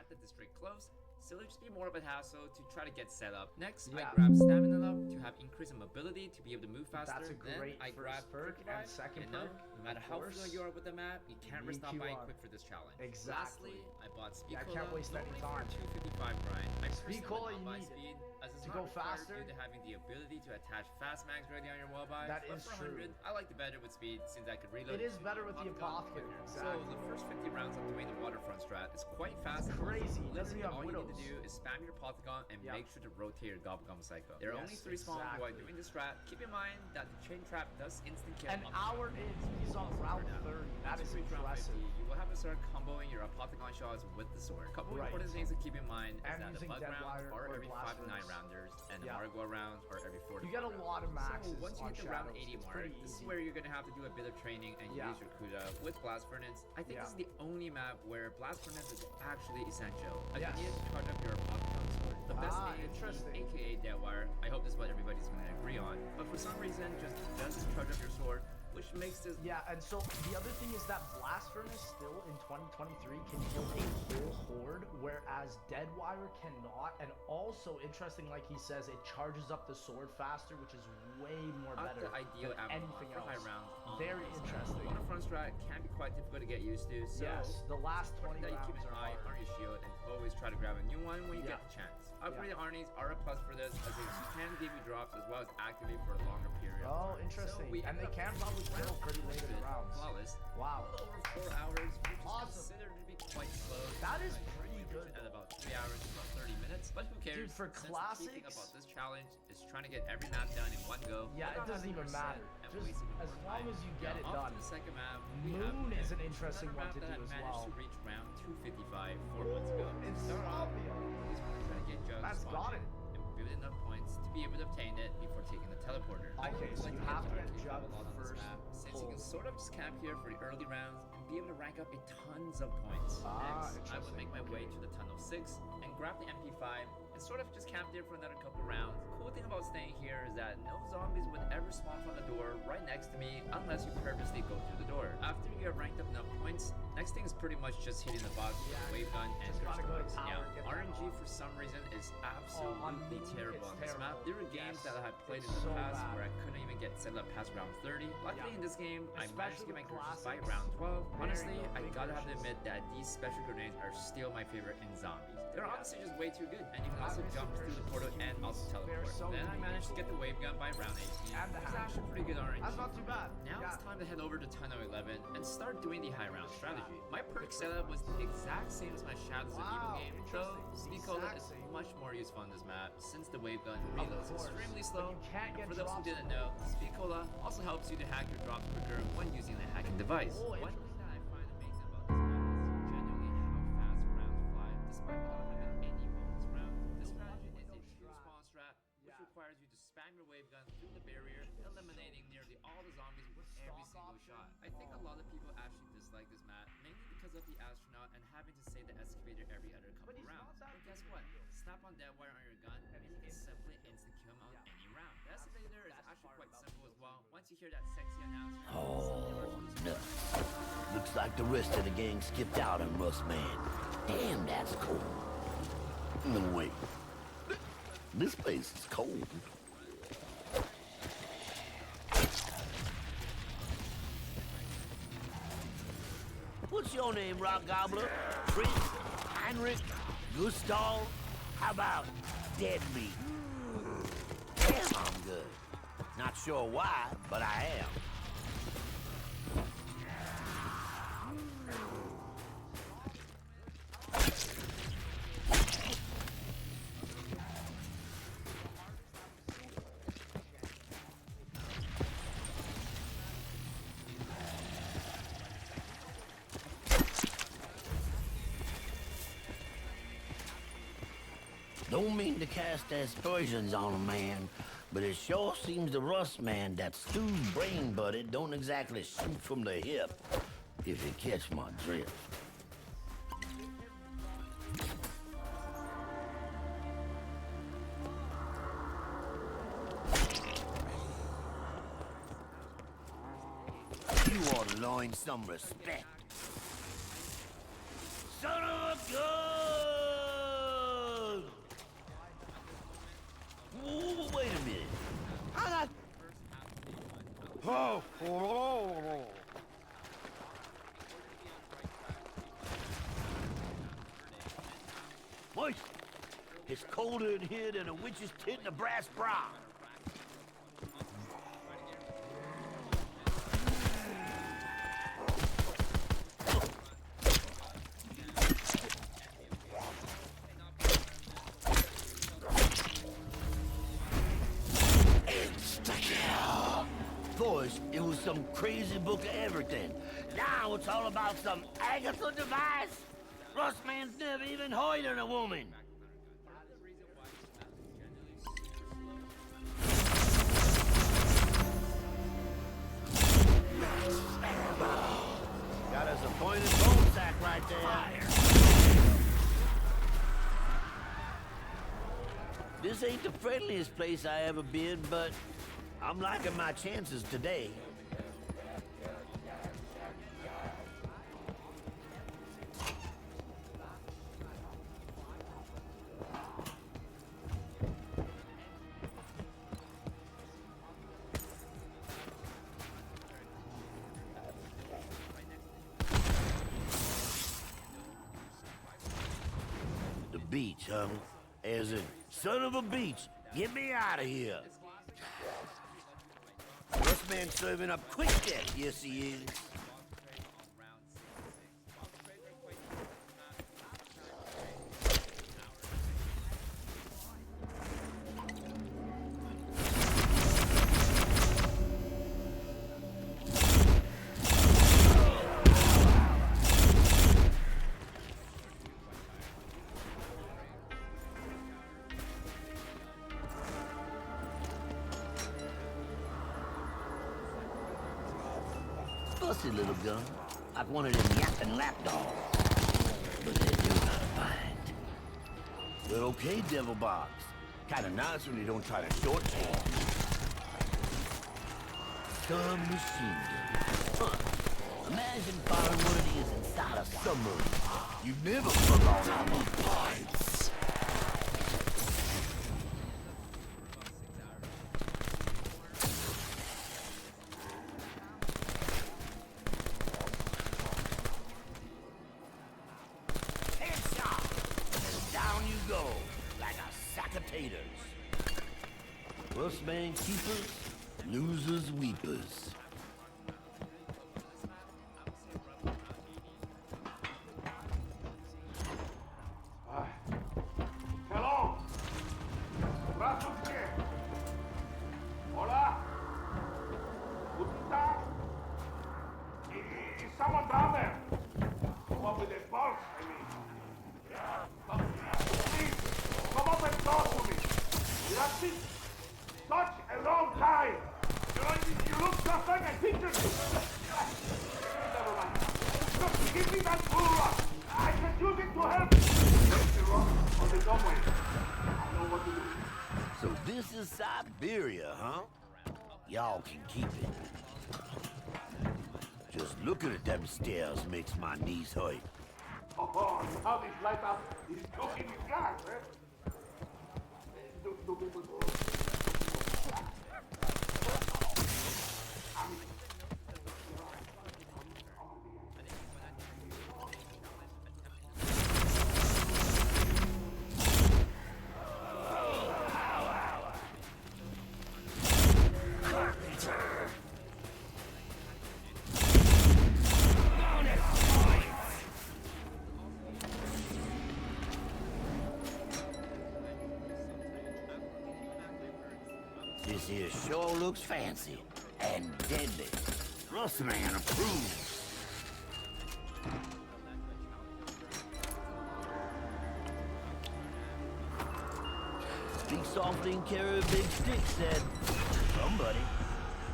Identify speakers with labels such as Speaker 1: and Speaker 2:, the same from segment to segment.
Speaker 1: fact that the straight close, so it'll just be more of a hassle to try to get set up. Next,
Speaker 2: Yeah.
Speaker 1: I grab stamina up to have increase in mobility to be able to move faster.
Speaker 2: That's a great
Speaker 1: then I
Speaker 2: first
Speaker 1: grab
Speaker 2: perk
Speaker 1: quick
Speaker 2: and
Speaker 1: revive,
Speaker 2: second
Speaker 1: and no,
Speaker 2: perk,
Speaker 1: no matter
Speaker 2: of
Speaker 1: how
Speaker 2: course.
Speaker 1: familiar you are with the map, you can't risk not
Speaker 2: Need
Speaker 1: buying
Speaker 2: QR.
Speaker 1: quick for this challenge.
Speaker 2: Exactly.
Speaker 1: Lastly, I bought Speed
Speaker 2: Yeah, I
Speaker 1: Cola,
Speaker 2: can't waste any
Speaker 1: only
Speaker 2: time.
Speaker 1: for 255 grind. I
Speaker 2: Speed
Speaker 1: personally
Speaker 2: Cola,
Speaker 1: would
Speaker 2: you
Speaker 1: not buy
Speaker 2: need it.
Speaker 1: speed, as it's
Speaker 2: To
Speaker 1: not
Speaker 2: go
Speaker 1: required
Speaker 2: faster.
Speaker 1: due to having the ability to attach fast mags ready on your wall buy.
Speaker 2: That
Speaker 1: but
Speaker 2: is
Speaker 1: for
Speaker 2: true.
Speaker 1: 100, I like it better with speed since I could reload.
Speaker 2: It is
Speaker 1: to
Speaker 2: better with the
Speaker 1: Apothecon
Speaker 2: Apothecary,
Speaker 1: quicker.
Speaker 2: exactly.
Speaker 1: So the first 50 rounds of doing the waterfront strat is quite fast. and
Speaker 2: Crazy.
Speaker 1: easy.
Speaker 2: It doesn't
Speaker 1: Literally,
Speaker 2: have
Speaker 1: all you need
Speaker 2: widows.
Speaker 1: to do is spam your Apothecon and
Speaker 2: Yep.
Speaker 1: make sure to rotate your Gobblegum Psycho. There are only
Speaker 2: Yes,
Speaker 1: 3 spawns while
Speaker 2: exactly.
Speaker 1: doing this strat. Keep in mind that the chain trap does instant kill.
Speaker 2: An
Speaker 1: up to
Speaker 2: hour in, he's on round 30. That is
Speaker 1: Once you reach round
Speaker 2: impressive.
Speaker 1: 50, you will have to start comboing your Apothecon shots with the sword. Couple
Speaker 2: Right.
Speaker 1: important things to keep in mind is
Speaker 2: And
Speaker 1: that the
Speaker 2: using
Speaker 1: bug
Speaker 2: Dead
Speaker 1: rounds
Speaker 2: Wire
Speaker 1: are
Speaker 2: or
Speaker 1: every
Speaker 2: Blast
Speaker 1: 5 to 9
Speaker 2: Furnace.
Speaker 1: rounders, and
Speaker 2: Yeah.
Speaker 1: the Margot rounds are every 4 to
Speaker 2: You get a
Speaker 1: 5
Speaker 2: lot of
Speaker 1: rounds.
Speaker 2: maxes
Speaker 1: So once you
Speaker 2: on
Speaker 1: hit the round
Speaker 2: Shadows.
Speaker 1: 80
Speaker 2: It's
Speaker 1: mark,
Speaker 2: pretty
Speaker 1: this is
Speaker 2: easy.
Speaker 1: where you're gonna have to do a bit of training and
Speaker 2: Yeah.
Speaker 1: use your Kuda with Blast Furnace. I think
Speaker 2: Yeah.
Speaker 1: this is the only map where Blast Furnace is actually essential. As
Speaker 2: Yes.
Speaker 1: you need to charge up your Apothecon sword. The best
Speaker 2: Ah,
Speaker 1: AoE,
Speaker 2: interesting.
Speaker 1: aka Deadwire. I hope this is what everybody's gonna agree on. But for some reason, just doesn't charge up your sword, which makes this
Speaker 2: Yeah, and so the other thing is that Blast Furnace still in 2023 can kill a whole horde, whereas Deadwire cannot. And also, interesting, like he says, it charges up the sword faster, which is way more
Speaker 1: not
Speaker 2: better
Speaker 1: the ideal
Speaker 2: than
Speaker 1: avatar
Speaker 2: anything
Speaker 1: for high
Speaker 2: else.
Speaker 1: rounds. on
Speaker 2: Very
Speaker 1: this.
Speaker 2: interesting.
Speaker 1: Waterfront strat can be quite difficult to get used to, so
Speaker 2: Yes, the last 20
Speaker 1: that you keep
Speaker 2: rounds
Speaker 1: an
Speaker 2: are
Speaker 1: eye
Speaker 2: hard.
Speaker 1: on your shield and always try to grab a new one when you
Speaker 2: Yeah.
Speaker 1: get the chance. Upgraded Arnies are a plus for this, as they can give you drops as well as activate for a longer period. of
Speaker 2: Oh,
Speaker 1: time.
Speaker 2: interesting.
Speaker 1: So we
Speaker 2: And
Speaker 1: ended
Speaker 2: they
Speaker 1: up
Speaker 2: can
Speaker 1: with
Speaker 2: probably kill
Speaker 1: round
Speaker 2: pretty late in the
Speaker 1: 100
Speaker 2: rounds.
Speaker 1: Flawless.
Speaker 2: Wow.
Speaker 1: A little over 4 hours, which is
Speaker 2: Awesome.
Speaker 1: considered to be quite slow.
Speaker 2: That is
Speaker 1: I
Speaker 2: pretty
Speaker 1: usually
Speaker 2: good,
Speaker 1: reach it At
Speaker 2: though.
Speaker 1: about 3 hours, about 30 minutes. But who cares?
Speaker 2: Dude, for
Speaker 1: Since the key thing
Speaker 2: classics-
Speaker 1: about this challenge is trying to get every map done in one go.
Speaker 2: Yeah,
Speaker 1: without
Speaker 2: it doesn't
Speaker 1: having to
Speaker 2: even
Speaker 1: reset
Speaker 2: matter.
Speaker 1: and
Speaker 2: Just
Speaker 1: wasting
Speaker 2: as
Speaker 1: more
Speaker 2: long
Speaker 1: time.
Speaker 2: as you get it
Speaker 1: Off
Speaker 2: done.
Speaker 1: to the second map, we have
Speaker 2: Moon is an
Speaker 1: Pip,
Speaker 2: interesting
Speaker 1: another
Speaker 2: one to
Speaker 1: map that
Speaker 2: do
Speaker 1: I
Speaker 2: as
Speaker 1: managed
Speaker 2: well.
Speaker 1: to reach round 255 4 months ago.
Speaker 2: Insomnia.
Speaker 1: He's going to try to get Jugs
Speaker 2: That's
Speaker 1: spawned
Speaker 2: got
Speaker 1: in
Speaker 2: it.
Speaker 1: and build enough points to be able to obtain it before taking the teleporter. I
Speaker 2: Okay,
Speaker 1: always
Speaker 2: so
Speaker 1: like
Speaker 2: you
Speaker 1: to
Speaker 2: have to get
Speaker 1: arcade
Speaker 2: Jug
Speaker 1: a lot on this
Speaker 2: first,
Speaker 1: map, since you
Speaker 2: pull.
Speaker 1: can sort of just camp here for the early rounds and be able to rank up a tons of points.
Speaker 2: Ah,
Speaker 1: Next, I would make my way to the tunnel 6 and grab the MP5 and sort of just camp there for another couple rounds. Cool thing about staying here is that no zombies would ever spawn from the door right next to me unless you purposely go through the door. After you have ranked up enough points, next thing is pretty much just hitting the box with a wave gun and
Speaker 2: just
Speaker 1: burst
Speaker 2: gotta go to
Speaker 1: doors.
Speaker 2: tower,
Speaker 1: Now,
Speaker 2: get that
Speaker 1: RNG
Speaker 2: off.
Speaker 1: for some reason is
Speaker 2: on
Speaker 1: absolutely
Speaker 2: Moon,
Speaker 1: terrible
Speaker 2: it's
Speaker 1: on this map.
Speaker 2: terrible.
Speaker 1: There were games
Speaker 2: Yes.
Speaker 1: that I had played in
Speaker 2: It's
Speaker 1: the
Speaker 2: so
Speaker 1: past
Speaker 2: bad.
Speaker 1: where I couldn't even get set up past round 30. Luckily
Speaker 2: Yeah.
Speaker 1: in this game, I managed to
Speaker 2: Especially
Speaker 1: get my
Speaker 2: with
Speaker 1: curses by
Speaker 2: classics.
Speaker 1: round 12.
Speaker 2: Very
Speaker 1: Honestly,
Speaker 2: good,
Speaker 1: I
Speaker 2: big
Speaker 1: gotta have to
Speaker 2: curses.
Speaker 1: admit that these special grenades are still my favorite in zombies. They're
Speaker 2: Yeah.
Speaker 1: honestly just way too good, and you can also
Speaker 2: Obviously,
Speaker 1: jump through the portal and also
Speaker 2: They're
Speaker 1: teleport.
Speaker 2: so
Speaker 1: Then I
Speaker 2: unique.
Speaker 1: managed to get the wave gun by round 18.
Speaker 2: And the
Speaker 1: It's
Speaker 2: hack.
Speaker 1: actually pretty good RNG.
Speaker 2: That's not too bad.
Speaker 1: Now
Speaker 2: Yeah.
Speaker 1: it's time to head over to tunnel 11 and start doing the high round strategy. My perk setup was the exact same as my Shadows of
Speaker 2: Wow,
Speaker 1: Evil game, though
Speaker 2: interesting.
Speaker 1: Speed Cola
Speaker 2: Exact
Speaker 1: is
Speaker 2: same.
Speaker 1: much more useful on this map since the wave gun reloads
Speaker 2: course.
Speaker 1: extremely
Speaker 2: But
Speaker 1: slow.
Speaker 2: you can't
Speaker 1: And
Speaker 2: get
Speaker 1: for those who
Speaker 2: drops
Speaker 1: didn't
Speaker 2: with
Speaker 1: know, Speed Cola also helps you to hack your drops quicker when using the hacking device.
Speaker 2: Oh,
Speaker 1: One
Speaker 2: interesting.
Speaker 1: thing that I find amazing about this map is genuinely how fast rounds fly despite not having any bonus rounds. This strategy is a true spawn strat, which
Speaker 2: Yeah.
Speaker 1: requires you to spam your wave gun through the barrier, eliminating nearly all the zombies with every single shot. I think a lot of people actually dislike this map, mainly because of the astronaut and having to save the excavator every other couple
Speaker 2: he's not
Speaker 1: rounds.
Speaker 2: that
Speaker 1: But guess
Speaker 2: big
Speaker 1: what?
Speaker 2: of a deal.
Speaker 1: Snap on dead wire on your gun, and you can simply instant kill him on any round. The excavator is actually quite simple as well. Once you hear that sexy announcement,
Speaker 3: Oh, nuts. Looks like the rest of the gang skipped out on Rust Man. Damn, that's cold. No, wait. This place is cold. What's your name, Rock Gobbler? Prince? Heinrich? Gustav? How about Deadbeat? Damn, I'm good. Not sure why, but I am. Don't mean to cast aspersions on a man, but it sure seems the Rust Man, that stewed brain buddy, don't exactly shoot from the hip, if you catch my drift. You ought to learn some respect. Son of a gun! boys. It's colder in here than a witch's tit in a brass bra. Boys, it was some crazy book of everything. Now it's all about some Agatha device. Russman's never even heard of a woman. Got us a pointed bone sack right there. This ain't the friendliest place I ever been, but I'm liking my chances today. The beach, huh? As in, son of a beach, get me out of here. This man's serving up quick death, yes he is. Fussy little gun, like one of them yapping lapdogs. But they do not find. Well, okay, Devil Box. Kinda nice when you don't try to shortchange. Some machine gun. Huh. Imagine firing one of these inside a submarine. You'd never plug all out those pipes. Go, like a sack of taters. First man keepers, losers weepers.
Speaker 4: Hello. Здравствуйте. Hola. Guten Tag. Is someone down there? Come up with a pulse, I mean. Please, come up and talk to me. You have been such a long time. You look just like a teacher. Never mind. Look, give me that blue rock. I can use it to help. There's the rock on the doorway. I know what to do.
Speaker 3: So this is Siberia, huh? Y'all can keep it. Just looking at them stairs makes my knees hurt.
Speaker 4: Oh, now this lighthouse is cooking with gas, eh? Do people go?
Speaker 3: This here sure looks fancy and deadly. Russman approves. Speak softly and carry a big stick, said somebody.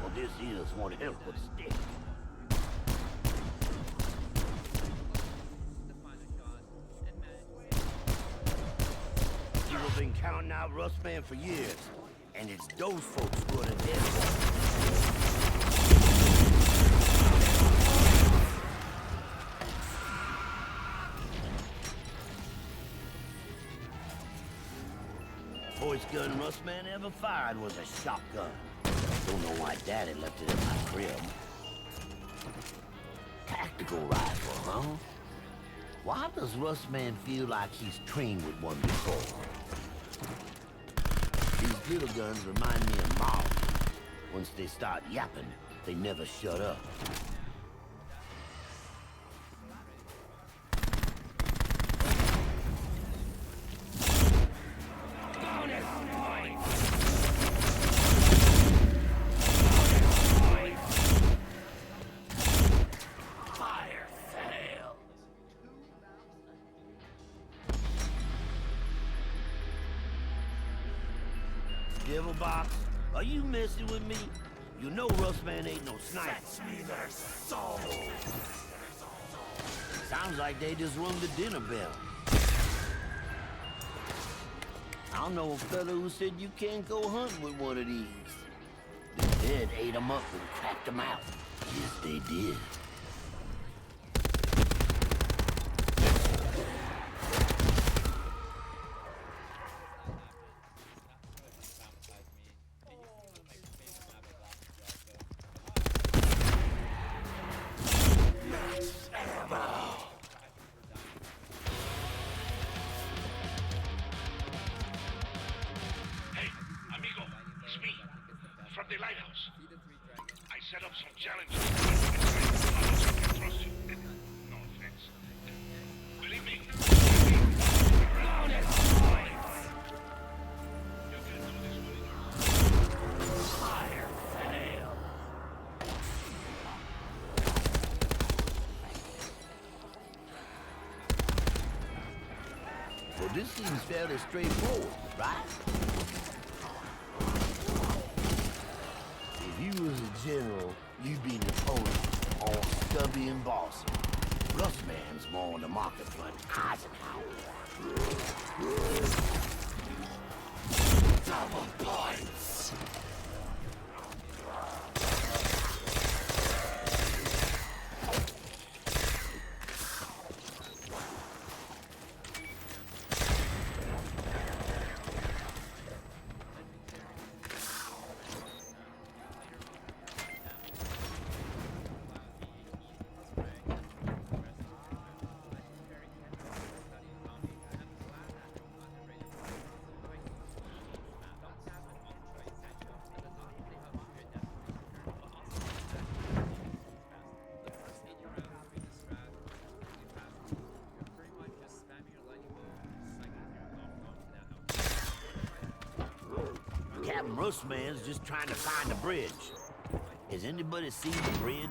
Speaker 3: Well, this is one of them with a stick. People been counting out Russman for years. And it's those folks who are the dead ones. First gun Russman ever fired was a shotgun. Don't know why Daddy left it in my crib. Tactical rifle, huh? Why does Rustman feel like he's trained with one before? These little guns remind me of mouths. Once they start yapping, they never shut up. Devil Box, are you messing with me? You know Rustman ain't no sniper. Fetch me their soul. Sounds like they just rung the dinner bell. I know a fella who said you can't go hunting with one of these. The dead ate them up and cracked them out. Yes, they did.
Speaker 4: From the lighthouse. I set up some challenges. I can trust you. No offense. Believe me. You can do this one. Fire fail.
Speaker 3: Well, this seems fairly straightforward, right? If you was a general, you'd be Napoleon, all stubby and bossy. Rustman's more on the market front, Eisenhower. Double points. Captain Rustman's just trying to find a bridge. Has anybody seen the bridge?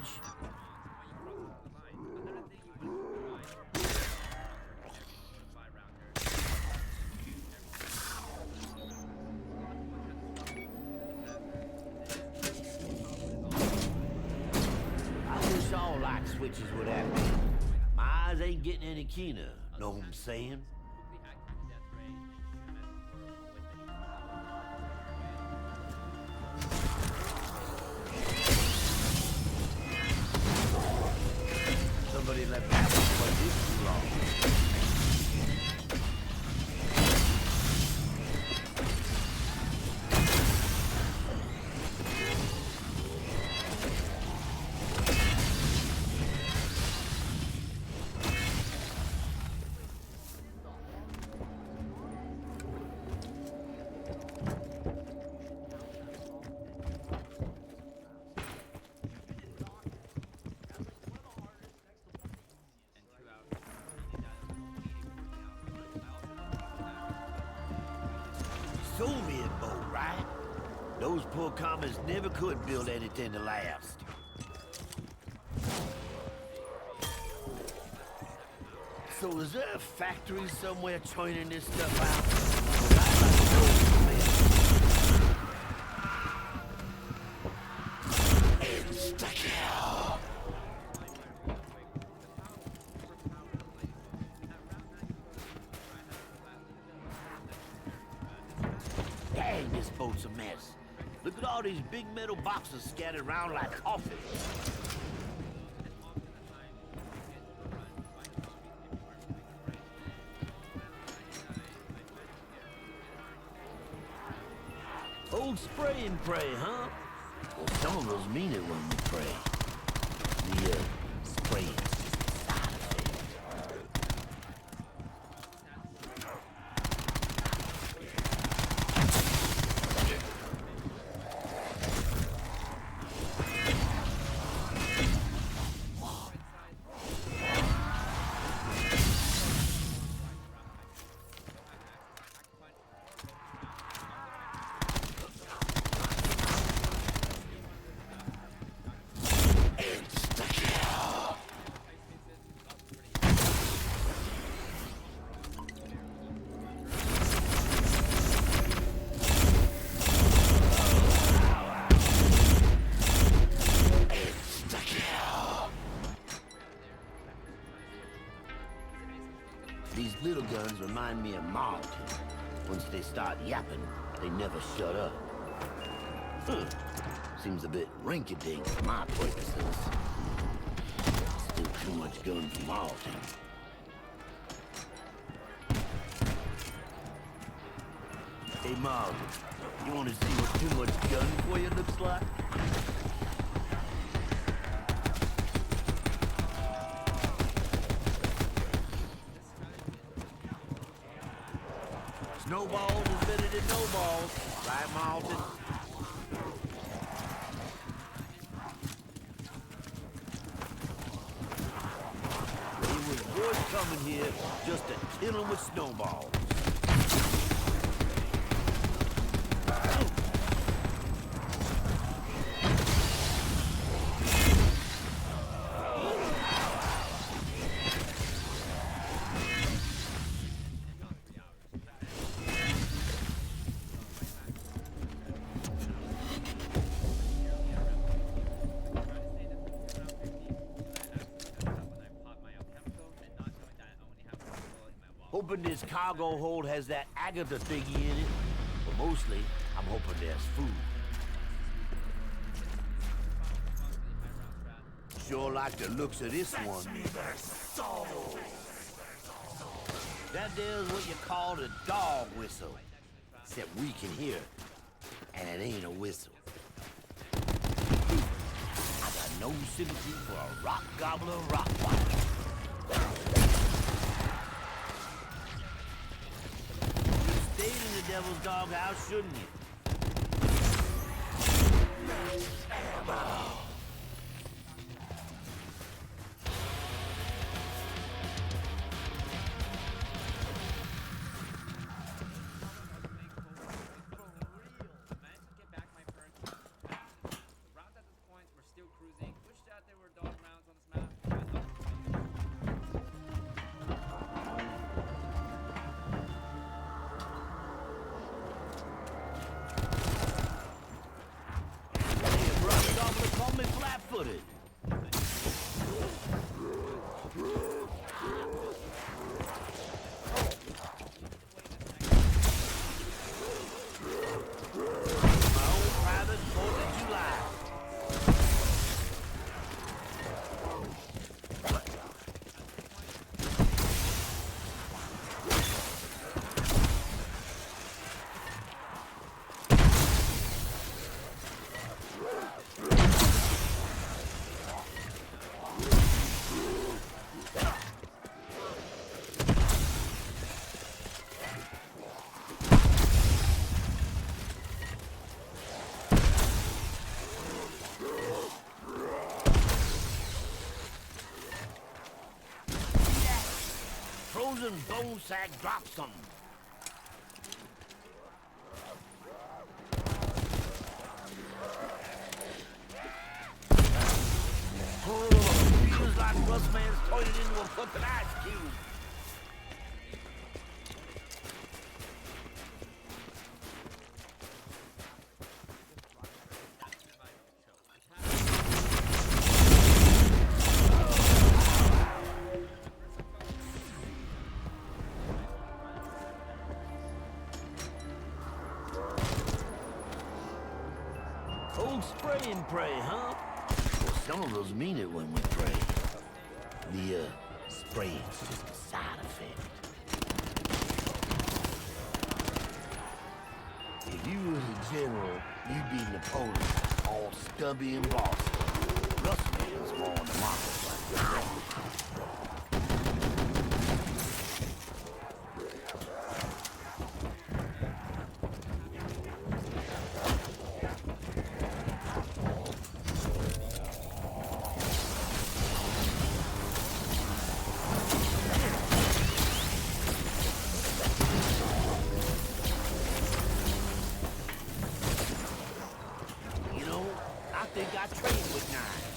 Speaker 3: I wish all light switches would happen. My eyes ain't getting any keener, know what I'm saying? Somebody left that one for this too long. Soviet boat, right? Those poor commies never could build anything to last. So is there a factory somewhere churning this stuff out? Insta-kill! Dang, this boat's a mess. Look at all these big metal boxes scattered around like coffee. Old spray and pray, huh? Well, some of us mean it when we pray. The spraying's just a side effect. These little guns remind me of Martin. Once they start yapping, they never shut up. Seems a bit rinky-dink for my purposes. Still too much gun for Martin. Hey, Martin, you want to see what too much gun for you looks like? Snowballs is better than no balls, right, Martin? He was worth coming here just to kill him with snowballs. Hoping this cargo hold has that Agatha thingy in it. But mostly, I'm hoping there's food. Sure like the looks of this one. That there's what you call a dog whistle. Except we can hear it. And it ain't a whistle. I got no sympathy for a rock gobbler Rottweiler. Stayed in the devil's doghouse, shouldn't you? Flat-footed. My own private 4th of July. Frozen bone sack drop something. Oh, feels like Russ Man's turned it into a fucking ice cube. Old spray and pray, huh? Well, some of us mean it when we pray. The, spray is just a side effect. If you was a general, you'd be Napoleon, all stubby and bossy. Russ Man's more on the market. I think I trained with knives.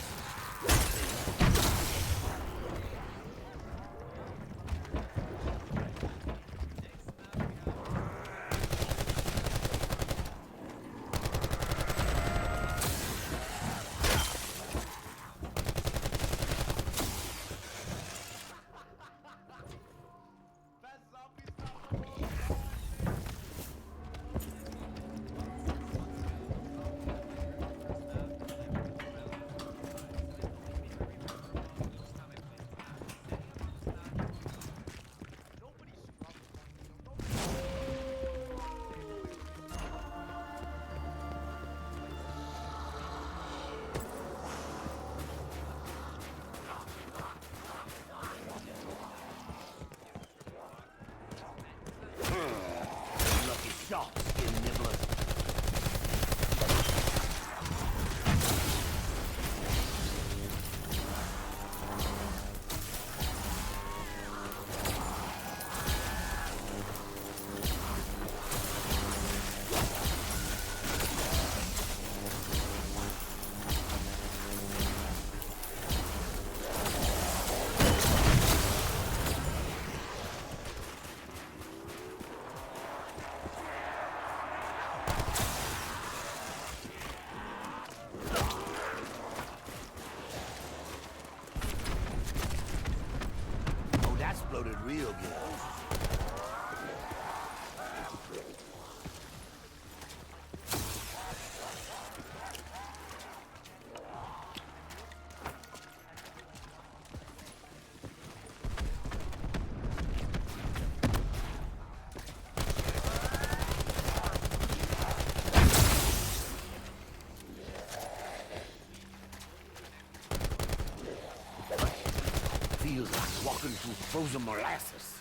Speaker 3: exploded real good. Feels like walking through frozen molasses.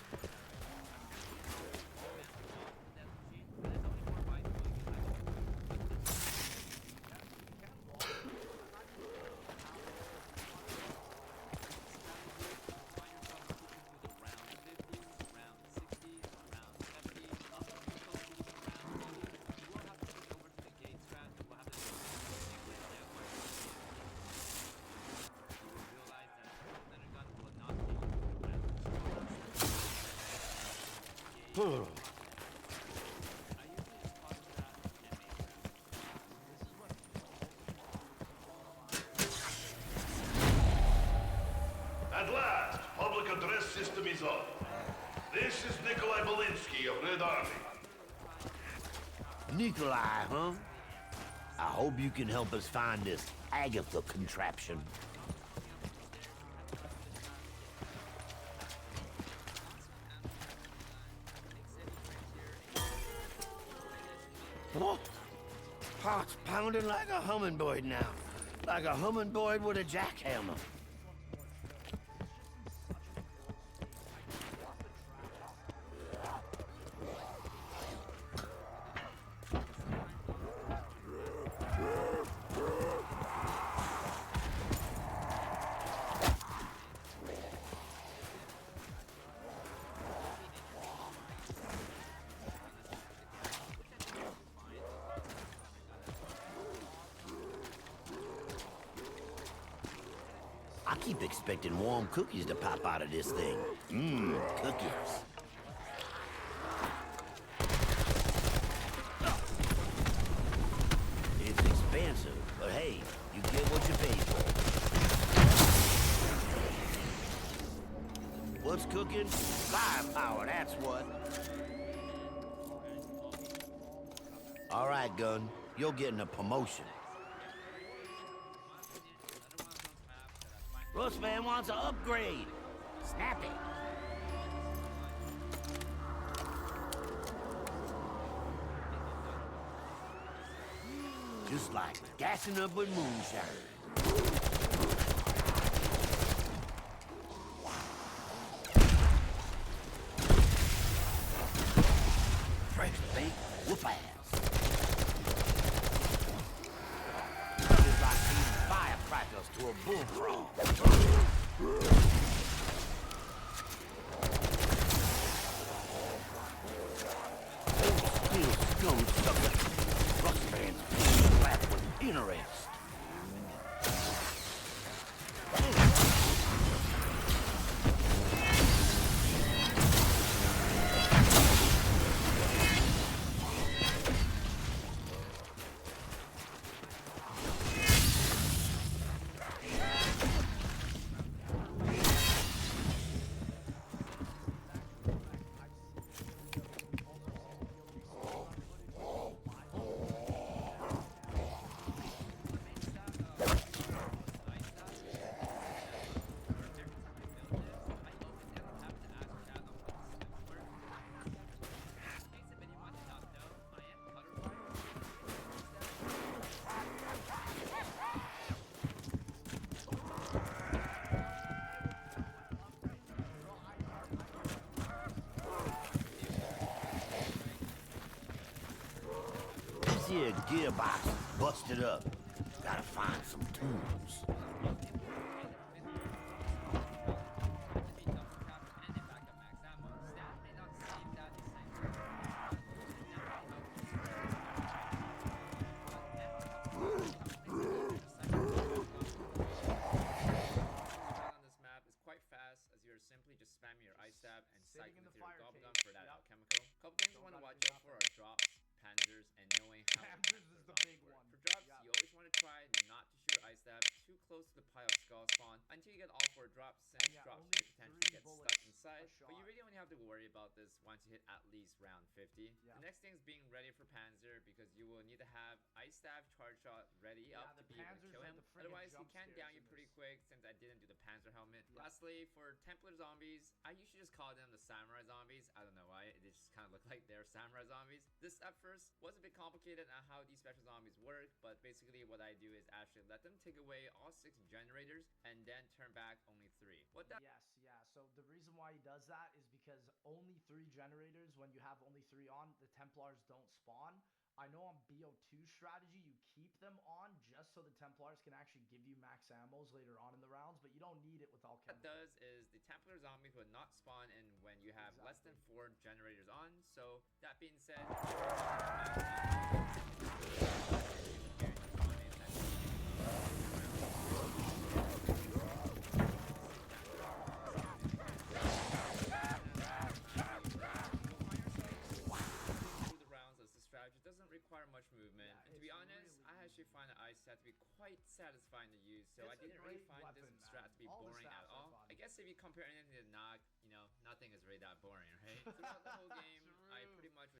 Speaker 5: At last, public address system is on. This is Nikolai Belinsky of Red Army.
Speaker 3: Nikolai, huh? I hope you can help us find this Agatha contraption. What? Heart's pounding like a hummingbird now. Like a hummingbird with a jackhammer. I keep expecting warm cookies to pop out of this thing. Mmm, cookies. It's expensive, but hey, you get what you pay for. What's cooking? Firepower, that's what. All right, Gun, you're getting a promotion. Rustman wants an upgrade. Snappy. Just like gassing up with moonshine. Fresh bait, whoop ass. Just like feeding firecrackers to a bullfrog. Still scum sucker. Rustman's flat with interest. This here gearbox busted up. Gotta find some tools.
Speaker 1: Simply just spamming your ice stab and
Speaker 2: Sitting
Speaker 1: cycling
Speaker 2: in the
Speaker 1: with your
Speaker 2: fire
Speaker 1: gobble gun
Speaker 2: cage,
Speaker 1: for that
Speaker 2: yep.
Speaker 1: alchemical. Couple things you want to watch out for are drops, panzers, and knowing how
Speaker 2: Panzers is the big one.
Speaker 1: For drops,
Speaker 2: Yeah.
Speaker 1: you always want to try not to shoot your ice stab too close to the pile of skull spawn until you get all 4 drops, since
Speaker 2: Yeah,
Speaker 1: drops
Speaker 2: only
Speaker 1: may potentially
Speaker 2: 3
Speaker 1: get
Speaker 2: bullets
Speaker 1: stuck inside,
Speaker 2: a
Speaker 1: but you have to worry about this once you hit at least round 50.
Speaker 2: Yeah.
Speaker 1: The next thing is being ready for Panzer because you will need to have Ice Staff Charge Shot ready up to be able to kill him. Otherwise, he can down you pretty quick since I didn't do the Panzer helmet.
Speaker 2: Yeah.
Speaker 1: Lastly, for Templar zombies, I usually just call them the Samurai zombies. I don't know why, they just kind of look like they're Samurai zombies. This at first was a bit complicated on how these special zombies work, but basically what I do is actually let them take away all 6 generators and then turn back only 3. What that
Speaker 2: Yes, yeah. So the reason why he does that is because only 3 generators, when you have only 3 on, the Templars don't spawn. I know on BO2 strategy, you keep them on just so the Templars can actually give you max ammos later on in the rounds, but you don't need it with all
Speaker 1: What that does is the Templar zombies will not spawn in when you have less than 4 generators on. So that being said, strategy doesn't require much movement, and to be honest, I actually find the Ice Staff to be quite satisfying to use, so I didn't really find this strat to be boring at all. I guess if you compare anything to Nock, you know, nothing is really that boring, right? Throughout the whole game, I pretty much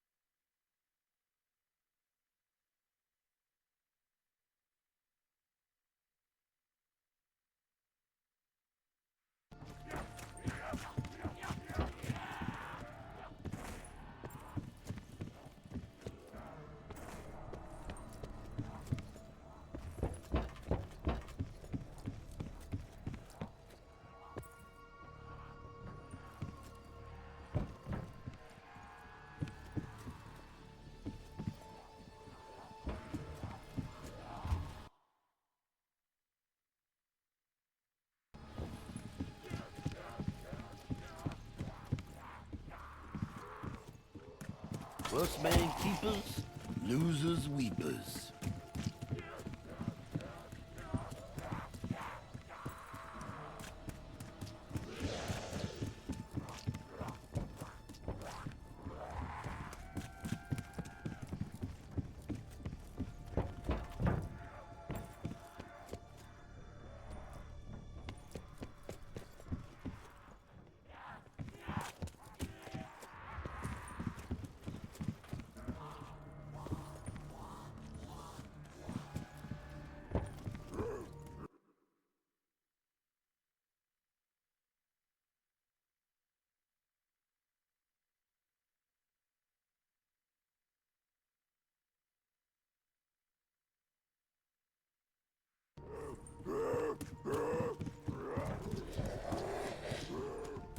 Speaker 3: First man keepers, losers weepers.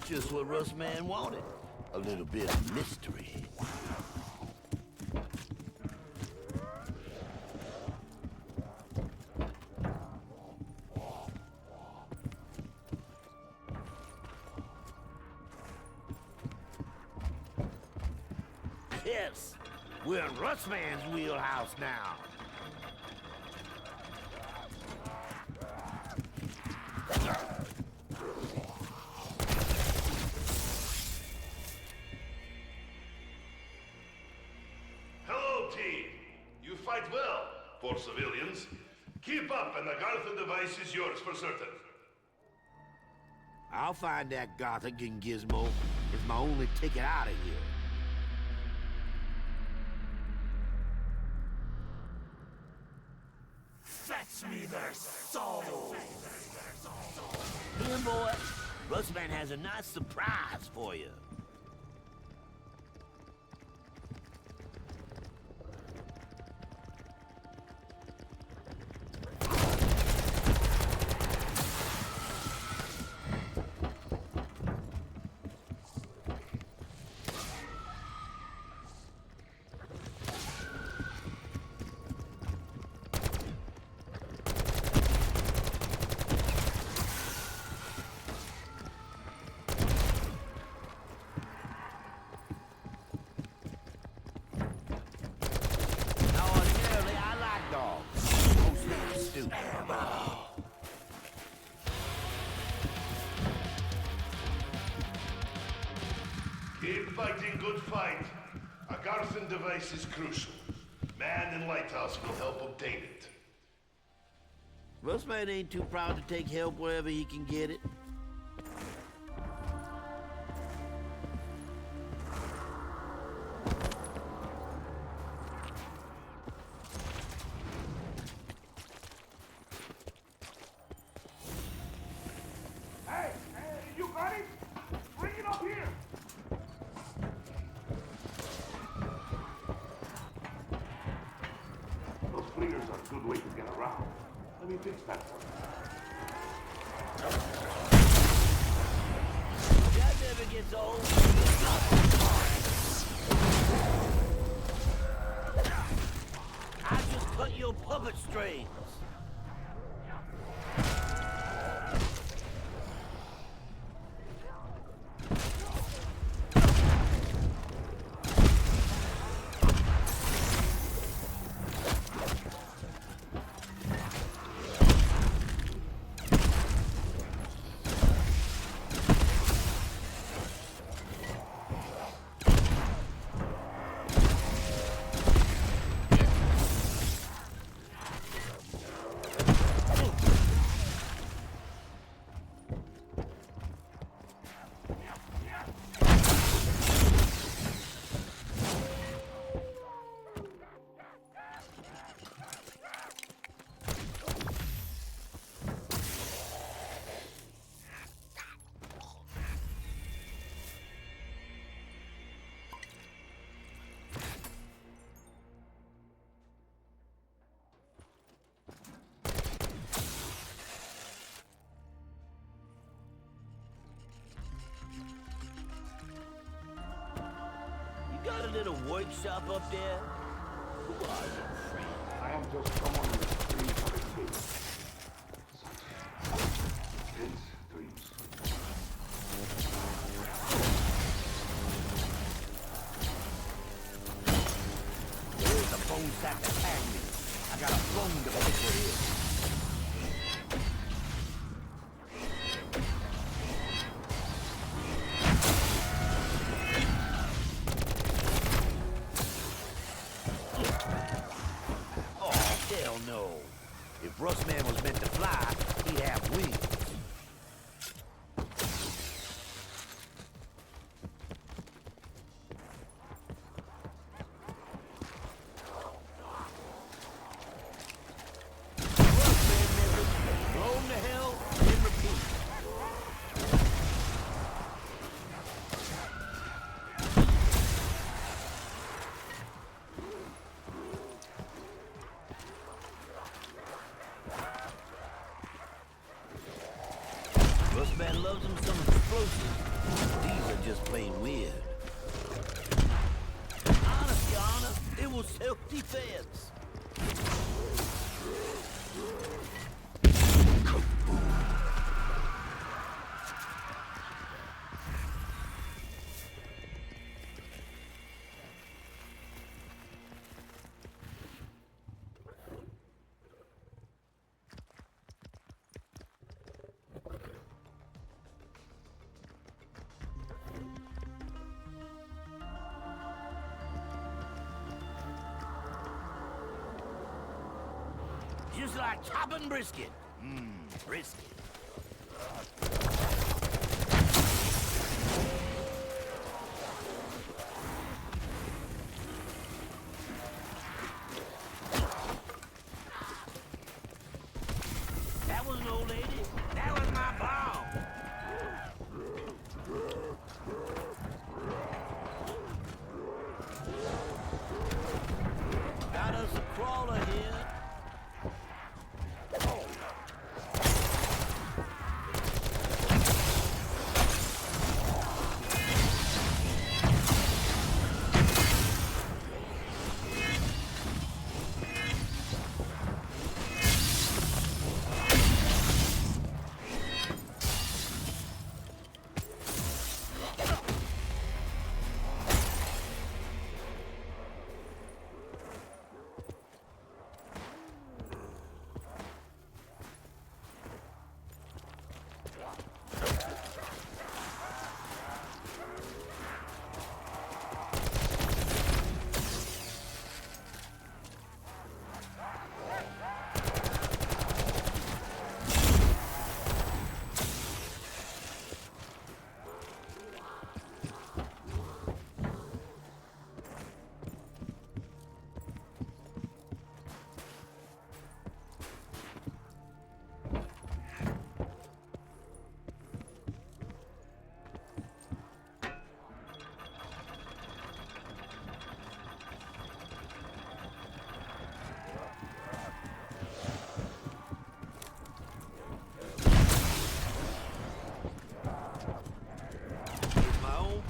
Speaker 3: Just what Rustman wanted. A little bit of mystery. Yes, we're in Rustman's wheelhouse now.
Speaker 5: Hello, team. You fight well for civilians. Keep up, and the Gartha device is yours for certain.
Speaker 3: I'll find that Gothic and Gizmo. It's my only ticket out of here.
Speaker 6: Fetch me their souls!
Speaker 3: Here, boy. Rustman has a nice surprise for you.
Speaker 5: Keep fighting good fight. A Garthan device is crucial. Man in Lighthouse will help obtain it.
Speaker 3: Rustman ain't too proud to take help wherever he can get it.
Speaker 4: Let me fix that for you.
Speaker 3: That never gets old. I just cut your puppet strings. Got a little workshop up there? Who are you, friend?
Speaker 4: I am just someone with dreams of escape. Intense dreams.
Speaker 3: There's a bone sack to tag me. I got a bone to pick with you. Hell no. If Rustman was meant to fly, he'd have wings. Rustman members, blow him to hell and repeat. Rustman loves him some explosives. These are just plain weird. Honest, Your Honor, it was self-defense. Just like chopping brisket. Brisket. That was an old lady. That was my bomb. Got us a crawler here.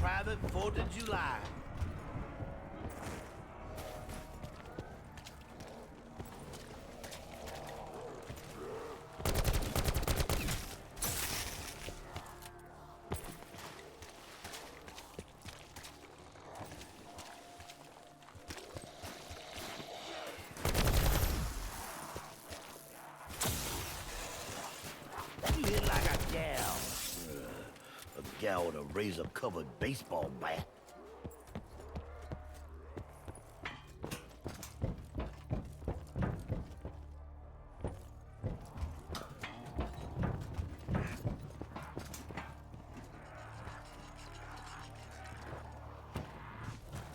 Speaker 3: Private 4th of July. You hit like a gal. A gal with a razor-covered baseball bat.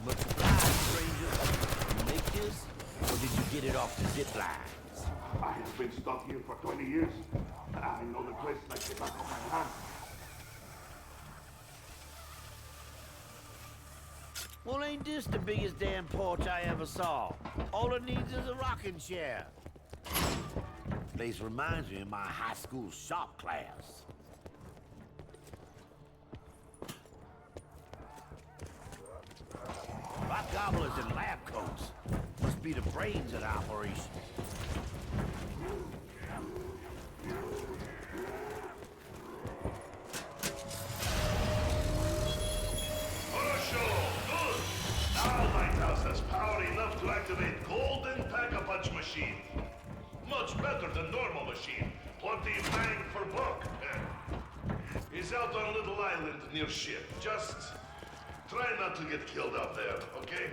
Speaker 3: Much obliged, stranger. You make this, or did you get it off the zip lines?
Speaker 4: I have been stuck here for 20 years. I know the place like the back of my hand.
Speaker 3: Well, ain't this the biggest damn porch I ever saw? All it needs is a rocking chair. Place reminds me of my high school shop class. Rock gobblers in lab coats. Must be the brains of the operation.
Speaker 5: Lighthouse has power enough to activate golden pack-a-punch machine. Much better than normal machine. Plenty bang for buck. He's out on a little island near ship. Just try not to get killed out there, okay?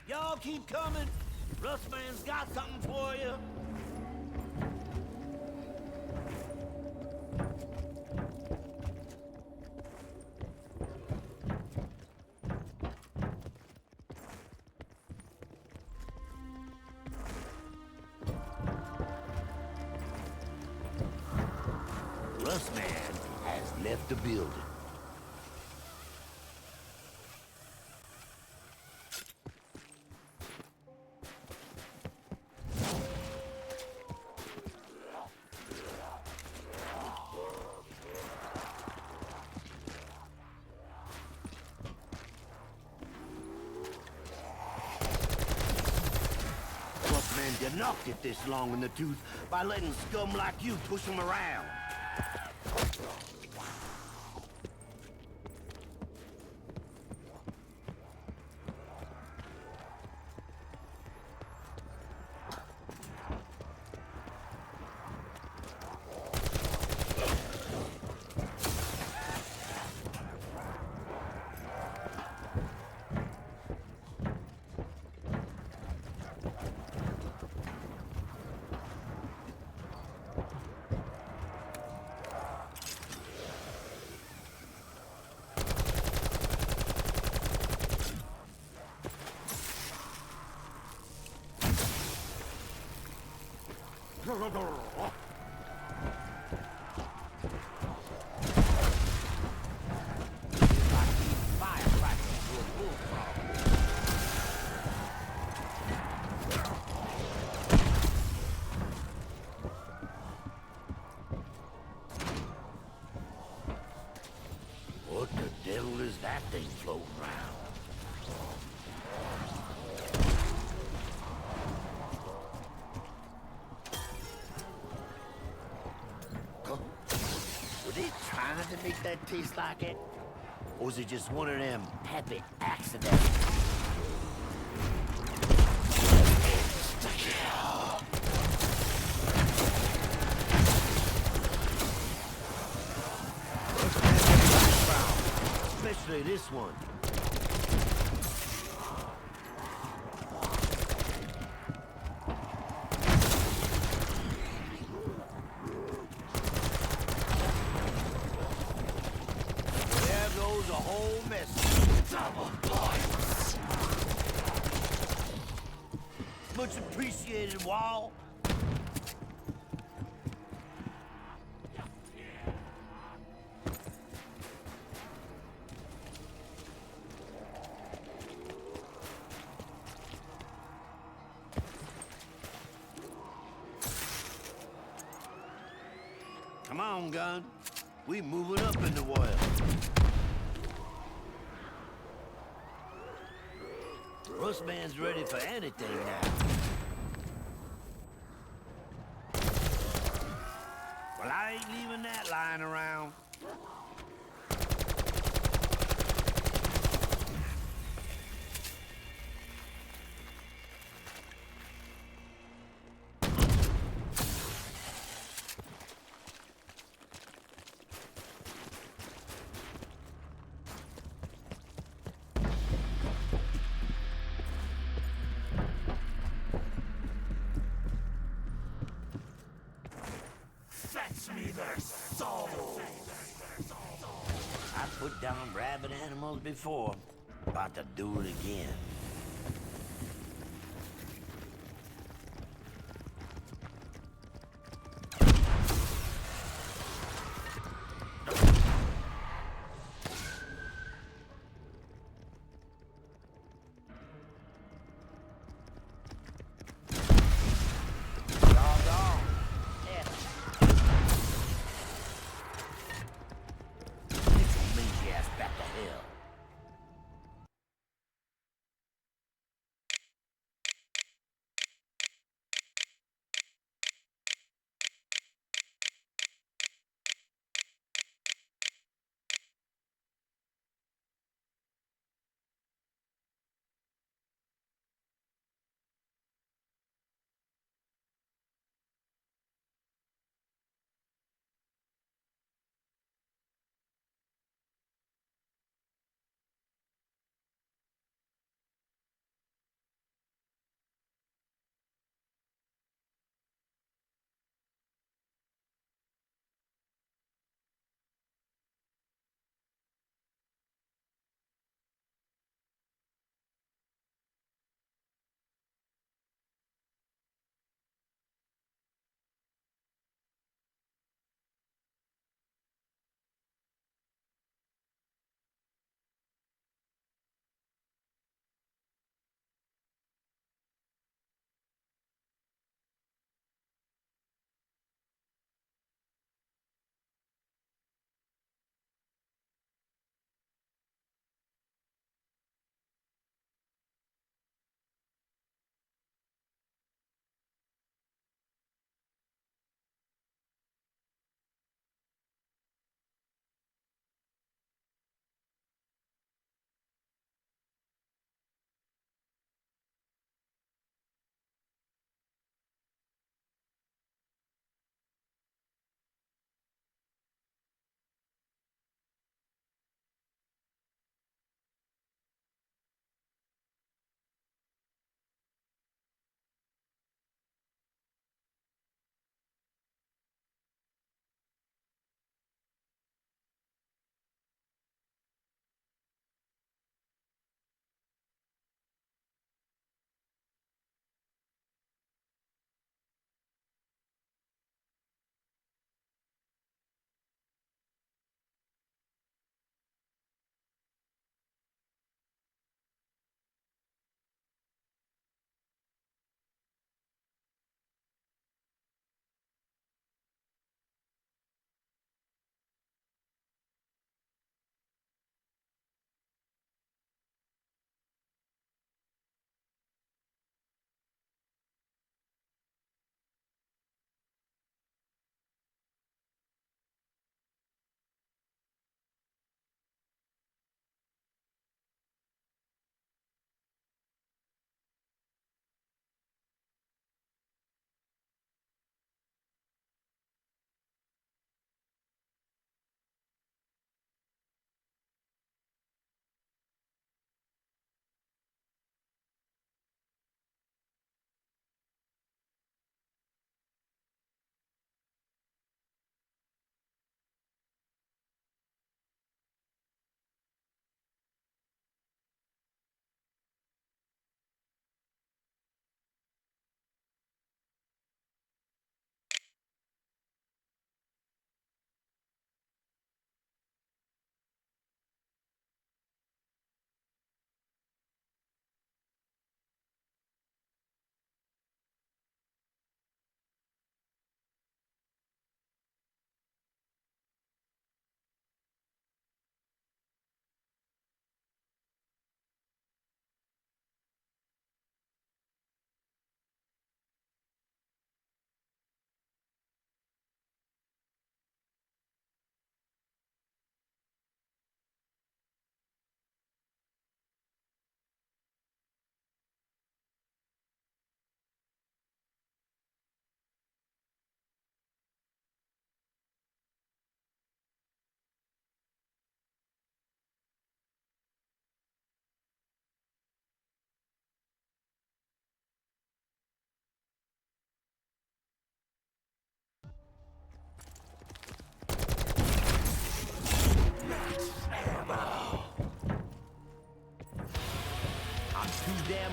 Speaker 3: Y'all keep coming. Rustman's got something for you. Rustman has left the building. You knocked it this long in the tooth by letting scum like you push him around. What the devil is that thing floating around? Huh? Were they trying to make that taste like it? Or was it just one of them happy accidents? Especially this one. There goes a whole mess. Double points. Much appreciated, Wall. Come on, Gun. We moving up in the oil. Rustman's ready for anything now. Well, I ain't leaving that lying around.
Speaker 6: Fetch me their souls.
Speaker 3: I put down rabid animals before. About to do it again.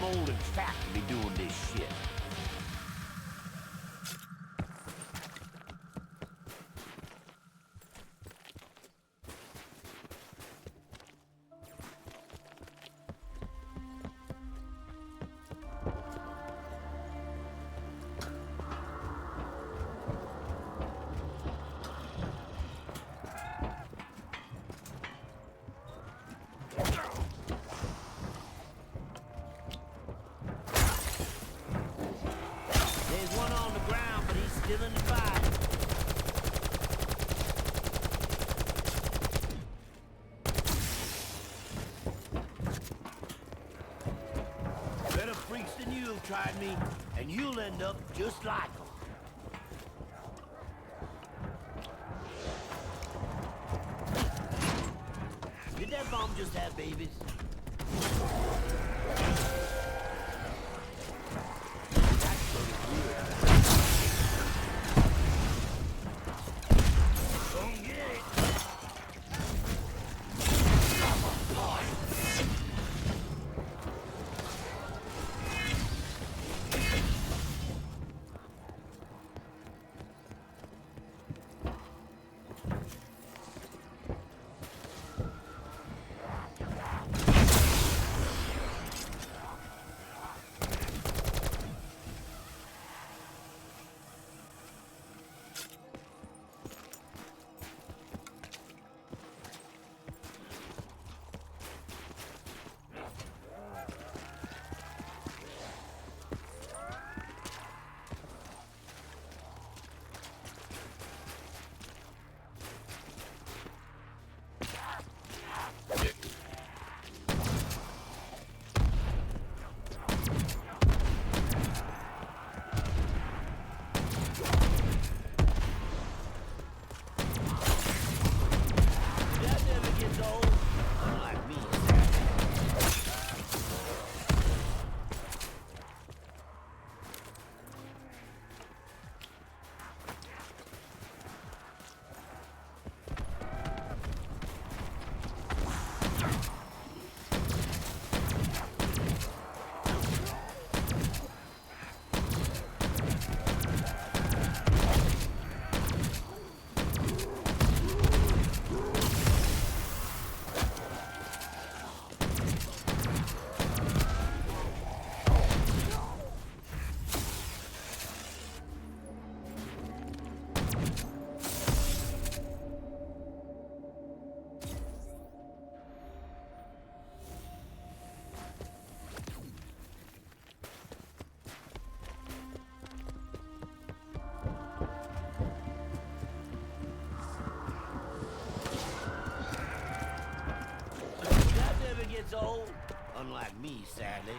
Speaker 3: old and fat to be doing this shit. There's one on the ground, but he's still in the fight. Better freaks than you have tried me, and you'll end up just like them. Did that bomb just have babies? Old, unlike me, sadly.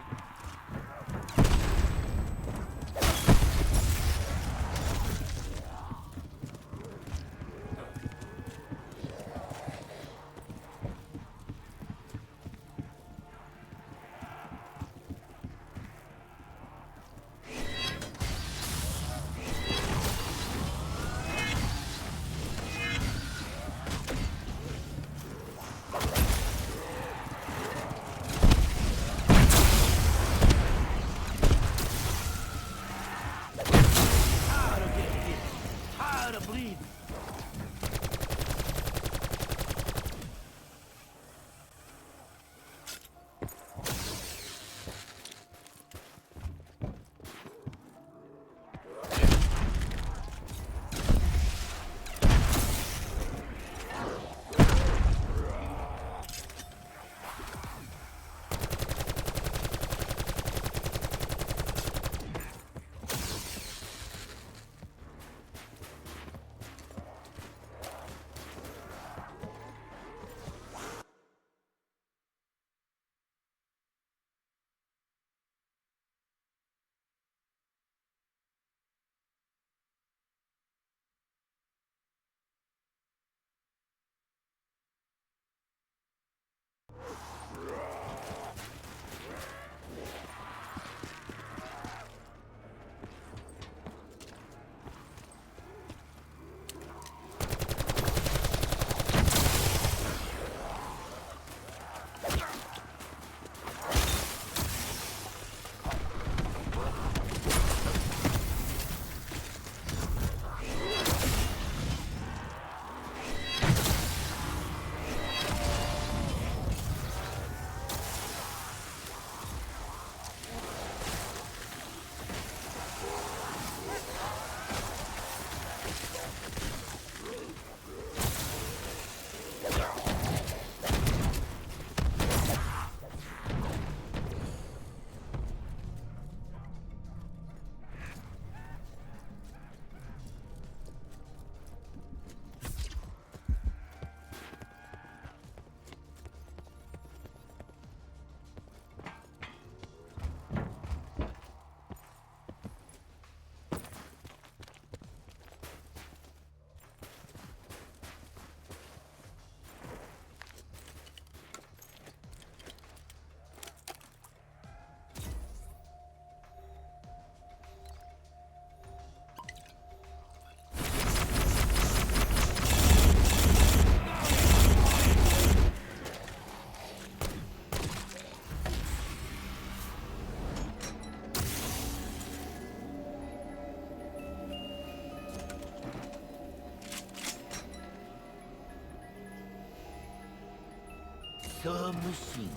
Speaker 3: Submachine.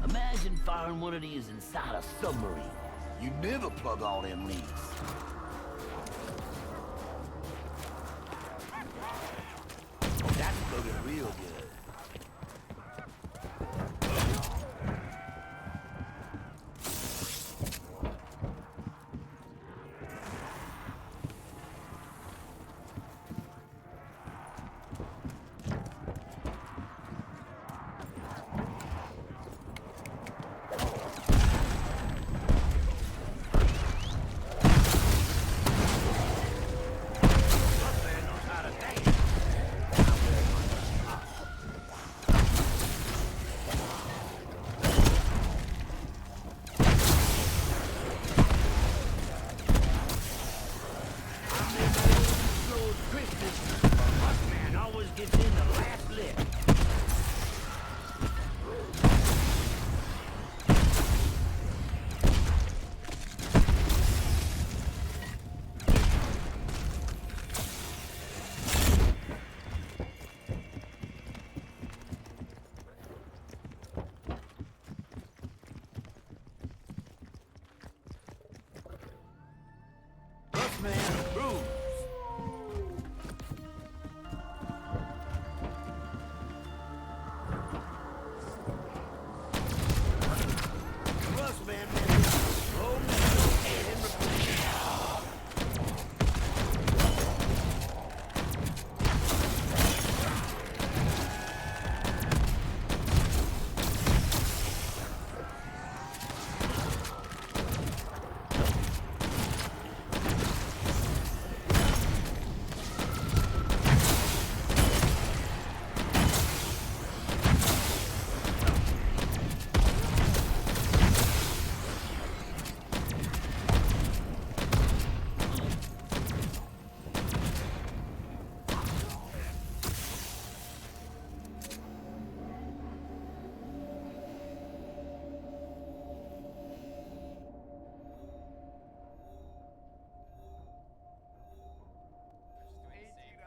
Speaker 3: Imagine firing one of these inside a submarine. You never plug all them leaks. That's plugging real good.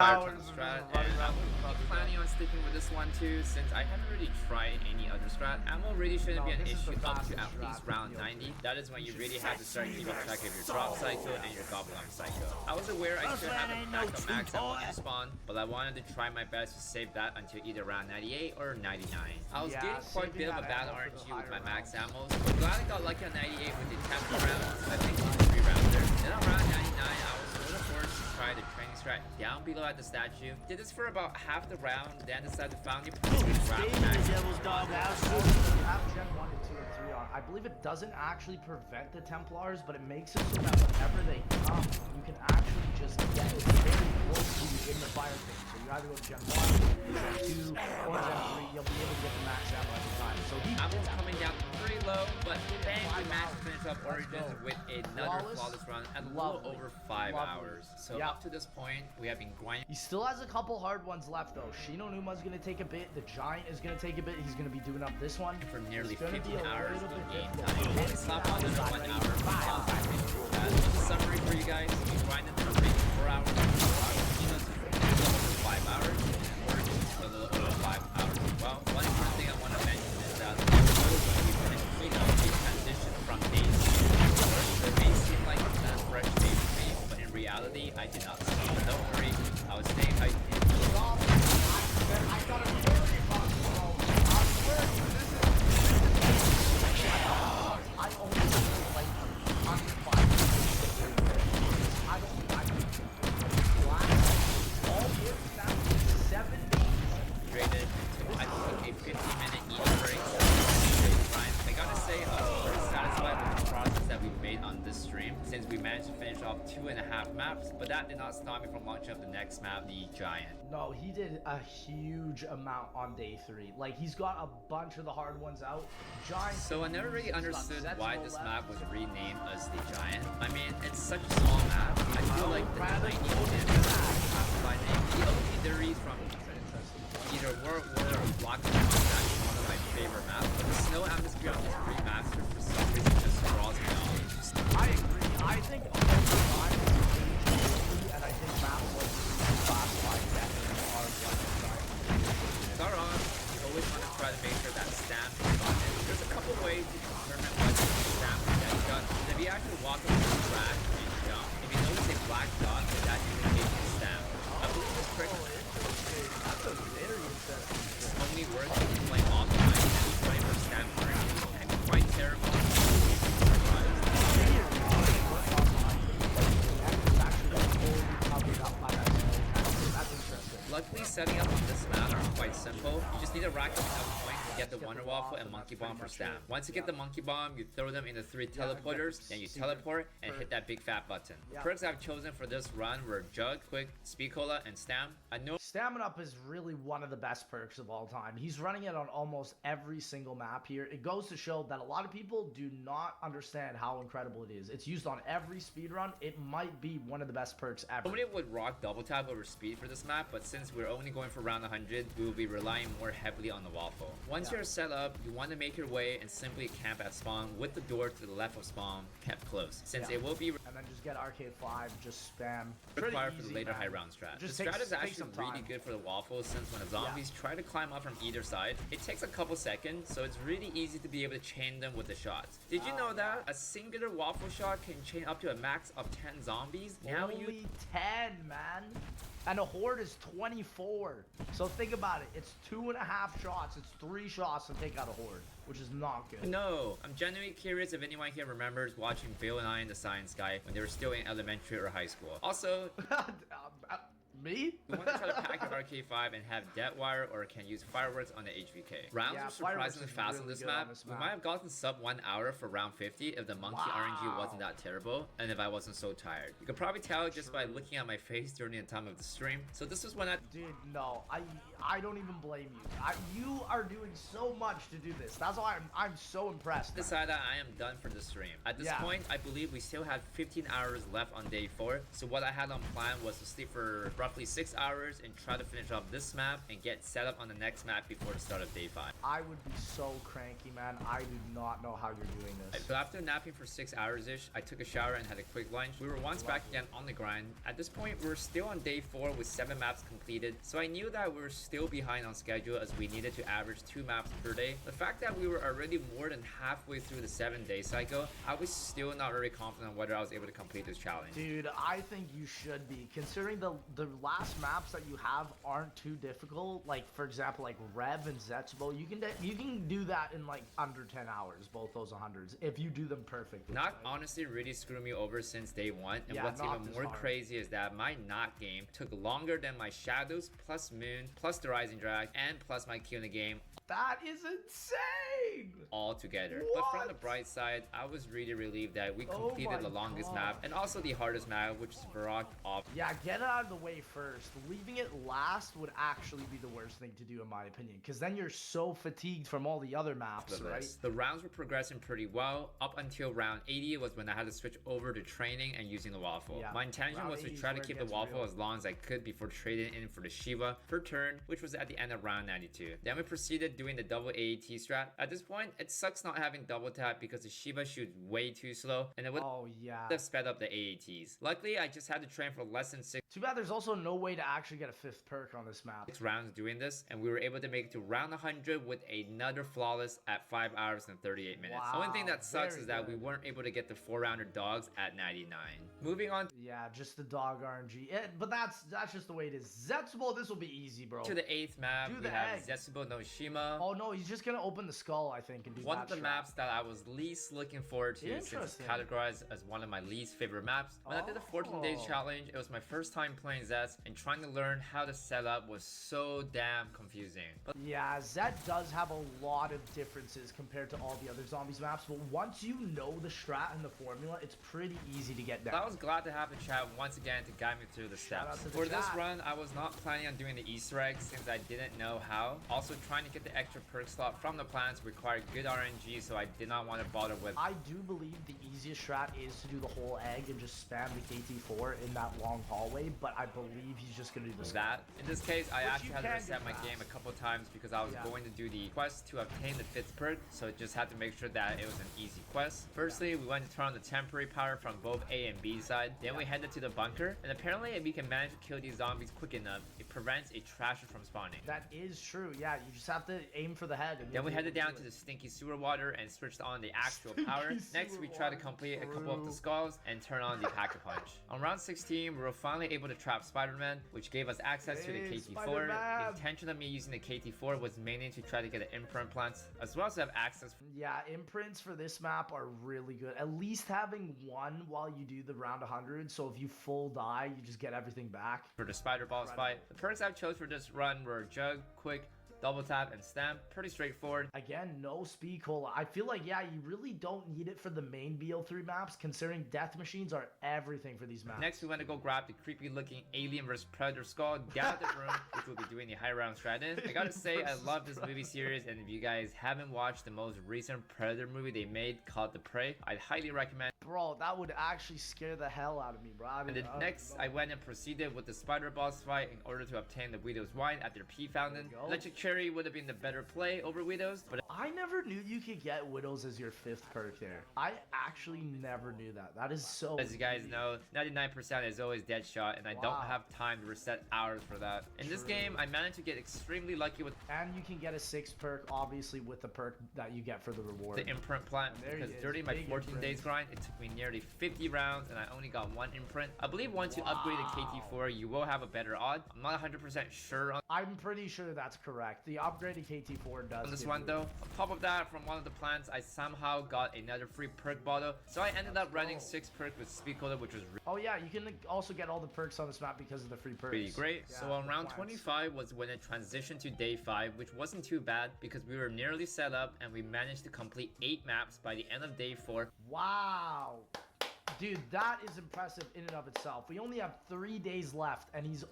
Speaker 1: Fire ton strat, and I'm planning on sticking with this one too, since I haven't really tried any other strat. Ammo really shouldn't be an issue up to at least round 90. That is when you really have to start keeping track of your drop cycle and your goblin cycle. I was aware I should have a backup max ammo in spawn, but I wanted to try my best to save that until either round 98 or 99. I was getting quite a bit of a bad RNG with my max ammos, but glad I got lucky on 98 with the 10th round, so I think it's a 3-rounder. Then on round 99, I was sort of forced to try the training strat down below at the statue. Did this for about half the round, then decided to finally
Speaker 3: Stay in the devil's doghouse.
Speaker 2: You have Gen 1 and 2 and 3 on. I believe it doesn't actually prevent the Templars, but it makes it so that whenever they come, you can actually just get very close to you in the fire pit. So you either go to Gen 1, Gen 2, or Gen 3, you'll be able to get the max ammo every time. So he
Speaker 1: Ammo's coming down pretty low, but bang, we managed to finish up Origins with another flawless run at a little over 5 hours. So up to this point, we have been grinding.
Speaker 2: He still has a couple hard ones left though. Shino Numa's gonna take a bit. The Giant is gonna take a bit. He's gonna be doing up this one
Speaker 1: For nearly
Speaker 2: It's gonna
Speaker 1: 15
Speaker 2: be a
Speaker 1: hours
Speaker 2: little
Speaker 1: of
Speaker 2: bit
Speaker 1: game
Speaker 2: difficult.
Speaker 1: time. Slap on under 1 hour. That's a summary for you guys. We grinded for 4 hours. Shino's a little over 5 hours. Origins for a little over 5 hours as well. One important thing I want to mention is that when we finished Kino, we transitioned from days to work. It may seem like it's not fresh day for me, but in reality, I did not stop. But don't worry, I was staying hyped.
Speaker 2: I only play under 5. I all year now 7 days.
Speaker 1: Traded into, I took a 15-minute eating break. I gotta say, I was pretty satisfied with the progress that we made on this stream, since we managed to finish off 2.5 maps, but that did not stop me from launching up the next map, the Giant.
Speaker 2: No, he did a huge amount on day 3. Like, he's got a bunch of the hard ones out. Giant.
Speaker 1: So I never really
Speaker 2: he's got
Speaker 1: understood
Speaker 2: Zetsubo
Speaker 1: why this
Speaker 2: left.
Speaker 1: map was renamed as the Giant. I mean, it's such a small map. I feel like the 90 by name. The OG theories from either World War or Block is actually one of my favorite maps, but the snow atmosphere on this remaster for some reason just draws me on. It's just
Speaker 2: I agree. I think and I think maps like classified definitely are like Giant.
Speaker 1: Sauron, you always want walk up to the track and jump. If you notice a black dot, that indicates stamp. I believe this trick
Speaker 2: Interesting. That's a very interesting trick.
Speaker 1: only works if you play offline and you play for stamp currency, and quite terrible. Luckily, setting up on this map are quite simple. You just need to rack up enough points to get the Wonder Waffle and Monkey Bomb for stamp. Once you get the Monkey Bomb, you throw them into 3 teleporters, then you teleport and hit that big fat button. The perks I've chosen for this run were Jug, Quick, Speed Cola, and Stamp. I know
Speaker 2: Stamina Up is really one of the best perks of all time. He's running it on almost every single map here. It goes to show that a lot of people do not understand how incredible it is. It's used on every speed run. It might be one of the best perks ever.
Speaker 1: somebody would rock double tap over speed for this map, but since we're only going for round 100, we will be relying more heavily on the waffle. Once you're set up, you want to make your way and simply camp at spawn with the door to the left of spawn kept close, since it will be
Speaker 2: And then just get Arcade 5, just spam.
Speaker 1: required for
Speaker 2: Pretty
Speaker 1: the later
Speaker 2: easy,
Speaker 1: high
Speaker 2: man.
Speaker 1: round strat.
Speaker 2: Just
Speaker 1: The strat
Speaker 2: takes-
Speaker 1: is
Speaker 2: takes
Speaker 1: actually
Speaker 2: some
Speaker 1: really
Speaker 2: time.
Speaker 1: good for the waffle, since when the zombies try to climb up from either side, it takes a couple seconds, so it's really easy to be able to chain them with the shots. Did you know that a singular waffle shot can chain up to a max of 10 zombies? Now you
Speaker 2: Only 10, man. And a horde is 24. So think about it. It's 2.5 shots. It's 3 shots to take out a horde, which is not good.
Speaker 1: No, I'm genuinely curious if anyone here remembers watching Bill and I in the Science Guy when they were still in elementary or high school. Also,
Speaker 2: Me?
Speaker 1: you want to try to pack your RK5 and have dead wire or can use fireworks on the HVK. Rounds
Speaker 2: Yeah,
Speaker 1: are
Speaker 2: fireworks
Speaker 1: surprisingly
Speaker 2: is
Speaker 1: fast
Speaker 2: really
Speaker 1: on this
Speaker 2: good
Speaker 1: map.
Speaker 2: on this
Speaker 1: We
Speaker 2: map.
Speaker 1: might have gotten sub 1 hour for round 50 if the monkey RNG wasn't that terrible and if I wasn't so tired. You could probably tell just by looking at my face during the time of the stream. So this is when I
Speaker 2: Dude, no. I don't even blame you. You are doing so much to do this. That's why I'm so impressed. man.
Speaker 1: decided that I am done for the stream. At this
Speaker 2: Yeah.
Speaker 1: point, I believe we still had 15 hours left on day 4. So what I had on plan was to sleep for roughly 6 hours and try to finish off this map and get set up on the next map before the start of day 5.
Speaker 2: I would be so cranky, man. I do not know how you're doing this.
Speaker 1: So after napping for 6 hours-ish, I took a shower and had a quick lunch. We were once back again on the grind. At this point, we were still on day 4 with 7 maps completed, so I knew that we were still behind on schedule as we needed to average 2 maps per day. The fact that we were already more than halfway through the 7-day cycle, I was still not very confident whether I was able to complete this challenge.
Speaker 2: Dude, I think you should be. Considering the last maps that you have aren't too difficult, like for example like Rev and Zetsubo, you can do that in like under 10 hours, both those 100s, if you do them perfectly.
Speaker 1: Knock honestly really screwed me over since day 1, and
Speaker 2: Yeah,
Speaker 1: what's
Speaker 2: Knock
Speaker 1: even
Speaker 2: is
Speaker 1: more
Speaker 2: hard.
Speaker 1: crazy is that my Knock game took longer than my Shadows plus Moon plus the Rising Drag and plus my Q in the game
Speaker 2: That is insane!
Speaker 1: all together. But from the
Speaker 2: What?
Speaker 1: bright side, I was really relieved that we
Speaker 2: Oh
Speaker 1: completed
Speaker 2: my
Speaker 1: the longest
Speaker 2: God.
Speaker 1: map and also the hardest map, which is Varrock off.
Speaker 2: Yeah, get it out of the way first. Leaving it last would actually be the worst thing to do in my opinion, because then you're so fatigued from all the other maps,
Speaker 1: the
Speaker 2: right?
Speaker 1: list. The rounds were progressing pretty well. Up until round 80 was when I had to switch over to training and using the waffle.
Speaker 2: Yeah,
Speaker 1: My intention
Speaker 2: round
Speaker 1: was to
Speaker 2: 80 is
Speaker 1: try to
Speaker 2: where it
Speaker 1: keep the
Speaker 2: gets
Speaker 1: waffle
Speaker 2: real.
Speaker 1: as long as I could before trading in for the Shiva per turn, which was at the end of round 92. Then we proceeded doing the double AAT strat. At this point, it sucks not having double tap because the Shiva shoots way too slow and it would
Speaker 2: Oh yeah.
Speaker 1: have sped up the AATs. Luckily, I just had to train for less than 6
Speaker 2: Too bad there's also no way to actually get a 5th perk on this map.
Speaker 1: rounds doing this, and we were able to make it to round 100 with another flawless at 5 hours and 38 minutes. The only thing
Speaker 2: Wow,
Speaker 1: that sucks
Speaker 2: very
Speaker 1: is that we
Speaker 2: good.
Speaker 1: weren't able to get the 4-rounder dogs at 99. Moving on
Speaker 2: Yeah, just the dog RNG. But that's just the way it is. Zetsubo, this will be easy, bro.
Speaker 1: to the 8th map,
Speaker 2: Do
Speaker 1: we
Speaker 2: the
Speaker 1: have
Speaker 2: egg.
Speaker 1: Zetsubo no Shima.
Speaker 2: Oh no, he's just gonna open the skull, I think, and do
Speaker 1: One
Speaker 2: that
Speaker 1: of the
Speaker 2: strat.
Speaker 1: maps that I was least looking forward to since it's
Speaker 2: Interesting.
Speaker 1: categorized as one of my least favorite maps. When I did the 14 days
Speaker 2: Oh.
Speaker 1: challenge, it was my first time playing Zets, and trying to learn how to set up was so damn confusing. But
Speaker 2: Yeah, Zet does have a lot of differences compared to all the other zombies maps, but once you know the strat and the formula, it's pretty easy to get down.
Speaker 1: I was glad to have the chat once again to guide me through the
Speaker 2: Shout out
Speaker 1: steps.
Speaker 2: to the
Speaker 1: For this
Speaker 2: chat.
Speaker 1: run, I was not planning on doing the Easter eggs since I didn't know how. Also, trying to get the extra perk slot from the planets required good RNG, so I did not want to bother with.
Speaker 2: I do believe the easiest strat is to do the whole egg and just spam the KT4 in that long hallway, but I believe he's just gonna do the
Speaker 1: That. In this case, I
Speaker 2: Which
Speaker 1: actually
Speaker 2: you
Speaker 1: had to
Speaker 2: can
Speaker 1: reset
Speaker 2: do
Speaker 1: my
Speaker 2: fast.
Speaker 1: game a couple times because I was
Speaker 2: Yeah.
Speaker 1: going to do the quest to obtain the 5th perk, so it just had to make sure that it was an easy quest. Firstly, we went to turn on the temporary power from both A and B side. Then we headed to the bunker, and apparently if we can manage to kill these zombies quick enough, if prevents a Trasher from spawning.
Speaker 2: That is true. Yeah, you just have to aim for the head. And
Speaker 1: Then we
Speaker 2: you'll be
Speaker 1: headed
Speaker 2: able
Speaker 1: down to
Speaker 2: do
Speaker 1: the
Speaker 2: it.
Speaker 1: stinky sewer water and switched on the actual power. Next, we
Speaker 2: sewer
Speaker 1: tried to
Speaker 2: water,
Speaker 1: complete a couple of the
Speaker 2: true.
Speaker 1: skulls and turn on the Pack-a-Punch. On round 16, we were finally able to trap Spider-Man, which gave us access to the
Speaker 2: Hey,
Speaker 1: KT-4.
Speaker 2: Spider-Man!
Speaker 1: The intention of me using the KT-4 was mainly to try to get the imprint plants, as well as to have access
Speaker 2: Yeah, imprints for this map are really good. At least having one while you do the round 100. So if you full die, you just get everything back.
Speaker 1: for the Spider Balls fight. The perks I chose for this run were Jug, Quick, Double Tap, and Stamp. Pretty straightforward.
Speaker 2: Again, no speed cola. I feel like, yeah, you really don't need it for the main BO3 maps, considering death machines are everything for these maps.
Speaker 1: Next, we went to go grab the creepy looking Alien vs Predator skull down at the room, which we'll be doing the high round strat in. I gotta say, I love this movie series, and if you guys haven't watched the most recent Predator movie they made called The Prey, I'd highly recommend.
Speaker 2: Bro, that would actually scare the hell out of me, bro.
Speaker 1: And then next, I went and proceeded with the Spider Boss fight in order to obtain the Widow's Wine at their P Fountain.
Speaker 2: There you go.
Speaker 1: Electric Cherry would have been the better play over Widow's, but
Speaker 2: I never knew you could get Widows as your 5th perk there. I actually never knew that. That is so
Speaker 1: as you guys know, 99% is always Deadshot, and I don't
Speaker 2: Wow.
Speaker 1: have time to reset hours for that. In this
Speaker 2: True.
Speaker 1: game, I managed to get extremely lucky with
Speaker 2: And you can get a 6th perk, obviously, with the perk that you get for the reward.
Speaker 1: the imprint plant,
Speaker 2: There he
Speaker 1: because
Speaker 2: is,
Speaker 1: during my
Speaker 2: big
Speaker 1: 14
Speaker 2: imprint.
Speaker 1: days grind, it took me nearly 50 rounds, and I only got one imprint. I believe once you upgrade the KT4, you will have a better odd. I'm not 100% sure on
Speaker 2: I'm pretty sure that's correct. The upgraded KT4 does.
Speaker 1: this
Speaker 2: give
Speaker 1: one
Speaker 2: you-
Speaker 1: though. On top of that, from one of the plants, I somehow got another free perk bottle, so I ended up running 6 perks with Speed Cola, which was
Speaker 2: Oh yeah, you can also get all the perks on this map because of the free perks.
Speaker 1: pretty great.
Speaker 2: Yeah,
Speaker 1: So on
Speaker 2: the
Speaker 1: round
Speaker 2: plants.
Speaker 1: 25 was when it transitioned to day 5, which wasn't too bad because we were nearly set up and we managed to complete 8 maps by the end of day 4.
Speaker 2: Wow. Dude, that is impressive in and of itself. We only have 3 days left, and he's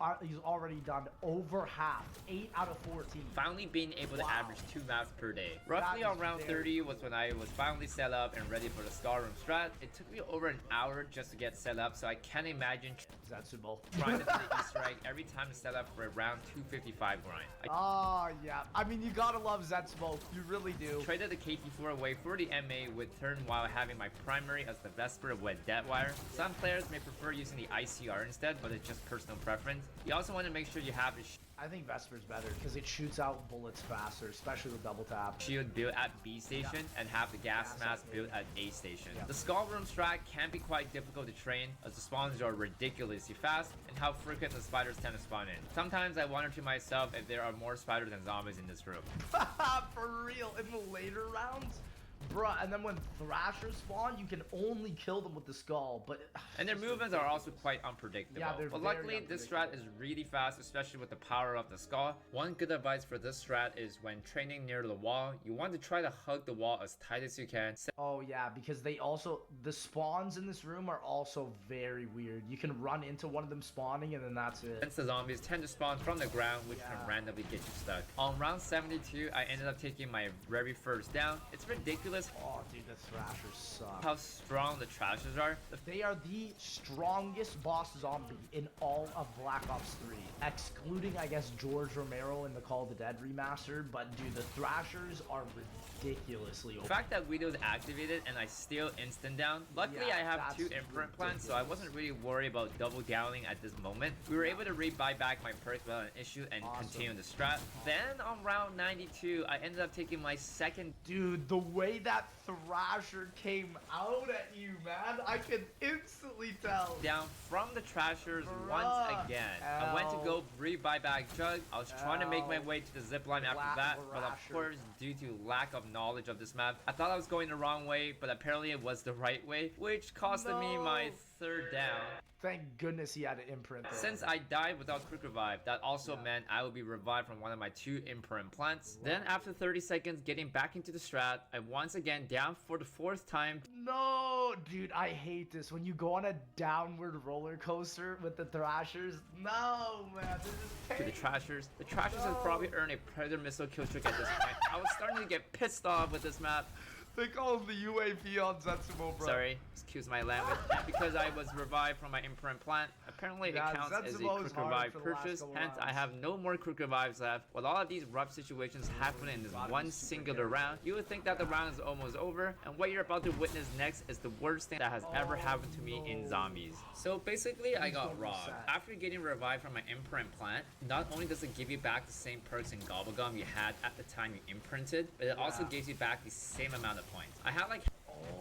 Speaker 2: already done over half, 8 out of 14.
Speaker 1: Finally being able to
Speaker 2: Wow.
Speaker 1: average 2 maps per day. Roughly
Speaker 2: That
Speaker 1: on
Speaker 2: is
Speaker 1: round
Speaker 2: very
Speaker 1: 30 was when I was finally set up and ready for the Star Room strat. It took me over an hour just to get set up, so I can't imagine
Speaker 2: Zetsubo.
Speaker 1: trying to do the Easter egg every time to set up for a round 255 grind. I
Speaker 2: Oh, yeah. I mean, you gotta love Zetsubo. You really do.
Speaker 1: traded the KT4 away for the MA with turn while having my primary as the Vesper with Deadwire. Some players may prefer using the ICR instead, but it's just personal preference. You also want to make sure you have the
Speaker 2: I think Vesper's better because it shoots out bullets faster, especially with double tap.
Speaker 1: shield built at B station and have the gas
Speaker 2: Gas
Speaker 1: mask
Speaker 2: at
Speaker 1: built
Speaker 2: A.
Speaker 1: at A station.
Speaker 2: Yeah.
Speaker 1: The Skull Room strat can be quite difficult to train as the spawns are ridiculously fast and how frequent the spiders tend to spawn in. Sometimes I wonder to myself if there are more spiders than zombies in this room.
Speaker 2: For real, in the later rounds? Bruh, and then when Thrashers spawn, you can only kill them with the skull, but...
Speaker 1: And their movements are also quite unpredictable.
Speaker 2: Yeah, they're
Speaker 1: but
Speaker 2: very
Speaker 1: luckily, this strat is really fast, especially with the power of the skull. One good advice for this strat is when training near the wall, you want to try to hug the wall as tight as you can.
Speaker 2: Oh yeah, because they also... The spawns in this room are also very weird. You can run into one of them spawning and then that's it.
Speaker 1: Since the zombies tend to spawn from the ground, which
Speaker 2: Yeah.
Speaker 1: can randomly get you stuck. On round 72, I ended up taking my very first down. It's ridiculous
Speaker 2: Oh dude, the Thrashers suck.
Speaker 1: how strong the Trashers are.
Speaker 2: They are the strongest boss zombie in all of Black Ops 3, excluding, I guess, George Romero in the Call of the Dead remastered, but dude, the Thrashers are ridiculously
Speaker 1: The
Speaker 2: OP.
Speaker 1: fact that Widow's activated and I still instant down. Luckily,
Speaker 2: Yeah,
Speaker 1: I have
Speaker 2: that's
Speaker 1: 2 imprint plants, so I wasn't really worried about double downing at this moment. We were able to rebuy back my perks without an issue and
Speaker 2: Awesome.
Speaker 1: continue the strat. Then on round 92, I ended up taking my second
Speaker 2: Dude, the way that Thrasher came out at you, man, I could instantly tell.
Speaker 1: down from the Trashers once
Speaker 2: Bruh.
Speaker 1: again. I went to
Speaker 2: Ow.
Speaker 1: go rebuy back Jug. I was trying to make my
Speaker 2: Ow.
Speaker 1: way to the zipline after
Speaker 2: Black
Speaker 1: that, but of
Speaker 2: Thrasher.
Speaker 1: course, due to lack of knowledge of this map, I thought I was going the wrong way, but apparently it was the right way, which costed me my
Speaker 2: No.
Speaker 1: 3rd down.
Speaker 2: Thank goodness he had an imprint there.
Speaker 1: Since I died without quick revive, that also meant I would be revived from one of my 2 imprint plants. Then after 30 seconds getting back into the strat, I once again down for the 4th time
Speaker 2: No, dude, I hate this. When you go on a downward roller coaster with the Thrashers, no, man, this is
Speaker 1: to the
Speaker 2: painful.
Speaker 1: Trashers. The Trashers have probably earned a Predator missile kill streak at this point. I was starting to get pissed off with this map.
Speaker 2: They call him the UAV on Zetsumo, bro.
Speaker 1: Sorry, excuse my language. And because I was revived from my imprint plant, apparently
Speaker 2: Yeah,
Speaker 1: it counts as a
Speaker 2: Zetsumo is
Speaker 1: quick
Speaker 2: hard
Speaker 1: revive
Speaker 2: for the last
Speaker 1: purchase.
Speaker 2: couple
Speaker 1: Hence, I
Speaker 2: rounds.
Speaker 1: have no more quick revives left. With all of these rough situations happening in this
Speaker 2: gotta be
Speaker 1: one
Speaker 2: super
Speaker 1: singular
Speaker 2: careful.
Speaker 1: round, you would think that the round is almost over, and what you're about to witness next is the worst thing that has ever happened to me in zombies. So basically, I got
Speaker 2: don't be
Speaker 1: robbed.
Speaker 2: sad.
Speaker 1: After getting revived from my imprint plant, not only does it give you back the same perks in Gobblegum you had at the time you imprinted, but it also
Speaker 2: Yeah.
Speaker 1: gives you back the same amount of points. I had like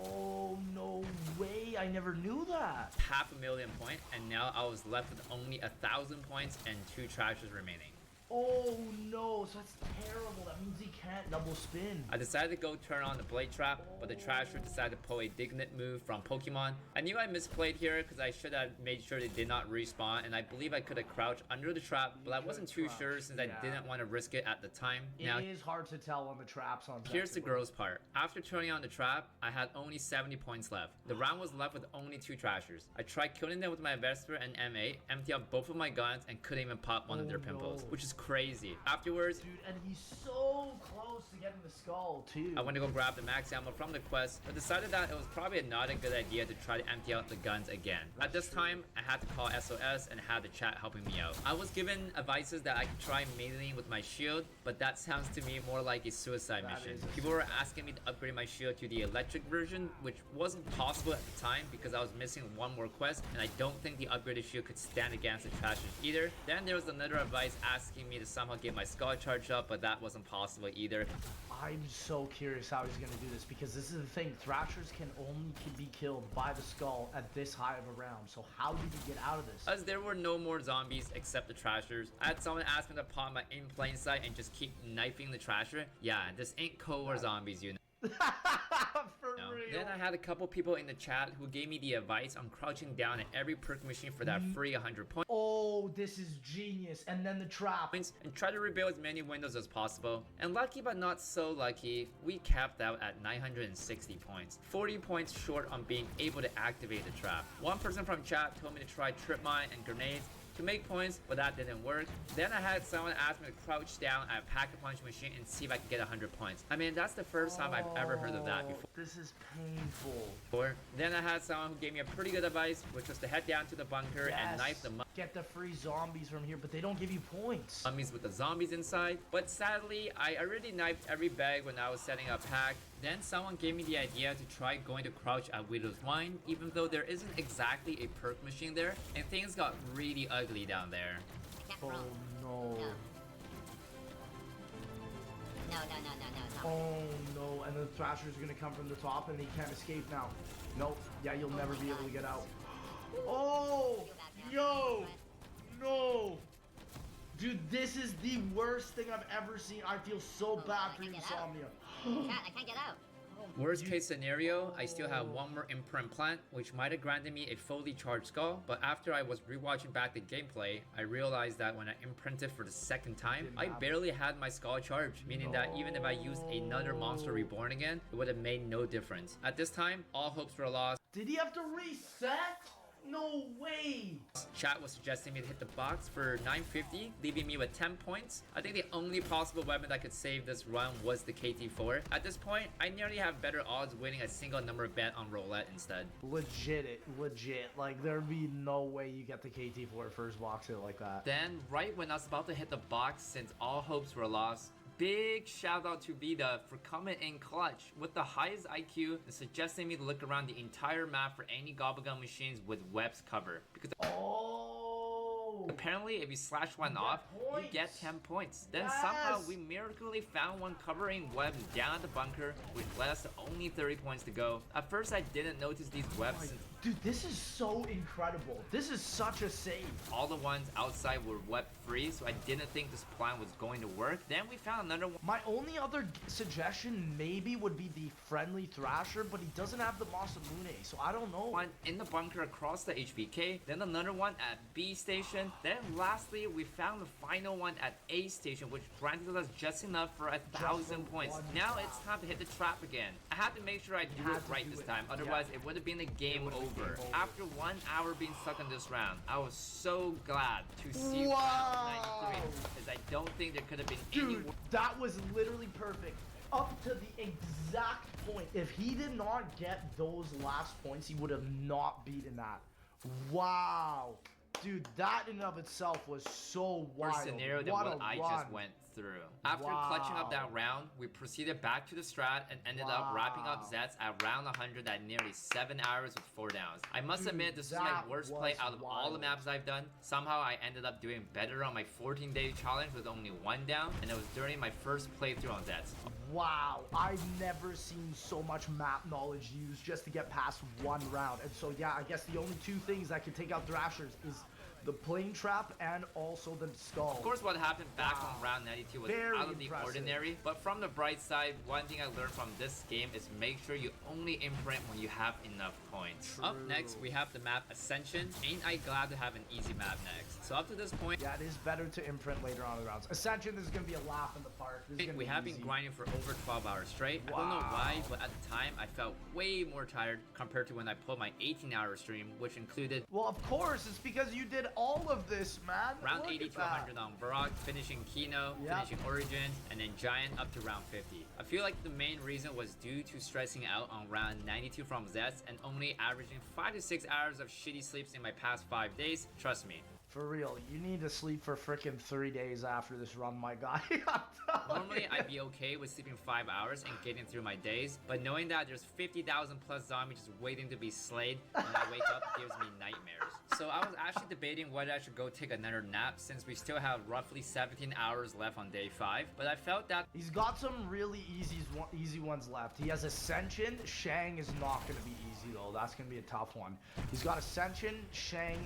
Speaker 2: Oh, no way. I never knew that.
Speaker 1: 500,000 points, and now I was left with only 1,000 points and 2 trashes remaining.
Speaker 2: Oh, no. So that's terrible. That means he can't double spin.
Speaker 1: I decided to go turn on the blade trap, but the trasher decided to pull a Dignit move from Pokemon. I knew I misplayed here because I should have made sure they did not respawn, and I believe I could have crouched under the trap, but I wasn't too sure since I
Speaker 2: yeah.
Speaker 1: didn't want to risk it at the time. Now,
Speaker 2: It is hard to tell on the traps on
Speaker 1: here's the
Speaker 2: Zetsubo.
Speaker 1: gross part. After turning on the trap, I had only 70 points left. The round was left with only 2 trashers. I tried killing them with my Vesper and M8, empty out both of my guns, and couldn't even pop one of their
Speaker 2: Oh,
Speaker 1: pimples,
Speaker 2: no.
Speaker 1: which is crazy. Afterwards,
Speaker 2: Dude, and he's so close to getting the skull, too.
Speaker 1: I went to go grab the max ammo from the quest, but decided that it was probably not a good idea to try to empty out the guns again. At this time, I had to call SOS and have the chat helping me out. I was given advices that I could try meleeing with my shield, but that sounds to me more like a suicide
Speaker 2: That
Speaker 1: mission.
Speaker 2: is a
Speaker 1: People were asking me to upgrade my shield to the electric version, which wasn't possible at the time because I was missing one more quest, and I don't think the upgraded shield could stand against the trashers either. Then there was another advice asking me to somehow get my skull charged up, but that wasn't possible either.
Speaker 2: I'm so curious how he's going to do this because this is the thing. Thrashers can only be killed by the skull at this high of a round. So how did he get out of this?
Speaker 1: As there were no more zombies except the trashers, I had someone ask me to pop my in plain sight and just keep knifing the trasher. Yeah, this ain't Cold War zombies, you know.
Speaker 2: For
Speaker 1: No.
Speaker 2: real.
Speaker 1: Then I had a couple people in the chat who gave me the advice on crouching down at every perk machine for that free 100 points
Speaker 2: Oh, this is genius. And then the trap.
Speaker 1: and try to rebuild as many windows as possible. And lucky but not so lucky, we capped out at 960 points, 40 points short on being able to activate the trap. One person from chat told me to try trip mine and grenades to make points, but that didn't work. Then I had someone ask me to crouch down at a pack-a-punch machine and see if I could get 100 points. I mean, that's the first time I've ever heard of that before.
Speaker 2: This is painful.
Speaker 1: Then I had someone who gave me a pretty good advice, which was to head down to the bunker and knife the
Speaker 2: Get the free zombies from here, but they don't give you points.
Speaker 1: mummies with the zombies inside. But sadly, I already knifed every bag when I was setting up pack. Then someone gave me the idea to try going to crouch at Widow's Wine, even though there isn't exactly a perk machine there, and things got really ugly down there.
Speaker 2: Oh no.
Speaker 7: No.
Speaker 2: Oh no. And the Thrasher's gonna come from the top and he can't escape now. Nope. Yeah, you'll never be able to get out. Oh! Yo! No! Dude, this is the worst thing I've ever seen. I feel so bad for you, Insomnia.
Speaker 7: Cat, I can't get out.
Speaker 1: Worst case scenario, I still have one more imprint plant, which might have granted me a fully charged skull, but after I was rewatching back the gameplay, I realized that when I imprinted for the second time, I barely had my skull charged, meaning that even if I used another Monster Reborn again, it would have made no difference. At this time, all hopes were lost.
Speaker 2: Did he have to reset? No way!
Speaker 1: Chat was suggesting me to hit the box for 950, leaving me with 10 points. I think the only possible weapon that could save this run was the KT4. At this point, I nearly have better odds winning a single number bet on roulette instead.
Speaker 2: Legit. Like, there'd be no way you get the KT4 first box hit like that.
Speaker 1: Then, right when I was about to hit the box, since all hopes were lost, big shout out to Vida for coming in clutch with the highest IQ and suggesting me to look around the entire map for any Gobblegum machines with webs cover. Because
Speaker 2: Oh!
Speaker 1: apparently if you slash one
Speaker 2: get
Speaker 1: off, you get
Speaker 2: points.
Speaker 1: 10 points. Then somehow
Speaker 2: Yes.
Speaker 1: we miraculously found one covering webs down at the bunker, which led us to only 30 points to go. At first I didn't notice these webs since
Speaker 2: Dude, this is so incredible. This is such a save.
Speaker 1: all the ones outside were web free, so I didn't think this plan was going to work. Then we found another one.
Speaker 2: My only other suggestion maybe would be the friendly Thrasher, but he doesn't have the Masamune, so I don't know.
Speaker 1: One in the bunker across the HBK, then another one at B station, then lastly we found the final one at A station, which granted us just enough for 1,000 points.
Speaker 2: one
Speaker 1: Now
Speaker 2: trap.
Speaker 1: it's time to hit the trap again. I had to make sure I do
Speaker 2: had
Speaker 1: it
Speaker 2: to
Speaker 1: right
Speaker 2: do
Speaker 1: this
Speaker 2: it.
Speaker 1: time,
Speaker 2: Yeah.
Speaker 1: otherwise it would have been a game
Speaker 2: would've been
Speaker 1: over.
Speaker 2: game over.
Speaker 1: After 1 hour being stuck in this round, I was so glad to see
Speaker 2: Wow.
Speaker 1: round 93, because I don't think there could have been any
Speaker 2: Dude, that was literally perfect. up to the exact point. If he did not get those last points, he would have not beaten that. Wow. Dude, that in and of itself was so wild.
Speaker 1: Worse scenario than
Speaker 2: What
Speaker 1: what
Speaker 2: a
Speaker 1: I
Speaker 2: run.
Speaker 1: just went through. After clutching up that round, we proceeded back to the strat and ended up wrapping up Zets at round 100 at nearly 7 hours with 4 downs. I must
Speaker 2: Dude,
Speaker 1: admit, this was my
Speaker 2: that
Speaker 1: worst play
Speaker 2: was
Speaker 1: out of all the
Speaker 2: wild.
Speaker 1: maps I've done. Somehow I ended up doing better on my 14-day challenge with only 1 down, and it was during my first playthrough on Zets.
Speaker 2: Wow, I've never seen so much map knowledge used just to get past 1 round. And so yeah, I guess the only 2 things that can take out Thrashers is the plane trap and also the skull.
Speaker 1: Of course, what happened back
Speaker 2: Wow.
Speaker 1: on round 92 was
Speaker 2: Very
Speaker 1: out of the
Speaker 2: impressive.
Speaker 1: ordinary, but from the bright side, one thing I learned from this game is make sure you only imprint when you have enough points. Up next, we have the map Ascension. Ain't I glad to have an easy map next. So up to this point,
Speaker 2: Yeah, it is better to imprint later on in the rounds. Ascension, this is going to be a laugh in the park. This is gonna
Speaker 1: we
Speaker 2: be
Speaker 1: have
Speaker 2: easy.
Speaker 1: been grinding for over 12 hours straight. I don't know why, but at the time, I felt way more tired compared to when I pulled my 18-hour stream, which included
Speaker 2: Well, of course, it's because you did all of this, man.
Speaker 1: round
Speaker 2: Look
Speaker 1: 80
Speaker 2: at
Speaker 1: to
Speaker 2: that.
Speaker 1: 100 on Varrock, finishing Kino,
Speaker 2: Yep.
Speaker 1: finishing Origins, and then Giant up to round 50. I feel like the main reason was due to stressing out on round 92 from Zets and only averaging 5 to 6 hours of shitty sleeps in my past 5 days. Trust me.
Speaker 2: For real, you need to sleep for freaking 3 days after this run, my guy. I'm telling
Speaker 1: Normally,
Speaker 2: you.
Speaker 1: I'd be okay with sleeping 5 hours and getting through my days, but knowing that there's 50,000 plus zombies just waiting to be slayed when I wake up gives me nightmares. So I was actually debating whether I should go take another nap since we still have roughly 17 hours left on day 5, but I felt that
Speaker 2: He's got some really easy ones left. He has Ascension. Shang is not going to be easy, though. That's going to be a tough one. He's got Ascension, Shang,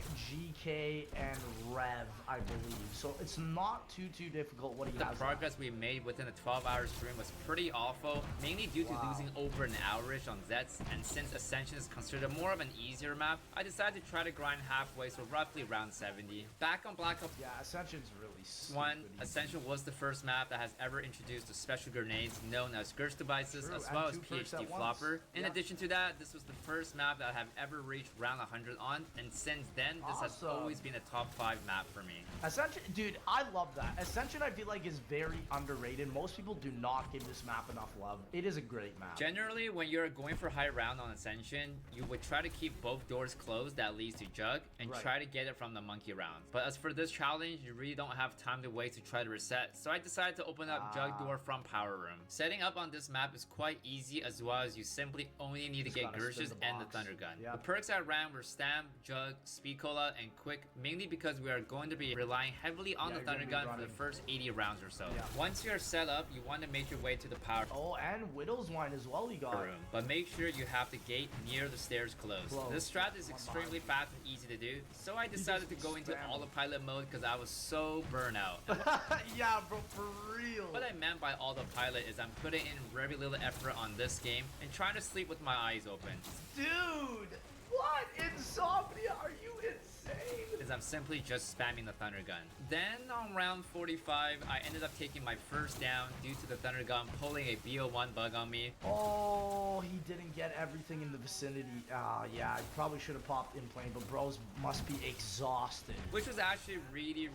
Speaker 2: GK, and Rev, I believe. So it's not too difficult what he
Speaker 1: the
Speaker 2: has.
Speaker 1: progress we made within a 12-hour stream was pretty awful, mainly due to losing over an hour-ish on Zets, and since Ascension is considered more of an easier map, I decided to try to grind halfway, so roughly round 70. Back on Black Ops
Speaker 2: Yeah, Ascension's really stupid
Speaker 1: 1,
Speaker 2: easy.
Speaker 1: Ascension was the first map that has ever introduced the special grenades known as Gersh devices,
Speaker 2: True,
Speaker 1: as
Speaker 2: and
Speaker 1: well as
Speaker 2: 2 perks
Speaker 1: PhD
Speaker 2: at
Speaker 1: Flopper.
Speaker 2: once.
Speaker 1: In
Speaker 2: Yeah.
Speaker 1: addition to that, this was the first map that I have ever reached round 100 on, and since then, this has
Speaker 2: Awesome.
Speaker 1: always been a top 5 map for me.
Speaker 2: Ascension, dude, I love that. Ascension, I feel like, is very underrated. Most people do not give this map enough love. It is a great map.
Speaker 1: Generally, when you're going for high round on Ascension, you would try to keep both doors closed that leads to Jug, and
Speaker 2: Right.
Speaker 1: try to get it from the monkey round. But as for this challenge, you really don't have time to wait to try to reset, so I decided to open up Jug door from Power Room. Setting up on this map is quite easy, as well as you simply only need to
Speaker 2: Just
Speaker 1: get
Speaker 2: gotta spin
Speaker 1: Gershes
Speaker 2: the
Speaker 1: and the
Speaker 2: box.
Speaker 1: Thunder Gun.
Speaker 2: Yep.
Speaker 1: The perks I ran were Stam, Jug, Speed Cola, and Quick, mainly because we are going to be relying heavily on
Speaker 2: Yeah,
Speaker 1: the
Speaker 2: you're gonna
Speaker 1: Thunder
Speaker 2: be
Speaker 1: Gun for
Speaker 2: running.
Speaker 1: the first 80 rounds or so.
Speaker 2: Yeah.
Speaker 1: Once you're set up, you want to make your way to the Power
Speaker 2: Oh, and Widow's Wine as well, you got.
Speaker 1: room, but make sure you have the gate near the stairs closed.
Speaker 2: Closed.
Speaker 1: This strat is
Speaker 2: One
Speaker 1: extremely fast and easy to do, so I decided to
Speaker 2: just
Speaker 1: go into
Speaker 2: spam.
Speaker 1: autopilot mode because I was so burnt out.
Speaker 2: Yeah, bro, for real.
Speaker 1: What I meant by autopilot is I'm putting in very little effort on this game and trying to sleep with my eyes open.
Speaker 2: Dude, what? Insomnia? Are you insane?
Speaker 1: Is I'm simply just spamming the Thunder Gun. Then on round 45, I ended up taking my first down due to the Thunder Gun pulling a BO1 bug on me.
Speaker 2: Oh, he didn't get everything in the vicinity. Yeah, I probably should have popped in plane, but bros must be exhausted.
Speaker 1: Which was actually really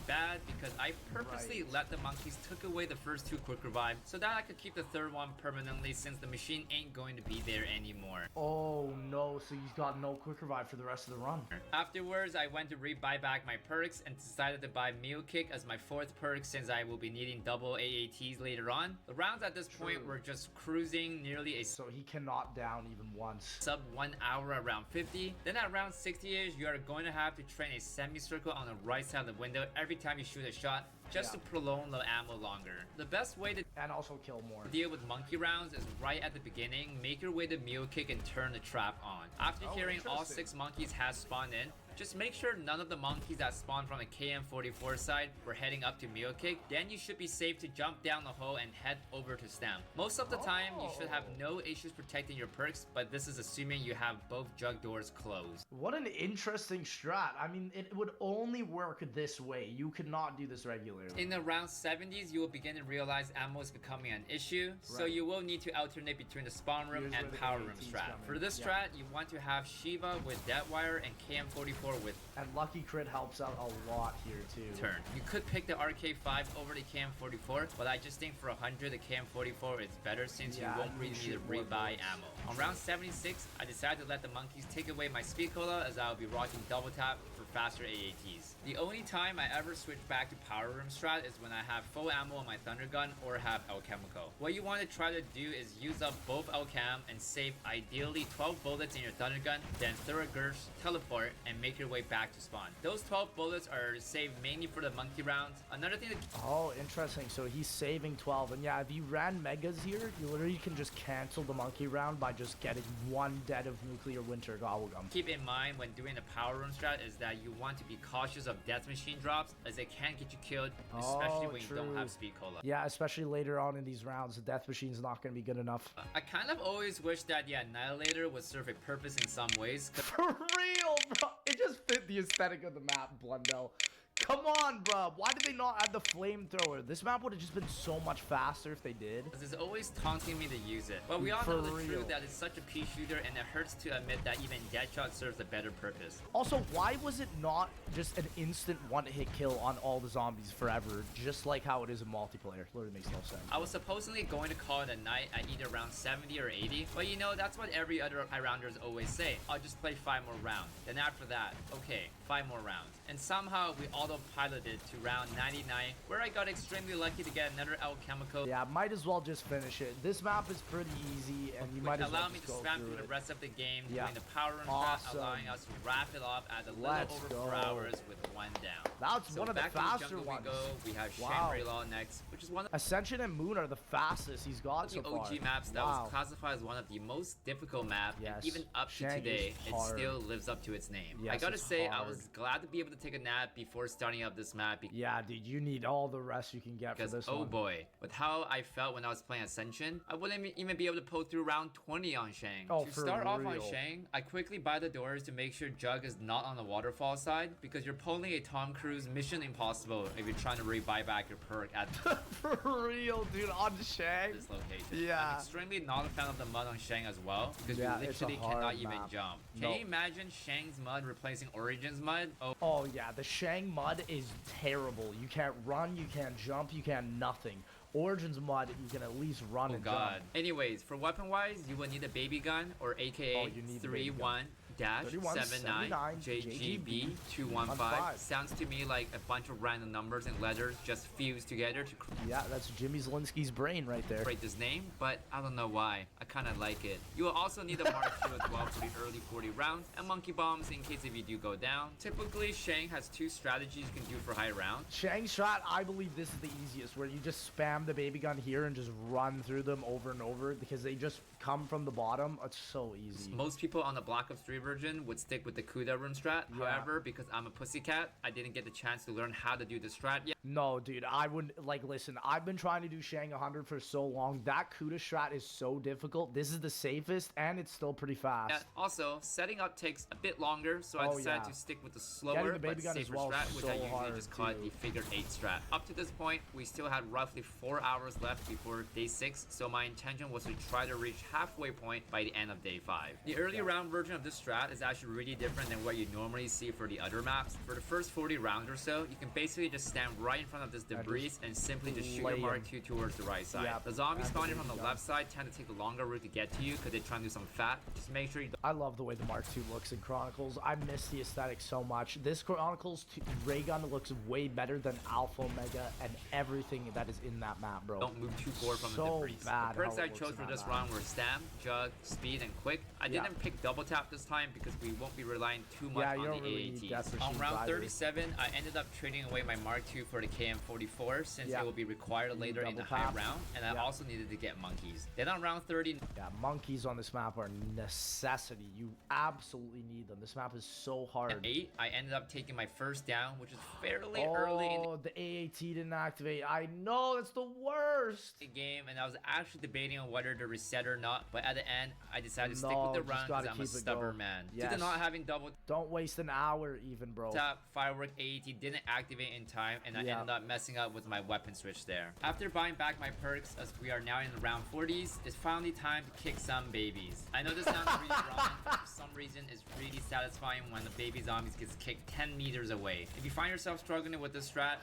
Speaker 1: bad because I purposely
Speaker 2: Right.
Speaker 1: let the monkeys took away the first 2 quick revive so that I could keep the third one permanently since the machine ain't going to be there anymore.
Speaker 2: Oh no, so he's got no quick revive for the rest of the run.
Speaker 1: Afterwards, I went to re-buy back my perks and decided to buy Meal Kick as my 4th perk since I will be needing double AATs later on. The rounds at this point
Speaker 2: True.
Speaker 1: were just cruising, nearly a
Speaker 2: So he cannot down even once.
Speaker 1: sub 1 hour around 50. Then at round 60-ish, you are going to have to train a semicircle on the right side of the window every time you shoot a shot just
Speaker 2: Yeah.
Speaker 1: to prolong the ammo longer. The best way to
Speaker 2: And also kill more.
Speaker 1: deal with monkey rounds is right at the beginning, make your way to Meal Kick and turn the trap on. After
Speaker 2: Oh,
Speaker 1: hearing all
Speaker 2: interesting.
Speaker 1: 6 monkeys has spawned in, just make sure none of the monkeys that spawned from the KM44 side were heading up to Meal Kick, then you should be safe to jump down the hole and head over to Stam. Most of the time, you should have no issues protecting your perks, but this is assuming you have both jug doors closed.
Speaker 2: What an interesting strat. I mean, it would only work this way. You could not do this regularly.
Speaker 1: In the round 70s, you will begin to realize ammo is becoming an issue, so
Speaker 2: Right.
Speaker 1: you will need to alternate between the spawn room
Speaker 2: Here's
Speaker 1: and
Speaker 2: where the
Speaker 1: power room
Speaker 2: AATs
Speaker 1: strat.
Speaker 2: come
Speaker 1: For
Speaker 2: in.
Speaker 1: this
Speaker 2: Yeah.
Speaker 1: strat, you want to have Shiva with Deadwire and KM44 44 with
Speaker 2: And Lucky Crit helps out a lot here too.
Speaker 1: turn. You could pick the RK5 over the KM44, but I just think for 100 the KM44 is better since
Speaker 2: Yeah,
Speaker 1: you won't
Speaker 2: you
Speaker 1: really need to
Speaker 2: shoot more
Speaker 1: rebuy
Speaker 2: bullets.
Speaker 1: ammo. On round 76, I decided to let the monkeys take away my speed cola as I will be rocking double tap for faster AATs. The only time I ever switch back to power room strat is when I have full ammo on my thunder gun or have El Chemico. What you want to try to do is use up both El Chem and save ideally 12 bullets in your thunder gun, then Thuragursh, teleport, and make your way back to spawn. Those 12 bullets are saved mainly for the monkey rounds. Another thing to
Speaker 2: Oh, interesting. So he's saving 12. And yeah, if you ran Megas here, you literally can just cancel the monkey round by just getting one dead of Nuclear Winter Gobblegum.
Speaker 1: keep in mind when doing the power room strat is that you want to be cautious of death machine drops as they can get you killed, especially
Speaker 2: Oh,
Speaker 1: when you don't
Speaker 2: true.
Speaker 1: have speed cola.
Speaker 2: Yeah, especially later on in these rounds, the Death Machine's not going to be good enough.
Speaker 1: I kind of always wish that the Annihilator would serve a purpose in some ways.
Speaker 2: For real, bro. It just fit the aesthetic of the map, Blundell. Come on, bro. Why did they not add the flamethrower? This map would have just been so much faster if they did.
Speaker 1: Because it's always taunting me to use it. But we all
Speaker 2: For
Speaker 1: know the
Speaker 2: real.
Speaker 1: truth that it's such a pea shooter and it hurts to admit that even Deadshot serves a better purpose.
Speaker 2: Also, why was it not just an instant one-hit kill on all the zombies forever, just like how it is in multiplayer? Literally makes no sense.
Speaker 1: I was supposedly going to call it a night at either round 70 or 80, but you know, that's what every other high rounders always say. I'll just play 5 more rounds. Then after that, okay, 5 more rounds. And somehow we autopiloted to round 99, where I got extremely lucky to get another El Chemico.
Speaker 2: Yeah, might as well just finish it. This map is pretty easy, and you might as well
Speaker 1: Allow me
Speaker 2: just
Speaker 1: to
Speaker 2: go
Speaker 1: spam
Speaker 2: through
Speaker 1: through the
Speaker 2: it.
Speaker 1: rest of the game,
Speaker 2: Yeah.
Speaker 1: doing the power run
Speaker 2: Awesome.
Speaker 1: strat, allowing us to wrap it up at a little
Speaker 2: Let's
Speaker 1: over
Speaker 2: go.
Speaker 1: 4 hours with 1 down.
Speaker 2: That's
Speaker 1: So
Speaker 2: one of the
Speaker 1: back to
Speaker 2: faster
Speaker 1: jungle
Speaker 2: ones.
Speaker 1: we go. We have
Speaker 2: Wow.
Speaker 1: Shangri-La next, which is one of
Speaker 2: Ascension and Moon are the fastest he's got
Speaker 1: the
Speaker 2: so far.
Speaker 1: OG maps that
Speaker 2: Wow.
Speaker 1: was classified as one of the most difficult maps,
Speaker 2: Yes.
Speaker 1: and even up to
Speaker 2: Shang is
Speaker 1: today, it
Speaker 2: hard.
Speaker 1: still lives up to its name. I
Speaker 2: Yes,
Speaker 1: gotta
Speaker 2: it's
Speaker 1: say, I
Speaker 2: hard.
Speaker 1: was glad to be able to take a nap before starting up this map
Speaker 2: Yeah, dude, you need all the rest you can get for
Speaker 1: because,
Speaker 2: this
Speaker 1: oh
Speaker 2: one.
Speaker 1: boy, with how I felt when I was playing Ascension, I wouldn't even be able to pull through round 20 on Shang.
Speaker 2: Oh,
Speaker 1: to
Speaker 2: for
Speaker 1: start off on
Speaker 2: real.
Speaker 1: Shang, I quickly buy the doors to make sure Jug is not on the waterfall side, because you're pulling a Tom Cruise Mission Impossible if you're trying to rebuy back your perk at
Speaker 2: For real, dude, on Shang.
Speaker 1: this location.
Speaker 2: Yeah.
Speaker 1: I'm extremely not a fan of the mud on Shang as well, because
Speaker 2: Yeah,
Speaker 1: you
Speaker 2: it's a
Speaker 1: literally
Speaker 2: hard
Speaker 1: cannot even
Speaker 2: map.
Speaker 1: jump. Can
Speaker 2: No.
Speaker 1: you imagine Shang's mud replacing Origin's mud? Oh,
Speaker 2: Oh yeah, the Shang mud is terrible. You can't run, you can't jump, you can't nothing. Origins mud, you can at least run
Speaker 1: oh
Speaker 2: and
Speaker 1: god.
Speaker 2: jump.
Speaker 1: Anyways, for weapon wise, you will need a baby gun or AKA
Speaker 2: Oh, you need the baby gun.
Speaker 1: 31-79 JGB 215. Sounds to me like a bunch of random numbers and letters just fused together to
Speaker 2: Yeah, that's Jimmy Zielinski's brain right there.
Speaker 1: create this name, but I don't know why. I kind of like it. You will also need a Mark II as well for the early 40 rounds, and monkey bombs in case if you do go down. Typically, Shang has 2 strategies you can do for high rounds.
Speaker 2: Shang shot, I believe this is the easiest, where you just spam the baby gun here and just run through them over and over because they just come from the bottom. It's so easy.
Speaker 1: Most people on the Black Ops 3 version would stick with the Kuda room strat.
Speaker 2: Yeah.
Speaker 1: However, because I'm a pussycat, I didn't get the chance to learn how to do the strat yet.
Speaker 2: No, dude, I wouldn't, like, listen, I've been trying to do Shang 100 for so long. That Kuda strat is so difficult. This is the safest, and it's still pretty fast.
Speaker 1: Yeah, also, setting up takes a bit longer, so I
Speaker 2: Oh,
Speaker 1: decided
Speaker 2: yeah.
Speaker 1: to stick with the
Speaker 2: Getting
Speaker 1: slower
Speaker 2: the
Speaker 1: but
Speaker 2: baby gun as
Speaker 1: safer
Speaker 2: well is
Speaker 1: strat, which
Speaker 2: so
Speaker 1: I usually
Speaker 2: hard,
Speaker 1: just call it
Speaker 2: too.
Speaker 1: the figure 8 strat. Up to this point, we still had roughly 4 hours left before day 6, so my intention was to try to reach halfway point by the end of day 5. The early round version of this strat is actually really different than what you normally see for the other maps. For the first 40 rounds or so, you can basically just stand right in front of this debris and simply just shoot your
Speaker 2: lay
Speaker 1: Mark
Speaker 2: 'em.
Speaker 1: II towards the right side.
Speaker 2: Yeah,
Speaker 1: The zombies
Speaker 2: and the
Speaker 1: spawning from the
Speaker 2: BB
Speaker 1: left side tend to take the longer route to get to you because they're trying to do some fat. Just make sure you
Speaker 2: I love the way the Mark II looks in Chronicles. I miss the aesthetic so much. This Chronicles ray gun looks way better than Alpha Omega and everything that is in that map, bro.
Speaker 1: don't move too forward from the
Speaker 2: So
Speaker 1: debris.
Speaker 2: bad
Speaker 1: The perks
Speaker 2: how
Speaker 1: I
Speaker 2: it looks
Speaker 1: chose
Speaker 2: in
Speaker 1: for
Speaker 2: that
Speaker 1: this
Speaker 2: map.
Speaker 1: round were Stam, Jug, Speed, and Quick. I
Speaker 2: Yeah.
Speaker 1: didn't pick Double Tap this time because we won't be relying too much
Speaker 2: Yeah,
Speaker 1: on
Speaker 2: you
Speaker 1: the
Speaker 2: don't really need
Speaker 1: AATs.
Speaker 2: death
Speaker 1: On
Speaker 2: machines
Speaker 1: round
Speaker 2: either.
Speaker 1: 37, I ended up trading away my Mark II for the KM44 since
Speaker 2: Yeah.
Speaker 1: it will be required later in the
Speaker 2: double
Speaker 1: high
Speaker 2: tap.
Speaker 1: round, and I
Speaker 2: Yeah.
Speaker 1: also needed to get monkeys. Then on round 30,
Speaker 2: Yeah, monkeys on this map are necessity. You absolutely need them. This map is so hard.
Speaker 1: 8, I ended up taking my first down, which is fairly early in
Speaker 2: Oh, the AAT didn't activate. I know, that's the worst.
Speaker 1: the game, and I was actually debating on whether to reset or not, but at the end, I decided to stick
Speaker 2: No,
Speaker 1: with the
Speaker 2: just
Speaker 1: run
Speaker 2: gotta
Speaker 1: because I'm a
Speaker 2: keep it
Speaker 1: stubborn
Speaker 2: going.
Speaker 1: man. Due
Speaker 2: Yes.
Speaker 1: to not having double
Speaker 2: Don't waste an hour even, bro.
Speaker 1: tap, firework AAT didn't activate in time, and I
Speaker 2: Yeah.
Speaker 1: ended up messing up with my weapon switch there. After buying back my perks, as we are now in the round 40s, it's finally time to kick some babies. I know this sounds really wrong, but for some reason it's really satisfying when the baby zombies gets kicked 10 meters away. If you find yourself struggling with this strat,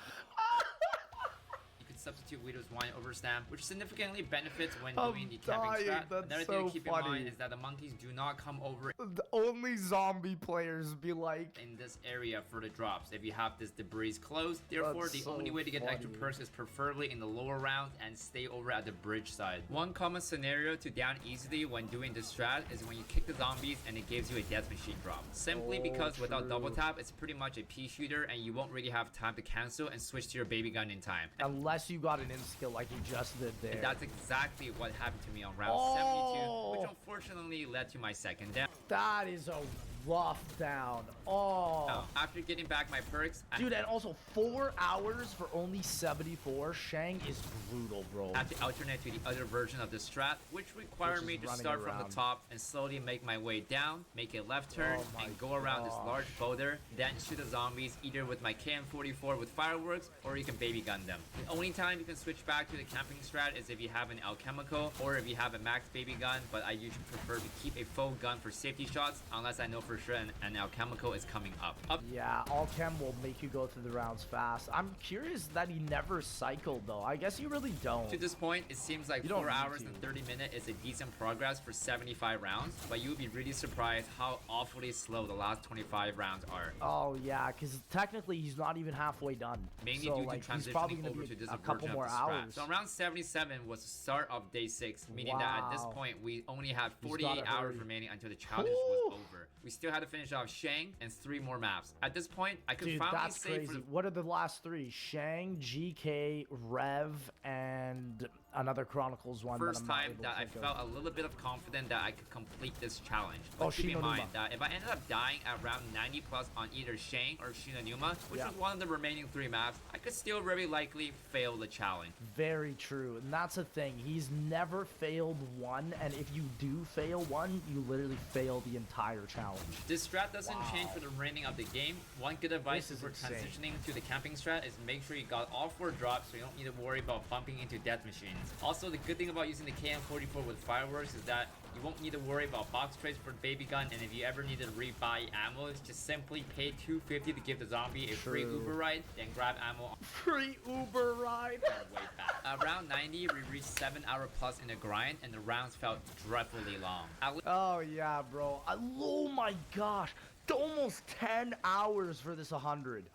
Speaker 1: substitute Guido's wine over Stamp, which significantly benefits when doing the camping strat. Another thing to keep in mind is that the monkeys do not come over
Speaker 2: The only zombie players be like,
Speaker 1: in this area for the drops if you have this debris closed. Therefore, the only way to get extra perks is preferably in the lower rounds and stay over at the bridge side. One common scenario to down easily when doing this strat is when you kick the zombies and it gives you a death machine drop. Simply because without double tap, it's pretty much a pea shooter and you won't really have time to cancel and switch to your baby gun in time.
Speaker 2: unless you got an in-skill like you just did there.
Speaker 1: And that's exactly what happened to me on round 72, which unfortunately led to my second down.
Speaker 2: That is a rough down. Oh.
Speaker 1: Now, after getting back my perks,
Speaker 2: Dude, and also 4 hours for only 74. Shang is brutal, bro.
Speaker 1: I had to alternate to the other version of the strat, which required me to start from the top and slowly make my way down, make a left turn, and go around this large boulder, then shoot the zombies either with my KN-44 with fireworks, or you can baby gun them. The only time you can switch back to the camping strat is if you have an alchemical, or if you have a max baby gun, but I usually prefer to keep a full gun for safety shots, unless I know for sure an alchemical is coming up.
Speaker 2: Yeah, all chem will make you go through the rounds fast. I'm curious that he never cycled, though. I guess you really don't.
Speaker 1: To this point, it seems like
Speaker 2: You don't
Speaker 1: 4
Speaker 2: need
Speaker 1: hours
Speaker 2: to.
Speaker 1: and 30 minutes is a decent progress for 75 rounds, but you would be really surprised how awfully slow the last 25 rounds are.
Speaker 2: Oh, yeah, because technically he's not even halfway done.
Speaker 1: Mainly
Speaker 2: so,
Speaker 1: due
Speaker 2: like,
Speaker 1: to
Speaker 2: he's probably
Speaker 1: transitioning
Speaker 2: gonna
Speaker 1: over
Speaker 2: be
Speaker 1: to this
Speaker 2: a couple
Speaker 1: version
Speaker 2: more
Speaker 1: of the strat.
Speaker 2: hours.
Speaker 1: So around 77 was the start of day 6, meaning that at this
Speaker 2: Wow.
Speaker 1: point we only had
Speaker 2: He's
Speaker 1: 48
Speaker 2: gotta
Speaker 1: hours
Speaker 2: hurry.
Speaker 1: remaining until the challenge was over. We still had to finish off Shang and 3 more maps. At this point, I could
Speaker 2: Dude,
Speaker 1: finally
Speaker 2: that's
Speaker 1: say
Speaker 2: crazy.
Speaker 1: for the
Speaker 2: What are the last 3? Shang, GK, Rev, and another Chronicles one.
Speaker 1: first
Speaker 2: I'm not
Speaker 1: time
Speaker 2: able
Speaker 1: that
Speaker 2: to
Speaker 1: I
Speaker 2: think
Speaker 1: felt
Speaker 2: of.
Speaker 1: a little bit of confident that I could complete this challenge.
Speaker 2: Oh,
Speaker 1: But keep in
Speaker 2: Shinonuma.
Speaker 1: mind that if I ended up dying at round 90 plus on either Shang or Shinonuma, which
Speaker 2: Yeah.
Speaker 1: was one of the remaining 3 maps, I could still very likely fail the challenge.
Speaker 2: Very true, and that's the thing. He's never failed one, and if you do fail one, you literally fail the entire challenge.
Speaker 1: This strat doesn't change for the remaining of the game. One good advice
Speaker 2: This is
Speaker 1: for
Speaker 2: insane.
Speaker 1: transitioning to the camping strat is make sure you got all 4 drops so you don't need to worry about bumping into death machines. Also, the good thing about using the KN-44 with fireworks is that you won't need to worry about box trades for the baby gun, and if you ever need to rebuy ammo, it's just simply pay $250 to give the zombie a free
Speaker 2: True.
Speaker 1: Uber ride, then grab ammo on
Speaker 2: Free Uber ride.
Speaker 1: the way back. Around 90, we reached 7 hour plus in the grind, and the rounds felt dreadfully long.
Speaker 2: Oh yeah, bro. Oh my gosh, almost 10 hours for this 100.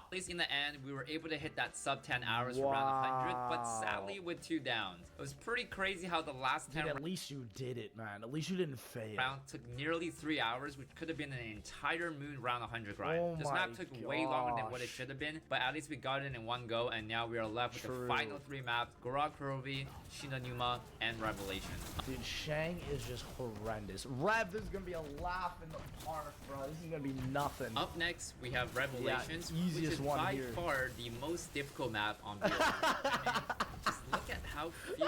Speaker 1: At least in the end, we were able to hit that sub 10 hours for round 100, but
Speaker 2: Wow.
Speaker 1: sadly with 2 downs. It was pretty crazy how the last 10
Speaker 2: Dude, at least you did it, man. At least you didn't fail.
Speaker 1: round took nearly 3 hours, which could have been an entire moon round 100 grind.
Speaker 2: Oh
Speaker 1: This
Speaker 2: my
Speaker 1: map took way longer than what it
Speaker 2: gosh.
Speaker 1: should have been, but at least we got it in one go, and now we are left with the
Speaker 2: True.
Speaker 1: final 3 maps, Gorok Kurobi, Shinonuma, and Revelation.
Speaker 2: Dude, Shang is just horrendous. Rev, this is gonna be a laugh in the park, bro. This is gonna be nothing.
Speaker 1: Up next, we have Revelations, which
Speaker 2: easiest
Speaker 1: is
Speaker 2: one
Speaker 1: by
Speaker 2: here.
Speaker 1: far the most difficult map on BO. Just look at how few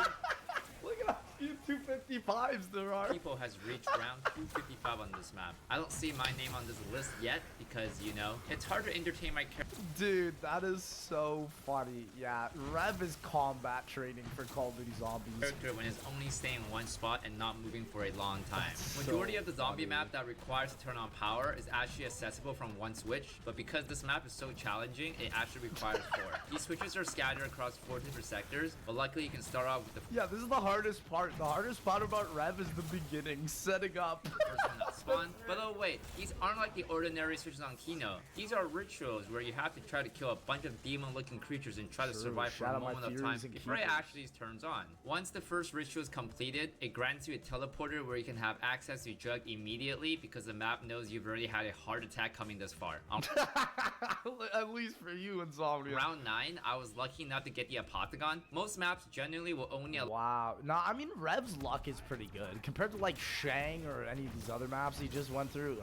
Speaker 2: Look at how few 255s there are.
Speaker 1: people has reached round 255 on this map. I don't see my name on this list yet because, you know, it's hard to entertain my character
Speaker 2: Dude, that is so funny. Yeah, Rev is combat training for Call of Duty Zombies.
Speaker 1: when it's only staying in one spot and not moving for a long time.
Speaker 2: That's
Speaker 1: Majority
Speaker 2: so
Speaker 1: of the zombie
Speaker 2: funny.
Speaker 1: map that requires to turn on power is actually accessible from one switch, but because this map is so challenging, it actually requires 4. These switches are scattered across 4 different sectors, but luckily you can start off with the
Speaker 2: Yeah, this is the hardest part. The hardest part about Rev is the beginning, setting up.
Speaker 1: first one that spawn. But oh wait, these aren't like the ordinary switches on Kino. These are rituals where you have to try to kill a bunch of demon-looking creatures and try to
Speaker 2: True,
Speaker 1: survive for
Speaker 2: shout
Speaker 1: a
Speaker 2: out my
Speaker 1: moment of time
Speaker 2: Furies and
Speaker 1: before it
Speaker 2: Keepers.
Speaker 1: actually turns on. Once the first ritual is completed, it grants you a teleporter where you can have access to Jug immediately because the map knows you've already had a heart attack coming this far. On
Speaker 2: At least for you, Insomnia.
Speaker 1: round 9, I was lucky enough to get the Apothegon. Most maps generally will only allow
Speaker 2: Wow. No, I mean, Rev's luck is pretty good. Compared to, like, Shang or any of these other maps he just went through.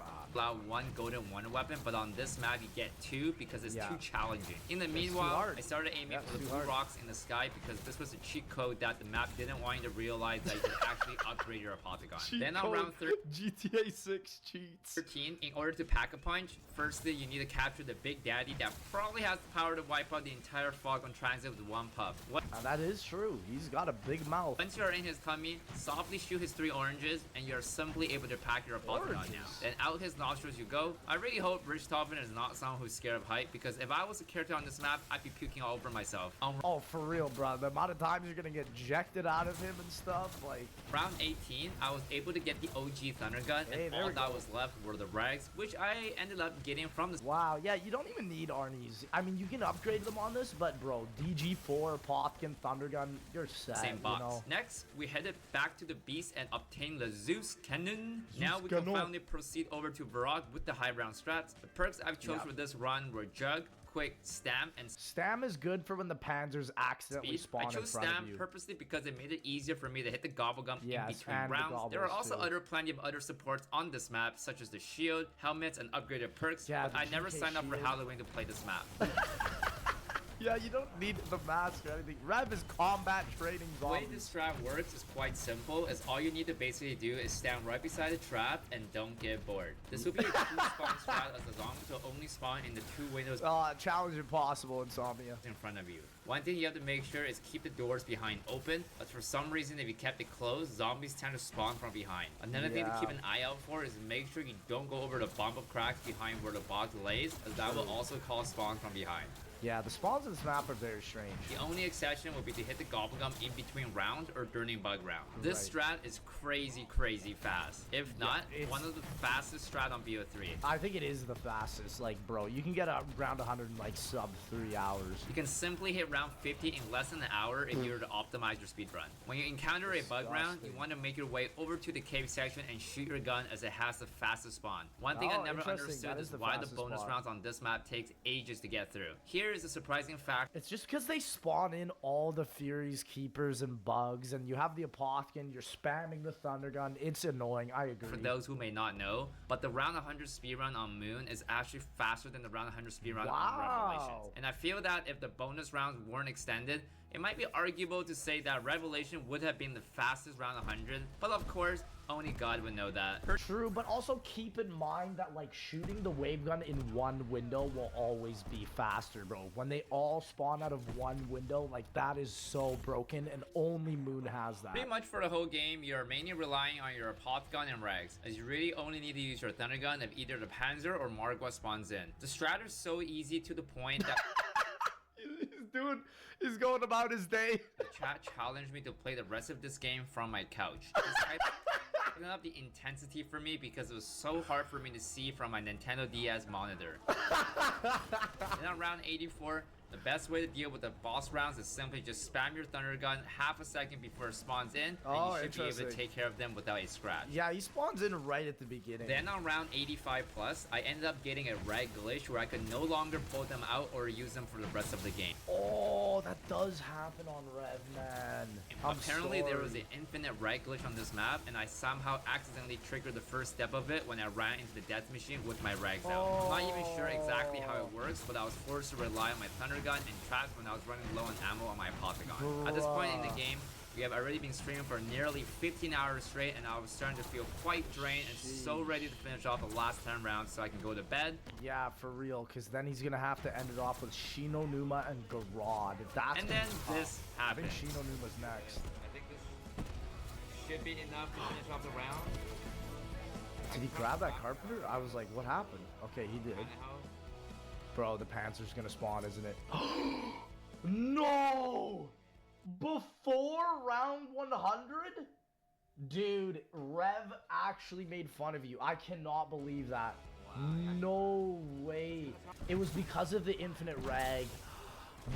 Speaker 1: one golden wonder weapon, but on this map you get 2 because it's
Speaker 2: Yeah. Yeah.
Speaker 1: too challenging. In the
Speaker 2: too
Speaker 1: meanwhile,
Speaker 2: hard.
Speaker 1: I started aiming
Speaker 2: Yeah,
Speaker 1: for the
Speaker 2: too
Speaker 1: blue
Speaker 2: hard.
Speaker 1: rocks in the sky because this was a cheat code that the map didn't want you to realize that you could actually upgrade your Apothicon. Then on round
Speaker 2: GTA 6 cheats.
Speaker 1: 13, in order to pack a punch, firstly you need to capture the Big Daddy that probably has the power to wipe out the entire fog on transit with one puff.
Speaker 2: That is true. He's got a big mouth.
Speaker 1: Once you're in his tummy, softly shoot his 3 oranges, and you're simply able to pack your Apothicon now.
Speaker 2: Oranges?
Speaker 1: Then out his nostrils you go. I really hope Richthofen is not someone who's scared of height, because if I was a character on this map, I'd be puking all over myself. On
Speaker 2: Oh, for real, bro. The amount of times you're gonna get ejected out of him and stuff, like.
Speaker 1: round 18, I was able to get the OG Thunder Gun,
Speaker 2: Hey,
Speaker 1: and
Speaker 2: there
Speaker 1: all
Speaker 2: we
Speaker 1: that
Speaker 2: go.
Speaker 1: was left were the rags, which I ended up getting from the
Speaker 2: Wow, yeah, you don't even need Arnie's. I mean, you can upgrade them on this, but bro, DG4, Pothkin, Thunder Gun, you're set.
Speaker 1: same box.
Speaker 2: You know?
Speaker 1: Next, we headed back to the beast and obtained the Zeus Cannon. Now we can
Speaker 2: Cannon.
Speaker 1: finally proceed over to Varrock with the high round strats. The perks I've chose
Speaker 2: Yeah.
Speaker 1: for this run were Jug, Quick, Stam, and
Speaker 2: Stam is good for when the Panzers accidentally
Speaker 1: Speed. I
Speaker 2: spawn in
Speaker 1: chose
Speaker 2: front
Speaker 1: Stam
Speaker 2: of you.
Speaker 1: purposely because it made it easier for me to hit the Gobblegum in
Speaker 2: Yes,
Speaker 1: between
Speaker 2: and the
Speaker 1: rounds. There are
Speaker 2: gobbles,
Speaker 1: also
Speaker 2: too.
Speaker 1: plenty of other supports on this map, such as the shield, helmets, and upgraded perks,
Speaker 2: Yeah,
Speaker 1: but
Speaker 2: the
Speaker 1: I never
Speaker 2: GK
Speaker 1: signed up for
Speaker 2: shield.
Speaker 1: Halloween to play this map.
Speaker 2: Yeah, you don't need the mask or anything. Rev is combat training
Speaker 1: The way
Speaker 2: zombies.
Speaker 1: this strat works is quite simple, as all you need to basically do is stand right beside the trap and don't get bored. This will be a true spawn strat, as the zombies will only spawn in the 2 windows
Speaker 2: Challenge impossible, Insomnia.
Speaker 1: in front of you. One thing you have to make sure is keep the doors behind open, but for some reason if you kept it closed, zombies tend to spawn from behind. Another thing to
Speaker 2: Yeah.
Speaker 1: keep an eye out for is make sure you don't go over the bump of cracks behind where the box lays, as that will also cause spawn from behind.
Speaker 2: Yeah, the spawns in this map are very strange.
Speaker 1: The only exception would be to hit the Gobblegum in between rounds or during bug round. This strat is crazy fast. If not,
Speaker 2: it's-
Speaker 1: one of the fastest strat on BO3.
Speaker 2: I think it is the fastest. Like, bro, you can get a round 100 in like sub 3 hours.
Speaker 1: You can simply hit round 50 in less than an hour if you were to optimize your speed run. When you encounter a bug round, you
Speaker 2: Disgusting.
Speaker 1: want to make your way over to the cave section and shoot your gun, as it has the fastest spawn. One thing
Speaker 2: Oh,
Speaker 1: I never
Speaker 2: interesting.
Speaker 1: understood
Speaker 2: That
Speaker 1: is
Speaker 2: is the
Speaker 1: why the
Speaker 2: fastest
Speaker 1: bonus
Speaker 2: spawn.
Speaker 1: rounds on this map takes ages to get through. Here is a surprising fact.
Speaker 2: It's just because they spawn in all the Furies, Keepers, and Bugs, and you have the Apothkin, you're spamming the Thunder Gun. It's annoying, I agree.
Speaker 1: For those who may not know, but the round 100 speedrun on Moon is actually faster than the round 100 speedrun on
Speaker 2: Wow.
Speaker 1: Revelations. And I feel that if the bonus rounds weren't extended, it might be arguable to say that Revelation would have been the fastest round 100, but of course, only God would know that.
Speaker 2: True, but also keep in mind that like shooting the wave gun in one window will always be faster, bro. When they all spawn out of one window, like that is so broken, and only Moon has that.
Speaker 1: Pretty much for the whole game, you're mainly relying on your Apoth gun and rags, as you really only need to use your Thunder gun if either the Panzer or Margwa spawns in. The strat is so easy to the point that
Speaker 2: He's going about his day.
Speaker 1: the chat challenged me to play the rest of this game from my couch. This type picking up the intensity for me because it was so hard for me to see from my Nintendo DS monitor. Then on round 84, the best way to deal with the boss rounds is simply just spam your Thunder Gun half a second before it spawns in, and
Speaker 2: Oh,
Speaker 1: you should be able to
Speaker 2: interesting.
Speaker 1: take care of them without a scratch.
Speaker 2: Yeah, he spawns in right at the beginning.
Speaker 1: Then on round 85 plus, I ended up getting a rag glitch where I could no longer pull them out or use them for the rest of the game.
Speaker 2: Oh, that does happen on Rev, man. I'm
Speaker 1: Apparently there was
Speaker 2: sorry.
Speaker 1: an infinite rag glitch on this map, and I somehow accidentally triggered the first step of it when I ran into the death machine with my rags out. I'm not even sure exactly how it works, but I was forced to rely on my Thunder Gun and traps when I was running low on ammo on my Apothicon. At this point in the
Speaker 2: Bruh.
Speaker 1: game, we have already been streaming for nearly 15 hours straight, and I was starting to feel quite drained and so ready to finish off the last 10 rounds so I can go to bed.
Speaker 2: Yeah, for real, because then he's gonna have to end it off with Shino Numa and Garad. That's
Speaker 1: And
Speaker 2: gonna
Speaker 1: then
Speaker 2: be tough.
Speaker 1: this
Speaker 2: I think
Speaker 1: happened.
Speaker 2: Shino Numa's next.
Speaker 1: I think this should be enough to finish off the round.
Speaker 2: Did he grab that Carpenter? I was like, what happened? Okay, he did.
Speaker 1: Kinda how-
Speaker 2: Bro, the Panzer's gonna spawn, isn't it? No! Before round 100? Dude, Rev actually made fun of you. I cannot believe that. No way. It was because of the infinite rag.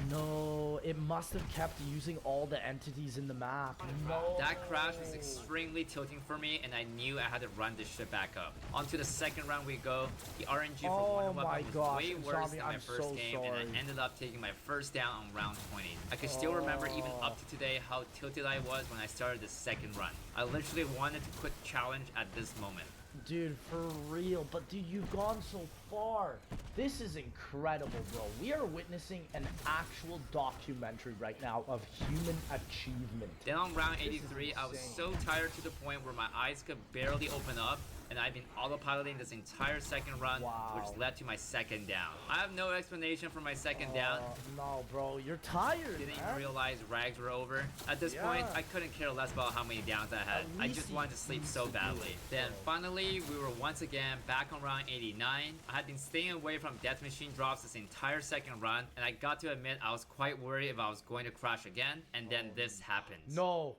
Speaker 2: No, it must have kept using all the entities in the map. No.
Speaker 1: That crash was extremely tilting for me, and I knew I had to run this shit back up. On to the second round we go. The RNG for
Speaker 2: Oh
Speaker 1: one
Speaker 2: my
Speaker 1: weapon was
Speaker 2: gosh,
Speaker 1: way worse
Speaker 2: Insomnia,
Speaker 1: than my
Speaker 2: I'm
Speaker 1: first
Speaker 2: so
Speaker 1: game, and
Speaker 2: sorry.
Speaker 1: I ended up taking my first down on round 20. I can still remember even up to today how tilted I was when I started the second run. I literally wanted to quit the challenge at this moment.
Speaker 2: Dude, for real. But dude, you've gone so far. This is incredible, bro. We are witnessing an actual documentary right now of human achievement.
Speaker 1: Then on round
Speaker 2: This is
Speaker 1: 83, I was
Speaker 2: insane.
Speaker 1: so tired to the point where my eyes could barely open up, and I've been autopiloting this entire second run,
Speaker 2: Wow.
Speaker 1: which led to my second down. I have no explanation for my second down.
Speaker 2: No, bro, you're tired,
Speaker 1: Didn't even
Speaker 2: man.
Speaker 1: realize rags were over. At this point,
Speaker 2: Yeah.
Speaker 1: I couldn't care less about how many downs I had.
Speaker 2: At
Speaker 1: I
Speaker 2: least
Speaker 1: just
Speaker 2: he
Speaker 1: wanted to sleep
Speaker 2: used
Speaker 1: so
Speaker 2: to do
Speaker 1: badly.
Speaker 2: it,
Speaker 1: Then
Speaker 2: bro.
Speaker 1: finally, we were once again back on round 89. I had been staying away from death machine drops this entire second run, and I got to admit I was quite worried if I was going to crash again, and then this happens.
Speaker 2: No.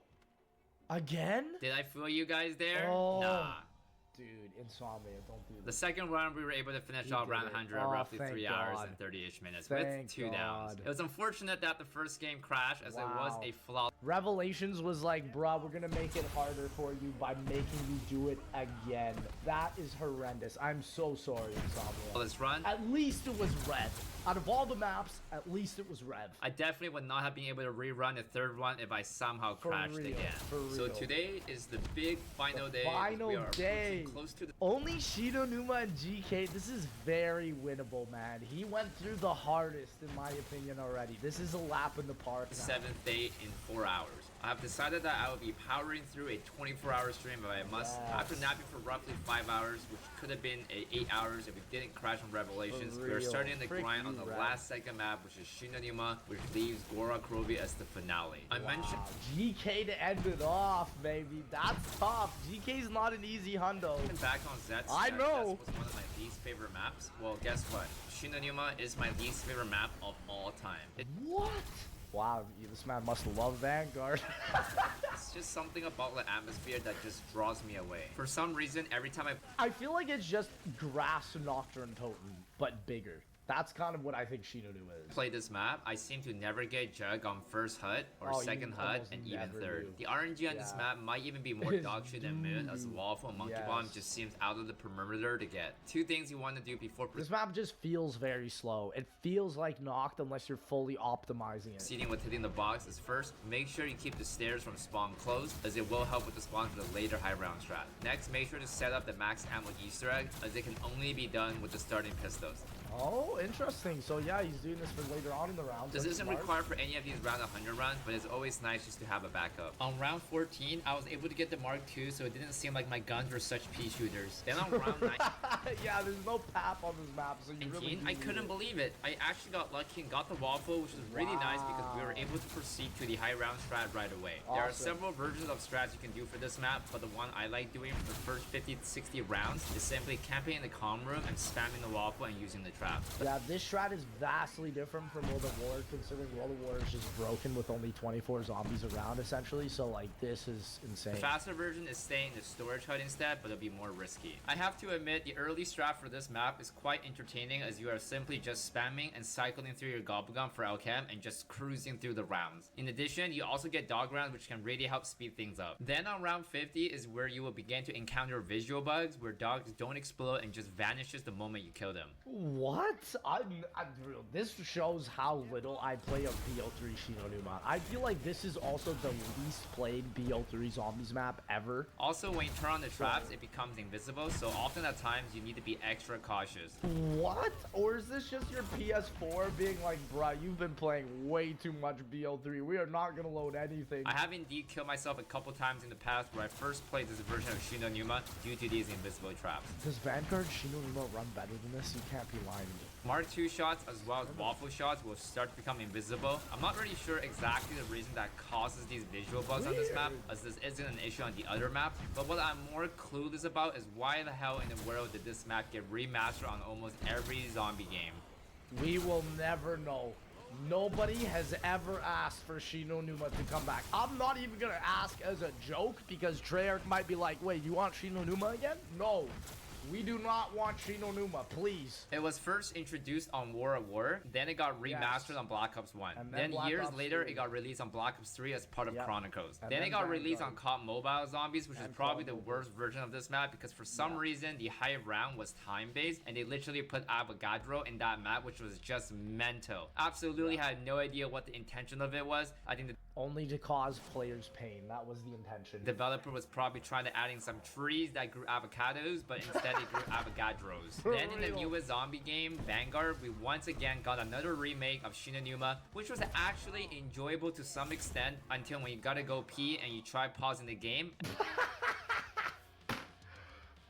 Speaker 2: Again?
Speaker 1: Did I fool you guys there?
Speaker 2: Oh.
Speaker 1: Nah.
Speaker 2: Dude, Insomnia, don't do
Speaker 1: The
Speaker 2: this.
Speaker 1: second run, we were able to finish
Speaker 2: You
Speaker 1: off
Speaker 2: did
Speaker 1: round
Speaker 2: it.
Speaker 1: 100
Speaker 2: Oh,
Speaker 1: in roughly
Speaker 2: thank
Speaker 1: 3 hours
Speaker 2: God.
Speaker 1: and 38 minutes
Speaker 2: Thank
Speaker 1: with 2 downs.
Speaker 2: God.
Speaker 1: It was unfortunate that the first game crashed as it was
Speaker 2: Wow.
Speaker 1: a flawless
Speaker 2: Revelations was like, bruh, we're gonna make it harder for you by making you do it again. That is horrendous. I'm so sorry, Insomnia.
Speaker 1: run.
Speaker 2: At least it was red. Out of all the maps, at least it was red.
Speaker 1: I definitely would not have been able to rerun the third one if I somehow
Speaker 2: For
Speaker 1: crashed
Speaker 2: real,
Speaker 1: again.
Speaker 2: for
Speaker 1: So
Speaker 2: real.
Speaker 1: today is the big final day.
Speaker 2: Final
Speaker 1: we are approaching
Speaker 2: day.
Speaker 1: close to the
Speaker 2: Only Shido Numa and GK, this is very winnable, man. He went through the hardest, in my opinion, already. This is a lap in the park now.
Speaker 1: 7th day in 4 hours. I have decided that I will be powering through a 24-hour stream if I must. After
Speaker 2: Yes.
Speaker 1: napping for roughly 5 hours, which could have been 8 hours if we didn't crash on Revelations.
Speaker 2: For
Speaker 1: We are
Speaker 2: real.
Speaker 1: starting the
Speaker 2: Frick
Speaker 1: grind on
Speaker 2: you,
Speaker 1: the
Speaker 2: Red.
Speaker 1: last second map, which is Shinonima, which leaves Gora Krovi as the finale. I mentioned
Speaker 2: Wow, GK to end it off, baby. That's tough. GK's not an easy hundo.
Speaker 1: back on Zets.
Speaker 2: I
Speaker 1: that
Speaker 2: know.
Speaker 1: Zets was one of my least favorite maps. Well, guess what? Shinonima is my least favorite map of all time.
Speaker 2: What? Wow, this man must love Vanguard.
Speaker 1: It's just something about the atmosphere that just draws me away. For some reason, every time I
Speaker 2: I feel like it's just Grass Nocturne Totem, but bigger. That's kind of what I think Shinonuma is.
Speaker 1: play this map, I seem to never get Jug on first HUD or
Speaker 2: Oh, you
Speaker 1: second HUD
Speaker 2: almost
Speaker 1: and even
Speaker 2: never
Speaker 1: third.
Speaker 2: do.
Speaker 1: The RNG on this
Speaker 2: Yeah.
Speaker 1: map might even be more dog shit than Moon, as Waffle and Monkey Bomb
Speaker 2: Yes.
Speaker 1: just seems out of the perimeter to get. Two things you want to do before
Speaker 2: This map just feels very slow. It feels like Noct unless you're fully optimizing it.
Speaker 1: proceeding with hitting the box is first, make sure you keep the stairs from spawn closed, as it will help with the spawn for the later high round strat. Next, make sure to set up the max ammo Easter egg, as it can only be done with the starting pistols.
Speaker 2: Oh, interesting. So yeah, he's doing this for later on in the round.
Speaker 1: This
Speaker 2: That's
Speaker 1: isn't
Speaker 2: smart.
Speaker 1: required for any of these round 100 runs, but it's always nice just to have a backup. On round 14, I was able to get the Mark II, so it didn't seem like my guns were such pea shooters. Then on round 9,
Speaker 2: Yeah, there's no pap on this map, so you
Speaker 1: and
Speaker 2: really.
Speaker 1: Keen, I
Speaker 2: do
Speaker 1: couldn't
Speaker 2: need it.
Speaker 1: believe it. I actually got lucky and got the Waffle, which was really nice because we were
Speaker 2: Wow.
Speaker 1: able to proceed to the high round strat right away. There are
Speaker 2: Awesome.
Speaker 1: several versions of strats you can do for this map, but the one I like doing for the first 50 to 60 rounds is simply camping in the comm room and spamming the Waffle and using the trap.
Speaker 2: Yeah, this strat is vastly different from World of War, considering World of War is just broken with only 24 zombies around, essentially. So, like, this is insane.
Speaker 1: The faster version is staying in the storage HUD instead, but it'll be more risky. I have to admit, the early strat for this map is quite entertaining, as you are simply just spamming and cycling through your Gobblegum for Alchem and just cruising through the rounds. In addition, you also get dog rounds, which can really help speed things up. Then on round 50 is where you will begin to encounter visual bugs, where dogs don't explode and just vanishes the moment you kill them.
Speaker 2: What? Real. This shows how little I play of BO3 Shinonuma. I feel like this is also the least played BO3 zombies map ever.
Speaker 1: Also, when you turn on the traps, it becomes invisible, so often at times you need to be extra cautious.
Speaker 2: What? Or is this just your PS4 being like, bruh, you've been playing way too much BO3. We are not gonna load anything.
Speaker 1: I have indeed killed myself a couple times in the past where I first played this version of Shinonuma due to these invisible traps.
Speaker 2: Does Vanguard Shinonuma run better than this? You can't be lying to me.
Speaker 1: Mark II shots as well as Waffle shots will start to become invisible. I'm not really sure exactly the reason that causes these visual bugs on this map, as this isn't an issue on the other map, but what I'm more clueless about is why the hell in the world did this map get remastered on almost every zombie game?
Speaker 2: We will never know. Nobody has ever asked for Shinonuma to come back. I'm not even gonna ask as a joke because Treyarch might be like, wait, you want Shinonuma again? No. We do not want Shinonuma, please.
Speaker 1: It was first introduced on War of War, then it got remastered
Speaker 2: Yes.
Speaker 1: on Black Ops 1.
Speaker 2: And
Speaker 1: Then
Speaker 2: then Black
Speaker 1: years
Speaker 2: Ops
Speaker 1: later,
Speaker 2: 3.
Speaker 1: it got released on Black Ops 3 as part of
Speaker 2: Yep.
Speaker 1: Chronicles.
Speaker 2: And
Speaker 1: Then it
Speaker 2: then
Speaker 1: got released on
Speaker 2: Vanguard.
Speaker 1: COD Mobile Zombies, which is
Speaker 2: And
Speaker 1: probably
Speaker 2: COD
Speaker 1: the
Speaker 2: Mobile.
Speaker 1: worst version of this map because for some
Speaker 2: Yeah.
Speaker 1: reason, the high round was time-based and they literally put Avogadro in that map, which was just mental. Absolutely had no idea what the intention of it was. I think the
Speaker 2: Only to cause players pain. That was the intention.
Speaker 1: developer was probably trying to add in some trees that grew avocados, but instead it grew Avogadros.
Speaker 2: For
Speaker 1: Then in the
Speaker 2: real.
Speaker 1: newest zombie game, Vanguard, we once again got another remake of Shinonuma, which was actually enjoyable to some extent until when you gotta go pee and you try pausing the game,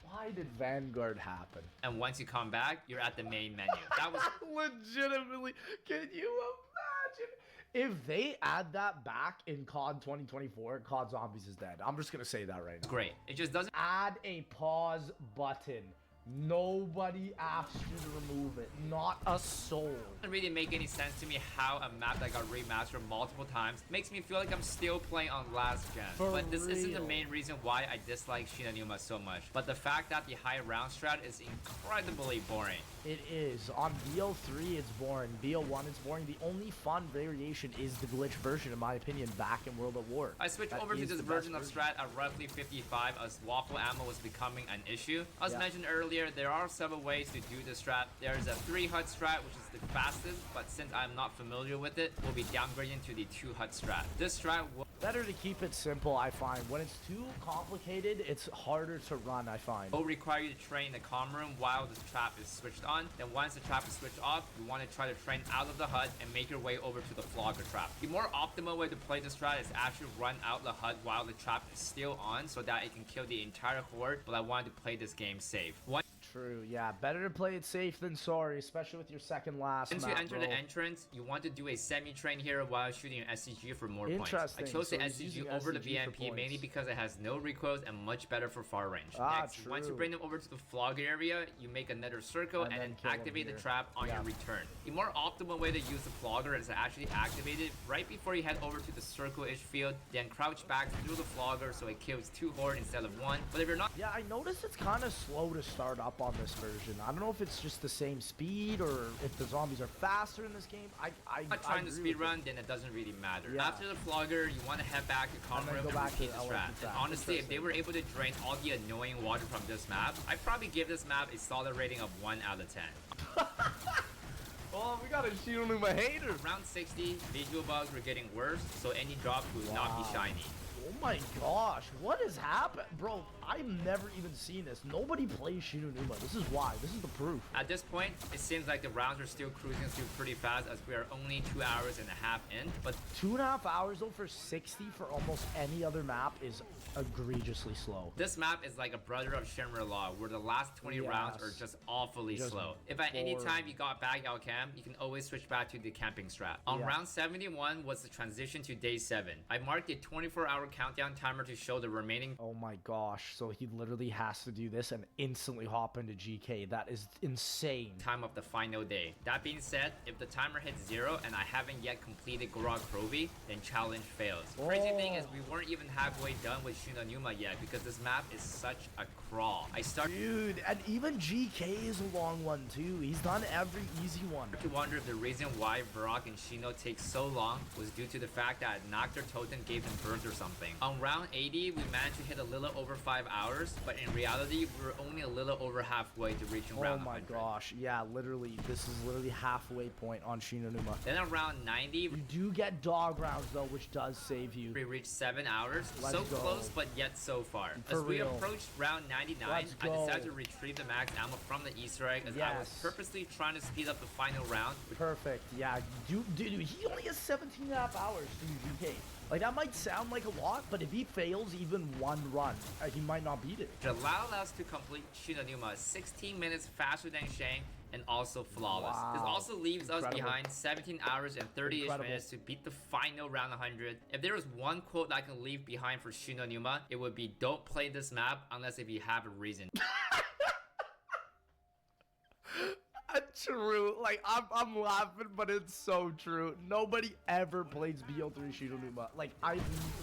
Speaker 2: Why did Vanguard happen?
Speaker 1: and once you come back, you're at the main menu. That was
Speaker 2: Legitimately, can you imagine? If they add that back in COD 2024, COD Zombies is dead. I'm just gonna say that right now.
Speaker 1: great. It just doesn't
Speaker 2: Add a pause button. Nobody asks you to remove it. Not a soul.
Speaker 1: really make any sense to me how a map that got remastered multiple times makes me feel like I'm still playing on last gen.
Speaker 2: For
Speaker 1: But this isn't the
Speaker 2: real.
Speaker 1: main reason why I dislike Shinonuma so much. But the fact that the high round strat is incredibly boring.
Speaker 2: It is. On BO3, it's boring. BO1, it's boring. The only fun variation is the glitch version, in my opinion, back in World at War.
Speaker 1: I switched
Speaker 2: That
Speaker 1: over to
Speaker 2: is
Speaker 1: this
Speaker 2: the
Speaker 1: version
Speaker 2: best
Speaker 1: of strat at roughly 55 as waffle ammo was becoming an issue. As
Speaker 2: Yeah.
Speaker 1: mentioned earlier, there are several ways to do this strat. There's a 3 HUD strat, which is the fastest, but since I'm not familiar with it, we'll be downgrading to the 2 HUD strat. This strat will
Speaker 2: Better to keep it simple, I find. When it's too complicated, it's harder to run, I find.
Speaker 1: will require you to train in the comm room while the trap is switched on. Then once the trap is switched off, you want to try to train out of the HUD and make your way over to the flogger trap. The more optimal way to play this strat is actually run out the HUD while the trap is still on so that it can kill the entire horde, but I wanted to play this game safe. Once
Speaker 2: True, yeah. Better to play it safe than sorry, especially with your second last
Speaker 1: you
Speaker 2: map,
Speaker 1: enter
Speaker 2: bro.
Speaker 1: the entrance, you want to do a semi-train here while shooting an SCG for more points. I
Speaker 2: Interesting,
Speaker 1: chose
Speaker 2: so
Speaker 1: the
Speaker 2: he's
Speaker 1: SCG
Speaker 2: using
Speaker 1: over the
Speaker 2: SCG for
Speaker 1: VMP mainly
Speaker 2: points.
Speaker 1: because it has no recoils and much better for far range.
Speaker 2: Ah,
Speaker 1: Next, once you
Speaker 2: true.
Speaker 1: bring them over to the flogger area, you make another circle
Speaker 2: And
Speaker 1: and
Speaker 2: then
Speaker 1: then
Speaker 2: kill them
Speaker 1: activate the
Speaker 2: here.
Speaker 1: trap on
Speaker 2: Yeah.
Speaker 1: your return. The more optimal way to use the flogger is to actually activate it right before you head over to the circle-ish field, then crouch back through the flogger so it kills 2 horde instead of 1. But if you're not
Speaker 2: Yeah, I noticed it's kind of slow to start up on this version. I don't know if it's just the same speed or if the zombies are faster in this game. I
Speaker 1: not trying to
Speaker 2: agree
Speaker 1: speed
Speaker 2: with
Speaker 1: run, then it doesn't really matter.
Speaker 2: Yeah.
Speaker 1: After the flogger, you want to head back to comm
Speaker 2: And then
Speaker 1: room
Speaker 2: go
Speaker 1: and
Speaker 2: back to
Speaker 1: repeat the
Speaker 2: the
Speaker 1: strat.
Speaker 2: LMP
Speaker 1: And
Speaker 2: trap.
Speaker 1: honestly, if they were able to drain all the annoying water from this map, I'd probably give this map a solid rating of 1 out of 10.
Speaker 2: it. Oh, we got a Shinonuma hater.
Speaker 1: Around 60, visual bugs were getting worse, so any drops would not be
Speaker 2: Wow.
Speaker 1: shiny.
Speaker 2: Oh my gosh, what has happened? Bro, I've never even seen this. Nobody plays Shinonuma. This is why. This is the proof.
Speaker 1: At this point, it seems like the rounds are still cruising through pretty fast as we are only 2 hours and a half in, but
Speaker 2: 2.5 hours though for 60 for almost any other map is egregiously slow.
Speaker 1: this map is like a brother of Shenmue where the last 20 rounds are
Speaker 2: Yes.
Speaker 1: just awfully
Speaker 2: Just
Speaker 1: slow. If at any
Speaker 2: boring.
Speaker 1: time you got back out camp, you can always switch back to the camping strat. On
Speaker 2: Yeah.
Speaker 1: round 71 was the transition to day 7. I marked a 24-hour countdown timer to show the remaining
Speaker 2: Oh my gosh, so he literally has to do this and instantly hop into GK. That is insane.
Speaker 1: time of the final day. That being said, if the timer hits 0 and I haven't yet completed Gorok Provi, then challenge fails. Crazy thing is we weren't even halfway done with Shinonuma yet because this map is such a crawl. I started
Speaker 2: Dude, and even GK is a long one too. He's done every easy one.
Speaker 1: to wonder if the reason why Varrock and Shino take so long was due to the fact that Noctur Totem gave them birth or something. On round 80, we managed to hit a little over 5 hours, but in reality, we were only a little over halfway to reaching
Speaker 2: Oh
Speaker 1: round
Speaker 2: my
Speaker 1: 100.
Speaker 2: gosh, yeah, literally, this is literally halfway point on Shinonuma.
Speaker 1: Then around 90,
Speaker 2: You do get dog rounds though, which does save you.
Speaker 1: we reached 7 hours.
Speaker 2: Let's
Speaker 1: So
Speaker 2: go.
Speaker 1: close, but yet so far.
Speaker 2: For
Speaker 1: As we
Speaker 2: real.
Speaker 1: approached round 99,
Speaker 2: Let's
Speaker 1: I decided
Speaker 2: go.
Speaker 1: to retrieve the max ammo from the Easter egg as I was
Speaker 2: Yes.
Speaker 1: purposely trying to speed up the final round, which
Speaker 2: Perfect, yeah. Dude, he only has 17.5 hours to do GK. Like, that might sound like a lot, but if he fails even one run, he might not beat it.
Speaker 1: allowed us to complete Shinonuma 16 minutes faster than Shang and also flawless. This
Speaker 2: Wow.
Speaker 1: also leaves us
Speaker 2: Incredible.
Speaker 1: behind 17 hours and 30-ish
Speaker 2: Incredible.
Speaker 1: minutes to beat the final round 100. If there was one quote that I can leave behind for Shinonuma, it would be don't play this map unless if you have a reason.
Speaker 2: true. Like, I'm laughing, but it's so true. Nobody ever plays BO3 Shironuma. Like,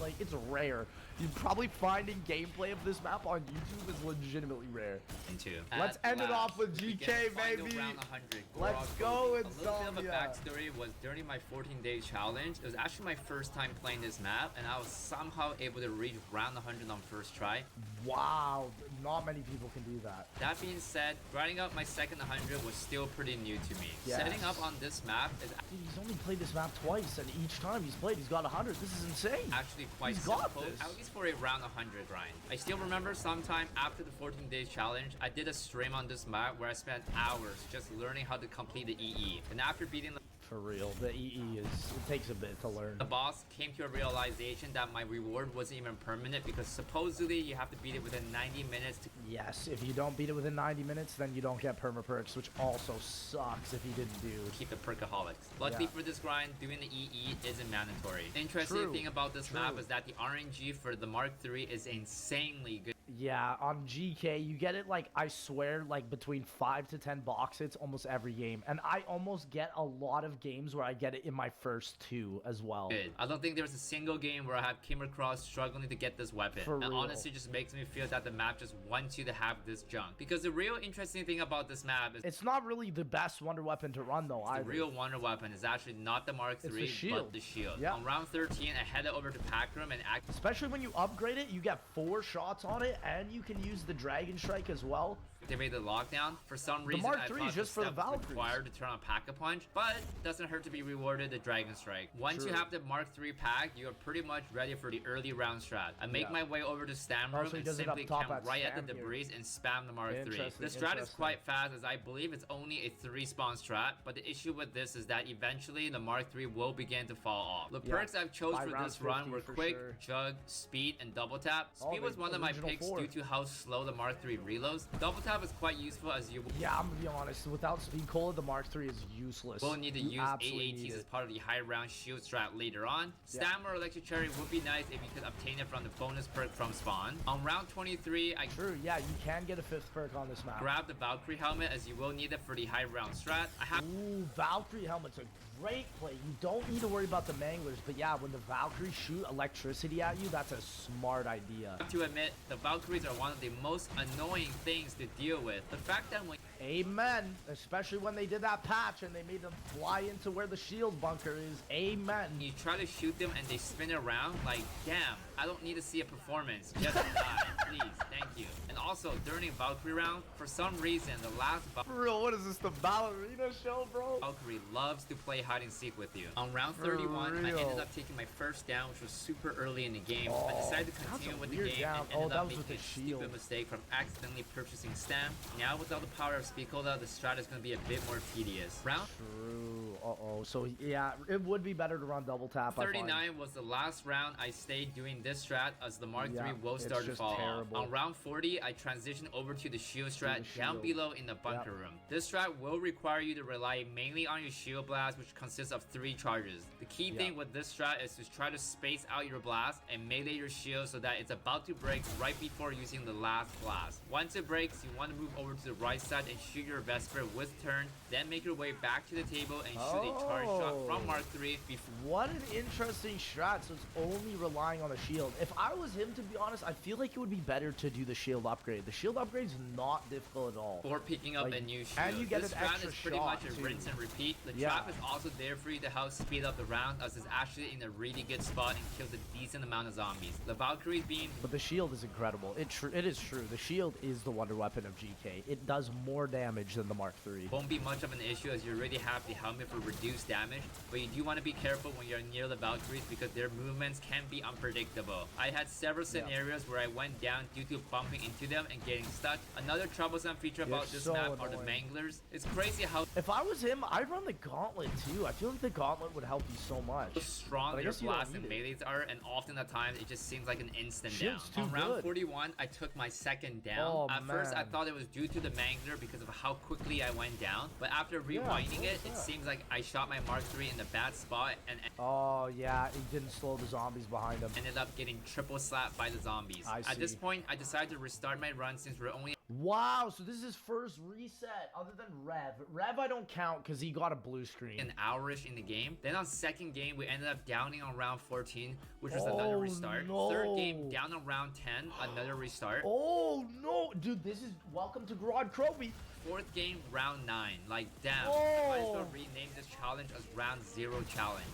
Speaker 2: like, it's rare. You probably finding gameplay of this map on YouTube is legitimately rare.
Speaker 1: Into.
Speaker 2: Let's
Speaker 1: At
Speaker 2: end it
Speaker 1: last,
Speaker 2: off with
Speaker 1: we
Speaker 2: GK,
Speaker 1: get the final
Speaker 2: baby.
Speaker 1: round 100.
Speaker 2: Let's
Speaker 1: Gorog
Speaker 2: go,
Speaker 1: Gobi. A little bit of a
Speaker 2: Insomnia.
Speaker 1: backstory was during my 14-day challenge. It was actually my first time playing this map, and I was somehow able to reach round 100 on first try.
Speaker 2: Wow, not many people can do that.
Speaker 1: That being said, grinding up my second 100 was still pretty new to me.
Speaker 2: Yes.
Speaker 1: Setting up on this map is
Speaker 2: Dude, he's only played this map twice, and each time he's played, he's got 100. This is insane.
Speaker 1: actually quite
Speaker 2: He's got
Speaker 1: simple,
Speaker 2: this.
Speaker 1: at least for a round 100 grind. I still remember sometime after the 14 days challenge, I did a stream on this map where I spent hours just learning how to complete the EE. And after beating
Speaker 2: For real, the EE it takes a bit to learn.
Speaker 1: the boss, came to a realization that my reward wasn't even permanent because supposedly you have to beat it within 90 minutes to
Speaker 2: Yes, if you don't beat it within 90 minutes, then you don't get perma perks, which also sucks if you didn't do.
Speaker 1: keep the perkaholics. Luckily
Speaker 2: Yeah.
Speaker 1: for this grind, doing the EE isn't mandatory. Interesting
Speaker 2: True,
Speaker 1: thing about this map
Speaker 2: true.
Speaker 1: is that the RNG for the Mark III is insanely good.
Speaker 2: Yeah, on GK, you get it, like, I swear, like, between 5 to 10 box hits almost every game. And I almost get a lot of games where I get it in my first 2 as well.
Speaker 1: Good. I don't think there was a single game where I have came across struggling to get this weapon.
Speaker 2: For
Speaker 1: and
Speaker 2: real.
Speaker 1: honestly just makes me feel that the map just wants you to have this junk. Because the real interesting thing about this map is
Speaker 2: It's not really the best wonder weapon to run, though,
Speaker 1: the
Speaker 2: either.
Speaker 1: real wonder weapon is actually not the Mark
Speaker 2: It's the
Speaker 1: III,
Speaker 2: shield.
Speaker 1: but the shield.
Speaker 2: Yeah.
Speaker 1: On round 13, I headed over to Pack Room and
Speaker 2: Especially when you upgrade it, you get 4 shots on it, and you can use the Dragon Strike as well.
Speaker 1: activated the lockdown. For some reason,
Speaker 2: Mark
Speaker 1: I
Speaker 2: III
Speaker 1: thought
Speaker 2: is just
Speaker 1: the
Speaker 2: for the
Speaker 1: step was
Speaker 2: Valkyries.
Speaker 1: required to turn on Pack-a-Punch, but it doesn't hurt to be rewarded the Dragon Strike. Once you
Speaker 2: True.
Speaker 1: have the Mark III pack, you are pretty much ready for the early round strat. I make
Speaker 2: Yeah.
Speaker 1: my way over to Stam Room
Speaker 2: so he
Speaker 1: and
Speaker 2: does it up
Speaker 1: simply
Speaker 2: top
Speaker 1: camp
Speaker 2: at
Speaker 1: right at the
Speaker 2: Stam here.
Speaker 1: debris and spam the Mark III.
Speaker 2: Interesting,
Speaker 1: The strat is
Speaker 2: interesting.
Speaker 1: quite fast as I believe it's only a 3 spawn strat, but the issue with this is that eventually the Mark III will begin to fall off. The
Speaker 2: Yeah.
Speaker 1: perks I've chose
Speaker 2: By
Speaker 1: for
Speaker 2: round
Speaker 1: this run
Speaker 2: 50
Speaker 1: were
Speaker 2: for
Speaker 1: quick,
Speaker 2: sure.
Speaker 1: chug, speed, and double tap.
Speaker 2: Oh,
Speaker 1: Speed was
Speaker 2: the
Speaker 1: one of my
Speaker 2: original
Speaker 1: picks
Speaker 2: 4.
Speaker 1: due to how slow the Mark III reloads. Double tap is quite useful as you
Speaker 2: Yeah, I'm gonna be honest. Without Speed Cola, the Mark III is useless.
Speaker 1: will need to
Speaker 2: You
Speaker 1: use
Speaker 2: absolutely need
Speaker 1: AATs as
Speaker 2: it.
Speaker 1: part of the high round shield strat later on.
Speaker 2: Yeah.
Speaker 1: Stam or Electric Cherry would be nice if you could obtain it from the bonus perk from spawn. On round 23, I
Speaker 2: True, yeah, you can get a 5th perk on this map.
Speaker 1: grabbed the Valkyrie helmet as you will need it for the high round strat. I have
Speaker 2: Ooh, Valkyrie helmet's a great play. You don't need to worry about the manglers, but yeah, when the Valkyries shoot electricity at you, that's a smart idea.
Speaker 1: to admit, the Valkyries are one of the most annoying things to deal with. The fact that when
Speaker 2: Amen. Especially when they did that patch and they made them fly into where the shield bunker is. Amen.
Speaker 1: you try to shoot them and they spin around, like, damn, I don't need to see a performance. Just die, please, thank you. And also, during Valkyrie round, for some reason, the last
Speaker 2: For real, what is this, the ballerina show, bro?
Speaker 1: Valkyrie loves to play hide and seek with you. On round
Speaker 2: For
Speaker 1: 31, I
Speaker 2: real.
Speaker 1: ended up taking my first down, which was super early in the game. I
Speaker 2: Oh,
Speaker 1: decided to
Speaker 2: that's
Speaker 1: continue
Speaker 2: a
Speaker 1: with the
Speaker 2: weird
Speaker 1: game
Speaker 2: down.
Speaker 1: and
Speaker 2: Oh,
Speaker 1: ended
Speaker 2: that
Speaker 1: up
Speaker 2: was with
Speaker 1: making a
Speaker 2: the shield.
Speaker 1: stupid mistake from accidentally purchasing Stam. Now, without the power of Spicola, the strat is going to be a bit more tedious. Round
Speaker 2: True. Uh-oh. So, yeah, it would be better to run double tap, I find.
Speaker 1: 39 was the last round I stayed doing this strat as the Mark
Speaker 2: Yeah,
Speaker 1: III will
Speaker 2: it's
Speaker 1: start to
Speaker 2: just
Speaker 1: fall
Speaker 2: terrible.
Speaker 1: off. On round 40, I transitioned over to the shield strat down
Speaker 2: shield.
Speaker 1: below in the bunker room. This strat will require you to rely mainly on your shield blast, which consists of 3 charges. The key thing with this strat is to try to space out your blast and melee your shield so that it's about to break right before using the last blast. Once it breaks, you want to move over to the right side and shoot your Vesper with turn, then make your way back to the table and shoot a charge shot from Mark III before
Speaker 2: What an interesting strat, so it's only relying on the shield. If I was him, to be honest, I feel like it would be better to do the shield upgrade. The shield upgrade is not difficult at all.
Speaker 1: or picking up
Speaker 2: Like,
Speaker 1: a new shield.
Speaker 2: and you get
Speaker 1: this
Speaker 2: an
Speaker 1: strat
Speaker 2: extra
Speaker 1: is pretty
Speaker 2: shot,
Speaker 1: much a
Speaker 2: too.
Speaker 1: rinse and repeat. The
Speaker 2: Yeah.
Speaker 1: trap is also there for you to help speed up the round as it's actually in a really good spot and kills a decent amount of zombies. The Valkyries being
Speaker 2: But the shield is incredible. It is true. The shield is the wonder weapon of GK. It does more damage than the Mark III.
Speaker 1: won't be much of an issue as you already have the helmet for reduced damage, but you do want to be careful when you're near the Valkyries because their movements can be unpredictable. I had several scenarios where I went down due to bumping into them and getting stuck. Another troublesome feature about
Speaker 2: It's
Speaker 1: this
Speaker 2: so
Speaker 1: map are the
Speaker 2: annoying.
Speaker 1: manglers. It's crazy how
Speaker 2: If I was him, I'd run the gauntlet too. I feel like the gauntlet would help you so much.
Speaker 1: strong
Speaker 2: But I
Speaker 1: their
Speaker 2: guess you don't
Speaker 1: blasts and
Speaker 2: need it.
Speaker 1: melees are, and often at times it just seems like an instant
Speaker 2: Shield's
Speaker 1: down.
Speaker 2: too
Speaker 1: On round
Speaker 2: good.
Speaker 1: 41, I took my second down.
Speaker 2: Oh,
Speaker 1: At first, I
Speaker 2: man.
Speaker 1: thought it was due to the mangler because of how quickly I went down, but after rewinding
Speaker 2: what
Speaker 1: it,
Speaker 2: was
Speaker 1: it
Speaker 2: that?
Speaker 1: seems like I shot my Mark III in the bad spot and
Speaker 2: Oh yeah, it didn't slow the zombies behind him.
Speaker 1: ended up getting triple slapped by the zombies.
Speaker 2: I
Speaker 1: At this
Speaker 2: see.
Speaker 1: point, I decided to restart my run since we're only
Speaker 2: Wow, so this is his first reset other than Rev. Rev I don't count because he got a blue screen.
Speaker 1: An hour-ish in the game. Then on second game, we ended up downing on round 14, which was another restart.
Speaker 2: No.
Speaker 1: Third game, down on round 10, another restart.
Speaker 2: Oh no, dude, this is welcome to Garage Kroby.
Speaker 1: Fourth game, round 9. Like, damn.
Speaker 2: Oh.
Speaker 1: Might as well rename this challenge as round 0 challenge.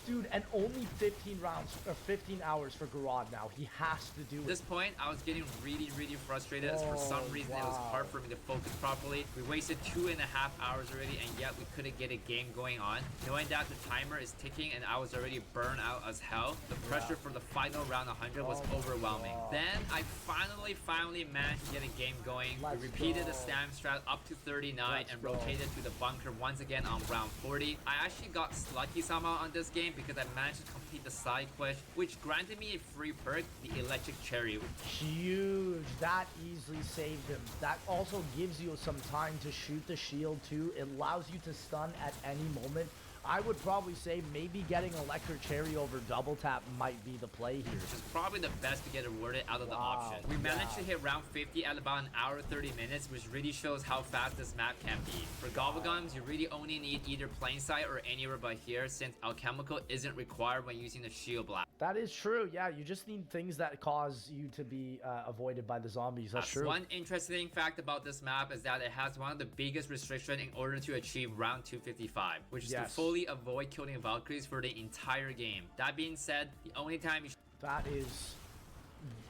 Speaker 2: Dude, and only 15 rounds or 15 hours for Garage now. He has to do
Speaker 1: At
Speaker 2: it.
Speaker 1: this point, I was getting really frustrated as for some reason it was hard for me to focus properly. We wasted 2.5 hours already, and yet we couldn't get a game going on. Knowing that the timer is ticking and I was already burned out as hell, the pressure for the final round 100 was overwhelming. Then I finally managed to get a game going. We repeated the stam strat up to 39 and rotated to the bunker once again on round 40. I actually got lucky somehow on this game because I managed to complete the side quest, which granted me a free perk, the electric cherry.
Speaker 2: Huge. That easily saved him. That also gives you some time to shoot the shield too. It allows you to stun at any moment. I would probably say maybe getting electric cherry over double tap might be the play here.
Speaker 1: Which is probably the best to get awarded out of the option. We managed to hit round 50 at about an hour 30 minutes, which really shows how fast this map can be. For Gobblegums, you really only need either plain sight or anywhere but here, since alchemical isn't required when using the shield blast.
Speaker 2: That is true. Yeah, you just need things that cause you to be avoided by the zombies. That's true.
Speaker 1: One interesting fact about this map is that it has one of the biggest restrictions in order to achieve round 255, which is to fully avoid killing Valkyries for the entire game. That being said, the only time you
Speaker 2: that is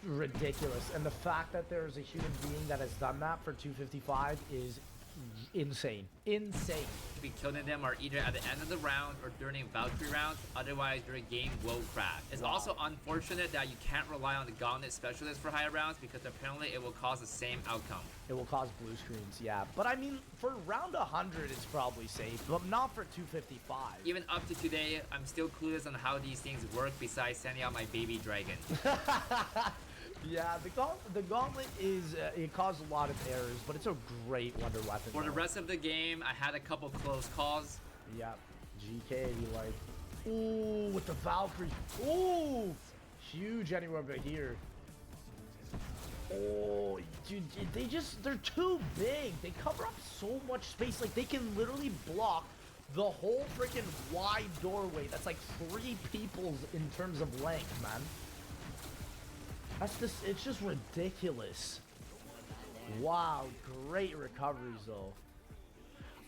Speaker 2: ridiculous, and the fact that there is a human being that has done that for 255 is insane. Insane.
Speaker 1: be killing them are either at the end of the round or during Valkyrie rounds, otherwise your game will crash. It's also unfortunate that you can't rely on the Gauntlet Specialist for higher rounds because apparently it will cause the same outcome.
Speaker 2: It will cause blue screens, yeah. But I mean, for round 100 it's probably safe, but not for 255.
Speaker 1: Even up to today, I'm still clueless on how these things work besides sending out my baby dragon.
Speaker 2: Yeah, the gauntlet is, it caused a lot of errors, but it's a great wonder weapon.
Speaker 1: For the rest of the game, I had a couple close calls.
Speaker 2: Yep, GK be like, ooh, with the Valkyrie. Ooh, huge anywhere but here. Oh, dude, they're too big. They cover up so much space. Like, they can literally block the whole freaking wide doorway. That's like 3 people's in terms of length, man. It's just ridiculous. Wow, great recoveries though.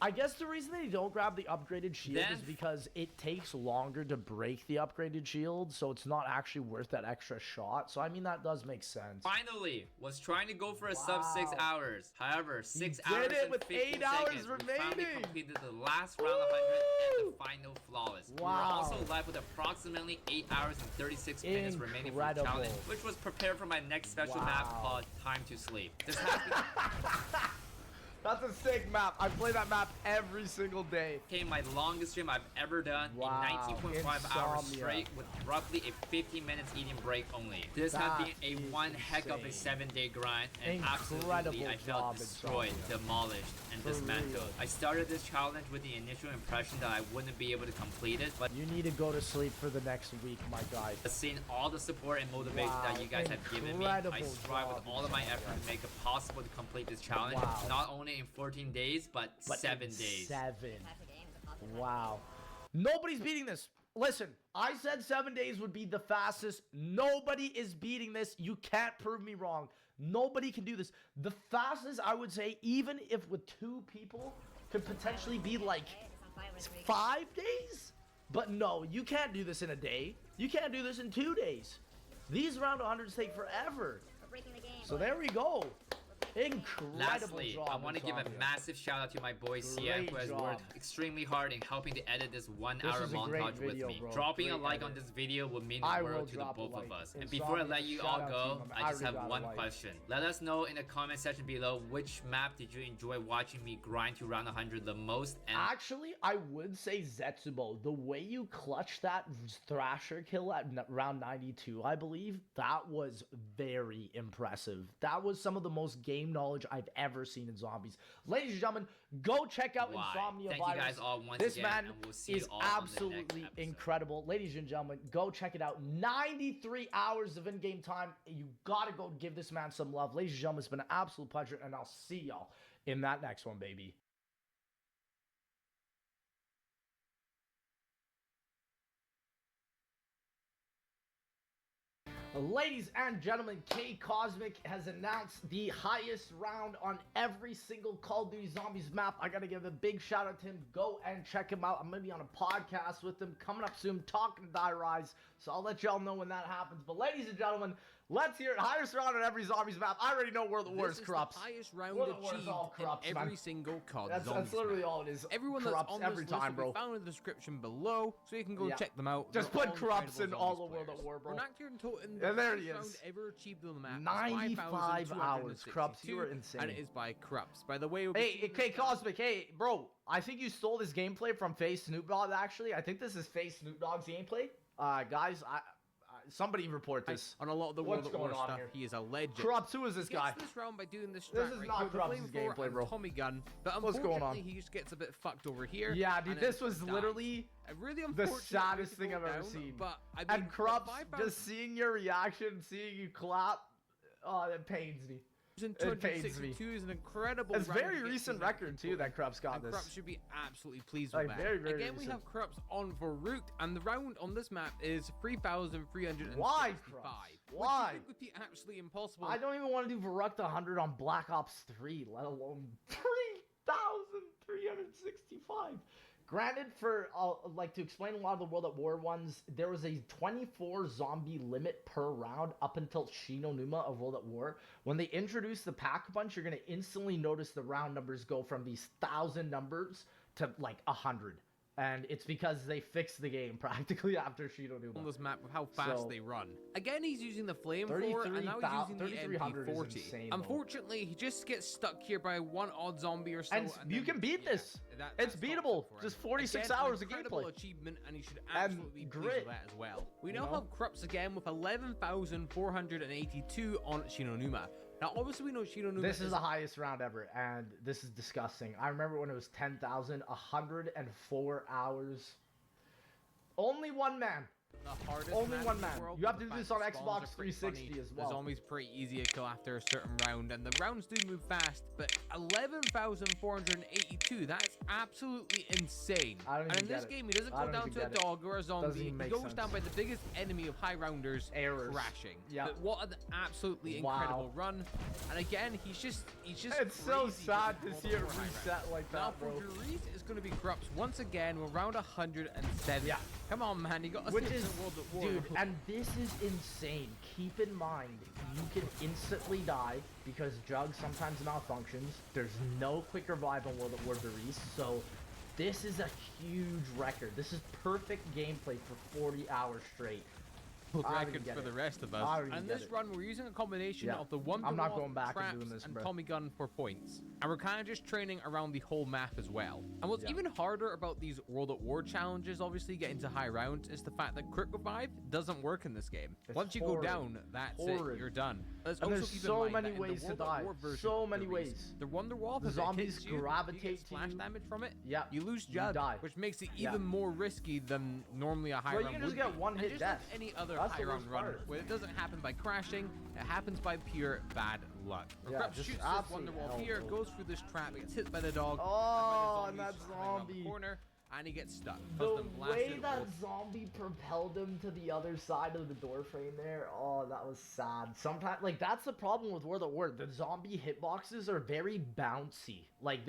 Speaker 2: I guess the reason they don't grab the upgraded shield is because it takes longer to break the upgraded shield, so it's not actually worth that extra shot. So I mean, that does make sense.
Speaker 1: Finally, was trying to go for a sub 6 hours. However, 6 hours
Speaker 2: did it
Speaker 1: and
Speaker 2: with
Speaker 1: 15
Speaker 2: 8 hours
Speaker 1: seconds,
Speaker 2: remaining.
Speaker 1: we finally completed the last round 100 and the final flawless. We were also left with approximately 8 hours and 36 minutes remaining for the challenge, which was prepared for my next special map called Time to Sleep. This has been
Speaker 2: That's a sick map. I play that map every single day.
Speaker 1: Became my longest stream I've ever done in 19.5 hours straight with roughly a 15 minutes eating break only. This has been a one heck of a 7-day grind, and absolutely I felt destroyed, demolished, and dismantled. I started this challenge with the initial impression that I wouldn't be able to complete it, but
Speaker 2: you need to go to sleep for the next week, my guy.
Speaker 1: Seeing all the support and motivation that you guys have given me, I strive with all of my effort to make it possible to complete this challenge, not only in 14 days, but 7 days.
Speaker 2: 7. Wow. Nobody's beating this. Listen, I said 7 days would be the fastest. Nobody is beating this. You can't prove me wrong. Nobody can do this. The fastest, I would say, even if with 2 people, could potentially be like 5 days? But no, you can't do this in a day. You can't do this in 2 days. These round 100s take forever. So there we go. Incredible.
Speaker 1: Lastly,
Speaker 2: job,
Speaker 1: I want to give a massive shout out to my boy Sia, who has worked extremely hard in helping to edit this 1 hour montage with me.
Speaker 2: Bro.
Speaker 1: Dropping a like on this video would mean the world to the both of us. And before I let you all go, I just have one question. Let us know in the comment section below which map did you enjoy watching me grind to round 100 the most. And
Speaker 2: actually, I would say Zetsubo. The way you clutched that Thrasher kill at round 92, I believe, that was very impressive. That was some of the most game game knowledge I've ever seen in zombies. Ladies and gentlemen, go check out Insomnia
Speaker 1: Thank
Speaker 2: Virus.
Speaker 1: you guys all once
Speaker 2: This
Speaker 1: again,
Speaker 2: man
Speaker 1: and we'll see
Speaker 2: is
Speaker 1: you all on the next
Speaker 2: absolutely
Speaker 1: episode.
Speaker 2: incredible. Ladies and gentlemen, go check it out. 93 hours of in-game time. You gotta go give this man some love. Ladies and gentlemen, it's been an absolute pleasure, and I'll see y'all in that next one, baby. Ladies and gentlemen, K Cosmic has announced the highest round on every single Call of Duty Zombies map. I gotta give a big shout out to him. Go and check him out. I'm gonna be on a podcast with him coming up soon, talking to Die Rise. So I'll let y'all know when that happens. But ladies and gentlemen, let's hear it. Highest round on every Zombies map. I already know World of War is corrupts.
Speaker 8: The highest round
Speaker 2: World of War is
Speaker 8: achieved
Speaker 2: all corrupts,
Speaker 8: in every
Speaker 2: man.
Speaker 8: single COD
Speaker 2: That's
Speaker 8: Zombies
Speaker 2: literally
Speaker 8: map.
Speaker 2: all it is.
Speaker 8: Everyone that's
Speaker 2: Corrupts
Speaker 8: on this
Speaker 2: every
Speaker 8: list
Speaker 2: time,
Speaker 8: will
Speaker 2: bro.
Speaker 8: be found in the description below, so you can go
Speaker 2: Yeah.
Speaker 8: check them out.
Speaker 2: Just
Speaker 8: They're
Speaker 2: put corrupts
Speaker 8: incredible
Speaker 2: in all
Speaker 8: Zombies
Speaker 2: of World of
Speaker 8: players.
Speaker 2: War, bro.
Speaker 8: Renactor Totem,
Speaker 2: Yeah, there
Speaker 8: the
Speaker 2: he
Speaker 8: highest
Speaker 2: is.
Speaker 8: round ever achieved on the map.
Speaker 2: 95 hours. Corrupts, you are
Speaker 8: 5,262,
Speaker 2: insane.
Speaker 8: And it is by Corrupts. By the way, we'll be
Speaker 2: Hey,
Speaker 8: seeing
Speaker 2: K
Speaker 8: this
Speaker 2: Cosmic, hey, bro, I think you stole this gameplay from Face Snoop Dogg, actually. I think this is Face Snoop Dogg's gameplay. Guys, somebody report this.
Speaker 8: on a lot of the
Speaker 2: What's
Speaker 8: World of War
Speaker 2: going on
Speaker 8: stuff.
Speaker 2: here?
Speaker 8: He is a legend.
Speaker 2: Corrupts, who is this
Speaker 8: He
Speaker 2: guy?
Speaker 8: gets this round by doing this
Speaker 2: This
Speaker 8: strat
Speaker 2: is
Speaker 8: right
Speaker 2: not
Speaker 8: here with the
Speaker 2: Corrupts'
Speaker 8: flamethrower
Speaker 2: gameplay,
Speaker 8: and
Speaker 2: bro.
Speaker 8: Tommy gun, but
Speaker 2: What's going on?
Speaker 8: unfortunately he just gets a bit fucked over here.
Speaker 2: Yeah, dude,
Speaker 8: and
Speaker 2: this
Speaker 8: then
Speaker 2: was
Speaker 8: dies.
Speaker 2: literally
Speaker 8: A really
Speaker 2: the
Speaker 8: unfortunate way
Speaker 2: saddest
Speaker 8: to
Speaker 2: thing
Speaker 8: go
Speaker 2: I've ever
Speaker 8: down,
Speaker 2: seen.
Speaker 8: But I mean,
Speaker 2: And Corrupts,
Speaker 8: 5,000
Speaker 2: just seeing your reaction, seeing you clap, oh, that pains me. It pains me.
Speaker 8: 262 is an incredible
Speaker 2: It's
Speaker 8: round
Speaker 2: very
Speaker 8: to get
Speaker 2: recent
Speaker 8: to
Speaker 2: record, too, that Corrupts got
Speaker 8: and
Speaker 2: this.
Speaker 8: Corrupts should be absolutely pleased
Speaker 2: Like,
Speaker 8: with that.
Speaker 2: very, very
Speaker 8: Again, we
Speaker 2: recent.
Speaker 8: have Corrupts on for Root, and the round on this map is 3,365.
Speaker 2: Why, Corrupts? Why?
Speaker 8: Which would be absolutely impossible.
Speaker 2: I don't even want to do Verructa 100 on Black Ops 3, let alone 3,365. Granted, for like to explain a lot of the World at War ones, there was a 24 zombie limit per round up until Shinonuma of World at War. When they introduced the Pack-a-Punch, you're gonna instantly notice the round numbers go from these 1,000 numbers to like 100. And it's because they fixed the game practically after
Speaker 8: on
Speaker 2: Shinonuma.
Speaker 8: this map with how fast
Speaker 2: So-
Speaker 8: they run. Again, he's using the flamethrower, and now he's using the
Speaker 2: 3,300 is
Speaker 8: MP40.
Speaker 2: insane, though.
Speaker 8: Unfortunately, he just gets stuck here by one odd zombie or so.
Speaker 2: And you
Speaker 8: then-
Speaker 2: can beat
Speaker 8: yeah,
Speaker 2: this.
Speaker 8: that
Speaker 2: It's
Speaker 8: stops it
Speaker 2: beatable.
Speaker 8: for him.
Speaker 2: Just 46
Speaker 8: Again, an
Speaker 2: hours of
Speaker 8: incredible
Speaker 2: gameplay.
Speaker 8: achievement, and he should
Speaker 2: And
Speaker 8: absolutely be pleased
Speaker 2: grit,
Speaker 8: with that as well. We
Speaker 2: you
Speaker 8: now
Speaker 2: know?
Speaker 8: have Corrupts again with 11,482 on Shinonuma. Now, obviously, we know Shinonuma
Speaker 2: This is the highest round ever, and this is disgusting. I remember when it was 10,104 hours. Only one man.
Speaker 8: the hardest
Speaker 2: Only
Speaker 8: map
Speaker 2: one
Speaker 8: in the
Speaker 2: man.
Speaker 8: world,
Speaker 2: You have
Speaker 8: but
Speaker 2: to
Speaker 8: the
Speaker 2: do this
Speaker 8: fact
Speaker 2: on
Speaker 8: that spawns
Speaker 2: Xbox
Speaker 8: are pretty
Speaker 2: 360
Speaker 8: funny.
Speaker 2: as well.
Speaker 8: The zombies pretty easy to kill after a certain round, and the rounds do move fast, but 11,482, that's absolutely insane.
Speaker 2: I don't
Speaker 8: And in
Speaker 2: even
Speaker 8: this
Speaker 2: get it.
Speaker 8: game, he doesn't
Speaker 2: I
Speaker 8: go
Speaker 2: don't
Speaker 8: down
Speaker 2: even
Speaker 8: to a
Speaker 2: get it.
Speaker 8: dog or a zombie,
Speaker 2: even
Speaker 8: he
Speaker 2: make
Speaker 8: goes
Speaker 2: sense.
Speaker 8: down by the biggest enemy of high rounders,
Speaker 2: Errors.
Speaker 8: crashing.
Speaker 2: Yep.
Speaker 8: But what an absolutely
Speaker 2: Wow.
Speaker 8: incredible run. And again, he's just
Speaker 2: It's so
Speaker 8: crazy
Speaker 2: sad
Speaker 8: with
Speaker 2: to
Speaker 8: World
Speaker 2: see it
Speaker 8: War high round.
Speaker 2: reset like
Speaker 8: Now
Speaker 2: that,
Speaker 8: for
Speaker 2: bro.
Speaker 8: Dorit, it's going to be Corrupts once again. We're around 107.
Speaker 2: Yeah.
Speaker 8: Come on, man. You got to
Speaker 2: Which
Speaker 8: see
Speaker 2: is,
Speaker 8: the World at War.
Speaker 2: dude, and this is insane. Keep in mind, you can instantly die because Jug sometimes malfunctions. There's no quick revive on World at War Doris, so this is a huge record. This is perfect gameplay for 40 hours straight. I don't even
Speaker 8: record
Speaker 2: get
Speaker 8: for
Speaker 2: it.
Speaker 8: the rest of
Speaker 2: I
Speaker 8: us.
Speaker 2: don't
Speaker 8: And
Speaker 2: even
Speaker 8: in
Speaker 2: get
Speaker 8: this
Speaker 2: it.
Speaker 8: run, we're using a combination
Speaker 2: Yeah.
Speaker 8: of the Wonder
Speaker 2: I'm not
Speaker 8: Wall,
Speaker 2: going back and
Speaker 8: traps,
Speaker 2: doing this,
Speaker 8: and
Speaker 2: bro.
Speaker 8: Tommy Gun for points. And we're kind of just training around the whole map as well. And what's
Speaker 2: Yeah.
Speaker 8: even harder about these World at War challenges, obviously getting to high rounds, is the fact that Quick Revive doesn't work in this game.
Speaker 2: It's
Speaker 8: Once you
Speaker 2: horrid.
Speaker 8: go down, that's
Speaker 2: Horrid.
Speaker 8: it. You're done. Let's
Speaker 2: And
Speaker 8: also
Speaker 2: there's
Speaker 8: keep
Speaker 2: so
Speaker 8: in mind
Speaker 2: many
Speaker 8: that in
Speaker 2: ways
Speaker 8: the
Speaker 2: to
Speaker 8: World at
Speaker 2: die.
Speaker 8: War version
Speaker 2: So
Speaker 8: of
Speaker 2: many
Speaker 8: Doris,
Speaker 2: ways.
Speaker 8: The Wonder Wall,
Speaker 2: The
Speaker 8: if it
Speaker 2: zombies
Speaker 8: hits you,
Speaker 2: gravitate
Speaker 8: you get
Speaker 2: to
Speaker 8: splash
Speaker 2: you.
Speaker 8: damage from it.
Speaker 2: Yeah.
Speaker 8: You lose
Speaker 2: You
Speaker 8: Jug,
Speaker 2: die.
Speaker 8: which makes it
Speaker 2: Yeah.
Speaker 8: even more risky than normally a high
Speaker 2: Bro, you
Speaker 8: round
Speaker 2: can just
Speaker 8: would
Speaker 2: get
Speaker 8: be.
Speaker 2: one-hit
Speaker 8: And just
Speaker 2: death.
Speaker 8: like any other
Speaker 2: That's the
Speaker 8: high round
Speaker 2: worst
Speaker 8: run,
Speaker 2: part.
Speaker 8: where it doesn't happen by crashing, it happens by pure bad luck.
Speaker 2: Yeah,
Speaker 8: Corrupt
Speaker 2: just
Speaker 8: shoots this
Speaker 2: absolute
Speaker 8: Wonder Wall
Speaker 2: hell,
Speaker 8: here,
Speaker 2: bro.
Speaker 8: goes through this trap, gets hit by the dog,
Speaker 2: Oh,
Speaker 8: and
Speaker 2: and
Speaker 8: by the
Speaker 2: that
Speaker 8: zombies running around the
Speaker 2: zombie.
Speaker 8: corner, and he gets stuck.
Speaker 2: The
Speaker 8: Cause them blasted
Speaker 2: way that
Speaker 8: both.
Speaker 2: zombie propelled him to the other side of the door frame there, oh, that was sad. Sometimes, like, that's the problem with World at War. The zombie hitboxes are very bouncy. Like,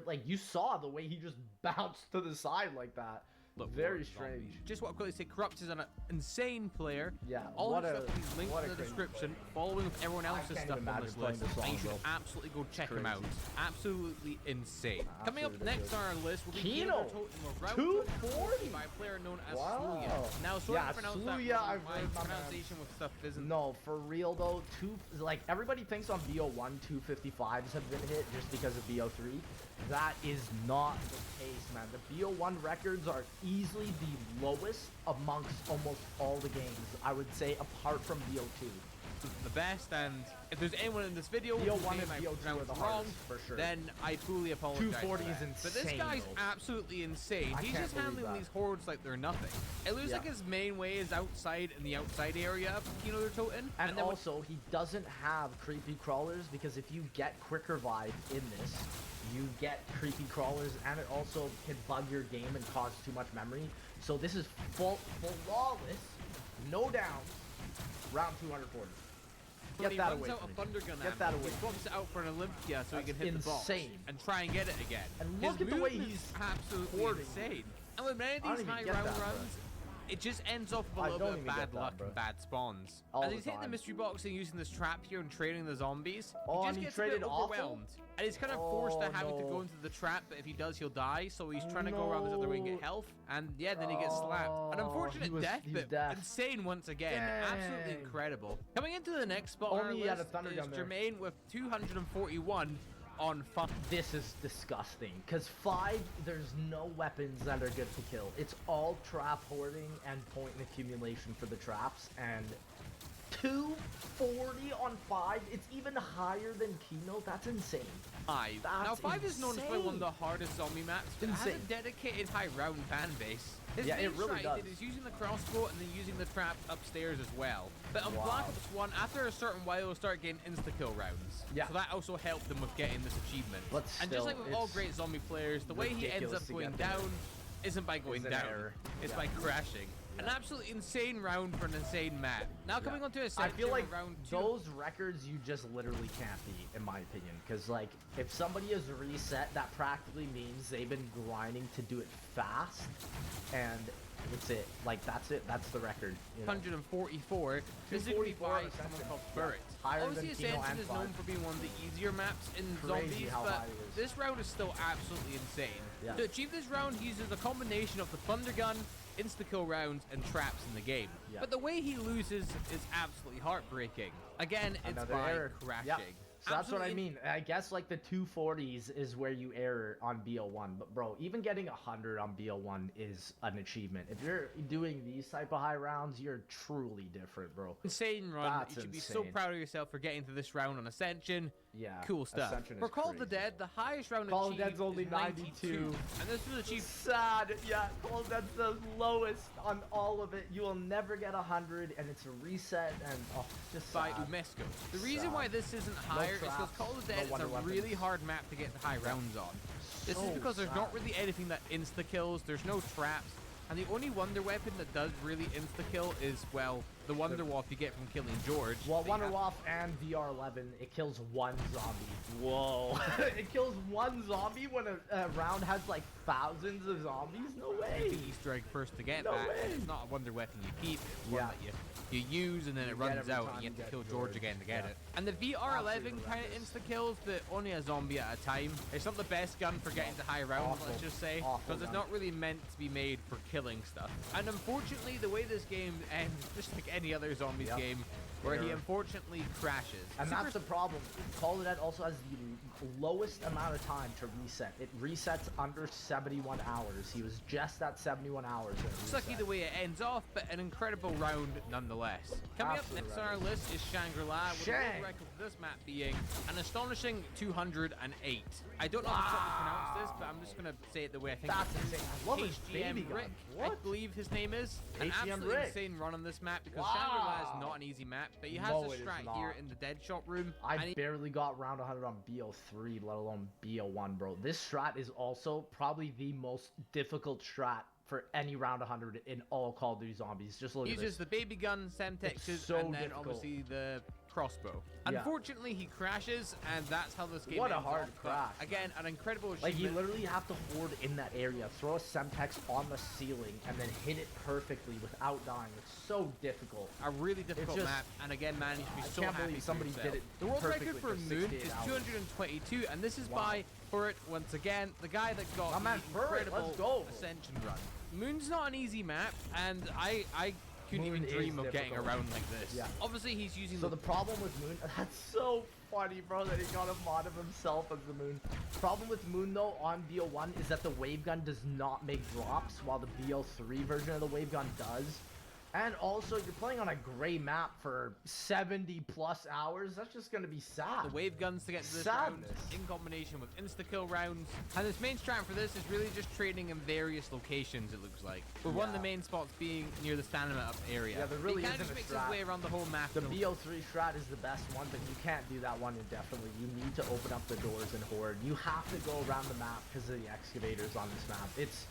Speaker 2: like, you saw the way he just bounced to the side like that.
Speaker 8: Look,
Speaker 2: Very
Speaker 8: War Zombie.
Speaker 2: strange.
Speaker 8: Just what I quickly say, Corrupt is an insane player.
Speaker 2: Yeah,
Speaker 8: All
Speaker 2: what
Speaker 8: his
Speaker 2: a-
Speaker 8: stuff is linked
Speaker 2: what
Speaker 8: in
Speaker 2: a
Speaker 8: the
Speaker 2: crazy
Speaker 8: description, following with everyone else's
Speaker 2: can't
Speaker 8: stuff
Speaker 2: even
Speaker 8: on
Speaker 2: imagine
Speaker 8: this
Speaker 2: playing
Speaker 8: list.
Speaker 2: this
Speaker 8: And you
Speaker 2: song,
Speaker 8: should
Speaker 2: bro.
Speaker 8: absolutely go check him out.
Speaker 2: crazy.
Speaker 8: Absolutely insane. Coming up
Speaker 2: Absolutely
Speaker 8: next on our list will be
Speaker 2: Kino,
Speaker 8: Totem of Round
Speaker 2: 240
Speaker 8: by a player known as
Speaker 2: Wow.
Speaker 8: Sluya. Now, sorry
Speaker 2: Yeah,
Speaker 8: to pronounce
Speaker 2: Sluya,
Speaker 8: that wrong.
Speaker 2: I've
Speaker 8: My
Speaker 2: heard, my man.
Speaker 8: pronunciation with stuff isn't.
Speaker 2: No, for real though, like everybody thinks on BO1 255s have been hit just because of BO3. That is not the case, man. The BO1 records are easily the lowest amongst almost all the games, I would say, apart from BO2.
Speaker 8: The best, and if there's anyone in this video who
Speaker 2: BO1
Speaker 8: made
Speaker 2: and
Speaker 8: my
Speaker 2: BO2 are
Speaker 8: pronouns
Speaker 2: the
Speaker 8: wrong,
Speaker 2: hardest, for sure.
Speaker 8: then I fully apologize.
Speaker 2: 240
Speaker 8: for
Speaker 2: is
Speaker 8: that. But this
Speaker 2: insane,
Speaker 8: guy's
Speaker 2: though.
Speaker 8: absolutely insane.
Speaker 2: I
Speaker 8: He's
Speaker 2: can't
Speaker 8: just
Speaker 2: believe
Speaker 8: handling
Speaker 2: that.
Speaker 8: these hordes like they're nothing. It looks
Speaker 2: Yeah.
Speaker 8: like his main way is outside in the outside area of Kino der Toten.
Speaker 2: And
Speaker 8: then when-
Speaker 2: also, he doesn't have creepy crawlers because if you get quicker vibe in this, you get creepy crawlers, and it also can bug your game and cause too much memory. So this is flawless, no downs, round 240.
Speaker 8: when
Speaker 2: Get
Speaker 8: he
Speaker 2: that
Speaker 8: runs
Speaker 2: away
Speaker 8: out
Speaker 2: from
Speaker 8: a
Speaker 2: me.
Speaker 8: thunder gun
Speaker 2: Get
Speaker 8: ammo,
Speaker 2: that away
Speaker 8: he
Speaker 2: from
Speaker 8: swaps it out for an Olympia so he
Speaker 2: That's
Speaker 8: can hit the box
Speaker 2: insane.
Speaker 8: and try and get it again.
Speaker 2: And
Speaker 8: His
Speaker 2: look at the way
Speaker 8: movement's
Speaker 2: he's
Speaker 8: absolutely
Speaker 2: hoarding.
Speaker 8: insane. And with many of
Speaker 2: I don't
Speaker 8: these
Speaker 2: even
Speaker 8: high
Speaker 2: get
Speaker 8: round
Speaker 2: that, bro.
Speaker 8: runs, it just ends off with a
Speaker 2: I
Speaker 8: little
Speaker 2: don't
Speaker 8: bit of
Speaker 2: even get
Speaker 8: bad
Speaker 2: that,
Speaker 8: luck
Speaker 2: bro.
Speaker 8: and bad spawns.
Speaker 2: All
Speaker 8: As
Speaker 2: the
Speaker 8: he's hitting the
Speaker 2: time.
Speaker 8: mystery box and using this trap here and training the zombies,
Speaker 2: Oh,
Speaker 8: he
Speaker 2: and
Speaker 8: just
Speaker 2: he
Speaker 8: gets a bit
Speaker 2: traded awful?
Speaker 8: overwhelmed. And he's kind of forced to
Speaker 2: Oh,
Speaker 8: having to go
Speaker 2: no.
Speaker 8: into the trap, but if he does, he'll die. So he's trying to go around this other way and get
Speaker 2: No.
Speaker 8: health. And yeah, then he gets slapped. An
Speaker 2: Oh,
Speaker 8: unfortunate
Speaker 2: he was-
Speaker 8: death,
Speaker 2: he was
Speaker 8: but
Speaker 2: deaf.
Speaker 8: insane once again. Absolutely
Speaker 2: Dang.
Speaker 8: incredible. Coming into the next spot on our
Speaker 2: Only he had a
Speaker 8: list
Speaker 2: thunder
Speaker 8: is
Speaker 2: gun there.
Speaker 8: Jermaine with 241 on fun.
Speaker 2: This is disgusting, because 5, there's no weapons that are good to kill. It's all trap hoarding and point and accumulation for the traps, and 240 on 5, it's even higher than Kino. That's insane.
Speaker 8: 5. Now,
Speaker 2: That's
Speaker 8: 5 is known as probably one of
Speaker 2: insane.
Speaker 8: the hardest zombie maps, but it has a
Speaker 2: Insane.
Speaker 8: dedicated high round fan base. His
Speaker 2: Yeah,
Speaker 8: main
Speaker 2: it really
Speaker 8: strategy
Speaker 2: does.
Speaker 8: is using the crossbow and then using the trap upstairs as well. But on
Speaker 2: Wow.
Speaker 8: Black Ops 1, after a certain while, you'll start getting insta-kill rounds.
Speaker 2: Yeah.
Speaker 8: So that also helped them with getting this achievement.
Speaker 2: But
Speaker 8: And just
Speaker 2: still,
Speaker 8: like with all
Speaker 2: it's
Speaker 8: great zombie players, the way he ends
Speaker 2: ridiculous
Speaker 8: up
Speaker 2: to
Speaker 8: going
Speaker 2: get there.
Speaker 8: down isn't by going
Speaker 2: Is an
Speaker 8: down.
Speaker 2: error.
Speaker 8: It's
Speaker 2: Yeah.
Speaker 8: by crashing. An
Speaker 2: Yeah.
Speaker 8: absolutely insane round for an insane map. Now coming on to a
Speaker 2: I
Speaker 8: section
Speaker 2: feel like
Speaker 8: round 2.
Speaker 2: those records you just literally can't beat, in my opinion. Because, like, if somebody is reset, that practically means they've been grinding to do it fast. And it's it. Like, that's it. That's the record. You know?
Speaker 8: 144. This is going to be
Speaker 2: 244
Speaker 8: by
Speaker 2: on
Speaker 8: someone
Speaker 2: Ascension.
Speaker 8: called
Speaker 2: Yeah.
Speaker 8: Burret.
Speaker 2: Higher
Speaker 8: Obviously,
Speaker 2: than Kino
Speaker 8: Ascension
Speaker 2: and
Speaker 8: is known
Speaker 2: 5.
Speaker 8: for being one of the easier maps in
Speaker 2: Crazy
Speaker 8: zombies,
Speaker 2: how
Speaker 8: but
Speaker 2: high it is.
Speaker 8: this round is still absolutely insane.
Speaker 2: Yeah.
Speaker 8: To achieve this round, he uses a combination of the thunder gun, insta-kill rounds, and traps in the game.
Speaker 2: Yeah.
Speaker 8: But the way he loses is absolutely heartbreaking. Again, it's
Speaker 2: Another
Speaker 8: by
Speaker 2: error.
Speaker 8: crashing.
Speaker 2: Yep. So that's what I
Speaker 8: Absolutely
Speaker 2: mean. I guess like the 240s is where you err on BO1. But bro, even getting 100 on BO1 is an achievement. If you're doing these type of high rounds, you're truly different, bro.
Speaker 8: Insane run.
Speaker 2: That's
Speaker 8: You should be so
Speaker 2: insane.
Speaker 8: proud of yourself for getting to this round on Ascension.
Speaker 2: Yeah.
Speaker 8: Cool stuff.
Speaker 2: Ascension
Speaker 8: For
Speaker 2: is
Speaker 8: Call of the
Speaker 2: crazy.
Speaker 8: Dead, the highest round
Speaker 2: Call of
Speaker 8: achieved
Speaker 2: Dead's only
Speaker 8: is
Speaker 2: 92.
Speaker 8: And this was achieved
Speaker 2: Sad. Yeah, Call of Dead's the lowest on all of it. You will never get 100, and it's a reset, and oh, just
Speaker 8: by
Speaker 2: sad.
Speaker 8: Umesco. The reason
Speaker 2: Sad.
Speaker 8: why this isn't higher is because
Speaker 2: traps,
Speaker 8: Call of the
Speaker 2: no
Speaker 8: Dead is
Speaker 2: wonder
Speaker 8: a
Speaker 2: weapons.
Speaker 8: really hard map to get the high rounds on. This is
Speaker 2: So
Speaker 8: because there's not
Speaker 2: sad.
Speaker 8: really anything that insta-kills, there's no traps, and the only wonder weapon that does really insta-kill is, well, the Wonder Wolf you get from killing George.
Speaker 2: Well,
Speaker 8: But you
Speaker 2: Wonder
Speaker 8: have-
Speaker 2: Wolf and VR11, it kills one zombie. Whoa. It kills one zombie when a round has like thousands of zombies? No way.
Speaker 8: the Easter egg first to get
Speaker 2: No
Speaker 8: that.
Speaker 2: way.
Speaker 8: It's not a wonder weapon you keep, it's one
Speaker 2: Yeah.
Speaker 8: that you use and then it
Speaker 2: You get
Speaker 8: runs
Speaker 2: every
Speaker 8: out
Speaker 2: time
Speaker 8: and you
Speaker 2: you
Speaker 8: have to
Speaker 2: get
Speaker 8: kill George
Speaker 2: George.
Speaker 8: again to get
Speaker 2: Yeah.
Speaker 8: it. And the VR11
Speaker 2: Absolutely
Speaker 8: kind of
Speaker 2: horrendous.
Speaker 8: insta-kills, but only a zombie at a time. It's not the best gun for getting to high rounds, let's
Speaker 2: Awful.
Speaker 8: just say,
Speaker 2: Awful
Speaker 8: because it's
Speaker 2: gun.
Speaker 8: not really meant to be made for killing stuff. And unfortunately, the way this game ends, just like any other zombies
Speaker 2: Yep.
Speaker 8: game, where he
Speaker 2: Error.
Speaker 8: unfortunately crashes.
Speaker 2: And
Speaker 8: Super
Speaker 2: that's the problem. Call of Dead also has the lowest amount of time to reset. It resets under 71 hours. He was just at 71 hours. when it
Speaker 8: sucky
Speaker 2: reset.
Speaker 8: the way it ends off, but an incredible round nonetheless. Coming
Speaker 2: Absolute
Speaker 8: up next on our
Speaker 2: horrendous.
Speaker 8: list is Shangri-La, with the
Speaker 2: Shang.
Speaker 8: world record for this map being an astonishing 208. I don't know how to pronounce this, but I'm just going to say it the way I think
Speaker 2: That's
Speaker 8: it is.
Speaker 2: insane. I love his
Speaker 8: HGM
Speaker 2: baby gun.
Speaker 8: Rick, I
Speaker 2: What?
Speaker 8: believe his name is. An
Speaker 2: HGM
Speaker 8: absolutely
Speaker 2: Rick.
Speaker 8: insane run on this map because
Speaker 2: Wow.
Speaker 8: Shangri-La is not an easy map, but he has
Speaker 2: No,
Speaker 8: a
Speaker 2: it is
Speaker 8: strat
Speaker 2: not.
Speaker 8: here in the dead shot room.
Speaker 2: I
Speaker 8: and he-
Speaker 2: barely got round 100 on BO3, let alone BO1, bro. This strat is also probably the most difficult strat for any round 100 in all Call of Duty Zombies. Just look at
Speaker 8: uses
Speaker 2: this.
Speaker 8: the baby gun, Semtexes,
Speaker 2: so
Speaker 8: and then
Speaker 2: difficult.
Speaker 8: obviously the crossbow.
Speaker 2: Yeah.
Speaker 8: Unfortunately, he crashes, and that's how this game
Speaker 2: What a
Speaker 8: ends
Speaker 2: hard
Speaker 8: off, but
Speaker 2: crash.
Speaker 8: Again, an incredible
Speaker 2: Like, you
Speaker 8: achievement.
Speaker 2: literally have to hoard in that area, throw a Semtex on the ceiling, and then hit it perfectly without dying. It's so difficult.
Speaker 8: A really difficult
Speaker 2: just-
Speaker 8: map, and again, man, you should be
Speaker 2: I
Speaker 8: so
Speaker 2: can't
Speaker 8: happy
Speaker 2: believe
Speaker 8: for
Speaker 2: somebody
Speaker 8: yourself.
Speaker 2: did it
Speaker 8: The world record
Speaker 2: perfectly
Speaker 8: for
Speaker 2: for
Speaker 8: Moon
Speaker 2: 68
Speaker 8: is
Speaker 2: hours.
Speaker 8: 222, and this is
Speaker 2: Wow.
Speaker 8: by Burret once again, the guy that got
Speaker 2: My man
Speaker 8: the
Speaker 2: Burret,
Speaker 8: incredible
Speaker 2: let's go.
Speaker 8: Ascension run. Moon's not an easy map, and I couldn't
Speaker 2: Moon
Speaker 8: even
Speaker 2: is
Speaker 8: dream of getting
Speaker 2: difficult.
Speaker 8: around like this.
Speaker 2: Yeah.
Speaker 8: Obviously, he's using
Speaker 2: So the problem with Moon, that's so funny, bro, that he got a mod of himself as the Moon. Problem with Moon, though, on BO1 is that the wave gun does not make drops, while the BO3 version of the wave gun does. And also, you're playing on a gray map for 70 plus hours. That's just going to be sad.
Speaker 8: the wave guns to get to this
Speaker 2: Sadness.
Speaker 8: round, in combination with insta-kill rounds. And his main strat for this is really just training in various locations, it looks like. With one of the
Speaker 2: Yeah.
Speaker 8: main spots being near the stamina up area.
Speaker 2: Yeah, there really
Speaker 8: he kind of
Speaker 2: isn't
Speaker 8: just
Speaker 2: a
Speaker 8: makes his
Speaker 2: strat.
Speaker 8: way around the whole map.
Speaker 2: The
Speaker 8: and
Speaker 2: BO3 strat is the best one, but you can't do that one indefinitely. You need to open up the doors in Horde. You have to go around the map because of the excavators on this map. It's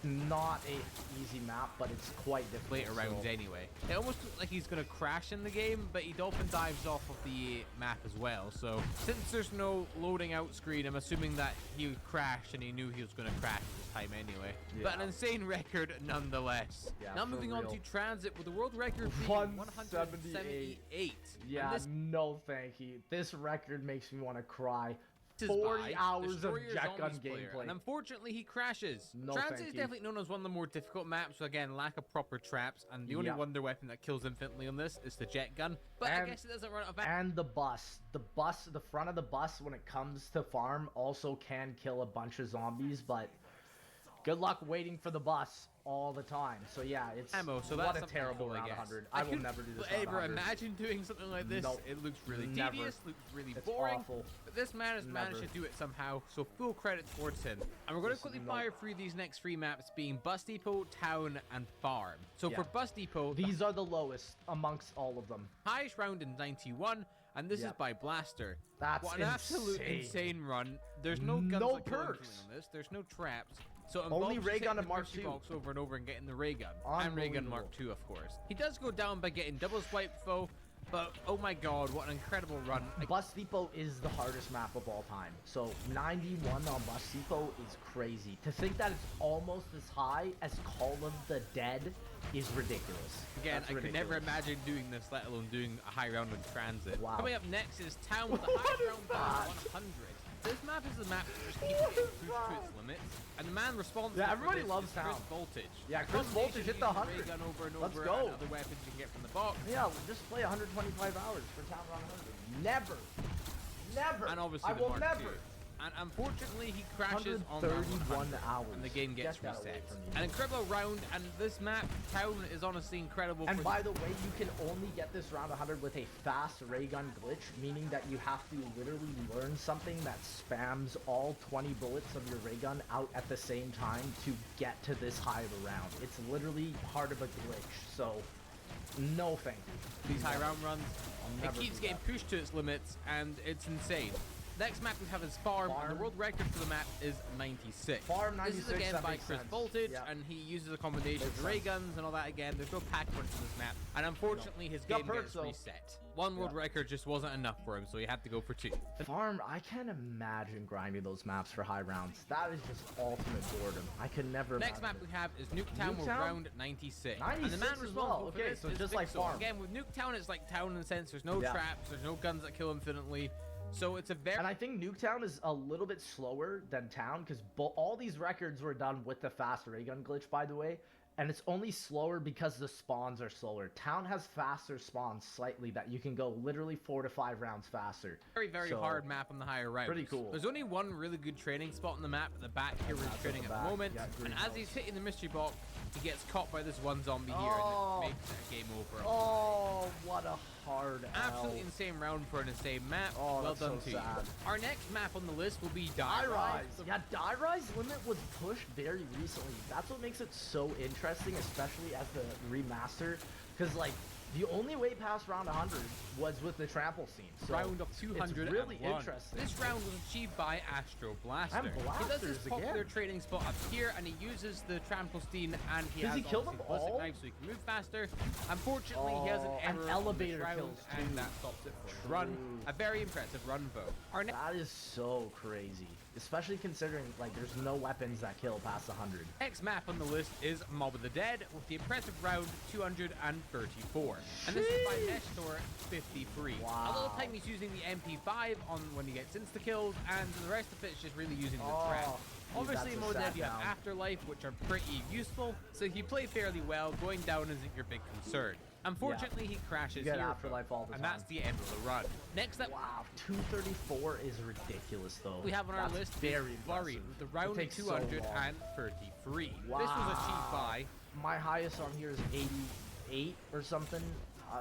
Speaker 2: not a easy map, but it's quite difficult.
Speaker 8: later rounds
Speaker 2: so-
Speaker 8: anyway. It almost looks like he's going to crash in the game, but he dolphin dives off of the map as well. So since there's no loading out screen, I'm assuming that he would crash, and he knew he was going to crash this time anyway. But an
Speaker 2: Yeah.
Speaker 8: insane record nonetheless.
Speaker 2: Yeah,
Speaker 8: Now
Speaker 2: for
Speaker 8: moving on
Speaker 2: real.
Speaker 8: to Transit with the world record being 178.
Speaker 2: Yeah,
Speaker 8: And this
Speaker 2: no thank you. This record makes me want to cry.
Speaker 8: is
Speaker 2: 40
Speaker 8: by
Speaker 2: hours of
Speaker 8: Destroy Your
Speaker 2: Jet Gun
Speaker 8: Zombies player,
Speaker 2: gameplay.
Speaker 8: and unfortunately he crashes.
Speaker 2: No,
Speaker 8: Transit
Speaker 2: thank
Speaker 8: is
Speaker 2: you.
Speaker 8: definitely known as one of the more difficult maps. So again, lack of proper traps, and the only
Speaker 2: Yep.
Speaker 8: wonder weapon that kills infinitely on this is the jet gun. But I
Speaker 2: And-
Speaker 8: guess it doesn't run out of ammo.
Speaker 2: And the front of the bus when it comes to farm also can kill a bunch of zombies, but good luck waiting for the bus all the time. So yeah, it's
Speaker 8: Ammo, so
Speaker 2: what
Speaker 8: that's
Speaker 2: a
Speaker 8: something
Speaker 2: terrible
Speaker 8: cool, I
Speaker 2: round
Speaker 8: guess.
Speaker 2: 100. I will
Speaker 8: couldn't
Speaker 2: never do this round
Speaker 8: ever
Speaker 2: 100.
Speaker 8: imagine doing something like this.
Speaker 2: Nope.
Speaker 8: It looks really
Speaker 2: Never.
Speaker 8: tedious, looks really
Speaker 2: It's
Speaker 8: boring.
Speaker 2: awful.
Speaker 8: But this man has managed to
Speaker 2: Never.
Speaker 8: do it somehow, so full credit towards him. And we're going to
Speaker 2: This-
Speaker 8: quickly
Speaker 2: nope.
Speaker 8: fire through these next three maps, being Bus Depot, Town, and Farm. So
Speaker 2: Yeah.
Speaker 8: for Bus Depot, the
Speaker 2: These are the lowest amongst all of them.
Speaker 8: highest round in 91, and this is
Speaker 2: Yep.
Speaker 8: by Blaster.
Speaker 2: That's
Speaker 8: What an absolute
Speaker 2: insane.
Speaker 8: insane run. There's no guns
Speaker 2: No
Speaker 8: that kill
Speaker 2: perks.
Speaker 8: infantry on this. There's no traps. So it
Speaker 2: Only
Speaker 8: involves
Speaker 2: ray
Speaker 8: just
Speaker 2: gun
Speaker 8: hitting
Speaker 2: and
Speaker 8: the
Speaker 2: Mark
Speaker 8: mystery
Speaker 2: II.
Speaker 8: box over and over and getting the ray gun. And ray gun Mark
Speaker 2: Unbelievable.
Speaker 8: II, of course. He does go down by getting double swipe foe, but oh my god, what an incredible run.
Speaker 2: Bus Depot is the hardest map of all time. So 91 on Bus Depot is crazy. To think that it's almost as high as Call of the Dead is ridiculous.
Speaker 8: Again,
Speaker 2: That's
Speaker 8: I could never
Speaker 2: ridiculous.
Speaker 8: imagine doing this, let alone doing a high round on Transit.
Speaker 2: Wow.
Speaker 8: Coming up next is Town with the
Speaker 2: What
Speaker 8: highest
Speaker 2: is
Speaker 8: round being
Speaker 2: that?
Speaker 8: 100. This map is the map that just keeps getting pushed to its limits, and the man responsible
Speaker 2: Yeah,
Speaker 8: for
Speaker 2: everybody
Speaker 8: this
Speaker 2: loves
Speaker 8: is Chris
Speaker 2: Town.
Speaker 8: Voltage.
Speaker 2: Yeah,
Speaker 8: The
Speaker 2: Chris Voltage
Speaker 8: combination
Speaker 2: hit the
Speaker 8: using
Speaker 2: 100.
Speaker 8: ray gun over and
Speaker 2: Let's
Speaker 8: over,
Speaker 2: go.
Speaker 8: and other weapons you can get from the box.
Speaker 2: Yeah, just play 125 hours for Town Run 100. Never. Never.
Speaker 8: And obviously
Speaker 2: I
Speaker 8: the
Speaker 2: will
Speaker 8: Mark
Speaker 2: never.
Speaker 8: II. And unfortunately, he crashes on round
Speaker 2: 131
Speaker 8: 100,
Speaker 2: hours.
Speaker 8: and the game gets
Speaker 2: Get that away
Speaker 8: reset.
Speaker 2: from me.
Speaker 8: An incredible round, and this map, Town, is honestly incredible.
Speaker 2: And
Speaker 8: for
Speaker 2: by the way, you can only get this round 100 with a fast ray gun glitch, meaning that you have to literally learn something that spams all 20 bullets of your ray gun out at the same time to get to this high of a round. It's literally part of a glitch, so no thank you.
Speaker 8: these high round runs. It
Speaker 2: never
Speaker 8: keeps
Speaker 2: do
Speaker 8: getting
Speaker 2: that.
Speaker 8: pushed to its limits, and it's insane. Next map we have is Farm, and the
Speaker 2: Farm.
Speaker 8: world record for the map is 96.
Speaker 2: Farm
Speaker 8: This is
Speaker 2: 96,
Speaker 8: again
Speaker 2: that
Speaker 8: by
Speaker 2: makes
Speaker 8: Chris
Speaker 2: sense.
Speaker 8: Voltage,
Speaker 2: Yeah.
Speaker 8: and he uses a combination
Speaker 2: Makes
Speaker 8: of ray
Speaker 2: sense.
Speaker 8: guns and all that again. There's no pack punch in this map, and unfortunately his
Speaker 2: Got
Speaker 8: game
Speaker 2: perks,
Speaker 8: gets
Speaker 2: though.
Speaker 8: reset. One world record just wasn't enough for him, so he had to go for 2.
Speaker 2: Farm, I can't imagine grinding those maps for high rounds. That is just ultimate boredom. I could never
Speaker 8: Next map
Speaker 2: imagine
Speaker 8: we have is Nuketown with
Speaker 2: Nuketown?
Speaker 8: round 96. And the
Speaker 2: 96
Speaker 8: man
Speaker 2: as
Speaker 8: responsible
Speaker 2: well.
Speaker 8: for
Speaker 2: Okay,
Speaker 8: this
Speaker 2: so
Speaker 8: is
Speaker 2: just like
Speaker 8: Vixel.
Speaker 2: Farm.
Speaker 8: Again, with Nuketown, it's like Town in the sense there's no
Speaker 2: Yeah.
Speaker 8: traps, there's no guns that kill infinitely. So it's a very
Speaker 2: And I think Nuketown is a little bit slower than Town because all these records were done with the fast ray gun glitch, by the way. And it's only slower because the spawns are slower. Town has faster spawns slightly that you can go literally 4 to 5 rounds faster.
Speaker 8: very, very
Speaker 2: So,
Speaker 8: hard map on the higher rounds.
Speaker 2: pretty cool.
Speaker 8: There's only one really good training spot on the map at the back here where he's
Speaker 2: that's at
Speaker 8: training
Speaker 2: the
Speaker 8: at the
Speaker 2: back.
Speaker 8: moment.
Speaker 2: Yeah,
Speaker 8: And
Speaker 2: green
Speaker 8: as
Speaker 2: house.
Speaker 8: he's hitting the mystery box, he gets caught by this one zombie here
Speaker 2: Oh.
Speaker 8: and it makes it a game over.
Speaker 2: Oh, what a hard
Speaker 8: Absolutely
Speaker 2: L.
Speaker 8: insane round for an insane map.
Speaker 2: Oh,
Speaker 8: well
Speaker 2: that's
Speaker 8: done
Speaker 2: so
Speaker 8: to you.
Speaker 2: sad.
Speaker 8: Our next map on the list will be
Speaker 2: Die
Speaker 8: Die
Speaker 2: Rise.
Speaker 8: Rise.
Speaker 2: Yeah, Die Rise limit was pushed very recently. That's what makes it so interesting, especially as the remaster. Because, like, the only way past round 100 was with the trample scene. So
Speaker 8: Round of 200.
Speaker 2: It's really interesting.
Speaker 8: This round was achieved by Astro Blaster.
Speaker 2: And
Speaker 8: He does
Speaker 2: Blasters
Speaker 8: this popular
Speaker 2: again.
Speaker 8: trading spot up here, and he uses the trampoline, and he
Speaker 2: Does
Speaker 8: has
Speaker 2: he kill
Speaker 8: obviously
Speaker 2: them
Speaker 8: the ballistic
Speaker 2: all?
Speaker 8: knife so he can move faster. Unfortunately, he has an
Speaker 2: Oh,
Speaker 8: error
Speaker 2: and
Speaker 8: on this
Speaker 2: elevator
Speaker 8: round,
Speaker 2: kills too.
Speaker 8: and that stops it for the run.
Speaker 2: True.
Speaker 8: A very impressive run, though. Our next
Speaker 2: That is so crazy. Especially considering, like, there's no weapons that kill past 100.
Speaker 8: next map on the list is Mob of the Dead with the impressive round 234. And this is by Nestor 53. A lot of
Speaker 2: Wow.
Speaker 8: time he's using the MP5 on when he gets insta kills, and the rest of it's just really using the
Speaker 2: Oh.
Speaker 8: trap. Obviously,
Speaker 2: that's a
Speaker 8: Mode Dead,
Speaker 2: sat
Speaker 8: you have
Speaker 2: down.
Speaker 8: Afterlife, which are pretty useful, so if you play fairly well, going down isn't your big concern. Unfortunately, he crashes
Speaker 2: You get
Speaker 8: here,
Speaker 2: Afterlife all the
Speaker 8: and
Speaker 2: time.
Speaker 8: that's the end of the run. Next up,
Speaker 2: Wow, 234 is ridiculous though.
Speaker 8: we have on our
Speaker 2: That's
Speaker 8: list
Speaker 2: very
Speaker 8: is Varyne
Speaker 2: impressive.
Speaker 8: with the
Speaker 2: It
Speaker 8: round
Speaker 2: takes so
Speaker 8: 233. This was a
Speaker 2: Wow.
Speaker 8: cheap buy.
Speaker 2: My highest on here is 88 or something.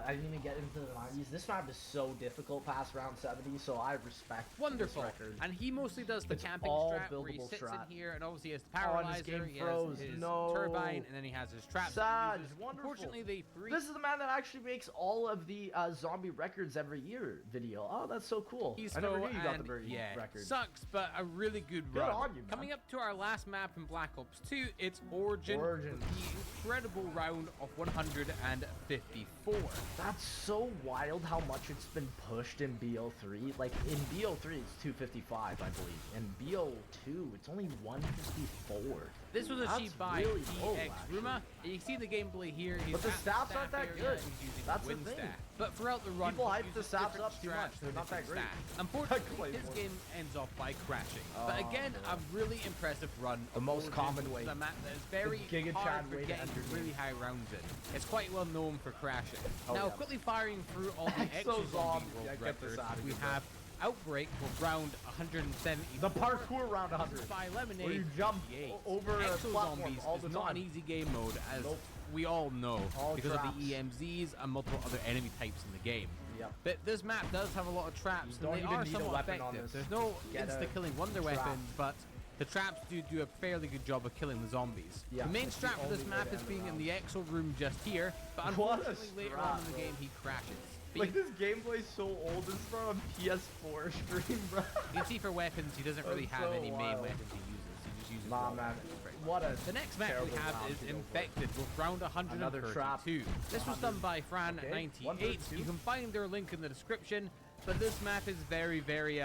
Speaker 2: I didn't even get into the 90s. This map is so difficult past round 70, so I respect
Speaker 8: Wonderful.
Speaker 2: this record.
Speaker 8: And he mostly does the
Speaker 2: It's
Speaker 8: camping
Speaker 2: all
Speaker 8: strat where he
Speaker 2: buildable
Speaker 8: sits
Speaker 2: strat.
Speaker 8: in here and obviously he has the
Speaker 2: Oh, and this
Speaker 8: paralyzer,
Speaker 2: game
Speaker 8: he
Speaker 2: froze.
Speaker 8: has his
Speaker 2: No.
Speaker 8: turbine, and then he has his traps. that
Speaker 2: Sad.
Speaker 8: he uses.
Speaker 2: Wonderful.
Speaker 8: Unfortunately, they freeze.
Speaker 2: This is the man that actually makes all of the zombie records every year video. Oh, that's so cool.
Speaker 8: He's
Speaker 2: I never
Speaker 8: slow
Speaker 2: knew you got the
Speaker 8: and,
Speaker 2: very
Speaker 8: yeah,
Speaker 2: record.
Speaker 8: sucks, but a really good
Speaker 2: Good
Speaker 8: run.
Speaker 2: on you, man.
Speaker 8: Coming up to our last map in Black Ops 2, it's Origin.
Speaker 2: Origin.
Speaker 8: The incredible round of 154.
Speaker 2: That's so wild how much it's been pushed in BO3. Like in BO3 it's 255, I believe. In BO2 it's only 154.
Speaker 8: This was a
Speaker 2: That's
Speaker 8: cheap buy,
Speaker 2: really low,
Speaker 8: DX
Speaker 2: actually.
Speaker 8: Ruma. You see the gameplay here. He's
Speaker 2: But the
Speaker 8: at
Speaker 2: stats aren't
Speaker 8: staff
Speaker 2: that
Speaker 8: area,
Speaker 2: good.
Speaker 8: He's using
Speaker 2: That's
Speaker 8: the
Speaker 2: the
Speaker 8: win
Speaker 2: thing.
Speaker 8: stat. But throughout the run,
Speaker 2: People
Speaker 8: he
Speaker 2: hype the
Speaker 8: uses
Speaker 2: stats
Speaker 8: different
Speaker 2: up too much.
Speaker 8: strats
Speaker 2: They're
Speaker 8: for
Speaker 2: not that
Speaker 8: different
Speaker 2: great.
Speaker 8: stats. Unfortunately, his
Speaker 2: Claymore.
Speaker 8: game ends off by crashing. But
Speaker 2: Oh,
Speaker 8: again,
Speaker 2: no.
Speaker 8: a really impressive run.
Speaker 2: The
Speaker 8: of
Speaker 2: most
Speaker 8: Origin.
Speaker 2: common way.
Speaker 8: The map that is very
Speaker 2: Giga
Speaker 8: hard
Speaker 2: Chad
Speaker 8: for
Speaker 2: way to
Speaker 8: getting
Speaker 2: enter
Speaker 8: really
Speaker 2: games.
Speaker 8: high rounds in. It's quite well known for crashing.
Speaker 2: Oh,
Speaker 8: Now,
Speaker 2: yeah.
Speaker 8: quickly firing through all the
Speaker 2: Exo
Speaker 8: Exo Zombie
Speaker 2: Zombie.
Speaker 8: world
Speaker 2: Yeah, get this
Speaker 8: records,
Speaker 2: out of
Speaker 8: we
Speaker 2: here, bro.
Speaker 8: have Outbreak with round 170.
Speaker 2: The parkour round 100.
Speaker 8: By Lemonade,
Speaker 2: Where you jump
Speaker 8: 58.
Speaker 2: over
Speaker 8: Exo
Speaker 2: platforms
Speaker 8: Zombies
Speaker 2: all
Speaker 8: is
Speaker 2: the
Speaker 8: not
Speaker 2: time.
Speaker 8: an easy game mode, as
Speaker 2: Nope.
Speaker 8: we all know,
Speaker 2: All
Speaker 8: because
Speaker 2: traps.
Speaker 8: of the EMZs and multiple other enemy types in the game.
Speaker 2: Yep.
Speaker 8: But this map does have a lot of traps,
Speaker 2: You don't
Speaker 8: and they
Speaker 2: even
Speaker 8: are
Speaker 2: need a
Speaker 8: somewhat
Speaker 2: weapon on
Speaker 8: effective.
Speaker 2: this.
Speaker 8: There's no
Speaker 2: Get a
Speaker 8: insta-killing wonder
Speaker 2: trap.
Speaker 8: weapons, but the traps do a fairly good job of killing the zombies.
Speaker 2: Yeah,
Speaker 8: the main
Speaker 2: that's the
Speaker 8: strat for this
Speaker 2: only way
Speaker 8: map
Speaker 2: to
Speaker 8: is
Speaker 2: end
Speaker 8: being
Speaker 2: the
Speaker 8: in
Speaker 2: round.
Speaker 8: the Exo room just here, but
Speaker 2: What a
Speaker 8: unfortunately later on in
Speaker 2: strat,
Speaker 8: the
Speaker 2: bro.
Speaker 8: game he crashes. But
Speaker 2: Like
Speaker 8: you,
Speaker 2: this gameplay's so old. This is from a PS4 stream, bro.
Speaker 8: you can see for weapons, he doesn't really
Speaker 2: That's
Speaker 8: have
Speaker 2: so
Speaker 8: any main
Speaker 2: wild.
Speaker 8: weapons he uses. He just uses
Speaker 2: Nah,
Speaker 8: raw
Speaker 2: man.
Speaker 8: weapons, pretty much.
Speaker 2: What a
Speaker 8: The next map we
Speaker 2: terrible
Speaker 8: have
Speaker 2: round
Speaker 8: is
Speaker 2: to go for.
Speaker 8: Infected with round 132.
Speaker 2: trap.
Speaker 8: This was done by Fran98.
Speaker 2: 132.
Speaker 8: You can find their link in the description. But this map is very, very,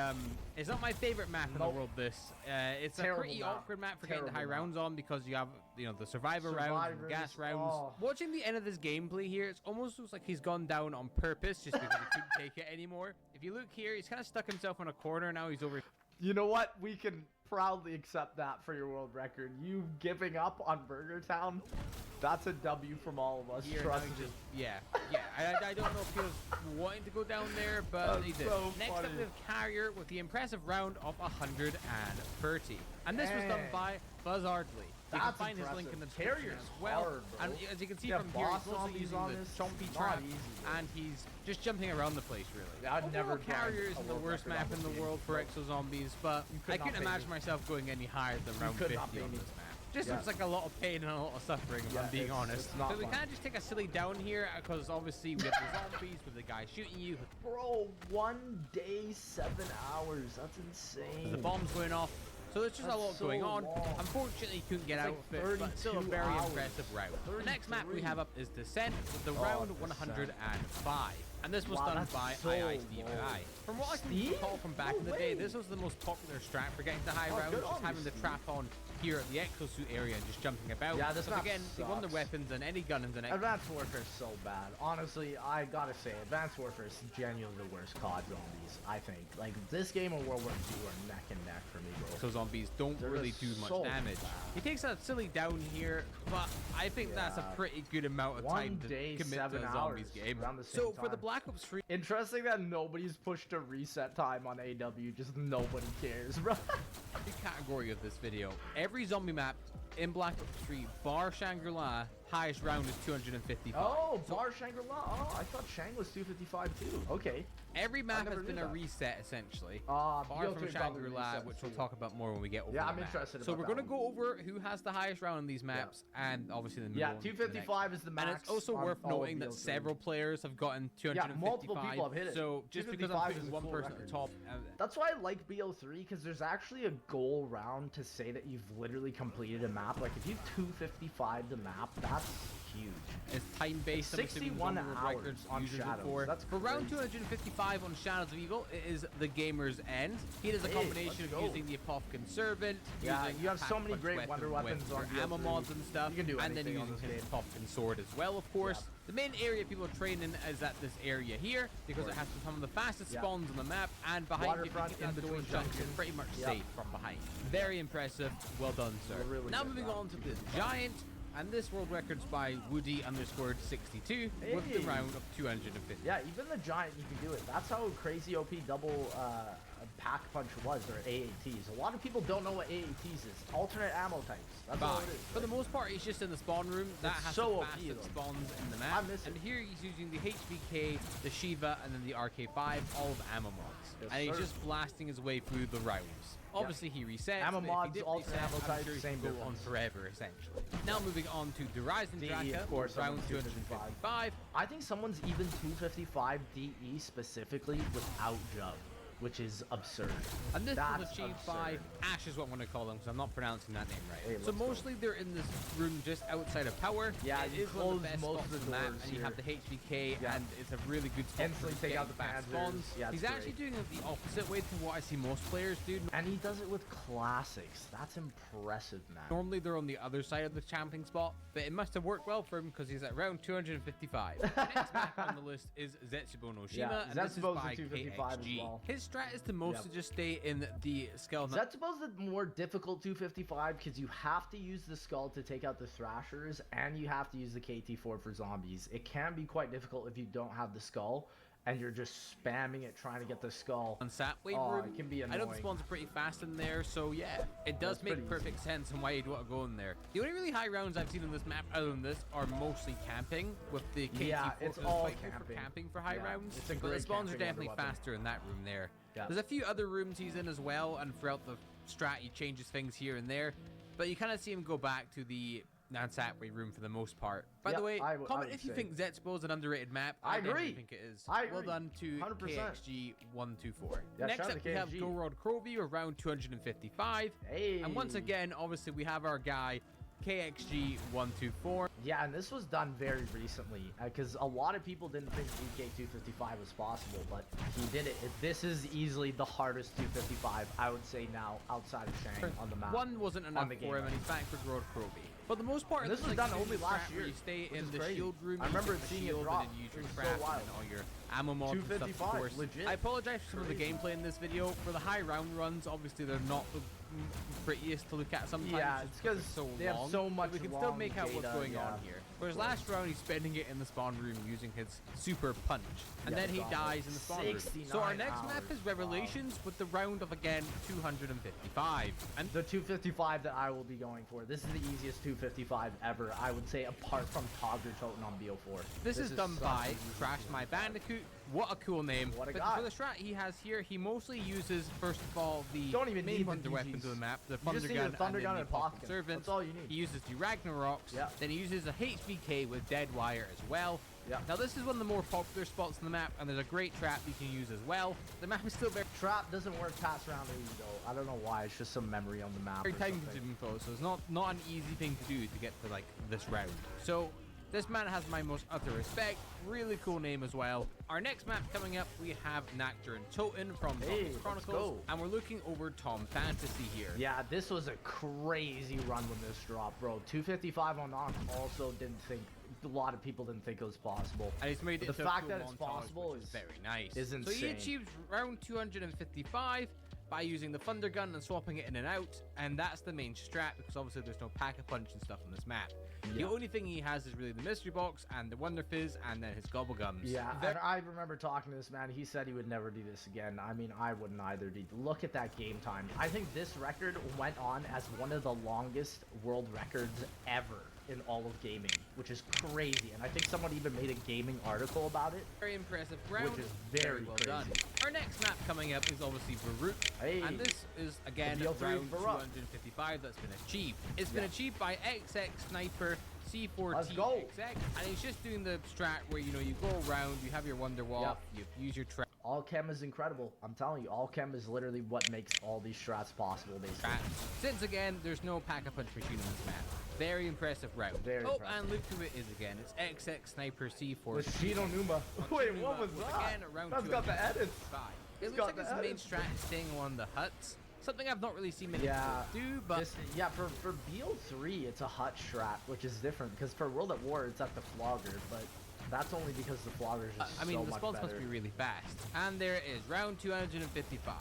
Speaker 8: it's not my favorite map in the
Speaker 2: Nope.
Speaker 8: world, this. It's a
Speaker 2: Terrible
Speaker 8: pretty
Speaker 2: map.
Speaker 8: awkward map for getting the high
Speaker 2: Terrible map.
Speaker 8: rounds on because you have, the survivor rounds and gas
Speaker 2: Survivors,
Speaker 8: rounds.
Speaker 2: oh.
Speaker 8: Watching the end of this gameplay here, it's almost looks like he's gone down on purpose just because he couldn't take it anymore. If you look here, he's kind of stuck himself in a corner. Now he's over.
Speaker 2: You know what? We can proudly accept that for your world record. You giving up on Burger Town, that's a W from all of us.
Speaker 8: Here, now
Speaker 2: Trust
Speaker 8: he
Speaker 2: me.
Speaker 8: just, yeah. I don't know if he was wanting to go down there, but
Speaker 2: That's
Speaker 8: he did.
Speaker 2: so
Speaker 8: Next up,
Speaker 2: funny.
Speaker 8: we have Carrier with the impressive round of 130. And this was done
Speaker 2: Dang.
Speaker 8: by Buzz Ardley. You can
Speaker 2: That's
Speaker 8: find his link in the
Speaker 2: impressive.
Speaker 8: description
Speaker 2: Carrier's
Speaker 8: as well.
Speaker 2: hard, bro.
Speaker 8: And as you can see
Speaker 2: Yeah,
Speaker 8: from here,
Speaker 2: boss
Speaker 8: he's also
Speaker 2: zombies
Speaker 8: using
Speaker 2: on
Speaker 8: the
Speaker 2: this,
Speaker 8: chompy
Speaker 2: not
Speaker 8: trap,
Speaker 2: easy, bro.
Speaker 8: and he's just jumping around the place, really.
Speaker 2: I'd
Speaker 8: Overall,
Speaker 2: never grind
Speaker 8: Carrier
Speaker 2: a
Speaker 8: isn't the
Speaker 2: world
Speaker 8: worst
Speaker 2: record
Speaker 8: map
Speaker 2: on
Speaker 8: in
Speaker 2: this
Speaker 8: the
Speaker 2: game.
Speaker 8: world for Exo Zombies, but
Speaker 2: You could
Speaker 8: I
Speaker 2: not
Speaker 8: couldn't
Speaker 2: pay
Speaker 8: imagine
Speaker 2: me.
Speaker 8: myself going any higher than round
Speaker 2: could
Speaker 8: 50
Speaker 2: not pay
Speaker 8: on
Speaker 2: me.
Speaker 8: this map. Just
Speaker 2: Yeah.
Speaker 8: looks like a lot of pain and a lot of suffering, if
Speaker 2: Yeah,
Speaker 8: I'm being
Speaker 2: it's-
Speaker 8: honest.
Speaker 2: it's not
Speaker 8: So we
Speaker 2: fun.
Speaker 8: kind of just take a silly down here, because obviously we have the zombies with the guy shooting you,
Speaker 2: Bro, 1 day, 7 hours. That's insane.
Speaker 8: the bombs going off. So there's just a
Speaker 2: That's
Speaker 8: lot
Speaker 2: so
Speaker 8: going on.
Speaker 2: long.
Speaker 8: Unfortunately, he couldn't get
Speaker 2: It's
Speaker 8: out
Speaker 2: like
Speaker 8: of it, but still a
Speaker 2: 32
Speaker 8: very
Speaker 2: hours.
Speaker 8: impressive round. The next map we
Speaker 2: 33.
Speaker 8: have up is Descent with the
Speaker 2: Oh,
Speaker 8: round
Speaker 2: Descent.
Speaker 8: 105. And this was
Speaker 2: Wow,
Speaker 8: done
Speaker 2: that's
Speaker 8: by
Speaker 2: so
Speaker 8: II Steve
Speaker 2: low.
Speaker 8: II. From what I can
Speaker 2: Steve?
Speaker 8: recall from back
Speaker 2: No
Speaker 8: in the day,
Speaker 2: way.
Speaker 8: this was the most popular strat for getting to high
Speaker 2: Oh,
Speaker 8: rounds,
Speaker 2: good
Speaker 8: just
Speaker 2: on
Speaker 8: having
Speaker 2: you,
Speaker 8: the
Speaker 2: Steve.
Speaker 8: trap on here at the exosuit area and just jumping about.
Speaker 2: Yeah, this
Speaker 8: But
Speaker 2: map
Speaker 8: again, they won the
Speaker 2: sucks.
Speaker 8: weapons and any gun is an exo.
Speaker 2: Advanced Warfare is so bad. Honestly, I gotta say, Advanced Warfare is genuinely the worst COD zombies, I think. Like, this game and World War II are neck and neck for me, bro.
Speaker 8: So zombies don't
Speaker 2: They're
Speaker 8: really
Speaker 2: just
Speaker 8: do much
Speaker 2: so
Speaker 8: damage.
Speaker 2: bad.
Speaker 8: He takes a silly down here, but I think that's a
Speaker 2: Yeah.
Speaker 8: pretty good amount of time
Speaker 2: 1
Speaker 8: to
Speaker 2: day,
Speaker 8: commit to
Speaker 2: 7
Speaker 8: a
Speaker 2: hours
Speaker 8: zombies game.
Speaker 2: around the same
Speaker 8: So for the
Speaker 2: time.
Speaker 8: Black Ops 3
Speaker 2: Interesting that nobody's pushed a reset time on AW, just nobody cares, bro.
Speaker 8: category of this video, every zombie map in Black Ops 3 bar Shangri-La highest round is 255.
Speaker 2: Oh,
Speaker 8: So
Speaker 2: Bar Shangri-La. Oh, I thought Shang was 255 too. Okay.
Speaker 8: every map
Speaker 2: never
Speaker 8: has been
Speaker 2: knew
Speaker 8: a
Speaker 2: that.
Speaker 8: reset essentially.
Speaker 2: Ah,
Speaker 8: Bar
Speaker 2: BO3
Speaker 8: from
Speaker 2: probably
Speaker 8: Shangri-La,
Speaker 2: resets
Speaker 8: which we'll
Speaker 2: too.
Speaker 8: talk about more when we get over
Speaker 2: Yeah,
Speaker 8: the
Speaker 2: I'm
Speaker 8: map.
Speaker 2: interested
Speaker 8: So
Speaker 2: about
Speaker 8: we're
Speaker 2: that
Speaker 8: gonna go over who has the highest round in these maps, and obviously the
Speaker 2: Yeah,
Speaker 8: middle one to the next.
Speaker 2: 255 is the max.
Speaker 8: And it's also
Speaker 2: on
Speaker 8: worth
Speaker 2: all of
Speaker 8: noting that
Speaker 2: BO3.
Speaker 8: several players have gotten 255.
Speaker 2: multiple people have hit it.
Speaker 8: So just because I'm
Speaker 2: 255 is
Speaker 8: putting
Speaker 2: a
Speaker 8: one
Speaker 2: cool
Speaker 8: person at
Speaker 2: record.
Speaker 8: the top,
Speaker 2: That's why I like BO3, because there's actually a goal round to say that you've literally completed a map. Like, if you 255 the map, that's huge.
Speaker 8: It's time-based. I'm assuming
Speaker 2: 61
Speaker 8: normal world
Speaker 2: hours
Speaker 8: records
Speaker 2: on
Speaker 8: usually
Speaker 2: Shadows.
Speaker 8: for.
Speaker 2: That's
Speaker 8: For round
Speaker 2: crazy.
Speaker 8: 255 on Shadows of Evil, it is the gamer's end. He does a
Speaker 2: Hey,
Speaker 8: combination
Speaker 2: let's
Speaker 8: of
Speaker 2: go.
Speaker 8: using the Apothicon Servant,
Speaker 2: Yeah,
Speaker 8: using
Speaker 2: you have
Speaker 8: a
Speaker 2: so many
Speaker 8: Pack
Speaker 2: great
Speaker 8: Punch
Speaker 2: wonder
Speaker 8: weapon
Speaker 2: weapons
Speaker 8: with
Speaker 2: on
Speaker 8: your ammo
Speaker 2: BO3.
Speaker 8: mods and stuff,
Speaker 2: You can do
Speaker 8: and then
Speaker 2: anything on
Speaker 8: using
Speaker 2: this
Speaker 8: his
Speaker 2: game.
Speaker 8: Apothicon Sword as well, of course.
Speaker 2: Yeah.
Speaker 8: The main area people are training is at this area here, because it has some of the fastest
Speaker 2: Yeah.
Speaker 8: spawns on the map, and behind you, if you
Speaker 2: Waterfront,
Speaker 8: keep that
Speaker 2: in
Speaker 8: door
Speaker 2: between
Speaker 8: shut, you're
Speaker 2: junctions.
Speaker 8: pretty much
Speaker 2: Yep.
Speaker 8: safe from behind. Very impressive. Well done, sir.
Speaker 2: Really
Speaker 8: Now
Speaker 2: good
Speaker 8: moving
Speaker 2: job.
Speaker 8: on to the Giant. And this world record's by Woody_62 with the
Speaker 2: Hey.
Speaker 8: round of 250.
Speaker 2: Yeah, even the Giant, you can do it. That's how crazy OP double pack punch was, or AATs. A lot of people don't know what AATs is. Alternate ammo types. That's all
Speaker 8: But
Speaker 2: it is.
Speaker 8: for the most part, he's just in the spawn room. That
Speaker 2: It's
Speaker 8: has
Speaker 2: so
Speaker 8: the
Speaker 2: OP
Speaker 8: fastest
Speaker 2: though.
Speaker 8: spawns in the
Speaker 2: I
Speaker 8: map.
Speaker 2: miss
Speaker 8: And
Speaker 2: it.
Speaker 8: here he's using the HVK, the Shiva, and then the RK5, all of ammo mods.
Speaker 2: Yes,
Speaker 8: and he's
Speaker 2: sir.
Speaker 8: just blasting his way through the rounds. Obviously, he resets.
Speaker 2: Ammo
Speaker 8: but if he
Speaker 2: mods,
Speaker 8: didn't
Speaker 2: alternate
Speaker 8: reset,
Speaker 2: ammo
Speaker 8: I'm
Speaker 2: types,
Speaker 8: sure he
Speaker 2: same
Speaker 8: could go on
Speaker 2: difference.
Speaker 8: forever, essentially. Now moving on to the Ryzen
Speaker 2: DE,
Speaker 8: Tracker,
Speaker 2: of course,
Speaker 8: round
Speaker 2: on
Speaker 8: 255.
Speaker 2: I think someone's even 255 DE specifically without Jug, which is absurd.
Speaker 8: And this was
Speaker 2: That's
Speaker 8: achieved by
Speaker 2: absurd.
Speaker 8: Ash is what I'm going to call him because I'm not pronouncing that name right.
Speaker 2: Hey,
Speaker 8: so
Speaker 2: let's go.
Speaker 8: mostly they're in this room just outside of power.
Speaker 2: Yeah,
Speaker 8: it
Speaker 2: you
Speaker 8: is one of the
Speaker 2: close
Speaker 8: best
Speaker 2: most
Speaker 8: spots
Speaker 2: of the
Speaker 8: on the map,
Speaker 2: doors
Speaker 8: and you have the
Speaker 2: here.
Speaker 8: HVK,
Speaker 2: Yeah.
Speaker 8: and it's a really good spot
Speaker 2: Instantly
Speaker 8: for
Speaker 2: take
Speaker 8: getting
Speaker 2: out the
Speaker 8: fast
Speaker 2: panzers.
Speaker 8: spawns.
Speaker 2: Yeah, it's
Speaker 8: He's actually
Speaker 2: great.
Speaker 8: doing it the opposite way to what I see most players do.
Speaker 2: And he does it with classics. That's impressive, man.
Speaker 8: Normally they're on the other side of the camping spot, but it must have worked well for him because he's at round 255. The next map on the list is Zetsubo no Shima,
Speaker 2: Yeah,
Speaker 8: and this is
Speaker 2: Zetsubo's
Speaker 8: by
Speaker 2: at 255 as
Speaker 8: KXG.
Speaker 2: well.
Speaker 8: His strat is to mostly
Speaker 2: Yep.
Speaker 8: just stay in the skeleton.
Speaker 2: Zetsubo's the more difficult 255 because you have to use the skull to take out the thrashers, and you have to use the KT4 for zombies. It can be quite difficult if you don't have the skull and you're just spamming it trying to get the skull.
Speaker 8: On Satway
Speaker 2: Oh,
Speaker 8: room.
Speaker 2: it can be
Speaker 8: I know the
Speaker 2: annoying.
Speaker 8: spawns are pretty fast in there, so yeah, it does
Speaker 2: That's
Speaker 8: make
Speaker 2: pretty
Speaker 8: perfect sense on why you'd want to go in there. The only really high rounds I've seen on this map other than this are mostly camping with the KT4.
Speaker 2: Yeah, it's
Speaker 8: 'cause
Speaker 2: all
Speaker 8: quite good
Speaker 2: camping.
Speaker 8: For camping for high
Speaker 2: Yeah,
Speaker 8: rounds.
Speaker 2: it's a
Speaker 8: But the
Speaker 2: great
Speaker 8: spawns are
Speaker 2: camping
Speaker 8: definitely
Speaker 2: wonder weapon.
Speaker 8: faster in that room there.
Speaker 2: Yeah.
Speaker 8: There's a few other rooms he's in as well, and throughout the strat he changes things here and there, but you kind of see him go back to the non-Satway room for the most part. By the
Speaker 2: Yep,
Speaker 8: way,
Speaker 2: I
Speaker 8: comment
Speaker 2: would
Speaker 8: if you
Speaker 2: say.
Speaker 8: think Zetsubo is an underrated map.
Speaker 2: I
Speaker 8: definitely
Speaker 2: agree.
Speaker 8: think it is.
Speaker 2: I
Speaker 8: Well
Speaker 2: agree.
Speaker 8: done to
Speaker 2: 100%.
Speaker 8: KXG124.
Speaker 2: Yeah,
Speaker 8: Next
Speaker 2: shout out
Speaker 8: up
Speaker 2: to
Speaker 8: we have
Speaker 2: KXG.
Speaker 8: Gorod Kroby around 255.
Speaker 2: Hey.
Speaker 8: And once again, obviously we have our guy KXG124.
Speaker 2: Yeah, and this was done very recently because a lot of people didn't think VK255 was possible, but he did it. This is easily the hardest 255 I would say now outside of Shang on the map.
Speaker 8: One wasn't enough
Speaker 2: the game
Speaker 8: for him,
Speaker 2: map.
Speaker 8: and he's back for Gorod Kroby. But the most part,
Speaker 2: And this
Speaker 8: it's
Speaker 2: was
Speaker 8: like
Speaker 2: done
Speaker 8: doing
Speaker 2: only
Speaker 8: the
Speaker 2: last
Speaker 8: strat where
Speaker 2: year,
Speaker 8: you stay
Speaker 2: which
Speaker 8: in
Speaker 2: is
Speaker 8: the
Speaker 2: crazy.
Speaker 8: shield room.
Speaker 2: I
Speaker 8: you
Speaker 2: remember
Speaker 8: get the
Speaker 2: seeing it
Speaker 8: shield,
Speaker 2: drop.
Speaker 8: and then you use
Speaker 2: It
Speaker 8: your
Speaker 2: was so
Speaker 8: craft
Speaker 2: wild.
Speaker 8: and all your ammo mods and stuff, of
Speaker 2: 255,
Speaker 8: course.
Speaker 2: legit.
Speaker 8: I apologize for some of the
Speaker 2: Crazy.
Speaker 8: gameplay in this video. For the high round runs, obviously they're not the prettiest to look at sometimes.
Speaker 2: Yeah,
Speaker 8: just
Speaker 2: it's
Speaker 8: because
Speaker 2: 'cause
Speaker 8: they're so
Speaker 2: they have
Speaker 8: long,
Speaker 2: so
Speaker 8: but
Speaker 2: much
Speaker 8: we can still
Speaker 2: long
Speaker 8: make out what's
Speaker 2: data,
Speaker 8: going
Speaker 2: yeah.
Speaker 8: on here. For his last round, he's spending it in the spawn room using his super punch, and
Speaker 2: Yeah,
Speaker 8: then he
Speaker 2: the
Speaker 8: dies in the spawn room. So our
Speaker 2: 69
Speaker 8: next map
Speaker 2: hours.
Speaker 8: is Revelations with the round of again 255. And
Speaker 2: The 255 that I will be going for. This is the easiest 255 ever, I would say, apart from Togger Toten on BO4.
Speaker 8: This is done
Speaker 2: such
Speaker 8: by
Speaker 2: an easy
Speaker 8: Crash My Bandicoot. What a cool name.
Speaker 2: What a
Speaker 8: But
Speaker 2: guy.
Speaker 8: for the strat he has here, he mostly uses, first of all, the
Speaker 2: Don't even
Speaker 8: main
Speaker 2: need the
Speaker 8: thunder weapons
Speaker 2: DGs.
Speaker 8: of the map, the
Speaker 2: You
Speaker 8: thunder
Speaker 2: just need
Speaker 8: gun,
Speaker 2: the thunder
Speaker 8: and
Speaker 2: gun
Speaker 8: then
Speaker 2: and
Speaker 8: the Apothicon
Speaker 2: Apothicon.
Speaker 8: Servant.
Speaker 2: That's all you need.
Speaker 8: He uses the Ragnaroks,
Speaker 2: Yep.
Speaker 8: then he uses a HVK with Dead Wire as well.
Speaker 2: Yep.
Speaker 8: Now this is one of the more popular spots on the map, and there's a great trap you can use as well. The map is still very
Speaker 2: Trap doesn't work past round 80 though. I don't know why. It's just some memory on the map. or
Speaker 8: time
Speaker 2: something.
Speaker 8: consuming though, so it's not an easy thing to do to get to like this round. So this man has my most utter respect. Really cool name as well. Our next map coming up, we have Nactor and Toten from
Speaker 2: Hey,
Speaker 8: Zombies
Speaker 2: let's
Speaker 8: Chronicles,
Speaker 2: go.
Speaker 8: and we're looking over Tom Fantasy here.
Speaker 2: Yeah, this was a crazy run when this dropped, bro. 255 on Nox also didn't think, a lot of people didn't think it was possible.
Speaker 8: And he's made it
Speaker 2: The
Speaker 8: to a
Speaker 2: fact
Speaker 8: cool
Speaker 2: that it's
Speaker 8: montage,
Speaker 2: possible
Speaker 8: which is very nice.
Speaker 2: is
Speaker 8: So he
Speaker 2: insane.
Speaker 8: achieves round 255 by using the Thunder Gun and swapping it in and out, and that's the main strat because obviously there's no pack-a-punch and stuff on this map. The
Speaker 2: Yeah.
Speaker 8: only thing he has is really the Mystery Box and the Wonder Fizz and then his Gobble Gums.
Speaker 2: Yeah, and I remember talking to this man. He said he would never do this again. I mean, I wouldn't either, dude. Look at that game time. I think this record went on as one of the longest world records ever in all of gaming, which is crazy. And I think someone even made a gaming article about it.
Speaker 8: Very impressive round.
Speaker 2: Which is very
Speaker 8: well
Speaker 2: crazy.
Speaker 8: done. Our next map coming up is obviously Varuk.
Speaker 2: Hey.
Speaker 8: And this is again
Speaker 2: The BO3
Speaker 8: round
Speaker 2: Varuk.
Speaker 8: 255 that's been achieved. It's been
Speaker 2: Yeah.
Speaker 8: achieved by XX Sniper
Speaker 2: Let's go.
Speaker 8: C4TXX. And it's just doing the strat where you go around, you have your Wonder Walk, you use your trap.
Speaker 2: All chem is incredible. I'm telling you, all chem is literally what makes all these strats possible, basically.
Speaker 8: Since again, there's no pack-a-punch machine in this map. Very impressive round.
Speaker 2: Very impressive.
Speaker 8: And look who it is again. It's XX Sniper C4.
Speaker 2: With Shino Numa. Wait, what was that?
Speaker 8: Again, around
Speaker 2: That's got the edits.
Speaker 8: It looks like his main strat is staying on the huts. Something I've not really seen many people do, but...
Speaker 2: for BO3, it's a hut strat, which is different, because for World at War, it's at the Flogger, but that's only because the Flogger is just
Speaker 8: I mean,
Speaker 2: so
Speaker 8: the
Speaker 2: much
Speaker 8: spawns
Speaker 2: better.
Speaker 8: must be really fast. And there it is, round 255.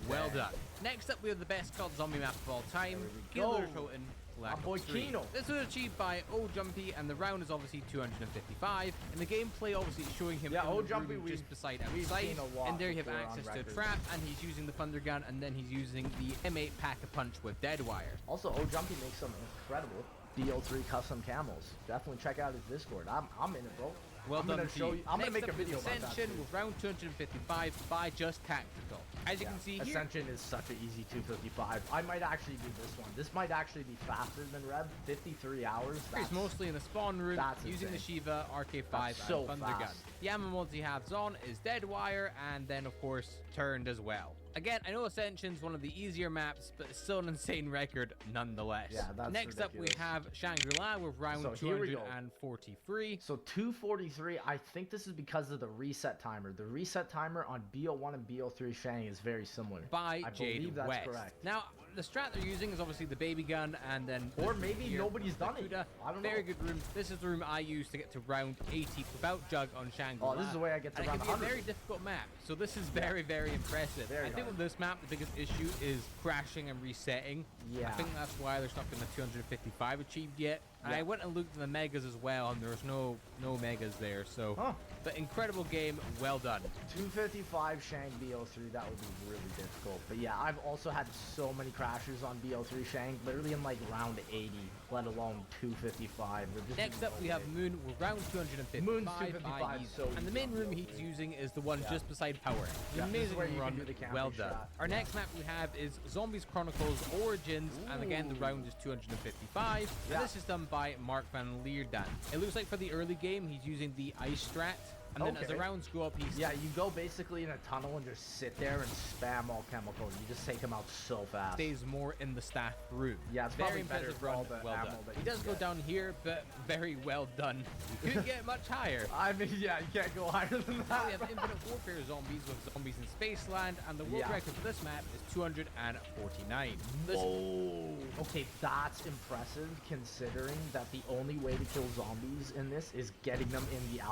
Speaker 8: Well done. Next up, we have the best called zombie map of all time,
Speaker 2: There we go.
Speaker 8: Killer Toten
Speaker 2: My
Speaker 8: Black
Speaker 2: boy
Speaker 8: Ops 3.
Speaker 2: Kino.
Speaker 8: This was achieved by O Jumpy, and the round is obviously 255. And the gameplay obviously is showing him
Speaker 2: Yeah,
Speaker 8: in
Speaker 2: O
Speaker 8: the
Speaker 2: Jumpy,
Speaker 8: room
Speaker 2: we've
Speaker 8: just beside
Speaker 2: seen
Speaker 8: outside.
Speaker 2: a lot
Speaker 8: And there you have
Speaker 2: before on
Speaker 8: access to a
Speaker 2: record.
Speaker 8: trap, and he's using the Thunder Gun, and then he's using the M8 Pack-a-Punch with Deadwire.
Speaker 2: Also, O Jumpy makes some incredible BO3 custom camos. Definitely check out his Discord. I'm in it, bro.
Speaker 8: Well
Speaker 2: I'm
Speaker 8: done,
Speaker 2: gonna show you. I'm gonna
Speaker 8: Next
Speaker 2: make a
Speaker 8: up is
Speaker 2: video about that.
Speaker 8: Ascension
Speaker 2: too.
Speaker 8: with round 255 by Just Tactical. As you can see here,
Speaker 2: Ascension is such an easy 255. I might actually do this one. This might actually be faster than Rev. 53 hours.
Speaker 8: he's
Speaker 2: That's
Speaker 8: mostly in the spawn room
Speaker 2: that's
Speaker 8: using the
Speaker 2: insane.
Speaker 8: Shiva, RK5,
Speaker 2: That's so
Speaker 8: and Thunder Gun.
Speaker 2: fast.
Speaker 8: The ammo mods he has on is Deadwire and then of course Turned as well. Again, I know Ascension's one of the easier maps, but it's still an insane record nonetheless.
Speaker 2: Yeah, that's
Speaker 8: Next up we
Speaker 2: ridiculous.
Speaker 8: have Shangri-La with round
Speaker 2: So here we go.
Speaker 8: 243.
Speaker 2: So 243, I think this is because of the reset timer. The reset timer on BO1 and BO3 Shang is very similar.
Speaker 8: By
Speaker 2: I
Speaker 8: Jade
Speaker 2: believe that's
Speaker 8: West.
Speaker 2: correct.
Speaker 8: Now, the strat they're using is obviously the baby gun and then...
Speaker 2: Or
Speaker 8: the
Speaker 2: maybe
Speaker 8: here,
Speaker 2: nobody's
Speaker 8: the
Speaker 2: done it.
Speaker 8: Kuda.
Speaker 2: I don't
Speaker 8: Very
Speaker 2: know.
Speaker 8: good room. This is the room I use to get to round 80 without Jug on Shangri-La.
Speaker 2: Oh, this is the way I get to
Speaker 8: and
Speaker 2: round
Speaker 8: it can be
Speaker 2: 100.
Speaker 8: a very difficult map. So this is very, very impressive.
Speaker 2: Very
Speaker 8: I think
Speaker 2: hard.
Speaker 8: with this map, the biggest issue is crashing and resetting.
Speaker 2: Yeah.
Speaker 8: I think that's why there's not been a 255 achieved yet. And
Speaker 2: Yeah.
Speaker 8: I went and looked at the megas as well, and there was no megas there. So,
Speaker 2: Huh.
Speaker 8: but incredible game, well done.
Speaker 2: 255 Shang BO3, that would be really difficult. But yeah, I've also had so many crashes on BO3 Shang, literally in like round 80, let alone 255. There's just
Speaker 8: Next
Speaker 2: no
Speaker 8: up, we have
Speaker 2: way.
Speaker 8: Moon with round 255.
Speaker 2: Moon's
Speaker 8: by
Speaker 2: 255
Speaker 8: Easy.
Speaker 2: so
Speaker 8: and the
Speaker 2: easy
Speaker 8: main
Speaker 2: on
Speaker 8: room
Speaker 2: BO3.
Speaker 8: he's using is the one
Speaker 2: Yeah.
Speaker 8: just beside Power.
Speaker 2: Yeah,
Speaker 8: An
Speaker 2: this is
Speaker 8: amazing
Speaker 2: where you can
Speaker 8: run,
Speaker 2: do the camping
Speaker 8: well done.
Speaker 2: shot.
Speaker 8: Our
Speaker 2: Yeah.
Speaker 8: next map we have is Zombies Chronicles Origins, and again the
Speaker 2: Ooh.
Speaker 8: round is 255.
Speaker 2: Yeah.
Speaker 8: And this is done by Mark van Leerden. It looks like for the early game he's using the ice strat, and then as the
Speaker 2: Okay.
Speaker 8: rounds go up he's
Speaker 2: Yeah, you go basically in a tunnel and just sit there and spam all chemicals. You just take them out so fast.
Speaker 8: stays more in the staff room.
Speaker 2: Yeah, it's
Speaker 8: very
Speaker 2: probably better
Speaker 8: impressive
Speaker 2: for
Speaker 8: run,
Speaker 2: all the
Speaker 8: well
Speaker 2: ammo
Speaker 8: done.
Speaker 2: that
Speaker 8: He
Speaker 2: you
Speaker 8: does
Speaker 2: can
Speaker 8: go
Speaker 2: get.
Speaker 8: down here, but very well done. You couldn't get much higher.
Speaker 2: I mean, yeah, you can't go higher than
Speaker 8: We
Speaker 2: that.
Speaker 8: have Infinite Warfare Zombies with Zombies in Spaceland, and the world
Speaker 2: Yeah.
Speaker 8: record for this map is 249. This-
Speaker 2: Whoa. Okay, that's impressive considering that the only way to kill zombies in this is getting them in the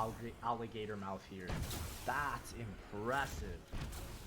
Speaker 2: alligator mouth here. That's impressive.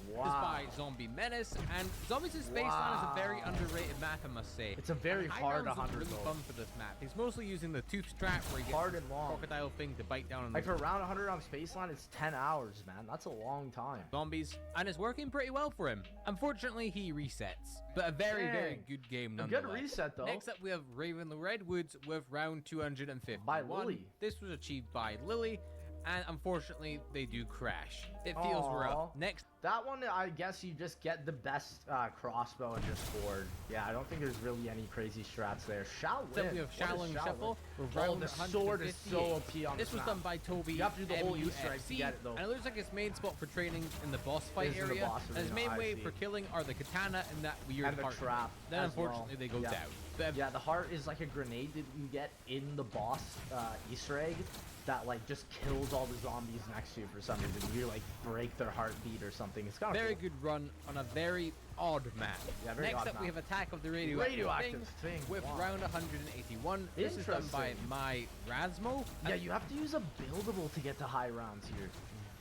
Speaker 8: is
Speaker 2: Wow.
Speaker 8: by Zombie Menace, and Zombies in Spaceland is a very
Speaker 2: Wow.
Speaker 8: underrated map, I must say.
Speaker 2: It's a very
Speaker 8: And high
Speaker 2: hard
Speaker 8: rounds look
Speaker 2: 100
Speaker 8: really
Speaker 2: though.
Speaker 8: fun for this map. He's mostly using the tooth strat where he gets
Speaker 2: Hard
Speaker 8: this
Speaker 2: and long.
Speaker 8: crocodile thing to bite down on
Speaker 2: Like
Speaker 8: the
Speaker 2: for round 100 on Spaceline, it's 10 hours, man. That's a long time.
Speaker 8: zombies, and it's working pretty well for him. Unfortunately, he resets, but a very, very
Speaker 2: Dang.
Speaker 8: good game
Speaker 2: A good
Speaker 8: nonetheless.
Speaker 2: reset, though.
Speaker 8: Next up, we have Raven the Redwoods with round 251.
Speaker 2: By Lily.
Speaker 8: This was achieved by Lily, and unfortunately, they do crash. It feels rough.
Speaker 2: Aw.
Speaker 8: Next,
Speaker 2: That one, I guess you just get the best crossbow and just forward. Yeah, I don't think there's really any crazy strats there. Shaolin.
Speaker 8: then we have
Speaker 2: What is
Speaker 8: Shaolin Shuffle with
Speaker 2: Oh,
Speaker 8: round
Speaker 2: the sword is so
Speaker 8: 158.
Speaker 2: OP on
Speaker 8: This
Speaker 2: this
Speaker 8: was
Speaker 2: map.
Speaker 8: done by Toby.
Speaker 2: You have to do the whole
Speaker 8: MUFC,
Speaker 2: Easter egg to get it, though.
Speaker 8: And it looks like its main spot for training in the boss fight
Speaker 2: Is in the
Speaker 8: area.
Speaker 2: boss
Speaker 8: And his
Speaker 2: arena,
Speaker 8: main
Speaker 2: I
Speaker 8: way
Speaker 2: see.
Speaker 8: for killing are the katana and that weird
Speaker 2: And the
Speaker 8: heart.
Speaker 2: trap
Speaker 8: Then
Speaker 2: as well.
Speaker 8: unfortunately they go
Speaker 2: Yeah.
Speaker 8: down. But
Speaker 2: Yeah, the heart is like a grenade that you get in the boss Easter egg that like just kills all the zombies next to you for some reason. You like break their heartbeat or something. It's kind of
Speaker 8: very
Speaker 2: cool.
Speaker 8: good run on a very odd map.
Speaker 2: Yeah, very
Speaker 8: Next
Speaker 2: odd
Speaker 8: up, we
Speaker 2: map.
Speaker 8: have Attack of the Radioactive
Speaker 2: Thing,
Speaker 8: with
Speaker 2: wow.
Speaker 8: round 181. This is done by
Speaker 2: Interesting.
Speaker 8: my Rasmo.
Speaker 2: Yeah, you have to use a buildable to get to high rounds here.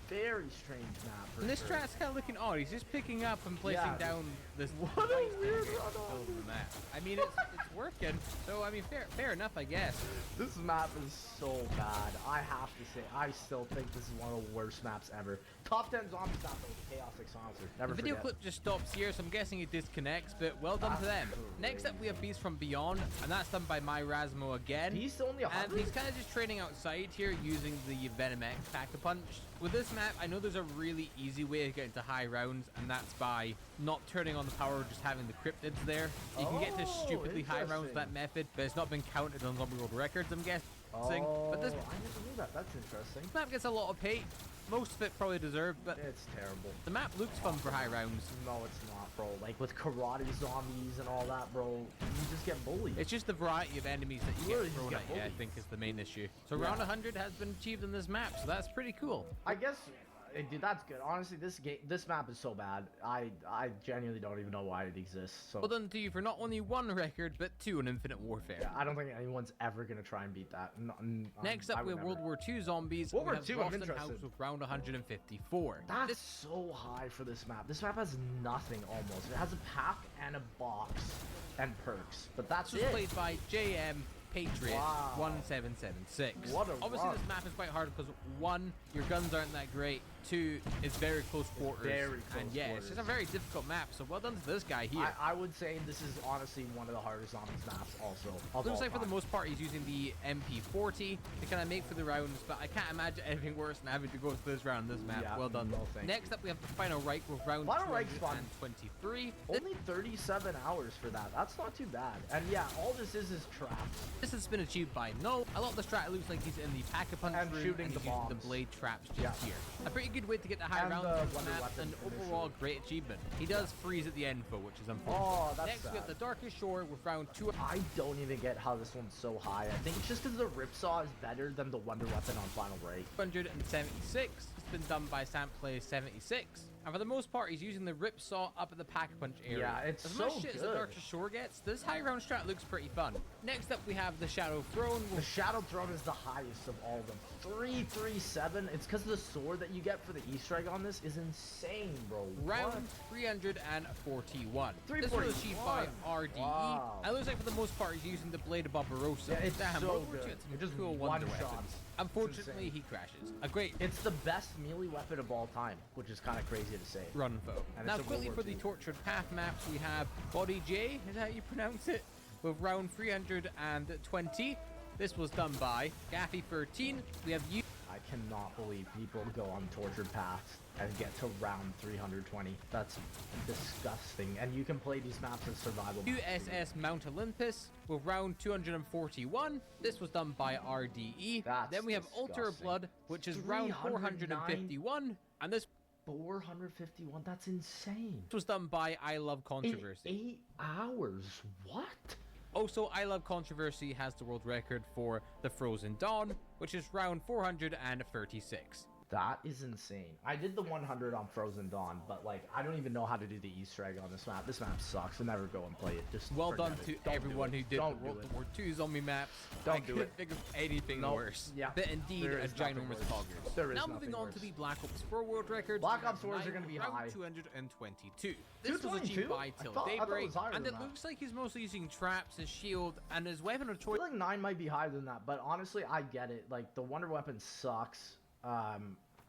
Speaker 2: Very strange map. For
Speaker 8: And this
Speaker 2: sure.
Speaker 8: strat's kind of looking odd. He's just picking up and placing
Speaker 2: Yeah.
Speaker 8: down this
Speaker 2: What a
Speaker 8: device down
Speaker 2: weird
Speaker 8: here to
Speaker 2: run
Speaker 8: fill
Speaker 2: on.
Speaker 8: the map. I mean, it's working. So I mean, fair enough, I guess.
Speaker 2: This map is so bad. I have to say, I still think this is one of the worst maps ever. Top 10 zombie stop though, Chaotic Silencer. Never
Speaker 8: The video
Speaker 2: forget.
Speaker 8: clip just stops here, so I'm guessing it disconnects, but well done to them.
Speaker 2: That's
Speaker 8: Next up, we have Beast from Beyond, and that's done by my Rasmo again.
Speaker 2: He's only
Speaker 8: And
Speaker 2: 100.
Speaker 8: he's kind of just training outside here using the Venom X Pack-a-Punch. With this map, I know there's a really easy way of getting to high rounds, and that's by not turning on the power, just having the cryptids there. You can get to
Speaker 2: Oh,
Speaker 8: stupidly high rounds with that
Speaker 2: interesting.
Speaker 8: method, but it's not been counted on Zombie World Records, I'm guessing.
Speaker 2: Oh,
Speaker 8: But this
Speaker 2: I never knew that. That's interesting.
Speaker 8: map gets a lot of hate. Most of it probably deserved, but
Speaker 2: It's terrible.
Speaker 8: the map looks fun for high rounds.
Speaker 2: No, it's not, bro. Like with karate zombies and all that, bro, you just get bullied.
Speaker 8: It's just the variety of enemies that you
Speaker 2: Literally
Speaker 8: get
Speaker 2: just
Speaker 8: thrown
Speaker 2: get
Speaker 8: at you, I
Speaker 2: bullied.
Speaker 8: think, is the main issue. So
Speaker 2: Yeah.
Speaker 8: round 100 has been achieved in this map, so that's pretty cool.
Speaker 2: I guess, dude, that's good. Honestly, this map is so bad. I genuinely don't even know why it exists. So
Speaker 8: Well done to you for not only one record, but two on Infinite Warfare.
Speaker 2: yeah, I don't think anyone's ever gonna try and beat that.
Speaker 8: Next up, we have World War II zombies.
Speaker 2: World
Speaker 8: We
Speaker 2: War
Speaker 8: have
Speaker 2: II, I'm
Speaker 8: Boston
Speaker 2: interested.
Speaker 8: House with round 154.
Speaker 2: That's so high for this map. This map has nothing almost. It has a pack and a box and perks, but that's
Speaker 8: This was
Speaker 2: it.
Speaker 8: played by JM Patriot
Speaker 2: Wow.
Speaker 8: 1776.
Speaker 2: What a
Speaker 8: Obviously,
Speaker 2: run.
Speaker 8: this map is quite hard because one, your guns aren't that great. Two, it's very close quarters.
Speaker 2: very
Speaker 8: and
Speaker 2: close
Speaker 8: yeah, it's just a
Speaker 2: quarters.
Speaker 8: very difficult map. So well done to this guy here.
Speaker 2: I would say this is honestly one of the hardest zombies maps also. Of
Speaker 8: Looks
Speaker 2: all
Speaker 8: like for the
Speaker 2: time.
Speaker 8: most part he's using the MP40 to kind of make for the rounds, but I can't imagine anything worse than having to go through this round, this map.
Speaker 2: Yeah,
Speaker 8: Well done.
Speaker 2: no thank
Speaker 8: Next up we have the Final Reich with round
Speaker 2: Final Reich's fun.
Speaker 8: 223.
Speaker 2: Only 37 hours for that. That's not too bad. And yeah, all this is traps.
Speaker 8: This has been achieved by Null. A lot of the strat looks like he's in the Pack-a-Punch
Speaker 2: And
Speaker 8: room
Speaker 2: shooting
Speaker 8: and
Speaker 2: the
Speaker 8: he's using the
Speaker 2: bombs.
Speaker 8: blade traps just
Speaker 2: Yeah.
Speaker 8: here. A pretty good way to get the high
Speaker 2: And
Speaker 8: rounds
Speaker 2: the
Speaker 8: on this
Speaker 2: wonder
Speaker 8: map,
Speaker 2: weapon
Speaker 8: and
Speaker 2: initially.
Speaker 8: overall great achievement. He does freeze at the end though, which is unfortunate.
Speaker 2: Oh, that's
Speaker 8: Next we have
Speaker 2: sad.
Speaker 8: the Darkest Shore with round 2.
Speaker 2: I don't even get how this one's so high. I think it's just because the Ripsaw is better than the Wonder Weapon on Final Break.
Speaker 8: 276. It's been done by Samplay76. And for the most part, he's using the Ripsaw up at the Pack-a-Punch area.
Speaker 2: Yeah, it's
Speaker 8: as
Speaker 2: so
Speaker 8: much shit as the
Speaker 2: good.
Speaker 8: Darkest Shore gets, this high round strat looks pretty fun. Next up, we have the Shadow Throne.
Speaker 2: The Shadow Throne is the highest of all of them. 337. It's because the sword that you get for the Easter egg on this is insane, bro.
Speaker 8: Round
Speaker 2: What?
Speaker 8: 341. This was
Speaker 2: 341.
Speaker 8: achieved by RDE.
Speaker 2: Wow.
Speaker 8: And it looks like for the most part he's using the Blade of Barbarossa.
Speaker 2: Yeah, it's
Speaker 8: Damn,
Speaker 2: so
Speaker 8: World War
Speaker 2: good.
Speaker 8: II, it's
Speaker 2: It just
Speaker 8: cool wonder
Speaker 2: one-shots.
Speaker 8: weapons.
Speaker 2: It's
Speaker 8: Unfortunately,
Speaker 2: insane.
Speaker 8: he crashes. A great
Speaker 2: It's the best melee weapon of all time, which is kind of crazy to say.
Speaker 8: run foe.
Speaker 2: And
Speaker 8: Now
Speaker 2: it's a
Speaker 8: quickly
Speaker 2: World
Speaker 8: for
Speaker 2: War
Speaker 8: the
Speaker 2: II.
Speaker 8: Tortured Path maps, we have Body J, is that how you pronounce it? With round 320. This was done by Gaffy 13. We have you.
Speaker 2: I cannot believe people go on tortured paths and get to round 320. That's disgusting. And you can play these maps as survival. maps, too.
Speaker 8: USS Mount Olympus with round 241. This was done by RDE.
Speaker 2: That's
Speaker 8: Then we have Altar of
Speaker 2: disgusting.
Speaker 8: Blood, which is round
Speaker 2: 309.
Speaker 8: 451. And this
Speaker 2: 451. That's insane.
Speaker 8: was done by I Love
Speaker 2: In
Speaker 8: Controversy.
Speaker 2: 8 hours. What?
Speaker 8: Also, I Love Controversy has the world record for the Frozen Dawn, which is round 436.
Speaker 2: That is insane. I did the 100 on Frozen Dawn, but like I don't even know how to do the Easter egg on this map. This map sucks. I'll never go and play it. Just
Speaker 8: Well
Speaker 2: forget
Speaker 8: done
Speaker 2: it.
Speaker 8: to
Speaker 2: Don't do
Speaker 8: everyone
Speaker 2: it.
Speaker 8: who did
Speaker 2: Don't
Speaker 8: the
Speaker 2: do
Speaker 8: World
Speaker 2: it.
Speaker 8: War II zombie maps.
Speaker 2: Don't
Speaker 8: I
Speaker 2: do
Speaker 8: couldn't
Speaker 2: it.
Speaker 8: think of anything
Speaker 2: Nope.
Speaker 8: worse.
Speaker 2: Yeah.
Speaker 8: But indeed,
Speaker 2: There
Speaker 8: a
Speaker 2: is nothing
Speaker 8: ginormous
Speaker 2: worse.
Speaker 8: poggers.
Speaker 2: There is
Speaker 8: Now moving
Speaker 2: nothing
Speaker 8: on to
Speaker 2: worse.
Speaker 8: the Black Ops 4 world records.
Speaker 2: Black
Speaker 8: we have
Speaker 2: Ops 4s are
Speaker 8: 9
Speaker 2: gonna be
Speaker 8: round
Speaker 2: high.
Speaker 8: 222. This was
Speaker 2: 222?
Speaker 8: achieved by
Speaker 2: I
Speaker 8: Till
Speaker 2: thought it was
Speaker 8: Daybreak,
Speaker 2: higher
Speaker 8: and
Speaker 2: than
Speaker 8: it
Speaker 2: that.
Speaker 8: looks like he's mostly using traps, his shield, and his weapon of
Speaker 2: I
Speaker 8: choice.
Speaker 2: feel like 9 might be higher than that, but honestly, I get it. Like the Wonder Weapon sucks.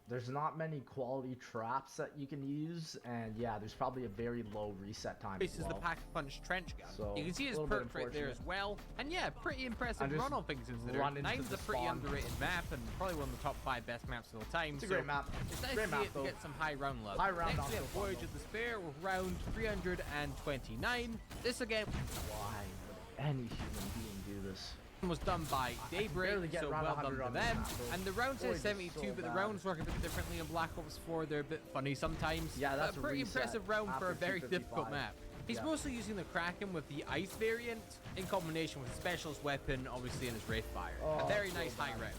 Speaker 2: There's not many quality traps that you can use, and yeah, there's probably a very low reset time.
Speaker 8: This
Speaker 2: as
Speaker 8: is the
Speaker 2: well.
Speaker 8: Pack-a-Punch trench gun.
Speaker 2: So,
Speaker 8: You can see his
Speaker 2: a little bit
Speaker 8: perk right there as
Speaker 2: unfortunate.
Speaker 8: well. And yeah, pretty impressive
Speaker 2: And just
Speaker 8: run on things considered.
Speaker 2: run into
Speaker 8: 9's
Speaker 2: the
Speaker 8: a pretty
Speaker 2: spawn.
Speaker 8: underrated map and probably one of the top 5 best maps of all time.
Speaker 2: It's a
Speaker 8: so
Speaker 2: great map.
Speaker 8: It's nice
Speaker 2: Great
Speaker 8: to
Speaker 2: map,
Speaker 8: see it to
Speaker 2: though.
Speaker 8: get some high round love.
Speaker 2: High round
Speaker 8: Next
Speaker 2: on
Speaker 8: we have
Speaker 2: so far,
Speaker 8: Voyage
Speaker 2: though.
Speaker 8: of Despair with round 329. This again
Speaker 2: Why would any human being do this?
Speaker 8: was done by Daybreak,
Speaker 2: barely get
Speaker 8: so
Speaker 2: round
Speaker 8: well done
Speaker 2: 100
Speaker 8: to
Speaker 2: on this
Speaker 8: them.
Speaker 2: map, bro.
Speaker 8: And the round
Speaker 2: Voyage
Speaker 8: says
Speaker 2: is
Speaker 8: 72,
Speaker 2: so
Speaker 8: but the
Speaker 2: bad.
Speaker 8: rounds work a bit differently in Black Ops 4. They're a bit funny sometimes.
Speaker 2: Yeah, that's
Speaker 8: but a
Speaker 2: a
Speaker 8: pretty
Speaker 2: reset
Speaker 8: impressive round for a
Speaker 2: after
Speaker 8: very difficult
Speaker 2: 255.
Speaker 8: map. He's
Speaker 2: Yeah.
Speaker 8: mostly using the Kraken with the Ice variant in combination with Specialist weapon, obviously, in his Wraith Fire. A
Speaker 2: Oh,
Speaker 8: very
Speaker 2: so
Speaker 8: nice high
Speaker 2: bad.
Speaker 8: round.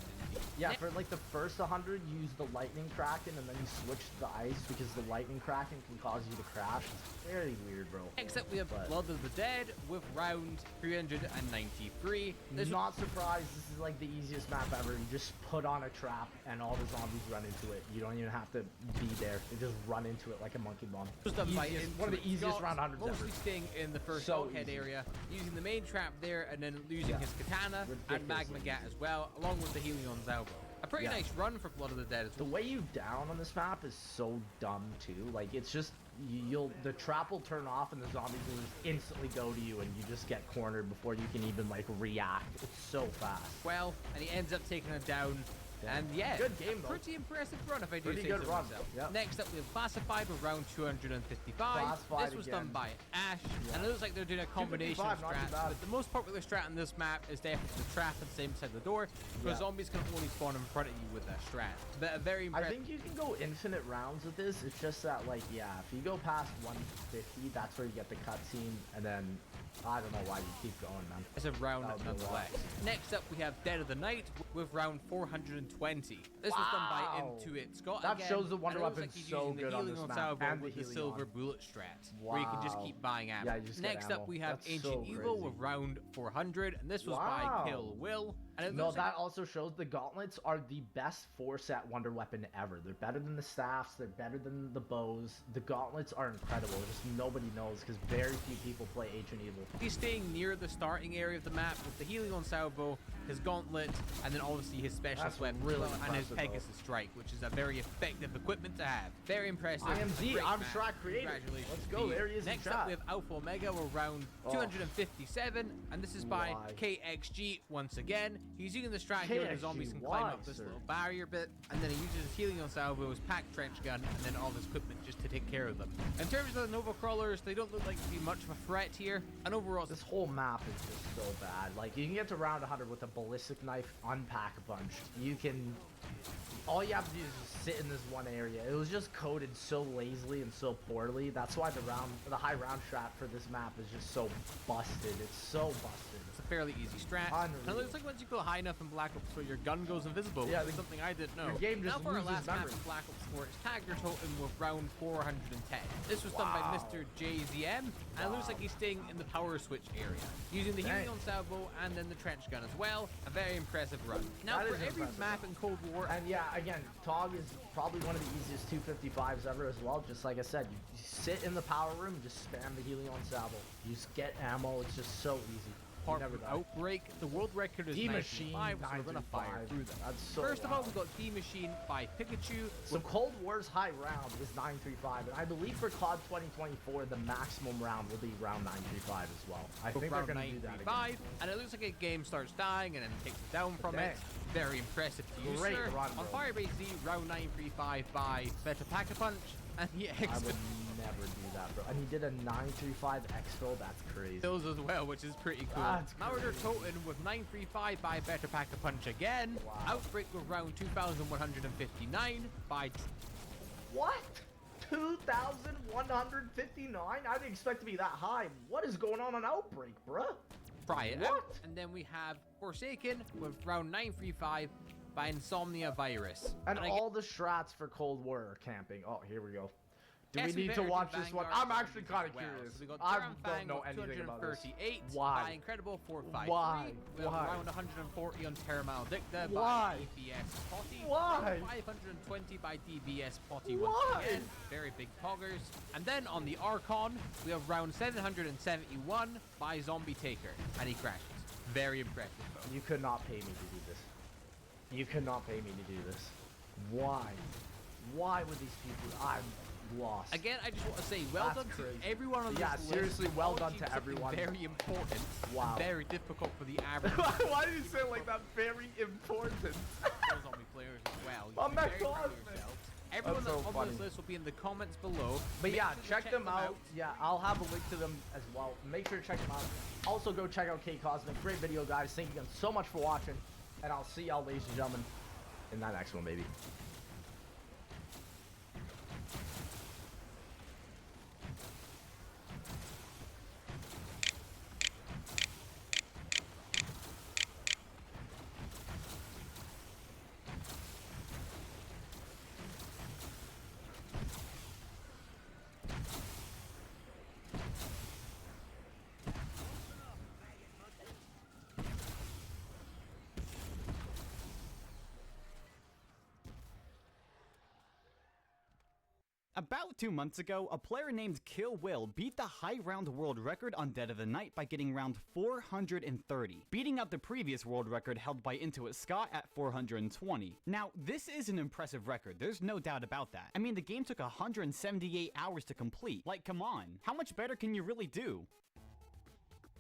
Speaker 2: Yeah,
Speaker 8: Ne-
Speaker 2: for like the first 100, you use the Lightning Kraken, and then you switch to the Ice because the Lightning Kraken can cause you to crash. It's very weird, bro.
Speaker 8: Next up, we have
Speaker 2: But-
Speaker 8: Blood of the Dead with round 393. This
Speaker 2: Not surprised. This is like the easiest map ever. You just put on a trap, and all the zombies run into it. You don't even have to be there. They just run into it like a monkey bomb.
Speaker 8: was done by
Speaker 2: Easiest- one of the
Speaker 8: Intuit
Speaker 2: easiest
Speaker 8: Shots,
Speaker 2: round 100s
Speaker 8: mostly
Speaker 2: ever.
Speaker 8: staying in the first
Speaker 2: So
Speaker 8: bulkhead
Speaker 2: easy.
Speaker 8: area, using the main trap there, and then using
Speaker 2: Yeah.
Speaker 8: his katana and
Speaker 2: Ridiculously
Speaker 8: Magma Gat as well, along with the Helion's elbow. A pretty
Speaker 2: Yeah.
Speaker 8: nice run for Blood of the Dead as
Speaker 2: The
Speaker 8: well.
Speaker 2: way you down on this map is so dumb too. Like it's just the trap will turn off and the zombies will just instantly go to you and you just get cornered before you can even like react. It's so fast.
Speaker 8: Well, and he ends up taking it down And yeah,
Speaker 2: Good game,
Speaker 8: a
Speaker 2: though.
Speaker 8: pretty impressive run if I do
Speaker 2: Pretty
Speaker 8: say
Speaker 2: good
Speaker 8: so
Speaker 2: run.
Speaker 8: myself.
Speaker 2: Yep.
Speaker 8: Next up, we have Classified with round 255.
Speaker 2: Classified
Speaker 8: This was done
Speaker 2: again.
Speaker 8: by Ash,
Speaker 2: Yeah.
Speaker 8: and it looks like they're doing a combination of
Speaker 2: 255, not too
Speaker 8: strats.
Speaker 2: bad.
Speaker 8: But the most popular strat on this map is definitely the trap at the same side of the door, because
Speaker 2: Yeah.
Speaker 8: zombies can only spawn in front of you with that strat. But a very
Speaker 2: I
Speaker 8: impressive.
Speaker 2: think you can go infinite rounds with this. It's just that, like, yeah, if you go past 150, that's where you get the cutscene, and then I don't know why you keep going, man.
Speaker 8: It's a round
Speaker 2: That would be a lot.
Speaker 8: nonetheless. Next up, we have Dead of the Night with round 420. This was done by
Speaker 2: Wow.
Speaker 8: Intuit Scott
Speaker 2: That
Speaker 8: again,
Speaker 2: shows the Wonder
Speaker 8: and it looks
Speaker 2: Weapon's
Speaker 8: like he's
Speaker 2: so
Speaker 8: using the
Speaker 2: good on
Speaker 8: healing
Speaker 2: this
Speaker 8: on
Speaker 2: map,
Speaker 8: salvo
Speaker 2: and the
Speaker 8: with the
Speaker 2: healing
Speaker 8: silver
Speaker 2: on.
Speaker 8: bullet strat, where you can just
Speaker 2: Wow.
Speaker 8: keep buying ammo.
Speaker 2: Yeah, you just get
Speaker 8: Next up,
Speaker 2: ammo.
Speaker 8: we have
Speaker 2: That's
Speaker 8: Ancient
Speaker 2: so
Speaker 8: Evil
Speaker 2: crazy.
Speaker 8: with round 400, and this was
Speaker 2: Wow.
Speaker 8: by Kill Will. And it
Speaker 2: No,
Speaker 8: looks like
Speaker 2: that also shows the gauntlets are the best 4-set Wonder Weapon ever. They're better than the staffs. They're better than the bows. The gauntlets are incredible. Just nobody knows because very few people play Ancient Evil.
Speaker 8: he's staying near the starting area of the map with the healing on salvo, his gauntlet, and then obviously his specialist
Speaker 2: That's
Speaker 8: weapon
Speaker 2: really
Speaker 8: and his
Speaker 2: impressive,
Speaker 8: Pegasus Strike, which is a very effective equipment to have. Very impressive.
Speaker 2: IMZ,
Speaker 8: Great
Speaker 2: I'm
Speaker 8: map.
Speaker 2: Shrek Creator.
Speaker 8: Congratulations
Speaker 2: Let's
Speaker 8: to
Speaker 2: go,
Speaker 8: you.
Speaker 2: there he is in
Speaker 8: Next
Speaker 2: chat.
Speaker 8: up, we have Alpha Omega with round
Speaker 2: Oh.
Speaker 8: 257, and this is by
Speaker 2: Why?
Speaker 8: KXG once again. He's using the strat here, and the zombies
Speaker 2: KXG,
Speaker 8: can climb
Speaker 2: why,
Speaker 8: up this
Speaker 2: sir?
Speaker 8: little barrier bit, and then he uses his healing on salvo, his pack trench gun, and then all of his equipment just to take care of them. In terms of the Nova Crawlers, they don't look like to be much of a threat here, and overall,
Speaker 2: This whole map is just so bad. Like, you can get to round 100 with a ballistic knife, unpack a bunch. You can... All you have to do is just sit in this one area. It was just coded so lazily and so poorly. That's why the high round strat for this map is just so busted. It's so busted.
Speaker 8: it's a fairly easy strat. And it looks like once you go high enough in Black Ops 4, your gun goes invisible,
Speaker 2: Yeah,
Speaker 8: which is something I didn't know.
Speaker 2: your game just
Speaker 8: now for our
Speaker 2: loses
Speaker 8: last map
Speaker 2: memory.
Speaker 8: in Black Ops 4, it's Tagger Totem with round 410. This was done by
Speaker 2: Wow.
Speaker 8: Mr. JZM, and it looks like he's staying in the power switch area, using the healing
Speaker 2: Dang.
Speaker 8: on salvo and then the trench gun as well. A very impressive run. Now
Speaker 2: That
Speaker 8: for
Speaker 2: is
Speaker 8: every
Speaker 2: impressive.
Speaker 8: map in Cold War,
Speaker 2: And yeah, again, TOG is probably one of the easiest 255s ever as well. Just like I said, you sit in the power room, just spam the healing on salvo. You just get ammo. It's just so easy. You
Speaker 8: apart
Speaker 2: never
Speaker 8: from
Speaker 2: die.
Speaker 8: Outbreak, the world record is
Speaker 2: D-Machine
Speaker 8: 935, so we're gonna fire
Speaker 2: 935.
Speaker 8: through them.
Speaker 2: That's so
Speaker 8: First of all,
Speaker 2: wild.
Speaker 8: we got D-Machine by Pikachu.
Speaker 2: So Cold War's high round is 935, and I believe for COD 2024, the maximum round will be round 935 as well. I think they're
Speaker 8: round
Speaker 2: going to do that again.
Speaker 8: 935, and it looks like a game starts dying and then takes it down from it.
Speaker 2: Dang.
Speaker 8: Very impressive to you,
Speaker 2: Great
Speaker 8: sir.
Speaker 2: run,
Speaker 8: On
Speaker 2: bro.
Speaker 8: Firebase Z, round 935 by Better Pack-a-Punch, and he
Speaker 2: I would
Speaker 8: exit
Speaker 2: never do that, bro. And he did a 935 exfil. That's crazy.
Speaker 8: those as well, which is pretty cool.
Speaker 2: That's
Speaker 8: Maurer
Speaker 2: crazy.
Speaker 8: Toten with 935 by Better Pack-a-Punch again.
Speaker 2: Wow.
Speaker 8: Outbreak with round 2159 by
Speaker 2: What? 2,159? I didn't expect to be that high. What is going on Outbreak, bruh?
Speaker 8: Try It
Speaker 2: What?
Speaker 8: Out. And then we have Forsaken with round 935 by Insomnia Virus.
Speaker 2: And
Speaker 8: I
Speaker 2: all the strats for Cold War are camping. Oh, here we go. Do
Speaker 8: Guess
Speaker 2: we need to
Speaker 8: better do
Speaker 2: watch this one?
Speaker 8: Vanguard
Speaker 2: I'm actually
Speaker 8: zombies
Speaker 2: kind
Speaker 8: as
Speaker 2: of
Speaker 8: well.
Speaker 2: curious.
Speaker 8: So we got
Speaker 2: I
Speaker 8: Duran
Speaker 2: don't
Speaker 8: Fang
Speaker 2: know
Speaker 8: with
Speaker 2: anything about this.
Speaker 8: 238
Speaker 2: Why?
Speaker 8: by Incredible 453.
Speaker 2: Why?
Speaker 8: We have
Speaker 2: Why?
Speaker 8: round 140 on Terramaldicta
Speaker 2: Why?
Speaker 8: by DBS Potty.
Speaker 2: Why?
Speaker 8: Round 520 by DBS Potty
Speaker 2: Why?
Speaker 8: once again. Very big poggers. And then on the Archon, we have round 771 by Zombie Taker. And he crashes. Very impressive.
Speaker 2: You could not pay me to do this. You could not pay me to do this. Why? Why would these people? I'm lost.
Speaker 8: Again, I just want to say well
Speaker 2: That's
Speaker 8: done
Speaker 2: crazy.
Speaker 8: to everyone on
Speaker 2: Yeah,
Speaker 8: this
Speaker 2: seriously,
Speaker 8: list.
Speaker 2: well
Speaker 8: All
Speaker 2: done
Speaker 8: achieved
Speaker 2: to
Speaker 8: something
Speaker 2: everyone.
Speaker 8: Very important.
Speaker 2: Wow.
Speaker 8: Very difficult for the average.
Speaker 2: Why did you say it like that? Very important.
Speaker 8: Those zombie players as well. You
Speaker 2: Oh,
Speaker 8: should be
Speaker 2: my
Speaker 8: very proud
Speaker 2: God,
Speaker 8: of
Speaker 2: man.
Speaker 8: yourselves. Everyone
Speaker 2: That's
Speaker 8: that's
Speaker 2: so
Speaker 8: on
Speaker 2: funny.
Speaker 8: this list will be in the comments below.
Speaker 2: But
Speaker 8: Make
Speaker 2: yeah,
Speaker 8: sure to
Speaker 2: check them out. Yeah, I'll have a link to them as well. Make sure to check them out. Also, go check out K Cosmic. Great video, guys. Thank you again so much for watching. And I'll see y'all, ladies and gentlemen, in that next one, baby.
Speaker 9: About 2 months ago, a player named Kill Will beat the high round world record on Dead of the Night by getting round 430, beating out the previous world record held by Intuit Scott at 420. Now, this is an impressive record, there's no doubt about that. I mean, the game took 178 hours to complete. Like, come on, how much better can you really do?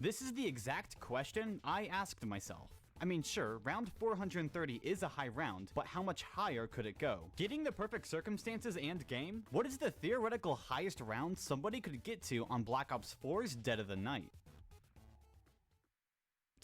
Speaker 9: This is the exact question I asked myself. I mean, sure, round 430 is a high round, but how much higher could it go? Getting the perfect circumstances and game? What is the theoretical highest round somebody could get to on Black Ops 4's Dead of the Night?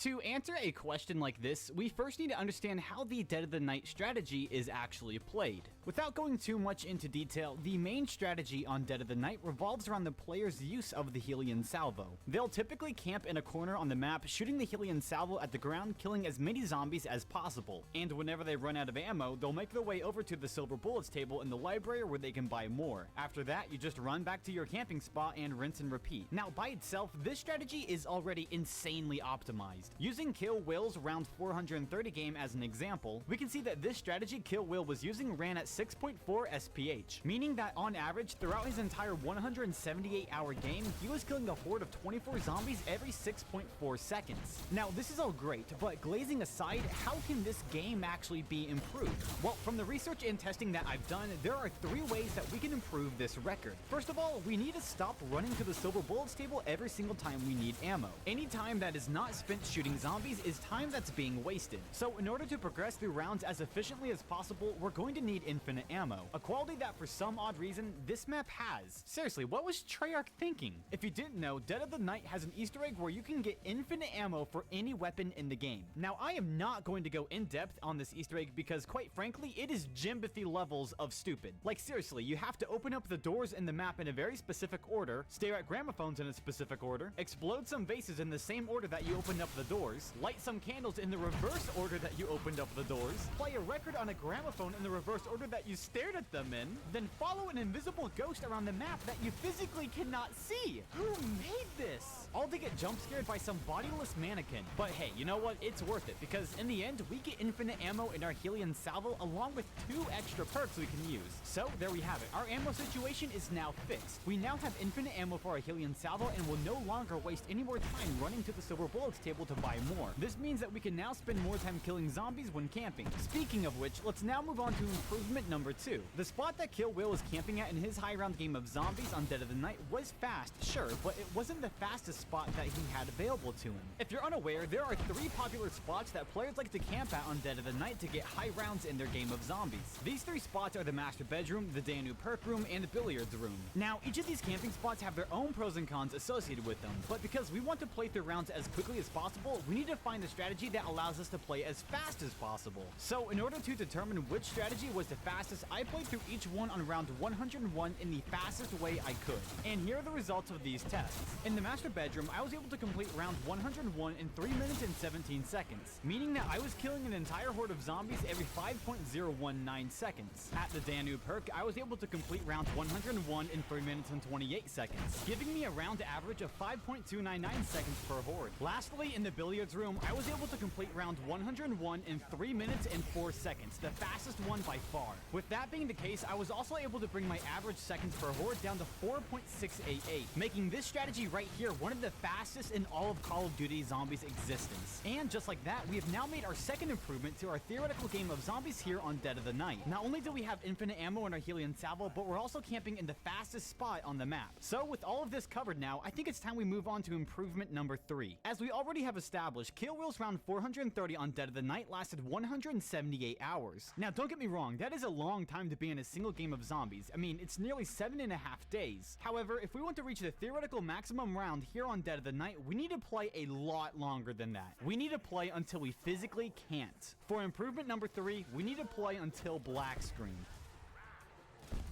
Speaker 9: To answer a question like this, we first need to understand how the Dead of the Night strategy is actually played. Without going too much into detail, the main strategy on Dead of the Night revolves around the player's use of the Helion Salvo. They'll typically camp in a corner on the map, shooting the Helion Salvo at the ground, killing as many zombies as possible. And whenever they run out of ammo, they'll make their way over to the Silver Bullets table in the library where they can buy more. After that, you just run back to your camping spot and rinse and repeat. Now, by itself, this strategy is already insanely optimized. Using Kill Will's round 430 game as an example, we can see that this strategy Kill Will was using ran at 6.4 SPH, meaning that on average, throughout his entire 178-hour game, he was killing a horde of 24 zombies every 6.4 seconds. Now, this is all great, but glazing aside, how can this game actually be improved? Well, from the research and testing that I've done, there are 3 ways that we can improve this record. First of all, we need to stop running to the Silver Bullets table every single time we need ammo. Any time that is not spent shooting zombies is time that's being wasted. So in order to progress through rounds as efficiently as possible, we're going to need infinite ammo, a quality that for some odd reason, this map has. Seriously, what was Treyarch thinking? If you didn't know, Dead of the Night has an Easter egg where you can get infinite ammo for any weapon in the game. Now, I am not going to go in depth on this Easter egg because quite frankly, it is Jimbothy levels of stupid. Like seriously, you have to open up the doors in the map in a very specific order, stare at gramophones in a specific order, explode some vases in the same order that you opened up the doors, light some candles in the reverse order that you opened up the doors, play a record on a gramophone in the reverse order that you stared at them in, then follow an invisible ghost around the map that you physically cannot see. Who made this? All to get jump scared by some bodiless mannequin. But hey, you know what? It's worth it because in the end, we get infinite ammo in our Helion Salvo along with 2 extra perks we can use. So there we have it. Our ammo situation is now fixed. We now have infinite ammo for our Helion Salvo and will no longer waste any more time running to the Silver Bullets table to buy more. This means that we can now spend more time killing zombies when camping. Speaking of which, let's now move on to improvement number 2. The spot that Kill Will is camping at in his high round game of zombies on Dead of the Night was fast, sure, but it wasn't the fastest spot that he had available to him. If you're unaware, there are 3 popular spots that players like to camp at on Dead of the Night to get high rounds in their game of zombies. These 3 spots are the Master Bedroom, the Danube Perk Room, and the Billiards Room. Now, each of these camping spots have their own pros and cons associated with them, but because we want to play through rounds as quickly as possible, we need to find a strategy that allows us to play as fast as possible. So in order to determine which strategy was the fastest, I played through each one on round 101 in the fastest way I could. And here are the results of these tests. In the Master Bedroom, I was able to complete round 101 in 3 minutes and 17 seconds, meaning that I was killing an entire horde of zombies every 5.019 seconds. At the Danube Perk, I was able to complete round 101 in 3 minutes and 28 seconds, giving me a round average of 5.299 seconds per horde. Lastly, in the Billiards Room, I was able to complete round 101 in 3 minutes and 4 seconds, the fastest one by far. With that being the case, I was also able to bring my average seconds per horde down to 4.688, making this strategy right here one of the fastest in all of Call of Duty Zombies' existence. And just like that, we have now made our second improvement to our theoretical game of zombies here on Dead of the Night. Not only do we have infinite ammo in our Helion Salvo, but we're also camping in the fastest spot on the map. So with all of this covered now, I think it's time we move on to improvement number 3. As we already have established, Kill Will's round 430 on Dead of the Night lasted 178 hours. Now don't get me wrong, that is a long time to be in a single game of zombies. I mean, it's nearly 7.5 days. However, if we want to reach the theoretical maximum round here on Dead of the Night, we need to play a lot longer than that. We need to play until we physically can't. For improvement number 3, we need to play until black screen.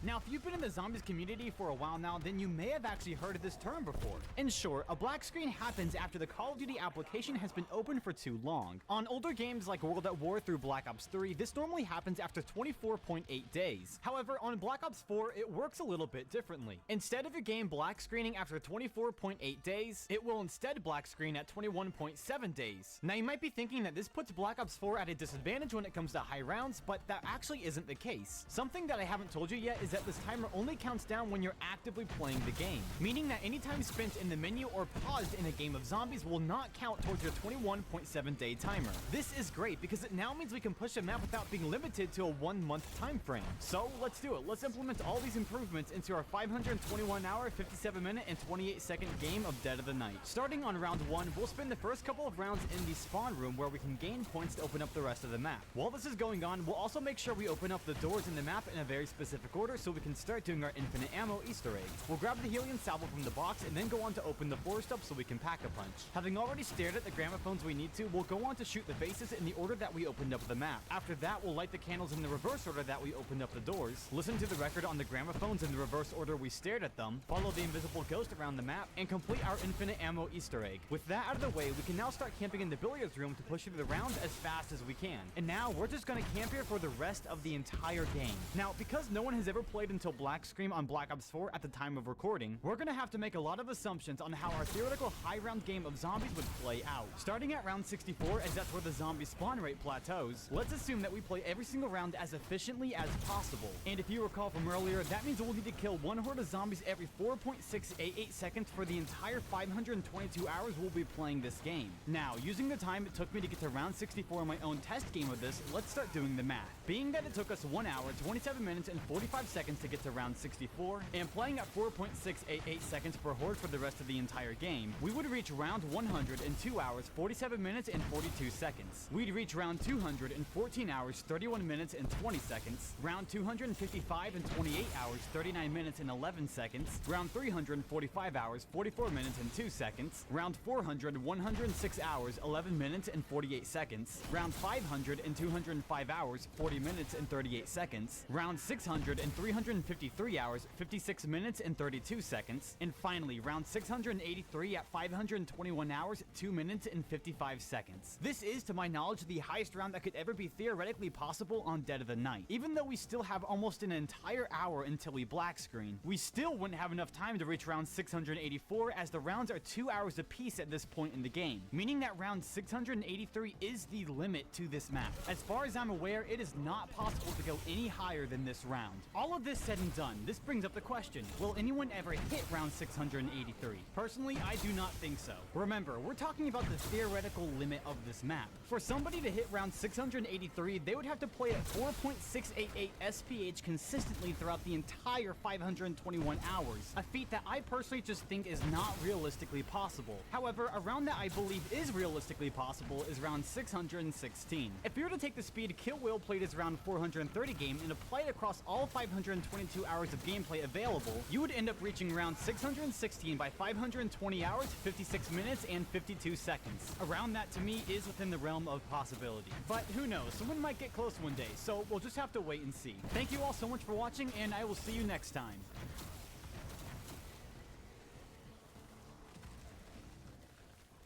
Speaker 9: Now, if you've been in the zombies community for a while now, then you may have actually heard of this term before. In short, a black screen happens after the Call of Duty application has been open for too long. On older games like World at War through Black Ops 3, this normally happens after 24.8 days. However, on Black Ops 4, it works a little bit differently. Instead of your game black screening after 24.8 days, it will instead black screen at 21.7 days. Now, you might be thinking that this puts Black Ops 4 at a disadvantage when it comes to high rounds, but that actually isn't the case. Something that I haven't told you yet is that this timer only counts down when you're actively playing the game, meaning that any time spent in the menu or paused in a game of zombies will not count towards your 21.7 day timer. This is great because it now means we can push a map without being limited to a 1 month time frame. So let's do it. Let's implement all these improvements into our 521 hour, 57 minute, and 28 second game of Dead of the Night. Starting on round 1, we'll spend the first couple of rounds in the spawn room where we can gain points to open up the rest of the map. While this is going on, we'll also make sure we open up the doors in the map in a very specific order so we can start doing our infinite ammo Easter eggs. We'll grab the Helium Salvo from the box and then go on to open the forest up so we can pack a punch. Having already stared at the gramophones we need to, we'll go on to shoot the faces in the order that we opened up the map. After that, we'll light the candles in the reverse order that we opened up the doors, listen to the record on the gramophones in the reverse order we stared at them, follow the invisible ghost around the map, and complete our infinite ammo Easter egg. With that out of the way, we can now start camping in the billiards room to push through the round as fast as we can. And now, we're just gonna camp here for the rest of the entire game. Now, because no one has ever played until Black Scream on Black Ops 4 at the time of recording, we're gonna have to make a lot of assumptions on how our theoretical high round game of zombies would play out. Starting at round 64, as that's where the zombie spawn rate plateaus, let's assume that we play every single round as efficiently as possible. And if you recall from earlier, that means we'll need to kill one horde of zombies every 4.688 seconds for the entire 522 hours we'll be playing this game. Now, using the time it took me to get to round 64 in my own test game of this, let's start doing the math. Being that it took us 1 hour, 27 minutes, and 45 seconds to get to round 64, and playing at 4.688 seconds per horde for the rest of the entire game, we would reach round 100 in 2 hours, 47 minutes, and 42 seconds. We'd reach round 200 in 14 hours, 31 minutes, and 20 seconds. Round 255 in 28 hours, 39 minutes, and 11 seconds. Round 345 hours, 44 minutes, and 2 seconds. Round 400, 106 hours, 11 minutes, and 48 seconds. Round 500 in 205 hours, 40 minutes, and 38 seconds. Round 600 in 353 hours, 56 minutes, and 32 seconds. And finally, round 683 at 521 hours, 2 minutes, and 55 seconds. This is, to my knowledge, the highest round that could ever be theoretically possible on Dead of the Night. Even though we still have almost an entire hour until we black screen, we still wouldn't have enough time to reach round 684 as the rounds are 2 hours apiece at this point in the game, meaning that round 683 is the limit to this map. As far as I'm aware, it is not possible to go any higher than this round. All of this said and done, this brings up the question, will anyone ever hit round 683? Personally, I do not think so. Remember, we're talking about the theoretical limit of this map. For somebody to hit round 683, they would have to play at 4.688 SPH consistently throughout the entire 521 hours, a feat that I personally just think is not realistically possible. However, a round that I believe is realistically possible is round 616. If you were to take the speed Kill Will played his round 430 game and apply it across all 522 hours of gameplay available, you would end up reaching round 616 by 520 hours, 56 minutes, and 52 seconds. Around that, to me, is within the realm of possibility. But who knows, someone might get close one day, so we'll just have to wait and see. Thank you all so much for watching, and I will see you next time.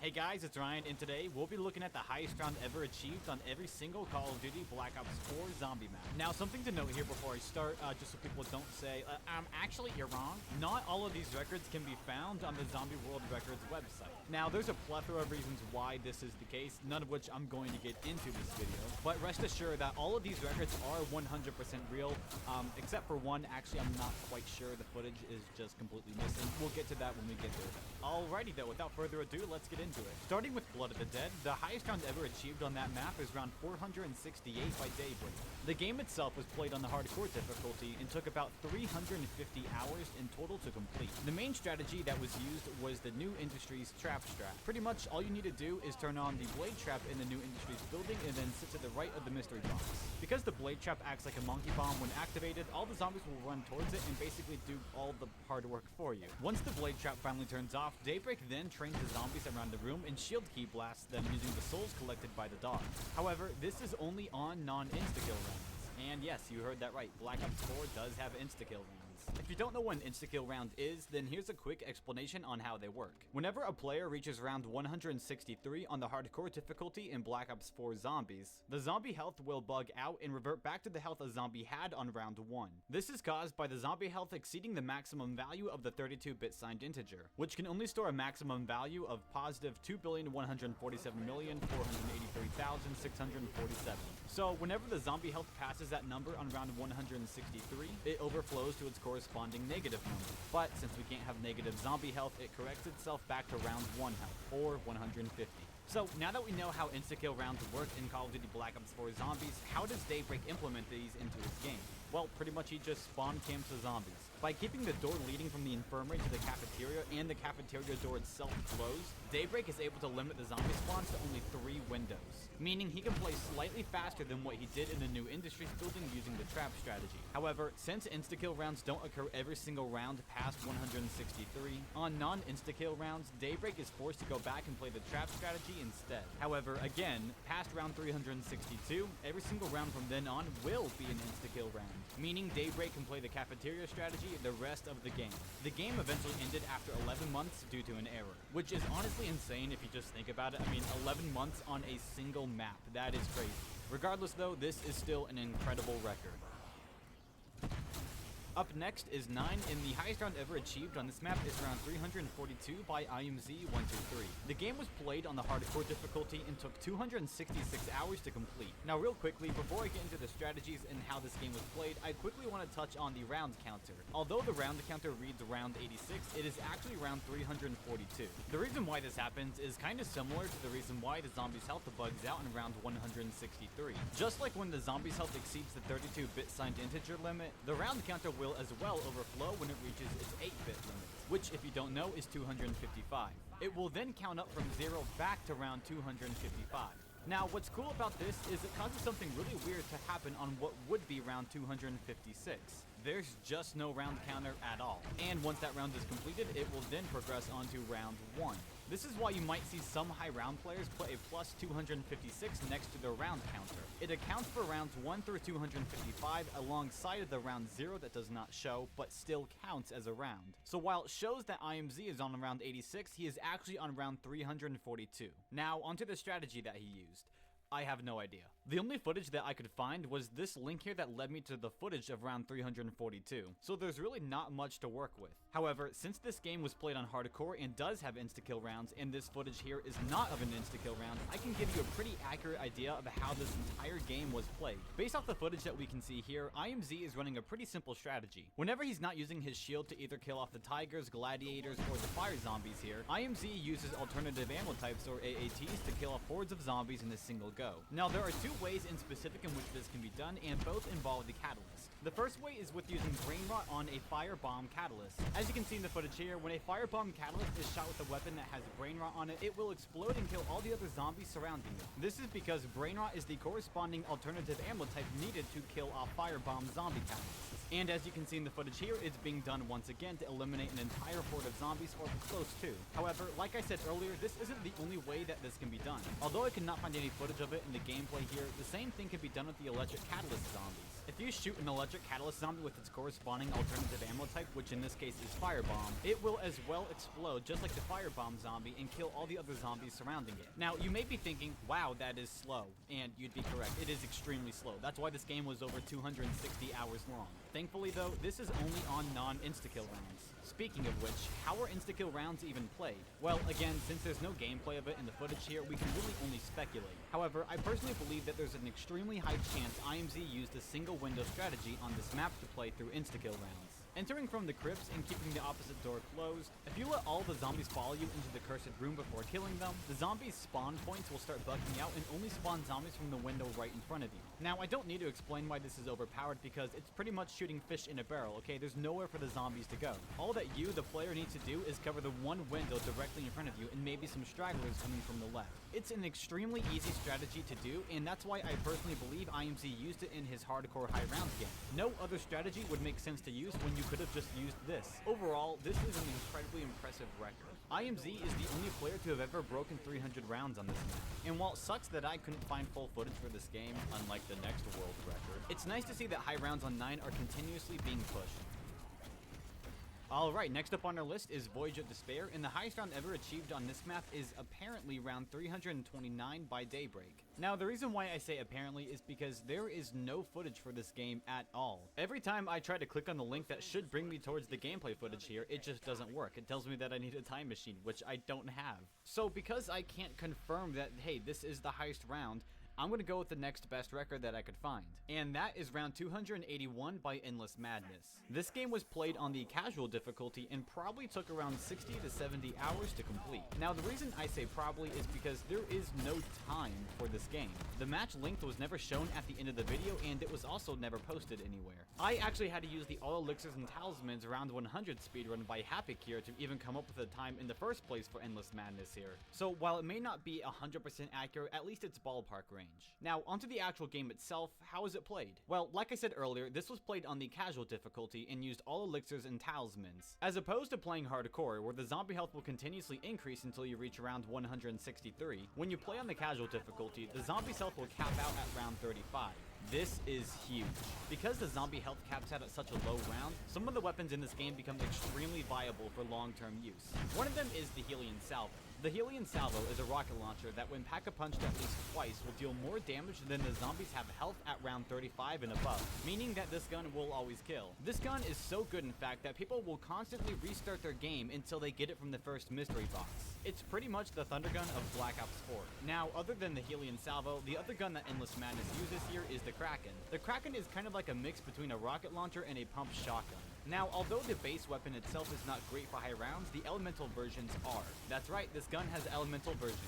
Speaker 9: Hey guys, it's Ryan, and today we'll be looking at the highest round ever achieved on every single Call of Duty Black Ops 4 zombie map. Now, something to note here before I start, just so people don't say, actually, you're wrong. Not all of these records can be found on the Zombie World Records website. Now, there's a plethora of reasons why this is the case, none of which I'm going to get into this video, but rest assured that all of these records are 100% real, except for one. Actually, I'm not quite sure. The footage is just completely missing. We'll get to that when we get there. Alrighty though, without further ado, let's get into it. Starting with Blood of the Dead, the highest round ever achieved on that map is round 468 by Daybreak. The game itself was played on the hardcore difficulty and took about 350 hours in total to complete. The main strategy that was used was the New Industries trap strat. Pretty much all you need to do is turn on the blade trap in the New Industries building and then sit to the right of the mystery box. Because the blade trap acts like a monkey bomb when activated, all the zombies will run towards it and basically do all the hard work for you. Once the blade trap finally turns off, Daybreak then trains the zombies around the room and shield key blasts them using the souls collected by the dogs. However, this is only on non-insta-kill rounds. And yes, you heard that right, Black Ops 4 does have insta-kill rounds. If you don't know what an insta-kill round is, then here's a quick explanation on how they work. Whenever a player reaches round 163 on the hardcore difficulty in Black Ops 4 Zombies, the zombie health will bug out and revert back to the health a zombie had on round 1. This is caused by the zombie health exceeding the maximum value of the 32-bit signed integer, which can only store a maximum value of positive 2,147,483,647. So whenever the zombie health passes reaches that number on round 163, it overflows to its corresponding negative number. But since we can't have negative zombie health, it corrects itself back to round 1 health, or 150. So now that we know how insta-kill rounds work in Call of Duty Black Ops 4 Zombies, how does Daybreak implement these into his game? Well, pretty much he just spawn camps the zombies. By keeping the door leading from the infirmary to the cafeteria and the cafeteria door itself closed, Daybreak is able to limit the zombie spawns to only 3 windows, meaning he can play slightly faster than what he did in the new Industries building using the trap strategy. However, since insta-kill rounds don't occur every single round past 163, on non-insta-kill rounds, Daybreak is forced to go back and play the trap strategy instead. However, again, past round 362, every single round from then on will be an insta-kill round, meaning Daybreak can play the cafeteria strategy the rest of the game. The game eventually ended after 11 months due to an error, which is honestly insane if you just think about it. I mean, 11 months on a single map, that is crazy. Regardless though, this is still an incredible record. Up next is 9, and the highest round ever achieved on this map is round 342 by IMZ123. The game was played on the hardcore difficulty and took 266 hours to complete. Now real quickly, before I get into the strategies and how this game was played, I quickly want to touch on the round counter. Although the round counter reads round 86, it is actually round 342. The reason why this happens is kind of similar to the reason why the zombies' health bugs out in round 163. Just like when the zombies' health exceeds the 32-bit signed integer limit, the round counter will as well overflow when it reaches its 8-bit limit, which if you don't know is 255. It will then count up from 0 back to round 255. Now, what's cool about this is it causes something really weird to happen on what would be round 256. There's just no round counter at all. And once that round is completed, it will then progress on to round 1. This is why you might see some high round players put a plus 256 next to their round counter. It accounts for rounds 1 through 255 alongside of the round 0 that does not show, but still counts as a round. So while it shows that IMZ is on round 86, he is actually on round 342. Now, onto the strategy that he used. I have no idea. The only footage that I could find was this link here that led me to the footage of round 342, so there's really not much to work with. However, since this game was played on hardcore and does have insta-kill rounds, and this footage here is not of an insta-kill round, I can give you a pretty accurate idea of how this entire game was played. Based off the footage that we can see here, IMZ is running a pretty simple strategy. Whenever he's not using his shield to either kill off the tigers, gladiators, or the fire zombies here, IMZ uses alternative ammo types or AATs to kill off hordes of zombies in a single go. Now, there are 2 ways in specific in which this can be done, and both involve the catalyst. The first way is with using brain rot on a firebomb catalyst. As you can see in the footage here, when a firebomb catalyst is shot with a weapon that has brain rot on it, it will explode and kill all the other zombies surrounding it. This is because brain rot is the corresponding alternative ammo type needed to kill off firebomb zombie catalysts. And as you can see in the footage here, it's being done once again to eliminate an entire horde of zombies, or close to. However, like I said earlier, this isn't the only way that this can be done. Although I could not find any footage of it in the gameplay here, the same thing can be done with the electric catalyst zombies. If you shoot an electric catalyst zombie with its corresponding alternative ammo type, which in this case is firebomb, it will as well explode just like the firebomb zombie and kill all the other zombies surrounding it. Now, you may be thinking, wow, that is slow, and you'd be correct. It is extremely slow. That's why this game was over 260 hours long. Thankfully though, this is only on non-insta-kill rounds. Speaking of which, how are insta-kill rounds even played? Well, again, since there's no gameplay of it in the footage here, we can really only speculate. However, I personally believe that there's an extremely high chance IMZ used a single window strategy on this map to play through insta-kill rounds. Entering from the crypts and keeping the opposite door closed, if you let all the zombies follow you into the cursed room before killing them, the zombies' spawn points will start bugging out and only spawn zombies from the window right in front of you. Now, I don't need to explain why this is overpowered because it's pretty much shooting fish in a barrel, okay? There's nowhere for the zombies to go. All that you, the player, need to do is cover the one window directly in front of you and maybe some stragglers coming from the left. It's an extremely easy strategy to do, and that's why I personally believe IMZ used it in his hardcore high round game. No other strategy would make sense to use when you could have just used this. Overall, this is an incredibly impressive record. IMZ is the only player to have ever broken 300 rounds on this map. And while it sucks that I couldn't find full footage for this game, unlike the next world record, it's nice to see that high rounds on 9 are continuously being pushed. Alright, next up on our list is Voyage of Despair, and the highest round ever achieved on this map is apparently round 329 by Daybreak. Now, the reason why I say apparently is because there is no footage for this game at all. Every time I try to click on the link that should bring me towards the gameplay footage here, it just doesn't work. It tells me that I need a time machine, which I don't have. So because I can't confirm that, hey, this is the highest round, I'm gonna go with the next best record that I could find, and that is round 281 by Endless Madness. This game was played on the casual difficulty and probably took around 60 to 70 hours to complete. Now the reason I say probably is because there is no time for this game. The match length was never shown at the end of the video, and it was also never posted anywhere. I actually had to use the All Elixirs and Talismans round 100 speedrun by Havoc here to even come up with a time in the first place for Endless Madness here. So while it may not be 100% accurate, at least it's ballpark range. Now onto the actual game itself. How is it played? Well, like I said earlier, this was played on the casual difficulty and used All Elixirs and Talismans, as opposed to playing hardcore, where the zombie health will continuously increase until you reach around 163. When you play on the casual difficulty, the zombie's health will cap out at round 35. This is huge. Because the zombie health caps out at such a low round, some of the weapons in this game become extremely viable for long-term use. One of them is the Helion Salvo. The Helion Salvo is a rocket launcher that when pack-a-punched at least twice will deal more damage than the zombies have health at round 35 and above, meaning that this gun will always kill. This gun is so good in fact that people will constantly restart their game until they get it from the first mystery box. It's pretty much the Thunder Gun of Black Ops 4. Now, other than the Helion Salvo, the other gun that Endless Madness uses here is the Kraken. The Kraken is kind of like a mix between a rocket launcher and a pump shotgun. Now, although the base weapon itself is not great for high rounds, the elemental versions are. That's right, this gun has elemental versions.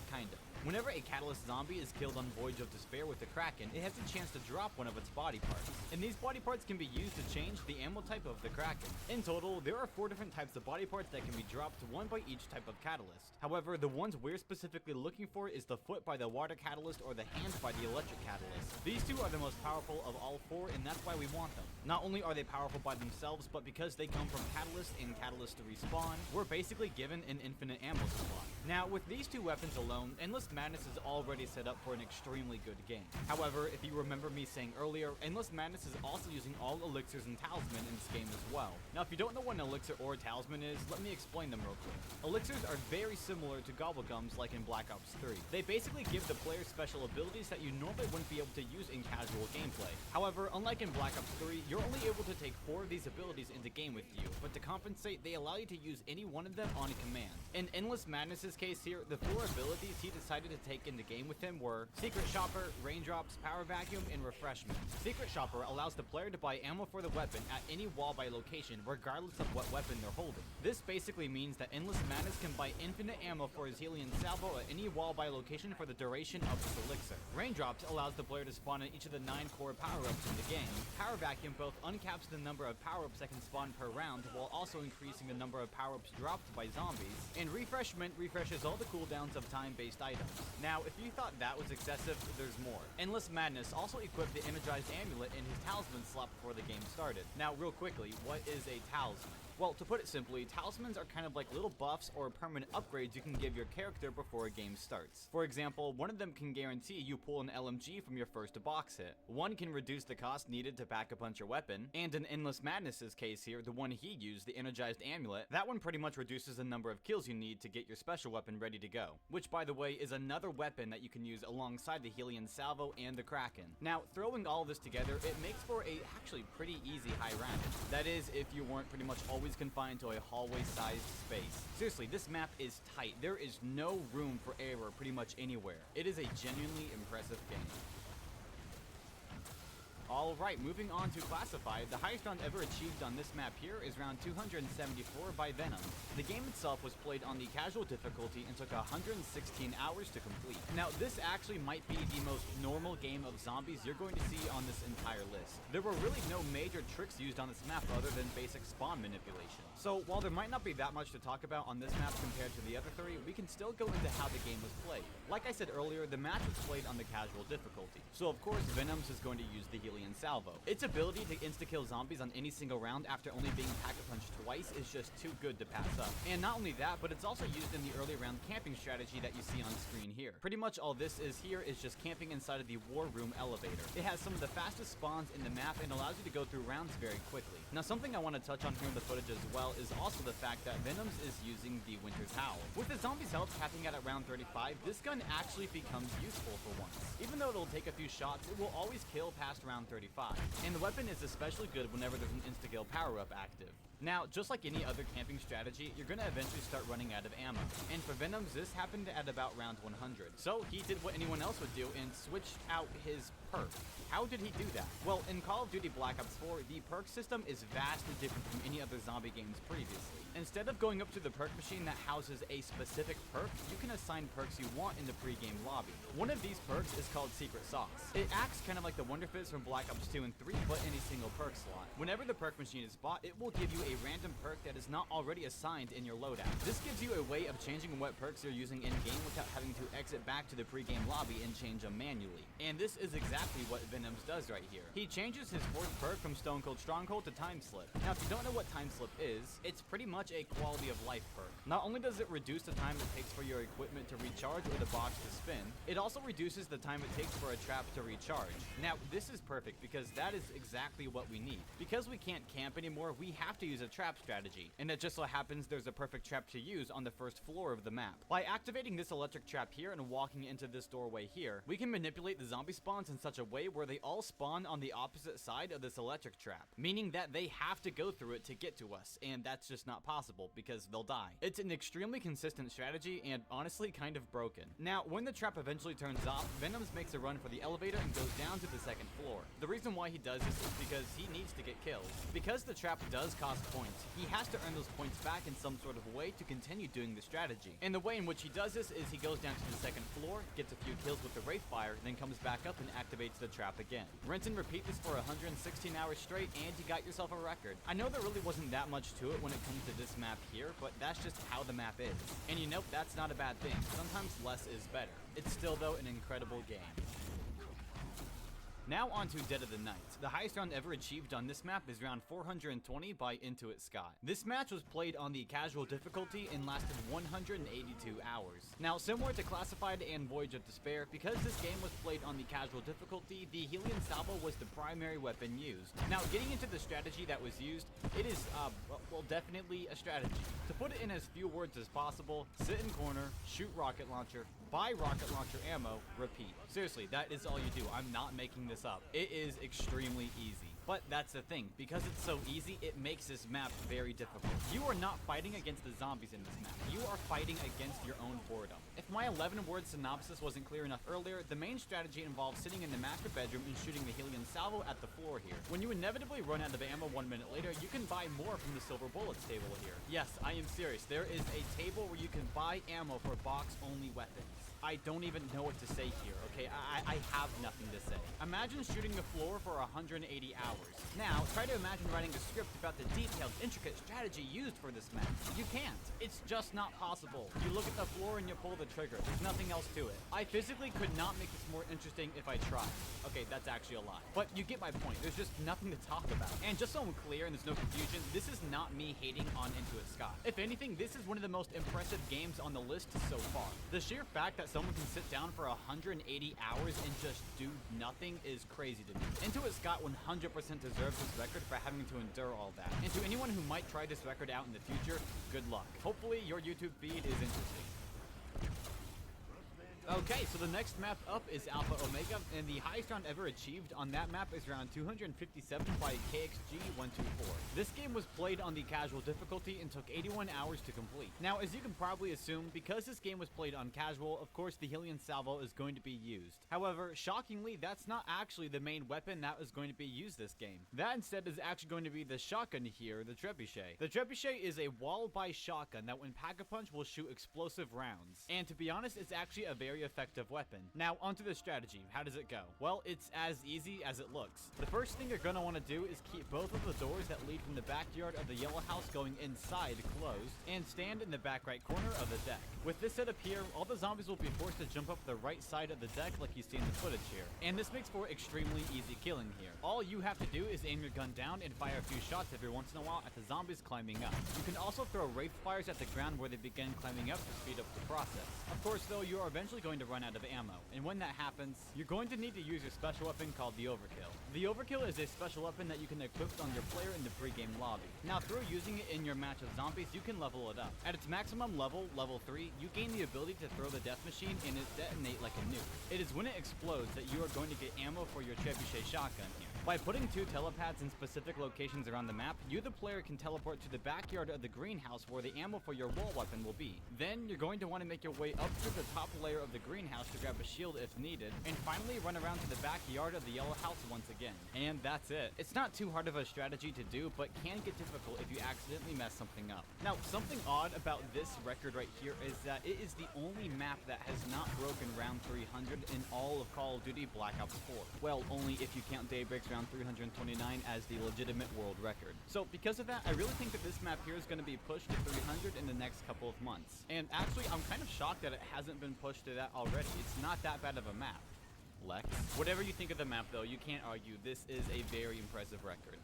Speaker 9: Kind of. Whenever a Catalyst zombie is killed on Voyage of Despair with the Kraken, it has a chance to drop one of its body parts, and these body parts can be used to change the ammo type of the Kraken. In total, there are 4 different types of body parts that can be dropped, one by each type of Catalyst. However, the ones we're specifically looking for is the foot by the Water Catalyst or the hand by the Electric Catalyst. These two are the most powerful of all 4, and that's why we want them. Not only are they powerful by themselves, but because they come from Catalyst and Catalyst to respawn, we're basically given an infinite ammo supply. Now, with these 2 weapons alone, Endless Madness is already set up for an extremely good game. However, if you remember me saying earlier, Endless Madness is also using all elixirs and talisman in this game as well. Now, if you don't know what an elixir or a talisman is, let me explain them real quick. Elixirs are very similar to Gobblegums like in Black Ops 3. They basically give the player special abilities that you normally wouldn't be able to use in casual gameplay. However, unlike in Black Ops 3, you're only able to take 4 of these abilities into game with you, but to compensate, they allow you to use any one of them on command. In Endless Madness's case here, the 4 abilities he decided to take into game with him were Secret Shopper, Raindrops, Power Vacuum, and Refreshment. Secret Shopper allows the player to buy ammo for the weapon at any wall by location regardless of what weapon they're holding. This basically means that Endless Madness can buy infinite ammo for his Helion Salvo at any wall by location for the duration of his elixir. Raindrops allows the player to spawn in each of the 9 core power-ups in the game. Power Vacuum both uncaps the number of power-ups that can spawn per round while also increasing the number of power-ups dropped by zombies. And Refreshment refreshes all the cooldowns of time-based items. Now, if you thought that was excessive, there's more. Endless Madness also equipped the Energized Amulet in his Talisman slot before the game started. Now, real quickly, what is a Talisman? Well, to put it simply, talismans are kind of like little buffs or permanent upgrades you can give your character before a game starts. For example, one of them can guarantee you pull an LMG from your first box hit. One can reduce the cost needed to pack-a-punch your weapon, and in Endless Madness's case here, the one he used, the Energized Amulet, that one pretty much reduces the number of kills you need to get your special weapon ready to go, which by the way is another weapon that you can use alongside the Helion Salvo and the Kraken. Now, throwing all this together, it makes for a actually pretty easy high round. That is, if you weren't pretty much always confined to a hallway-sized space. Seriously, this map is tight. There is no room for error pretty much anywhere. It is a genuinely impressive game. Alright, moving on to Classified, the highest round ever achieved on this map here is round 274 by Venom. The game itself was played on the casual difficulty and took 116 hours to complete. Now, this actually might be the most normal game of zombies you're going to see on this entire list. There were really no major tricks used on this map other than basic spawn manipulation. So, while there might not be that much to talk about on this map compared to the other 3, we can still go into how the game was played. Like I said earlier, the match was played on the casual difficulty. So, of course, Venoms is going to use the Helion Salvo. Its ability to insta-kill zombies on any single round after only being pack-a-punched twice is just too good to pass up. And not only that, but it's also used in the early round camping strategy that you see on screen here. Pretty much all this is here is just camping inside of the War Room elevator. It has some of the fastest spawns in the map and allows you to go through rounds very quickly. Now, something I want to touch on here in the footage as well is also the fact that Venoms is using the Winter's Howl. With the zombie's health capping out at round 35, this gun actually becomes useful for once. Even though it'll take a few shots, it will always kill past round round 35, and the weapon is especially good whenever there's an insta-kill power-up active. Now, just like any other camping strategy, you're gonna eventually start running out of ammo, and for Venoms, this happened at about round 100. So he did what anyone else would do and switched out his perk. How did he do that? Well, in Call of Duty Black Ops 4, the perk system is vastly different from any other zombie games previously. Instead of going up to the perk machine that houses a specific perk, you can assign perks you want in the pre-game lobby. One of these perks is called Secret Sauce. It acts kind of like the Wonder Fizz from Black Ops 2 and 3, but in a single perk slot. Whenever the perk machine is bought, it will give you a random perk that is not already assigned in your loadout. This gives you a way of changing what perks you're using in-game without having to exit back to the pre-game lobby and change them manually. And this is exactly what Venoms does right here. He changes his fourth perk from Stone Cold Stronghold to Time Slip. Now, if you don't know what Time Slip is, it's pretty much a quality of life perk. Not only does it reduce the time it takes for your equipment to recharge or the box to spin, it also reduces the time it takes for a trap to recharge. Now, this is perfect because that is exactly what we need. Because we can't camp anymore, we have to use a trap strategy, and it just so happens there's a perfect trap to use on the first floor of the map. By activating this electric trap here and walking into this doorway here, we can manipulate the zombie spawns in such a way where they all spawn on the opposite side of this electric trap, meaning that they have to go through it to get to us, and that's just not possible because they'll die. It's an extremely consistent strategy and honestly kind of broken. Now, when the trap eventually turns off, Venoms makes a run for the elevator and goes down to the second floor. The reason why he does this is because he needs to get kills. Because the trap does cost points, he has to earn those points back in some sort of way to continue doing the strategy. And the way in which he does this is he goes down to the second floor, gets a few kills with the Wraithfire, then comes back up and activates the trap again. Rinse and repeat this for 116 hours straight, and you got yourself a record. I know there really wasn't that much to it when it comes to this map here, but that's just how the map is. And you know, that's not a bad thing. Sometimes less is better. It's still, though, an incredible game. Now on to Dead of the Night. The highest round ever achieved on this map is round 420 by Intuit Scott. This match was played on the casual difficulty and lasted 182 hours. Now, similar to Classified and Voyage of Despair, because this game was played on the casual difficulty, the Helion Salvo was the primary weapon used. Now, getting into the strategy that was used, it is, well, definitely a strategy. To put it in as few words as possible, sit in corner, shoot rocket launcher, buy rocket launcher ammo, repeat. Seriously, that is all you do. I'm not making this up. It is extremely easy. But that's the thing, because it's so easy, it makes this map very difficult. You are not fighting against the zombies in this map. You are fighting against your own boredom. If my 11-word synopsis wasn't clear enough earlier, the main strategy involves sitting in the master bedroom and shooting the Helion Salvo at the floor here. When you inevitably run out of ammo 1 minute later, you can buy more from the Silver Bullets table here. Yes, I am serious. There is a table where you can buy ammo for box-only weapons. I don't even know what to say here, okay? I have nothing to say. Imagine shooting the floor for 180 hours. Now, try to imagine writing a script about the detailed, intricate strategy used for this map. You can't. It's just not possible. You look at the floor and you pull the trigger. There's nothing else to it. I physically could not make this more interesting if I tried. Okay, that's actually a lie. But you get my point. There's just nothing to talk about. And just so I'm clear and there's no confusion, this is not me hating on Intuit Scott. If anything, this is one of the most impressive games on the list so far. The sheer fact that someone can sit down for 180 hours and just do nothing is crazy to me. Intuit Scott 100% deserves this record for having to endure all that. And to anyone who might try this record out in the future, good luck. Hopefully your YouTube feed is interesting. Okay, so the next map up is Alpha Omega, and the highest round ever achieved on that map is round 257 by KXG124. This game was played on the casual difficulty and took 81 hours to complete. Now, as you can probably assume, because this game was played on casual, of course the Helion Salvo is going to be used. However, shockingly, that's not actually the main weapon that was going to be used this game. That instead is actually going to be the shotgun here, the Trebuchet. The Trebuchet is a wall-by shotgun that when Pack-a-Punch will shoot explosive rounds. And to be honest, it's actually a very effective weapon. Now, onto the strategy. How does it go? Well, it's as easy as it looks. The first thing you're going to want to do is keep both of the doors that lead from the backyard of the yellow house going inside closed, and stand in the back right corner of the deck. With this setup here, all the zombies will be forced to jump up the right side of the deck like you see in the footage here, and this makes for extremely easy killing here. All you have to do is aim your gun down and fire a few shots every once in a while at the zombies climbing up. You can also throw Wraith Fires at the ground where they begin climbing up to speed up the process. Of course, though, you are eventually going to run out of ammo, and when that happens, you're going to need to use your special weapon called the Overkill. The Overkill is a special weapon that you can equip on your player in the pre-game lobby. Now, through using it in your match of zombies, you can level it up. At its maximum level, level 3, you gain the ability to throw the death machine and it detonate like a nuke. It is when it explodes that you are going to get ammo for your Trebuchet shotgun here. By putting 2 telepads in specific locations around the map, you the player can teleport to the backyard of the greenhouse where the ammo for your wall weapon will be. Then you're going to want to make your way up to the top layer of the greenhouse to grab a shield if needed, and finally run around to the backyard of the yellow house once again. And that's it. It's not too hard of a strategy to do, but can get difficult if you accidentally mess something up. Now, something odd about this record right here is that it is the only map that has not broken round 300 in all of Call of Duty Black Ops 4. Well, only if you count Daybreak's round 329 as the legitimate world record. So because of that, I really think that this map here is going to be pushed to 300 in the next couple of months. And actually, I'm kind of shocked that it hasn't been pushed to that already. It's not that bad of a map. Lex. Whatever you think of the map, though, you can't argue this is a very impressive record.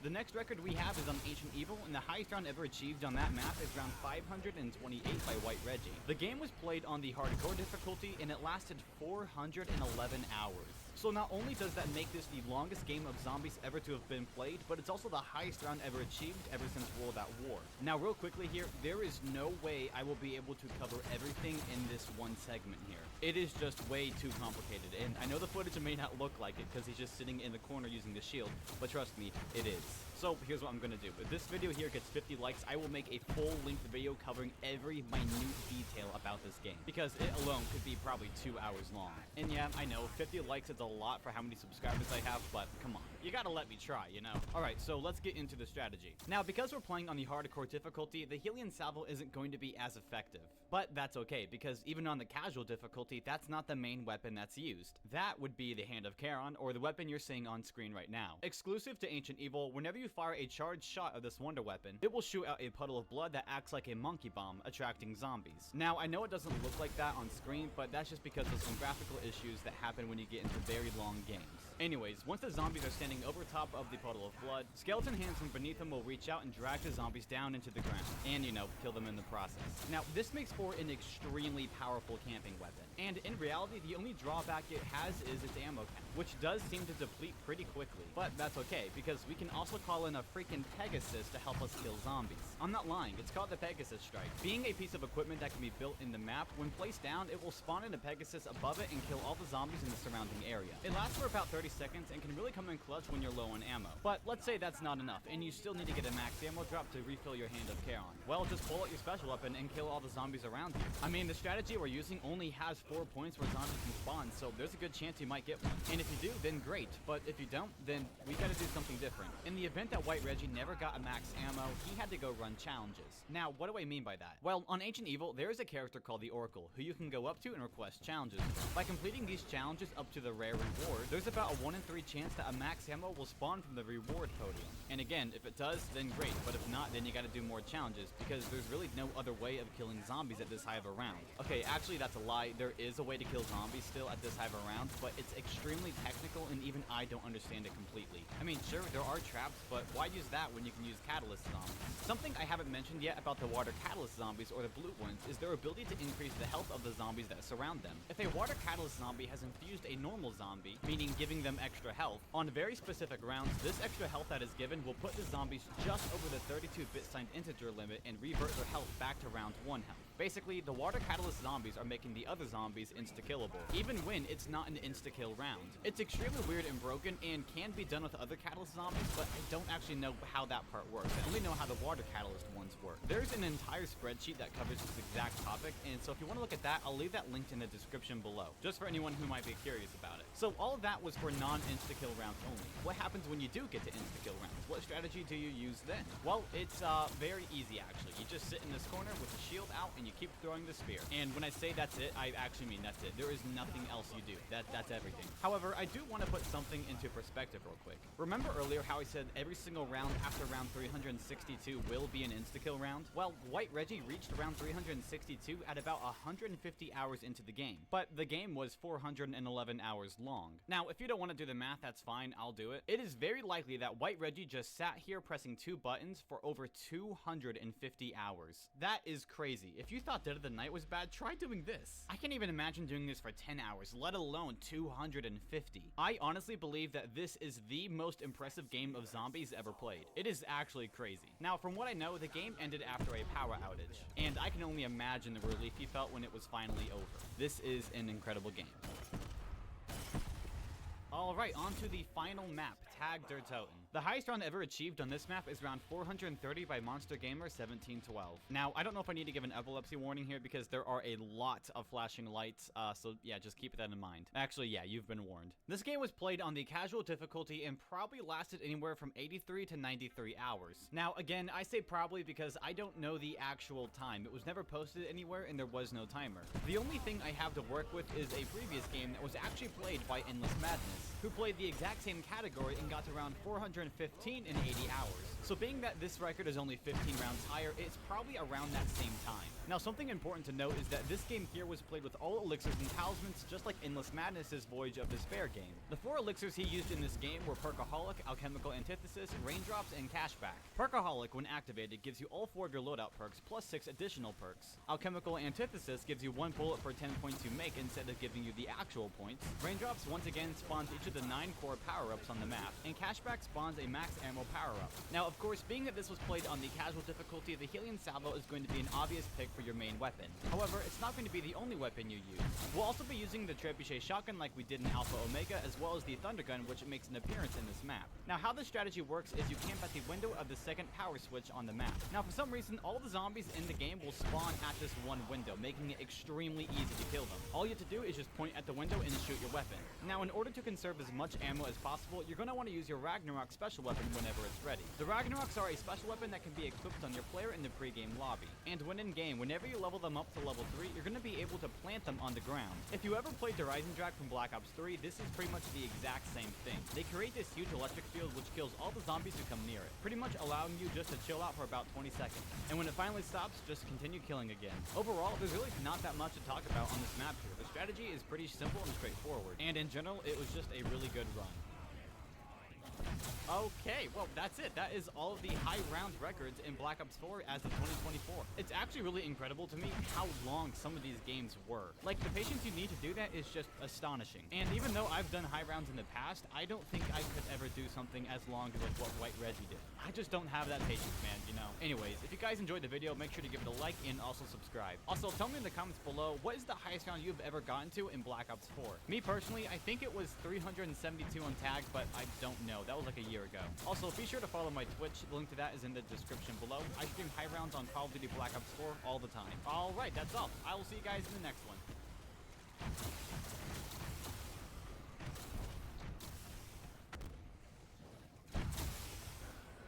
Speaker 9: The next record we have is on Ancient Evil, and the highest round ever achieved on that map is round 528 by White Reggie. The game was played on the hardcore difficulty, and it lasted 411 hours. So not only does that make this the longest game of zombies ever to have been played, but it's also the highest round ever achieved ever since World at War. Now real quickly here, there is no way I will be able to cover everything in this one segment here. It is just way too complicated, and I know the footage may not look like it because he's just sitting in the corner using the shield, but trust me, it is. So here's what I'm gonna do. If this video here gets 50 likes, I will make a full-length video covering every minute detail about this game, because it alone could be probably 2 hours long. And yeah, I know 50 likes is a lot for how many subscribers I have, but come on, you gotta let me try, you know? Alright, so let's get into the strategy. Now, because we're playing on the hardcore difficulty, the Helion Salvo isn't going to be as effective. But that's okay, because even on the casual difficulty, that's not the main weapon that's used. That would be the Hand of Charon, or the weapon you're seeing on screen right now. Exclusive to Ancient Evil, whenever you fire a charged shot of this wonder weapon, it will shoot out a puddle of blood that acts like a monkey bomb, attracting zombies. Now, I know it doesn't look like that on screen, but that's just because of some graphical issues that happen when you get into very long games. Anyways, once the zombies are standing over top of the puddle of blood, skeleton hands from beneath them will reach out and drag the zombies down into the ground, and you know, kill them in the process. Now, this makes for an extremely powerful camping weapon, and in reality, the only drawback it has is its ammo count, which does seem to deplete pretty quickly, but that's okay, because we can also call in a freaking Pegasus to help us kill zombies. I'm not lying, it's called the Pegasus Strike. Being a piece of equipment that can be built in the map, when placed down, it will spawn in a Pegasus above it and kill all the zombies in the surrounding area. It lasts for about 30 seconds and can really come in clutch when you're low on ammo. But let's say that's not enough, and you still need to get a max ammo drop to refill your Hand of Charon. Well, just pull out your special weapon and kill all the zombies around you. I mean, the strategy we're using only has 4 points where zombies can spawn, so there's a good chance you might get one. And if you do, then great, but if you don't, then we gotta do something different. In the event that White Reggie never got a max ammo, he had to go run challenges. Now, what do I mean by that? Well, on Ancient Evil, there is a character called the Oracle, who you can go up to and request challenges. By completing these challenges up to the rare reward, there's about a 1 in 3 chance that a max ammo will spawn from the reward podium. And again, if it does, then great, but if not, then you gotta do more challenges, because there's really no other way of killing zombies at this high of a round. Okay, actually that's a lie, there is a way to kill zombies still at this high of a round, but it's extremely technical and even I don't understand it completely. I mean, sure, there are traps, but why use that when you can use catalyst zombies? Something I haven't mentioned yet about the water catalyst zombies, or the blue ones, is their ability to increase the health of the zombies that surround them. If a water catalyst zombie has infused a normal zombie, meaning giving them extra health, on very specific rounds, this extra health that is given will put the zombies just over the 32-bit signed integer limit and revert their health back to round 1 health. Basically, the water catalyst zombies are making the other zombies insta-killable, even when it's not an insta-kill round. It's extremely weird and broken and can be done with other catalyst zombies, but I don't actually know how that part works. I only know how the water catalyst ones work. There's an entire spreadsheet that covers this exact topic, and so if you want to look at that, I'll leave that linked in the description below, just for anyone who might be curious about it. So all of that was for non-insta-kill rounds only. What happens when you do get to insta-kill rounds? What strategy do you use then? Well, it's very easy actually. You just sit in this corner with the shield out and you keep throwing the spear. And when I say that's it, I actually mean that's it. There is nothing else you do. That's everything. However, I do want to put something into perspective real quick. Remember earlier how I said every single round after round 362 will be an insta-kill round? Well, White Reggie reached round 362 at about 150 hours into the game, but the game was 411 hours long. Now, if you don't want to do the math, that's fine, I'll do it. It is very likely that White Reggie just sat here pressing 2 buttons for over 250 hours. That is crazy. If you thought Dead of the Night was bad, try doing this. I can't even imagine doing this for 10 hours, let alone 250. I honestly believe that this is the most impressive game of zombies ever played. It is actually crazy. Now, from what I know, the game ended after a power outage, and I can only imagine the relief he felt when it was finally over. This is an incredible game. Alright, on to the final map, Tag der Toten. The highest round ever achieved on this map is round 430 by Monster Gamer 1712. Now, I don't know if I need to give an epilepsy warning here because there are a lot of flashing lights, so yeah, just keep that in mind. Actually, yeah, you've been warned. This game was played on the casual difficulty and probably lasted anywhere from 83 to 93 hours. Now, again, I say probably because I don't know the actual time. It was never posted anywhere and there was no timer. The only thing I have to work with is a previous game that was actually played by Endless Madness, who played the exact same category and got to around 415 in 80 hours. So being that this record is only 15 rounds higher, it's probably around that same time. Now, something important to note is that this game here was played with all elixirs and talismans, just like Endless Madness's Voyage of Despair game. The 4 elixirs he used in this game were Perkaholic, Alchemical Antithesis, Raindrops, and Cashback. Perkaholic, when activated, gives you all 4 of your loadout perks, plus 6 additional perks. Alchemical Antithesis gives you 1 bullet per 10 points you make instead of giving you the actual points. Raindrops once again spawns each of the 9 core power-ups on the map, and Cashback spawns a max ammo power-up. Now, of course, being that this was played on the casual difficulty, the Helion Salvo is going to be an obvious pick for your main weapon. However, it's not going to be the only weapon you use. We'll also be using the Trebuchet Shotgun like we did in Alpha Omega, as well as the Thunder Gun, which makes an appearance in this map. Now, how this strategy works is you camp at the window of the second power switch on the map. Now, for some reason, all the zombies in the game will spawn at this one window, making it extremely easy to kill them. All you have to do is just point at the window and shoot your weapon. Now, in order to conserve as much ammo as possible, you're going to want to use your Ragnarok special weapon whenever it's ready. The Ragnaroks are a special weapon that can be equipped on your player in the pre-game lobby. And when in game, whenever you level them up to level 3, you're going to be able to plant them on the ground. If you ever played Horizon Drag from Black Ops 3, this is pretty much the exact same thing. They create this huge electric field which kills all the zombies who come near it, pretty much allowing you just to chill out for about 20 seconds. And when it finally stops, just continue killing again. Overall, there's really not that much to talk about on this map here. The strategy is pretty simple and straightforward. And in general, it was just a really good run. Okay, well, that's it. That is all of the high round records in Black Ops 4 as of 2024. It's actually really incredible to me how long some of these games were. Like, the patience you need to do that is just astonishing. And even though I've done high rounds in the past, I don't think I could ever do something as long as like what White Reggie did. I just don't have that patience, man, you know. Anyways, if you guys enjoyed the video, make sure to give it a like and also subscribe. Also, tell me in the comments below, what is the highest round you've ever gotten to in Black Ops 4? Me personally, I think it was 372 on tag, but I don't know. That was like a year ago. Also, be sure to follow my Twitch. The link to that is in the description below. I stream high rounds on Call of Duty Black Ops 4 all the time. Alright, that's all. I will see you guys in the next one.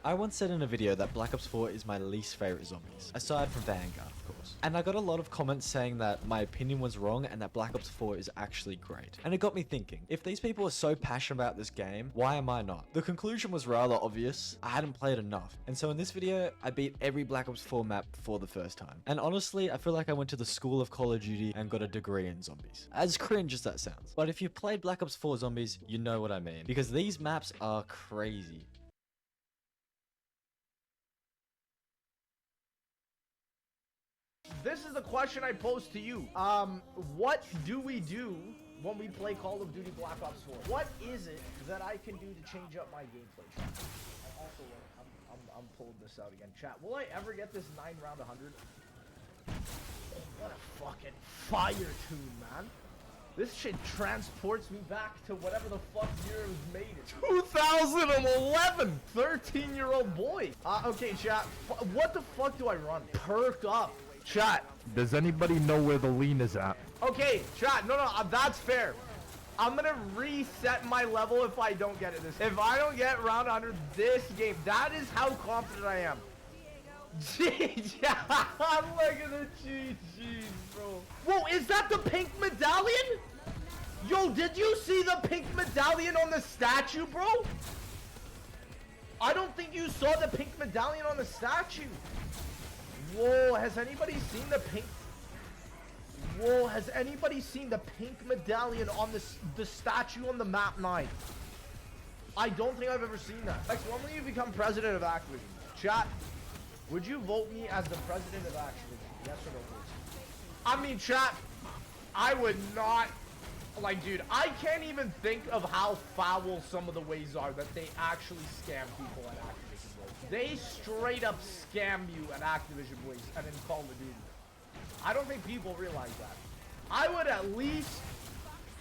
Speaker 10: I once said in a video that Black Ops 4 is my least favorite zombies, aside from Vanguard, of course. And I got a lot of comments saying that my opinion was wrong and that Black Ops 4 is actually great. And it got me thinking, if these people are so passionate about this game, why am I not? The conclusion was rather obvious. I hadn't played enough. And so in this video, I beat every Black Ops 4 map for the first time. And honestly, I feel like I went to the school of Call of Duty and got a degree in zombies. As cringe as that sounds. But if you played Black Ops 4 zombies, you know what I mean. Because these maps are crazy.
Speaker 2: This is the question I pose to you. What do we do when we play Call of Duty Black Ops 4? What is it that I can do to change up my gameplay? And also, I'm pulling this out again. Chat, will I ever get this 9-round 100? What a fucking fire tune, man. This shit transports me back to whatever the fuck year it was made in. 2011! 13-year-old boy. Okay, chat, what the fuck do I run? Perk up. Chat,
Speaker 11: does anybody know where the lean is at?
Speaker 2: Okay, chat, no, that's fair. I'm gonna reset my level if I don't get it this. If I don't get round 100 this game, that is how confident I am. GG, look at the GGs, bro. Whoa, is that the pink medallion? Yo, did you see the pink medallion on the statue, bro? I don't think you saw the pink medallion on the statue. Whoa, has anybody seen the pink? Whoa, has anybody seen the pink medallion on the statue on the map 9? I don't think I've ever seen that. Lex, when will you become president of Activision? Chat, would you vote me as the president of Activision? Yes or no, please? I mean, chat, I would not. Like, dude, I can't even think of how foul some of the ways are that they actually scam people at Activision. They straight up scam you at Activision Blaze and in Call of Duty. I don't think people realize that. I would at least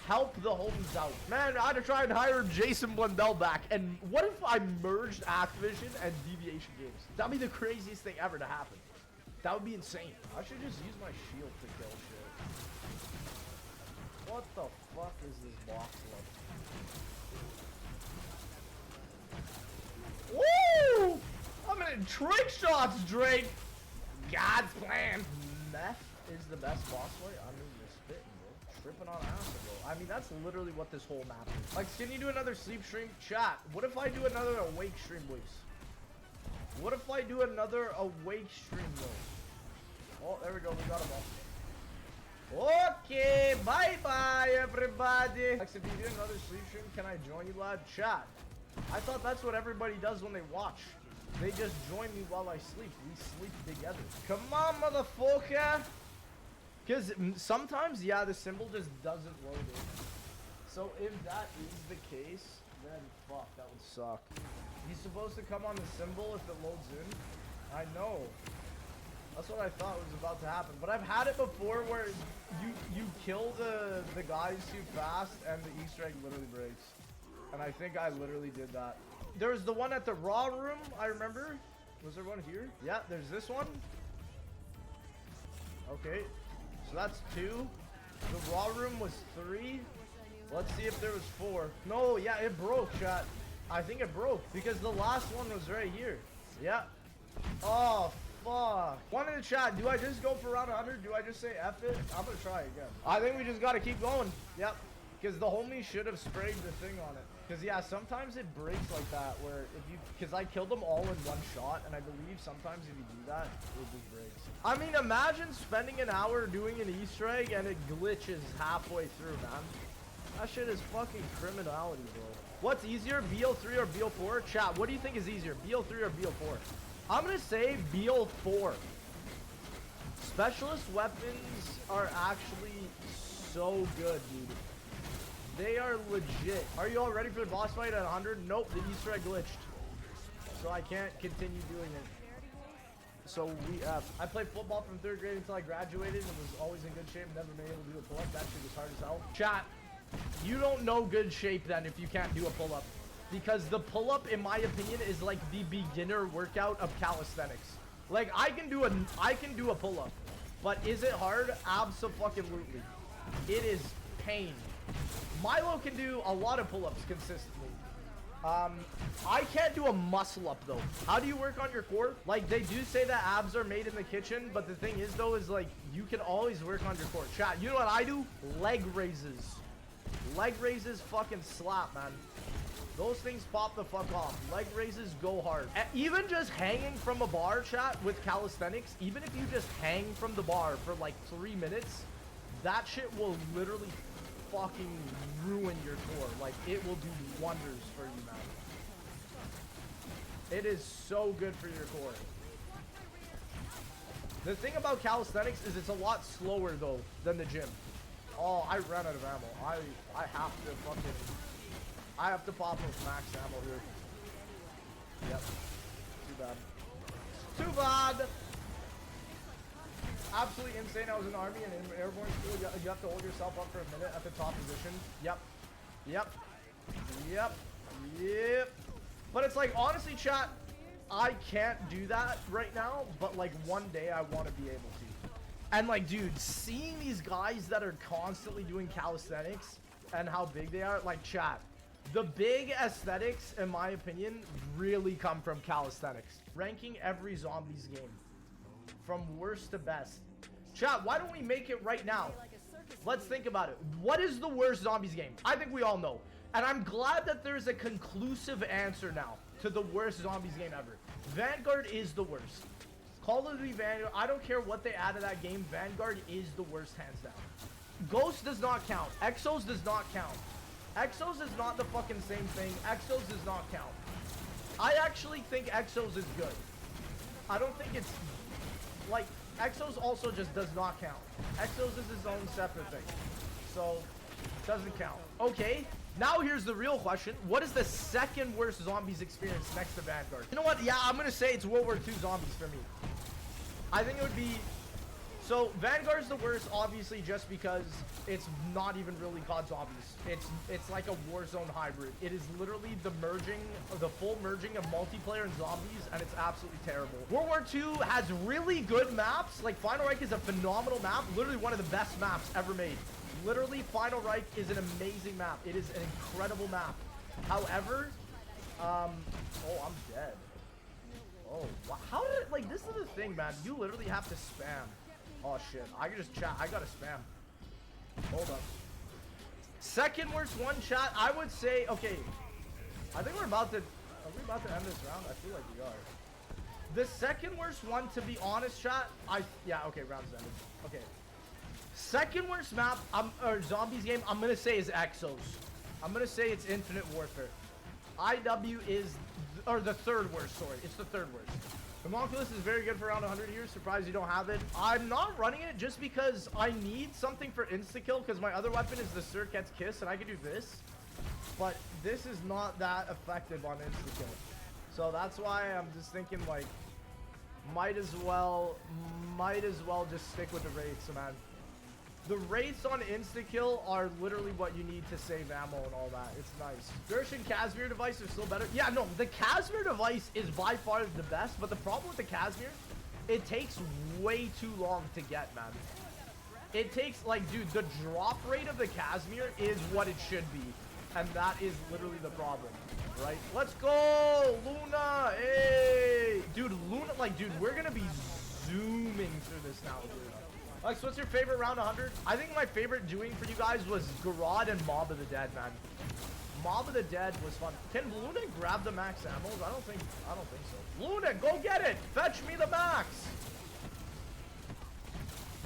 Speaker 2: help the homies out. Man, I had to try and hire Jason Blundell back. And what if I merged Activision and Deviation Games? That'd be the craziest thing ever to happen. That would be insane. I should just use my shield to kill shit. What the fuck is this box like? Woo! I'm in trick shots, Drake. God's plan. Meth is the best boss fight. I mean, you're spitting, bro. Tripping on acid, bro. I mean, that's literally what this whole map is. Like, can you do another sleep stream? Chat. What if I do another awake stream, boys? What if I do another awake stream, though? Oh, there we go. We got them all. Okay, bye-bye, everybody. Lex, if you do another sleep stream, can I join you, lad? Chat. I thought that's what everybody does when they watch. They just join me while I sleep. We sleep together. Come on, motherfucker. Because sometimes, yeah, the symbol just doesn't load in. So if that is the case, then fuck, that would suck. He's supposed to come on the symbol if it loads in. I know. That's what I thought was about to happen. But I've had it before where you kill the guys too fast and the Easter egg literally breaks. And I think I literally did that. There's the one at the Raw room, I remember. Was there one here? Yeah, there's this one. Okay. So that's 2. The Raw room was 3. Let's see if there was 4. No, yeah, it broke, chat. I think it broke because the last one was right here. Yeah. Oh, fuck. One in the chat, do I just go for round 100? Do I just say F it? I'm gonna try again. I think we just gotta keep going. Yep. Because the homie should have sprayed the thing on it. Because, yeah, sometimes it breaks like that where if you... Because I killed them all in one shot, and I believe sometimes if you do that, it just breaks. I mean, imagine spending an hour doing an Easter egg and it glitches halfway through, man. That shit is fucking criminality, bro. What's easier, BO3 or BO4? Chat, what do you think is easier, BO3 or BO4? I'm going to say BO4. Specialist weapons are actually so good, dude. They are legit. Are you all ready for the boss fight at 100? Nope, the Easter egg glitched. So I can't continue doing it. So I played football from 3rd grade until I graduated and was always in good shape. Never been able to do a pull-up. That shit was hard as hell. Chat, you don't know good shape then if you can't do a pull-up. Because the pull-up, in my opinion, is like the beginner workout of calisthenics. Like, I can do a pull-up. But is it hard? Abso-fucking-lutely. It is pain. Milo can do a lot of pull-ups consistently. I can't do a muscle-up, though. How do you work on your core? Like, they do say that abs are made in the kitchen, but the thing is, though, is, like, you can always work on your core. Chat, you know what I do? Leg raises. Leg raises fucking slap, man. Those things pop the fuck off. Leg raises go hard. Even just hanging from a bar, chat, with calisthenics, even if you just hang from the bar for, like, 3 minutes, that shit will literally fucking ruin your core. Like, it will do wonders for you, man. It is so good for your core. The thing about calisthenics is it's a lot slower, though, than the gym. Oh, I ran out of ammo. I have to pop with max ammo here. Yep. Too bad. Too bad! Absolutely insane. I was in the army and in airborne school. You have to hold yourself up for a minute at the top position. Yep. Yep. Yep. Yep. But it's like, honestly, chat, I can't do that right now, but like one day I want to be able to. And like, dude, seeing these guys that are constantly doing calisthenics and how big they are, like, chat, the big aesthetics, in my opinion, really come from calisthenics. Ranking every zombies game from worst to best. Chat, why don't we make it right now? Let's think about it. What is the worst zombies game? I think we all know. And I'm glad that there's a conclusive answer now to the worst zombies game ever. Vanguard is the worst. Call of Duty Vanguard, I don't care what they add to that game, Vanguard is the worst, hands down. Ghost does not count. Exos does not count. Exos is not the fucking same thing. Exos does not count. I actually think Exos is good. I don't think it's... Like, Exos also just does not count. Exos is his own separate thing. So, doesn't count. Okay, now here's the real question. What is the second worst zombies experience next to Vanguard? You know what? Yeah, I'm going to say it's World War II zombies for me. I think it would be So Vanguard's the worst, obviously, just because it's not even really COD Zombies. It's like a Warzone hybrid. It is literally the full merging of multiplayer and zombies, and it's absolutely terrible. World War II has really good maps. Like Final Reich is a phenomenal map, literally one of the best maps ever made. Literally, Final Reich is an amazing map. It is an incredible map. However, oh, I'm dead. Oh, wow. How did it, like, this is the thing, man. You literally have to spam. Oh, shit. I can just chat. I gotta spam. Hold up. Second worst one, chat. I would say, okay. I think we're about to, are we about to end this round? I feel like we are. The second worst one, to be honest, chat, yeah, okay, round's ended. Okay. Second worst map, or zombies game, I'm gonna say is Exos. I'm gonna say it's Infinite Warfare. IW is, or the third worst, sorry. It's the third worst. Homunculus is very good for around 100 years. Surprised you don't have it. I'm not running it just because I need something for insta-kill, because my other weapon is the Surket's Kiss, and I can do this. But this is not that effective on insta-kill. So that's why I'm just thinking, like, might as well just stick with the Wraiths, man. The Wraiths on insta-kill are literally what you need to save ammo and all that. It's nice. Gersh and Casimir device are still better. Yeah, no, the Casimir device is by far the best, but the problem with the Casimir, it takes way too long to get, man. It takes, like, dude, the drop rate of the Casimir is what it should be. And that is literally the problem, right? Let's go, Luna, hey! Dude, Luna, like, dude, we're gonna be zooming through this now, dude. Alex, what's your favorite round 100? I think my favorite doing for you guys was Garad and Mob of the Dead, man. Mob of the Dead was fun. Can Luna grab the max ammos? I don't think so. Luna, go get it! Fetch me the max!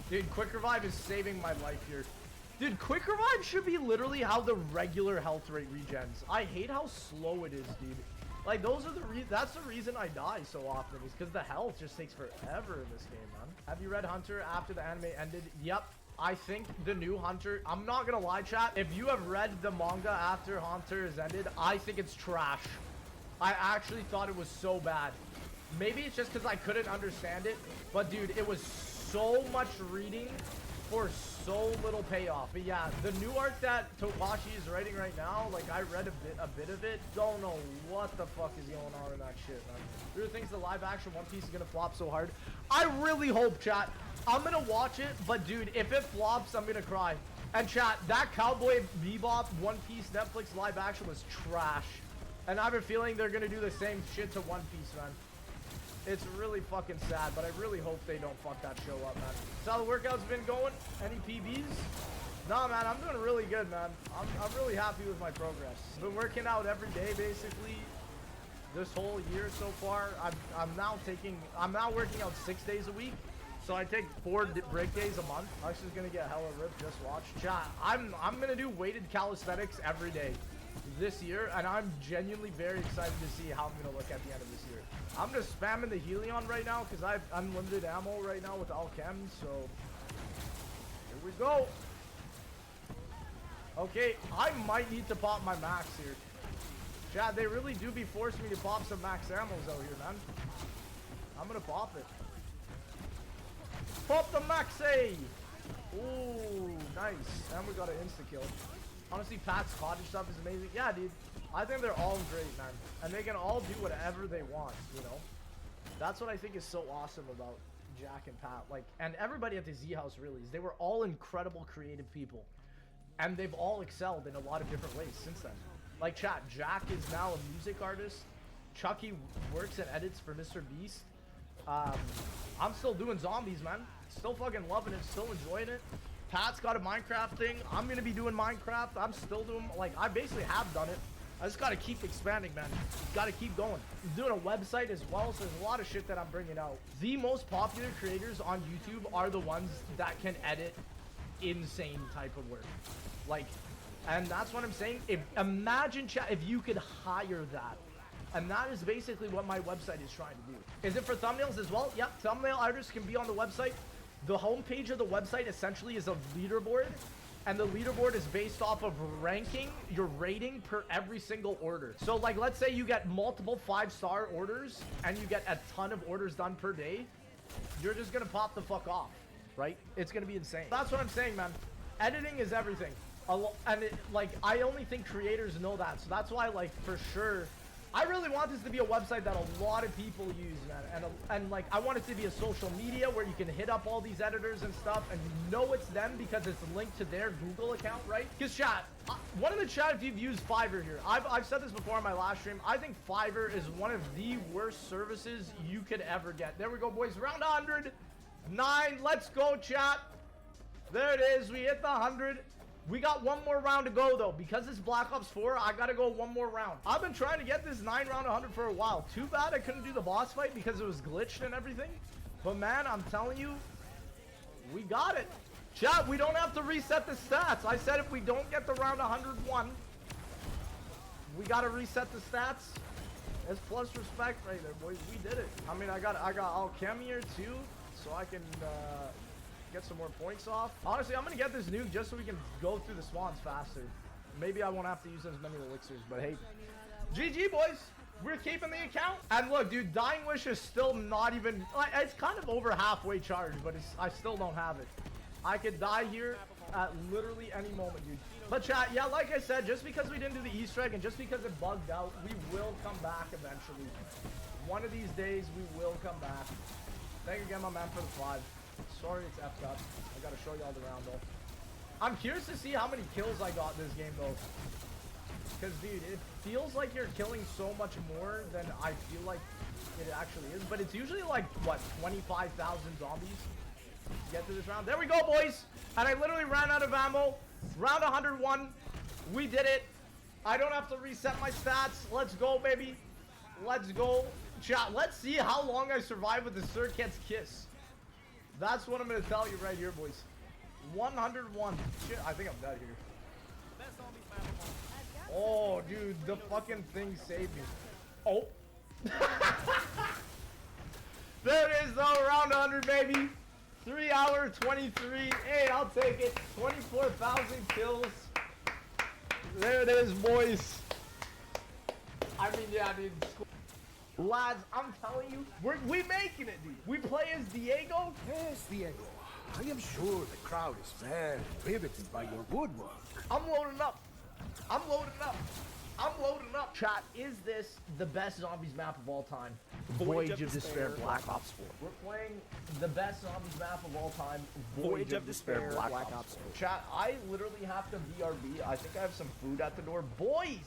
Speaker 2: Dude, Quick Revive is saving my life here. Dude, Quick Revive should be literally how the regular health rate regens. I hate how slow it is, dude. Like, those are that's the reason I die so often, is because the health just takes forever in this game, man. Have you read Hunter after the anime ended? Yep. I think the new Hunter, I'm not gonna lie, chat. If you have read the manga after Hunter has ended, I think it's trash. I actually thought it was so bad. Maybe it's just because I couldn't understand it, but dude, it was so much reading for so little payoff. But yeah, the new art that Togashi is writing right now, like, I read a bit of it. Don't know what the fuck is going on in that shit, man. Drew thinks the live action One Piece is gonna flop so hard. I really hope, chat. I'm gonna watch it, but dude, if it flops, I'm gonna cry. And chat, that Cowboy Bebop One Piece Netflix live action was trash. And I have a feeling they're gonna do the same shit to One Piece, man. It's really fucking sad, but I really hope they don't fuck that show up, man. So how the workout's been going? Any PBs? Nah, man, I'm doing really good, man. I'm really happy with my progress. Been working out every day, basically, this whole year so far. I'm now working out 6 days a week. So I take 4 break days a month. Actually, gonna get hella ripped. Just watch. Chat. I'm gonna do weighted calisthenics every day this year, and I'm genuinely very excited to see how I'm gonna look at the end of this year. I'm just spamming the Helion right now because I have unlimited ammo right now with Alchem, so here we go. Okay, I might need to pop my max here. Chad, they really do be forcing me to pop some max ammos out here, man. I'm gonna pop it. Pop the Maxi! Ooh, nice. And we got an insta-kill. Honestly, Pat's cottage stuff is amazing. Yeah, dude. I think they're all great, man. And they can all do whatever they want, you know? That's what I think is so awesome about Jack and Pat. Like, and everybody at the Z House really is. They were all incredible creative people. And they've all excelled in a lot of different ways since then. Like, chat, Jack is now a music artist. Chucky works and edits for Mr. Beast. I'm still doing zombies, man. Still fucking loving it. Still enjoying it. Pat's got a Minecraft thing. I'm going to be doing Minecraft. I'm still doing, like, I basically have done it. I just got to keep expanding, man. Got to keep going. I'm doing a website as well, so there's a lot of shit that I'm bringing out. The most popular creators on YouTube are the ones that can edit insane type of work. Like, and that's what I'm saying. Imagine, chat, if you could hire that. And that is basically what my website is trying to do. Is it for thumbnails as well? Yep, thumbnail artists can be on the website. The homepage of the website essentially is a leaderboard. And the leaderboard is based off of ranking your rating per every single order. So, like, let's say you get multiple 5-star orders and you get a ton of orders done per day. You're just gonna pop the fuck off. right? It's gonna be insane. That's what I'm saying, man. Editing is everything. Like, I only think creators know that, so that's why, like, for sure, I really want this to be a website that a lot of people use, man. And like, I want it to be a social media where you can hit up all these editors and stuff and you know it's them because it's linked to their Google account, right? Because chat, one in the chat if you've used Fiverr here. I've said this before on my last stream. I think Fiverr is one of the worst services you could ever get. There we go, boys. Round 100. 9. Let's go, chat. There it is. We hit the 100. We got one more round to go, though. Because it's Black Ops 4, I gotta go one more round. I've been trying to get this 9-round 100 for a while. Too bad I couldn't do the boss fight because it was glitched and everything. But, man, I'm telling you, we got it. Chat, we don't have to reset the stats. I said if we don't get the round 101, we gotta reset the stats. It's plus respect right there, boys. We did it. I mean, I got Alchem here, too, so I can, get some more points off. Honestly, I'm gonna get this nuke just so we can go through the spawns faster. Maybe I won't have to use as many elixirs, but hey. GG, boys. We're keeping the account. And look, dude, Dying Wish is still not even... Like, it's kind of over halfway charged, but I still don't have it. I could die here at literally any moment, dude. But chat, yeah, like I said, just because we didn't do the Easter egg and just because it bugged out, we will come back eventually. One of these days, we will come back. Thank you again, my man, for the 5. Sorry it's effed up. I gotta show y'all the round though. I'm curious to see how many kills I got this game though. Because dude, it feels like you're killing so much more than I feel like it actually is. But it's usually like, what, 25,000 zombies to get through this round. There we go, boys. And I literally ran out of ammo. Round 101. We did it. I don't have to reset my stats. Let's go, baby. Let's go. Chat, let's see how long I survive with the Sirket's Kiss. That's what I'm going to tell you right here, boys. 101. Shit, I think I'm dead here. Oh, dude, the fucking thing saved me. Oh. There it is, though. Round 100, baby. 3 hour 23. Hey, I'll take it. 24,000 kills. There it is, boys. I mean, yeah, dude. Lads, I'm telling you, we making it, dude. We play as Diego.
Speaker 6: Yes, Diego. I am sure the crowd is very riveted by your woodwork.
Speaker 2: I'm loading up. I'm loading up. I'm loading up. Chat, is this the best zombies map of all time? Voyage of Despair Black Ops 4. We're playing the best zombies map of all time. Voyage of Despair Black Ops 4. Chat, I literally have to BRB. I think I have some food at the door. Boys!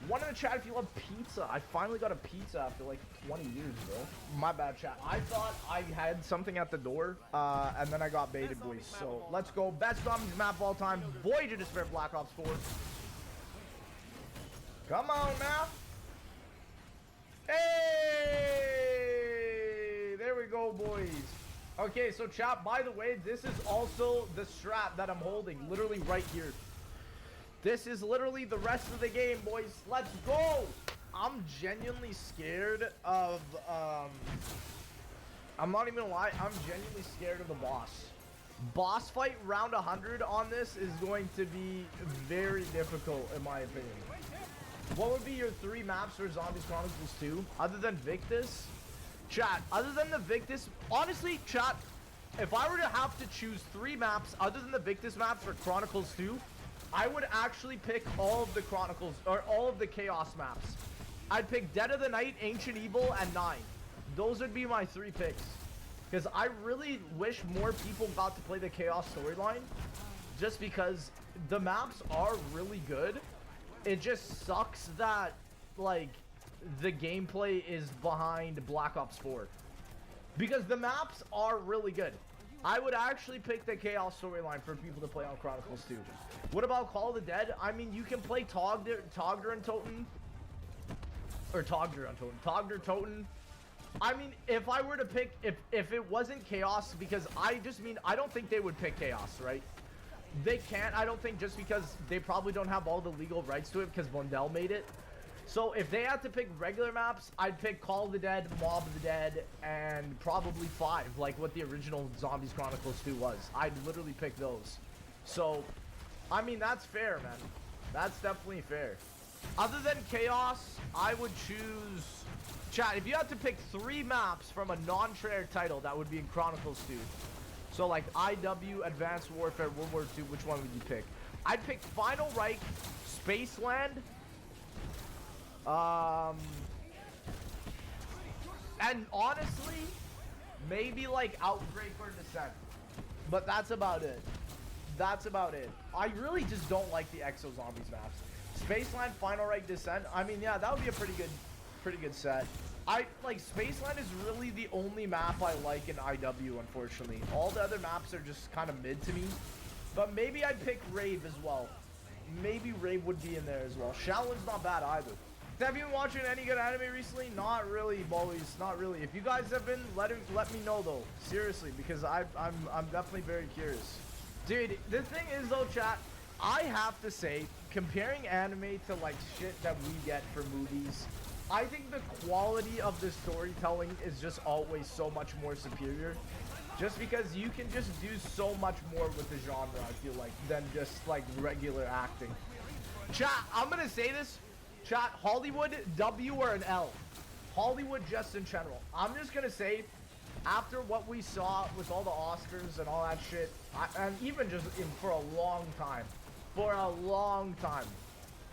Speaker 2: One in the chat if you love pizza. I finally got a pizza after like 20 years, bro. My bad, chat. I thought I had something at the door, and then I got baited, boys. So let's go. Best zombies map of all time. Voyage of Despair Black Ops 4. Come on now. Hey! There we go, boys. Okay, so chat, by the way, this is also the strap that I'm holding. Literally right here. This is literally the rest of the game, boys. Let's go. I'm genuinely scared of, I'm not even gonna lie. I'm genuinely scared of the boss. Boss fight round 100 on this is going to be very difficult, in my opinion. What would be your 3 maps for Zombies Chronicles 2? Other than Victus? Chat, other than the Victus, honestly, chat, if I were to have to choose 3 maps other than the Victus maps for Chronicles 2, I would actually pick all of the Chronicles, or all of the Chaos maps. I'd pick Dead of the Night, Ancient Evil, and 9. Those would be my 3 picks. Because I really wish more people got to play the Chaos storyline. Just because the maps are really good. It just sucks that, like, the gameplay is behind Black Ops 4. Because the maps are really good. I would actually pick the Chaos storyline for people to play on Chronicles 2. What about Call of the Dead? I mean, you can play Togder and Toten. Or Togder and Toten. Togder, Toten. I mean, if I were to pick, if it wasn't Chaos, because I don't think they would pick Chaos, right? They can't, I don't think, just because they probably don't have all the legal rights to it because Blundell made it. So if they had to pick regular maps, I'd pick Call of the Dead, Mob of the Dead, and probably 5, like what the original Zombies Chronicles 2 was. I'd literally pick those. So, I mean, that's fair, man. That's definitely fair. Other than Chaos, I would choose... Chat, if you had to pick 3 maps from a non-Treyarch title that would be in Chronicles 2, So like IW, Advanced Warfare, World War II, which one would you pick? I'd pick Final Reich, Spaceland, and honestly, maybe like Outbreak or Descent. But that's about it. That's about it. I really just don't like the Exo Zombies maps. Spaceland, Final Reich, Descent. I mean, yeah, that would be a pretty good set. I like Spaceland is really the only map I like in IW, unfortunately. All the other maps are just kind of mid to me. But maybe I'd pick Rave as well. Maybe Rave would be in there as well. Shaolin's not bad either. Have you been watching any good anime recently? Not really, boys. Not really. If you guys have been, let me know though. Seriously, because I'm definitely very curious. Dude, the thing is though, chat, I have to say, comparing anime to like shit that we get for movies, I think the quality of the storytelling is just always so much more superior. Just because you can just do so much more with the genre, I feel like, than just like regular acting. Chat, I'm gonna say this. Chat, Hollywood, W or an L? Hollywood just in general. I'm just gonna say, after what we saw with all the Oscars and all that shit, and even just for a long time,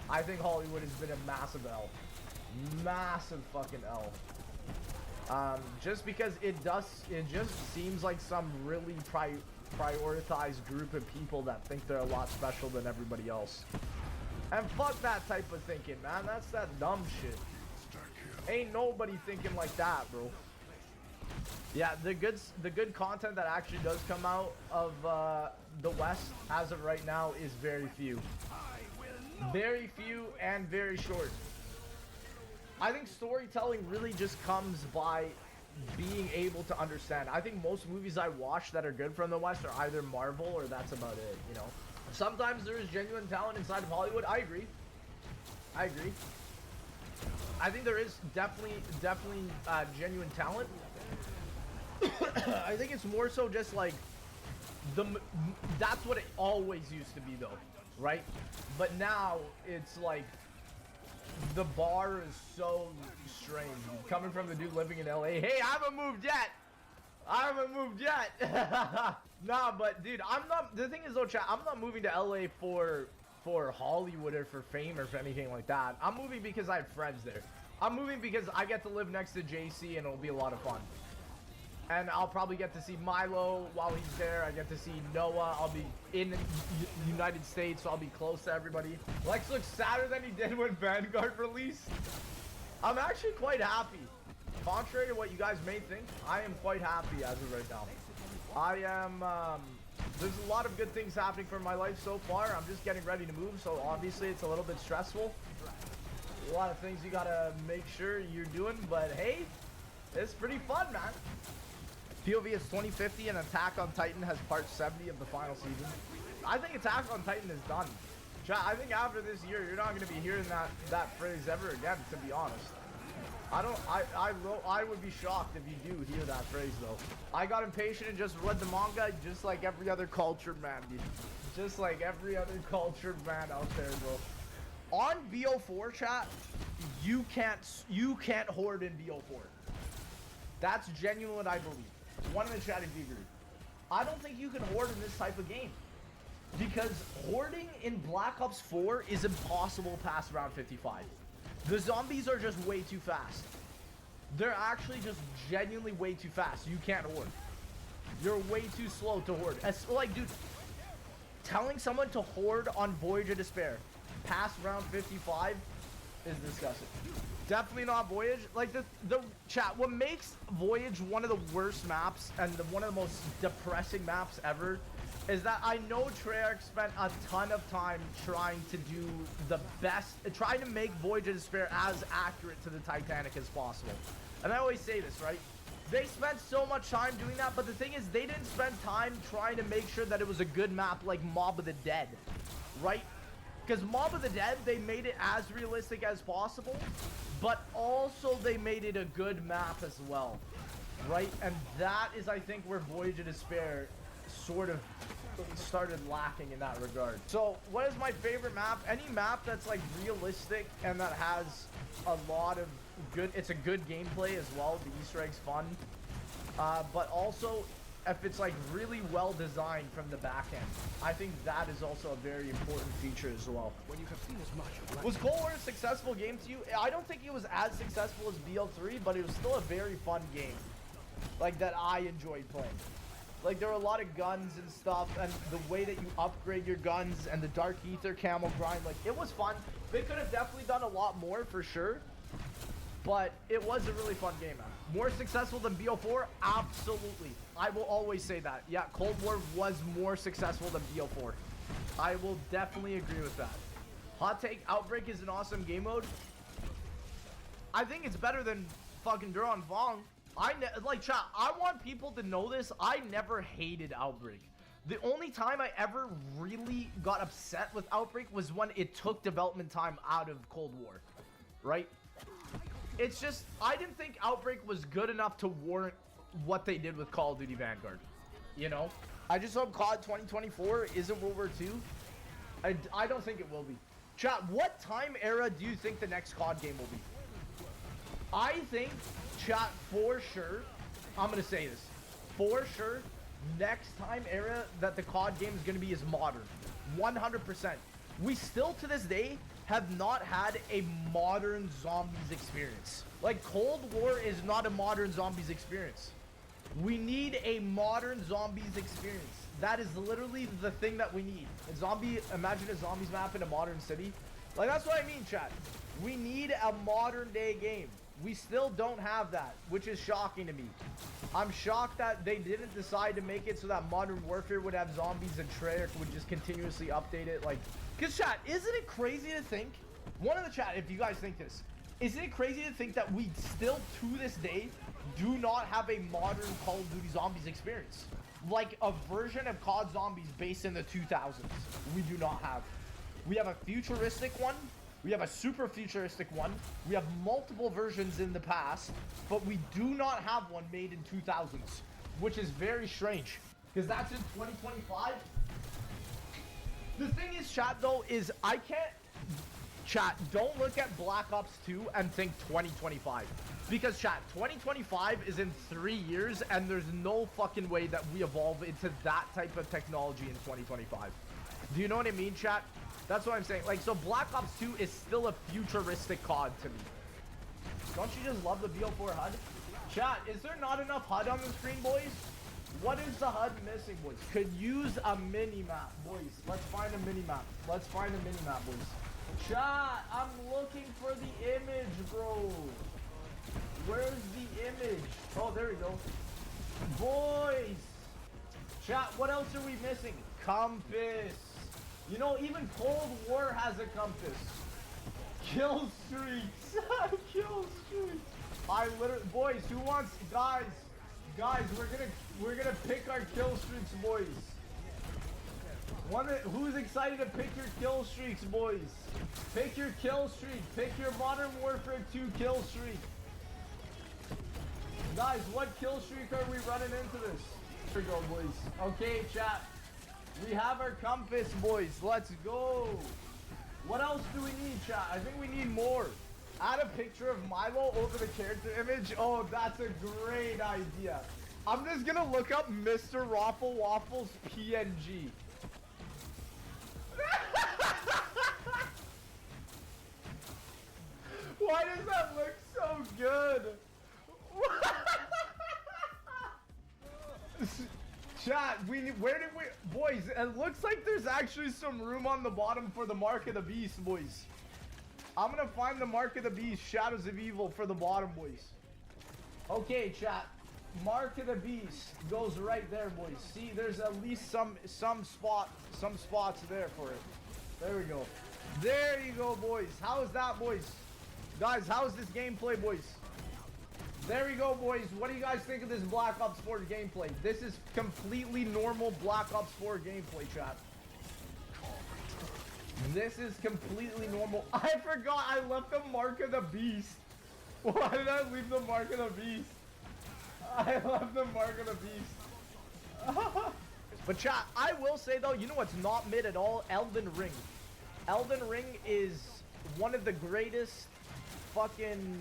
Speaker 2: I think Hollywood has been a massive L. Massive fucking L. Just because it just seems like some really prioritized group of people that think they're a lot special than everybody else. And fuck that type of thinking, man. That's that dumb shit. Ain't nobody thinking like that, bro. Yeah, the good content that actually does come out of the West as of right now is very few. Very few and very short. I think storytelling really just comes by being able to understand. I think most movies I watch that are good from the West are either Marvel or that's about it, you know. Sometimes there is genuine talent inside of Hollywood. I agree. I think there is definitely genuine talent. I think it's more so just like that's what it always used to be though, right? But now it's like the bar is so strange. Coming from the dude living in LA. Hey, I haven't moved yet. Nah, but dude, the thing is though, chat, I'm not moving to LA for Hollywood or for fame or for anything like that. I'm moving because I have friends there. I'm moving because I get to live next to JC and it'll be a lot of fun. And I'll probably get to see Milo while he's there. I get to see Noah. I'll be in the United States, so I'll be close to everybody. Lex looks sadder than he did when Vanguard released. I'm actually quite happy. Contrary to what you guys may think, I am quite happy as of right now. I am, there's a lot of good things happening for my life so far. I'm just getting ready to move, so obviously it's a little bit stressful. A lot of things you gotta make sure you're doing, but hey, it's pretty fun, man. POV is 2050 and Attack on Titan has part 70 of the final season. I think Attack on Titan is done. Chat, I think after this year, you're not going to be hearing that phrase ever again, to be honest. I would be shocked if you do hear that phrase, though. I got impatient and just read the manga just like every other cultured man, dude. Just like every other cultured man out there, bro. On BO4, chat, you can't hoard in BO4. That's genuine what I believe. One in the chat if you agree. I don't think you can hoard in this type of game. Because hoarding in Black Ops 4 is impossible past round 55. The zombies are just way too fast. They're actually just genuinely way too fast. You can't hoard. You're way too slow to hoard. Like, dude, telling someone to hoard on Voyage of Despair past round 55 is disgusting. Definitely not Voyage. Like the chat, what makes Voyage one of the worst maps and one of the most depressing maps ever is that I know Treyarch spent a ton of time trying to do the best, trying to make Voyage of Despair as accurate to the Titanic as possible. And I always say this, right? They spent so much time doing that, but the thing is they didn't spend time trying to make sure that it was a good map like Mob of the Dead, right? Because Mob of the Dead, they made it as realistic as possible, but also they made it a good map as well, right? And that is, I think, where Voyage of Despair sort of started lacking in that regard. So, what is my favorite map? Any map that's like realistic and that has a lot of good, it's a good gameplay as well. The Easter egg's fun. But also, if it's like really well designed from the back end. I think that is also a very important feature as well.
Speaker 6: When you have seen as much.
Speaker 2: Was Cold War a successful game to you? I don't think it was as successful as BL3, but it was still a very fun game. Like, that I enjoyed playing. Like, there were a lot of guns and stuff, and the way that you upgrade your guns and the Dark Ether camel grind, like, it was fun. They could have definitely done a lot more for sure, but it was a really fun game, man. More successful than BO4? Absolutely. I will always say that. Yeah, Cold War was more successful than BO4. I will definitely agree with that. Hot take, Outbreak is an awesome game mode. I think it's better than fucking Duran Vong. Like, chat, I want people to know this. I never hated Outbreak. The only time I ever really got upset with Outbreak was when it took development time out of Cold War, right? It's just, I didn't think Outbreak was good enough to warrant what they did with Call of Duty Vanguard, you know? I just hope COD 2024 isn't World War II. I don't think it will be. Chat, what time era do you think the next COD game will be? I think, chat, for sure, I'm going to say this, for sure, next time era that the COD game is going to be is modern. 100%. We still, to this day, have not had a modern zombies experience. Like, Cold War is not a modern zombies experience. We need a modern zombies experience. That is literally the thing that we need. Imagine a zombies map in a modern city. Like, that's what I mean, chat. We need a modern day game. We still don't have that, which is shocking to me. I'm shocked that they didn't decide to make it so that Modern Warfare would have zombies and Treyarch would just continuously update it. Like, because chat, isn't it crazy to think? One in the chat, if you guys think this, isn't it crazy to think that we still, to this day, do not have a modern Call of Duty Zombies experience? Like a version of COD Zombies based in the 2000s. We do not have. We have a futuristic one. We have a super futuristic one. We have multiple versions in the past, but we do not have one made in 2000s, which is very strange because that's in 2025. The thing is, chat, though, is I can't... Chat, don't look at Black Ops 2 and think 2025. Because, chat, 2025 is in 3 years, and there's no fucking way that we evolve into that type of technology in 2025. Do you know what I mean, chat? That's what I'm saying. Like, so Black Ops 2 is still a futuristic COD to me. Don't you just love the BO4 HUD? Chat, is there not enough HUD on the screen, boys? What is the HUD missing, boys? Could use a mini-map, boys. Let's find a mini-map. Let's find a mini-map, boys. Chat, I'm looking for the image, bro. Where's the image? Oh, there we go. Boys. Chat, what else are we missing? Compass. You know, even Cold War has a compass. Kill streaks. Kill streaks. I literally, boys, who wants, guys, we're gonna pick our kill streaks, boys. Who's excited to pick your kill streaks, boys? Pick your kill streak. Pick your Modern Warfare 2 kill streak. Guys, what kill streak are we running into this? Here we go, boys. Okay, chat. We have our compass, boys. Let's go. What else do we need, chat? I think we need more. Add a picture of Milo over the character image. Oh, that's a great idea. I'm just gonna look up Mr. Raffle Waffles PNG. Why does that look so good? Chat, where did we, boys, it looks like there's actually some room on the bottom for the Mark of the Beast, boys. I'm gonna find the Mark of the Beast, Shadows of Evil for the bottom, boys. Okay, chat, Mark of the Beast goes right there, boys. See, there's at least some spots there for it. There we go. There you go, boys. How is that, boys? Guys, how's this gameplay, boys? There we go, boys. What do you guys think of this Black Ops 4 gameplay? This is completely normal Black Ops 4 gameplay, chat. This is completely normal. I forgot I left the Mark of the Beast. Why did I leave the Mark of the Beast? I left the Mark of the Beast. But chat, I will say though, you know what's not mid at all? Elden Ring. Elden Ring is one of the greatest fucking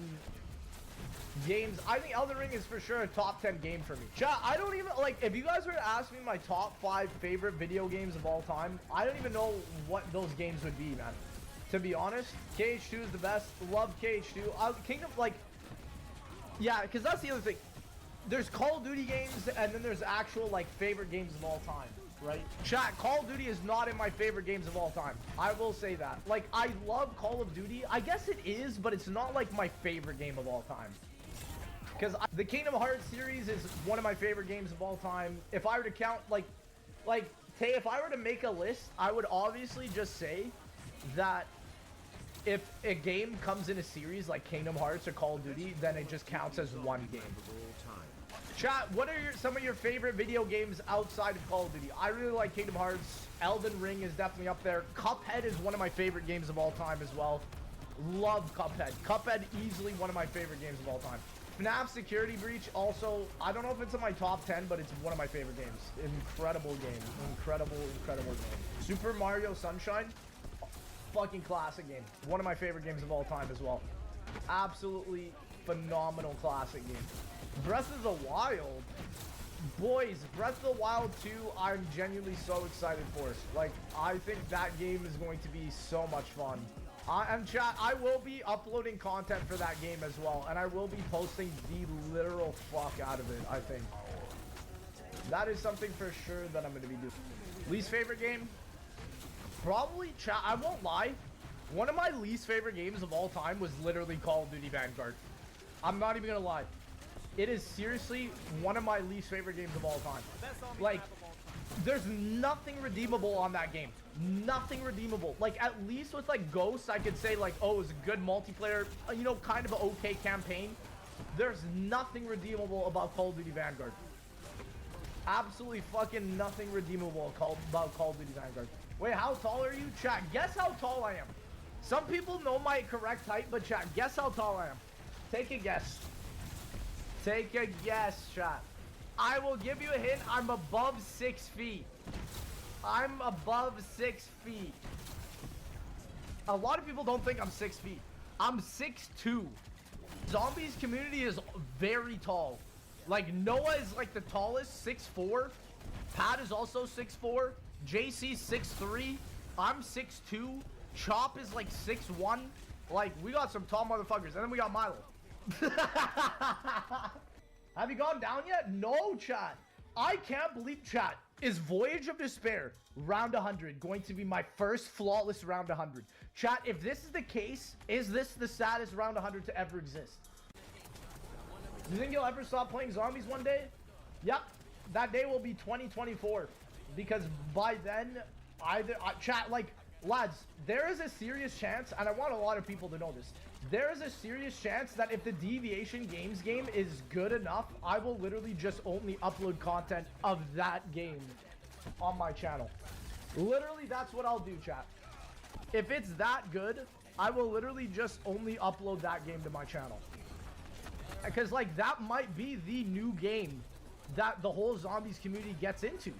Speaker 2: games. I think Elden Ring is for sure a top 10 game for me. Chat, I don't even, like, if you guys were to ask me my top 5 favorite video games of all time, I don't even know what those games would be, man. To be honest, KH2 is the best. Love KH2. Kingdom, like, yeah, because that's the other thing. There's Call of Duty games, and then there's actual, like, favorite games of all time, right? Chat, Call of Duty is not in my favorite games of all time. I will say that. Like, I love Call of Duty. I guess it is, but it's not, like, my favorite game of all time. Because the Kingdom Hearts series is one of my favorite games of all time. If I were to count, Tay, if I were to make a list, I would obviously just say that if a game comes in a series like Kingdom Hearts or Call of Duty, then it just counts as one game. Chat, what are some of your favorite video games outside of Call of Duty? I really like Kingdom Hearts. Elden Ring is definitely up there. Cuphead is one of my favorite games of all time as well. Love Cuphead. Cuphead, easily one of my favorite games of all time. FNAF Security Breach, also, I don't know if it's in my top 10, but it's one of my favorite games. Incredible game. Incredible game. Super Mario Sunshine, fucking classic game. One of my favorite games of all time as well. Absolutely phenomenal classic game. Breath of the Wild, boys, Breath of the Wild 2, I'm genuinely so excited for. Like, I think that game is going to be so much fun. And chat, I will be uploading content for that game as well, and I will be posting the literal fuck out of it, I think. That is something for sure that I'm going to be doing. Least favorite game? Probably, chat, I won't lie. One of my least favorite games of all time was literally Call of Duty Vanguard. I'm not even going to lie. It is seriously one of my least favorite games of all time. Like, there's nothing redeemable on that game. Nothing redeemable. Like, at least with, like, Ghosts, I could say, like, oh, it was a good multiplayer, you know, kind of an okay campaign. There's nothing redeemable about Call of Duty Vanguard. Absolutely fucking nothing redeemable about Call of Duty Vanguard. Wait, how tall are you? Chat, guess how tall I am. Some people know my correct height, but chat, guess how tall I am. Take a guess. Take a guess, chat. I will give you a hint. I'm above 6 feet. I'm above 6 feet. A lot of people don't think I'm 6 feet. I'm 6'2". Zombies community is very tall. Like, Noah is like the tallest, 6'4". Pat is also 6'4". JC 6'3". I'm 6'2". Chop is like 6'1". Like, we got some tall motherfuckers. And then we got Milo. Have you gone down yet? No, chat. I can't believe, chat. Is Voyage of Despair round 100 going to be my first flawless round 100? Chat, if this is the case, is this the saddest round 100 to ever exist? Do you think you'll ever stop playing zombies one day? Yep. That day will be 2024. Because by then, chat, like, lads, there is a serious chance, and I want a lot of people to know this. There is a serious chance that if the Deviation Games game is good enough, I will literally just only upload content of that game on my channel. Literally, that's what I'll do, chat. If it's that good, I will literally just only upload that game to my channel. Because, like, that might be the new game that the whole zombies community gets into.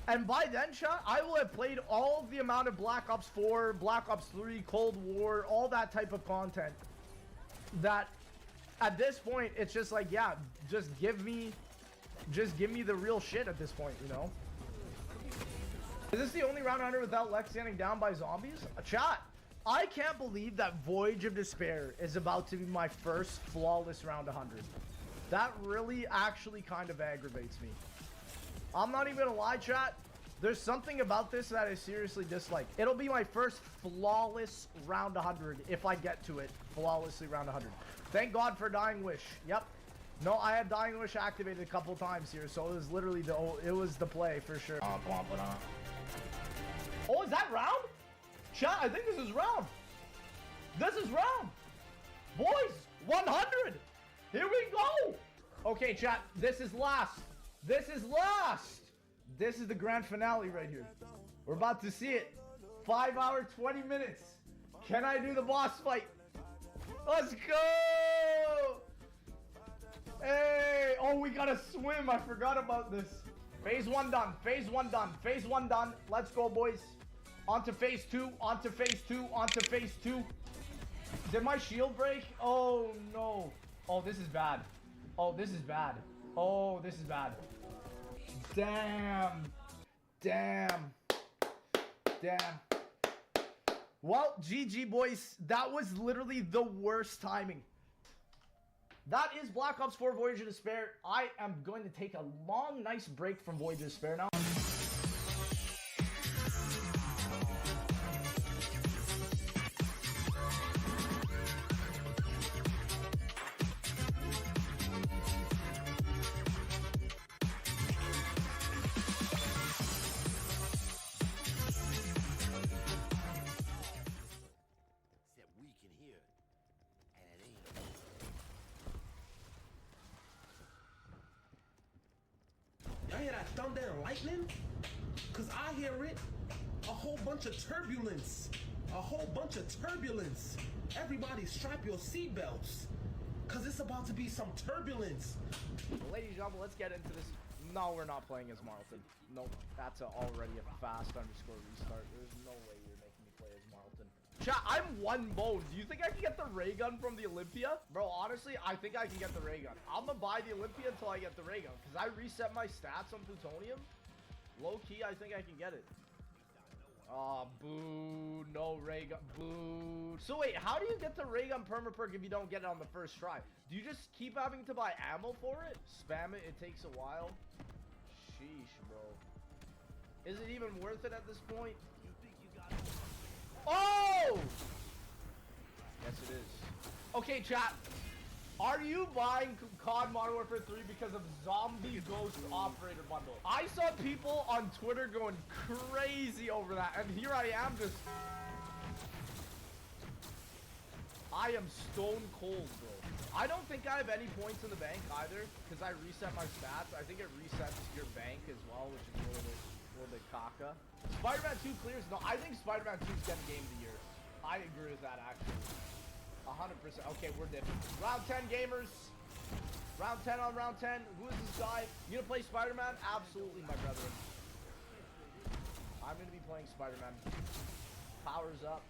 Speaker 2: And by then, chat, I will have played all the amount of Black Ops 4, Black Ops 3, Cold War, all that type of content. That, at this point, it's just like, yeah, just give me the real shit at this point, you know? Is this the only round 100 without Lex getting down by zombies? Chat, I can't believe that Voyage of Despair is about to be my first flawless round 100. That really actually kind of aggravates me. I'm not even gonna lie, chat. There's something about this that I seriously dislike. It'll be my first flawless round 100 if I get to it. Flawlessly round 100. Thank God for Dying Wish. Yep. No, I had Dying Wish activated a couple times here, so it was literally the play for sure. Oh, is that round? Chat, I think this is round. This is round. Boys, 100. Here we go. Okay, chat, this is last. This is last. This is the grand finale right here. We're about to see it. 5 hour, 20 minutes. Can I do the boss fight? Let's go. Hey, oh, we gotta swim. I forgot about this. Phase 1 done. Phase 1 done. Phase 1 done. Let's go, boys. On to phase 2. On to phase 2. On to phase 2. Did my shield break? Oh, no. Oh, this is bad. Oh, this is bad. Oh, this is bad. Damn. Damn. Damn. Well, GG, boys. That was literally the worst timing. That is Black Ops 4 Voyage of Despair. I am going to take a long, nice break from Voyage of Despair now.
Speaker 3: Except we can hear it, and it ain't.
Speaker 12: Y'all hear that thunder and lightning? Cause I hear it. A whole bunch of turbulence. A whole bunch of turbulence. Everybody strap your seatbelts. Cause it's about to be some turbulence.
Speaker 2: Ladies and gentlemen, let's get into this. No, we're not playing as Marlton. Nope, that's already a fast underscore restart. There's no way you're making me play as Marlton. Chat, I'm one bone. Do you think I can get the ray gun from the Olympia? Bro, honestly, I think I can get the ray gun. I'm gonna buy the Olympia until I get the ray gun. Because I reset my stats on plutonium. Low key, I think I can get it. Oh, boo. No ray gun. Boo. So wait, how do you get the ray gun perma perk if you don't get it on the first try? Do you just keep having to buy ammo for it? Spam it, it takes a while. Sheesh, bro. Is it even worth it at this point? Oh! Yes, it is. Okay, chat. Are you buying COD Modern Warfare 3 because of Zombie Ghost Operator Bundle? I saw people on Twitter going crazy over that, and here I am just... I am stone cold, bro. I don't think I have any points in the bank either, because I reset my stats. I think it resets your bank as well, which is a little bit caca. Spider-Man 2 clears? No, I think Spider-Man 2 is getting Game of the Year. I agree with that, actually. 100%. Okay, we're dipping. Round 10, gamers. Round 10 on round 10. Who is this guy? You gonna play Spider-Man? Absolutely, my brethren. I'm gonna be playing Spider-Man. Powers up.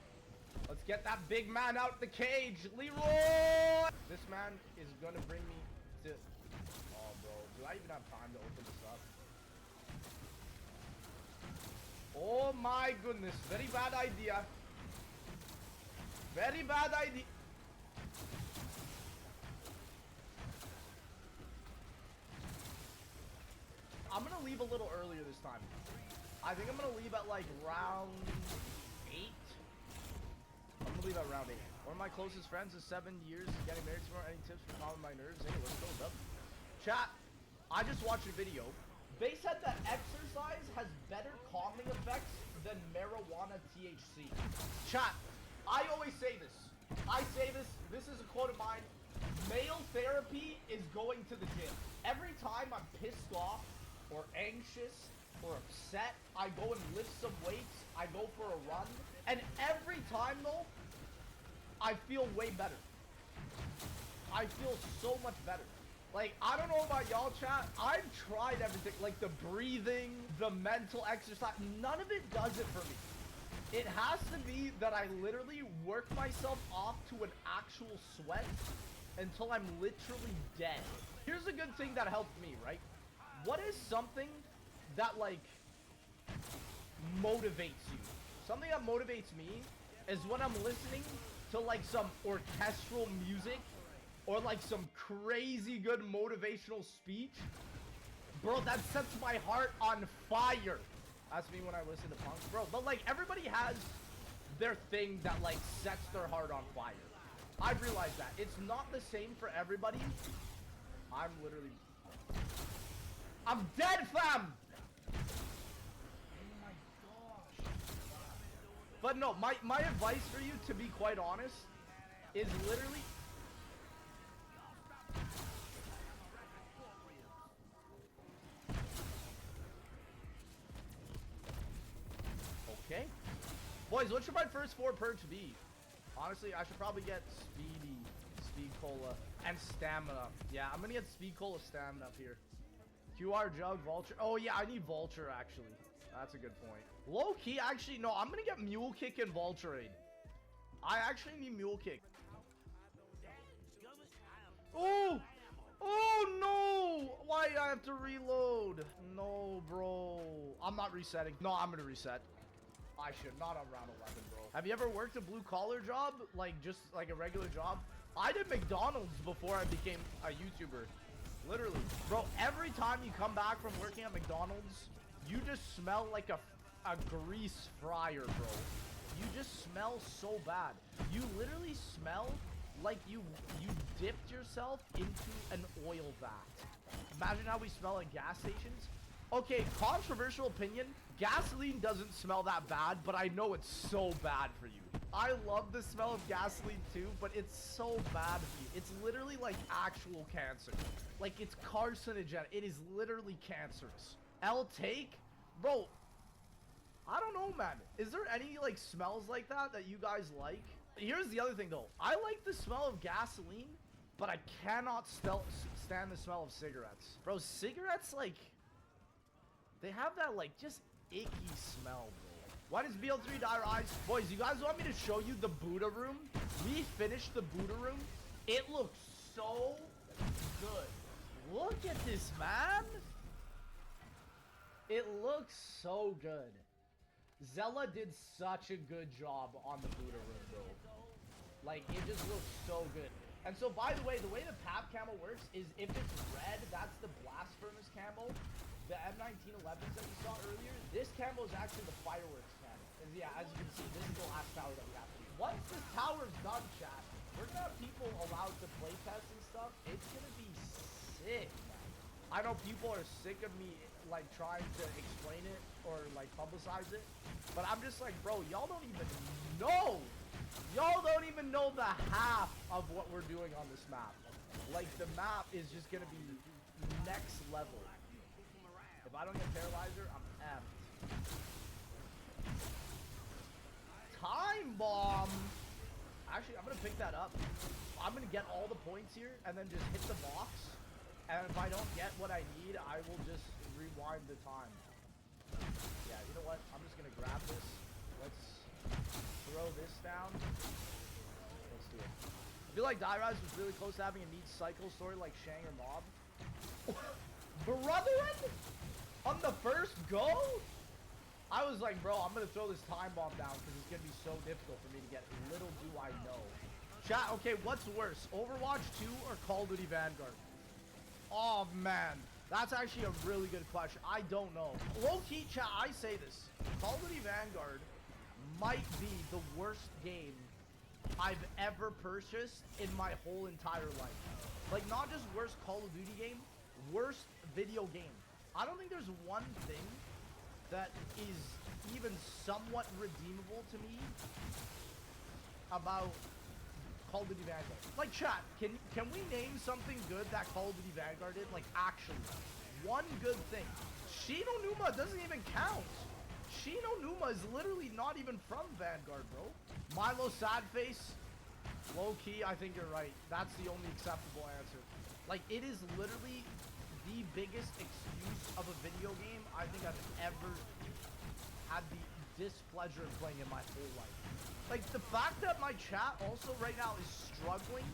Speaker 2: Let's get that big man out the cage. Leroy! This man is gonna bring me to... Oh, bro. Do I even have time to open this up? Oh, my goodness. Very bad idea. Very bad idea. I'm gonna leave a little earlier this time. I think I'm gonna leave at like round 8. I'm gonna leave at round 8. One of my closest friends is 7 years getting married tomorrow. Any tips for calming my nerves? Hey, let's go, dub. Chat, I just watched a video. They said that exercise has better calming effects than marijuana THC. Chat, I always say this. This is a quote of mine. Male therapy is going to the gym. Every time I'm pissed off or anxious or upset, I go and lift some weights, I go for a run, and every time though, I feel way better. I feel so much better. Like, I don't know about y'all, chat. I've tried everything, like the breathing, the mental exercise. None of it does it for me. It has to be that I literally work myself off to an actual sweat until I'm literally dead. Here's a good thing that helped me, right? What is something that, like, motivates you? Something that motivates me is when I'm listening to, like, some orchestral music or, like, some crazy good motivational speech. Bro, that sets my heart on fire. That's me when I listen to punk, bro. But, like, everybody has their thing that, like, sets their heart on fire. I've realized that. It's not the same for everybody. I'm literally... I'm dead, fam! Oh my gosh. But no, my advice for you, to be quite honest, is literally... Okay. Boys, what should my first 4 perks be? Honestly, I should probably get Speed Cola, and Stamina. Yeah, I'm gonna get Speed Cola, Stamina up here. QR Jug, Vulture. Oh yeah, I need Vulture actually. That's a good point. Low key, actually, no, I'm gonna get Mule Kick and Vulture Aid. I actually need Mule Kick. Oh! Oh no! Why I have to reload? No, bro. I'm not resetting. No, I'm gonna reset. I should not on round 11, bro. Have you ever worked a blue collar job? Like just like a regular job? I did McDonald's before I became a YouTuber. Literally. Bro, every time you come back from working at McDonald's, you just smell like a grease fryer, bro. You just smell so bad. You literally smell like you dipped yourself into an oil vat. Imagine how we smell at gas stations. Okay, controversial opinion. Gasoline doesn't smell that bad, but I know it's so bad for you. I love the smell of gasoline too, but it's so bad for you. It's literally like actual cancer. Like it's carcinogenic. It is literally cancerous. Take? Bro, I don't know, man. Is there any like smells like that you guys like? Here's the other thing though. I like the smell of gasoline, but I cannot stand the smell of cigarettes. Bro, cigarettes like, they have that like just icky smell, bro. Why does BL3 die rise? Boys, you guys want me to show you the Buddha room? We finished the Buddha room. It looks so good. Look at this, man. It looks so good. Zella did such a good job on the Buddha room, bro. Like, it just looks so good. And so, by the way, the PAP camo works is if it's red, that's the Blast Furnace camo. The M1911s that you saw earlier, this camo is actually the Fireworks camo. And yeah, as you can see, this is the last tower that we have to do. Once this tower's done, chat, we're gonna have people allowed to play test and stuff. It's gonna be sick, man. I know people are sick of me, like, trying to explain it or, like, publicize it. But I'm just like, bro, y'all don't even know. Y'all don't even know the half of what we're doing on this map. Like, the map is just gonna be next level. If I don't get Paralyzer, I'm effed. Time Bomb! Actually, I'm gonna pick that up. I'm gonna get all the points here and then just hit the box. And if I don't get what I need, I will just rewind the time. Yeah, you know what? I'm just gonna grab this. Let's throw this down. Let's do it. I feel like Die Rise was really close to having a neat cycle story like Shang or Mob. Brethren? On the first go? I was like, bro, I'm gonna throw this time bomb down because it's gonna be so difficult for me to get. Little do I know. Chat, okay, what's worse? Overwatch 2 or Call of Duty Vanguard? Oh, man. That's actually a really good question. I don't know. Low-key, chat, I say this. Call of Duty Vanguard might be the worst game I've ever purchased in my whole entire life. Like, not just worst Call of Duty game, worst video game. I don't think there's one thing that is even somewhat redeemable to me about Call of Duty Vanguard. Like, chat, can we name something good that Call of Duty Vanguard did? Like, actually, one good thing. Shino Numa doesn't even count. Shino Numa is literally not even from Vanguard, bro. Milo Sadface, low-key, I think you're right. That's the only acceptable answer. Like, it is literally the biggest excuse of a video game I think I've ever had the displeasure of playing in my whole life. Like, the fact that my chat also right now is struggling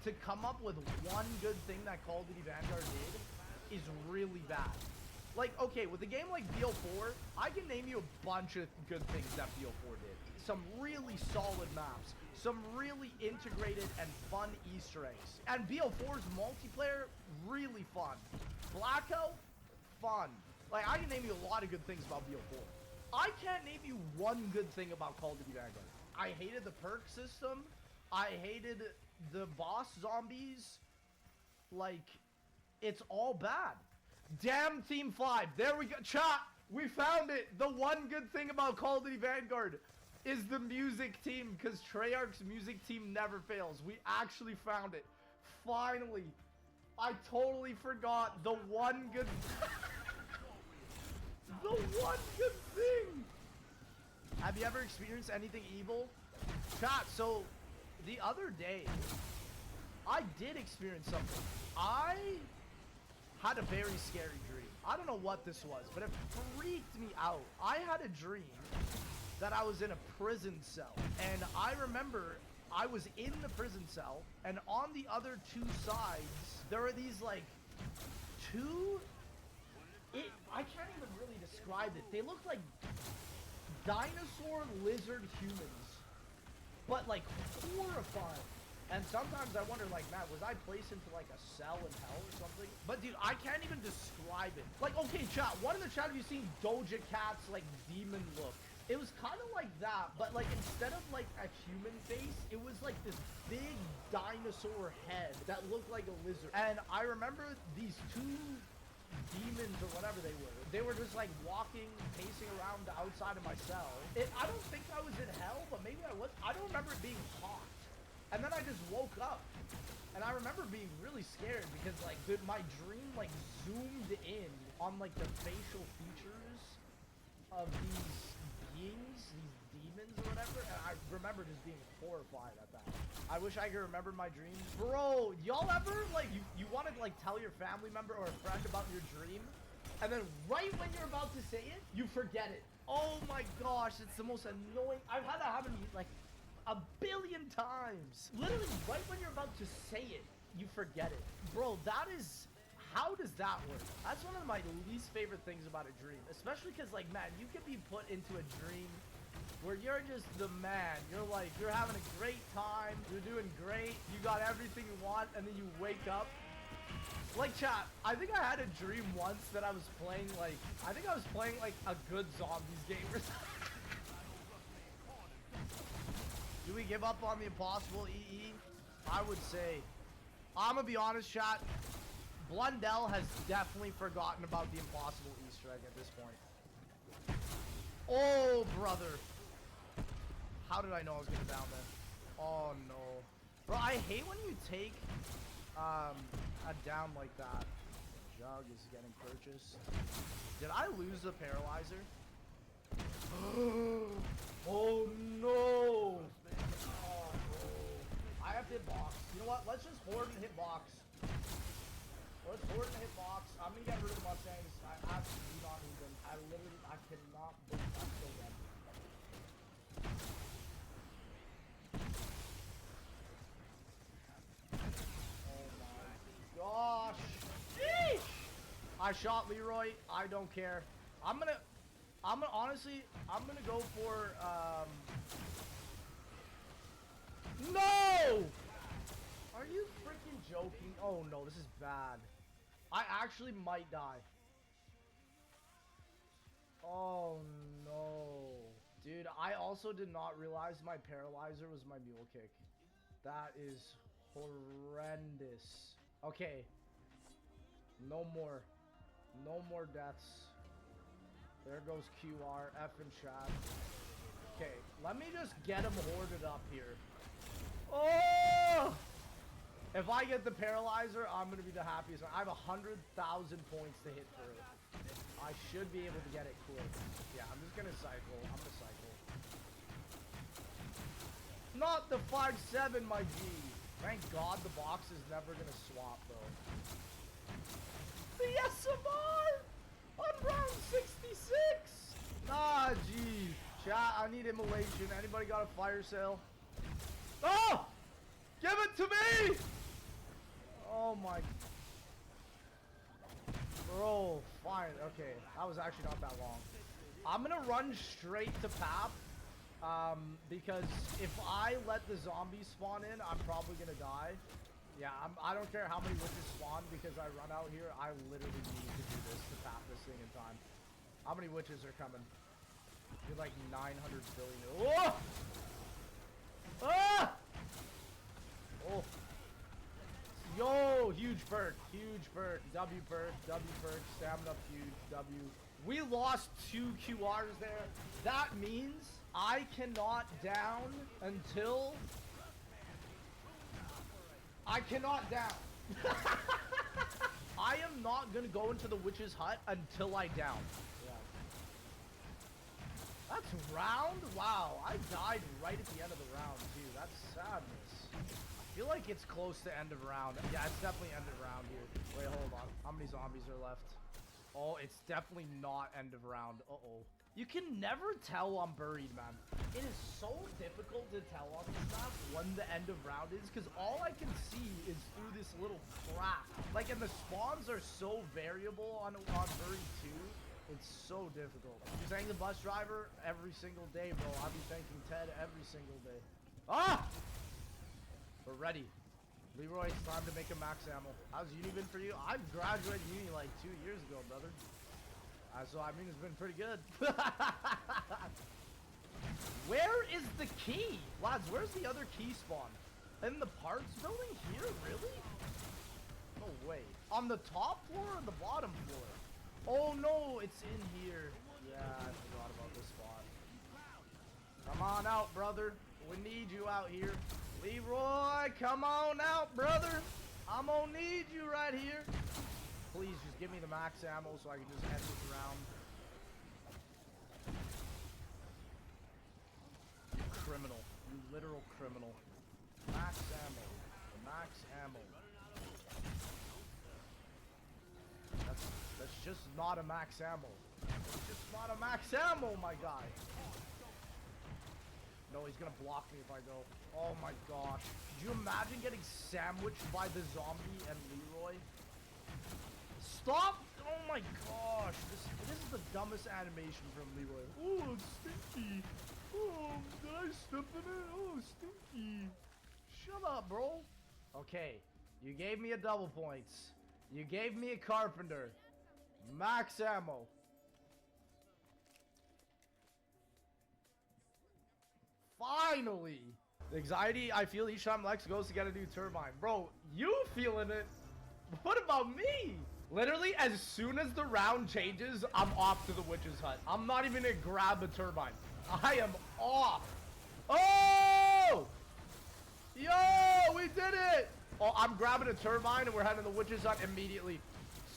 Speaker 2: to come up with one good thing that Call of Duty Vanguard did is really bad. Like, okay, with a game like BO4, I can name you a bunch of good things that BO4 did. Some really solid maps, some really integrated and fun Easter eggs. And BO4's multiplayer, really fun. Blackout, fun. Like, I can name you a lot of good things about BO4. I can't name you one good thing about Call of Duty Vanguard. I hated the perk system. I hated the boss zombies. Like, it's all bad. Damn Team 5. There we go. Chat, we found it. The one good thing about Call of Duty Vanguard is the music team, because Treyarch's music team never fails. We actually found it. Finally. I totally forgot the one good... the one good thing. Have you ever experienced anything evil? Chat, so the other day, I did experience something. I had a very scary dream. I don't know what this was, but it freaked me out. I had a dream that I was in a prison cell, and I remember I was in the prison cell, and on the other two sides, there are these, like, two... I can't even really describe it. They look like dinosaur lizard humans, but, like, horrifying. And sometimes I wonder, like, man, was I placed into, like, a cell in hell or something? But, dude, I can't even describe it. Like, okay, chat, one in the chat, have you seen Doja Cat's, like, demon look? It was kind of like that, but, like, instead of, like, a human face, it was, like, this big dinosaur head that looked like a lizard. And I remember these two demons or whatever they were just like walking, pacing around the outside of my cell. I don't think I was in hell, but maybe I was. I don't remember it being hot. And then I just woke up, and I remember being really scared because like my dream like zoomed in on like the facial features of these beings, these demons or whatever, and I remember just being horrified at that. I wish I could remember my dreams. Bro, y'all ever, like, you want to, like, tell your family member or a friend about your dream, and then right when you're about to say it, you forget it. Oh my gosh, it's the most annoying. I've had that happen, like, a billion times. Literally, right when you're about to say it, you forget it. Bro, that is... How does that work? That's one of my least favorite things about a dream, especially because, like, man, you can be put into a dream where you're just the man. You're like, you're having a great time. You're doing great. You got everything you want. And then you wake up. Like, chat, I think I had a dream once that I was playing, like, a good zombies game or something. Do we give up on the impossible EE? I would say. I'm gonna be honest, chat. Blundell has definitely forgotten about the impossible Easter egg at this point. Oh, brother. How did I know I was gonna down there? Oh no. Bro, I hate when you take a down like that. Jug is getting purchased. Did I lose the paralyzer? Oh no. Oh, no. I have to hit box. You know what? Let's just hoard and hit box. Let's hoard and hit box. I'm gonna get rid of the Mustangs. I absolutely do not need them. I cannot believe I'm so dead. Gosh. Sheesh. I shot Leroy. I don't care. I'm gonna honestly, I'm gonna go for, no! Are you freaking joking? Oh no, this is bad. I actually might die. Oh no. Dude, I also did not realize my paralyzer was my mule kick. That is horrendous. Okay. No more. No more deaths. There goes QR, F and chat. Okay, let me just get him hoarded up here. Oh! If I get the paralyzer, I'm gonna be the happiest. I have 100,000 points to hit through. I should be able to get it quick. Yeah, I'm just gonna cycle. I'm gonna cycle. Not the 5-7, my G. Thank God the box is never gonna swap though. The SMR on round 66. Nah, G. Chat, I need immolation. Anybody got a fire sale? Oh! Give it to me! Oh my. Bro, fine. Okay, that was actually not that long. I'm gonna run straight to Pap. Because if I let the zombies spawn in, I'm probably gonna die. Yeah, I don't care how many witches spawn because I run out here. I literally need to do this to Pap this thing in time. How many witches are coming? You're like 900 billion. Oh! Ah! Oh. Yo, huge perk, W perk, stamina huge, W. We lost 2 QRs there. That means I cannot down until I cannot down. I am not gonna go into the witch's hut until I down. Yeah. That's round? Wow, I died right at the end of the round too. That's sadness. I feel like it's close to end of round. Yeah, it's definitely end of round here. Wait, hold on. How many zombies are left? Oh, it's definitely not end of round. Uh-oh. You can never tell I'm buried, man. It is so difficult to tell on this map when the end of round is, because all I can see is through this little crack. Like, and the spawns are so variable on buried 2. It's so difficult. You thank the bus driver every single day, bro. I'll be thanking Ted every single day. Ah! We're ready. Leroy, it's time to make a max ammo. How's uni been for you? I graduated uni like 2 years ago, brother. So, I mean, it's been pretty good. Where is the key? Lads, where's the other key spawn? In the parts building here? Really? No way. On the top floor or the bottom floor? Oh, no, it's in here. Yeah, I forgot about this spot. Come on out, brother. We need you out here. Leroy, come on out, brother. I'm gonna need you right here. Please just give me the max ammo so I can just end this round. You criminal. You literal criminal. Max ammo. Max ammo. That's just not a max ammo. It's just not a max ammo, my guy. No, he's gonna block me if I go. Oh my gosh. Could you imagine getting sandwiched by the zombie and Leroy? Stop! Oh my gosh. This is the dumbest animation from Leroy. Oh, it's stinky. Oh, did I step in it? Oh, stinky. Shut up, bro. Okay, you gave me a double points. You gave me a carpenter. Max ammo. Finally! The anxiety I feel each time Lex goes to get a new turbine. Bro, you feeling it? What about me? Literally, as soon as the round changes, I'm off to the witch's hut. I'm not even gonna grab a turbine. I am off. Oh! Yo, we did it! Oh, I'm grabbing a turbine and we're heading to the witch's hut immediately.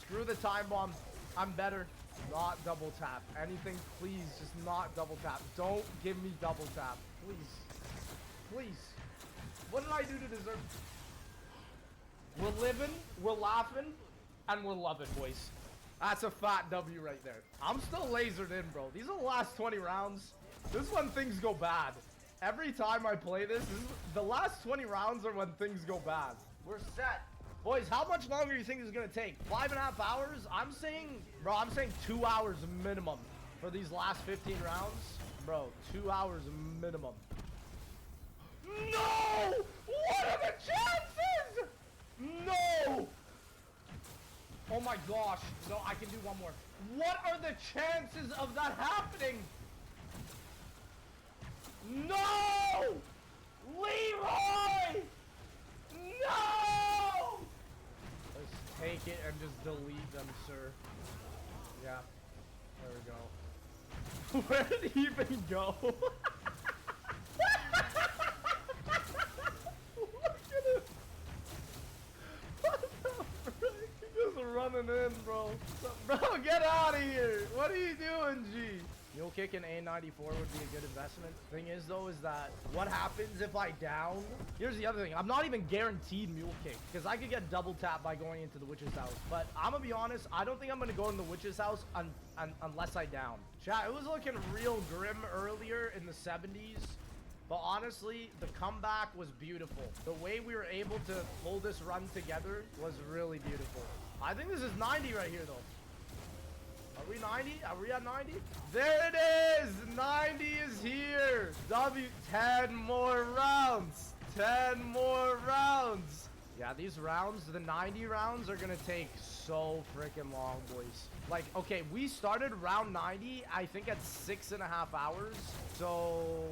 Speaker 2: Screw the time bomb. I'm better. Not double tap. Anything, please, just not double tap. Don't give me double tap. Please. Please. What did I do to deserve? We're living, we're laughing, and we're loving, boys. That's a fat W right there. I'm still lasered in, bro. These are the last 20 rounds. This is when things go bad. Every time I play this is the last 20 rounds are when things go bad. We're set. Boys, how much longer do you think this is gonna take? 5.5 hours? I'm saying 2 hours minimum for these last 15 rounds. Bro, 2 hours minimum. No! What are the chances? No! Oh my gosh. No, I can do one more. What are the chances of that happening? No! Leroy! No! Let's take it and just delete them, sir. Yeah. There we go. Where did he even go? Look at him. What the frick? He's just running in, bro. Bro, get out of here. What are you doing, G? Mule kick and A94 would be a good investment. Thing is, though, is that what happens if I down? Here's the other thing. I'm not even guaranteed mule kick because I could get double tap by going into the witch's house. But I'm gonna be honest, I don't think I'm gonna go in the witch's house unless I down. Chat, it was looking real grim earlier in the 70s. But honestly, the comeback was beautiful. The way we were able to pull this run together was really beautiful. I think this is 90 right here, though. Are we 90? Are we at 90? There it is! 90 is here! 10 more rounds! 10 more rounds! Yeah, these rounds, the 90 rounds are gonna take so freaking long, boys. Like, okay, we started round 90, I think at 6.5 hours. So,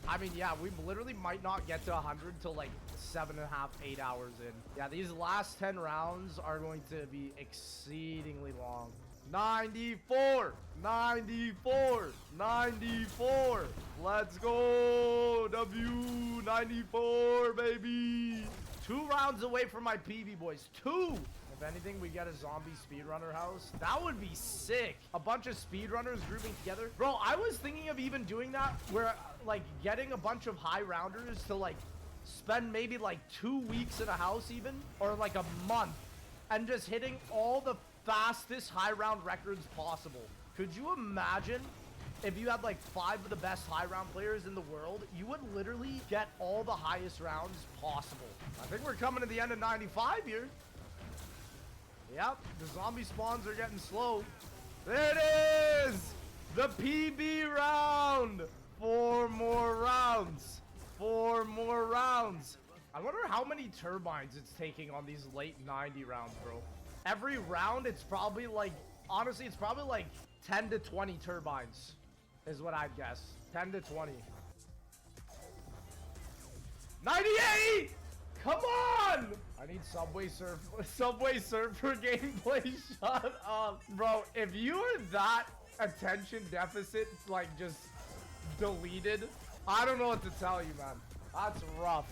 Speaker 2: I mean, yeah, we literally might not get to 100 till like 7.5, 8 hours in. Yeah, these last 10 rounds are going to be exceedingly long. 94, 94, 94. Let's go. W94, baby. 2 rounds away from my PB, boys. 2. If anything, we get a zombie speedrunner house. That would be sick. A bunch of speedrunners grouping together. Bro, I was thinking of even doing that where, like, getting a bunch of high rounders to, like, spend maybe, like, 2 weeks in a house even. Or, like, a month. And just hitting all the fastest high round records possible. Could you imagine if you had like 5 of the best high round players in the world, you would literally get all the highest rounds possible. I think we're coming to the end of 95 here. Yep, the zombie spawns are getting slow. There it is! The PB round! 4 more rounds. 4 more rounds. I wonder how many turbines it's taking on these late 90 rounds, bro. Every round, it's probably like, honestly, it's probably like 10 to 20 turbines is what I'd guess. 10 to 20. 98! Come on! I need Subway Surfer gameplay. Shut up. Bro, if you are that attention deficit, like just deleted, I don't know what to tell you, man. That's rough.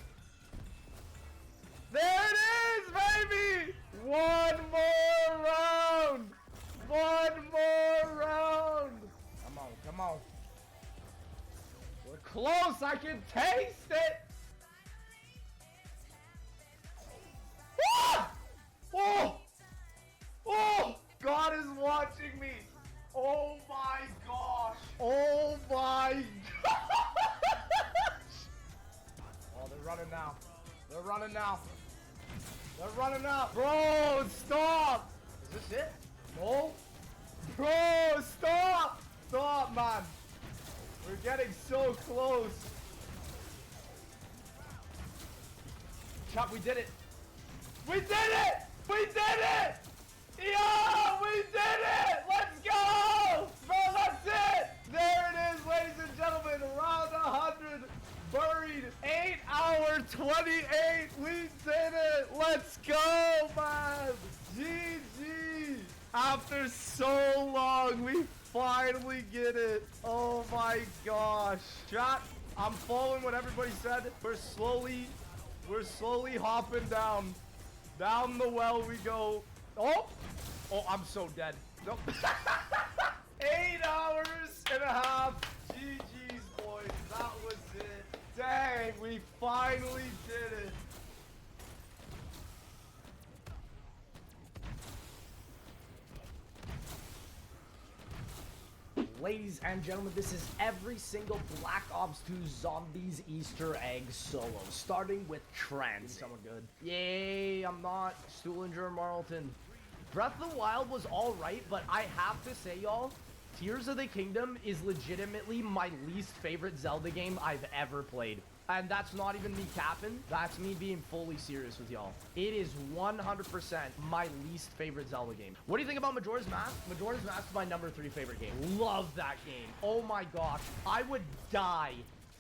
Speaker 2: There it is, baby! 1 more round! 1 more round! Come on, come on. We're close, I can taste it! Ah! Oh! Oh! God is watching me! Oh my gosh! Oh my gosh! Oh, they're running now. They're running now. They're running now. Bro, stop! Is this it? No? Bro, stop! Stop, man. We're getting so close. Chop, we did it. We did it! We did it! Yeah, we did it! Let's go! Bro, that's it! There it is, ladies and gentlemen. Round 100. Buried. 8 hour 28. We did it! Let's go, man! GG! After so long, we finally get it. Oh my gosh. Chat, I'm following what everybody said. We're slowly hopping down. Down the well we go. Oh! Oh, I'm so dead. Nope. 8 hours and a half. GG's, boys. That was it. Dang, we finally did it. Ladies and gentlemen, this is every single Black Ops 2 Zombies Easter egg solo, starting with Trent. Someone good. Yay, I'm not Stuhlinger or Marlton. Breath of the Wild was alright, but I have to say, y'all, Tears of the Kingdom is legitimately my least favorite Zelda game I've ever played. And that's not even me capping. That's me being fully serious with y'all. It is 100% my least favorite Zelda game. What do you think about Majora's Mask? Majora's Mask is my number 3 favorite game. Love that game. Oh my gosh. I would die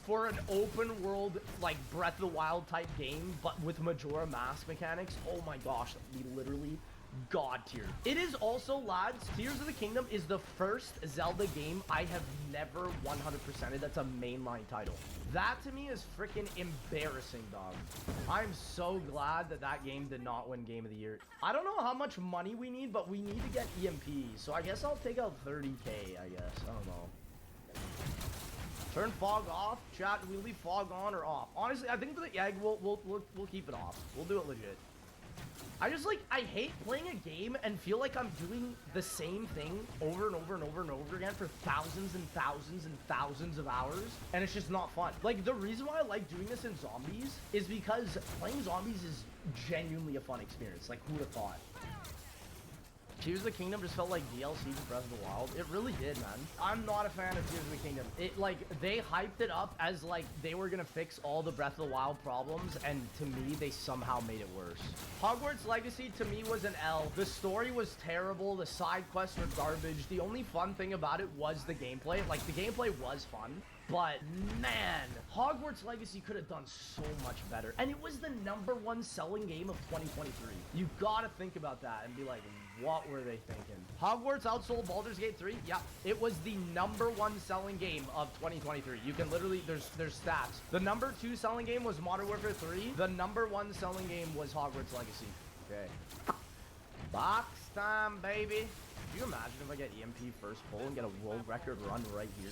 Speaker 2: for an open world, like Breath of the Wild type game, but with Majora Mask mechanics. Oh my gosh. We literally God tier. It is also, lads, Tears of the Kingdom is the first Zelda game I have never 100%ed that's a mainline title. That to me is freaking embarrassing, dog. I'm so glad that that game did not win Game of the Year. I don't know how much money we need, but we need to get EMP. So I guess I'll take out 30K, I guess. I don't know. Turn fog off. Chat, will we leave fog on or off? Honestly, I think for the egg, we'll keep it off. We'll do it legit. I just I hate playing a game and feel like I'm doing the same thing over and over and over and over again for thousands and thousands and thousands of hours, and it's just not fun. Like, the reason why I like doing this in Zombies is because playing Zombies is genuinely a fun experience. Like, who would have thought? Tears of the Kingdom just felt like DLC to Breath of the Wild. It really did, man. I'm not a fan of Tears of the Kingdom. They hyped it up as, they were gonna fix all the Breath of the Wild problems, and to me, they somehow made it worse. Hogwarts Legacy, to me, was an L. The story was terrible. The side quests were garbage. The only fun thing about it was the gameplay. The gameplay was fun. But, man, Hogwarts Legacy could have done so much better. And it was the #1 selling game of 2023. You gotta think about that and be like, what were they thinking? Hogwarts outsold Baldur's Gate 3? Yeah, it was the #1 selling game of 2023. You can literally, there's stats. The #2 selling game was Modern Warfare 3. The #1 selling game was Hogwarts Legacy. Okay. Box time, baby. Can you imagine if I get EMP first pull and get a world record run right here?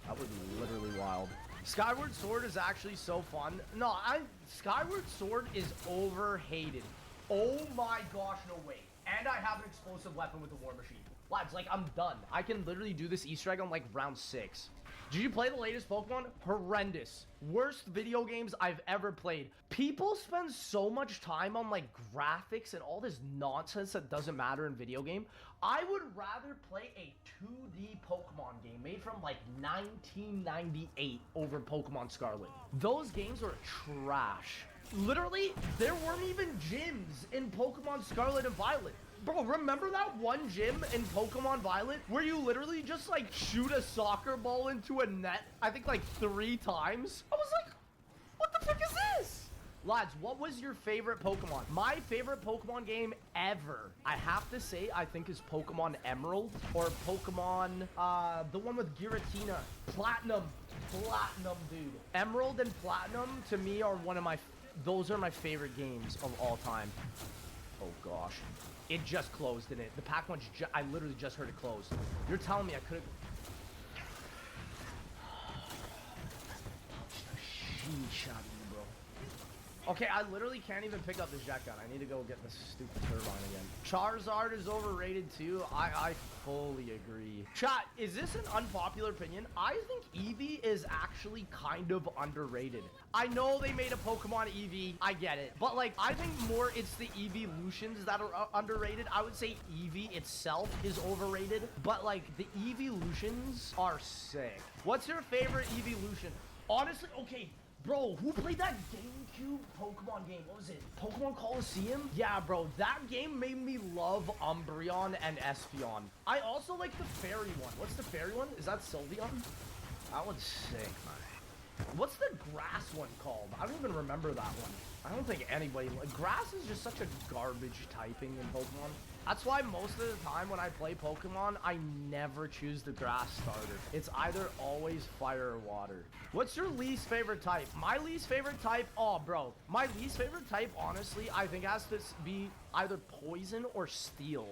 Speaker 2: That would be literally wild. Skyward Sword is actually so fun. No, Skyward Sword is overhated. Oh my gosh, no way. And I have an explosive weapon with the War Machine. Lads, like, I'm done. I can literally do this Easter egg on, like, round 6. Did you play the latest Pokemon? Horrendous. Worst video games I've ever played. People spend so much time on, like, graphics and all this nonsense that doesn't matter in video game. I would rather play a 2D Pokemon game made from, like, 1998 over Pokemon Scarlet. Those games are trash. Literally, there weren't even gyms in Pokemon Scarlet and Violet. Bro, remember that one gym in Pokemon Violet where you literally just, like, shoot a soccer ball into a net, I think, like, 3 times? I was like, what the fuck is this? Lads, what was your favorite Pokemon? My favorite Pokemon game ever, I have to say, I think is Pokemon Emerald or Pokemon, the one with Giratina. Platinum, dude. Emerald and Platinum, to me, are those are my favorite games of all time. Oh, gosh. It just closed, didn't it? The pack punch, I literally just heard it close. You're telling me I could've... Sheesh out of you, bro. Okay, I literally can't even pick up this jet gun. I need to go get this stupid turbine again. Charizard is overrated too. I fully agree. Chat, is this an unpopular opinion? I think Eevee is actually kind of underrated. I know they made a Pokemon Eevee. I get it. But, like, I think more it's the Eeveelutions that are underrated. I would say Eevee itself is overrated. But, like, the Eeveelutions are sick. What's your favorite Eeveelution? Honestly, okay. Bro, who played that GameCube Pokemon game? What was it? Pokemon Coliseum? Yeah, bro, that game made me love Umbreon and Espeon. I also like the fairy one. What's the fairy one? Is that Sylveon? That one's sick, man. What's the grass one called? I don't even remember that one. I don't think anybody... Grass is just such a garbage typing in Pokemon. That's why most of the time when I play Pokemon, I never choose the grass starter. It's either always fire or water. What's your least favorite type? My least favorite type? Oh, bro. My least favorite type, honestly, I think has to be either poison or steel.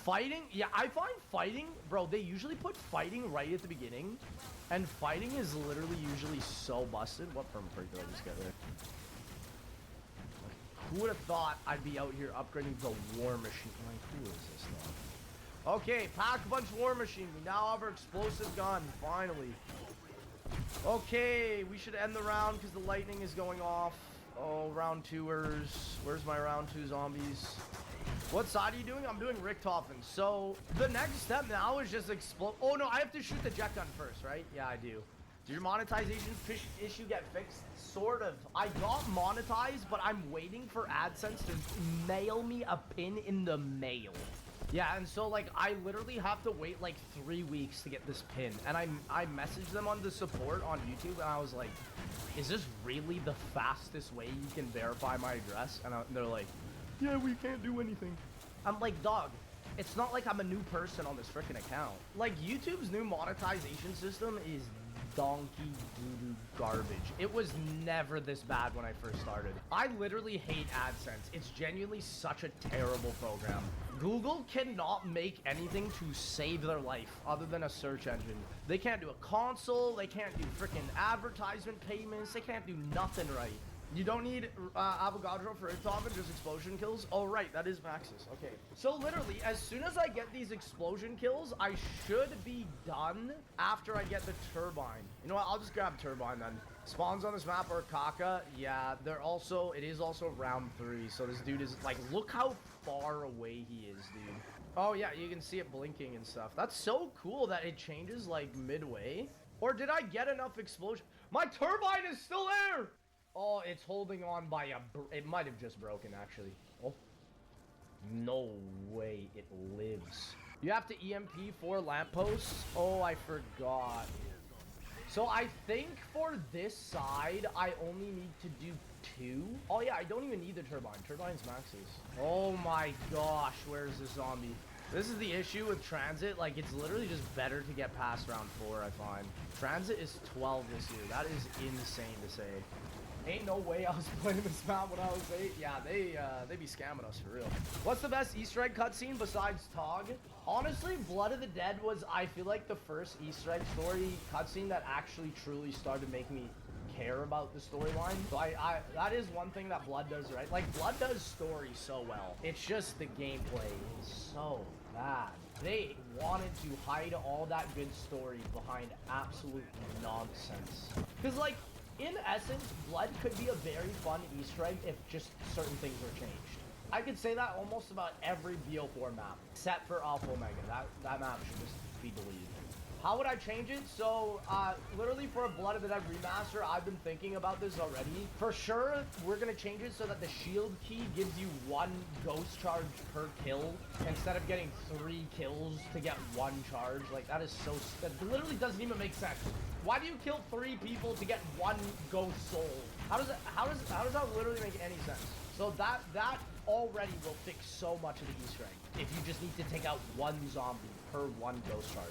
Speaker 2: Fighting? Yeah, I find fighting... Bro, they usually put fighting right at the beginning. And fighting is literally usually so busted. What permaperk did I just get there? Who would have thought I'd be out here upgrading the War Machine? Like, who is this though? Okay, Pack-a-Punch War Machine. We now have our explosive gun, finally. Okay, we should end the round because the lightning is going off. Oh, round 2ers. Where's my round 2 zombies? What side are you doing? I'm doing Richtofen. So, the next step now is just explode. Oh, no, I have to shoot the jet gun first, right? Yeah, I do. Did your monetization issue get fixed? Sort of. I got monetized, but I'm waiting for AdSense to mail me a pin in the mail. Yeah, and so, like, I literally have to wait, like, 3 weeks to get this pin. And I messaged them on the support on YouTube, and I was like, is this really the fastest way you can verify my address? And they're like, yeah, we can't do anything. I'm like, dog, it's not like I'm a new person on this freaking account. Like, YouTube's new monetization system is donkey doo-doo garbage. It was never this bad when I first started. I literally hate AdSense. It's genuinely such a terrible program. Google cannot make anything to save their life other than a search engine. They can't do a console. They can't do freaking advertisement payments. They can't do nothing right. You don't need Avogadro for Richtofen, just explosion kills? Oh, right, that is Maxis. Okay. So, literally, as soon as I get these explosion kills, I should be done after I get the turbine. You know what? I'll just grab turbine then. Spawns on this map are Kaka. Yeah, it is also round 3. So, this dude is, like, look how far away he is, dude. Oh, yeah, you can see it blinking and stuff. That's so cool that it changes, like, midway. Or did I get enough explosion? My turbine is still there! Oh, it's holding on by it might have just broken, actually. Oh. No way it lives. You have to EMP 4 lampposts? Oh, I forgot. So I think for this side, I only need to do 2. Oh, yeah, I don't even need the turbine. Turbine's maxes. Oh, my gosh. Where's the zombie? This is the issue with Transit. Like, it's literally just better to get past round 4, I find. Transit is 12 this year. That is insane to say. Ain't no way I was playing this map when I was 8. Yeah, they be scamming us for real. What's the best Easter egg cutscene besides Tog? Honestly, Blood of the Dead was, I feel like, the first Easter egg story cutscene that actually truly started making me care about the storyline. So I that is one thing that Blood does right. Like, Blood does story so well. It's just the gameplay is so bad. They wanted to hide all that good story behind absolute nonsense. Because, like, in essence, Blood could be a very fun Easter egg if just certain things were changed. I could say that almost about every BO4 map, except for Alpha Omega. That map should just be deleted. How would I change it? So, literally for a Blood of the Dead remaster, I've been thinking about this already. For sure, we're gonna change it so that the shield key gives you 1 ghost charge per kill, instead of getting 3 kills to get 1 charge. Like, that is so, that literally doesn't even make sense. Why do you kill 3 people to get 1 ghost soul? How does that literally make any sense? So that already will fix so much of the Easter egg, if you just need to take out 1 zombie per 1 ghost charge.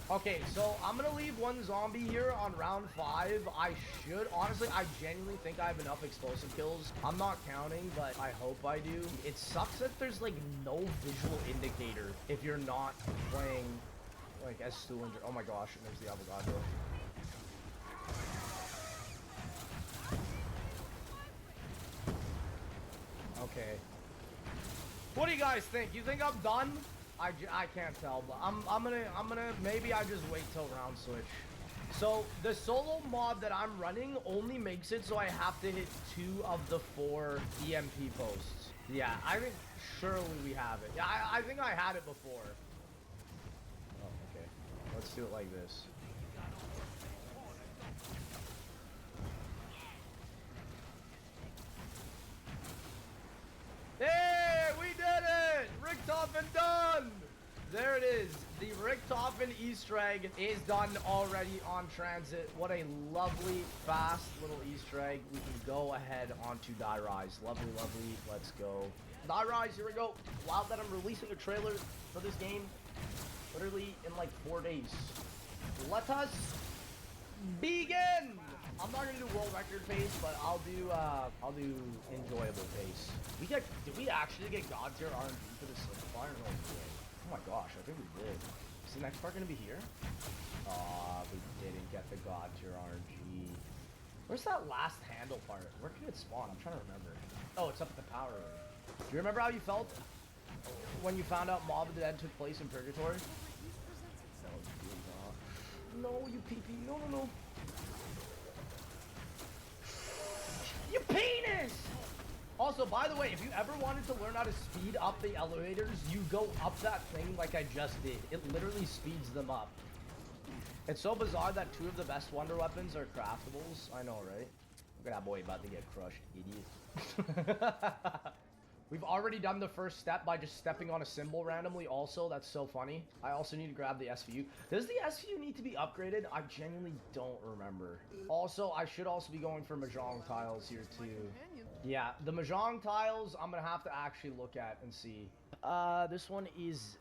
Speaker 2: Okay, so I'm gonna leave 1 zombie here on round 5. I should, honestly, I genuinely think I have enough explosive kills. I'm not counting, but I hope I do. It sucks that there's like no visual indicator if you're not playing like as Stuhlinger. Oh my gosh, and there's the Avogadro. Okay. What do you guys think? You think I'm done? I can't tell, but I'm gonna maybe I just wait till round switch. So the solo mod that I'm running only makes it so I have to hit 2 of the 4 EMP posts. Yeah, I think surely we have it. Yeah, I think I had it before. Oh, okay. Let's do it like this. Hey, we did it! Richtofen done! There it is. The Richtofen Easter egg is done already on transit. What a lovely, fast little Easter egg. We can go ahead onto Die Rise. Lovely, lovely. Let's go. Die Rise, here we go. Wow, that I'm releasing a trailer for this game literally in like 4 days. Let us begin! I'm not gonna do world record pace, but I'll do enjoyable pace. Did we actually get God tier RNG for this fire? No, we did. Oh my gosh, I think we did. Is the next part gonna be here? We didn't get the God tier RNG. Where's that last handle part? Where can it spawn? I'm trying to remember. Oh, it's up at the power room. Do you remember how you felt when you found out Mob of the Dead took place in Purgatory? No, you PP. No, no, no. You penis! Also, by the way, if you ever wanted to learn how to speed up the elevators, you go up that thing like I just did. It literally speeds them up. It's so bizarre that 2 of the best wonder weapons are craftables. I know, right? Look at that boy about to get crushed, idiot. We've already done the first step by just stepping on a symbol randomly also. That's so funny. I also need to grab the SVU. Does the SVU need to be upgraded? I genuinely don't remember. Also, I should also be going for Mahjong tiles here too. Yeah, the Mahjong tiles I'm gonna have to actually look at and see. This one is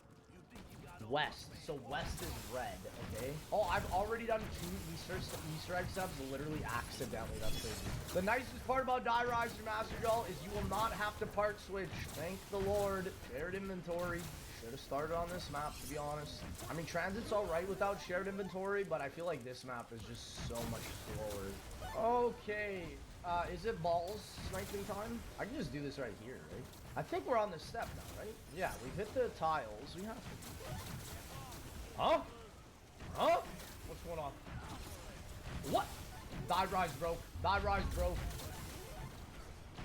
Speaker 2: west. So west is red, okay? Oh, I've already done 2 Easter egg steps literally accidentally. That's crazy. The nicest part about Die Rise Remastered, y'all, is you will not have to part switch. Thank the Lord. Shared inventory. Should have started on this map, to be honest. I mean, Transit's alright without shared inventory, but I feel like this map is just so much slower. Okay. Is it balls sniping time? I can just do this right here, right? I think we're on this step now, right? Yeah, we've hit the tiles. We have to. Huh? Huh? What's going on? What? Die Rise broke. Die Rise broke.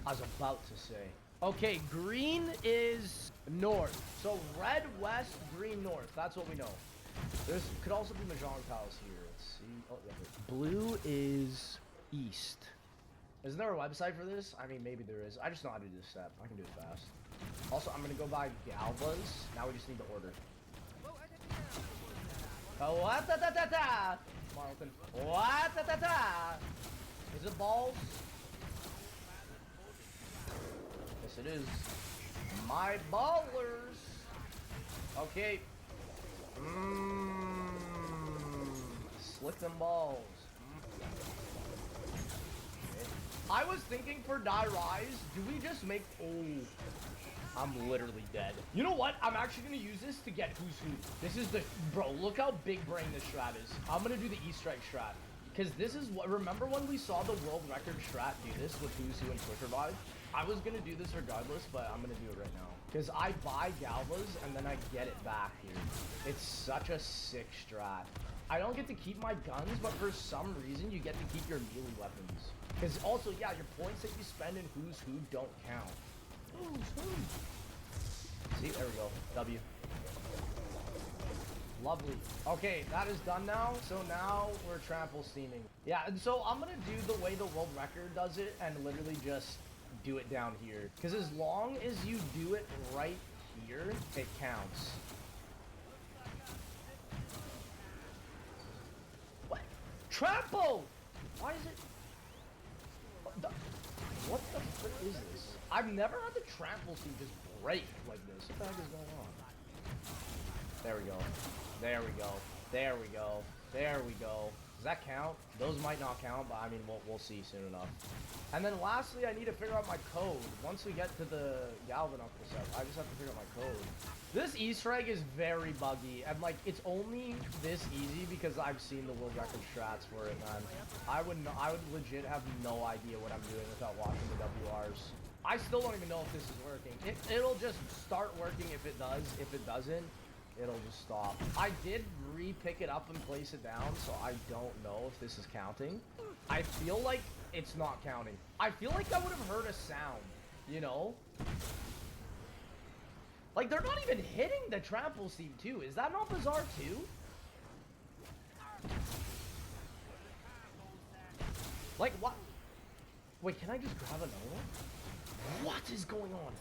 Speaker 2: I was about to say. Okay, green is north. So red west, green north. That's what we know. There's could also be Mahjong tiles here. Let's see. Oh, yeah. Blue is east. Isn't there a website for this? I mean, maybe there is. I just know how to do this step. I can do it fast. Also, I'm gonna go buy Galvas. Now we just need to order. Oh, what da da da da! Marlton. What da da da! Is it balls? Yes, it is. My ballers. Okay. Slick them balls. I was thinking for Die Rise, do we just make... Oh, I'm literally dead. You know what? I'm actually going to use this to get Who's Who. This is the... Bro, look how big brain this strat is. I'm going to do the Easter egg strat. Because this is what, remember when we saw the world record strat do this with Who's Who and Quick Revive? I was gonna do this regardless, but I'm gonna do it right now. Because I buy Galvas and then I get it back here. It's such a sick strat. I don't get to keep my guns, but for some reason you get to keep your melee weapons. Because also, yeah, your points that you spend in Who's Who don't count. Who's Who? See, there we go. W. Lovely. Okay, that is done now. So now we're trample steaming. Yeah, and so I'm gonna do the way the world record does it and literally just do it down here. Because as long as you do it right here, it counts. What? Trample! Why is it? What the frick is this? I've never had the trample steam just break like this. What the heck is going on? There we go. There we go. There we go. There we go. Does that count? Those might not count, but I mean, we'll see soon enough. And then lastly, I need to figure out my code. Once we get to the Galvanocle set, I just have to figure out my code. This Easter egg is very buggy, and like, it's only this easy because I've seen the world record strats for it, man. I would legit have no idea what I'm doing without watching the WRs. I still don't even know if this is working. It'll just start working if it does. If it doesn't, it'll just stop. I did re-pick it up and place it down, so I don't know if this is counting. I feel like it's not counting. I feel like I would have heard a sound, you know? Like, they're not even hitting the trample steam, too. Is that not bizarre, too? Like, what? Wait, can I just grab another one? What is going on?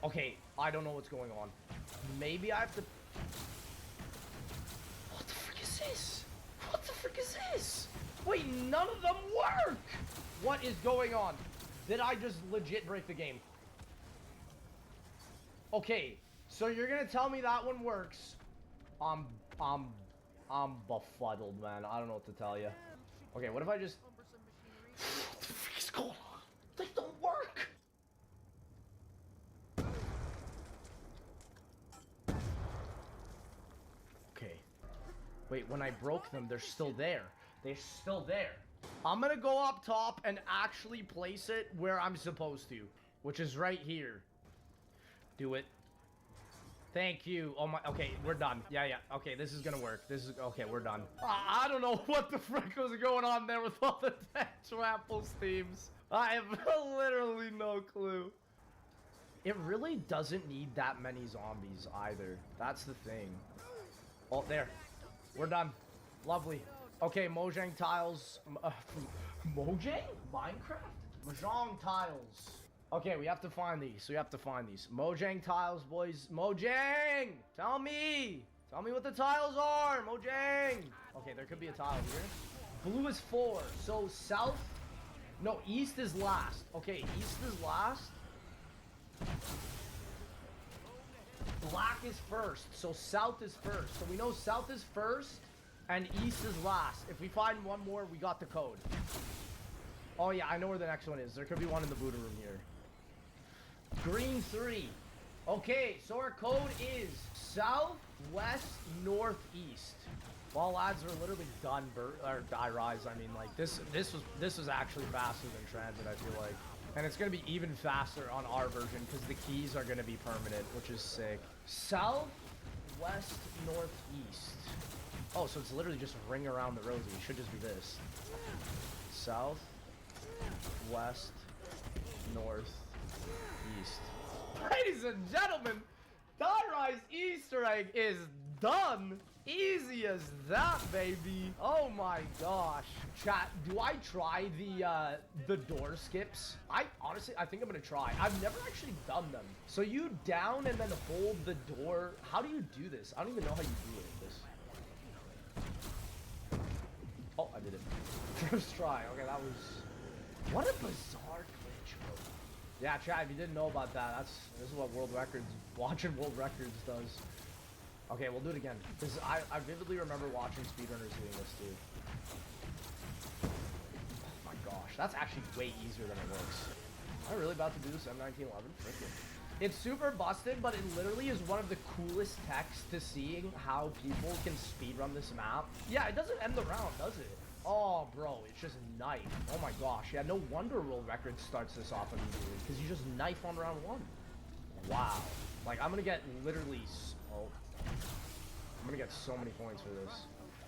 Speaker 2: Okay, I don't know what's going on. Maybe I have to... What the frick is this? What the frick is this? Wait, none of them work! What is going on? Did I just legit break the game? Okay, so you're gonna tell me that one works. I'm befuddled, man. I don't know what to tell you. Okay, what if I just... What the frick is going on? They don't work! Okay. Wait, when I broke them, they're still there. They're still there. I'm gonna go up top and actually place it where I'm supposed to, which is right here. Do it. Thank you. Oh my, okay, we're done. Yeah, okay, this is gonna work. This is, okay, we're done. I don't know what the frick was going on there with all the trample steams. I have literally no clue. It really doesn't need that many zombies either. That's the thing. Oh, there. We're done. Lovely. Okay, Mojang tiles. Mojang? Minecraft? Mojang tiles. Okay, we have to find these. We have to find these. Mojang tiles, boys. Mojang! Tell me! Tell me what the tiles are! Mojang! Okay, there could be a tile here. Blue is 4. So south... No, east is last. Okay, east is last. Black is first. So south is first. So we know south is first and east is last. If we find one more, we got the code. Oh yeah, I know where the next one is. There could be one in the Buddha room here. Green 3. Okay, so our code is south, west, northeast. Well, lads, we're literally done. Or die rise. I mean, like this was actually faster than transit. I feel like, and it's gonna be even faster on our version because the keys are gonna be permanent, which is sick. South, west, northeast. Oh, so it's literally just ring around the rosy. It should just be this. South, west, north, east. Ladies and gentlemen, Die Rise Easter egg is done. Easy as that, baby. Oh my gosh. Chat, do I try the door skips? I honestly think I'm gonna try. I've never actually done them. So you down and then hold the door. How do you do this? I don't even know how you do it. Oh, I did it. First try. Okay, that was... What a bizarre glitch, bro. Yeah, chat, if you didn't know about that, this is what World Records, watching World Records does. Okay, we'll do it again. Because I vividly remember watching speedrunners doing this, too. Oh my gosh, that's actually way easier than it looks. Am I really about to do this M1911? Frickin'. It's super busted, but it literally is one of the coolest techs to seeing how people can speedrun this map. Yeah, it doesn't end the round, does it? Oh, bro, it's just knife. Oh my gosh. Yeah, no wonder world record starts this off immediately. Because you just knife on round 1. Wow. Like, I'm gonna get literally... Oh. I'm gonna get so many points for this.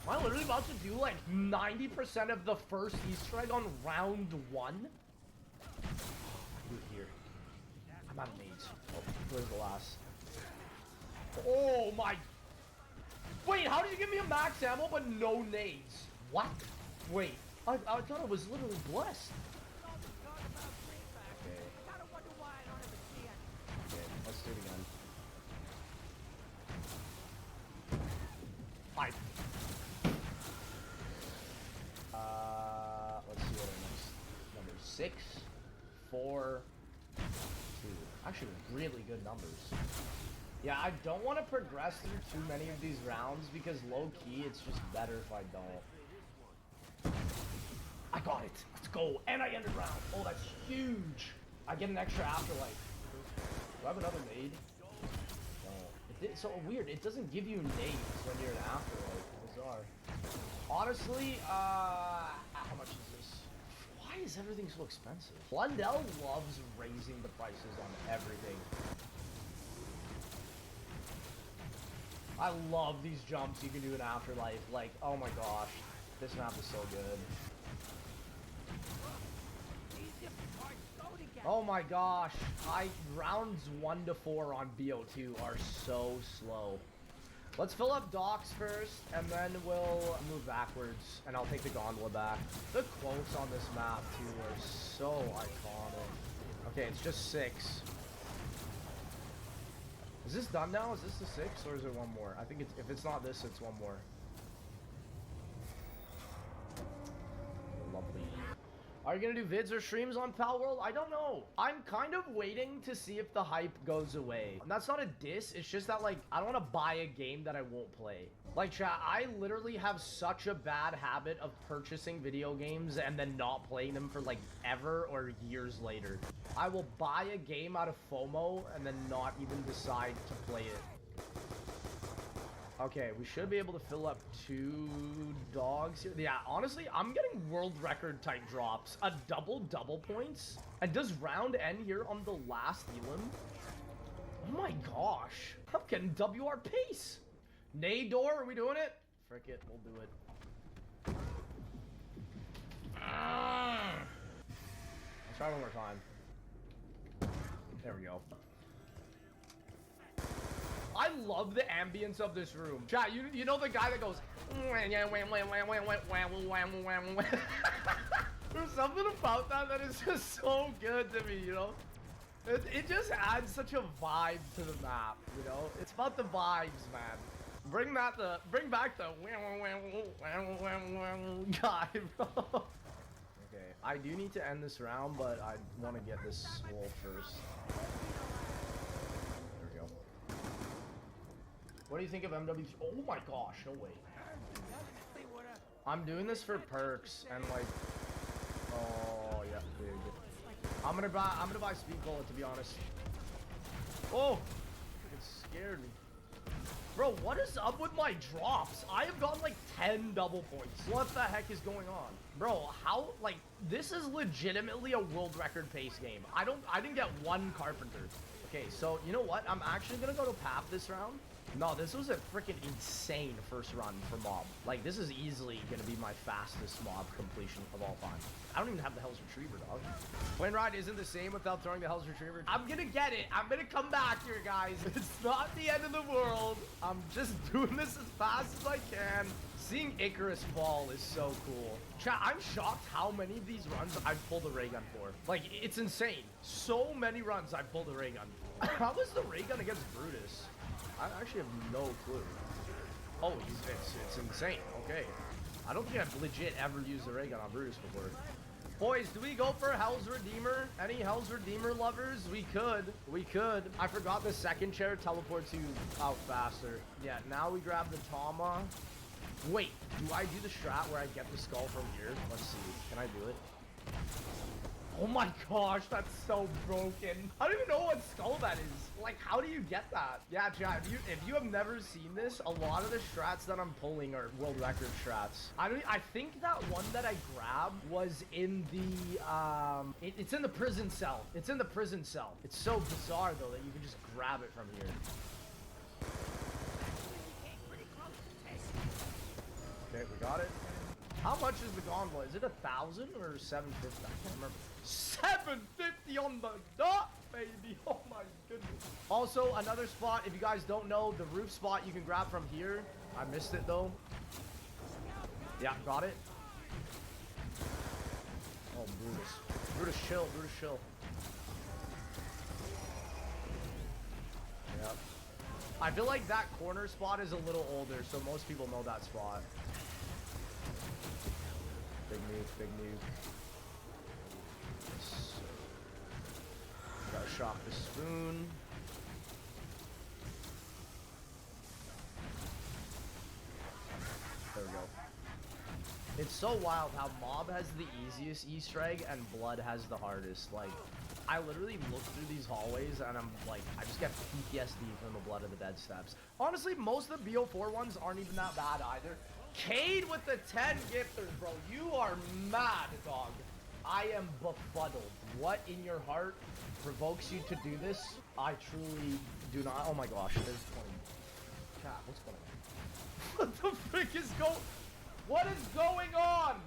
Speaker 2: Am I literally about to do like 90% of the first Easter egg on round 1? Do it here. I'm out of nades. Oh, where's the last? Oh my... Wait, how did you give me a max ammo but no nades? What? Wait, I thought I was literally blessed. Okay. Okay, let's do it again. Fine. Let's see what our next number is. 6, 4, 2. Actually, really good numbers. Yeah, I don't want to progress through too many of these rounds because low-key, it's just better if I don't. I got it. Let's go. And I ended round. Oh, that's huge. I get an extra afterlife. Do I have another nade? No. It's so weird. It doesn't give you nades when you're an afterlife. Bizarre. Honestly, how much is this? Why is everything so expensive? Blundell loves raising the prices on everything. I love these jumps you can do in Afterlife. Like, oh my gosh. This map is so good. Oh my gosh. Rounds 1 to 4 on BO2 are so slow. Let's fill up docks first, and then we'll move backwards, and I'll take the gondola back. The quotes on this map, too, are so iconic. Okay, it's just 6. Is this done now? Is this the 6, or is there one more? I think it's, if it's not this, it's one more. Lovely. Are you gonna do vids or streams on Palworld? I don't know. I'm kind of waiting to see if the hype goes away. And that's not a diss. It's just that, like, I don't want to buy a game that I won't play. Like, chat, I literally have such a bad habit of purchasing video games and then not playing them for, like, ever or years later. I will buy a game out of FOMO and then not even decide to play it. Okay, we should be able to fill up 2 dogs here. Yeah, honestly, I'm getting world record type drops. A double points? And does round end here on the last Elim? Oh my gosh. I'm getting WR pace. Nador, are we doing it? Frick it, we'll do it. Let's try one more time. There we go. I love the ambience of this room. Chat, you know the guy that goes... There's something about that is just so good to me, you know? It just adds such a vibe to the map, you know? It's about the vibes, man. Bring back the guy, bro. Okay, I do need to end this round, but I want to get this wolf first. There we go. What do you think of MW? Oh my gosh, no way. I'm doing this for perks and like, oh yeah, big. I'm gonna buy speed bullet, to be honest. Oh, it scared me. Bro, what is up with my drops? I have gotten like 10 double points. What the heck is going on? Bro, how, like, this is legitimately a world record pace game. I didn't get 1 carpenter. Okay, so you know what? I'm actually gonna go to PAP this round. No, this was a freaking insane first run for mob. Like, this is easily gonna be my fastest mob completion of all time. I don't even have the Hell's Retriever, dog. Plane ride isn't the same without throwing the Hell's Retriever. I'm gonna get it. I'm gonna come back here, guys. It's not the end of the world. I'm just doing this as fast as I can. Seeing Icarus fall is so cool. Chat, I'm shocked how many of these runs I've pulled a ray gun for. Like, it's insane. So many runs I've pulled a ray gun. How was the ray gun against Brutus? I actually have no clue. Oh, it's insane. Okay. I don't think I've legit ever used a ray gun on Brutus before. Boys, do we go for Hell's Redeemer? Any Hell's Redeemer lovers? We could. We could. I forgot the second chair teleports you out faster. Yeah, now we grab the Tama. Wait, do I do the strat where I get the skull from here? Let's see. Can I do it? Oh my gosh, that's so broken. I don't even know what skull that is. Like, how do you get that? Yeah, chat, if you have never seen this, a lot of the strats that I'm pulling are world record strats. I think that one that I grabbed was in the, it's in the prison cell. It's in the prison cell. It's so bizarre, though, that you can just grab it from here. Okay, we got it. How much is the gauntlet? Is it 1,000 or 750? I can't remember. 750 on the dot, baby. Oh my goodness. Also, another spot, if you guys don't know, the roof spot you can grab from here. I missed it though. Yeah, got it. Oh, Brutus. Brutus, chill. Brutus, chill. Yep. I feel like that corner spot is a little older, so most people know that spot. Big nuke, big nuke. So, gotta shock the spoon. There we go. It's so wild how Mob has the easiest Easter egg and Blood has the hardest. Like, I literally look through these hallways and I'm like, I just get PTSD from the Blood of the Dead steps. Honestly, most of the BO4 ones aren't even that bad either. Cade with the 10 gifters, bro. You are mad, dog. I am befuddled. What in your heart provokes you to do this? I truly do not. Oh my gosh, there's 20. Chat, what's going on? What the frick is what is going on?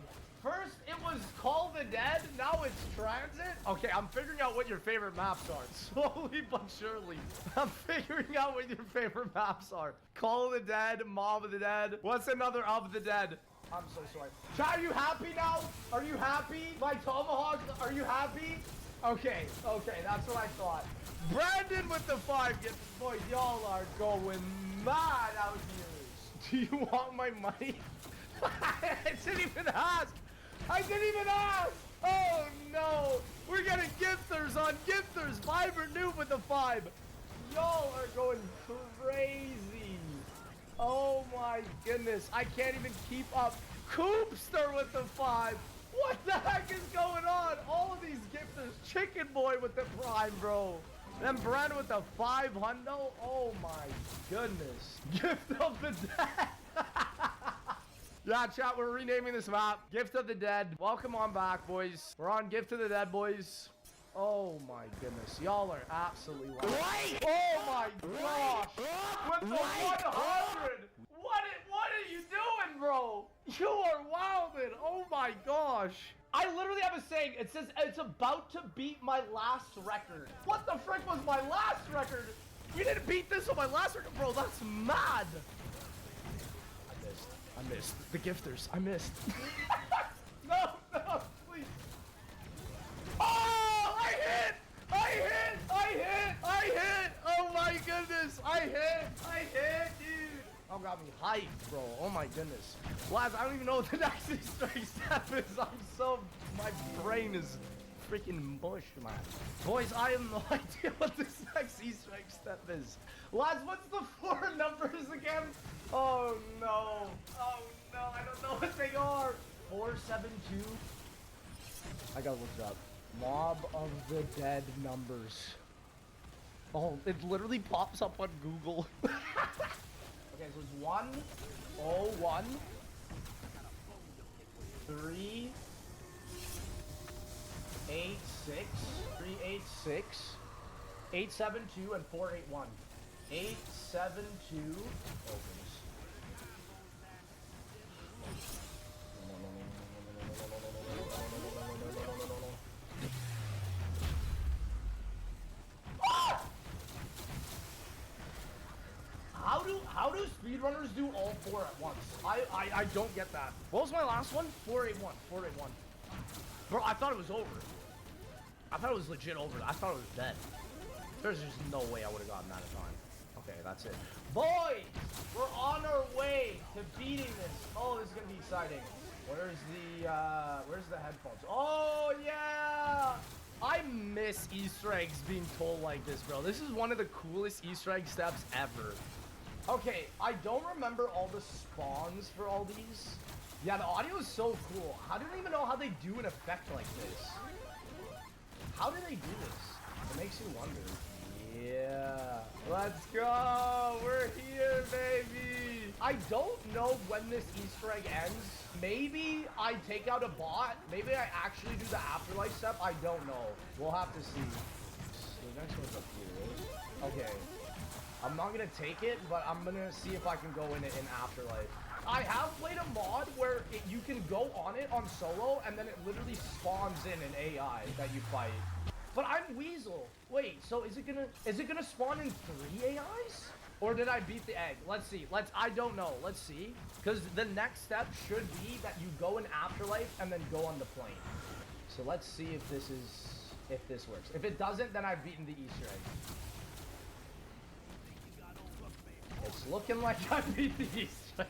Speaker 2: First, it was Call the Dead. Now it's Transit. Okay, I'm figuring out what your favorite maps are. Slowly but surely. I'm figuring out what your favorite maps are. Call of the Dead, Mob of the Dead. What's another of the Dead? I'm so sorry. Chat, are you happy now? Are you happy? My Tomahawk, are you happy? Okay, that's what I thought. Brandon with the 5 gets, boys, y'all are going mad out here. Do you want my money? I didn't even ask. I didn't even ask! Oh no! We're getting gifters on gifters! Viber Noob with the 5! Y'all are going crazy! Oh my goodness, I can't even keep up. Coopster with the 5! What the heck is going on? All of these gifters. Chicken Boy with the Prime, bro. Then Brand with the 5 hundo. Oh my goodness. Gift of the Dead! Yeah, chat, we're renaming this map. Gift of the Dead. Welcome on back, boys. We're on Gift of the Dead, boys. Oh my goodness. Y'all are absolutely wild. Oh my gosh. With the 100. What are you doing, bro? You are wildin'. Oh my gosh. I literally have a saying. It says it's about to beat my last record. What the frick was my last record? You didn't beat this on my last record, bro. That's mad. I missed. The gifters. I missed. No, please. Oh, I hit! Oh my goodness. I hit, dude. Oh, got me hyped, bro. Oh my goodness. Lads, I don't even know what the next Easter egg step is. My brain is freaking mush, man. Boys, I have no idea what this next Easter egg step is. Lads, what's the 4 numbers again? Oh no, I don't know what they are. 472. I gotta look it up. Mob of the Dead numbers. Oh, it literally pops up on Google. Okay, so it's 101 386 386 872 and 481. 872. Oh goodness. How do speedrunners do all 4 at once? I don't get that. What was my last one? 481. 481. Bro, I thought it was over. I thought it was legit over. I thought it was dead. There's just no way I would have gotten that in time. Okay, that's it. Boys, we're on our way to beating this. Oh, this is gonna be exciting. Where's the headphones? Oh yeah! I miss Easter eggs being told like this, bro. This is one of the coolest Easter egg steps ever. Okay, I don't remember all the spawns for all these. Yeah, the audio is so cool. I don't even know how they do an effect like this. How do they do this? It makes you wonder. Yeah. Let's go. We're here, baby. I don't know when this Easter egg ends. Maybe I take out a bot. Maybe I actually do the afterlife step. I don't know. We'll have to see. The next one's up here, right? Okay. I'm not gonna take it, but I'm gonna see if I can go in it in afterlife. I have played a mod where you can go on it on solo, and then it literally spawns in an AI that you fight. But I'm Weasel. Wait, so is it gonna spawn in 3 AIs? Or did I beat the egg? Let's see. I don't know. Let's see. Because the next step should be that you go in afterlife and then go on the plane. So let's see if this works. If it doesn't, then I've beaten the Easter egg. It's looking like I beat the Easter egg.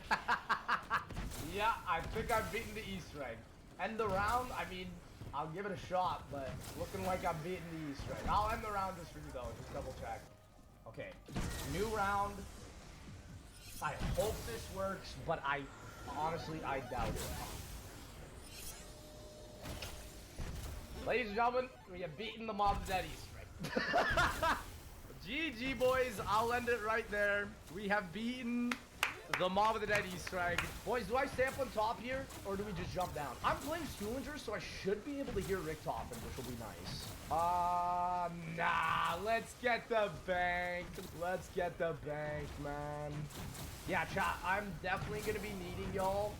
Speaker 2: Yeah, I think I've beaten the Easter egg. End the round, I mean, I'll give it a shot, but it's looking like I'm beating the Easter egg. I'll end the round just for you though, just double check. Okay, new round. I hope this works, but honestly, I doubt it. Ladies and gentlemen, we have beaten the Mob of the Dead Easter egg. GG, boys. I'll end it right there. We have beaten the Mob of the Dead Easter egg. Boys, do I stay up on top here, or do we just jump down? I'm playing Stuhlinger, so I should be able to hear Richtofen, which will be nice. Nah. Let's get the bank. Let's get the bank, man. Yeah, chat, I'm definitely going to be needing y'all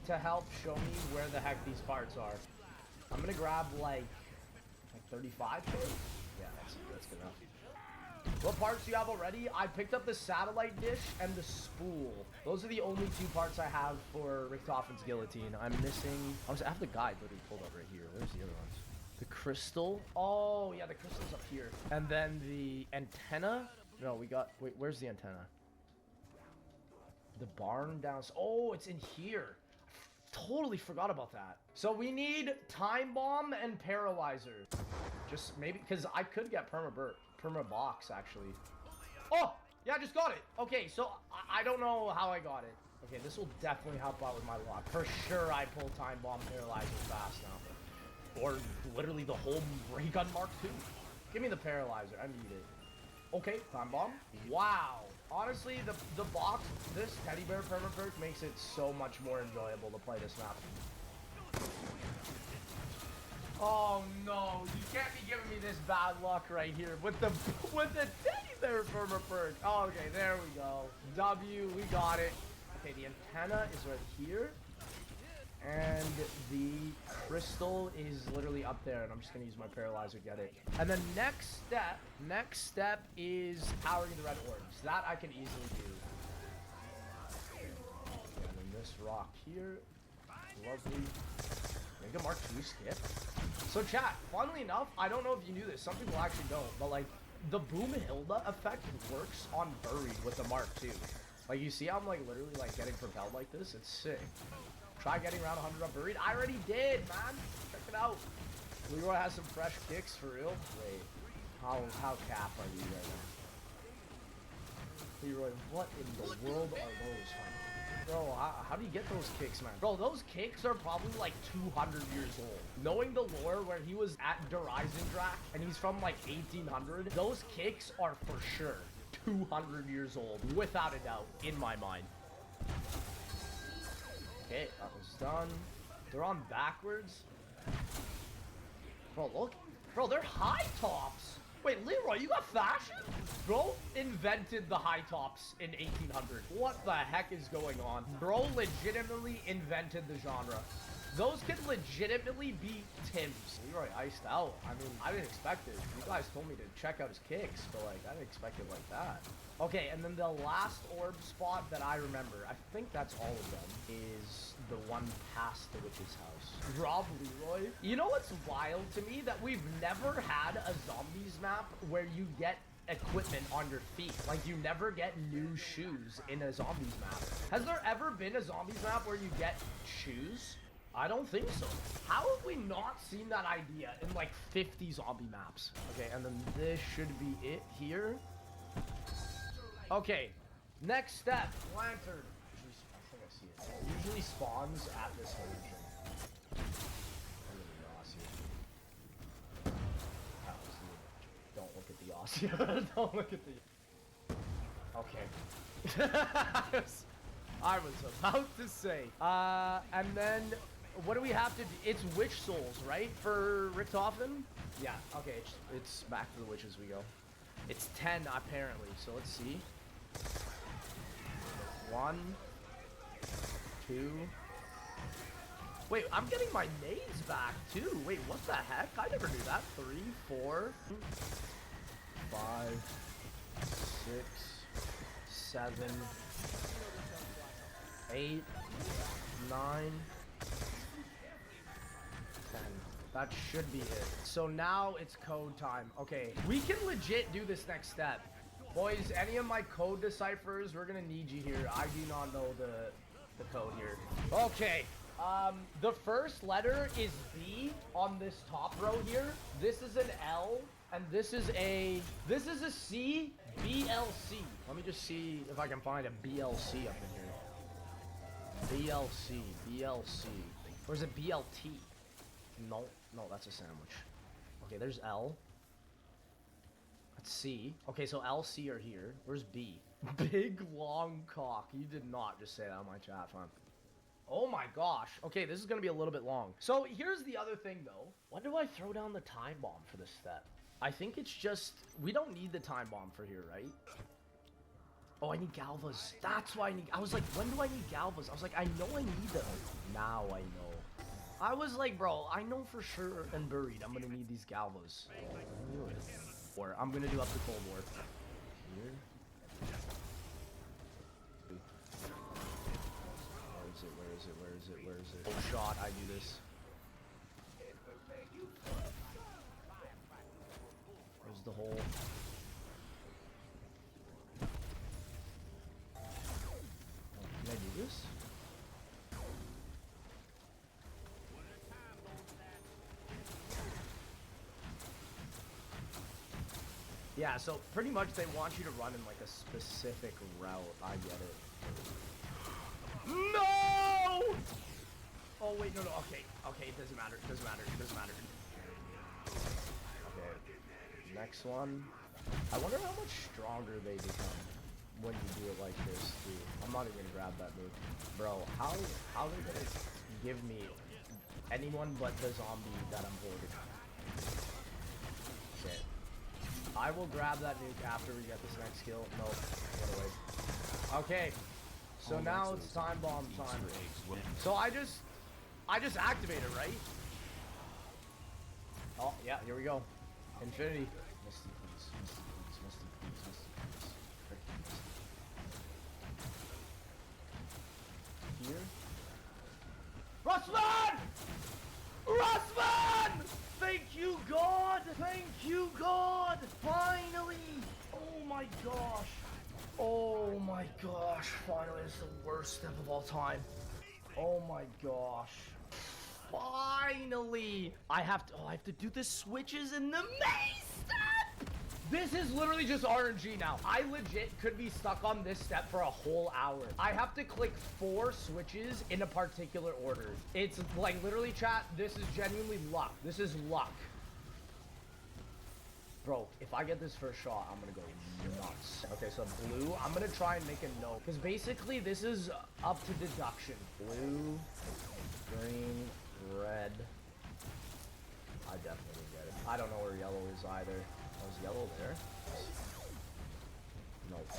Speaker 2: to help show me where the heck these parts are. I'm going to grab, like 35K? Yeah, that's good enough. What parts do you have already? I picked up the satellite dish and the spool. Those are the only 2 parts I have for Richtofen's guillotine. I'm missing... I have the guide literally pulled up right here. Where's the other ones? The crystal. Oh, yeah, the crystal's up here. And then the antenna. No, we got... Wait, where's the antenna? The barn down... Oh, it's in here. Totally forgot about that. So we need time bomb and paralyzer. Just maybe... Because I could get perma box, actually. Oh, yeah, I just got it. Okay, so I don't know how I got it. Okay, this will definitely help out with my luck. For sure, I pull time bomb paralyzer fast now. Or literally the whole ray gun Mark II. Give me the paralyzer. I need it. Okay, time bomb. Wow. Honestly, the box, this teddy bear perma perk makes it so much more enjoyable to play this map. Oh no, you can't be giving me this bad luck right here with the teddy bear perma perk. Oh, okay, there we go. W, we got it. Okay, the antenna is right here. And the crystal is literally up there, and I'm just gonna use my paralyzer to get it. And then next step is powering the red orbs. That I can easily do. And then this rock here. Lovely. Mega Mark II skip. So chat, funnily enough, I don't know if you knew this, some people actually don't, but like the Boomhilda effect works on Buried with the Mark II. Like you see how I'm like literally like getting propelled like this? It's sick. Try getting around 100 on Buried. I already did, man. Check it out. Leroy has some fresh kicks for real. Wait, how cap are you right now? Leroy, what in the world are those, huh? Bro, how do you get those kicks, man? Bro, those kicks are probably like 200 years old. Knowing the lore where he was at Der Eisendrache and he's from like 1800, those kicks are for sure 200 years old, without a doubt, in my mind. Okay, that was done. They're on backwards. Bro, look. Bro, they're high tops. Wait, Leroy, you got fashion? Bro invented the high tops in 1800. What the heck is going on? Bro legitimately invented the genre. Those can legitimately be Tim's. Leroy iced out. I mean, I didn't expect it. You guys told me to check out his kicks, but like, I didn't expect it like that. Okay, and then the last orb spot that I remember, I think that's all of them, is the one past the witch's house. Rob Leroy. You know what's wild to me? That we've never had a zombies map where you get equipment on your feet. Like, you never get new shoes in a zombies map. Has there ever been a zombies map where you get shoes? I don't think so. How have we not seen that idea in like 50 zombie maps? Okay, and then this should be it here. Okay, next step, lantern. I think I see it. It usually spawns at this location. boss. Don't look at the... Okay. I was about to say. And then, what do we have to do? It's Witch Souls, right? For Richtofen? Yeah, okay. It's back to the witches we go. It's 10, apparently. So let's see. 1, 2... Wait, I'm getting my nades back, too. Wait, what the heck? I never knew that. 3, 4, 5, 6, 7, 8, 9, 10. That should be it. So now it's code time. Okay, we can legit do this next step. Boys, any of my code deciphers, we're gonna need you here. I do not know the code here. Okay. The first letter is B on this top row here. This is an L, and this is a C, BLC. Let me just see if I can find a BLC up in here. BLC. Or is it BLT? No, that's a sandwich. Okay, there's L. That's C. Okay, so L, C are here. Where's B? Big long cock. You did not just say that on my chat, fam. Oh my gosh. Okay, this is gonna be a little bit long. So here's the other thing though. When do I throw down the time bomb for this step? I think it's just, we don't need the time bomb for here, right? Oh, I need Galvas. That's why I was like, when do I need Galvas? I was like, I know I need them. Now I know. I was like, bro, I know for sure and buried I'm gonna need these Galvas. Or I'm gonna do up the Cold War. Here. Where is it? Oh, shot, I do this. Where's the hole? Can I do this? Yeah, so pretty much they want you to run in like a specific route. I get it. No! Oh, wait, no. Okay, it doesn't matter. Okay, next one. I wonder how much stronger they become when you do it like this, too. I'm not even gonna grab that move. Bro, how are they gonna give me anyone but the zombie that I'm holding? Okay. I will grab that nuke after we get this next kill. Nope, get away. Okay. So now it's time bomb time. So I just activate it, right? Oh yeah, here we go. Infinity. Misty, please. Here. Russman! Thank you, God! Thank you, God! Finally! Oh my gosh! Oh my gosh, finally, it's the worst step of all time. Oh my gosh. Finally! I have to do the switches in the main step! This is literally just RNG now. I legit could be stuck on this step for a whole hour. I have to click 4 switches in a particular order. It's like literally, chat, this is genuinely luck. This is luck. Bro, if I get this first shot, I'm gonna go nuts. Okay, so blue, I'm gonna try and make a note. Because basically, this is up to deduction. Blue, green, red. I definitely get it. I don't know where yellow is either. Oh, is yellow there? Nope.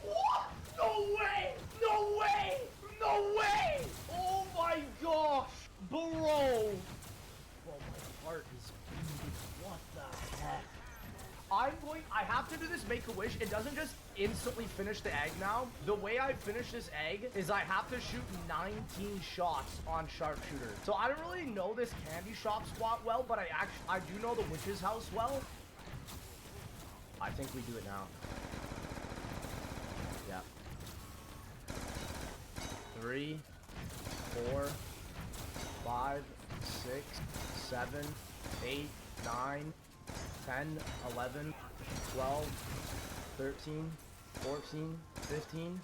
Speaker 2: What? No way! No way! No way! Oh my gosh! Bro! Bro, my heart is beating. What the heck? I have to do this Make-A-Wish. It doesn't just instantly finish the egg now. The way I finish this egg is I have to shoot 19 shots on Sharpshooter. So I don't really know this candy shop spot well, but I do know the witch's house well. I think we do it now. Yeah. 3, 4, 5, 6, 7, 8, 9, 10, 11, 12, 13, 14, 15,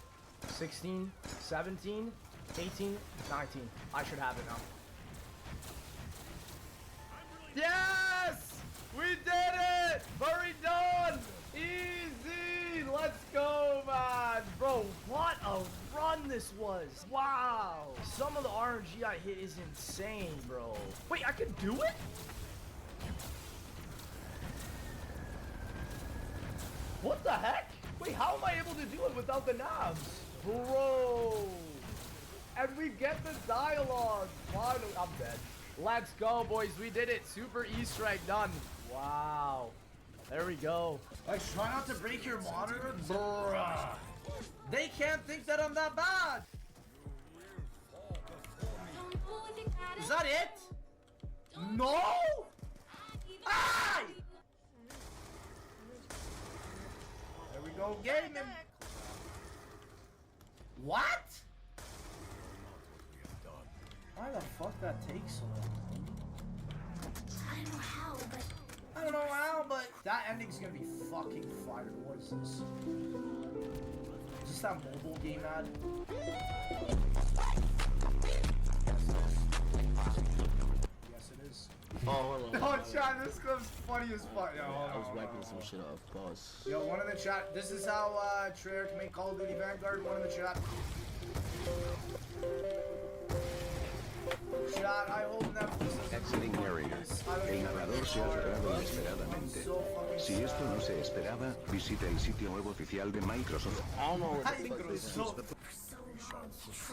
Speaker 2: 16, 17, 18, 19. I should have it now. Yes! We did it! Murray done! Easy! Let's go, man! Bro, what a run this was! Wow! Some of the RNG I hit is insane, bro. Wait, I can do it? What the heck? Wait, how am I able to do it without the knobs? Bro! And we get the dialogue! Finally, I'm dead. Let's go, boys. We did it. Super Easter egg done. Wow. There we go. Like, try not to break your monitor? Bruh. They can't think that I'm that bad. Is that it? No? Ah! There we go, gaming. What? Why the fuck that takes so long? I don't know how, but that ending's gonna be fucking fire. What is this? Is this that mobile game ad? Yes, it is.
Speaker 13: Oh, hello.
Speaker 2: Oh, chat, this clip's funny as fuck. Yo,
Speaker 13: I was wiping some shit off. Pause.
Speaker 2: Yo, one in the chat. This is how Treyarch can make Call of Duty Vanguard. One in the chat. Chat, I hope Netflix
Speaker 14: Exiting area. El narrador se ha cerrado inesperadamente. Si esto no se esperaba, visita el sitio web oficial de Microsoft.
Speaker 2: I don't know what the fuck this is.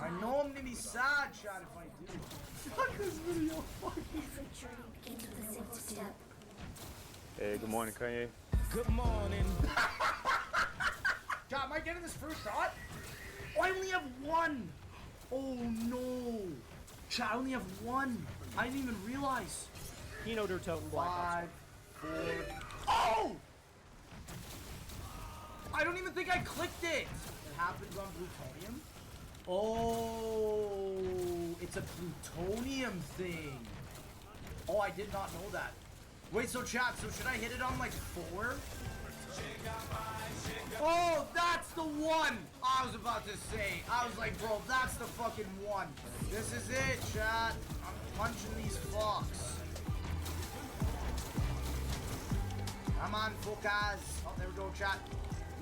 Speaker 2: I know I'm gonna be sad, chat, if I do. Fuck this video. Fuck this.
Speaker 15: Hey, good morning, Kanye.
Speaker 2: Good morning. Chat, am I getting this first shot? Oh, I only have one. Oh no. Chat, I only have one. I didn't even realize.
Speaker 16: Keynoter totem Black Ops.
Speaker 2: 5, 4. Oh! I don't even think I clicked it. It happens on plutonium. Oh, it's a plutonium thing. Oh, I did not know that. Wait, so chat, so should I hit it on like 4? Oh, that's the one I was about to say. I was like, bro, that's the fucking one. This is it, chat. I'm punching these fucks. Come on, focus. Oh, there we go, chat.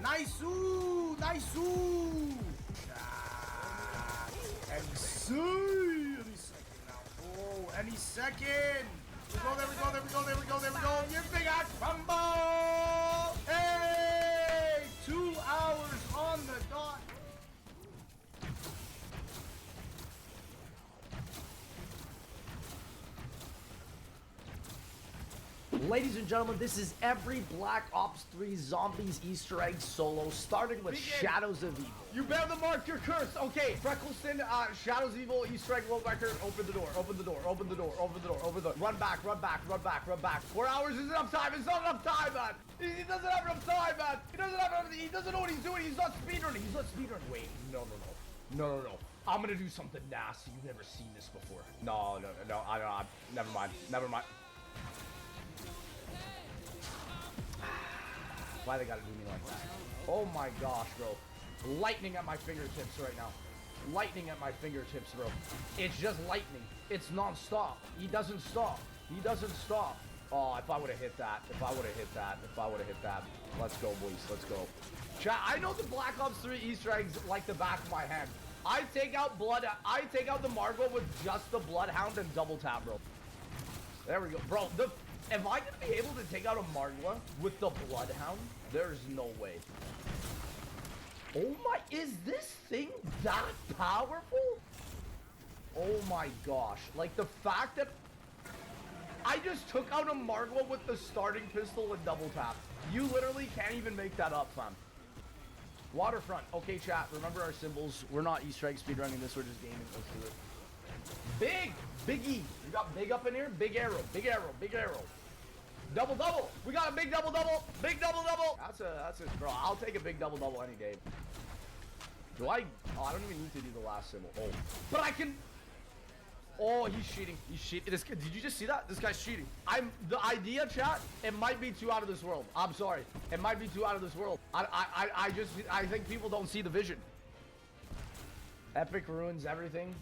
Speaker 2: Nice-oo! Nice-oo! Chat. Any second now. Oh, any second. There we go, there we go, there we go, there we go, there we go. Your big ass crumble! Hey! 2 hours on the dot. Ladies and gentlemen, this is every Black Ops 3 Zombies Easter egg solo, starting with Shadows of Evil. You bear the mark, your curse. Okay, Freckleston, Shadows of Evil, Easter egg world record. Open the door, open the door, open the door, open the door, open the door. Run back, run back, run back, run back. 4 hours is enough time. It's not enough time, man. He doesn't have enough time, man. He doesn't have enough. He doesn't know what he's doing. He's not speedrunning. He's not speedrunning. Wait, no. I'm gonna do something nasty. You've never seen this before. No. Never mind. Never mind. Why they gotta do me like that? Oh my gosh, bro. Lightning at my fingertips right now. Lightning at my fingertips, bro. It's just lightning. It's non-stop. He doesn't stop. He doesn't stop. Oh, if I would have hit that. If I would have hit that. If I would have hit that. Let's go, boys. Let's go. Chat, I know the Black Ops 3 Easter eggs like the back of my hand. I take out the Margot with just the Bloodhound and double tap, bro. There we go. Bro, am I gonna be able to take out a Margwa with the Bloodhound? There's no way. Oh my, is this thing that powerful? Oh my gosh. Like the fact that I just took out a Margwa with the starting pistol and double tap. You literally can't even make that up, fam. Waterfront. Okay, chat, remember our symbols. We're not Easter egg speedrunning this, we're just gaming. Let's do it. Big! Big E. We got big up in here. Big arrow. Big arrow. Big arrow. Double double. We got a big double double. Big double double. That's a bro. I'll take a big double double any day. Do I? Oh, I don't even need to do the last symbol. Oh, but I can. Oh, he's cheating. He's cheating. Did you just see that? This guy's cheating. The idea, chat. It might be too out of this world. I'm sorry. It might be too out of this world. I think people don't see the vision. Epic ruins everything.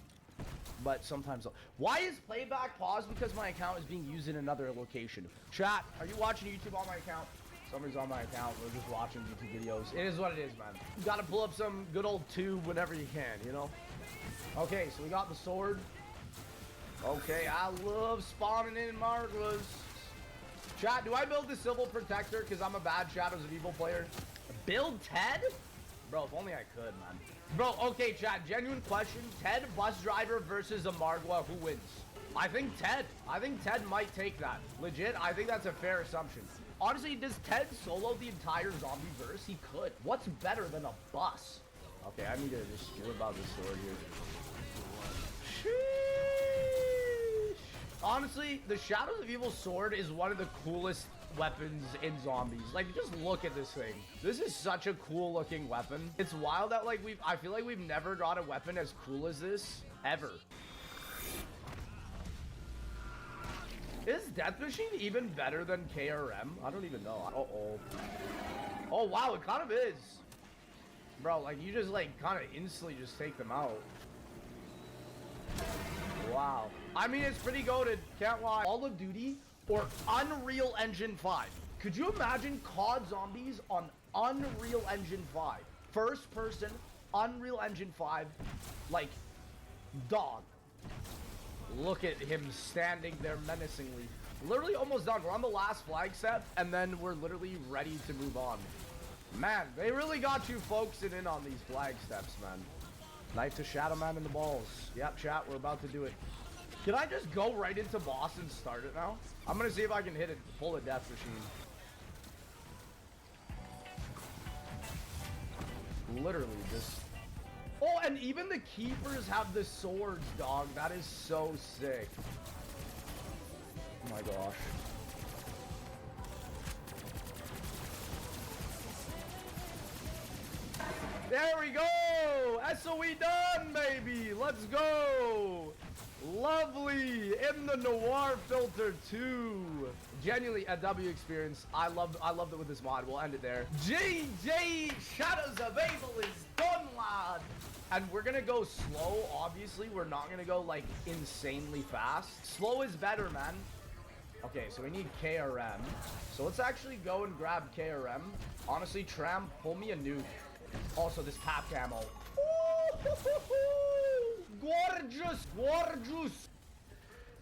Speaker 2: but sometimes. Why is playback paused? Because my account is being used in another location. Chat, are you watching YouTube on my account? Somebody's on my account. We're just watching YouTube videos. It is what it is, man. You gotta pull up some good old tube whenever you can, you know? Okay, so we got the sword. Okay, I love spawning in Marglas. Chat, do I build the Civil Protector because I'm a bad Shadows of Evil player? Build Ted? Bro, if only I could, man. Bro, okay, chat, genuine question. Ted, bus driver versus Amargwa, who wins? I think Ted. I think Ted might take that. Legit, I think that's a fair assumption. Honestly, does Ted solo the entire zombie verse? He could. What's better than a bus? Okay, I need to just screw about this sword here. Sheesh. Honestly, the Shadows of Evil sword is one of the coolest weapons in zombies. Like, just look at this thing. This is such a cool looking weapon. It's wild that like I feel like we've never got a weapon as cool as this ever. Is Death Machine even better than KRM? I don't even know. Uh-oh. Oh, wow, it kind of is. Bro, like, you just, like, kind of instantly just take them out. Wow. I mean, it's pretty goated. Can't lie. Call of Duty or Unreal Engine 5. Could you imagine COD Zombies on Unreal Engine 5? First person, Unreal Engine 5. Like, dog. Look at him standing there menacingly. Literally almost done. We're on the last flag set, and then we're literally ready to move on. Man, they really got you focusing in on these flag steps, man. Knife to Shadow Man in the balls. Yep, chat, we're about to do it. Can I just go right into boss and start it now? I'm gonna see if I can hit it, pull a Death Machine. Literally just... Oh, and even the keepers have the swords, dog. That is so sick. Oh my gosh. There we go! SOE done, baby! Let's go! Lovely! In the Noir filter too. Genuinely a W experience. I loved it with this mod. We'll end it there. GG! Shadows of Evil is done, lad! And we're gonna go slow, obviously. We're not gonna go, like, insanely fast. Slow is better, man. Okay, so we need KRM. So let's actually go and grab KRM. Honestly, Tram, pull me a nuke. Also, this pap camo. Gorgeous! Gorgeous!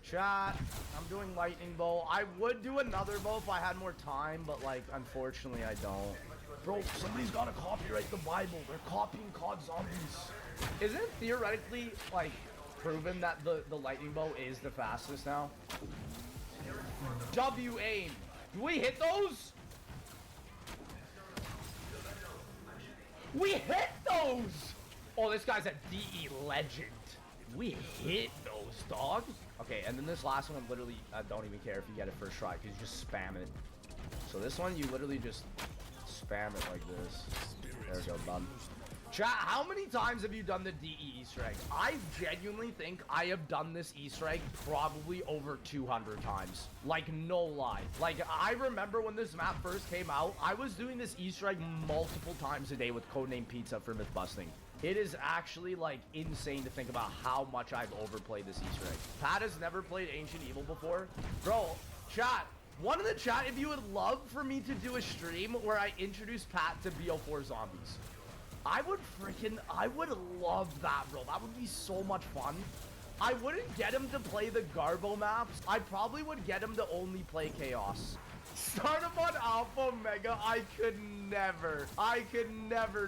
Speaker 2: Chat, I'm doing lightning bow. I would do another bow if I had more time, but, like, unfortunately, I don't. Bro, somebody's gotta copyright the Bible. They're copying COD Zombies. Isn't it theoretically, like, proven that the lightning bow is the fastest now? W aim. Do we hit those? We hit those! Oh, this guy's a DE legend. We hit those, dog. Okay, and then this last one, literally, I don't even care if you get it first try, because you just spam it. So this one, you literally just spam it like this. There we go, bud. Chat, how many times have you done the DE Easter egg? I genuinely think I have done this Easter egg probably over 200 times. Like, no lie. Like, I remember when this map first came out, I was doing this Easter egg multiple times a day with Codename Pizza for Mythbusting. It is actually, like, insane to think about how much I've overplayed this Easter egg. Pat has never played Ancient Evil before. Bro, chat, one in the chat if you would love for me to do a stream where I introduce Pat to BO4 Zombies. I would love that, bro. That would be so much fun. I wouldn't get him to play the Garbo maps. I probably would get him to only play Chaos. Start him on Alpha Omega. I could never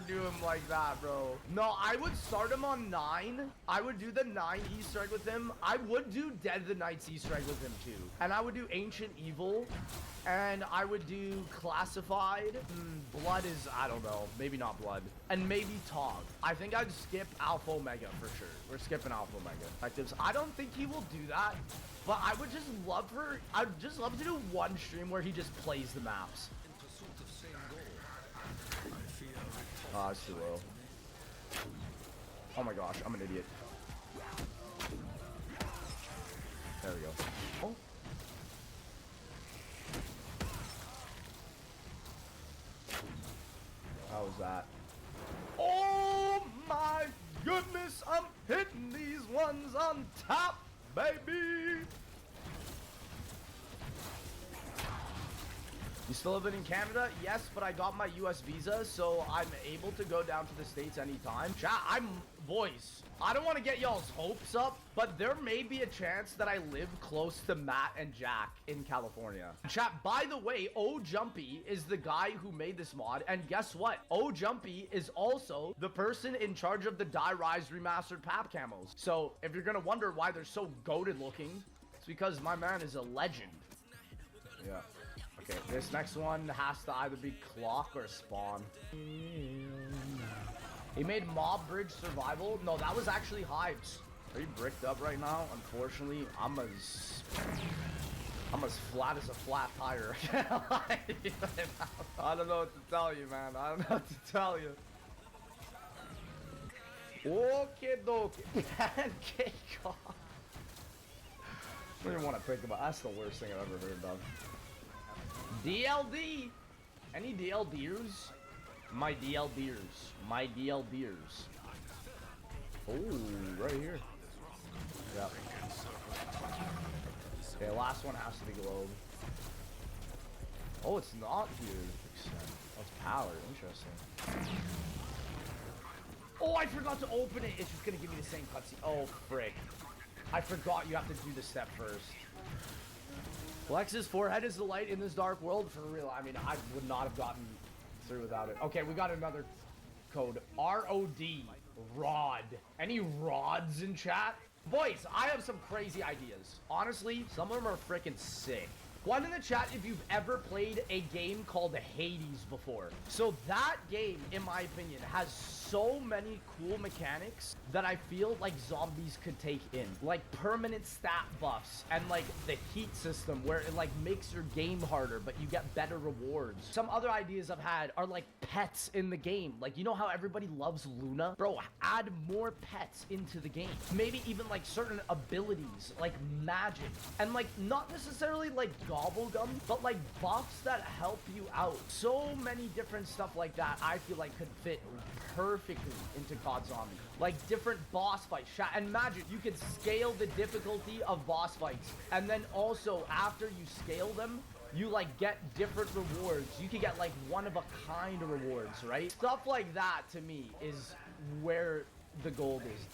Speaker 2: do him like that, bro. No, I would start him on 9. I would do the 9 Easter egg with him. I would do Dead of the Nights Easter egg with him too. And I would do Ancient Evil. And I would do Classified. Blood is, I don't know, maybe not Blood. And maybe Tog. I think I'd skip Alpha Omega for sure. We're skipping Alpha Omega. Effectives. I don't think he will do that. But I would just love I'd just love to do one stream where he just plays the maps. Ah, it's too low. Oh my gosh, I'm an idiot. There we go. Oh. How was that? Oh my goodness, I'm hitting these ones on top, baby. You still living in Canada? Yes, but I got my US visa, so I'm able to go down to the States anytime. Chat, boys, I don't want to get y'all's hopes up, but there may be a chance that I live close to Matt and Jack in California. Chat, by the way, O Jumpy is the guy who made this mod, and guess what? O Jumpy is also the person in charge of the Die Rise remastered pap camos. So if you're gonna wonder why they're so goated looking, it's because my man is a legend. Yeah. Okay, this next one has to either be Clock or Spawn. He made Mob Bridge Survival. No, that was actually Hives. Are you bricked up right now? Unfortunately, I'm as flat as a flat tire. I don't know what to tell you, man. I don't know what to tell you. Okay, dokie. Pancake off. I don't even want to think about. That's the worst thing I've ever heard of. DLD. Any DLDers? My DLDers. My DLDers. Oh, right here. Yep. Okay, last one has to be Globe. Oh, it's not here. Oh, it's power. Interesting. Oh, I forgot to open it. It's just gonna give me the same cutscene. Oh, frick. I forgot you have to do the step first. Flex's forehead is the light in this dark world. For real, I mean, I would not have gotten through without it. Okay, we got another code. R-O-D. Rod. Any rods in chat? Boys, I have some crazy ideas. Honestly, some of them are freaking sick. One in the chat if you've ever played a game called Hades before. So that game, in my opinion, has so many cool mechanics that I feel like zombies could take in. Like permanent stat buffs and like the heat system where it like makes your game harder, but you get better rewards. Some other ideas I've had are like pets in the game. Like, you know how everybody loves Luna? Bro, add more pets into the game. Maybe even like certain abilities, like magic. And like not necessarily like gobblegum, but like buffs that help you out. So many different stuff like that I feel like could fit perfectly into COD Zombie. Like different boss fights. And imagine you could scale the difficulty of boss fights. And then also after you scale them, you like get different rewards. You can get like one of a kind rewards, right? Stuff like that to me is where the gold is.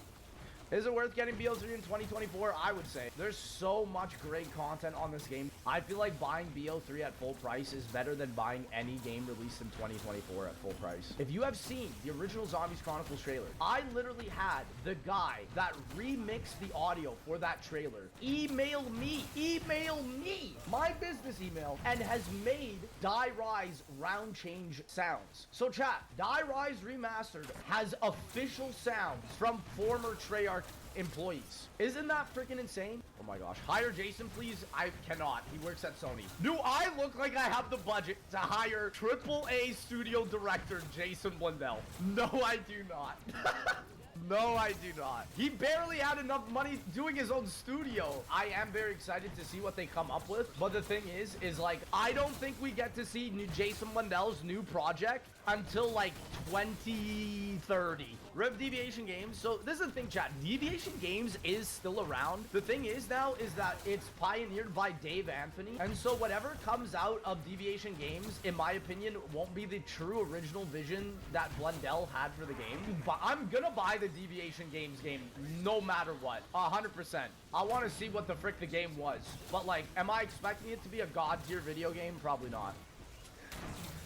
Speaker 2: Is it worth getting BO3 in 2024? I would say. There's so much great content on this game. I feel like buying BO3 at full price is better than buying any game released in 2024 at full price. If you have seen the original Zombies Chronicles trailer, I literally had the guy that remixed the audio for that trailer email me, my business email, and has made Die Rise round change sounds. So chat, Die Rise Remastered has official sounds from former Treyarch employees. Isn't that freaking insane? Oh my gosh. Hire Jason, please. I cannot. He works at Sony. Do I look like I have the budget to hire AAA studio director Jason Blundell? No, I do not. No, I do not. He barely had enough money doing his own studio. I am very excited to see what they come up with. But the thing is like, I don't think we get to see new Jason Blundell's new project until like 2030. Rev Deviation Games. So this is the thing, chat. Deviation Games is still around. The thing is now is that it's pioneered by Dave Anthony. And so whatever comes out of Deviation Games, in my opinion, won't be the true original vision that Blundell had for the game. But I'm gonna buy the Deviation Games game no matter what. 100%. I want to see what the frick the game was. But like, am I expecting it to be a god tier video game? Probably not.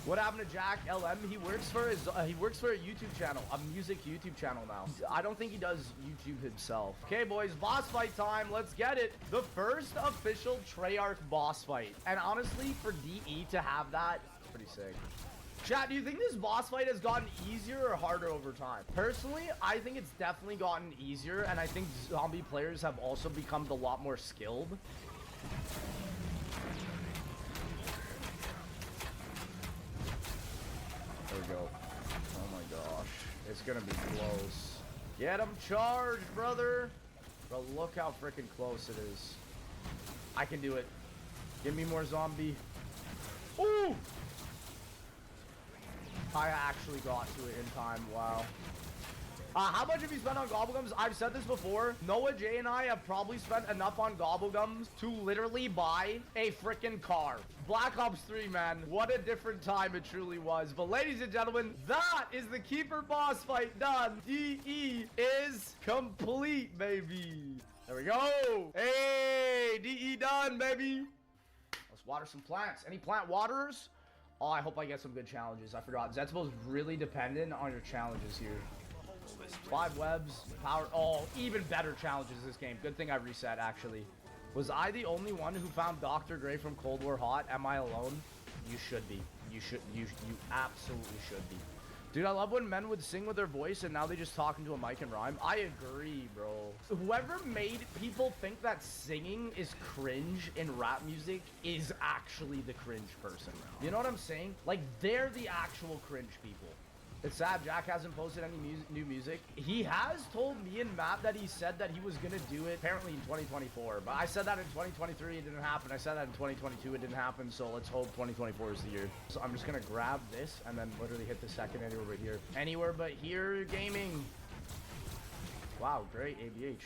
Speaker 2: What happened to Jack LM? He works for a YouTube channel, a music YouTube channel now. I don't think he does YouTube himself. Okay, boys, boss fight time. Let's get it. The first official Treyarch boss fight. And honestly, for DE to have that, it's pretty sick. Chat, do you think this boss fight has gotten easier or harder over time? Personally, I think it's definitely gotten easier, and I think zombie players have also become a lot more skilled. There we go. Oh my gosh. It's gonna be close. Get him charged, brother. Bro, look how freaking close it is. I can do it. Give me more zombie. Ooh! I actually got to it in time. Wow. How much have you spent on Gobblegums? I've said this before. Noah, Jay, and I have probably spent enough on Gobblegums to literally buy a freaking car. Black Ops 3, man. What a different time it truly was. But ladies and gentlemen, that is the Keeper boss fight done. DE is complete, baby. There we go. Hey, DE done, baby. Let's water some plants. Any plant waterers? Oh, I hope I get some good challenges. I forgot. Zetsubo's really dependent on your challenges here. 5 webs, power. Oh, even better challenges this game. Good thing I reset, actually. Was I the only one who found Dr. Gray from Cold War hot? Am I alone? You should be. You absolutely should be. Dude, I love when men would sing with their voice and now they just talk into a mic and rhyme. I agree, bro. Whoever made people think that singing is cringe in rap music is actually the cringe person. You know what I'm saying? Like, they're the actual cringe people. It's sad Jack hasn't posted any new music. He has told me and Matt that he said that he was gonna do it apparently in 2024. But I said that in 2023, it didn't happen. I said that in 2022, it didn't happen. So let's hope 2024 is the year. So I'm just gonna grab this and then literally hit the second anywhere but here. Anywhere but here, gaming. Wow, great ABH.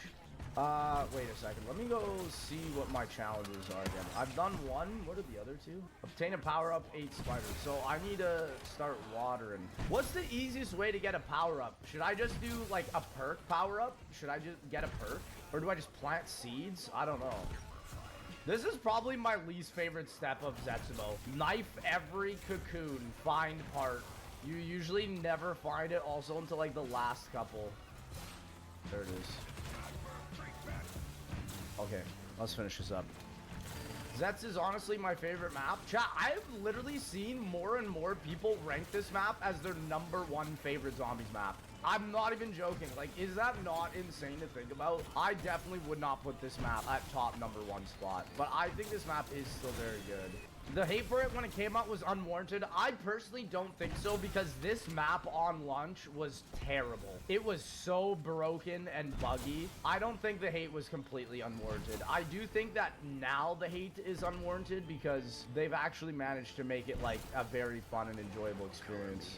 Speaker 2: Wait a second. Let me go see what my challenges are again. I've done one. What are the other two? Obtain a power-up, 8 spiders. So I need to start watering. What's the easiest way to get a power-up? Should I just do like a perk power-up? Should I just get a perk? Or do I just plant seeds? I don't know. This is probably my least favorite step of Zetsubo. Knife every cocoon. Find part. You usually never find it also until like the last couple. There it is. Okay, let's finish this up. Zets is honestly my favorite map. Chat, I've literally seen more and more people rank this map as their #1 favorite zombies map. I'm not even joking. Like, is that not insane to think about? I definitely would not put this map at top #1 spot, but I think this map is still very good. The hate for it when it came out was unwarranted. I personally don't think so because this map on launch was terrible. It was so broken and buggy. I don't think the hate was completely unwarranted. I do think that now the hate is unwarranted because they've actually managed to make it like a very fun and enjoyable experience.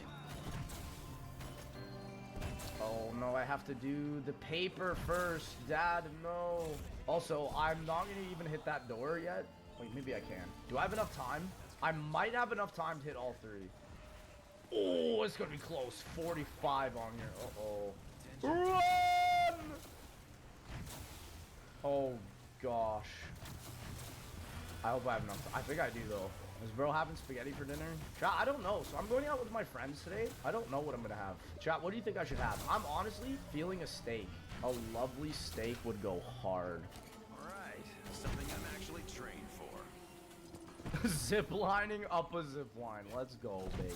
Speaker 2: Oh no, I have to do the paper first. Dad, no. Also, I'm not gonna even hit that door yet. Wait, maybe I can. Do I have enough time? I might have enough time to hit all 3. Oh, it's gonna be close. 45 on here. Uh-oh. Run! Oh, gosh. I hope I have enough time. I think I do, though. Is bro having spaghetti for dinner? Chat, I don't know. So I'm going out with my friends today. I don't know what I'm gonna have. Chat, what do you think I should have? I'm honestly feeling a steak. A lovely steak would go hard.
Speaker 3: Alright, something I'm actually trained for.
Speaker 2: Zip lining up a zip line. Let's go, baby.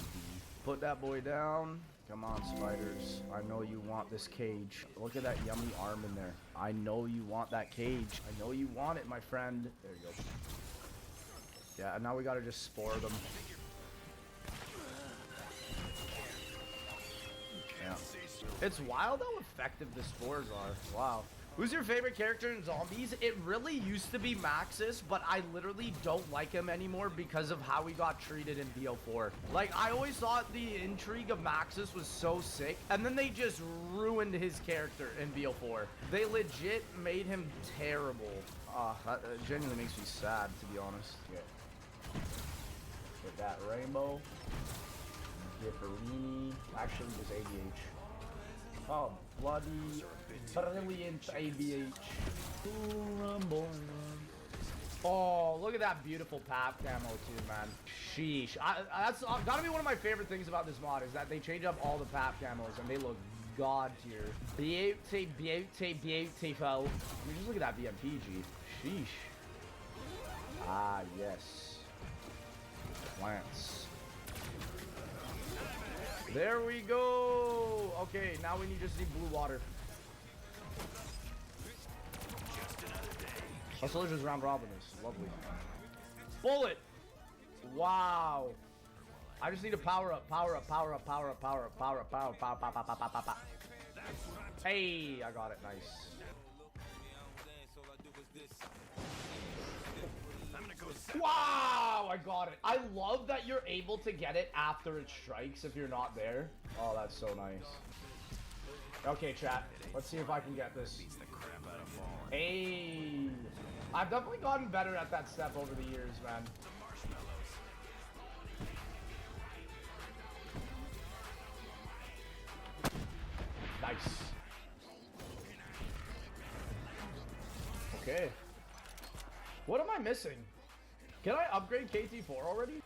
Speaker 2: Put that boy down. Come on, spiders. I know you want this cage. Look at that yummy arm in there. I know you want that cage. I know you want it, my friend. There you go. Yeah, and now we gotta just spore them. Yeah. It's wild how effective the spores are. Wow. Who's your favorite character in Zombies? It really used to be Maxis, but I literally don't like him anymore because of how he got treated in BO4. Like, I always thought the intrigue of Maxis was so sick, and then they just ruined his character in BO4. They legit made him terrible. That genuinely makes me sad, to be honest. Get that rainbow. Gipperini. Actually, just ABH. Oh, bloody brilliant ABH. Rumble. Oh, look at that beautiful pap camo too, man. Sheesh. That's gotta be one of my favorite things about this mod is that they change up all the pap camos and they look god tier. Beautiful. I mean, just look at that VMPG. Sheesh. Ah, yes. Plants. There we go. Okay, now we just need blue water. Also, just round robin this. Lovely. Bullet. Wow. I just need a power up. Hey, I got it. Nice. Wow, I got it. I love that you're able to get it after it strikes if you're not there. Oh, that's so nice. Okay, chat. Let's see if I can get this. Hey, I've definitely gotten better at that step over the years, man. Nice. Okay. What am I missing? Can I upgrade KT4 already?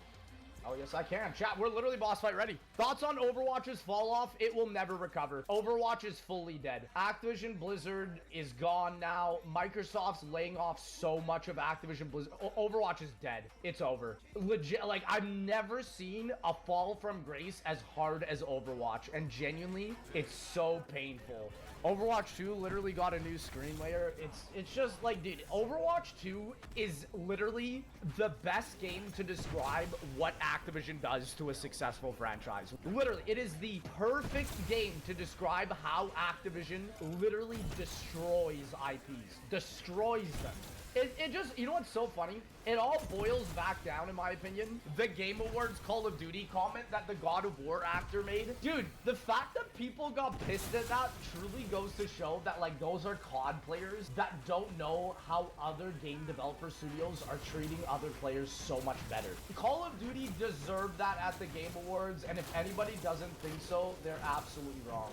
Speaker 2: Oh, yes, I can. Chat, we're literally boss fight ready. Thoughts on Overwatch's fall off? It will never recover. Overwatch is fully dead. Activision Blizzard is gone now. Microsoft's laying off so much of Activision Blizzard. Overwatch is dead. It's over. Legit, like, I've never seen a fall from grace as hard as Overwatch. And genuinely, it's so painful. Overwatch 2 literally got a new screen layer. It's just like, dude, Overwatch 2 is literally the best game to describe what Activision does to a successful franchise. Literally, it is the perfect game to describe how Activision literally destroys IPs. Destroys them. It just, you know what's so funny? It all boils back down, in my opinion, the Game Awards Call of Duty comment that the God of War actor made. Dude, the fact that people got pissed at that truly goes to show that, like, those are COD players that don't know how other game developer studios are treating other players so much better. Call of Duty deserved that at the Game Awards, and if anybody doesn't think so, they're absolutely wrong.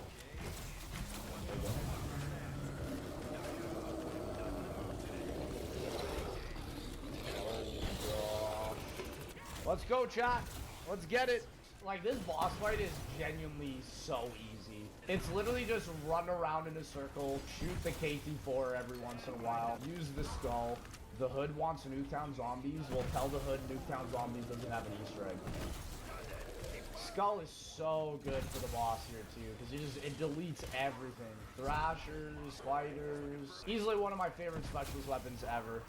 Speaker 2: There you go. Let's go, chat. Let's get it. Like, this boss fight is genuinely so easy. It's literally just run around in a circle, shoot the KT4 every once in a while, use the skull. The Hood wants Nuketown Zombies. We'll tell the Hood Nuketown Zombies doesn't have an Easter egg. Skull is so good for the boss here too, because it deletes everything. Thrashers, spiders. Easily one of my favorite specialist weapons ever.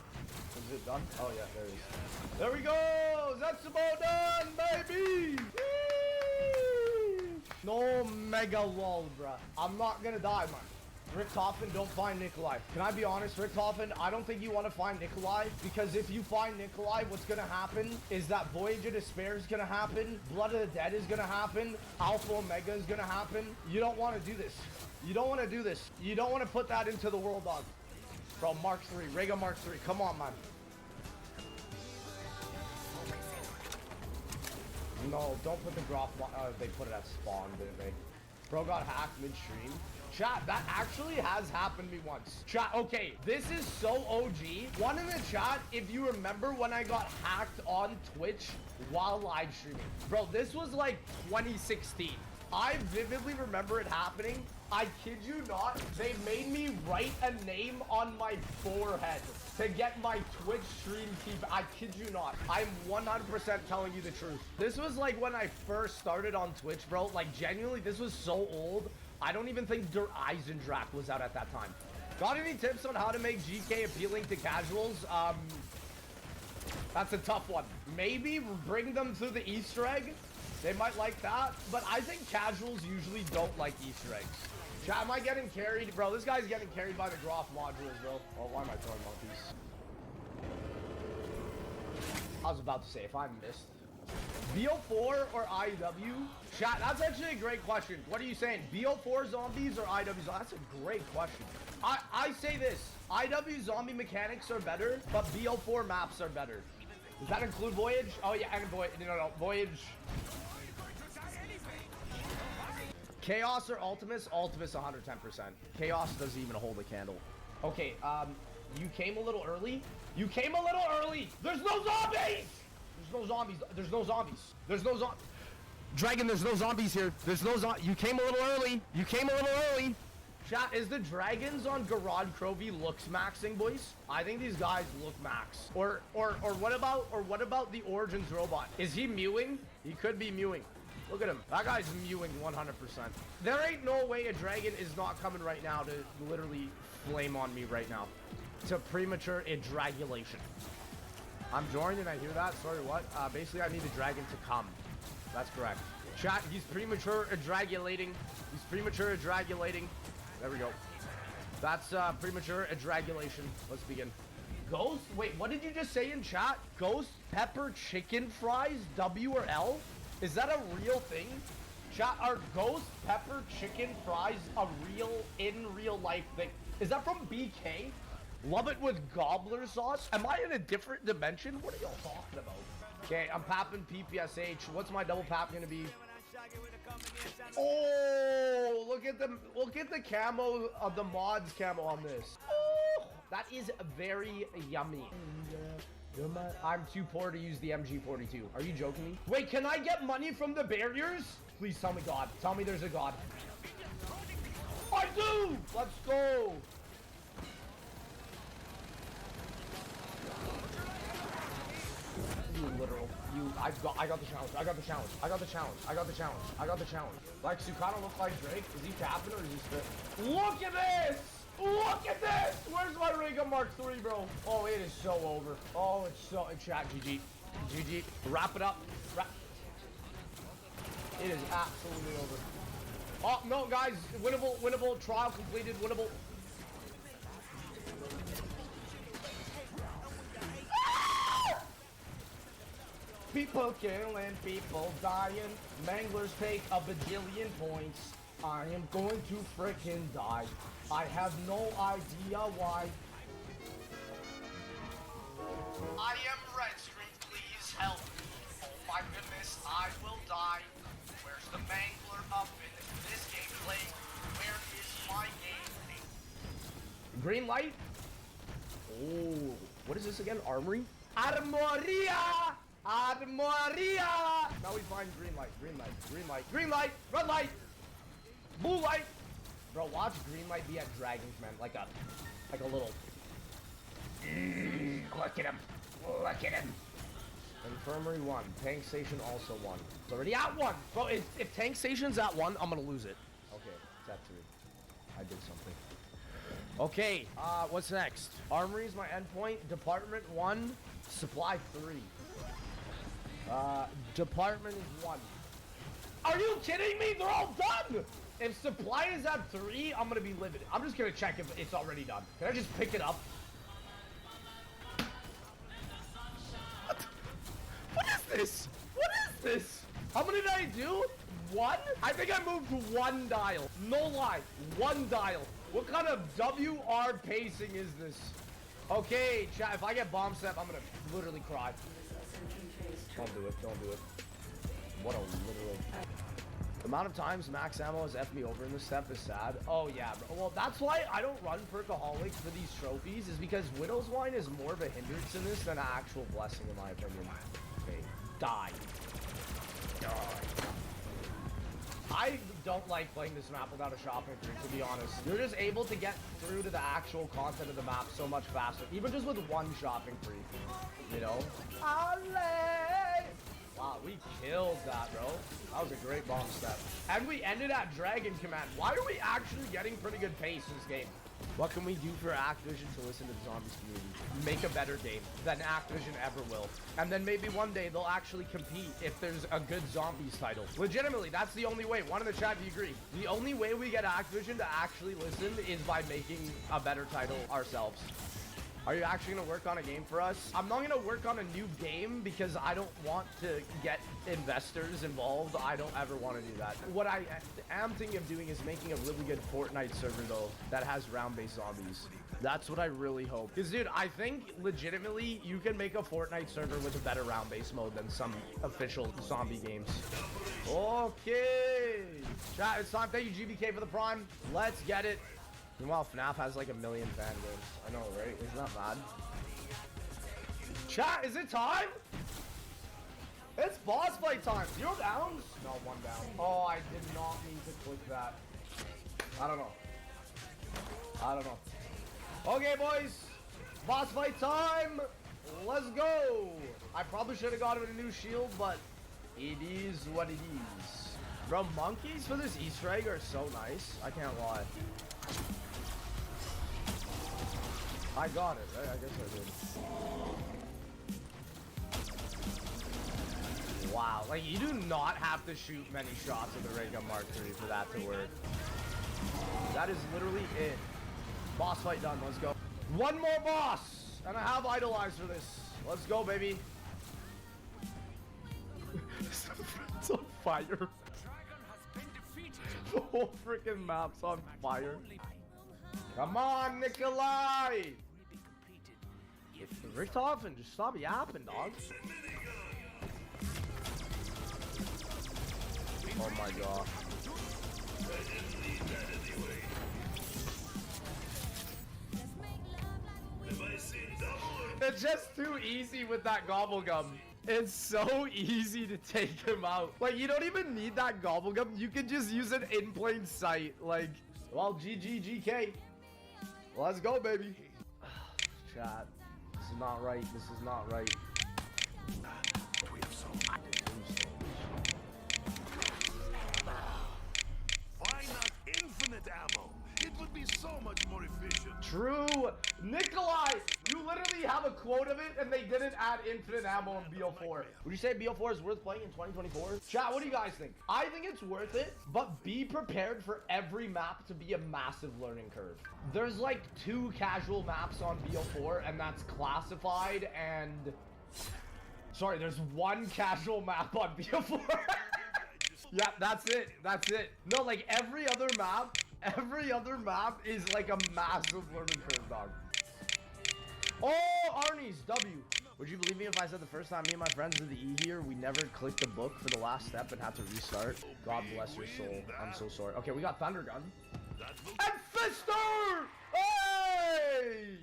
Speaker 2: Is it done? Oh yeah, there it is. There we go! Zetsubo done, baby! Whee! No mega lol, bruh. I'm not gonna die, man. Richtofen, don't find Nikolai. Can I be honest, Richtofen? I don't think you want to find Nikolai, because if you find Nikolai, what's going to happen is that Voyage of Despair is going to happen, Blood of the Dead is going to happen, Alpha Omega is going to happen. You don't want to do this. You don't want to do this. You don't want to put that into the world, dog. Bro, Mark 3, Rega Mark 3, come on, man. No, don't put the Groff, they put it at spawn, didn't they? Bro got hacked midstream. Chat, that actually has happened to me once. Chat, okay, this is so OG. One in the chat, if you remember when I got hacked on Twitch while live streaming. Bro, this was like 2016. I vividly remember it happening. I kid you not, they made me write a name on my forehead to get my Twitch stream keep. I kid you not. I'm 100% telling you the truth. This was like when I first started on Twitch, bro. Like, genuinely, this was so old. I don't even think Der Eisendrache was out at that time. Got any tips on how to make GK appealing to casuals? That's a tough one. Maybe bring them through the Easter egg. They might like that, but I think casuals usually don't like Easter eggs. Chat, am I getting carried? Bro, this guy's getting carried by the Groff modules, bro. Oh, why am I throwing monkeys? I was about to say, if I missed. BO4 or IW? Chat, that's actually a great question. What are you saying? BO4 zombies or IW zombies? That's a great question. I say this. IW zombie mechanics are better, but BO4 maps are better. Does that include Voyage? Oh yeah, and Voyage. No, Voyage. Chaos or Ultimus? Ultimus 110%. Chaos doesn't even hold a candle. Okay, you came a little early. You came a little early. There's no zombies! There's no zombies. There's no zombies. There's no zombies. Dragon, there's no zombies here. There's no zombies. You came a little early. You came a little early. Chat, is the dragons on Garad Crovey looks maxing, boys? I think these guys look max. Or what about the Origins robot? Is he mewing? He could be mewing. Look at him. That guy's mewing 100%. There ain't no way a dragon is not coming right now to literally flame on me right now. It's a premature edragulation. I'm joined and I hear that. Sorry, what? Basically, I need the dragon to come. That's correct. Chat, he's premature edragulating. He's premature edragulating. There we go. That's premature edragulation. Let's begin. Ghost? Wait, what did you just say in chat? Ghost pepper chicken fries, W or L? Is that a real thing? Chat, are ghost pepper chicken fries a in real life thing? Is that from BK? Love it with gobbler sauce? Am I in a different dimension? What are y'all talking about? Okay, I'm papping PPSH. What's my double pap gonna be? Oh, look at the camo of the mods camo on this. Oh, that is very yummy. I'm too poor to use the MG42. Are you joking me? Wait, can I get money from the barriers? Please tell me God. Tell me there's a God. I do! Let's go! You literal. I got the challenge. I got the challenge. I got the challenge. I got the challenge. I got the challenge. Like, Sukano look like Drake? Is he tapping or is he spit? Look at this! Look at this! Where's my Ray Gun Mark III, bro? Oh, it is so over. Oh, it's so... Chat, GG. GG. Wrap it up. It is absolutely over. Oh, no, guys. Winnable, winnable. Trial completed. Winnable. People killing, people dying. Manglers take a bajillion points. I am going to frickin' die. I have no idea why. I am Red Street, please help me. Oh my goodness, I will die. Where's the Mangler up in this gameplay? Where is my game? Green light? Oh, what is this again? Armory? Armoria! Armoria! Now we find green light, green light, green light, green light, red light, blue light. Bro, watch green light be at Dragons, man. Like a little. Look at him. Look at him. Infirmary 1. Tank Station also 1. It's already at 1. Bro, if Tank Station's at 1, I'm gonna lose it. Okay, it's at 3. I did something. Okay, what's next? Armory is my endpoint. Department 1. Supply 3. Department is 1. Are you kidding me? They're all done! If supply is at 3, I'm gonna be livid. I'm just gonna check if it's already done. Can I just pick it up? What is this? What is this? How many did I do? 1? I think I moved 1 dial. No lie. 1 dial. What kind of WR pacing is this? Okay, chat, if I get bomb step, I'm gonna literally cry. Don't do it. Don't do it. What a literal... The amount of times max ammo has F'd me over in this step is sad. Oh yeah, bro. Well, that's why I don't run Perkaholics for these trophies, is because Widow's Wine is more of a hindrance in this than an actual blessing, in my opinion. Okay, die. Die. I don't like playing this map without a shopping tree, to be honest. You're just able to get through to the actual content of the map so much faster, even just with 1 shopping tree, you know? Wow, we killed that, bro. That was a great bomb step. And we ended at Dragon Command. Why are we actually getting pretty good pace this game? What can we do for Activision to listen to the Zombies community? Make a better game than Activision ever will. And then maybe one day they'll actually compete if there's a good Zombies title. Legitimately, that's the only way. One in the chat, do you agree? The only way we get Activision to actually listen is by making a better title ourselves. Are you actually going to work on a game for us? I'm not going to work on a new game because I don't want to get investors involved. I don't ever want to do that. What I am thinking of doing is making a really good Fortnite server, though, that has round-based zombies. That's what I really hope. Because, dude, I think legitimately you can make a Fortnite server with a better round-based mode than some official zombie games. Okay. Chat, it's time. Thank you, GBK, for the prime. Let's get it. Meanwhile, FNAF has like 1 million fan games. I know, right? Isn't that bad? Chat, is it time? It's boss fight time. 0 downs? No, 1 down. Oh, I did not mean to click that. I don't know. I don't know. Okay, boys. Boss fight time. Let's go. I probably should have got him a new shield, but it is what it is. Bro, monkeys for this Easter egg are so nice. I can't lie. I got it, right? I guess I did. Wow, like you do not have to shoot many shots with the Ray Gun Mark III for that to work. That is literally it. Boss fight done, let's go. 1 more boss, and I have Idolized for this. Let's go, baby. It's on fire. The whole freaking map's on fire. Come on, Nikolai! Richtofen, just stop yapping, dog. Oh my god. It's just too easy with that gobblegum. It's so easy to take him out. Like, you don't even need that gobblegum. You can just use it in plain sight. Like, well, GG, let's go, baby. Chat. This is not right. This is not right.
Speaker 5: Why not infinite ammo? It would be so much more efficient.
Speaker 2: True. Nikolai, you literally have a quote of it and they didn't add infinite ammo in BO4. Would you say BO4 is worth playing in 2024? Chat, what do you guys think? I think it's worth it, but be prepared for every map to be a massive learning curve. There's like 2 casual maps on BO4 and that's classified and... Sorry, there's 1 casual map on BO4. Yeah, that's it. That's it. No, like every other map is like a massive learning curve, dog. Oh, Arnie's W. Would you believe me if I said the first time me and my friends did the E here, we never clicked the book for the last step and had to restart? God bless your soul. I'm so sorry. Okay, we got Thunder Gun. And Fister! Hey!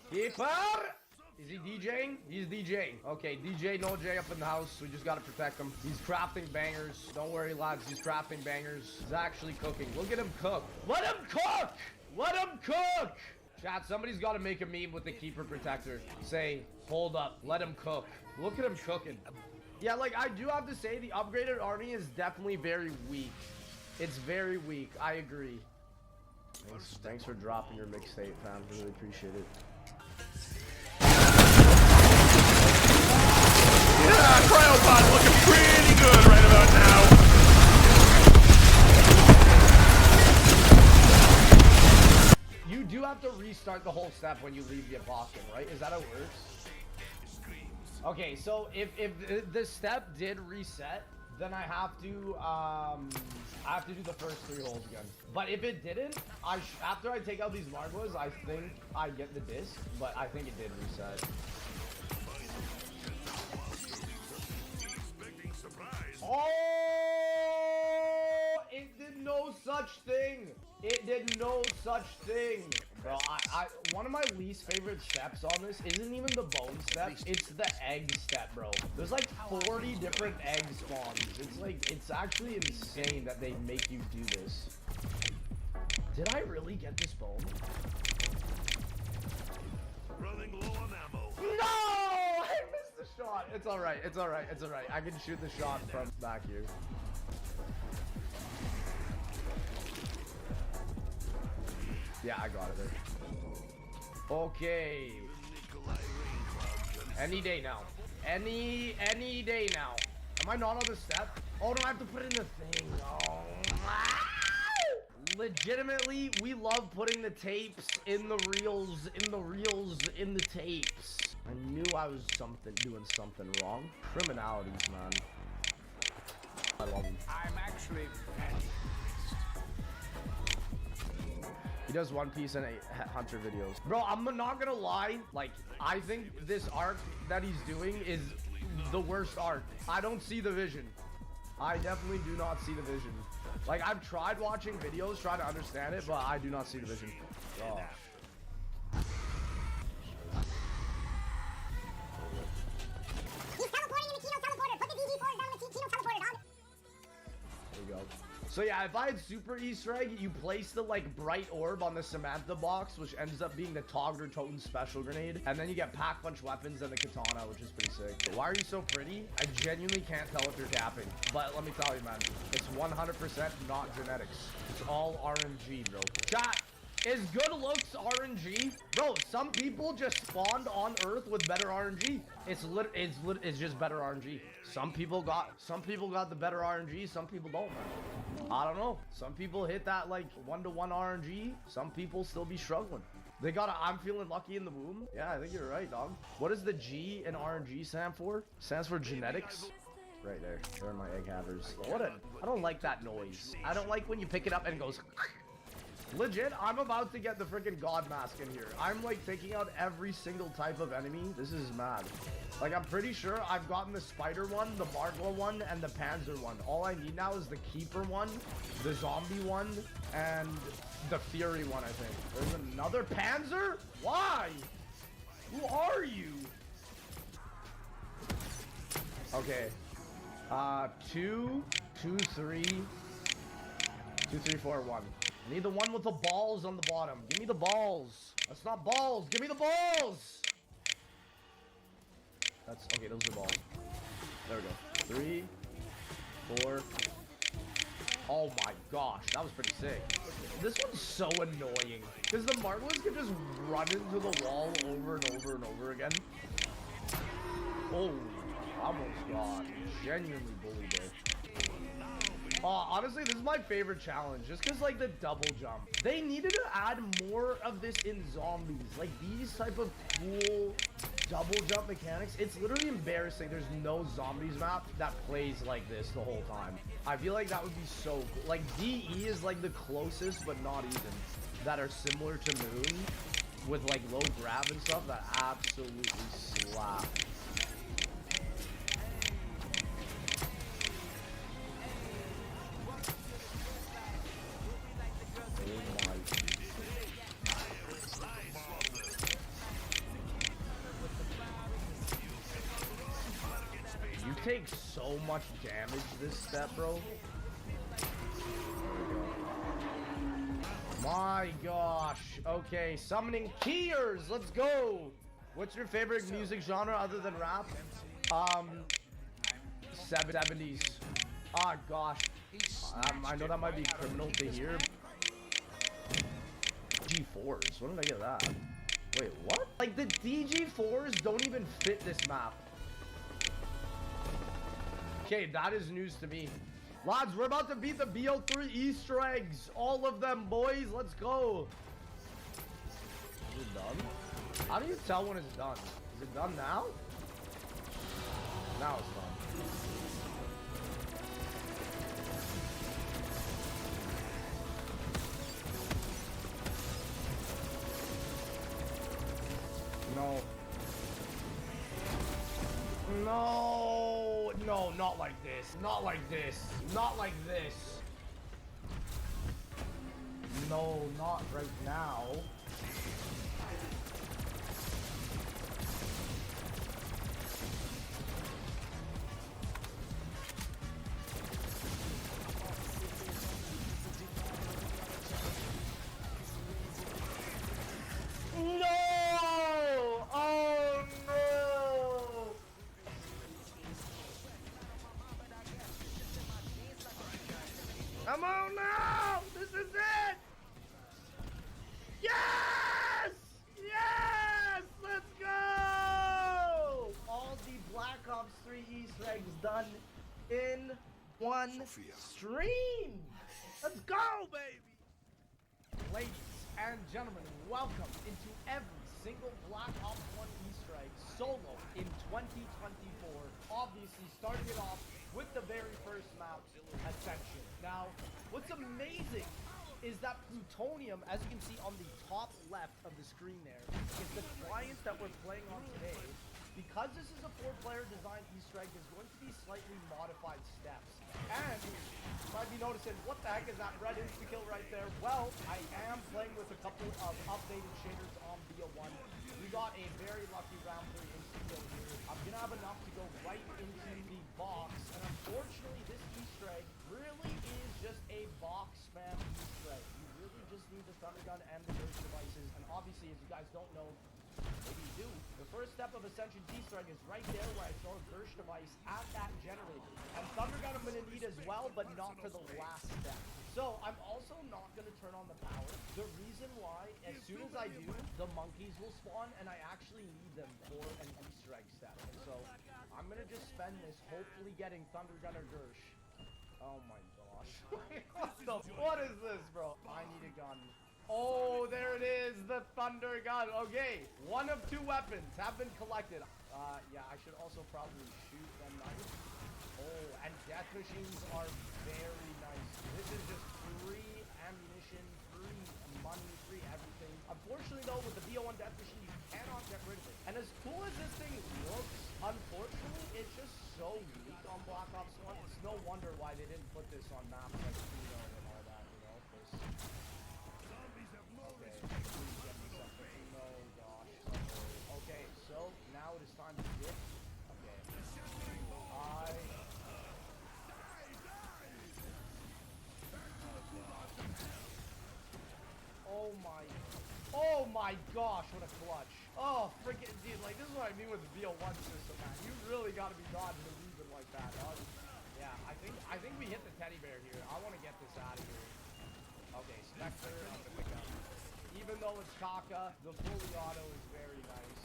Speaker 2: Keeper! Is he DJing? He's DJing. Okay, DJ No J up in the house. We just gotta protect him. He's crafting bangers. Don't worry, lads. He's crafting bangers. He's actually cooking. Look at him cook. Let him cook! Let him cook! Chat, somebody's gotta make a meme with the Keeper Protector. Say, hold up. Let him cook. Look at him cooking. Yeah, like, I do have to say, the upgraded Arnie is definitely very weak. It's very weak. I agree. Thanks for dropping your mixtape, fam. Really appreciate it.
Speaker 5: Yeah, Cryopod looking pretty good right about now.
Speaker 2: You do have to restart the whole step when you leave the Apostle, right? Is that how it works? Okay, so if the step did reset, then I have to do the first 3 holes again. But if it didn't, after I take out these Margwas, I think I get the disc, but I think it did reset. Oh, it did no such thing. It did no such thing. Bro, one of my least favorite steps on this isn't even the bone step. It's the egg step, bro. There's like 40 different egg spawns. It's actually insane that they make you do this. Did I really get this bone?
Speaker 5: Running low on ammo.
Speaker 2: No! I missed the shot. It's alright. It's alright. It's alright. I can shoot the shot from back here. Yeah, I got it there. Okay. Any day now. Any day now. Am I not on the step? Oh no, I have to put in the thing. Oh. Legitimately, we love putting the tapes in the reels, in the tapes. I knew I was doing something wrong. Criminalities, man. I love him.
Speaker 3: I'm actually...
Speaker 2: He does One Piece and Hunter videos. Bro, I'm not gonna lie. Like, I think this arc that he's doing is the worst arc. I don't see the vision. I definitely do not see the vision. Like, I've tried watching videos, trying to understand it, but I do not see the vision. Oh.
Speaker 7: He's teleporting in the Kino teleporter. Put the DG4s down in the Kino teleporter, dog.
Speaker 2: There you go. So yeah, if I had super Easter egg, you place the like bright orb on the Samantha box, which ends up being the Togger Totem special grenade, and then you get pack punch weapons and the katana, which is pretty sick. Why are you so pretty? I genuinely can't tell if you're capping, but let me tell you, man, it's 100% not genetics. It's all RNG, bro. Chat, is good looks RNG? Bro, some people just spawned on Earth with better RNG. It's just better RNG. Some people got the better RNG, some people don't, man. I don't know. Some people hit that like 1-to-1 RNG. Some people still be struggling. They got a I'm feeling lucky in the womb. Yeah, I think you're right, dog. What does the G in RNG stand for? Stands for genetics. Right there. They're my egg havers. I don't like that noise. I don't like when you pick it up and it goes. Legit, I'm about to get the freaking God Mask in here. I'm like taking out every single type of enemy. This is mad. Like, I'm pretty sure I've gotten the Spider one, the Margwa one, and the Panzer one. All I need now is the Keeper one, the Zombie one, and the Fury one, I think. There's another Panzer? Why? Who are you? Okay. 2, 2, 3. 2, 3, 4, 1. I need the one with the balls on the bottom. Give me the balls. That's not balls. Give me the balls. That's okay. Those are balls. There we go. 3, 4. Oh my gosh, that was pretty sick. This one's so annoying because the Margwas can just run into the wall over and over and over again. Oh, almost got genuinely bullied there. Honestly, this is my favorite challenge, just because, like, the double jump. They needed to add more of this in zombies. Like, these type of cool double jump mechanics. It's literally embarrassing. There's no zombies map that plays like this the whole time. I feel like that would be so cool. Like, DE is, like, the closest, but not even, that are similar to Moon, with, like, low grab and stuff that absolutely slap. You take so much damage this step, bro. My gosh. Okay, summoning Tears. Let's go. What's your favorite music genre other than rap? 70s. Ah, gosh. I know that might be criminal to hear. DG4s. When did I get that? Wait, what? Like, the DG4s don't even fit this map. Okay, that is news to me. Lads, we're about to beat the BO3 Easter eggs. All of them, boys. Let's go. Is it done? How do you tell when it's done? Is it done now? Now it's done. No. No, no, not like this. Not like this. Not like this. No, not right now. No! Oh no! Come on now! This is it! Yes! Yes! Let's go! All the Black Ops 3 Easter eggs done in one stream! Let's go, baby! Ladies and gentlemen, welcome into every single Black Ops 1 Easter egg solo in 2024. Obviously, starting it off with the very first map, Ascension. Now, what's amazing is that Plutonium, as you can see on the top left of the screen there, is the client that we're playing on today. Because this is a 4-player design Easter egg, there's going to be slightly modified steps. And you might be noticing, what the heck is that red insta-kill right there? Well, I am playing with a couple of updated shaders on BO1. We got a very lucky round 3 insta-kill here. I'm gonna have enough to go right into the box, and unfortunately this Easter egg really is just a box spam Easter egg. You really just need the Thunder Gun and the Burst devices, and obviously, as you guys don't know, maybe you do, the first step of Ascension Easter egg is right there where I throw a Burst device at that generator. And Thunder Gun I'm gonna need as well, but not for the last step. So I'm also not gonna turn on the power. The reason why, as soon as I do, the monkeys will spawn, and I actually need them for an Easter egg step. And so I'm gonna just spend this, hopefully getting Thunder Gun or Gersh. Oh my gosh. What is this, bro? I need a gun. Oh, there it is, the Thunder Gun. Okay, 1 of 2 weapons have been collected. Yeah, I should also probably shoot them knife. Oh, and death machines are very nice. This is just free ammunition, free money, free everything. Unfortunately, though, with the BO1 death machine, you cannot get rid of it. And as cool as this thing looks, unfortunately, it's just so unique on Black Ops 1. It's no wonder why they didn't put this on maps like Kino and all that, you know? Okay, please get me something. No, gosh. Okay, so now it is time to dip. Okay. Oh my gosh, what a clutch. Oh, freaking, dude, like, this is what I mean with the BO1 system, man. You really gotta be dodging and weaving like that, dog. Yeah, I think we hit the teddy bear here. I want to get this out of here. Okay, Spectre, I'm gonna pick up. Even though it's Kaka, the fully auto is very nice.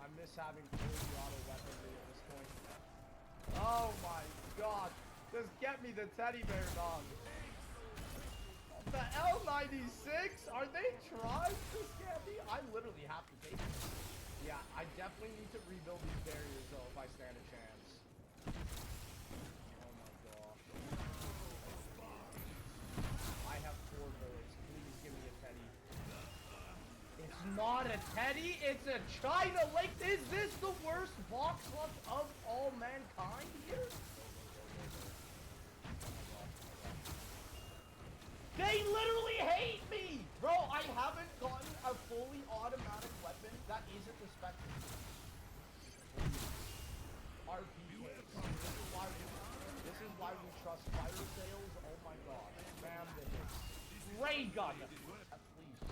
Speaker 2: I miss having fully auto weaponry at this point. Oh my god. Just get me the teddy bear, dog. The L96? Are they trying to scam me? I literally have to take this. Yeah, I definitely need to rebuild these barriers, though, if I stand a chance. Oh my gosh. I have 4 bullets. Please give me a teddy. It's not a teddy, it's a China Lake. Is this the worst box luck of all mankind here? They literally hate me! Bro, I haven't gotten a fully automatic weapon that isn't the Spectre. RPKs. This is why we trust fire sales. Oh my god. Spam the hits. Ray gun! Please.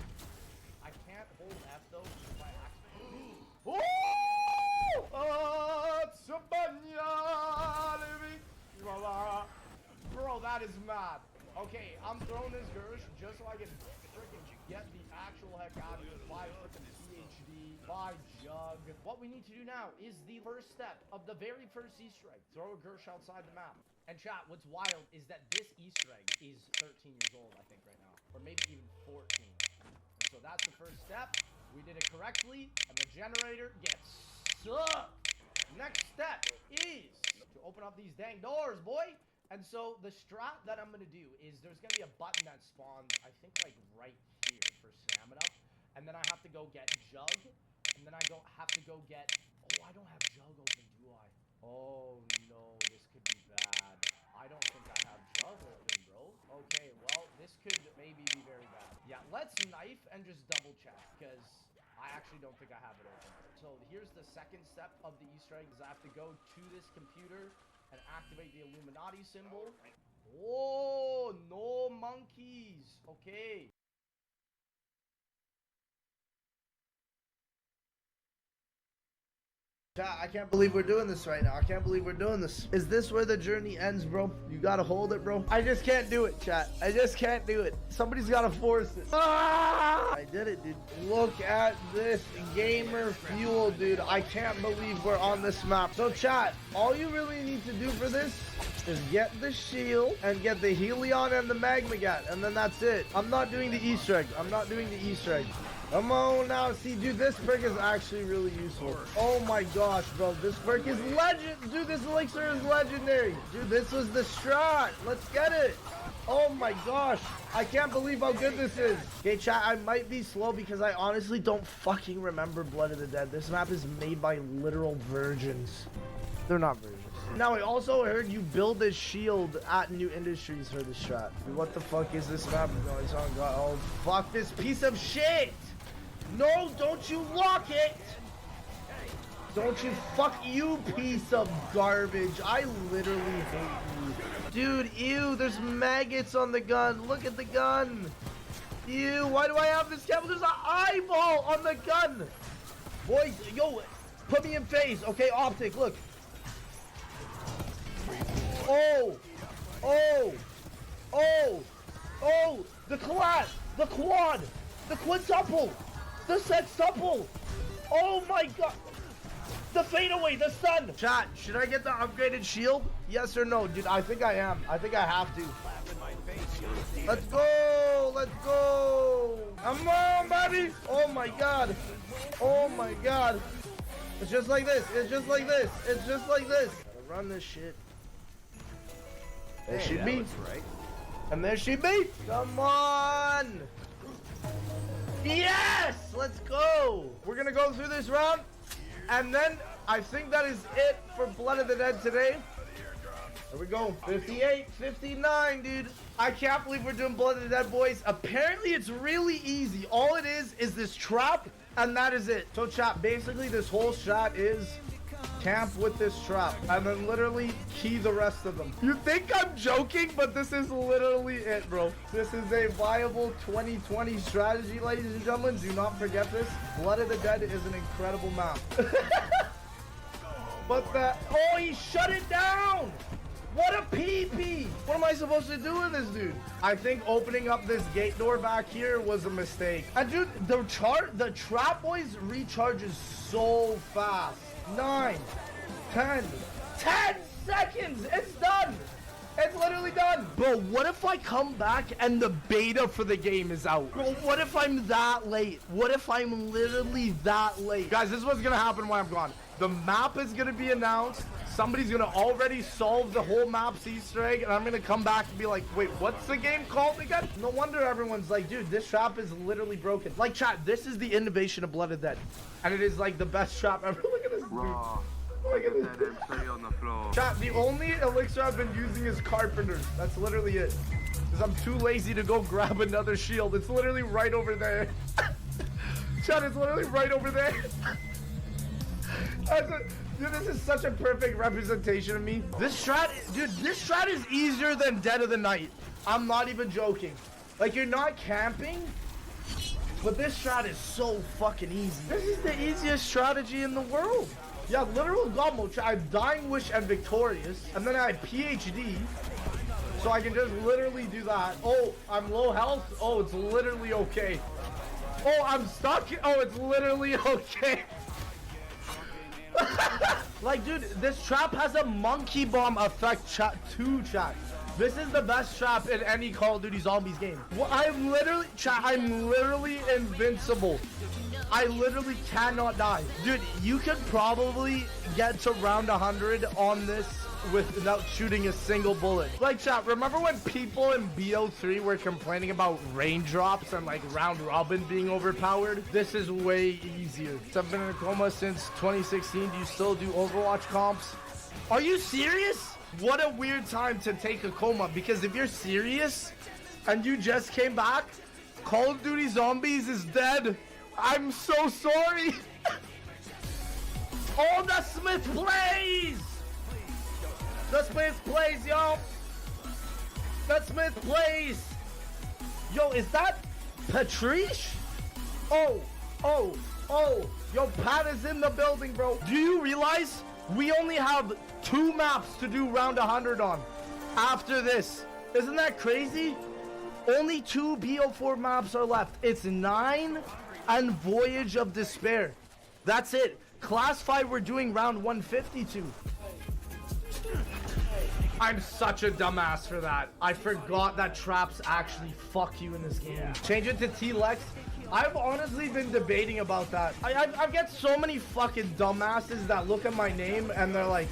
Speaker 2: I can't hold F though if I actually. Bro, that is mad. Okay, I'm throwing this Gersh just so I can freaking get the actual heck out of here. By freaking PhD, by Jug. What we need to do now is the first step of the very first Easter egg. Throw a Gersh outside the map. And chat, what's wild is that this Easter egg is 13 years old, I think, right now. Or maybe even 14. And so that's the first step. We did it correctly, and the generator gets sucked. Next step is to open up these dang doors, boy. And so the strat that I'm going to do is there's going to be a button that spawns, I think, like right here for stamina. And then I have to go get Jug. And then I have to go get... Oh, I don't have Jug open, do I? Oh, no, this could be bad. I don't think I have Jug open, bro. Okay, well, this could maybe be very bad. Yeah, let's knife and just double check, because I actually don't think I have it open. So here's the second step of the Easter egg, is I have to go to this computer and activate the Illuminati symbol. Oh, no monkeys. Okay. I can't believe we're doing this right now. I can't believe we're doing this. Is this where the journey ends, bro? You gotta hold it, bro. I just can't do it, chat. I just can't do it. Somebody's gotta force it. Ah! I did it, dude. Look at this gamer fuel, dude. I can't believe we're on this map. So, chat, all you really need to do for this is get the shield and get the Helion and the Magmagat, and then that's it. I'm not doing the Easter egg. I'm not doing the Easter egg. Come on now. See, dude, this perk is actually really useful. Oh my gosh, bro. This perk is legend. Dude, this elixir is legendary. Dude, this was the strat. Let's get it. Oh my gosh. I can't believe how good this is. Okay, chat, I might be slow because I honestly don't fucking remember Blood of the Dead. This map is made by literal virgins. They're not virgins. Now, I also heard you build this shield at New Industries for the strat. Dude, what the fuck is this map? No, it's on God. Oh, fuck this piece of shit. No, don't you lock it! Don't you fuck you, piece of garbage. I literally hate you. Dude, ew, there's maggots on the gun. Look at the gun. Ew, why do I have this camera? There's an eyeball on the gun. Boys, yo, put me in phase. Okay, optic, look. Oh, oh, oh, oh, the quad, the quintuple. The sextuple! Oh my god! The fadeaway, the stun! Chat, should I get the upgraded shield? Yes or no? Dude, I think I am. I think I have to. Let's go! Let's go! Come on, baby! Oh my god! Oh my god! It's just like this. It's just like this. It's just like this. Gotta run this shit. There
Speaker 17: Hey,
Speaker 2: she
Speaker 17: that
Speaker 2: be.
Speaker 17: looks right.
Speaker 2: And there she be. Come on. Yes! Let's go. We're going to go through this round. And then I think that is it for Blood of the Dead today. There we go. 58, 59, dude. I can't believe we're doing Blood of the Dead, boys. Apparently, it's really easy. All it is this trap, and that is it. So, chat, basically, this whole shot is camp with this trap, and then literally key the rest of them. You think I'm joking, but this is literally it, bro. This is a viable 2020 strategy, ladies and gentlemen. Do not forget this. Blood of the Dead is an incredible map. But oh, he shut it down. What a PP! What am I supposed to do with this dude? I think opening up this gate door back here was a mistake. And dude, the trap boys recharges so fast. 9, 10 seconds! It's done! It's literally done! Bro, what if I come back and the beta for the game is out? Bro, what if I'm that late? What if I'm literally that late? Guys, this is what's gonna happen when I'm gone. The map is gonna be announced. Somebody's gonna already solve the whole map's Easter egg, and I'm gonna come back and be like, wait, what's the game called again? No wonder everyone's like, dude, this trap is literally broken. Like, chat, this is the innovation of Blood of the Dead. And it is like the best trap ever. Look at this dude. Look at this dude.
Speaker 4: on the floor.
Speaker 2: Chat, the only elixir I've been using is Carpenter's. That's literally it. Because I'm too lazy to go grab another shield. It's literally right over there. Chat, it's literally right over there. Dude, this is such a perfect representation of me. This strat, dude, this strat is easier than Dead of the Night. I'm not even joking. Like, you're not camping, but this strat is so fucking easy. This is the easiest strategy in the world. Yeah, literal god mode. I have Dying Wish and Victorious, and then I have PhD, so I can just literally do that. Oh, I'm low health. Oh, it's literally okay. Oh, I'm stuck. Oh, it's literally okay. Like, dude, this trap has a monkey bomb effect, chat. This is the best trap in any Call of Duty Zombies game. Well, I'm literally invincible. I literally cannot die. Dude, you could probably get to round 100 on this without shooting a single bullet. Like, chat, remember when people in BO3 were complaining about raindrops and like round robin being overpowered? This is way easier. So I've been in a coma since 2016. Do you still do Overwatch comps? Are you serious? What a weird time to take a coma, because if you're serious and you just came back, Call of Duty Zombies is dead. I'm so sorry. Oh, the Smith plays! The Smith plays, yo! The Smith plays! Yo, is that Patrice? Oh! Yo, Pat is in the building, bro. Do you realize we only have 2 maps to do round 100 on after this? Isn't that crazy? Only 2 BO4 maps are left. It's 9 and Voyage of Despair. That's it. Class 5, we're doing round 152. I'm such a dumbass for that. I forgot that traps actually fuck you in this game. Change it to T-Lex. I've honestly been debating about that. I get so many fucking dumbasses that look at my name and they're like,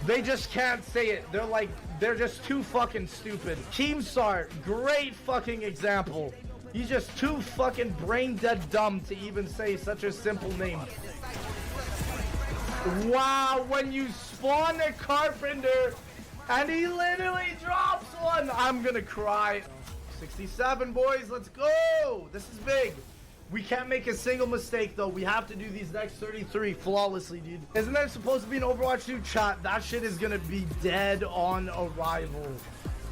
Speaker 2: they just can't say it. They're like, they're just too fucking stupid. Keemstar, great fucking example. He's just too fucking brain dead dumb to even say such a simple name. Wow, when you spawn a Carpenter and he literally drops one, I'm gonna cry. 67, boys, let's go. This is big. We can't make a single mistake, though. We have to do these next 33 flawlessly, dude. Isn't there supposed to be an Overwatch 2 chat? That shit is gonna be dead on arrival.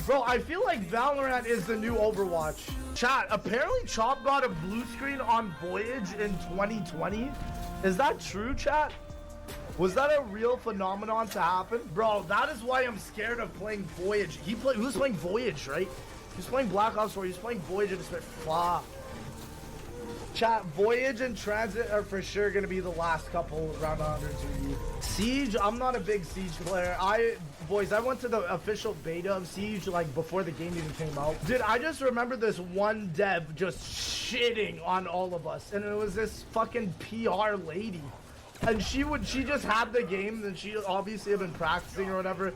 Speaker 2: Bro, I feel like Valorant is the new Overwatch. Chat, apparently Chop got a blue screen on Voyage in 2020. Is that true, chat? Was that a real phenomenon to happen? Bro, that is why I'm scared of playing Voyage. He was playing Voyage, right? He was playing Black Ops 4. He was playing Voyage and it's been fuck. Chat, Voyage and Transit are for sure going to be the last couple round 100s. Siege, I'm not a big Siege player. Boys, I went to the official beta of Siege like before the game even came out. Dude, I just remember this one dev just shitting on all of us. And it was this fucking PR lady. And she just had the game, and she obviously had been practicing or whatever.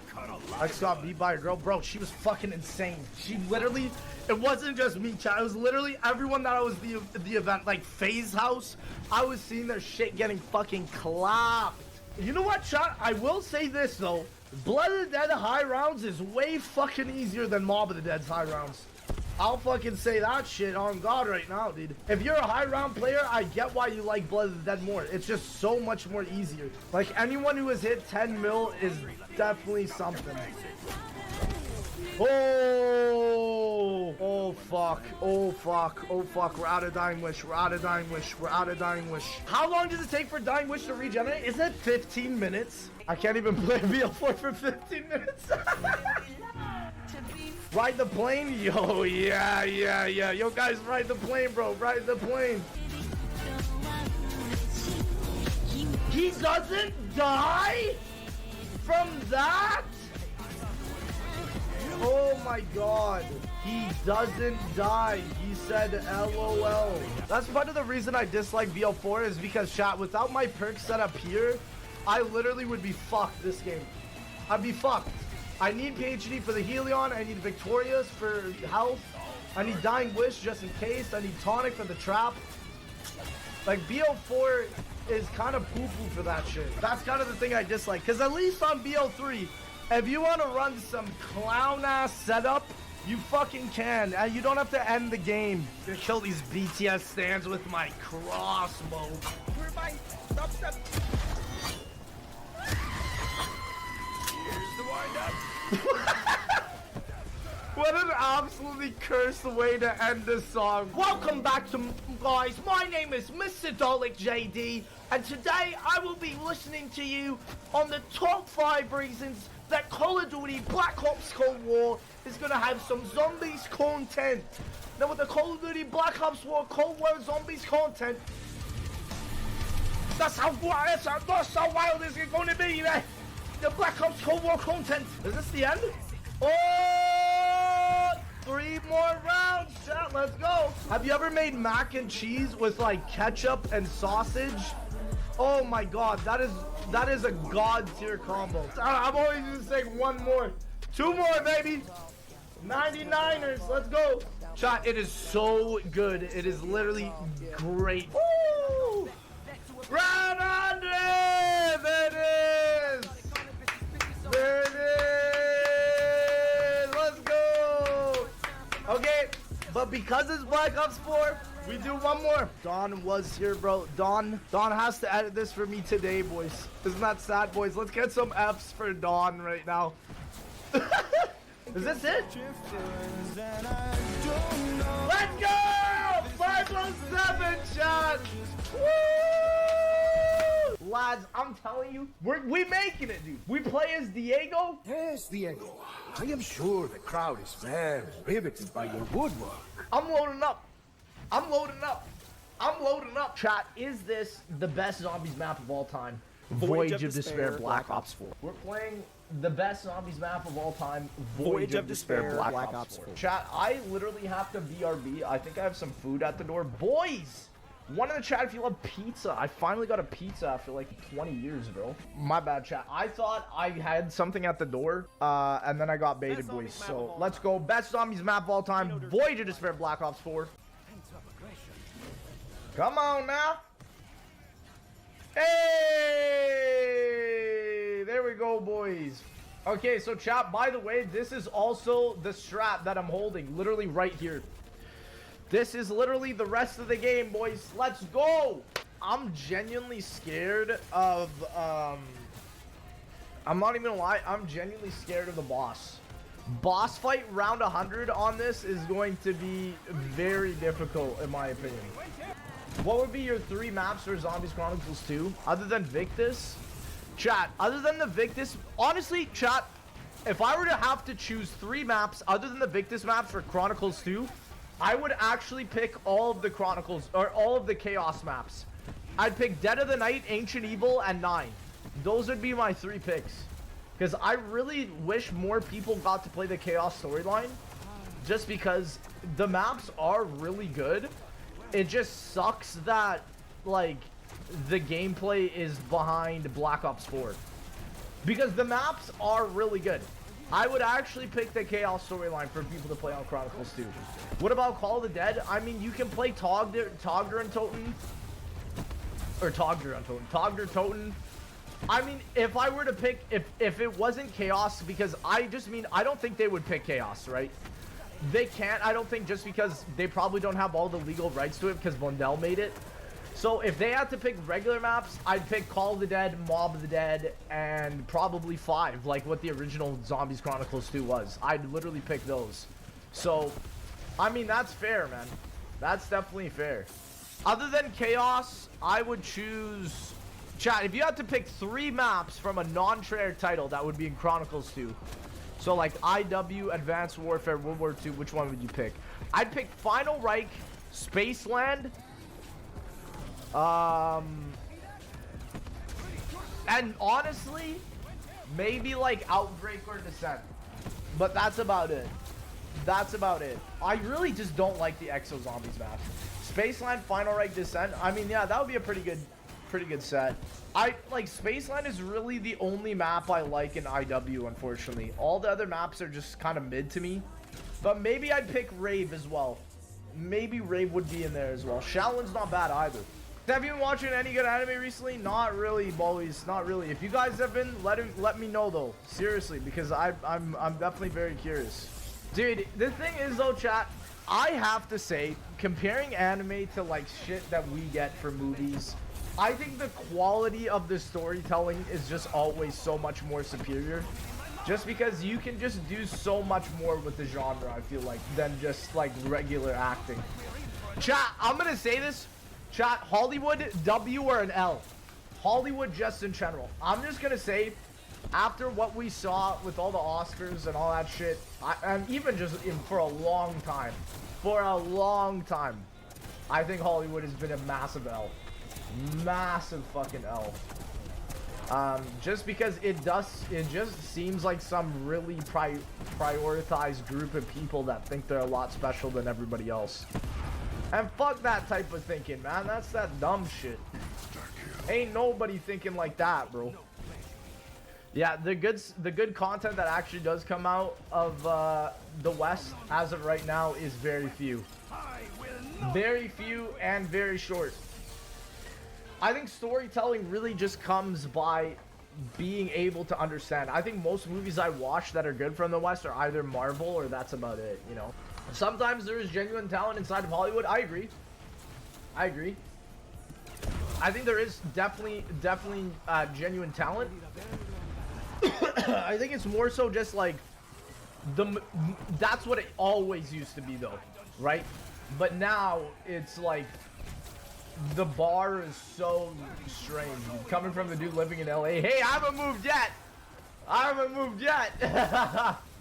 Speaker 2: I just got beat by a girl. Bro, she was fucking insane. She literally, it wasn't just me, chat. It was literally everyone that was the event. Like, FaZe House, I was seeing their shit getting fucking clapped. You know what, chat? I will say this, though. Blood of the Dead high rounds is way fucking easier than Mob of the Dead's high rounds. I'll fucking say that shit on God right now, dude. If you're a high round player, I get why you like Blood of the Dead more. It's just so much more easier. Like, anyone who has hit 10 mil is definitely something. Oh! Oh, fuck. Oh, fuck. Oh, fuck. We're out of Dying Wish. We're out of Dying Wish. We're out of Dying Wish. How long does it take for Dying Wish to regenerate? Is it 15 minutes? I can't even play BL4 for 15 minutes. Ride the plane? Yo, yeah. Yo, guys, ride the plane, bro. Ride the plane. He doesn't die from that? Oh my god. He doesn't die. He said LOL. That's part of the reason I dislike BL4 is because, chat, without my perks set up here, I literally would be fucked this game. I'd be fucked. I need PhD for the Helion. I need Victorious for health. I need Dying Wish just in case. I need Tonic for the trap. Like, BL4 is kind of poo-poo for that shit. That's kind of the thing I dislike. Because at least on BL3, if you want to run some clown-ass setup, you fucking can. And you don't have to end the game. I'm gonna kill these BTS stands with my crossbow.
Speaker 6: Where am I? Stop. Here's the wind-up.
Speaker 2: What an absolutely cursed way to end this song. Welcome back to guys. My name is Mr. Dolic JD, and today I will be listening to you on the top 5 reasons that Call of Duty Black Ops Cold War is gonna have some zombies content. Now with the Call of Duty Black Ops War Cold War zombies content, that's how wild is it gonna be, man. The Black Ops Cold War content. Is this the end? Oh, 3 more rounds, chat. Let's go. Have you ever made mac and cheese with like ketchup and sausage? Oh my god, that is a god tier combo. I'm always just saying 1 more. 2 more, baby. 99ers, let's go. Chat, it is so good. It is literally great. Woo! Round 100! There it is! There it is! Let's go! Okay, but because it's Black Ops 4, we do 1 more. Don was here, bro. Don has to edit this for me today, boys. Isn't that sad, boys? Let's get some F's for Don right now. Is this it? Let's go! 507 shots! Woo! Lads, I'm telling you, we making it, dude. We play as Diego?
Speaker 6: Yes, Diego. I am sure the crowd is very riveted by your woodwork.
Speaker 2: I'm loading up. I'm loading up. Chat, is this the best zombies map of all time? Voyage of Despair Black Ops 4. We're playing the best zombies map of all time, Voyage of Despair Black Ops 4. Chat, I literally have to BRB. I think I have some food at the door. Boys! One in the chat if you love pizza. I finally got a pizza after like 20 years, bro. My bad, chat. I thought I had something at the door, and then I got baited, boys. So let's go. Best zombies map of all time, Voyage of Despair Black Ops 4. Come on now. Hey! There we go, boys. Okay, so chat, by the way, this is also the strap that I'm holding, literally right here. This is literally the rest of the game, boys. Let's go! I'm genuinely scared of, I'm not even gonna lie, I'm genuinely scared of the boss. Boss fight round 100 on this is going to be very difficult, in my opinion. What would be your 3 maps for Zombies Chronicles 2, other than Victus? Chat, other than the Victus, honestly, chat, if I were to have to choose 3 maps other than the Victus maps for Chronicles 2, I would actually pick all of the Chronicles, or all of the Chaos maps. I'd pick Dead of the Night, Ancient Evil, and 9. Those would be my 3 picks. Because I really wish more people got to play the Chaos storyline, just because the maps are really good. It just sucks that, like, the gameplay is behind Black Ops 4. Because the maps are really good. I would actually pick the Chaos storyline for people to play on Chronicles 2. What about Call of the Dead? I mean, you can play Togder and Toten. Or Togder and Toten. Togder, Toten. I mean, if I were to pick, if it wasn't Chaos, because I don't think they would pick Chaos, right? They can't, I don't think, just because they probably don't have all the legal rights to it because Blundell made it. So if they had to pick regular maps, I'd pick Call of the Dead, Mob of the Dead, and probably 5, like what the original Zombies Chronicles 2 was. I'd literally pick those. So, I mean, that's fair, man. That's definitely fair. Other than Chaos, I would choose... Chat, if you had to pick 3 maps from a non-Treyarch title, that would be in Chronicles 2. So like IW, Advanced Warfare, World War II, which one would you pick? I'd pick Final Reich, Spaceland, and honestly, maybe like Outbreak or Descent. But that's about it. That's about it. I really just don't like the Exo Zombies map. Spaceland, Final Reich, Descent. I mean, yeah, that would be a pretty good set. I like Spaceland is really the only map I like in IW, unfortunately. All the other maps are just kind of mid to me. But maybe I'd pick Rave as well. Maybe Rave would be in there as well. Shaolin's not bad either. Have you been watching any good anime recently? Not really, boys. Not really. If you guys have been, let me know though. Seriously, because I'm definitely very curious. Dude, the thing is though, chat, I have to say, comparing anime to like shit that we get for movies, I think the quality of the storytelling is just always so much more superior. Just because you can just do so much more with the genre, I feel like, than just like regular acting. Chat, I'm gonna say this. Chat, Hollywood, W or an L? Hollywood just in general. I'm just gonna say, after what we saw with all the Oscars and all that shit, and even just for a long time, I think Hollywood has been a massive L. Massive fucking L. Just because it just seems like some really prioritized group of people that think they're a lot special than everybody else. And fuck that type of thinking, man. That's that dumb shit. Ain't nobody thinking like that, bro. Yeah, the good content that actually does come out of the West as of right now is very few. Very few and very short. I think storytelling really just comes by being able to understand. I think most movies I watch that are good from the West are either Marvel or that's about it, you know. Sometimes there is genuine talent inside of Hollywood. I agree. I think there is definitely genuine talent. I think it's more so just like that's what it always used to be though, right? But now it's like the bar is so strange. Coming from the dude living in LA. Hey, I haven't moved yet.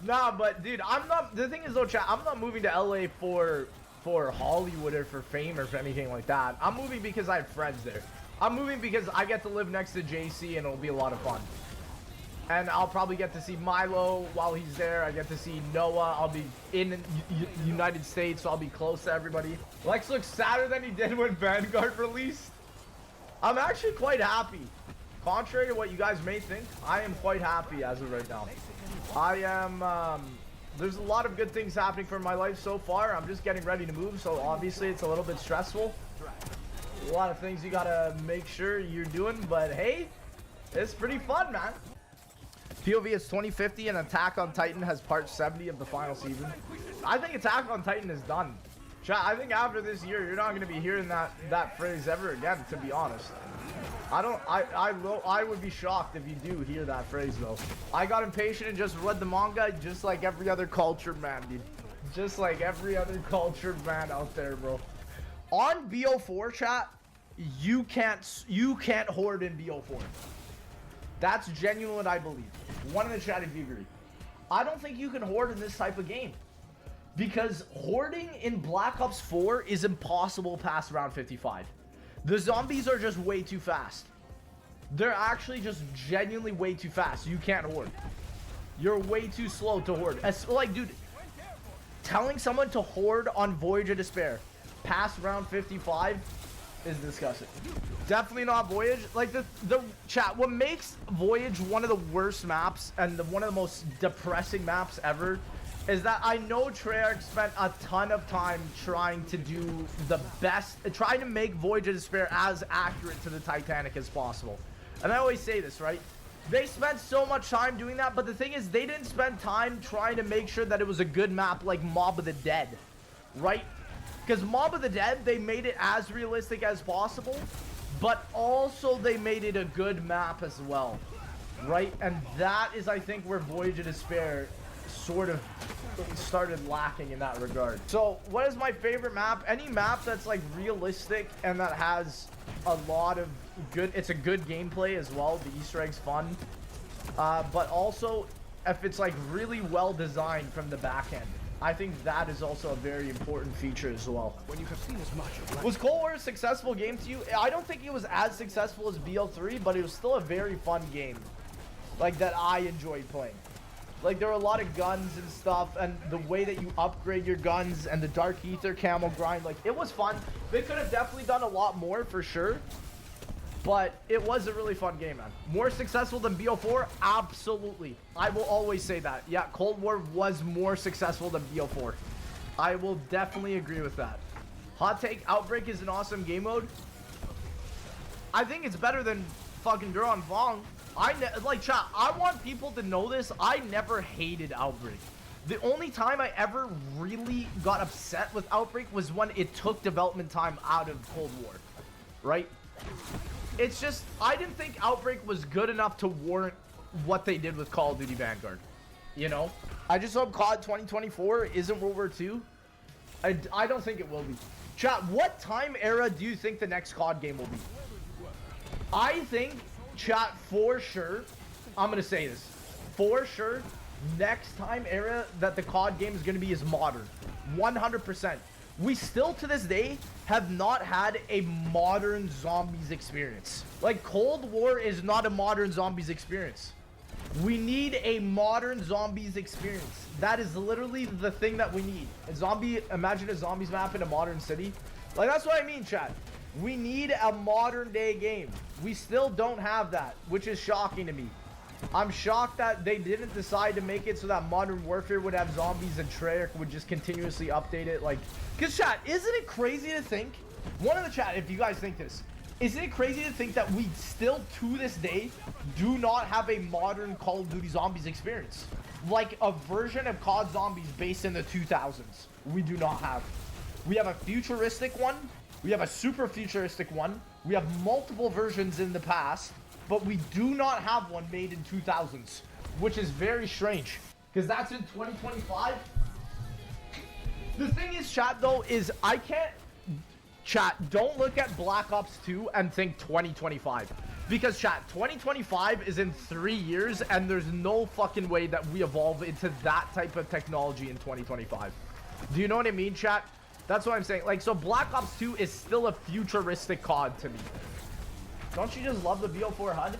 Speaker 2: Nah, but dude, I'm not. The thing is though, chat, I'm not moving to LA for Hollywood or for fame or for anything like that. I'm moving because I have friends there. I'm moving because I get to live next to JC and it'll be a lot of fun. And I'll probably get to see Milo while he's there. I get to see Noah. I'll be in the United States, so I'll be close to everybody. Lex looks sadder than he did when Vanguard released. I'm actually quite happy. Contrary to what you guys may think, I am quite happy as of right now. I am, there's a lot of good things happening for my life so far. I'm just getting ready to move, so obviously it's a little bit stressful. A lot of things you gotta make sure you're doing, but hey, it's pretty fun, man. POV is 2050 and Attack on Titan has part 70 of the final season. I think Attack on Titan is done. I think after this year, you're not going to be hearing that phrase ever again, to be honest. I would be shocked if you do hear that phrase, though. I got impatient and just read the manga just like every other cultured man, dude. Just like every other cultured man out there, bro. On BO4, chat, you can't hoard in BO4. That's genuine, I believe. One in the chat if you agree. I don't think you can hoard in this type of game. Because hoarding in Black Ops 4 is impossible past round 55. The zombies are just way too fast. They're actually just genuinely way too fast. You can't hoard. You're way too slow to hoard. Like, dude, telling someone to hoard on Voyage of Despair past round 55 is disgusting. Definitely not Voyage. Like the chat, what makes Voyage one of the worst maps and one of the most depressing maps ever is that I know Treyarch spent a ton of time trying to do the best, trying to make Voyage of Despair as accurate to the Titanic as possible. And I always say this, right? They spent so much time doing that, but the thing is they didn't spend time trying to make sure that it was a good map like Mob of the Dead, right? Because Mob of the Dead, they made it as realistic as possible, but also they made it a good map as well, right? And that is, I think, where Voyage of Despair sort of started lacking in that regard. So what is my favorite map? Any map that's like realistic and that has a lot of good, it's a good gameplay as well. The Easter egg's fun, but also if it's like really well designed from the back end. I think that is also a very important feature as well.
Speaker 6: When you have seen as much
Speaker 2: Was Cold War a successful game to you? I don't think it was as successful as BO3, but it was still a very fun game, like that I enjoyed playing. Like there were a lot of guns and stuff, and the way that you upgrade your guns and the Dark Ether camo grind, like it was fun. They could have definitely done a lot more for sure, but it was a really fun game, man. More successful than BO4? Absolutely. I will always say that. Yeah, Cold War was more successful than BO4. I will definitely agree with that. Hot take, Outbreak is an awesome game mode. I think it's better than fucking Duran Vong. Like, chat, I want people to know this. I never hated Outbreak. The only time I ever really got upset with Outbreak was when it took development time out of Cold War, right? It's just, I didn't think Outbreak was good enough to warrant what they did with Call of Duty Vanguard, you know? I just hope COD 2024 isn't World War II. I don't think it will be. Chat, what time era do you think the next COD game will be? I think, chat, for sure, I'm going to say this, for sure, next time era that the COD game is going to be is modern. 100%. We still, to this day, have not had a modern zombies experience. Like, Cold War is not a modern zombies experience. We need a modern zombies experience. That is literally the thing that we need. Imagine a zombies map in a modern city. Like, that's what I mean, chat. We need a modern day game. We still don't have that, which is shocking to me. I'm shocked that they didn't decide to make it so that Modern Warfare would have zombies and Treyarch would just continuously update it. Like, because chat, isn't it crazy to think, one in the chat, if you guys think this, isn't it crazy to think that we still, to this day, do not have a modern Call of Duty Zombies experience? Like a version of COD Zombies based in the 2000s. We do not have. We have a futuristic one. We have a super futuristic one. We have multiple versions in the past, but we do not have one made in 2000s, which is very strange because that's in 2025. The thing is, chat, though, is I can't, chat, don't look at Black Ops 2 and think 2025, because chat, 2025 is in 3 years and there's no fucking way that we evolve into that type of technology in 2025. Do you know what I mean, chat? That's what I'm saying. Like, so Black Ops 2 is still a futuristic COD to me. Don't you just love the BO4 HUD?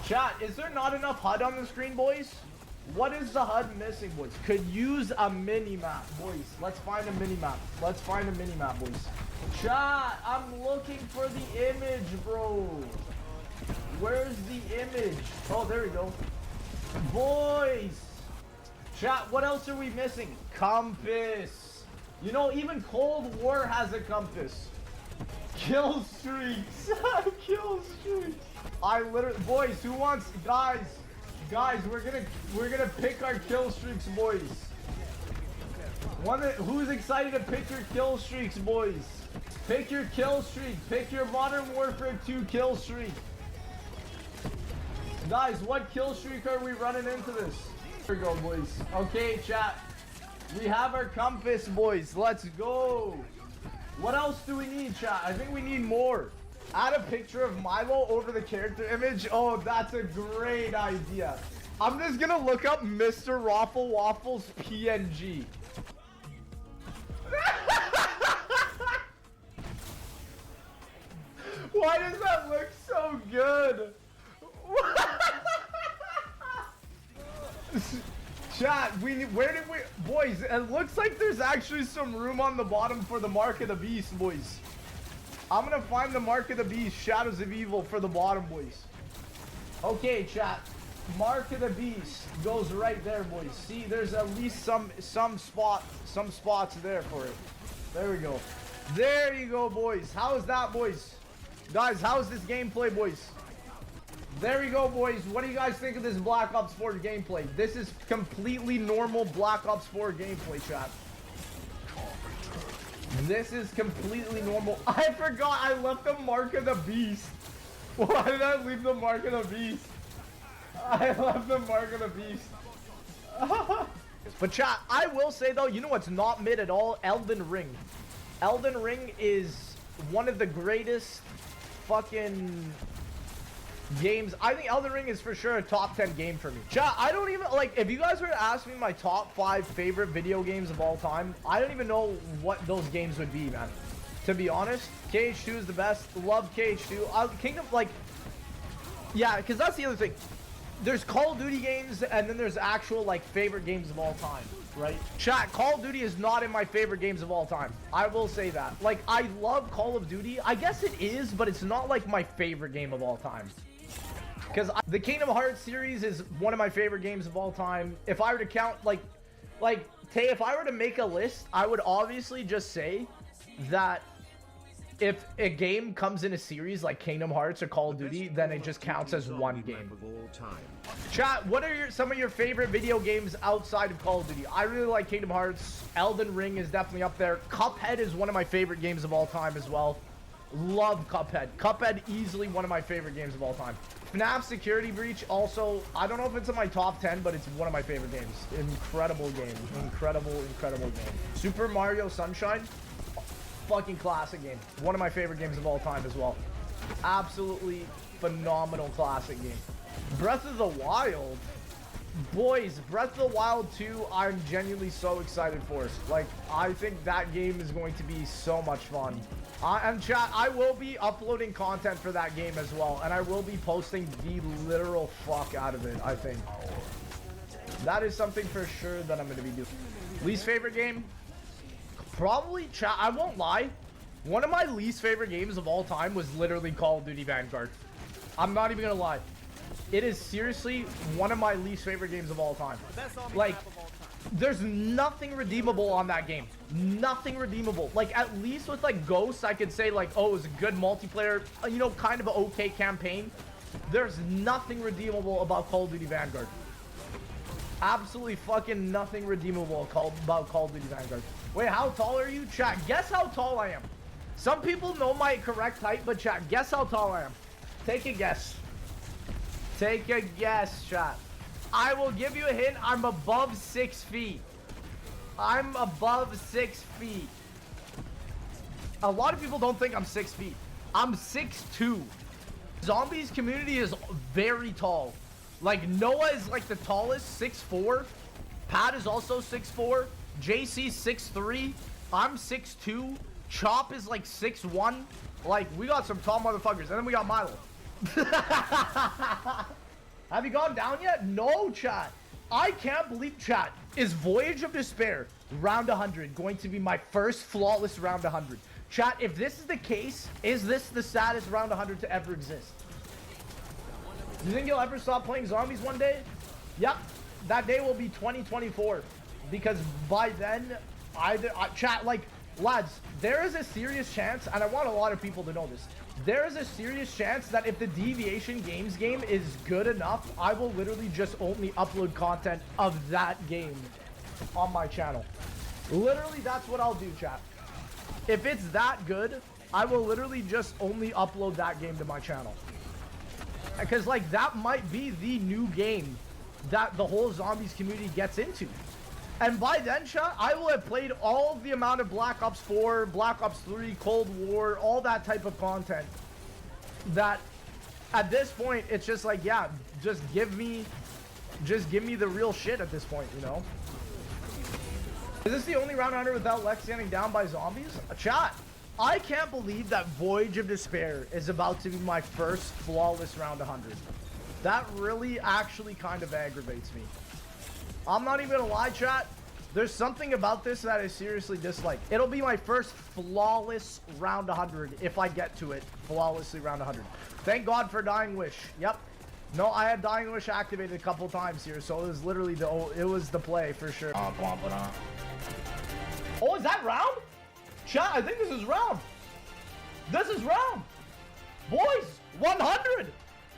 Speaker 2: Chat, is there not enough HUD on the screen, boys? What is the HUD missing, boys? Could use a mini-map, boys. Let's find a mini-map. Let's find a mini-map, boys. Chat, I'm looking for the image, bro. Where's the image? Oh, there we go. Boys. Chat, what else are we missing? Compass. You know, even Cold War has a compass. Kill streaks. Kill streaks. I literally, boys, who wants, guys, we're gonna pick our kill streaks, boys. Who's excited to pick your kill streaks, boys? Pick your kill streak. Pick your Modern Warfare 2 kill streak. Guys, what kill streak are we running into this? Here we go, boys. Okay, chat. We have our compass, boys. Let's go. What else do we need, chat? I think we need more. Add a picture of Milo over the character image. Oh, that's a great idea. I'm just gonna look up Mr. Raffle Waffles PNG. Why does that look so good? Chat, where did we, boys, it looks like there's actually some room on the bottom for the Mark of the Beast, boys. I'm gonna find the Mark of the Beast, Shadows of Evil for the bottom, boys. Okay, chat. Mark of the Beast goes right there, boys. See, there's at least some spots there for it. There we go. There you go, boys. How is that, boys? Guys, how's this gameplay, boys? There we go, boys. What do you guys think of this Black Ops 4 gameplay? This is completely normal Black Ops 4 gameplay, chat. This is completely normal. I forgot I left the Mark of the Beast. Why did I leave the Mark of the Beast? I left the Mark of the Beast. But chat, I will say though, you know what's not mid at all? Elden Ring. Elden Ring is one of the greatest fucking games. I think Elden Ring is for sure a top 10 game for me. Chat, I don't even, like, if you guys were to ask me my top 5 favorite video games of all time, I don't even know what those games would be, man. To be honest, KH2 is the best. Love KH2. Kingdom, like, yeah, because that's the other thing. There's Call of Duty games, and then there's actual, like, favorite games of all time, right? Chat, Call of Duty is not in my favorite games of all time. I will say that. Like, I love Call of Duty. I guess it is, but it's not, like, my favorite game of all time. Because the Kingdom Hearts series is one of my favorite games of all time. If I were to count, like, Tay, if I were to make a list, I would obviously just say that if a game comes in a series like Kingdom Hearts or Call of Duty, then it just counts as one game. Chat, what are some of your favorite video games outside of Call of Duty? I really like Kingdom Hearts. Elden Ring is definitely up there. Cuphead is one of my favorite games of all time as well. Love Cuphead. Cuphead, easily one of my favorite games of all time. FNAF Security Breach, also, I don't know if it's in my top 10, but it's one of my favorite games. Incredible game. Incredible game. Super Mario Sunshine, fucking classic game. One of my favorite games of all time as well. Absolutely phenomenal classic game. Breath of the Wild. Boys, Breath of the Wild 2, I'm genuinely so excited for. Like, I think that game is going to be so much fun. And chat, I will be uploading content for that game as well, and I will be posting the literal fuck out of it, I think. That is something for sure that I'm going to be doing. Least favorite game? Probably, chat, I won't lie. One of my least favorite games of all time was literally Call of Duty Vanguard. I'm not even going to lie. It is seriously one of my least favorite games of all time. Like, there's nothing redeemable on that game. Nothing redeemable. Like, at least with, like, Ghosts, I could say, like, oh, it was a good multiplayer, you know, kind of an okay campaign. There's nothing redeemable about Call of Duty Vanguard. Absolutely fucking nothing redeemable about Call of Duty Vanguard. Wait, how tall are you? Chat, guess how tall I am. Some people know my correct height, but chat, guess how tall I am. Take a guess. Take a guess, chat. I will give you a hint. I'm above 6 feet. I'm above 6 feet. A lot of people don't think I'm 6 feet. I'm 6'2". Zombies community is very tall. Like, Noah is like the tallest, 6'4". Pat is also 6'4". JC 6'3". I'm 6'2". Chop is like 6'1". Like, we got some tall motherfuckers. And then we got Milo. Have you gone down yet? No, chat. I can't believe, chat. Is Voyage of Despair round 100 going to be my first flawless round 100? Chat, if this is the case, is this the saddest round 100 to ever exist? Do you think you'll ever stop playing zombies one day? Yep. That day will be 2024. Because by then, chat, like, lads, there is a serious chance, and I want a lot of people to know this. There is a serious chance that if the Deviation Games game is good enough, I will literally just only upload content of that game on my channel. Literally, that's what I'll do, chat. If it's that good, I will literally just only upload that game to my channel. Because, like, that might be the new game that the whole zombies community gets into. And by then, chat, I will have played all of the amount of Black Ops 4, Black Ops 3, Cold War, all that type of content. That, at this point, it's just like, yeah, just give me the real shit at this point, you know? Is this the only round 100 without Lex getting down by zombies? Chat, I can't believe that Voyage of Despair is about to be my first flawless round 100. That really actually kind of aggravates me. I'm not even gonna lie, chat. There's something about this that I seriously dislike. It'll be my first flawless round 100 if I get to it. Flawlessly round 100. Thank God for Dying Wish. Yep. No, I had Dying Wish activated a couple times here, so it was literally the play for sure. Oh, is that round? Chat, I think this is round. This is round. Boys, 100.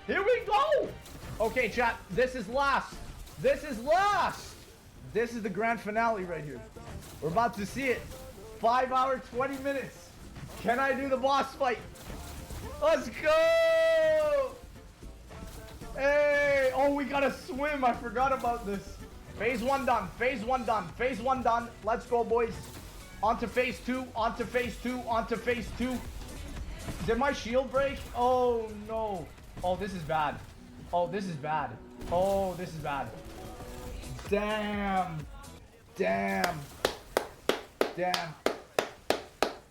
Speaker 2: Here we go. Okay, chat, this is last. This is last. This is the grand finale right here. We're about to see it. 5 hours, 20 minutes. Can I do the boss fight? Let's go. Hey, oh, we gotta swim. I forgot about this. Phase 1 done. Phase 1 done. Phase 1 done. Let's go, boys. On to phase 2. On to phase 2. On to phase 2. Did my shield break? Oh, no. Oh, this is bad. Oh, this is bad. Oh, this is bad. Damn. Damn. Damn.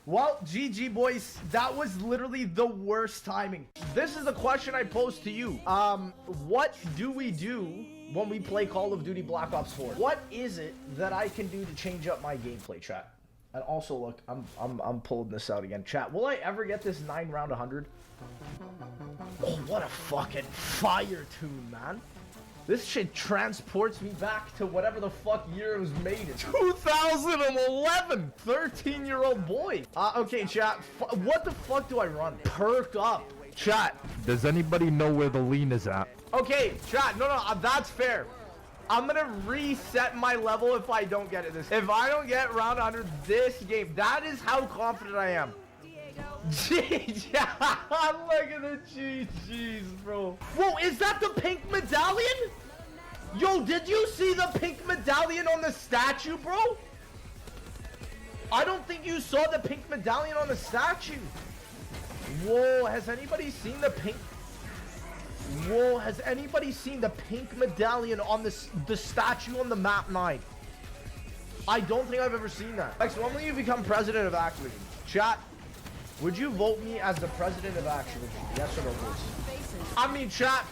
Speaker 2: Well, GG, boys. That was literally the worst timing. This is the question I posed to you. What do we do when we play Call of Duty Black Ops 4? What is it that I can do to change up my gameplay, chat? And also, look, I'm pulling this out again. Chat, will I ever get this 9 round 100? Oh, what a fucking fire tune, man. This shit transports me back to whatever the fuck year it was made in. 2011! 13-year-old boy. Okay, chat. What the fuck do I run? Perk up. Chat.
Speaker 11: Does anybody know where the lean is at?
Speaker 2: Okay, chat. No, that's fair. I'm gonna reset my level if I don't get it this. If I don't get round 100 this game, that is how confident I am. GG. Look at the GGs, bro. Whoa, is that the pink medallion? Yo, did you see the pink medallion on the statue, bro? I don't think you saw the pink medallion on the statue. Whoa, has anybody seen the pink? Whoa, has anybody seen the pink medallion on the statue on the map 9? I don't think I've ever seen that. Next, when will you become president of Activision? Chat, would you vote me as the president of Activision? Yes or no, please? I mean, chat,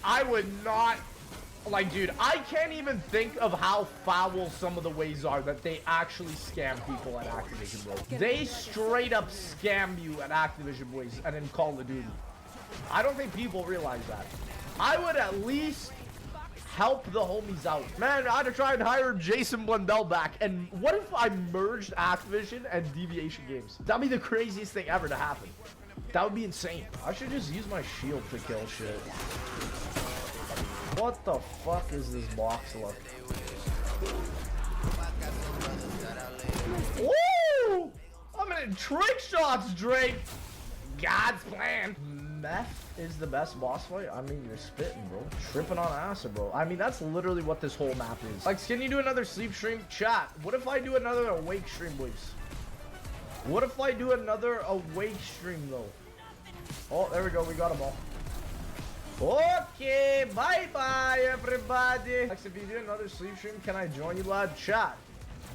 Speaker 2: I would not. Like, dude, I can't even think of how foul some of the ways are that they actually scam people at Activision, bro. They straight up scam you at Activision, boys, and in Call of Duty. I don't think people realize that. I would at least help the homies out. Man, I'd try and hire Jason Blundell back. And what if I merged Activision and Deviation Games? That'd be the craziest thing ever to happen. That would be insane. I should just use my shield to kill shit. What the fuck is this box look? Woo! I'm in trick shots, Drake. God's plan. Meth is the best boss fight? I mean, you're spitting, bro. Tripping on acid, bro. I mean, that's literally what this whole map is. Like, can you do another sleep stream? Chat, what if I do another awake stream, boys? What if I do another awake stream, though? Oh, there we go. We got them all. Okay, bye-bye, everybody. Next, if you do another sleep stream, can I join you, lad? Chat.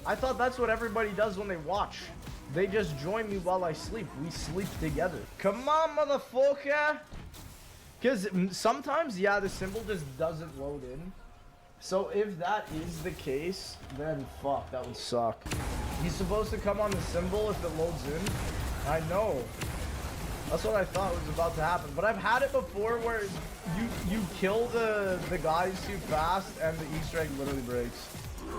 Speaker 2: I thought that's what everybody does when they watch. They just join me while I sleep. We sleep together. Come on, motherfucker. Because sometimes, yeah, the symbol just doesn't load in. So if that is the case, then fuck, that would suck. He's supposed to come on the symbol if it loads in. I know. That's what I thought was about to happen. But I've had it before where you kill the guys too fast and the Easter egg literally breaks.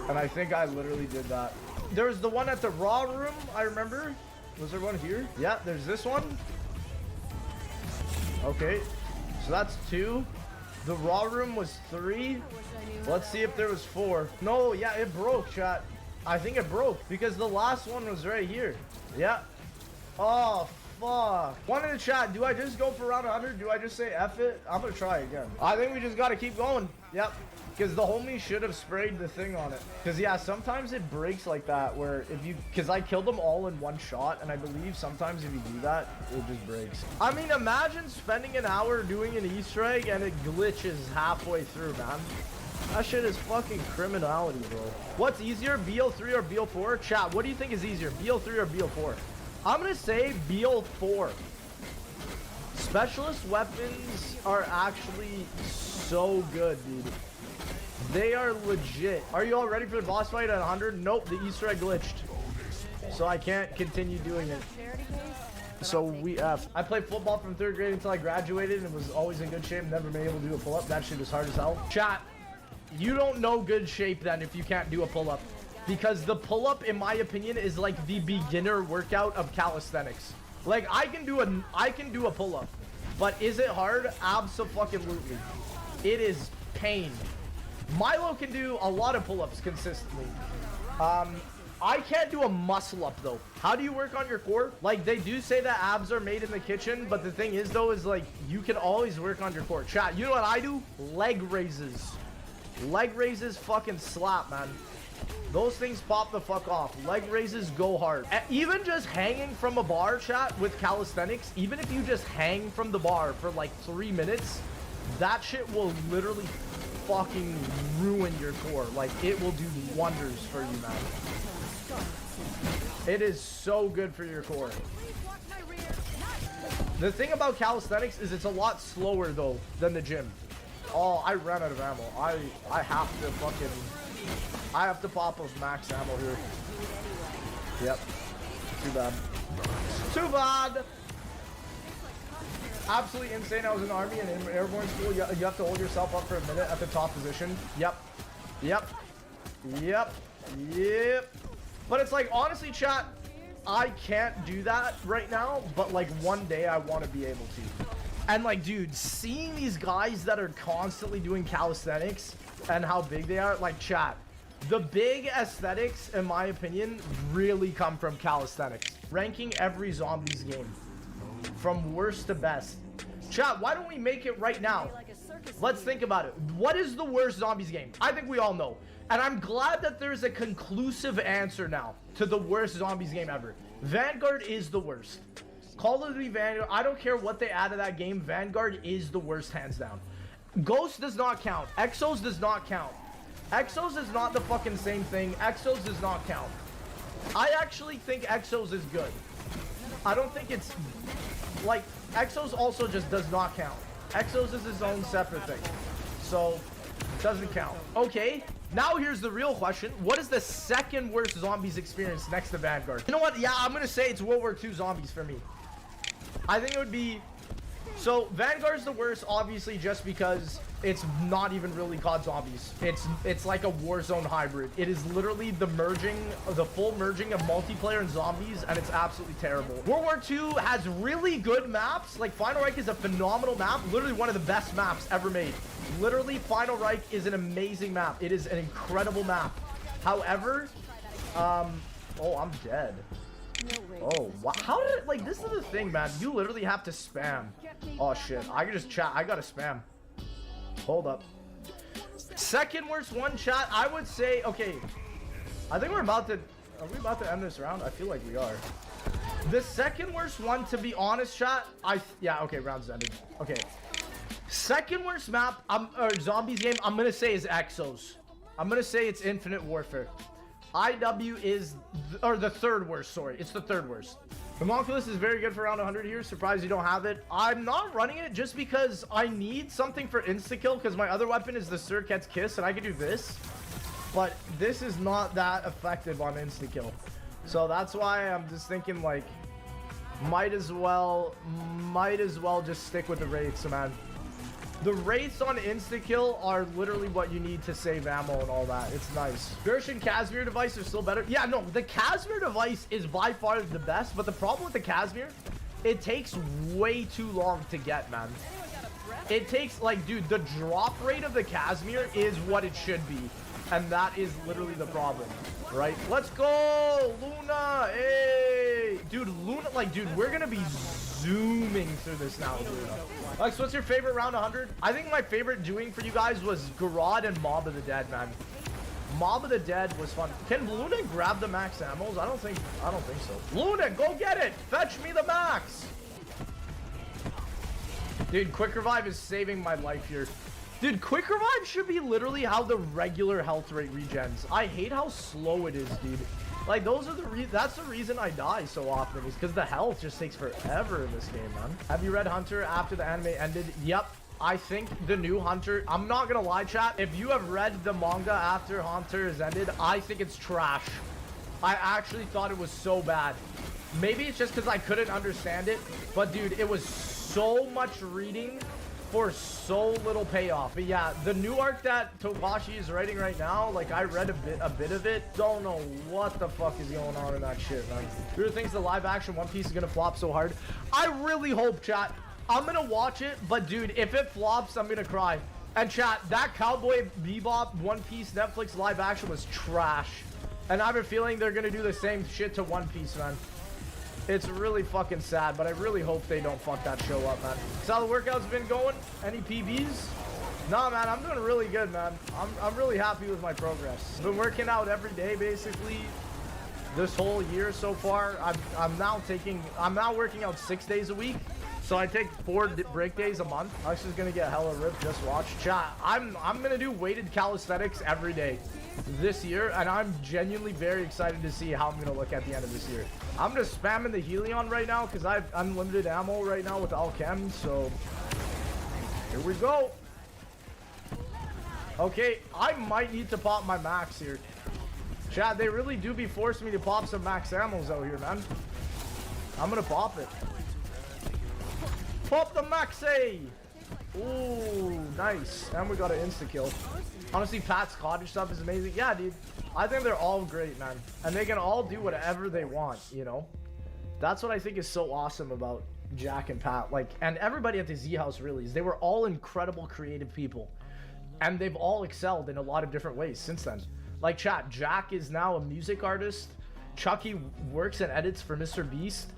Speaker 2: And I think I literally did that. There's the one at the Raw room, I remember. Was there one here? Yeah, there's this one. Okay, so that's 2. The Raw room was 3. Let's see if there was 4. No, yeah, it broke, chat. I think it broke because the last one was right here. Yeah. Oh, fuck. One in the chat, do I just go for round 100? Do I just say F it? I'm gonna try again. I think we just gotta keep going. Yep. Because the homie should have sprayed the thing on it. Because, yeah, sometimes it breaks like that where if you... Because I killed them all in one shot, and I believe sometimes if you do that, it just breaks. I mean, imagine spending an hour doing an Easter egg and it glitches halfway through, man. That shit is fucking criminality, bro. What's easier, BO3 or BO4? Chat, what do you think is easier, BO3 or BO4? I'm going to say BO4. Specialist weapons are actually so good, dude. They are legit. Are you all ready for the boss fight at 100? Nope, the Easter egg glitched. So I can't continue doing it. So we I played football from 3rd grade until I graduated and was always in good shape. Never been able to do a pull-up. That shit is hard as hell. Chat, you don't know good shape then if you can't do a pull-up. Because the pull-up, in my opinion, is like the beginner workout of calisthenics. Like, I can do a pull-up. But is it hard? Abso-fucking-lutely. It is pain. Milo can do a lot of pull-ups consistently. I can't do a muscle-up, though. How do you work on your core? Like, they do say that abs are made in the kitchen, but the thing is, though, is, like, you can always work on your core. Chat, you know what I do? Leg raises. Leg raises fucking slap, man. Those things pop the fuck off. Leg raises go hard. Even just hanging from a bar, chat, with calisthenics, even if you just hang from the bar for, like, 3 minutes, that shit will literally fucking ruin your core. Like, it will do wonders for you, man. It is so good for your core. The thing about calisthenics is it's a lot slower though than the gym. Oh, I ran out of ammo. I have to pop those max ammo here. Yep. Too bad. Too bad. Absolutely insane. I was in the army and in airborne school. You have to hold yourself up for a minute at the top position. Yep. Yep. Yep. Yep. But it's like, honestly, chat, I can't do that right now, but like one day I want to be able to. And like, dude, seeing these guys that are constantly doing calisthenics and how big they are, like, chat, the big aesthetics, in my opinion, really come from calisthenics. Ranking every zombies game from worst to best. Chat, why don't we make it right now? Let's think about it. What is the worst zombies game? I think we all know. And I'm glad that there's a conclusive answer now to the worst zombies game ever. Vanguard is the worst. Call of Duty Vanguard, I don't care what they add to that game, Vanguard is the worst, hands down. Ghost does not count. Exos does not count. Exos is not the fucking same thing. Exos does not count. I actually think Exos is good. I don't think it's... Like, Exos also just does not count. Exos is his own separate thing. So, doesn't count. Okay. Now here's the real question. What is the second worst zombies experience next to Vanguard? You know what? Yeah, I'm going to say it's World War II zombies for me. I think it would be... So, Vanguard's the worst, obviously, just because it's not even really COD zombies. It's like a Warzone hybrid. It is literally the full merging of multiplayer and zombies, and it's absolutely terrible. World War II has really good maps. Like, Final Reich is a phenomenal map. Literally one of the best maps ever made. Literally, Final Reich is an amazing map. It is an incredible map. However, oh, I'm dead. Oh, wow. How did it, like, this is the thing, man. You literally have to spam. Oh, shit. I can just chat. I gotta spam. Hold up. Second worst one, chat, I would say, okay. I think are we about to end this round? I feel like we are. The second worst one, to be honest, chat, yeah, okay, round's ended. Okay. Second worst map, or zombies game, I'm gonna say is Exos. I'm gonna say it's Infinite Warfare. IW is, or the third worst, sorry. It's the third worst. Homunculus is very good for round 100 here. Surprised you don't have it. I'm not running it just because I need something for insta-kill because my other weapon is the Surket's Kiss and I can do this. But this is not that effective on insta-kill. So that's why I'm just thinking, like, might as well just stick with the Wraiths, man. The Wraiths on insta-kill are literally what you need to save ammo and all that. It's nice. Gershon Casimir device are still better. Yeah, no, the Casimir device is by far the best, but the problem with the Casimir, it takes way too long to get, man. It takes, like, dude, the drop rate of the Casimir is what it should be. And that is literally the problem, right? Let's go, Luna. Hey, dude, Luna, like, dude, we're gonna be zooming through this now, Luna. Alex, what's your favorite round 100? I think my favorite doing for you guys was Garad and Mob of the Dead, man. Mob of the Dead was fun. Can Luna grab the max ammos? I don't think so. Luna, go get it. Fetch me the max. Dude, Quick Revive is saving my life here. Dude, Quick Revive should be literally how the regular health rate regens. I hate how slow it is, dude. Like, those are that's the reason I die so often, is because the health just takes forever in this game, man. Have you read Hunter after the anime ended? Yep. I think the new Hunter, I'm not gonna lie, chat, if you have read the manga after Hunter has ended, I think it's trash. I actually thought it was so bad. Maybe it's just because I couldn't understand it, but dude, it was so much reading for so little payoff. But yeah, the new arc that Togashi is writing right now, like I read a bit of it, don't know what the fuck is going on in that shit, man. Who thinks the live action One Piece is gonna flop so hard? I really hope, chat. I'm gonna watch it, but dude, if it flops, I'm gonna cry. And chat, that Cowboy Bebop One Piece Netflix live action was trash. And I have a feeling they're gonna do the same shit to One Piece, man. It's really fucking sad, but I really hope they don't fuck that show up, man. So how the workout's been going? Any PBs? Nah, man, I'm doing really good, man. I'm really happy with my progress. Been working out every day, basically, this whole year so far. I'm now working out 6 days a week. So I take 4 break days a month. I'm just gonna get hella ripped. Just watch. Chat. I'm gonna do weighted calisthenics every day this year, and I'm genuinely very excited to see how I'm gonna look at the end of this year. I'm just spamming the Helion right now because I have unlimited ammo right now with Alchem. So here we go. Okay, I might need to pop my max here. Chat, they really do be forcing me to pop some max ammos out here, man. I'm gonna pop it. Pop the Maxi! Ooh, nice. And we got an insta-kill. Honestly, Pat's cottage stuff is amazing. Yeah, dude. I think they're all great, man. And they can all do whatever they want, you know? That's what I think is so awesome about Jack and Pat. Like, and everybody at the Z House really is. They were all incredible creative people. And they've all excelled in a lot of different ways since then. Like, chat, Jack is now a music artist. Chucky works and edits for Mr. Beast.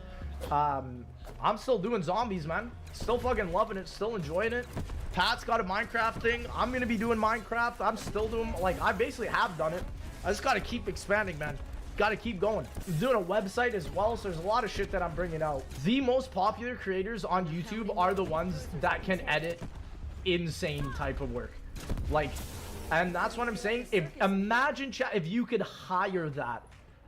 Speaker 2: I'm still doing zombies, man. Still fucking loving it. Still enjoying it. Pat's got a Minecraft thing. I'm gonna be doing Minecraft. I'm still doing, like, I basically have done it. I just gotta keep expanding, man. Gotta keep going. I'm doing a website as well, so there's a lot of shit that I'm bringing out. The most popular creators on YouTube are the ones that can edit insane type of work. Like, and that's what I'm saying. Imagine, chat, if you could hire that.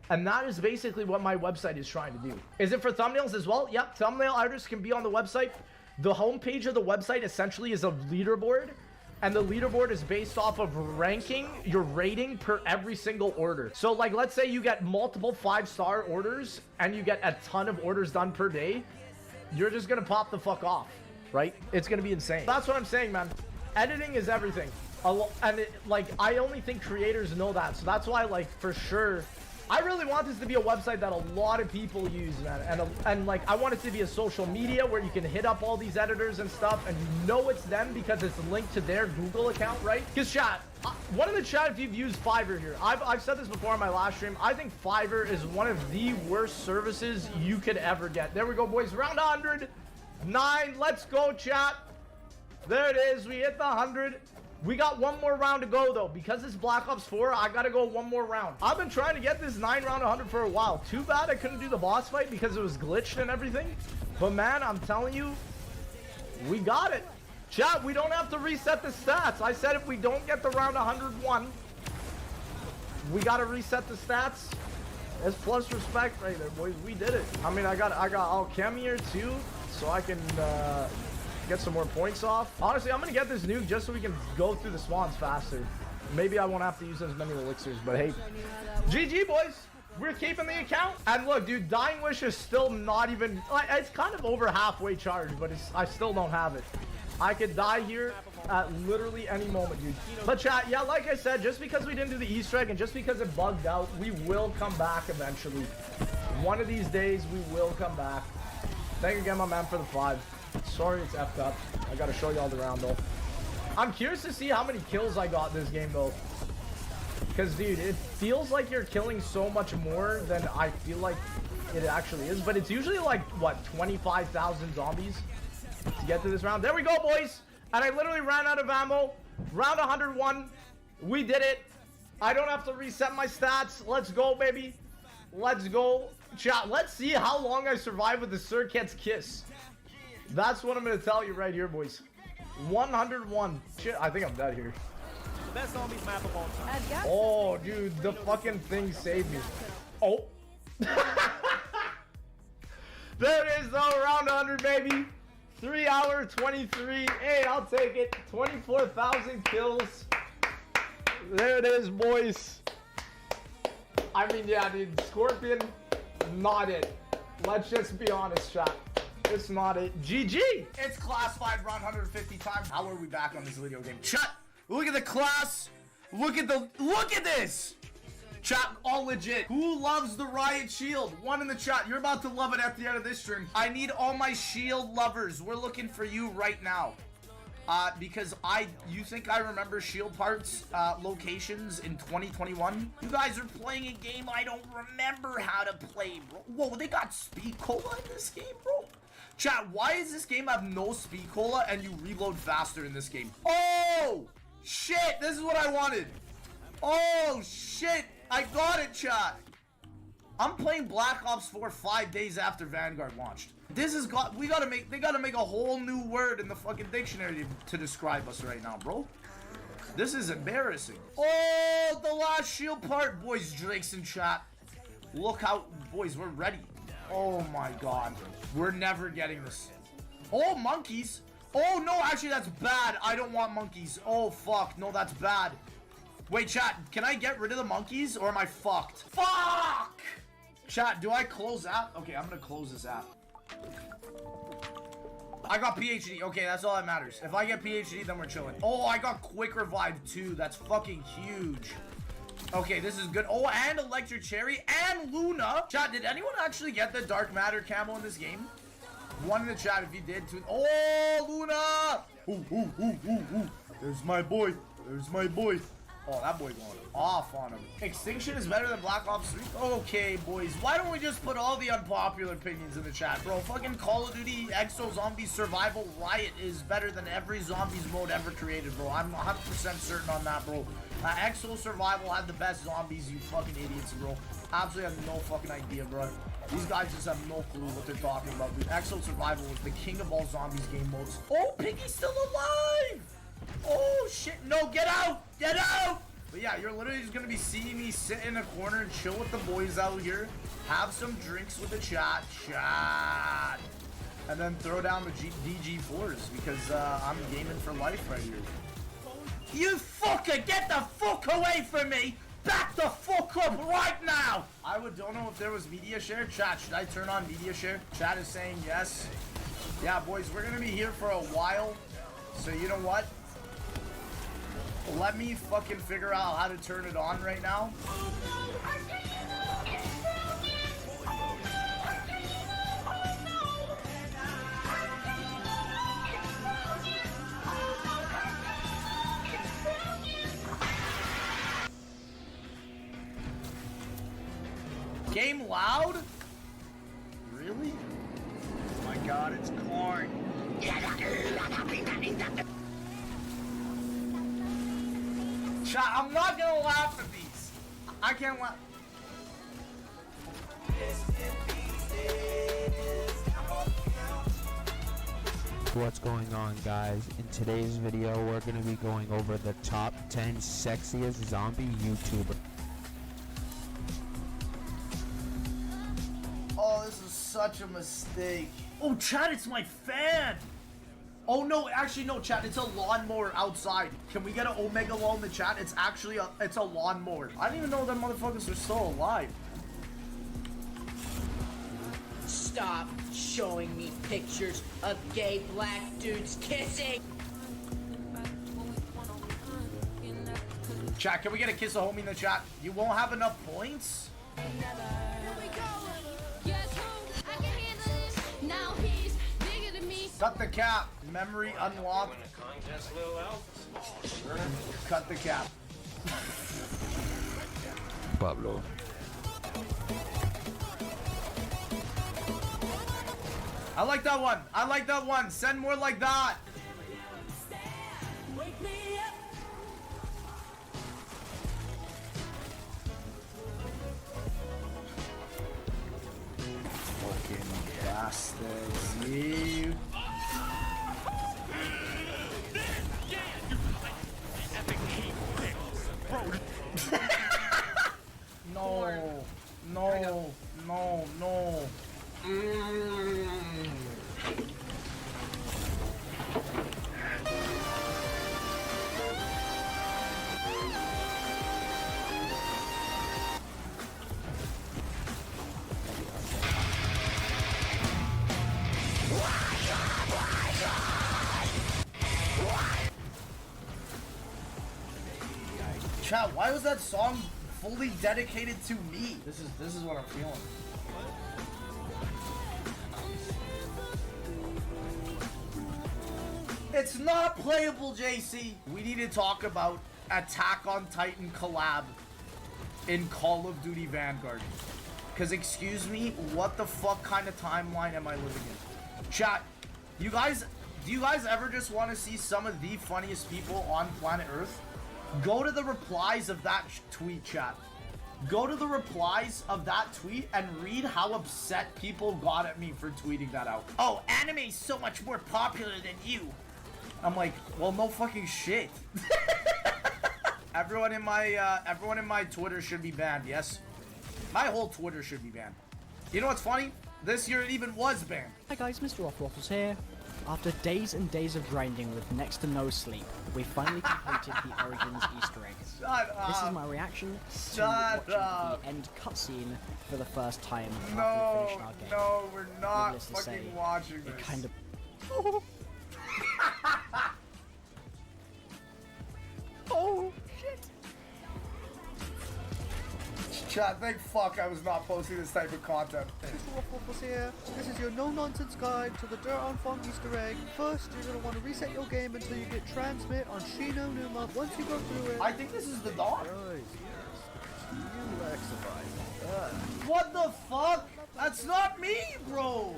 Speaker 2: And that is basically what my website is trying to do. Is it for thumbnails as well? Yep, thumbnail artists can be on the website. The homepage of the website essentially is a leaderboard. And the leaderboard is based off of ranking your rating per every single order. So, like, let's say you get multiple 5-star orders and you get a ton of orders done per day. You're just gonna pop the fuck off, right? It's gonna be insane. That's what I'm saying, man. Editing is everything. And, like, I only think creators know that. So that's why, like, for sure, I really want this to be a website that a lot of people use, man. And like, I want it to be a social media where you can hit up all these editors and stuff, and you know it's them because it's linked to their Google account, right? Because chat, one in the chat if you've used Fiverr here. I've said this before on my last stream. I think Fiverr is one of the worst services you could ever get. There we go, boys. Round 100. 9. Let's go, chat. There it is. We hit the 100. We got one more round to go, though. Because it's Black Ops 4, I gotta go one more round. I've been trying to get this 9-round 100 for a while. Too bad I couldn't do the boss fight because it was glitched and everything. But, man, I'm telling you, we got it. Chat, we don't have to reset the stats. I said if we don't get the round 101, we gotta reset the stats. It's plus respect right there, boys. We did it. I mean, I got Alchem here, too, so I can, get some more points off. Honestly, I'm gonna get this nuke just so we can go through the spawns faster. Maybe I won't have to use as many elixirs, but hey. GG, boys. We're keeping the account. And look, dude, Dying Wish is still not even, like, it's kind of over halfway charged, but I still don't have it. I could die here at literally any moment, dude. But chat, yeah, like I said, just because we didn't do the Easter egg and just because it bugged out, we will come back eventually. One of these days, we will come back. Thank you again, my man, for the 5. Sorry it's effed up. I gotta show y'all the round, though. I'm curious to see how many kills I got this game, though. Because, dude, it feels like you're killing so much more than I feel like it actually is. But it's usually like, what, 25,000 zombies to get to this round. There we go, boys. And I literally ran out of ammo. Round 101. We did it. I don't have to reset my stats. Let's go, baby. Let's go. Chat, let's see how long I survive with the Surket's Kiss. That's what I'm going to tell you right here, boys. 101. Shit, I think I'm dead here.
Speaker 16: Best zombies map of all time.
Speaker 2: Oh, dude, the fucking thing saved me. Oh. There it is, though. Round 100, baby. 3 hour 23. Hey, I'll take it. 24,000 kills. There it is, boys. I mean, yeah, dude. Scorpion, not it. Let's just be honest, chat. It's not it. GG. It's class 5 round 150 times. How are we back on this video game? Chat, look at the class. Look at this. Chat, all legit. Who loves the Riot Shield? One in the chat. You're about to love it at the end of this stream. I need all my Shield lovers. We're looking for you right now. Because you think I remember Shield parts, locations in 2021? You guys are playing a game I don't remember how to play, bro. Whoa, they got speed cola in this game, bro? Chat, why does this game have no speed cola and you reload faster in this game? Oh, shit, this is what I wanted. Oh, shit. I got it, chat. I'm playing Black Ops 4 5 days after Vanguard launched. This is they gotta make a whole new word in the fucking dictionary to describe us right now, bro. This is embarrassing. Oh, the last shield part, boys. Drake's in chat. Look how, boys, we're ready. Oh my god, we're never getting this. Oh, monkeys. Oh no, actually that's bad. I don't want monkeys. Oh fuck, no, that's bad. Wait, chat, can I get rid of the monkeys or am I fucked? Fuck! Chat, do I close app? Okay, I'm gonna close this app. I got PhD. Okay, that's all that matters. If I get PhD, then we're chilling. Oh, I got Quick Revive too. That's fucking huge. Okay, this is good. Oh, and Electric Cherry and Luna. Chat, did anyone actually get the Dark Matter camo in this game? One in the chat if you did too. Oh, Luna! Ooh, ooh, ooh, ooh, ooh. There's my boy. There's my boy. Oh, that boy going off on him. Extinction is better than Black Ops 3? Okay, boys. Why don't we just put all the unpopular opinions in the chat, bro? Fucking Call of Duty Exo Zombie Survival Riot is better than every zombies mode ever created, bro. I'm 100% certain on that, bro. Exo Survival had the best zombies, you fucking idiots, bro. Absolutely have no fucking idea, bro. These guys just have no clue what they're talking about, dude. Exo Survival was the king of all zombies game modes. Oh, Piggy's still alive! Oh shit, no, get out! Get out! But yeah, you're literally just gonna be seeing me sit in a corner and chill with the boys out here, have some drinks with the chat, and then throw down the DG4s because I'm gaming for life right here. You fucker, get the fuck away from me! Back the fuck up right now! I don't know if there was media share. Chat, should I turn on media share? Chat is saying yes. Yeah, boys, we're gonna be here for a while. So you know what? Let me fucking figure out how to turn it on right now. Game loud? Really? Oh my god, it's corn. Chat, I'm not gonna laugh at these. I can't laugh.
Speaker 17: What's going on, guys? In today's video, we're going to be going over the top 10 sexiest zombie YouTuber.
Speaker 2: Oh, this is such a mistake. Oh, chat, it's my fan. Oh no, actually no, chat, it's a lawnmower outside. Can we get an Omega Law in the chat? It's actually it's a lawnmower. I didn't even know that motherfuckers are still alive.
Speaker 18: Stop showing me pictures of gay black dudes kissing.
Speaker 2: Chat, can we get a kiss of homie in the chat? You won't have enough points? Cut the cap. Memory unlocked. Cut the cap.
Speaker 11: Pablo.
Speaker 2: I like that one. I like that one. Send more like that. Fucking bastards. You. No, no, no, no. Chat, why was that song fully dedicated to me? This is what I'm feeling. It's not playable, JC. We need to talk about Attack on Titan collab in Call of Duty Vanguard. Because, excuse me, what the fuck kind of timeline am I living in? Chat, do you guys ever just want to see some of the funniest people on planet Earth? Go to the replies of that tweet, chat. Go to the replies of that tweet and read how upset people got at me for tweeting that out. Oh, anime's so much more popular than you. I'm like, well, no fucking shit. Everyone in my Twitter should be banned, yes? My whole Twitter should be banned. You know what's funny? This year it even was banned.
Speaker 19: Hi guys, Mr. Waffles here. After days and days of grinding with next to no sleep, we finally completed the Origins Easter egg.
Speaker 2: Shut up.
Speaker 19: This is my reaction to
Speaker 2: Shut
Speaker 19: watching
Speaker 2: up.
Speaker 19: the end cutscene for the first time after we
Speaker 2: No,
Speaker 19: finished our game.
Speaker 2: no, we're not
Speaker 19: Needless to
Speaker 2: fucking
Speaker 19: say,
Speaker 2: watching
Speaker 19: it
Speaker 2: this.
Speaker 19: kind of...
Speaker 2: Oh, shit. Chat, thank fuck I was not posting this type of content.
Speaker 20: Mr. Waffles here. This is your no-nonsense guide to the Dirt on Fong Easter egg. First, you're going to want to reset your game until you get transmit on Shino Numa. Once you go through it...
Speaker 2: I think this is the dog.
Speaker 20: Relax about it.
Speaker 2: What the fuck? That's not me, bro.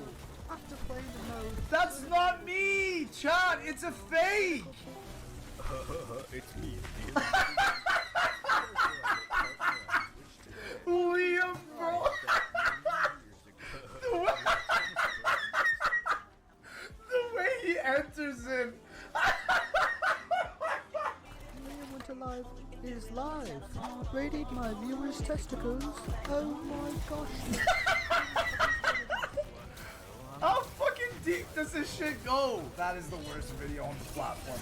Speaker 20: After playing the mode...
Speaker 2: That's not me, chat. It's a fake.
Speaker 6: It's me.
Speaker 2: Liam, bro. The way he enters in.
Speaker 20: Liam Winter Live is live. Rated my viewers' testicles. Oh my gosh.
Speaker 2: How fucking deep does this shit go? That is the worst video on the platform.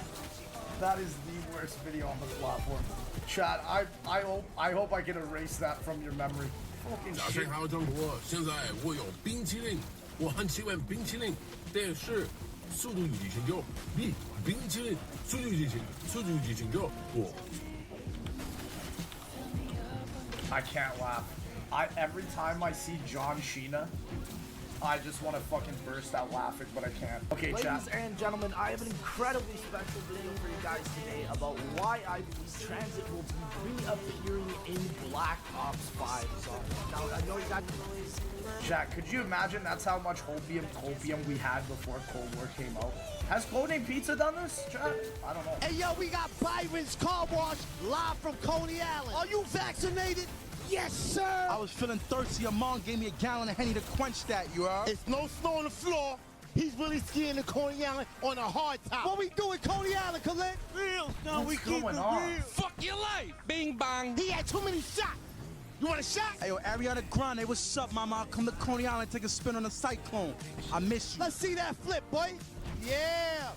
Speaker 2: That is the worst video on the platform. Chat, I hope I can erase that from your memory. Fucking
Speaker 21: 早
Speaker 2: shit.
Speaker 21: 上好，中国！现在我有冰淇淋，我很喜欢冰淇淋，但是《速度与激情9》比冰淇淋《速度与激情》《速度与激情9》我。
Speaker 2: I can't laugh. Every time I see John Cena, I just want to fucking burst out laughing, but I can't. Okay, Ladies chat. and gentlemen, I have an incredibly special video for you guys today about why I believe Transit will be reappearing in Black Ops 5 zombies. Now, I know you guys... Chat, could you imagine that's how much copium we had before Cold War came out? Has Codename Pizza done this, chat? I don't know.
Speaker 22: Hey, yo, we got Byron's Car Wash live from Coney Island. Are you vaccinated? Yes, sir.
Speaker 23: I was feeling thirsty. Your mom gave me a gallon of Henny to quench that, you heard?
Speaker 22: It's no snow on the floor. He's really skiing in Coney Island on a hard top. What we doing, Coney Island, Colette? Real. No,
Speaker 2: What's
Speaker 22: we keep it
Speaker 2: going on?
Speaker 22: real. Fuck your life. Bing bang. He had too many shots. You want a shot?
Speaker 23: Hey, yo, Ariana Grande, what's up, mama? I'll come to Coney Island, take a spin on the cyclone. I miss you.
Speaker 22: Let's see that flip, boy. Yeah.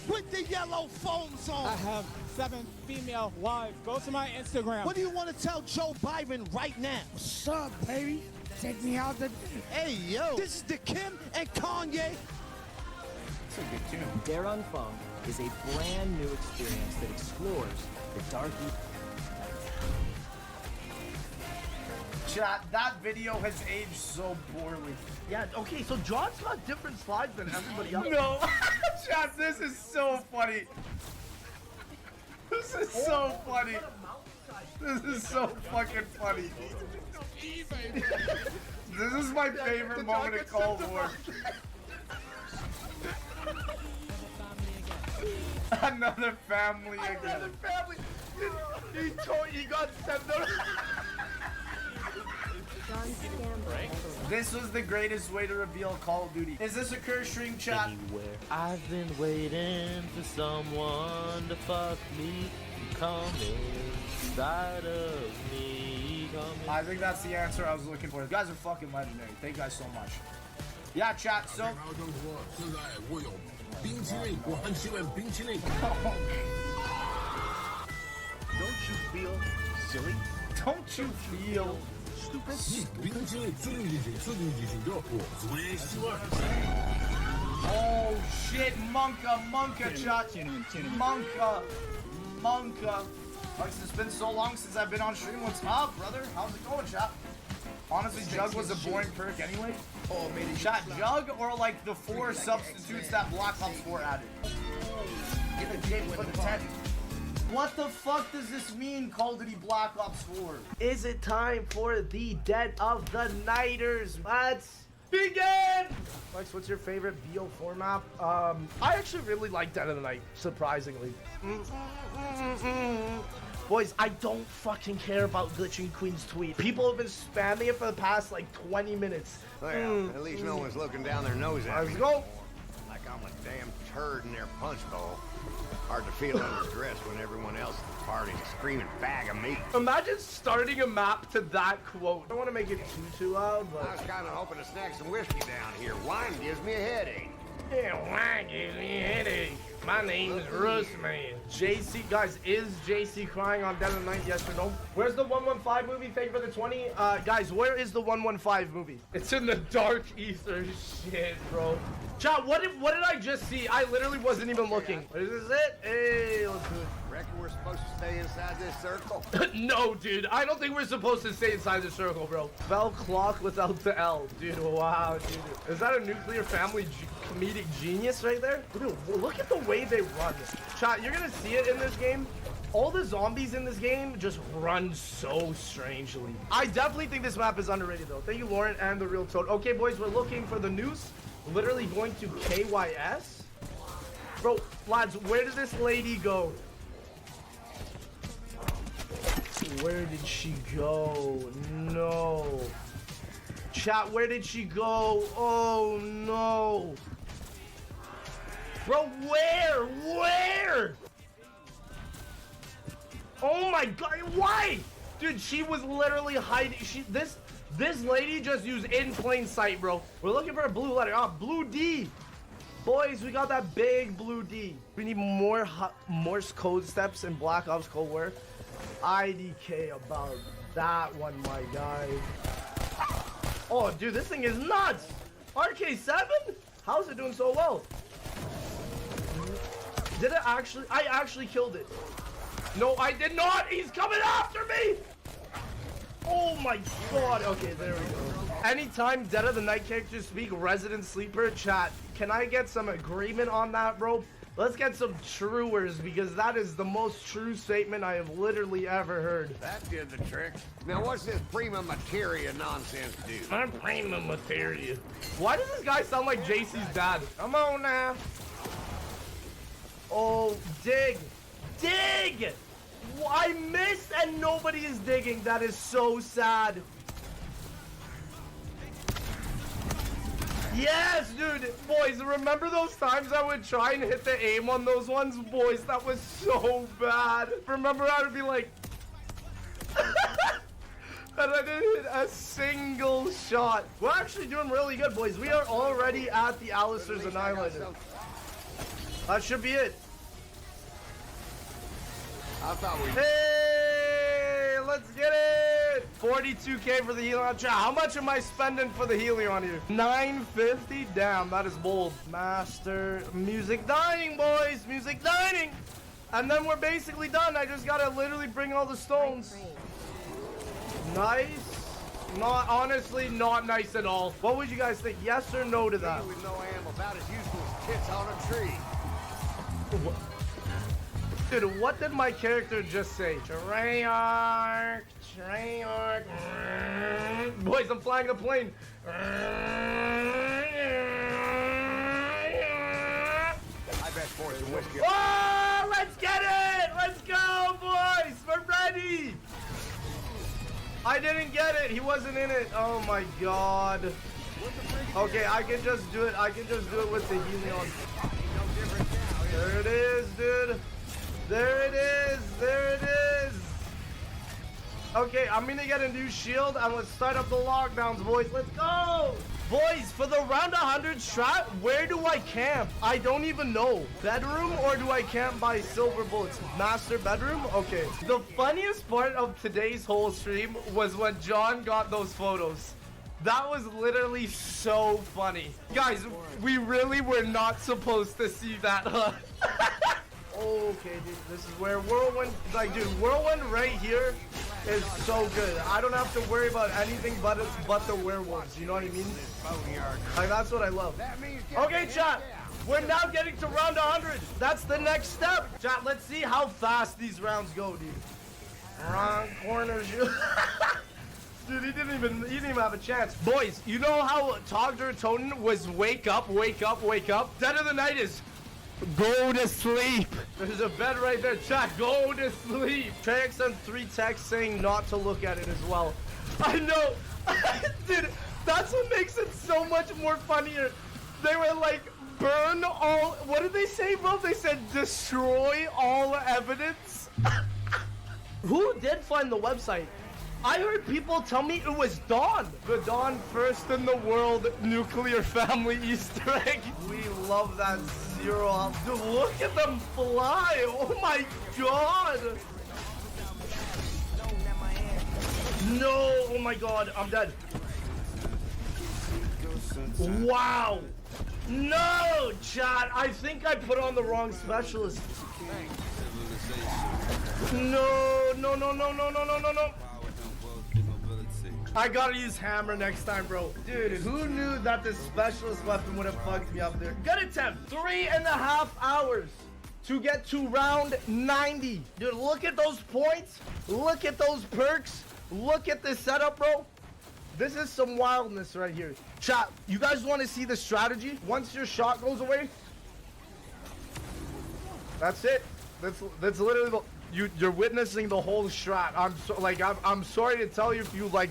Speaker 22: Put the yellow foams on.
Speaker 24: I have 7 female wives. Go to my Instagram.
Speaker 22: What do you want to tell Joe Biden right now?
Speaker 24: What's up, baby? Take me out the...
Speaker 22: Hey, yo. This is the Kim and Kanye.
Speaker 2: That's a good tune.
Speaker 19: Dare on Phone is a brand new experience that explores the dark...
Speaker 2: Chat, that video has aged so poorly. Yeah, okay, so John's got different slides than everybody else. No, chat, this is so funny. This is so funny. This is so fucking funny. This is my favorite moment of Cold War. Another family again. Another family. He got sent out. This was the greatest way to reveal Call of Duty. Is this a curse stream, chat?
Speaker 13: I've been waiting for someone to fuck me. Come inside of me.
Speaker 2: I think that's the answer I was looking for. You guys are fucking legendary. Thank you guys so much. Yeah, chat, so...
Speaker 21: 早上好，中国！现在我有冰淇淋，我很喜欢冰淇淋。
Speaker 23: Don't you feel silly?
Speaker 2: Don't you feel stupid?
Speaker 21: 冰淇淋，速度与激情，速度与激情9，我最喜欢。
Speaker 2: Oh shit, Monka, chat. Monka. Alex, it's been so long since I've been on stream. What's up, brother? How's it going, chat? Honestly, Jug was a boring perk anyway. Oh, maybe chat Jug or like the 4 substitutes that Black Ops 4 added. Get the J for the 10. What the fuck does this mean, Call of Duty Black Ops 4? Is it time for the Dead of the Nighters? Let's begin! Lex, what's your favorite BO4 map? I actually really like Dead of the Night, surprisingly. Boys, I don't fucking care about Glitching Queen's tweet. People have been spamming it for the past like 20 minutes.
Speaker 1: Well, at least no one's looking down their nose at me.
Speaker 2: Let's go.
Speaker 1: Like I'm a damn turd in their punch bowl. Hard to feel underdressed when everyone else at the party's a screaming bag of meat.
Speaker 2: Imagine starting a map to that quote. I don't want to make it too loud, but...
Speaker 1: I was kind of hoping to snag some whiskey down here. Wine gives me a headache.
Speaker 2: Yeah, wine gives me a headache. My name is Russ, man. JC, guys, is JC crying on Dead of the Night, yes or no? Where's the 115 movie? Thank you for the 20. Guys, where is the 115 movie? It's in the dark ether. Shit, bro. Chat, what did I just see? I literally wasn't even looking. Is this it? Hey, let's do it.
Speaker 1: Reckon we're supposed to stay inside this circle?
Speaker 2: No, dude. I don't think we're supposed to stay inside the circle, bro. Bell clock without the L. Dude, wow, dude. Is that a nuclear family comedic genius right there? Dude, look at the way they run. Chat, you're gonna see it in this game. All the zombies in this game just run so strangely. I definitely think this map is underrated, though. Thank you, Lauren and the Real Toad. Okay, boys, we're looking for the noose. Literally going to KYS. Bro, lads, where did this lady go? Where did she go? No. Chat, where did she go? Oh, no. Bro, where? Where? Oh my god, why? Dude, she was literally hiding. This lady just used in plain sight, bro. We're looking for a blue letter. Ah, blue D. Boys, we got that big blue D. We need more Morse code steps in Black Ops Cold War. IDK about that one, my guy. Oh, dude, this thing is nuts. RK7? How's it doing so well? Did it actually? I actually killed it. No, I did not. He's coming after me. Oh my god. Okay, there we go. Anytime Dead of the Night characters speak Resident Sleeper, chat, can I get some agreement on that, bro? Let's get some truers, because that is the most true statement I have literally ever heard.
Speaker 1: That did the trick. Now what's this prima materia nonsense do?
Speaker 2: I'm prima materia. Why does this guy sound like JC's dad? Come on now. Oh, dig. Dig! I missed and nobody is digging. That is so sad. Yes, dude. Boys, remember those times I would try and hit the aim on those ones? Boys, that was so bad. Remember I would be like... and I didn't hit a single shot. We're actually doing really good, boys. We are already at the Alistair's Annihilator. That should be it.
Speaker 1: I thought we...
Speaker 2: Hey, let's get it! 42k for the Helion. Chat, how much am I spending for the Helion here? 950? Damn, that is bold. Master. Music dining, boys. Music dining. And then we're basically done. I just gotta literally bring all the stones. Nice. Not, honestly, not nice at all. What would you guys think? Yes or no to that?
Speaker 1: With no ammo, about as useful as tits on a tree.
Speaker 2: What? Dude, what did my character just say? Treyarch, Treyarch. Boys, I'm flying a plane.
Speaker 1: I bet for some whiskey.
Speaker 2: Oh, let's get it! Let's go, boys! We're ready! I didn't get it. He wasn't in it. Oh my god. Okay, I can just do it. I can just do it with the Helion. There it is, dude. There it is. There it is. Okay, I'm gonna get a new shield and let's start up the lockdowns, boys. Let's go. Boys, for the round 100 strat, where do I camp? I don't even know. Bedroom or do I camp by silver bullets? Master bedroom? Okay. The funniest part of today's whole stream was when John got those photos. That was literally so funny. Guys, we really were not supposed to see that, huh? Okay, dude, this is where Whirlwind, like, dude, Whirlwind right here is so good. I don't have to worry about anything but the werewolves, you know what I mean? Like, that's what I love. Okay, chat, we're now getting to round 100. That's the next step. Chat, let's see how fast these rounds go, dude. Wrong corners, you. Dude, he didn't even have a chance. Boys, you know how Togder Tonen was wake up, wake up, wake up? Dead of the night is go to sleep. There's a bed right there. Chat, go to sleep. Treyx sent 3 texts saying not to look at it as well. I know. Dude, that's what makes it so much more funnier. They were like, burn all, what did they say, bro? They said destroy all evidence. Who did find the website? I heard people tell me it was Dawn. The Dawn first in the world nuclear family Easter egg. We love that zero. Dude, look at them fly. Oh my god. No, oh my god, I'm dead. Wow. No, chat. I think I put on the wrong specialist. No, no, no, no, no, no, no, no, no. I gotta use hammer next time, bro. Dude, who knew that this specialist weapon would have fucked me up there? Good attempt. 3.5 hours to get to round 90. Dude, look at those points. Look at those perks. Look at this setup, bro. This is some wildness right here. Chat, you guys want to see the strategy? Once your shot goes away, that's it. That's literally the, you're witnessing the whole strat. I'm sorry to tell you if you like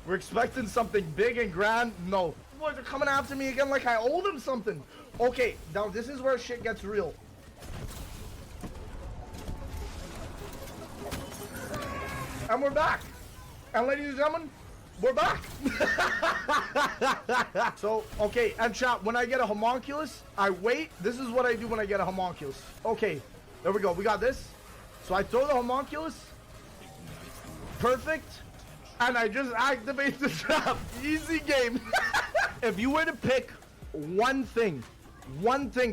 Speaker 2: we're expecting something big and grand. No. Boys are coming after me again like I owe them something. Okay, now this is where shit gets real. And we're back. And ladies and gentlemen, we're back. So, okay, and chat, when I get a homunculus, I wait. This is what I do when I get a homunculus. Okay, there we go. We got this. So I throw the homunculus. Perfect. And I just activate the trap. Easy game. If you were to pick one thing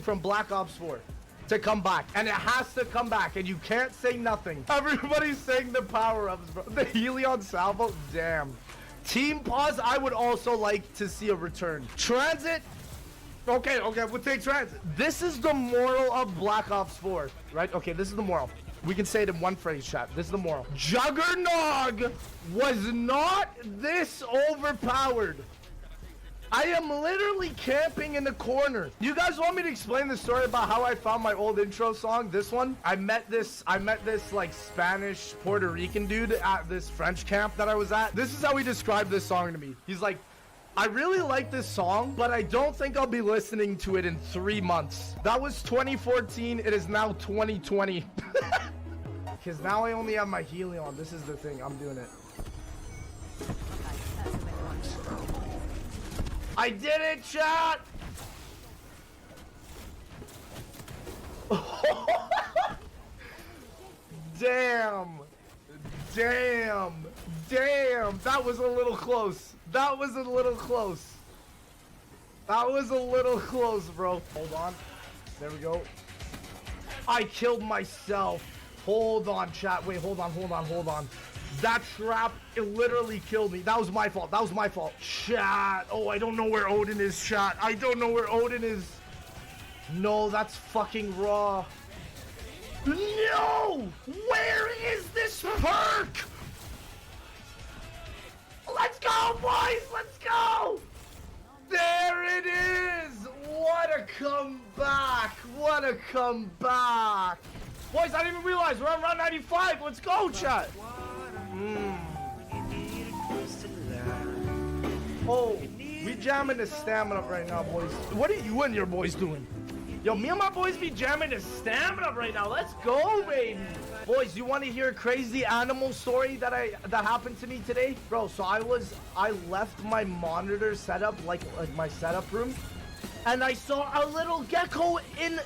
Speaker 2: from Black Ops 4 to come back, and it has to come back, and you can't say nothing. Everybody's saying the power-ups, bro. The Helion Salvo, damn. Team Pause, I would also like to see a return. Transit, okay, we'll take Transit. This is the moral of Black Ops 4, right? Okay, this is the moral. We can say it in one phrase, chat. This is the moral. Juggernog was not this overpowered. I am literally camping in the corner. You guys want me to explain the story about how I found my old intro song? This one? I met this like Spanish Puerto Rican dude at this French camp that I was at. This is how he described this song to me. He's like, I really like this song, but I don't think I'll be listening to it in 3 months. That was 2014. It is now 2020. Because now I only have my Helion. This is the thing. I'm doing it. I did it, chat! Damn. Damn. Damn. That was a little close. That was a little close. That was a little close, bro. Hold on. There we go. I killed myself. Hold on, chat. Wait, hold on. That trap, it literally killed me. That was my fault. Chat. Oh, I don't know where Odin is, chat. I don't know where Odin is. No, that's fucking raw. No! Where is this perk? Let's go, boys! Let's go! There it is! What a comeback! What a comeback! Boys, I didn't even realize we're on round 95. Let's go, chat! Oh, we jamming the stamina up right now, boys. What are you and your boys doing? Yo, me and my boys be jamming the stamina up right now. Let's go, baby. Boys, you want to hear a crazy animal story that happened to me today? Bro, so I left my monitor setup, like my setup room, and I saw a little gecko in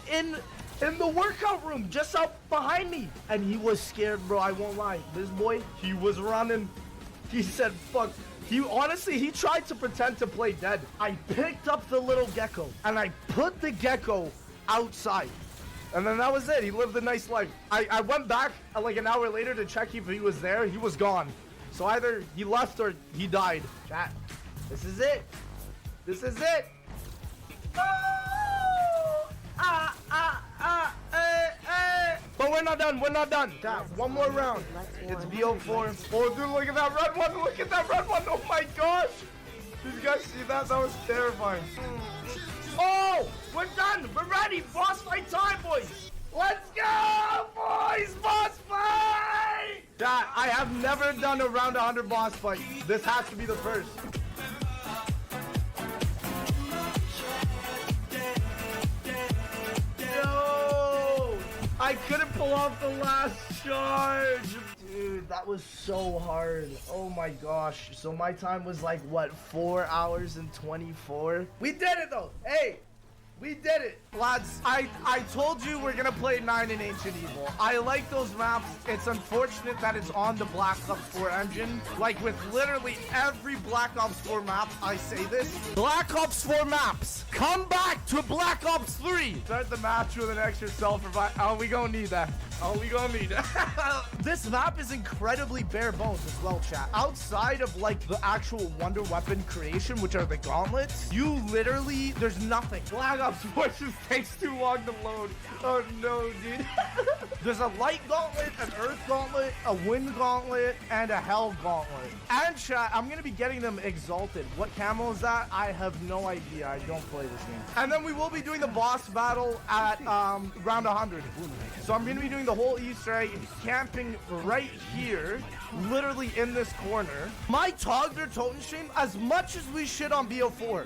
Speaker 2: the workout room just up behind me, and he was scared, bro. I won't lie. This boy, he was running. He said, fuck. He tried to pretend to play dead. I picked up the little gecko and I put the gecko outside. And then that was it. He lived a nice life. I went back like an hour later to check if he was there. He was gone. So either he left or he died. Chat, this is it. This is it. But we're not done. We're not done. Chat, one more round. It's BO4. Oh, dude, look at that red one. Look at that red one. Oh my gosh. Did you guys see that? That was terrifying. Oh, we're done. We're ready. Boss fight time, boys. Let's go, boys. Boss fight. Chat, I have never done a round 100 boss fight. This has to be the first. No, I couldn't pull off the last charge. Dude, that was so hard. Oh my gosh. So my time was like, what, 4 hours and 24? We did it though. Hey, we did it. Lads, I told you we're gonna play 9 in Ancient Evil. I like those maps. It's unfortunate that it's on the Black Ops 4 engine. Like with literally every Black Ops 4 map, I say this. Black Ops 4 maps, come back to Black Ops 3. Start the match with an extra self-revive. Oh, we gonna need that. Oh, we gonna need that. This map is incredibly bare bones as well, chat. Outside of like the actual wonder weapon creation, which are the gauntlets, you literally, there's nothing. Black Ops 4 just takes too long to load. Oh no, dude. There's a light gauntlet, an earth gauntlet, a wind gauntlet, and a hell gauntlet. And chat, I'm gonna be getting them exalted. What camo is that? I have no idea. I don't play this game. And then we will be doing the boss battle at round 100. So I'm gonna be doing the whole Easter egg camping right here, literally in this corner. My Togder Totem stream, as much as we shit on BO4,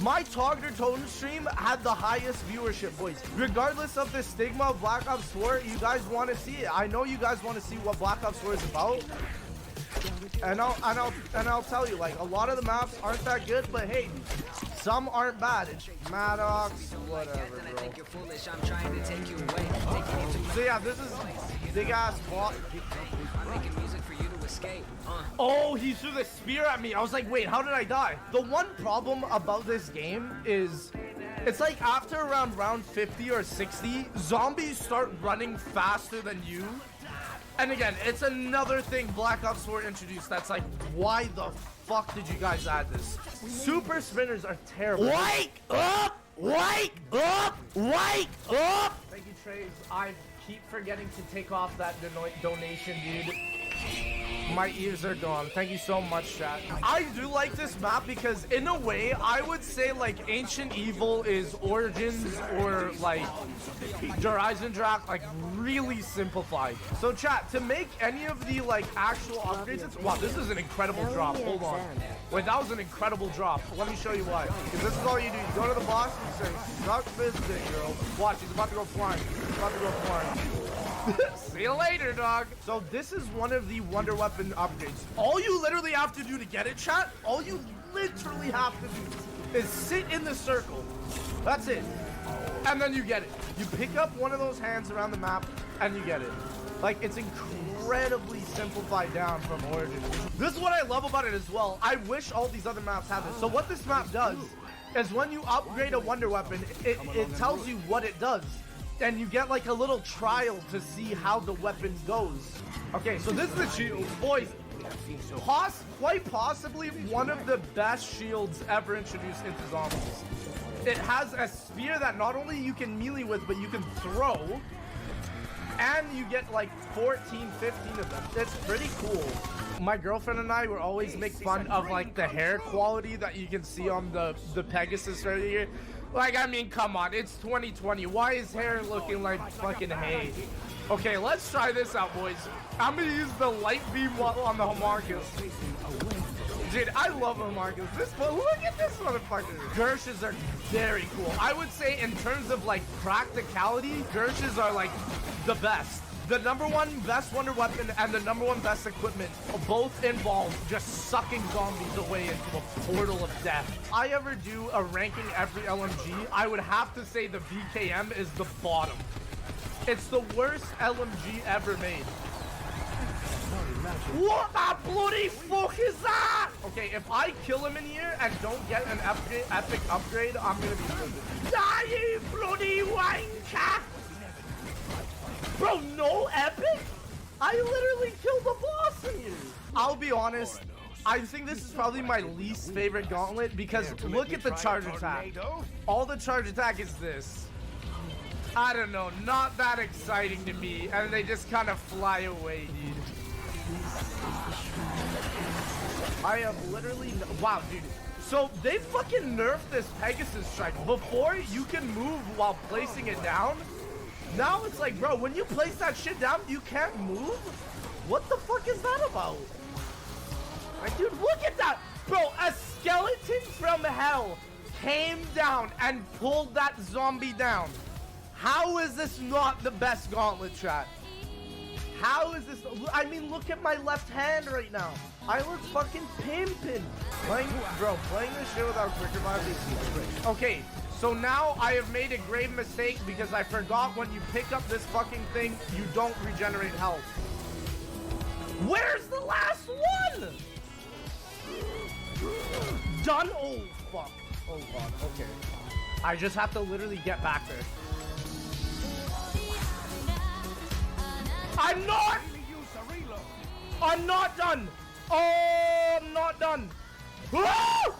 Speaker 2: my Togder Totem stream had the highest viewership, boys. Regardless of the stigma of Black Ops 4, you guys want to see it. I know you guys want to see what Black Ops 4 is about. And I'll tell you, like, a lot of the maps aren't that good, but hey, some aren't bad. It's Maddox, whatever, bro. So yeah, this is big ass bot. Oh, he threw the spear at me. I was like, wait, how did I die? The one problem about this game is it's like after around round 50 or 60, zombies start running faster than you. And again, it's another thing Black Ops 4 introduced that's like, why the fuck did you guys add this? Super spinners are terrible. Wake up! Wake up! Wake up! Thank you, Trace. I keep forgetting to take off that donation, dude. My ears are gone. Thank you so much, chat. I do like this map because in a way, I would say like Ancient Evil is Origins or like Horizon Draft, like really simplified. So chat, to make any of the like actual upgrades, wow, this is an incredible drop. Hold on. Wait, that was an incredible drop. Let me show you why. Because this is all you do. You go to the boss and you say, suck this dick, girl. Watch, he's about to go flying. He's about to go flying. See you later, dog. So this is one of the wonder weapon upgrades. All you literally have to do to get it, chat, all you literally have to do is sit in the circle. That's it. And then you get it. You pick up one of those hands around the map and you get it. Like, it's incredibly simplified down from Origins. This is what I love about it as well. I wish all these other maps had this. So what this map does is when you upgrade a wonder weapon, it tells you what it does. And you get like a little trial to see how the weapon goes. Okay, so this is the shield. Boys, quite possibly one of the best shields ever introduced into zombies. It has a spear that not only you can melee with, but you can throw. And you get like 14, 15 of them. It's pretty cool. My girlfriend and I will always make fun of like the hair quality that you can see on the Pegasus right here. Like, I mean, come on, it's 2020. Why is hair looking like fucking hay? Okay, let's try this out, boys. I'm gonna use the light beam on the Homunculus. Dude, I love Homunculus. Look at this motherfucker. Gershes are very cool. I would say in terms of like practicality, Gershes are like the best. The #1 best wonder weapon and the #1 best equipment both involve just sucking zombies away into a portal of death. If I ever do a ranking every LMG, I would have to say the VKM is the bottom. It's the worst LMG ever made. What the bloody fuck is that? Okay, if I kill him in here and don't get an epic upgrade, I'm gonna be livid. Die, you bloody wanker! Bro, no epic? I literally killed the boss in here. I'll be honest. I think this is probably my least favorite gauntlet because look at the charge attack. All the charge attack is this. I don't know, not that exciting to me. And they just kind of fly away, dude. I have literally, wow, dude. So they fucking nerfed this Pegasus strike. Before you can move while placing it down. Now it's like, bro, when you place that shit down, you can't move? What the fuck is that about? Like, dude, look at that. Bro, a skeleton from hell came down and pulled that zombie down. How is this not the best gauntlet, chat? How is this? I mean, look at my left hand right now. I look fucking pimpin'. Playing this shit without quick revive is great. Okay, so now I have made a grave mistake because I forgot when you pick up this fucking thing, you don't regenerate health. Where's the last one? Done? Oh, fuck. Oh, God. Okay. I just have to literally get back there. I'm not done. Oh, I'm not done. Oh!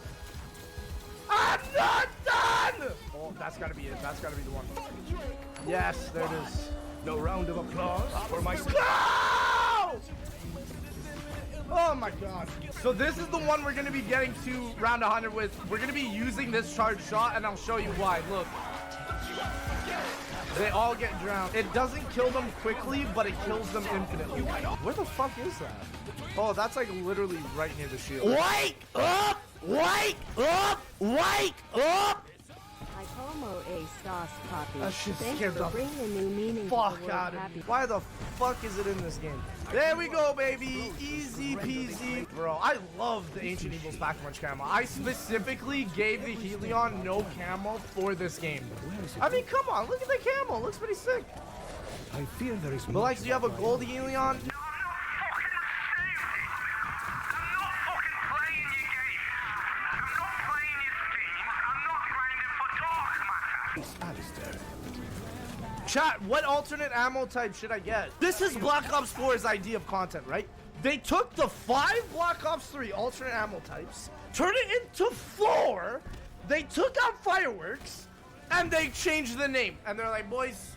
Speaker 2: I'm not done. Oh, that's gotta be it. That's gotta be the one. Yes, there it is.
Speaker 21: No round of applause for my...
Speaker 2: Go! Oh my god. So this is the one we're gonna be getting to round 100 with. We're gonna be using this charge shot and I'll show you why. Look. They all get drowned. It doesn't kill them quickly, but it kills them infinitely. Where the fuck is that? Oh, that's like literally right near the shield.
Speaker 3: Wake up! Wake up! Wake up!
Speaker 8: I como a sauce copy.
Speaker 2: That shit
Speaker 8: Thanks
Speaker 2: scared
Speaker 8: for
Speaker 2: the
Speaker 8: bringing a new meaning
Speaker 2: fuck
Speaker 8: to the word
Speaker 2: out of
Speaker 8: happy.
Speaker 2: me. Why the fuck is it in this game? There we go, baby. Easy peasy. Bro, I love the Ancient Evil's Pack-a-Punch camo. I specifically gave the Helion no camo for this game. I mean, come on. Look at the camo. It looks pretty sick.
Speaker 21: I fear there is
Speaker 2: But like, do you have a gold Helion? Chat, what alternate ammo type should I get? This is Black Ops 4's idea of content, right? They took the 5 Black Ops 3 alternate ammo types, turned it into 4, they took out fireworks, and they changed the name. And they're like, boys,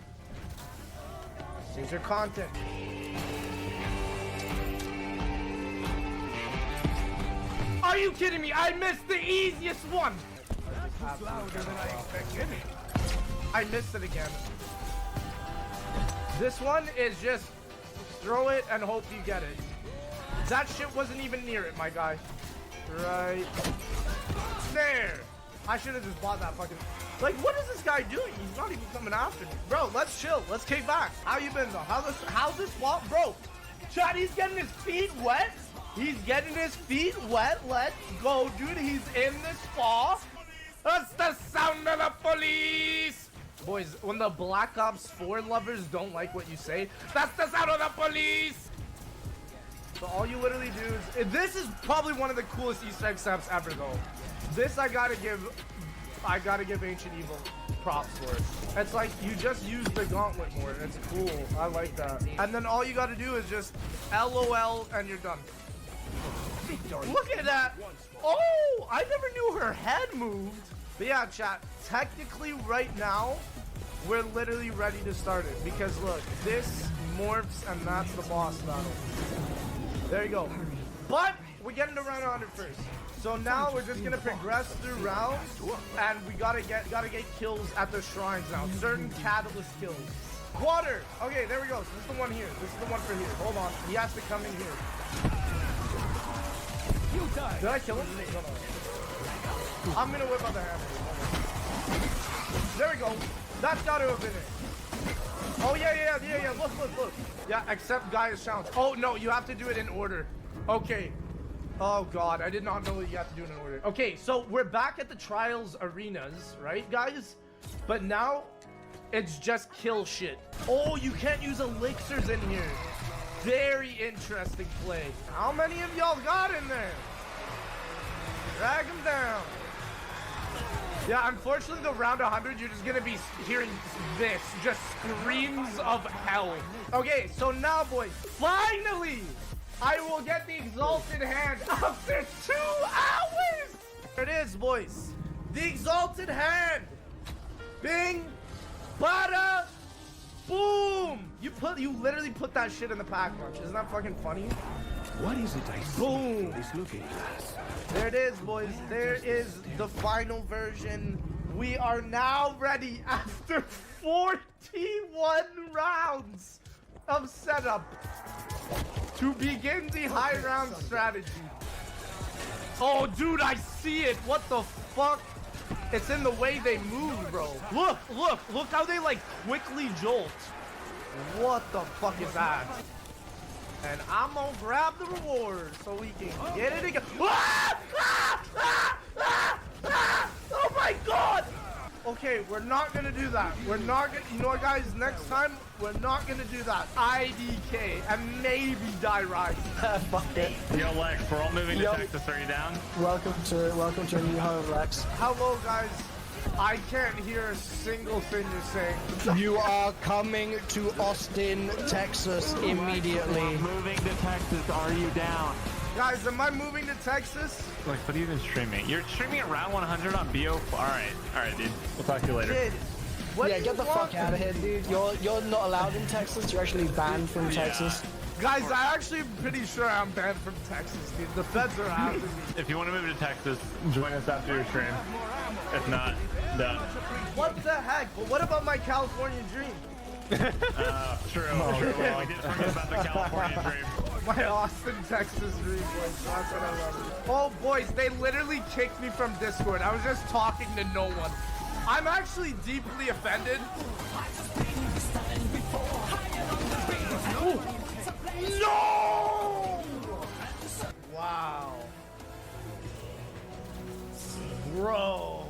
Speaker 2: here's your content. Are you kidding me? I missed the easiest one. I missed it again. This one is just throw it and hope you get it. That shit wasn't even near it, my guy. Right there. I should have just bought that fucking... Like, what is this guy doing? He's not even coming after me. Bro, let's chill. Let's kick back. How you been, though? How's this swap? Bro, chat, he's getting his feet wet. He's getting his feet wet. Let's go, dude. He's in the spa. That's the sound of the police. Boys, when the Black Ops 4 lovers don't like what you say, that's the sound of the police! So all you literally do is... This is probably one of the coolest Easter egg steps ever, though. This I gotta give Ancient Evil props for it. It's like, you just use the gauntlet more. It's cool. I like that. And then all you gotta do is just LOL and you're done. Look at that! Oh! I never knew her head moved. But yeah, chat, technically right now, we're literally ready to start it. Because look, this morphs and that's the boss battle. There you go. But we're getting to round 100 first. So now we're just gonna progress through rounds, and we gotta get kills at the shrines now. Certain catalyst kills. Water! Okay, there we go. So this is the one here. This is the one for here. Hold on. He has to come in here. Did I kill him? No, no. I'm gonna whip out the hammer. There we go. That's gotta have been it. Oh yeah. Look. Yeah, accept Gaia's challenge. Oh no, you have to do it in order. Okay. Oh god, I did not know that you have to do it in order. Okay, so we're back at the Trials arenas, right, guys? But now it's just kill shit. Oh, you can't use elixirs in here. Very interesting play. How many of y'all got in there? Drag them down. Yeah, unfortunately, the round 100, you're just gonna be hearing this, just screams of hell. Okay, so now, boys, finally, I will get the Exalted Hand after 2 hours. There it is, boys. The Exalted Hand. Bing, bada, boom. You literally put that shit in the pack lunch. Isn't that fucking funny?
Speaker 21: What is it I see
Speaker 2: Boom.
Speaker 21: through this looking glass?
Speaker 2: There it is, boys. There is the final version. We are now ready after 41 rounds of setup to begin the high round strategy. Oh, dude, I see it. What the fuck? It's in the way they move, bro. Look how they like quickly jolt. What the fuck is that? And I'm gonna grab the reward so we can get it again. Ah! Ah! Ah! Ah! Ah! Oh my god! Okay, we're not gonna do that. We're not gonna, you know what, guys? Next time, we're not gonna do that. IDK and maybe die right.
Speaker 9: Fuck it.
Speaker 15: Yo, Lex, we're all moving to Texas. Are you down?
Speaker 9: Welcome to a new home, Lex.
Speaker 2: Hello, guys. I can't hear a single thing you're saying.
Speaker 9: You are coming to Austin, Texas immediately.
Speaker 15: Moving to Texas. Are you down?
Speaker 2: Guys, am I moving to Texas?
Speaker 15: Like, what are you even streaming? You're streaming at round 100 on BO. All right, dude. We'll talk to you later.
Speaker 2: Kid,
Speaker 9: Yeah, get the fuck out of here, dude. You're not allowed in Texas. You're actually banned from Texas.
Speaker 2: Guys, I actually am pretty sure I'm banned from Texas, dude. The feds are after me.
Speaker 15: If you want to move to Texas, join us after your stream. If not, done.
Speaker 2: What the heck? But what about my California dream?
Speaker 15: True. Well, I did forget about the California dream.
Speaker 2: My Austin, Texas dream, boys. That's what I love. Oh, boys, they literally kicked me from Discord. I was just talking to no one. I'm actually deeply offended. Ooh. No! Wow. Bro.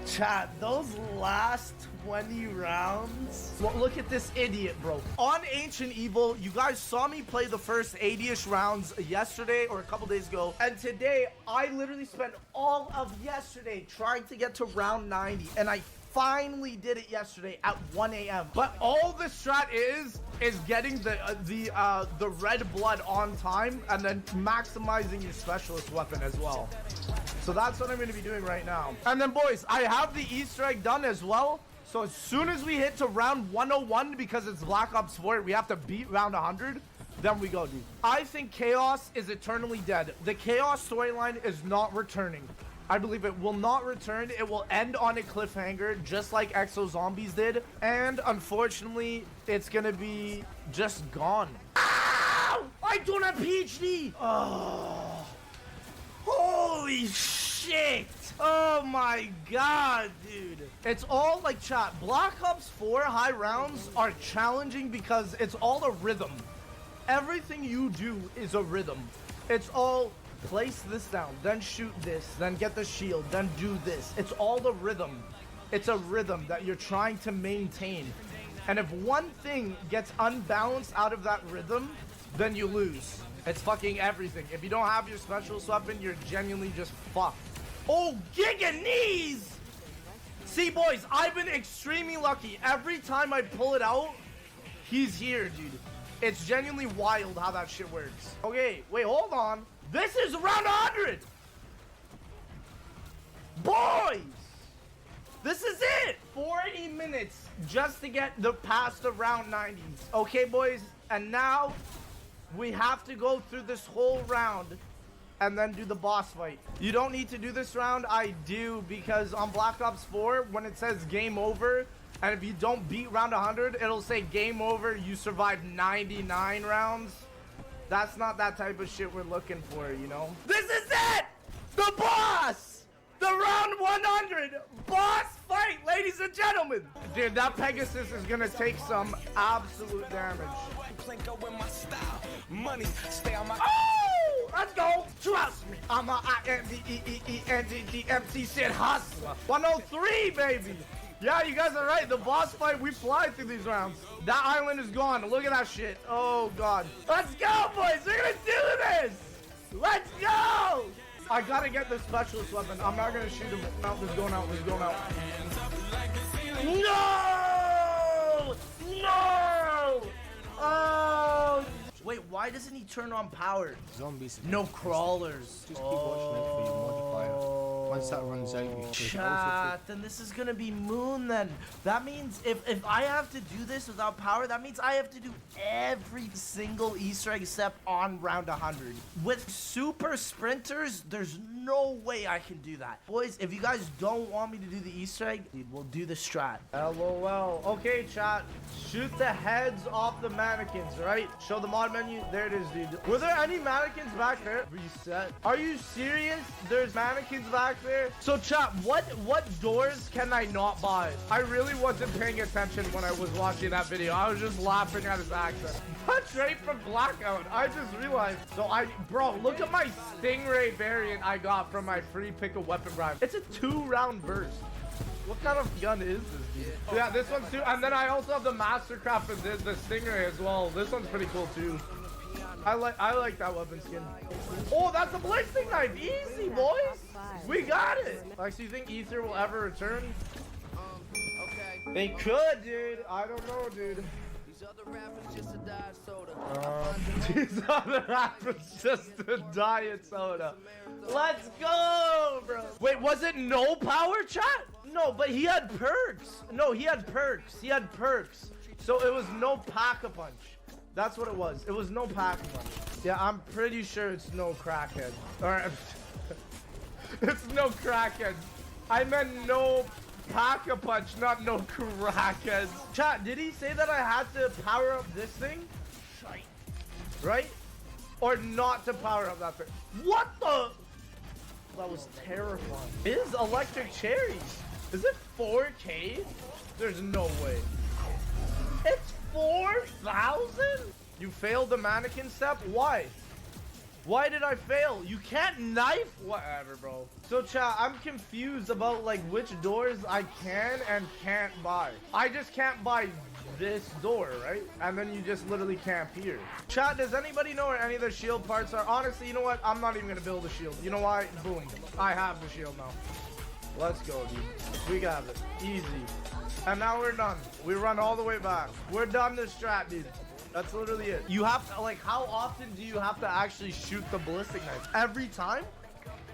Speaker 2: Chat, those last 20 rounds. Well, look at this idiot, bro. On Ancient Evil, you guys saw me play the first 80-ish rounds yesterday or a couple days ago. And today, I literally spent all of yesterday trying to get to round 90. And I finally did it yesterday at 1 a.m. But all the strat is getting the red blood on time and then maximizing your specialist weapon as well. So that's what I'm going to be doing right now. And then, boys, I have the Easter egg done as well. So as soon as we hit to round 101, because it's Black Ops 4, we have to beat round 100, then we go, dude. I think Chaos is eternally dead. The Chaos storyline is not returning. I believe it will not return. It will end on a cliffhanger, just like Exo Zombies did. And unfortunately, it's gonna be just gone. Ow! I don't have PhD! Oh. Holy shit! Oh my god, dude. It's all like, chat, Black Ops 4 high rounds are challenging because it's all a rhythm. Everything you do is a rhythm. It's all place this down, then shoot this, then get the shield, then do this. It's all the rhythm. It's a rhythm that you're trying to maintain. And if one thing gets unbalanced out of that rhythm, then you lose. It's fucking everything. If you don't have your specialist weapon, you're genuinely just fucked. Oh, Giga Knees! See, boys, I've been extremely lucky. Every time I pull it out, he's here, dude. It's genuinely wild how that shit works. Okay, wait, hold on. This is round 100! Boys! This is it! 40 minutes just to get past the round 90s. Okay, boys, and now we have to go through this whole round and then do the boss fight. You don't need to do this round. I do, because on Black Ops 4, when it says game over, and if you don't beat round 100, it'll say game over, you survived 99 rounds. That's not that type of shit we're looking for, you know? This is it! The boss! The round 100 boss fight, ladies and gentlemen! Dude, that Pegasus is gonna take some absolute damage. Oh! Let's go! Trust me! I'm a INDEENDDMT shit hustler. 103, baby! Yeah, you guys are right. The boss fight, we fly through these rounds. That island is gone. Look at that shit. Oh, God. Let's go, boys. We're gonna do this. Let's go. I gotta get the specialist weapon. I'm not gonna shoot him. Out. This going out. This going out. No! No! Oh! Wait, why doesn't he turn on power?
Speaker 9: Zombies.
Speaker 2: No crawlers.
Speaker 9: Just keep watching it for your modifier. Once that runs out, you can
Speaker 2: Chat, then this is gonna be Moon then. That means if I have to do this without power, that means I have to do every single Easter egg except on round 100. With super sprinters, there's no way I can do that. Boys, if you guys don't want me to do the Easter egg, we'll do the strat. LOL. Okay, chat. Shoot the heads off the mannequins, right? Show the mod menu. There it is, dude. Were there any mannequins back there? Reset. Are you serious? There's mannequins back there? So chat, what doors can I not buy? I really wasn't paying attention when I was watching that video. I was just laughing at his accent. That's right from Blackout. I just realized. So bro, look at my Stingray variant I got from my free pick a weapon bribe. It's a 2-round burst. What kind of gun is this, dude? Yeah, this one's too. And then I also have the Mastercraft and the Stingray as well. This one's pretty cool too. I like that weapon skin. Oh, that's a blasting knife. Easy, boys. We got it. Like, so you think Ether will ever return?
Speaker 3: Okay.
Speaker 2: They could, dude. I don't know, dude.
Speaker 3: These other rappers just a diet soda.
Speaker 2: These other rappers just a diet soda. Let's go, bro. Wait, was it no power, chat? No, but he had perks. No, he had perks. He had perks. So it was no pack-a-punch. That's what it was. It was no pack-a-punch. Yeah, I'm pretty sure it's no crackhead. Alright. It's no crackhead. I meant no pack-a-punch, not no crackheads. Chat, did he say that I had to power up this thing? Right? Or not to power up that thing? What the? That was terrifying. It is electric cherries. Is it 4K? There's no way. It's 4,000? You failed the mannequin step? Why? Why did I fail? You can't knife? Whatever, bro. So, chat, I'm confused about, like, which doors I can and can't buy. I just can't buy this door, right? And then you just literally camp here. Chat, does anybody know where any of the shield parts are? Honestly, you know what? I'm not even gonna build a shield. You know why? Boom. I have the shield now. Let's go, dude. We got it. Easy. And now we're done. We run all the way back. We're done this strat, dude. That's literally it. You have to, like, how often do you have to actually shoot the ballistic knife? Every time?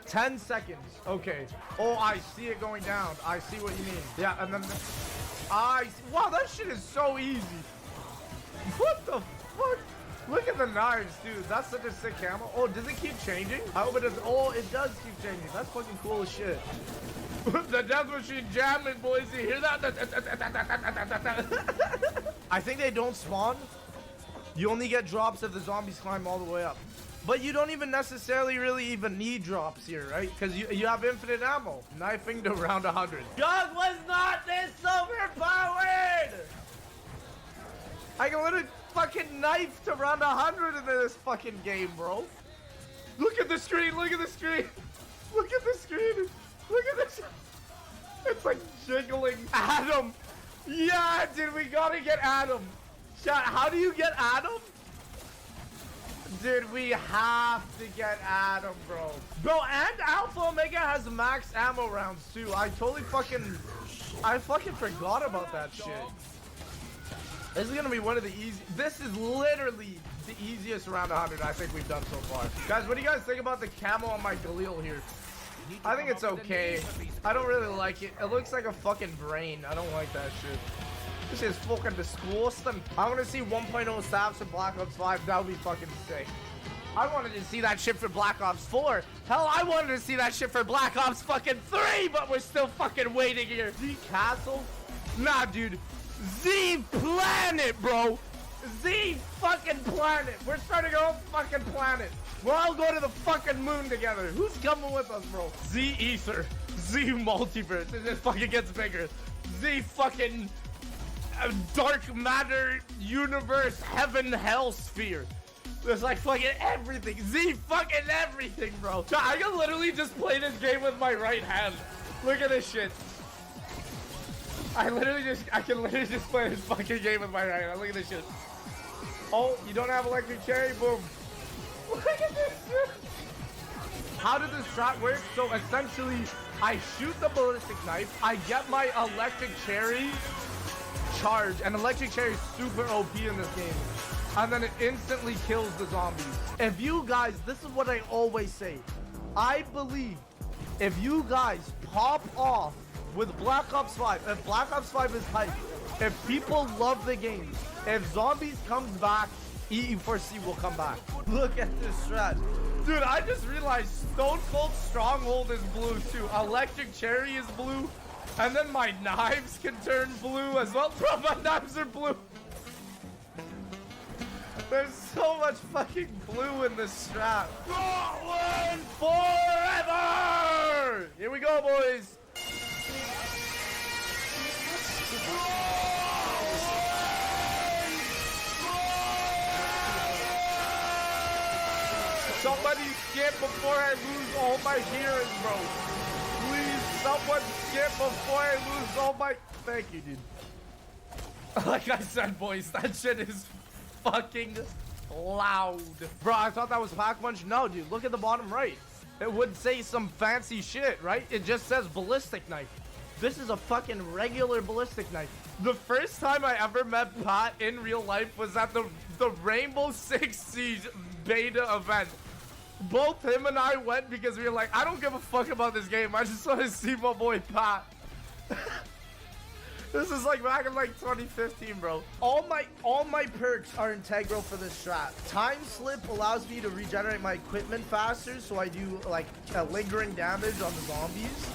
Speaker 2: 10 seconds. Okay. Oh, I see it going down. I see what you mean. Yeah, and then... wow, that shit is so easy. What the fuck? Look at the knives, dude. That's such a sick camo. Oh, does it keep changing? I hope it does. Oh, it does keep changing. That's fucking cool as shit. The death machine jamming, boys. You hear that? I think they don't spawn. You only get drops if the zombies climb all the way up. But you don't even necessarily really even need drops here, right? Because you have infinite ammo. Knifing to round 100. Doug was not this overpowered! I can literally fucking knife to round 100 in this fucking game, bro. Look at the screen, look at the screen. Look at the screen. Look at this. It's like jiggling. Adam. Yeah, dude, we gotta get Adam. Chat, how do you get Adam? Dude, we have to get Adam, bro. Bro, and Alpha Omega has max ammo rounds too. I fucking forgot about that shit. This is gonna be one of the easy. This is literally the easiest round 100 I think we've done so far. Guys, what do you guys think about the camo on my Galil here? I think it's okay. I don't really like it. It looks like a fucking brain. I don't like that shit. This is fucking disgusting. I want to see 1.0 stabs for Black Ops 5. That would be fucking sick. I wanted to see that shit for Black Ops 4. Hell, I wanted to see that shit for Black Ops fucking 3, but we're still fucking waiting here. Z Castle? Nah, dude. Z Planet, bro. Z fucking Planet. We're starting our own fucking planet. We'll all go to the fucking moon together. Who's coming with us, bro? Z Ether. Z Multiverse. It just fucking gets bigger. Z fucking... dark matter universe heaven hell sphere. There's like fucking everything. Z fucking everything, bro. I can literally just play this game with my right hand. Look at this shit. I can literally just play this fucking game with my right hand. Look at this shit. Oh, you don't have electric cherry? Boom. Look at this shit.
Speaker 5: how did this strat work? So essentially, I shoot the ballistic knife, I get my electric cherry charge, and electric cherry is super OP in this game, and then it instantly kills the zombies. If you guys, this is what I always say, I believe if you guys pop off with Black Ops 5, if Black Ops 5 is hype, if people love the game, if zombies comes back, EE4C will come back. Look at this strat. Dude, I just realized Stone Cold Stronghold is blue too. Electric Cherry is blue. And then my knives can turn blue as well. Bro, my knives are blue. There's so much fucking blue in this strat. Scotland forever! Here we go, boys. Somebody skip before I lose all my hearing, bro. Please, someone skip before I lose all my... Thank you, dude. Like I said, boys, that shit is fucking loud. Bro, I thought that was Pack-Punch. No, dude, look at the bottom right. It would say some fancy shit, right? It just says ballistic knife. This is a fucking regular ballistic knife. The first time I ever met Pat in real life was at the Rainbow Six Siege beta event. Both him and I went because we were like, I don't give a fuck about this game. I just want to see my boy Pat. This is like back in like 2015, bro. All my perks are integral for this strat. Time Slip allows me to regenerate my equipment faster, so I do like lingering damage on the zombies.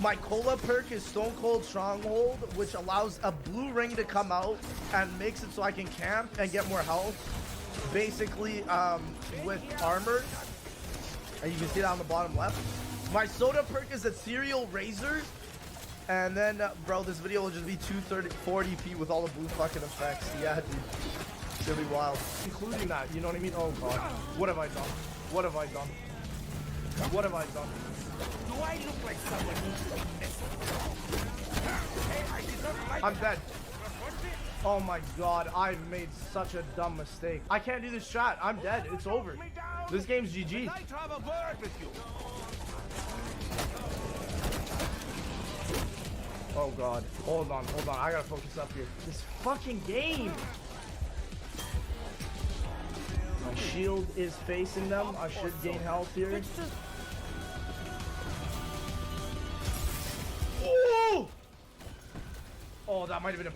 Speaker 5: My Cola perk is Stone Cold Stronghold, which allows a blue ring to come out and makes it so I can camp and get more health. Basically, with armor. And you can see that on the bottom left. My soda perk is Ethereal Razor. And then, bro, this video will just be 240p with all the blue fucking effects. Yeah, dude. It's gonna be wild. Including that, you know what I mean? Oh, God. What have I done? What have I done? What have I done?
Speaker 3: Do I look like someone who's...
Speaker 5: I'm dead. Oh my God, I've made such a dumb mistake. I can't do this shot. I'm dead. It's over. This game's GG. Oh God. Hold on. I gotta focus up here. This fucking game. My shield is facing them. I should gain health here. Oh! Oh, that might have been a...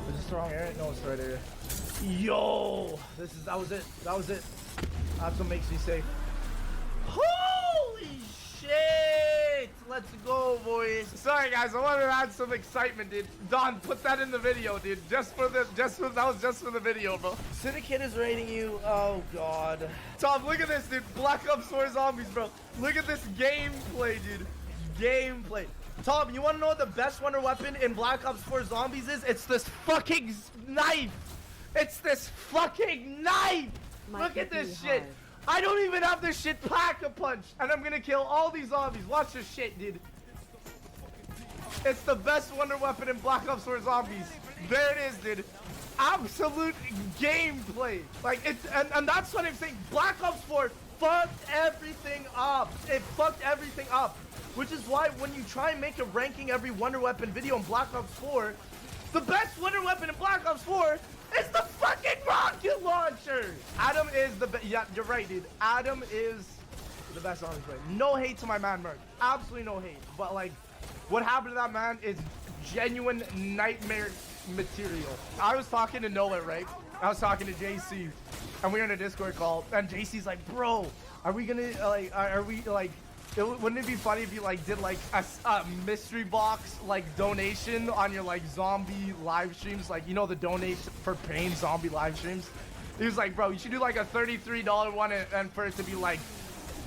Speaker 5: Is this the wrong area? No, it's the right area. Yo! That was it. That's what makes me safe. Holy shit! Let's go, boys. Sorry, guys. I wanted to add some excitement, dude. Don, put that in the video, dude. That was just for the video, bro. Syndicate is rating you. Oh, God. Tom, look at this, dude. Black Ops 4 Zombies, bro. Look at this gameplay, dude. Gameplay. Tom, you want to know what the best wonder weapon in Black Ops 4 Zombies is? It's this fucking knife. It's this fucking knife. Look at this shit. I don't even have this shit Pack-a-Punch, and I'm gonna kill all these zombies. Watch this shit, dude. It's the best wonder weapon in Black Ops 4 Zombies. There it is, dude. Absolute gameplay. Like, it's, and that's what I'm saying. Black Ops 4 fucked everything up. It fucked everything up. Which is why when you try and make a ranking every wonder weapon video in Black Ops 4, the best wonder weapon in Black Ops 4 is the fucking rocket launcher! Adam is the best. Yeah, you're right, dude. Adam is the best on this play. No hate to my man, Merc. Absolutely no hate. But, like, what happened to that man is genuine nightmare material. I was talking to Noah, right? I was talking to JC, and we were in a Discord call, and JC's like, bro, are we gonna, like, are we, like, wouldn't it be funny if you like did like a mystery box like donation on your like zombie live streams, like, you know, the donation for paying zombie live streams? He was like, bro, you should do like a $33 one and for it to be like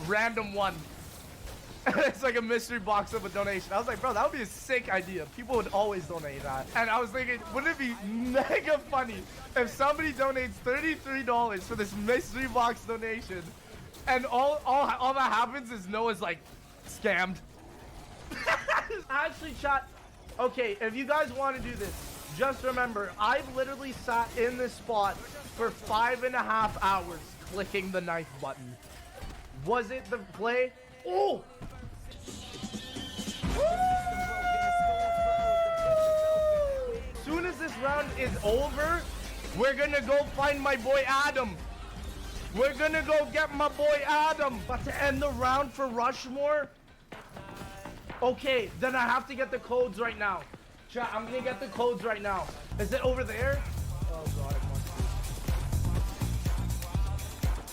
Speaker 5: random one. It's like a mystery box of a donation. I was like, bro, that would be a sick idea. People would always donate that. And I was thinking, wouldn't it be mega funny if somebody donates $33 for this mystery box donation? And all that happens is Noah's like scammed. Actually, chat, Okay, if you guys want to do this, just remember, I've literally sat in this spot for 5.5 hours clicking the knife button. Was it the play? Oh! As soon as this round is over, we're gonna go find my boy Adam. We're gonna go get my boy Adam. About to end the round for Rushmore. Okay, then I have to get the codes right now. Chat, I'm gonna get the codes right now. Is it over there? Oh god, it must be.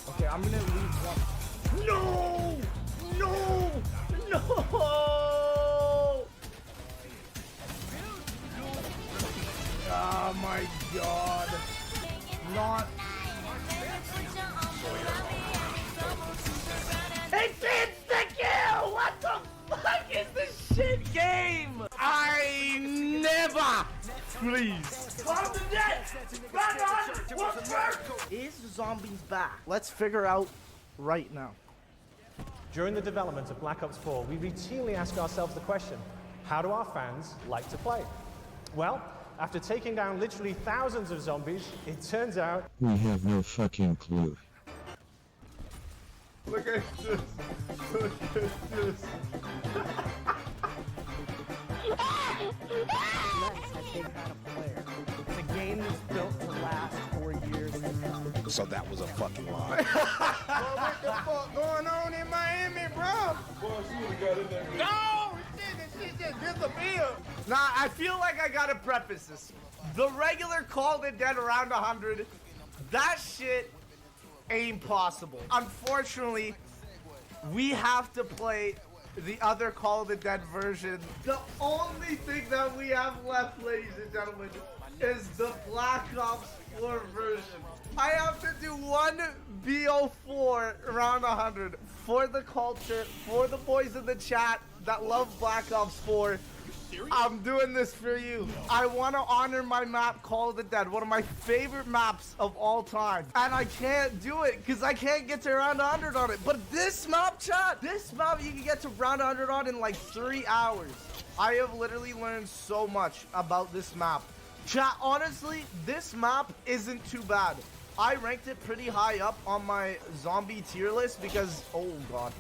Speaker 5: Okay, I'm gonna leave one. No! No! No! Oh my god. Not. It's insta-kill! What the fuck is this shit game? I never. Please. Call the dead! Run on! What's work? Is zombies back? Let's figure out right now.
Speaker 7: During the development of Black Ops 4, we routinely ask ourselves the question, how do our fans like to play? Well, after taking down literally thousands of zombies, it turns out
Speaker 10: we have no fucking clue.
Speaker 5: Look at this. Look at this. The game is built to last 4 years.
Speaker 6: So that was a fucking lie.
Speaker 5: What the fuck going on in Miami, bro? No! This shit just disappeared. Nah, I feel like I gotta preface this. The regular Call of the Dead around 100, that shit ain't possible. Unfortunately, we have to play the other Call of the Dead version. The only thing that we have left, ladies and gentlemen, is the Black Ops 4 version. I have to do one BO4 around 100 for the culture, for the boys in the chat that love Black Ops 4. I'm doing this for you. I want to honor my map, Call of the Dead, one of my favorite maps of all time. And I can't do it because I can't get to round 100 on it. But this map, chat, this map you can get to round 100 on in like 3 hours. I have literally learned so much about this map. Chat, honestly, this map isn't too bad. I ranked it pretty high up on my zombie tier list because, oh god.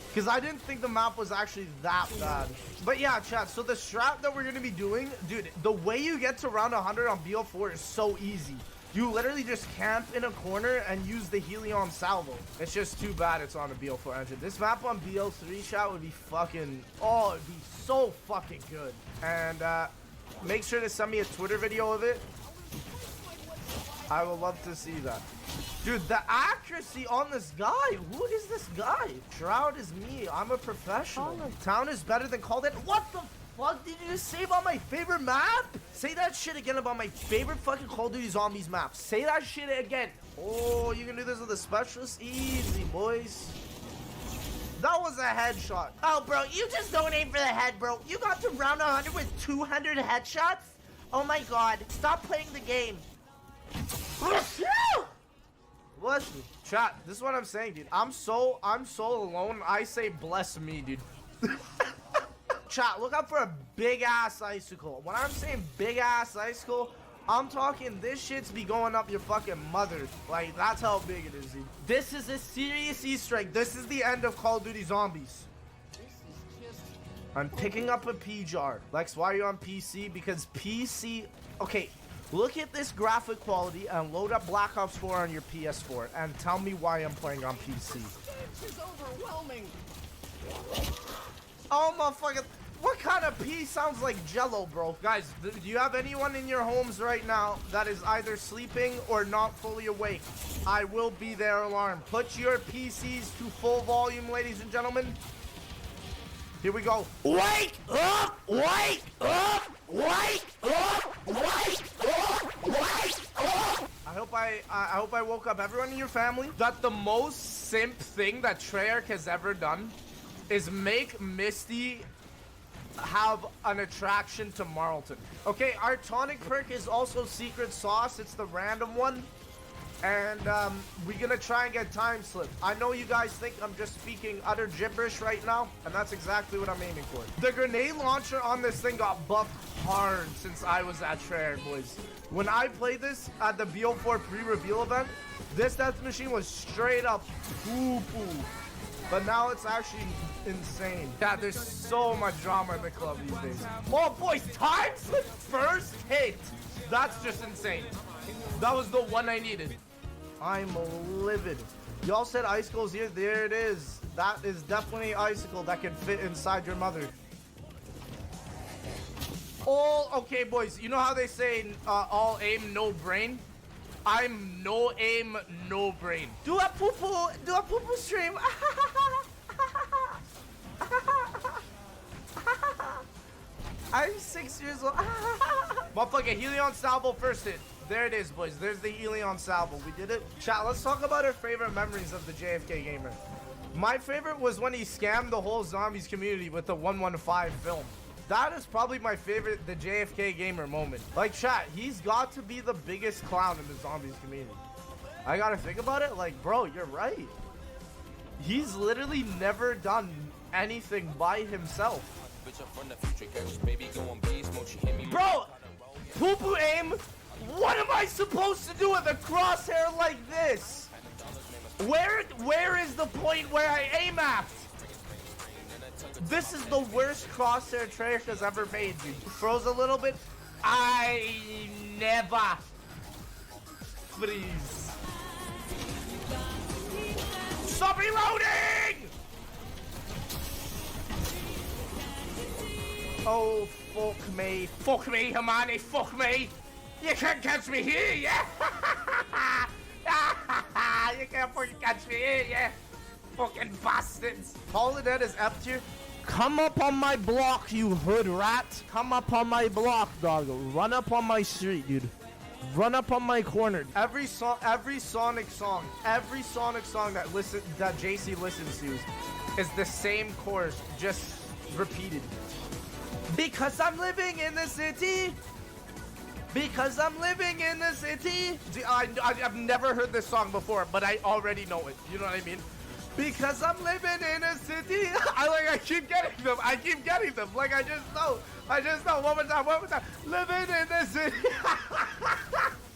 Speaker 5: Because I didn't think the map was actually that bad. But yeah, chat, so the strat that we're going to be doing, dude, the way you get to round 100 on BO4 is so easy. You literally just camp in a corner and use the Helion salvo. It's just too bad it's on a BO4 engine. This map on BO3, chat, would be fucking, oh, it'd be so fucking good. And make sure to send me a Twitter video of it. I would love to see that. Dude, the accuracy on this guy. Who is this guy? Shroud is me. I'm a professional. Town is better than Call of Duty. What the fuck did you just say about my favorite map? Say that shit again about my favorite fucking Call of Duty Zombies map. Say that shit again. Oh, you can do this with a specialist? Easy, boys. That was a headshot.
Speaker 18: Oh, bro, you just don't aim for the head, bro. You got to round 100 with 200 headshots? Oh my god. Stop playing the game.
Speaker 5: Bless me. Chat, this is what I'm saying, dude. I'm so alone. I say bless me, dude. Chat, look out for a big ass icicle. When I'm saying big ass icicle, I'm talking this shit's be going up your fucking mother. Like, that's how big it is, dude. This is a serious Easter egg. This is the end of Call of Duty Zombies. I'm picking up a P-jar. Lex, why are you on PC? Because PC... Okay, look at this graphic quality and load up Black Ops 4 on your PS4 and tell me why I'm playing on PC.
Speaker 18: This is overwhelming.
Speaker 5: Oh my fucking... What kind of pee sounds like Jello, bro? Guys, do you have anyone in your homes right now that is either sleeping or not fully awake? I will be their alarm. Put your PCs to full volume, ladies and gentlemen. Here we go.
Speaker 3: Wake up! Wake up! Wake up! Wake up! Wake up!
Speaker 5: I hope I woke up everyone in your family. That the most simp thing that Treyarch has ever done is make Misty have an attraction to Marlton. Okay, our tonic perk is also secret sauce. It's the random one. And we're gonna try and get time slip. I know you guys think I'm just speaking utter gibberish right now, and that's exactly what I'm aiming for. The grenade launcher on this thing got buffed hard since I was at Treyarch, boys. When I played this at the BO4 pre-reveal event, this death machine was straight up poo-poo. But now it's actually insane. Yeah, there's so much drama in the club these days. Oh, boys, time slip first hit. That's just insane. That was the one I needed. I'm livid. Y'all said icicles here. There it is. That is definitely icicle that can fit inside your mother. All okay, boys. You know how they say all aim, no brain? I'm no aim, no brain. Do a poo-poo stream. I'm 6 years old. Motherfucker, Helion Salvo first hit. There it is, boys. There's the Helion Salvo. We did it. Chat, let's talk about our favorite memories of the JFK Gamer. My favorite was when he scammed the whole zombies community with the 115 film. That is probably my favorite, the JFK Gamer moment. Like, chat, he's got to be the biggest clown in the zombies community. I gotta think about it. Like, bro, you're right. He's literally never done anything by himself. Bro, poo-poo aim. What am I supposed to do with a crosshair like this? Where is the point where I aim at? This is the worst crosshair Treyarch has ever made, dude. Froze a little bit. I never freeze. Stop reloading! Oh, fuck me. Fuck me, Hermione, fuck me. You can't catch me here, yeah? You can't fucking catch me here, yeah? Fucking bastards. Call of Dead is F tier. Come up on my block, you hood rat. Come up on my block, dog. Run up on my street, dude. Run up on my corner. Every Sonic song that JC listens to is the same chorus, just repeated. Because I'm living in the city. Because I'm living in the city. I've never heard this song before, but I already know it. You know what I mean? Because I'm living in a city. I keep getting them. Like, I just know. One more time. Living in the city.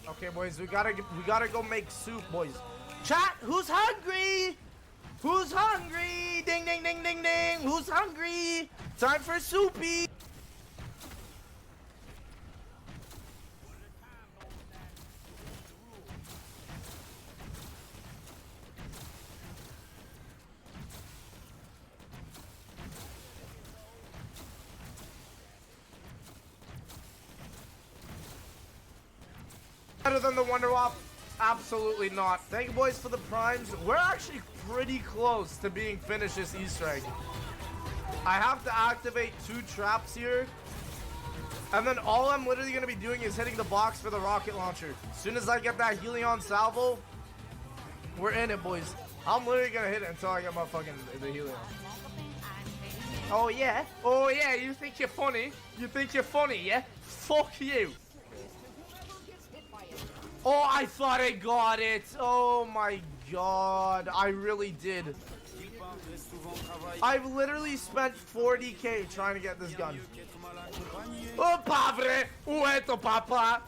Speaker 5: Okay, boys, we gotta go make soup, boys. Chat, who's hungry? Who's hungry? Ding, ding, ding, ding, ding. Who's hungry? Time for soupy. Better than the Wonderwop? Absolutely not. Thank you, boys, for the primes. We're actually pretty close to being finished this Easter egg. I have to activate 2 traps here. And then all I'm literally going to be doing is hitting the box for the rocket launcher. As soon as I get that Helion Salvo, we're in it, boys. I'm literally going to hit it until I get my fucking the Helion. Oh, yeah? Oh, yeah, you think you're funny? You think you're funny, yeah? Fuck you. Oh, I thought I got it. Oh my god. I really did. I've literally spent 40k trying to get this gun. Oh, padre. Ueto, papa.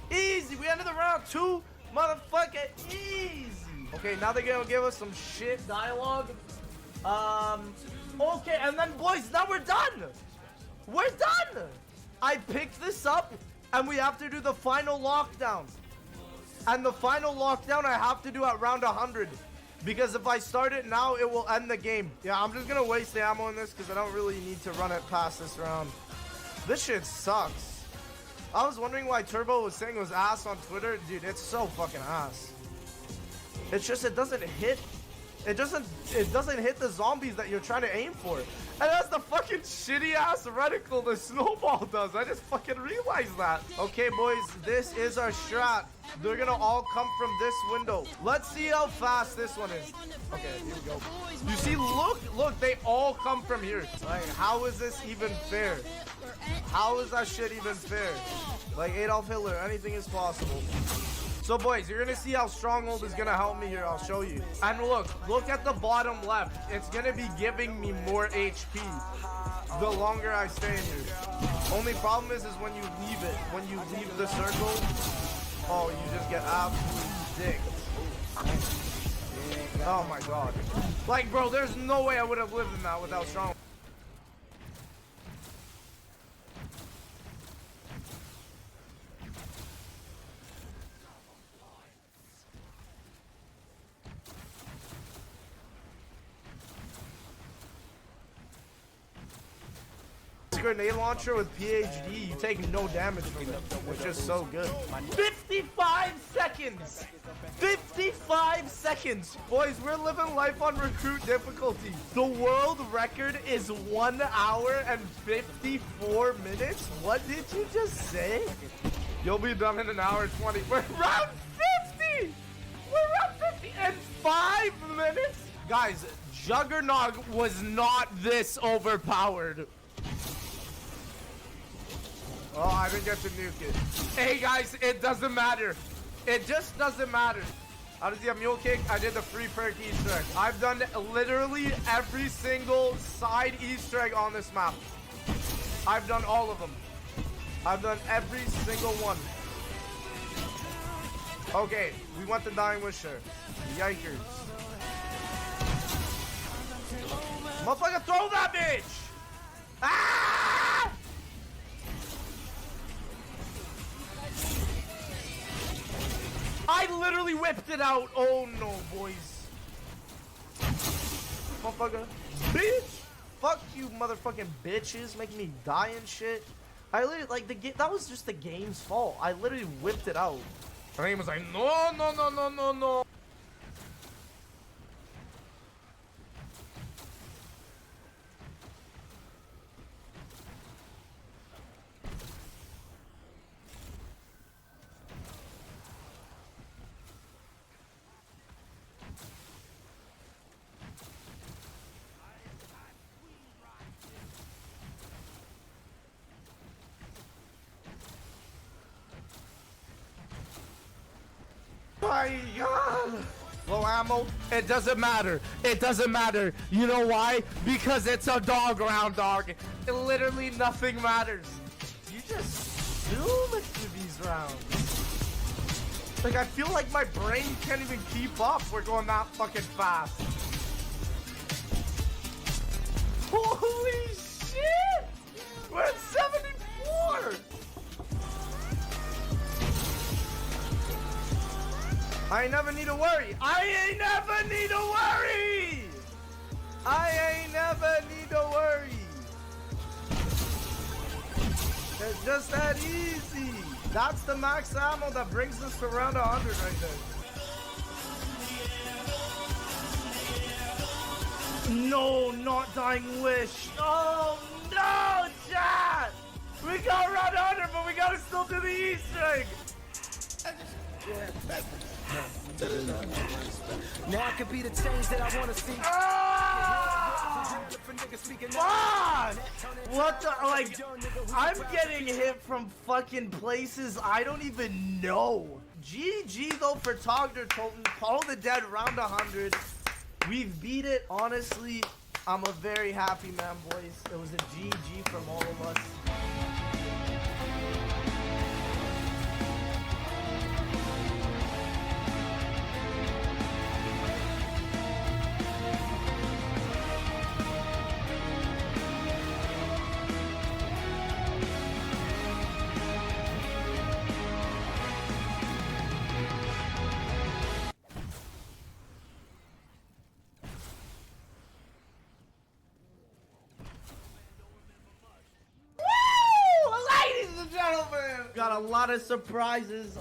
Speaker 5: Easy. We ended the round 2. Motherfucker. Easy. Okay, now they're gonna give us some shit dialogue. Okay, and then, boys, now we're done. We're done. I picked this up. And we have to do the final lockdown. And the final lockdown I have to do at round 100. Because if I start it now, it will end the game. Yeah, I'm just going to waste the ammo in this because I don't really need to run it past this round. This shit sucks. I was wondering why Turbo was saying it was ass on Twitter. Dude, it's so fucking ass. It's just, it doesn't hit. It doesn't hit the zombies that you're trying to aim for. And that's the fucking shitty ass reticle the snowball does. I just fucking realized that. Okay, boys, this is our strat. They're gonna all come from this window. Let's see how fast this one is. Okay, here we go. You see, look, they all come from here. Like, how is this even fair? How is that shit even fair? Like Adolf Hitler, anything is possible. So boys, you're gonna see how Stronghold is gonna help me here. I'll show you. And look at the bottom left. It's gonna be giving me more HP the longer I stay in here. Only problem is when you leave it. When you leave the circle, oh, you just get absolutely dicked. Oh my god. Like, bro, there's no way I would have lived in that without Stronghold. Grenade launcher with PhD, you take no damage from it, which is so good. 55 seconds! 55 seconds! Boys, we're living life on recruit difficulty. The world record is 1 hour and 54 minutes? What did you just say? You'll be done in an hour 20. We're round 50! We're round 50 in 5 minutes? Guys, Juggernog was not this overpowered. Oh, I didn't get to nuke it. Hey guys, it doesn't matter. It just doesn't matter. How does he have mule kick? I did the free perk Easter egg. I've done literally every single side Easter egg on this map. I've done all of them. I've done every single one. Okay, we want the Dying Wisher. Yikers. Motherfucker, throw that bitch! Ah! I literally whipped it out. Oh no, boys. Motherfucker. Bitch. Fuck you, motherfucking bitches. Making me die and shit. I literally, like, that was just the game's fault. I literally whipped it out. My game was like, no, no, no, no, no, no. My god! Low ammo, it doesn't matter. It doesn't matter. You know why? Because it's a dog round, dog. It literally nothing matters. You just zoom through these rounds. Like, I feel like my brain can't even keep up. We're going that fucking fast. Holy shit! We're at 74! I ain't never need to worry. I ain't never need to worry. I ain't never need to worry. It's just that easy. That's the max ammo that brings us to round 100 right there. No, not Dying Wish. Oh no, chat. We got round 100, but we gotta still do the Easter egg.
Speaker 4: Now I can be the change that I want to see.
Speaker 5: Ah! What the, like, I'm getting hit from fucking places I don't even know. GG though for Togder Tolton. Call the Dead round 100. We've beat it. Honestly, I'm a very happy man, boys. It was a GG from all of us. Got a lot of surprises.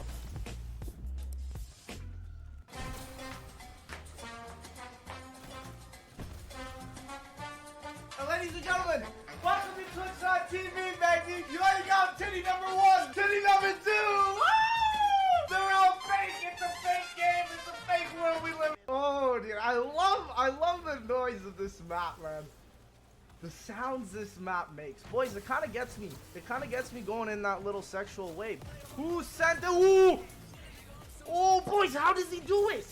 Speaker 5: Ladies and gentlemen, welcome to Twitch TV, baby. You already got titty number 1, titty number 2. Woo! They're all fake. It's a fake game. It's a fake world we live in. Oh, dude, I love the noise of this map, man. The sounds this map makes. Boys, it kind of gets me. It kind of gets me going in that little sexual wave. Who sent it? Ooh!
Speaker 18: Boys, how does he do it?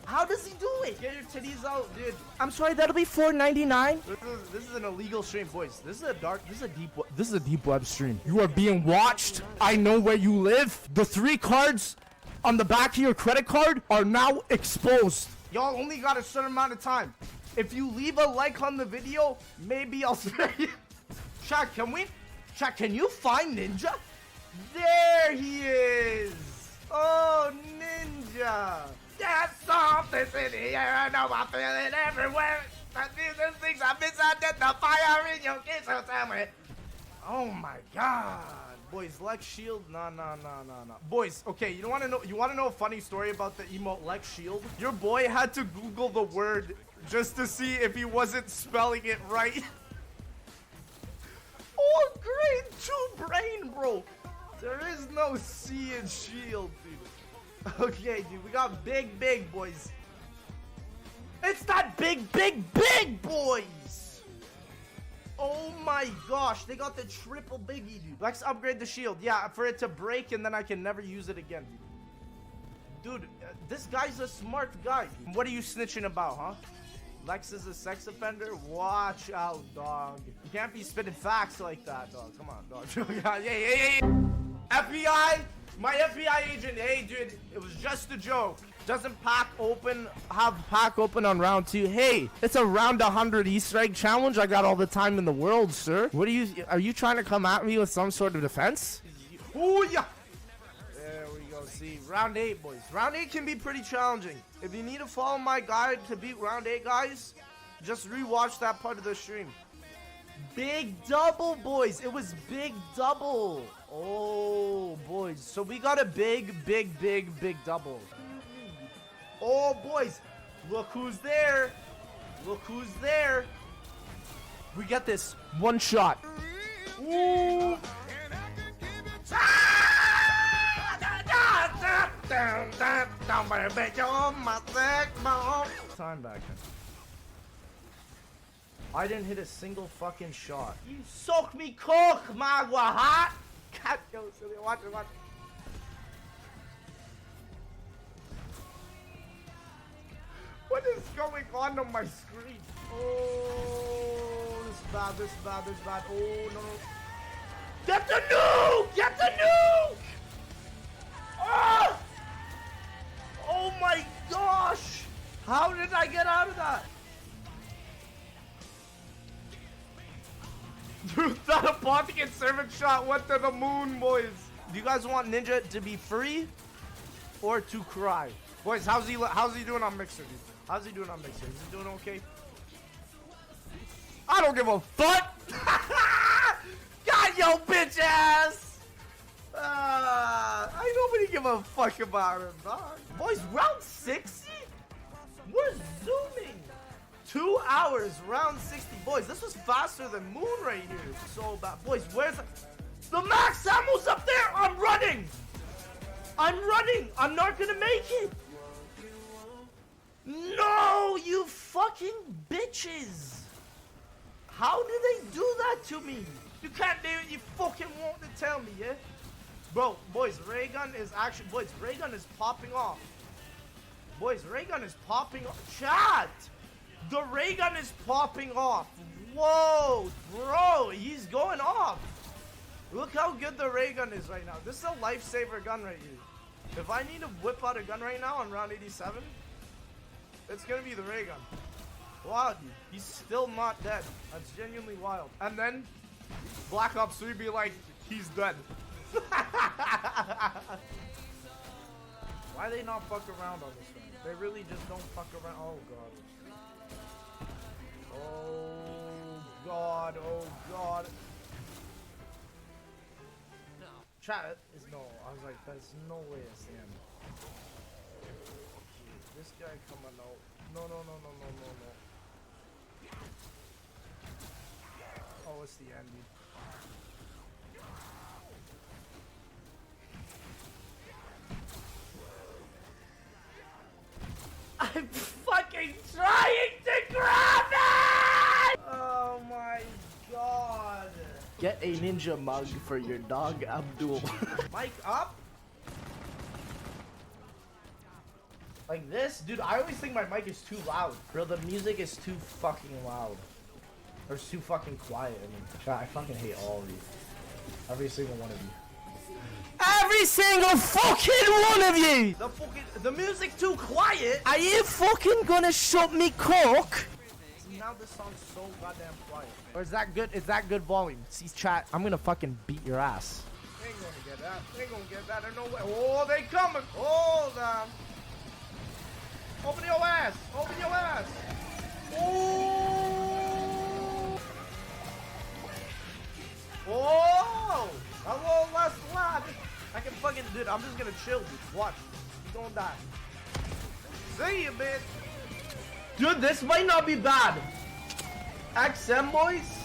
Speaker 18: How does he do it?
Speaker 5: Get your titties out, dude.
Speaker 18: I'm sorry, that'll be $4.99.
Speaker 5: This is an illegal stream, boys. This is a deep web stream. You are being watched. I know where you live. The 3 cards on the back of your credit card are now exposed. Y'all only got a certain amount of time. If you leave a like on the video, maybe I'll say it. Shaq, can you find Ninja? There he is. Oh, Ninja. There's something in the air, I know I feel it everywhere. These things I fire in your kids, so tell me. Oh my god. Boys, Lex Shield? Nah. Boys, okay, you wanna know a funny story about the emote Lex Shield? Your boy had to Google the word just to see if he wasn't spelling it right. Oh, grade 2 brain, bro. There is no C in Shield, dude. Okay, dude, we got big, boys. It's that big, boys. Oh my gosh, they got the triple biggie, dude. Let's upgrade the shield. Yeah, for it to break and then I can never use it again, dude. Dude, this guy's a smart guy. What are you snitching about, huh? Lex is a sex offender? Watch out, dog. You can't be spitting facts like that, dog. Come on, dog. Yeah. FBI? My FBI agent, hey dude, it was just a joke. Doesn't have pack open on round 2. Hey, it's a round 100 Easter egg challenge. I got all the time in the world, sir. Are you trying to come at me with some sort of defense? Oh yeah. There we go, see, round 8, boys. Round 8 can be pretty challenging. If you need to follow my guide to beat round 8, guys, just rewatch that part of the stream. Big double, boys. It was big double. Oh, boys. So we got a big double. Oh, boys. Look who's there. Look who's there. We get this. One shot. Ooh. Time back. I didn't hit a single fucking shot. You soak me cock, Magua hot. God, yo, silly. Watch it. What is going on my screen? Oh, this is bad. Oh, no. Get the nuke! Oh my gosh! How did I get out of that? Dude, that Apothecary servant shot went to the moon, boys. Do you guys want Ninja to be free or to cry? Boys, how's he doing on Mixer, dude? How's he doing on Mixer? Is he doing okay? I don't give a fuck! Got yo bitch ass! I nobody give a fuck about him, dog. Boys, round 60? We're zooming! 2 hours, round 60. Boys, this was faster than Moon right here. So bad. Boys, where's the max ammo's up there? I'm running! I'm not gonna make it! No, you fucking bitches! How did they do that to me? You can't do it, you fucking want to tell me, yeah? Bro, boys, ray gun is popping off. Boys, ray gun is popping off. Chat! The ray gun is popping off. Whoa, bro, he's going off. Look how good the ray gun is right now. This is a lifesaver gun right here. If I need to whip out a gun right now on round 87, it's gonna be the ray gun. Wow, dude, he's still not dead. That's genuinely wild. And then Black Ops 3 be like, he's dead. Why they not fuck around on this one? They really just don't fuck around. Oh god. Oh god. No. Chat is no. I was like, there's no way it's the end. This guy coming out. No. Oh, it's the end, dude. I'm fucking trying to grab it! Oh my god. Get a ninja mug for your dog, Abdul. Mic up?
Speaker 2: Like this, dude, I always think my mic is too loud. Bro, the music is too fucking loud. Or it's too fucking quiet. I mean, I fucking hate all of you. Every single one of you.
Speaker 18: Every single fucking one of you!
Speaker 2: The music's too quiet!
Speaker 18: Are you fucking gonna shut me cock?
Speaker 2: See, now this song's so goddamn quiet. Or is that good? Is that good volume? See, chat, I'm gonna fucking beat your ass.
Speaker 5: They ain't gonna get that. They ain't gonna get that. There's no way. Oh, they coming. Hold on. Open your ass. Open your ass. Oh.
Speaker 2: Oh! A little less loud. I can fucking, dude, I'm just gonna chill, dude. Watch. You don't die.
Speaker 5: See you, bitch.
Speaker 2: Dude, this might not be bad. XM, boys?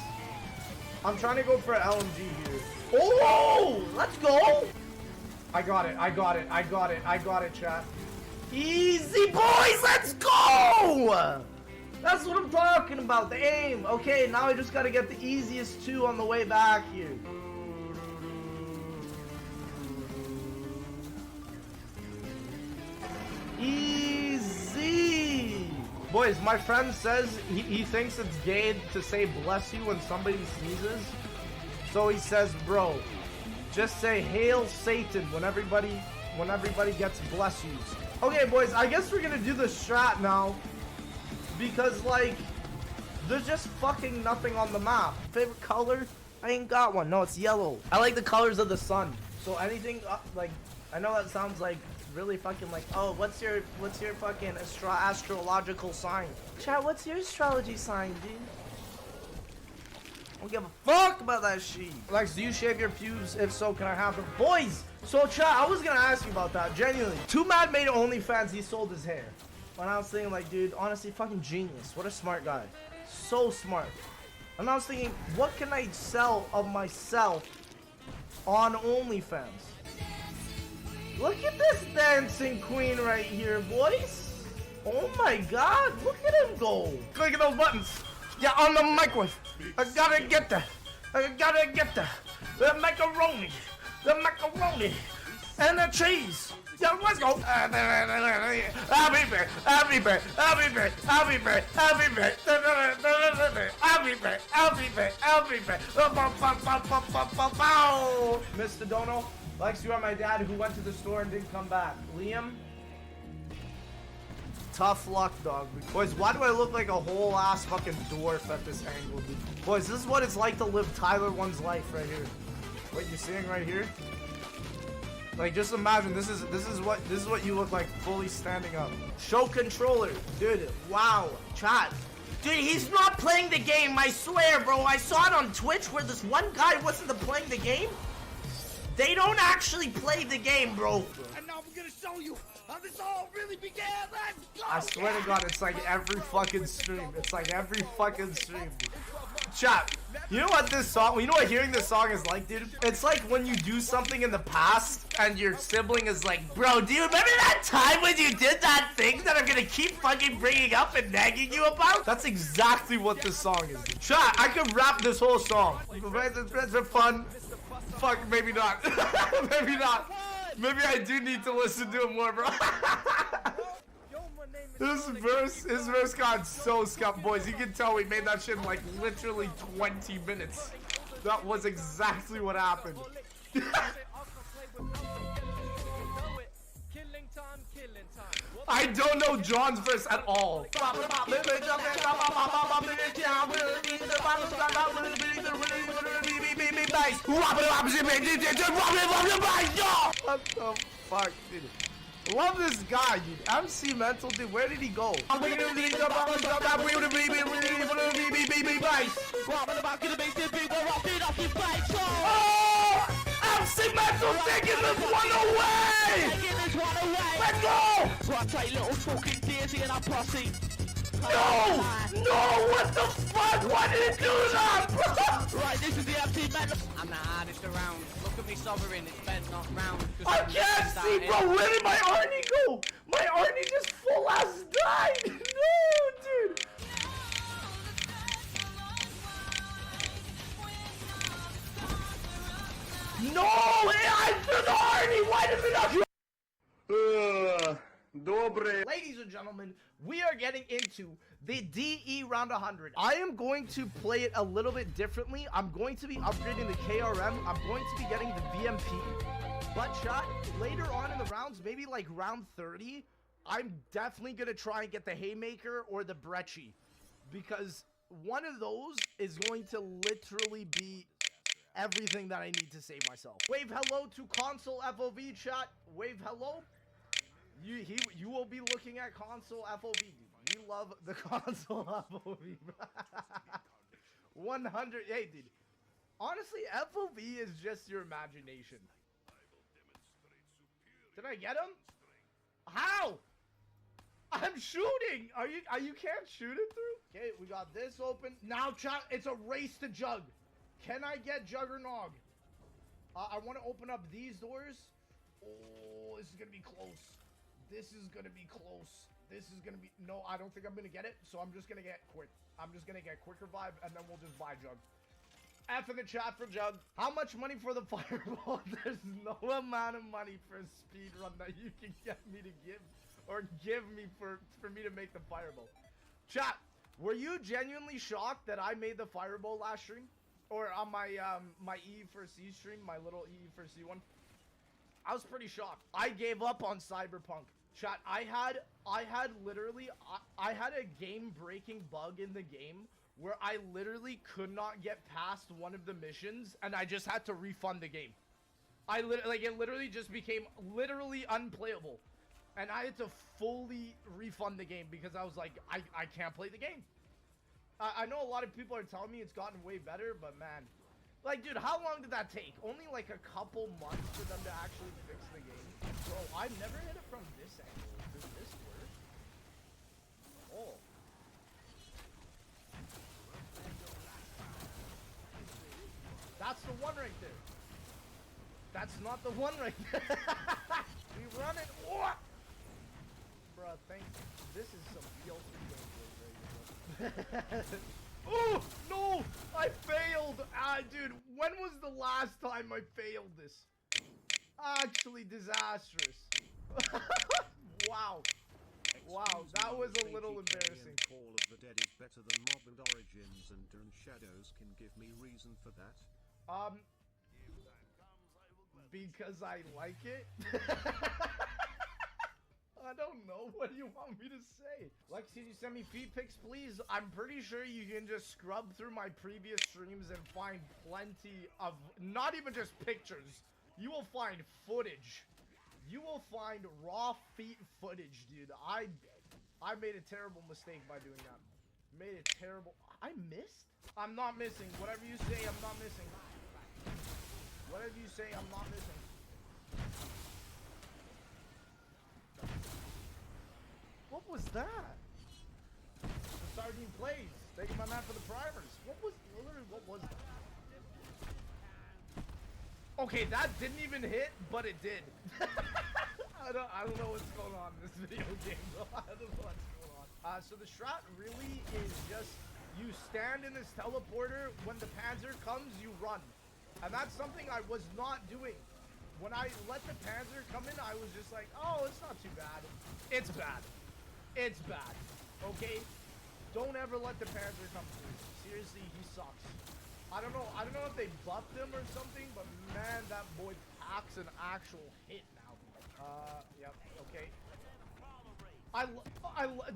Speaker 2: I'm trying to go for an LMG here. Oh! Let's go!
Speaker 5: I got it. I got it. I got it. I got it, chat.
Speaker 2: Easy, boys! Let's go! That's what I'm talking about. The aim. Okay, now I just gotta get the easiest 2 on the way back here. Easy! Boys, my friend says he thinks it's gay to say bless you when somebody sneezes. So he says, bro, just say Hail Satan when everybody gets bless yous. Okay, boys, I guess we're gonna do the strat now. Because, like, there's just fucking nothing on the map. Favorite color? I ain't got one. No, it's yellow. I like the colors of the sun. So anything, like, I know that sounds like really fucking like, oh, what's your fucking astrological sign? Chat, what's your astrology sign, dude? I don't give a fuck about that shit. Lex, do you shave your pubes? If so, can I have them? Boys! So, chat, I was gonna ask you about that, genuinely. Too Mad made OnlyFans, he sold his hair. When I was thinking, like, dude, honestly, fucking genius. What a smart guy. So smart. And I was thinking, what can I sell of myself on OnlyFans? Look at this dancing queen right here, boys. Oh my god, look at him go.
Speaker 5: Click those buttons. Yeah, on the microwave. I gotta get that. I gotta get that. The macaroni. The macaroni. And the cheese. Yeah, let's go. I'll be back. I'll be back. I'll be back. I'll be back. I'll be back. I'll be back. I'll be back. I'll be back. I'll be back.
Speaker 2: Mr. Dono, Lex, you are my dad who went to the store and didn't come back. Liam, tough luck, dog. Boys, why do I look like a whole ass fucking dwarf at this angle, dude? Boys, this is what it's like to live Tyler One's life right here. What you're seeing right here? Like, just imagine this is what you look like fully standing up. Show controller, dude. Wow, chat.
Speaker 18: Dude, he's not playing the game, I swear, bro. I saw it on Twitch where this one guy wasn't playing the game. They don't actually play the game, bro.
Speaker 22: And now I'm gonna show you how this all really began. Let's go.
Speaker 2: I swear to God, it's like every fucking stream. It's like every fucking stream, dude. Chat, you know what this song, you know what hearing this song is like, dude? It's like when you do something in the past and your sibling is like, bro, do you remember that time when you did that thing that I'm gonna keep fucking bringing up and nagging you about? That's exactly what this song is, dude. Chat, I could rap this whole song. Friends are fun. Fuck, maybe not. Maybe not. Maybe I do need to listen to it more, bro. His verse got so scuffed, boys. You can tell we made that shit in like literally 20 minutes. That was exactly what happened. I don't know John's verse at all. What the fuck, dude? Love this guy, dude. MC Mental, dude. Where did he go? Oh, MC Mental taking this one away! Let's go!
Speaker 3: So I take little fucking Daisy and I pussy.
Speaker 2: No! No! What the fuck? Why did it do that, bro?
Speaker 3: Right, this is the MC Mental. I'm the hardest around. Look at me sovereign, it's bent not round.
Speaker 2: I can't see, bro. Where did my Arnie go? My Arnie just full ass died. No, dude. No, I threw the Arnie. Why did it not?
Speaker 5: Dobre. Ladies and gentlemen, we are getting into the DE round 100. I am going to play it a little bit differently. I'm going to be upgrading the KRM. I'm going to be getting the VMP. But chat, later on in the rounds, maybe like round 30, I'm definitely going to try and get the Haymaker or the Brecci. Because one of those is going to literally be everything that I need to save myself. Wave hello to console FOV chat. Wave hello. You will be looking at console FOV. We love the console FOV. 100. Hey, dude. Honestly, FOV is just your imagination. Did I get him? How? I'm shooting. You can't shoot it through? Okay, we got this open. Now, chat, it's a race to Jug. Can I get Juggernog? I want to open up these doors. Oh, this is going to be close. This is going to be close. This is going to be... No, I don't think I'm going to get it, so I'm just going to get quick. I'm just going to get quicker vibe, and then we'll just buy Jug. F in the chat for Jug. How much money for the fireball? There's no amount of money for a speed run that you can get me to give... Or give me for me to make the fireball. Chat, were you genuinely shocked that I made the fireball last stream? Or on my my E for C stream, my little E for C one? I was pretty shocked. I gave up on Cyberpunk. Chat, I had a game-breaking bug in the game where I literally could not get past one of the missions and I just had to refund the game. It literally just became literally unplayable. And I had to fully refund the game because I was like, I can't play the game. I know a lot of people are telling me it's gotten way better, but man. Like, dude, how long did that take? Only like a couple months for them to actually fix the game. Bro, I've never hit it from this angle. Does this work? Oh. That's the one right there. That's not the one right there. We run it. Oh! Bruh, thank you. This is some DLC gameplay right here. Oh, no! I failed! Dude, when was the last time I failed this? Actually disastrous. Wow. Wow, that was a little embarrassing.
Speaker 12: Call of the Dead is better than Mob and Origins, and Dawn Shadows can give me reason for that.
Speaker 5: Because I like it? I don't know. What do you want me to say? Lex, can you send me feed pics, please? I'm pretty sure you can just scrub through my previous streams and find plenty of, not even just pictures. You will find footage. You will find raw feet footage, dude. I made a terrible mistake by doing that. Made a terrible... I missed? I'm not missing. Whatever you say, I'm not missing. Whatever you say, I'm not missing. What was that? The Sardine plays. Thank you, my man, for the primers. What was that? Okay, that didn't even hit, but it did. I don't know what's going on in this video game, bro. I don't know what's going on. So the strat really is just you stand in this teleporter. When the Panzer comes, you run. And that's something I was not doing. When I let the Panzer come in, I was just like, oh, it's not too bad. It's bad. It's bad. Okay? Don't ever let the Panzer come through. Seriously, he sucks. I don't know if they buffed him or something, but man, that boy packs an actual hit now. Yep, okay.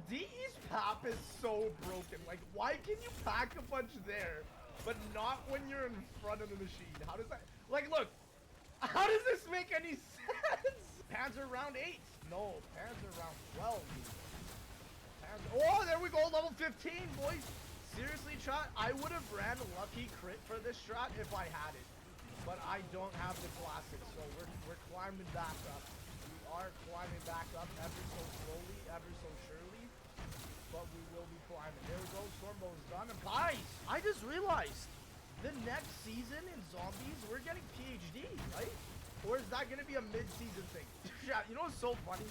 Speaker 5: DE's pap is so broken. Like, why can you pack a bunch there, but not when you're in front of the machine? How does that... Like, look. How does this make any sense? Panzer round 8. No, Panzer round 12. Oh, there we go. Level 15, boys. Seriously, chat, I would have ran Lucky Crit for this strat if I had it. But I don't have the classic, so we're climbing back up. We are climbing back up ever so slowly, ever so surely. But we will be climbing. There we go. Stormbow's done. And guys, I just realized the next season in Zombies, we're getting PhD, right? Or is that going to be a mid-season thing? Yeah, you know what's so funny?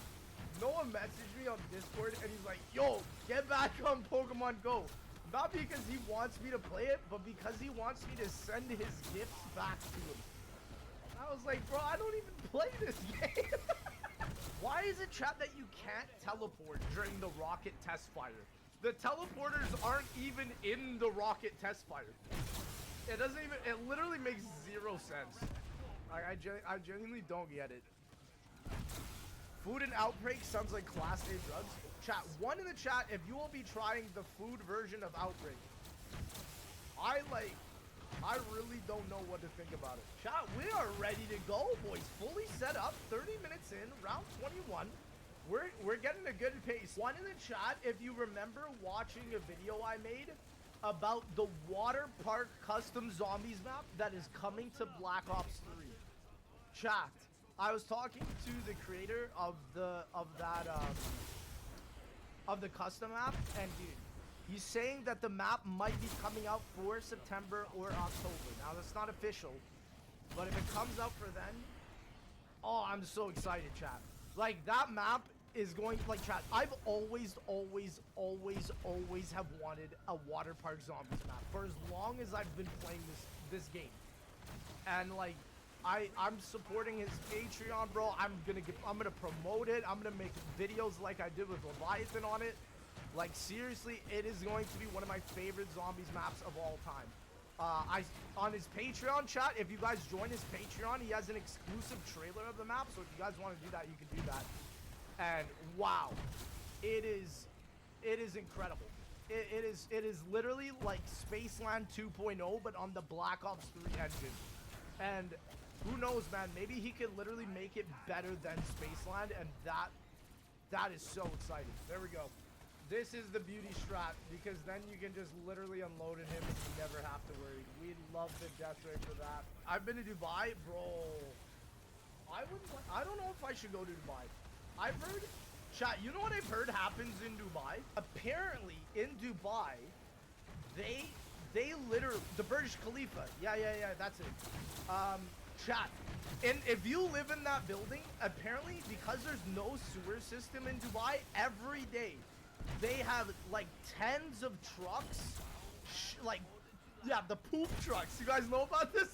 Speaker 5: Noah messaged me on Discord and he's like, yo, get back on Pokemon Go. Not because he wants me to play it, but because he wants me to send his gifts back to him. I was like, bro, I don't even play this game.
Speaker 2: Why is it, chat, that you can't teleport during the rocket test fire? The teleporters aren't even in the rocket test fire. It doesn't even, it literally makes zero sense. I genuinely don't get it. Food and Outbreak sounds like class A drugs. Chat, one in the chat if you will be trying the food version of Outbreak. I really don't know what to think about it. Chat, we are ready to go, boys. Fully set up, 30 minutes in, round 21. We're getting a good pace. One in the chat, if you remember watching a video I made about the water park custom zombies map that is coming to Black Ops 3. Chat, I was talking to the creator of the custom map, and dude, he's saying that the map might be coming out for September or October. Now that's not official, but if it comes out for then, oh, I'm so excited, chat. Like, that map is going, like, chat, I've always have wanted a water park zombies map for as long as I've been playing this game. And like, I'm supporting his Patreon, bro. I'm gonna promote it. I'm gonna make videos like I did with Leviathan on it. Like, seriously, it is going to be one of my favorite zombies maps of all time. On his Patreon, chat, if you guys join his Patreon, he has an exclusive trailer of the map. So if you guys want to do that, you can do that. And wow, it is incredible. It is literally like Spaceland 2.0, but on the Black Ops 3 engine. And who knows, man? Maybe he could literally make it better than Spaceland, and that is so exciting. There we go. This is the beauty strat, because then you can just literally unload him and you never have to worry. We love the death rate for that. I've been to Dubai, bro. I don't know if I should go to Dubai. I've heard, chat, you know what I've heard happens in Dubai? Apparently, in Dubai, they literally, the Burj Khalifa. Yeah, that's it. Chat, and if you live in that building, apparently, because there's no sewer system in Dubai, every day, they have like tens of trucks, the poop trucks. You guys know about this?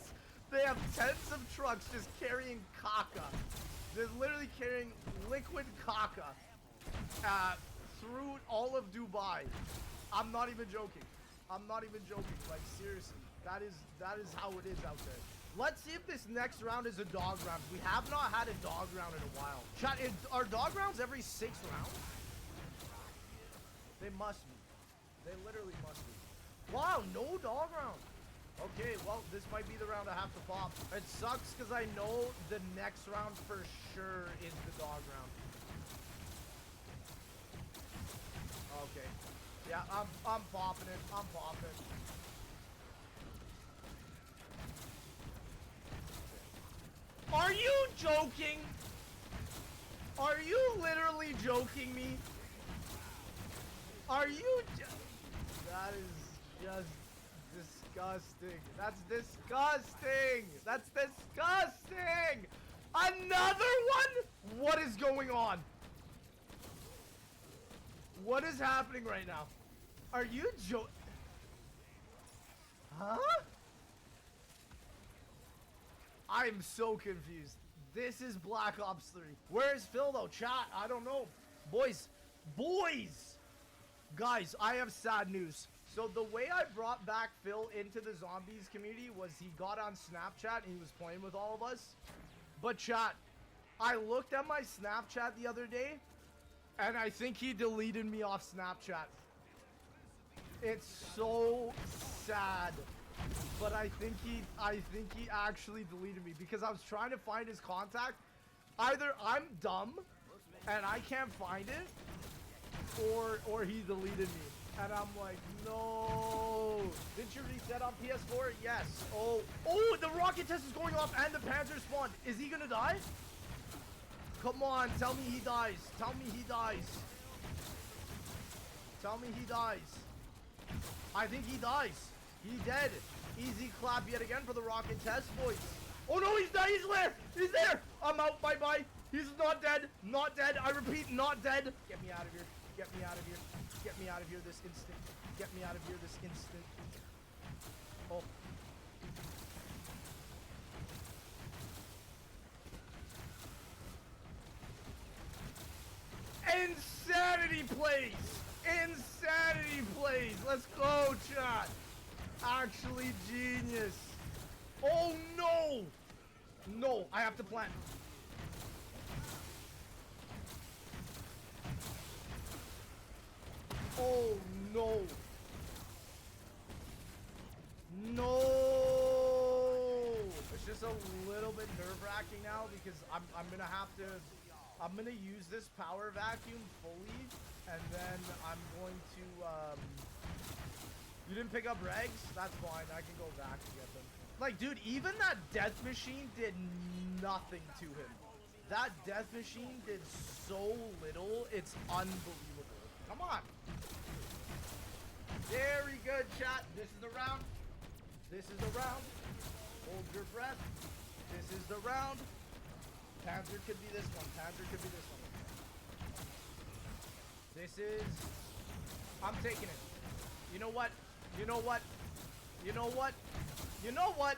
Speaker 2: They have tens of trucks just carrying caca. They're literally carrying liquid caca through all of Dubai. I'm not even joking. Like, seriously, that is how it is out there. Let's see if this next round is a dog round. We have not had a dog round in a while. Chat, are dog rounds every 6 rounds? They must be. They literally must be. Wow, no dog round. Okay, well, this might be the round I have to pop. It sucks because I know the next round for sure is the dog round. Okay. Yeah, I'm popping it. I'm popping it. Are you joking? Are you literally joking me? Are you that is just disgusting. That's disgusting. That's disgusting. Another one? What is going on? What is happening right now? Are you joking? Huh? I'm so confused. This is Black Ops 3. Where's Phil though? Chat, I don't know. Boys. Guys, I have sad news. So the way I brought back Phil into the zombies community was he got on Snapchat and he was playing with all of us. But chat, I looked at my Snapchat the other day and I think he deleted me off Snapchat. It's so sad. But I think he actually deleted me because I was trying to find his contact. Either I'm dumb and I can't find it, or he deleted me. And I'm like, no. Did you reset on PS4? Yes. Oh, the rocket test is going off and the Panzer spawned. Is he gonna die? Come on, tell me he dies. Tell me he dies. Tell me he dies. I think he dies. He dead. Easy clap yet again for the rocket test, boys. Oh no, he's dead. He's there. He's there. I'm out. Bye-bye. He's not dead. Not dead. I repeat, not dead. Get me out of here. Get me out of here. Get me out of here this instant. Get me out of here this instant. Oh.
Speaker 5: Insanity plays! Insanity plays! Let's go, chat! Actually genius! Oh no! No, I have to plant. Oh no! No! It's just a little bit nerve-wracking now because I'm gonna have to. I'm gonna use this power vacuum fully, and then I'm going to. You didn't pick up regs? That's fine. I can go back to get them. Like, dude, even that death machine did nothing to him. That death machine did so little. It's unbelievable. Come on. Very good, chat. This is the round. This is the round. Hold your breath. This is the round. Panzer could be this one. Panzer could be this one. This is... I'm taking it. You know what? You know what? You know what? You know what?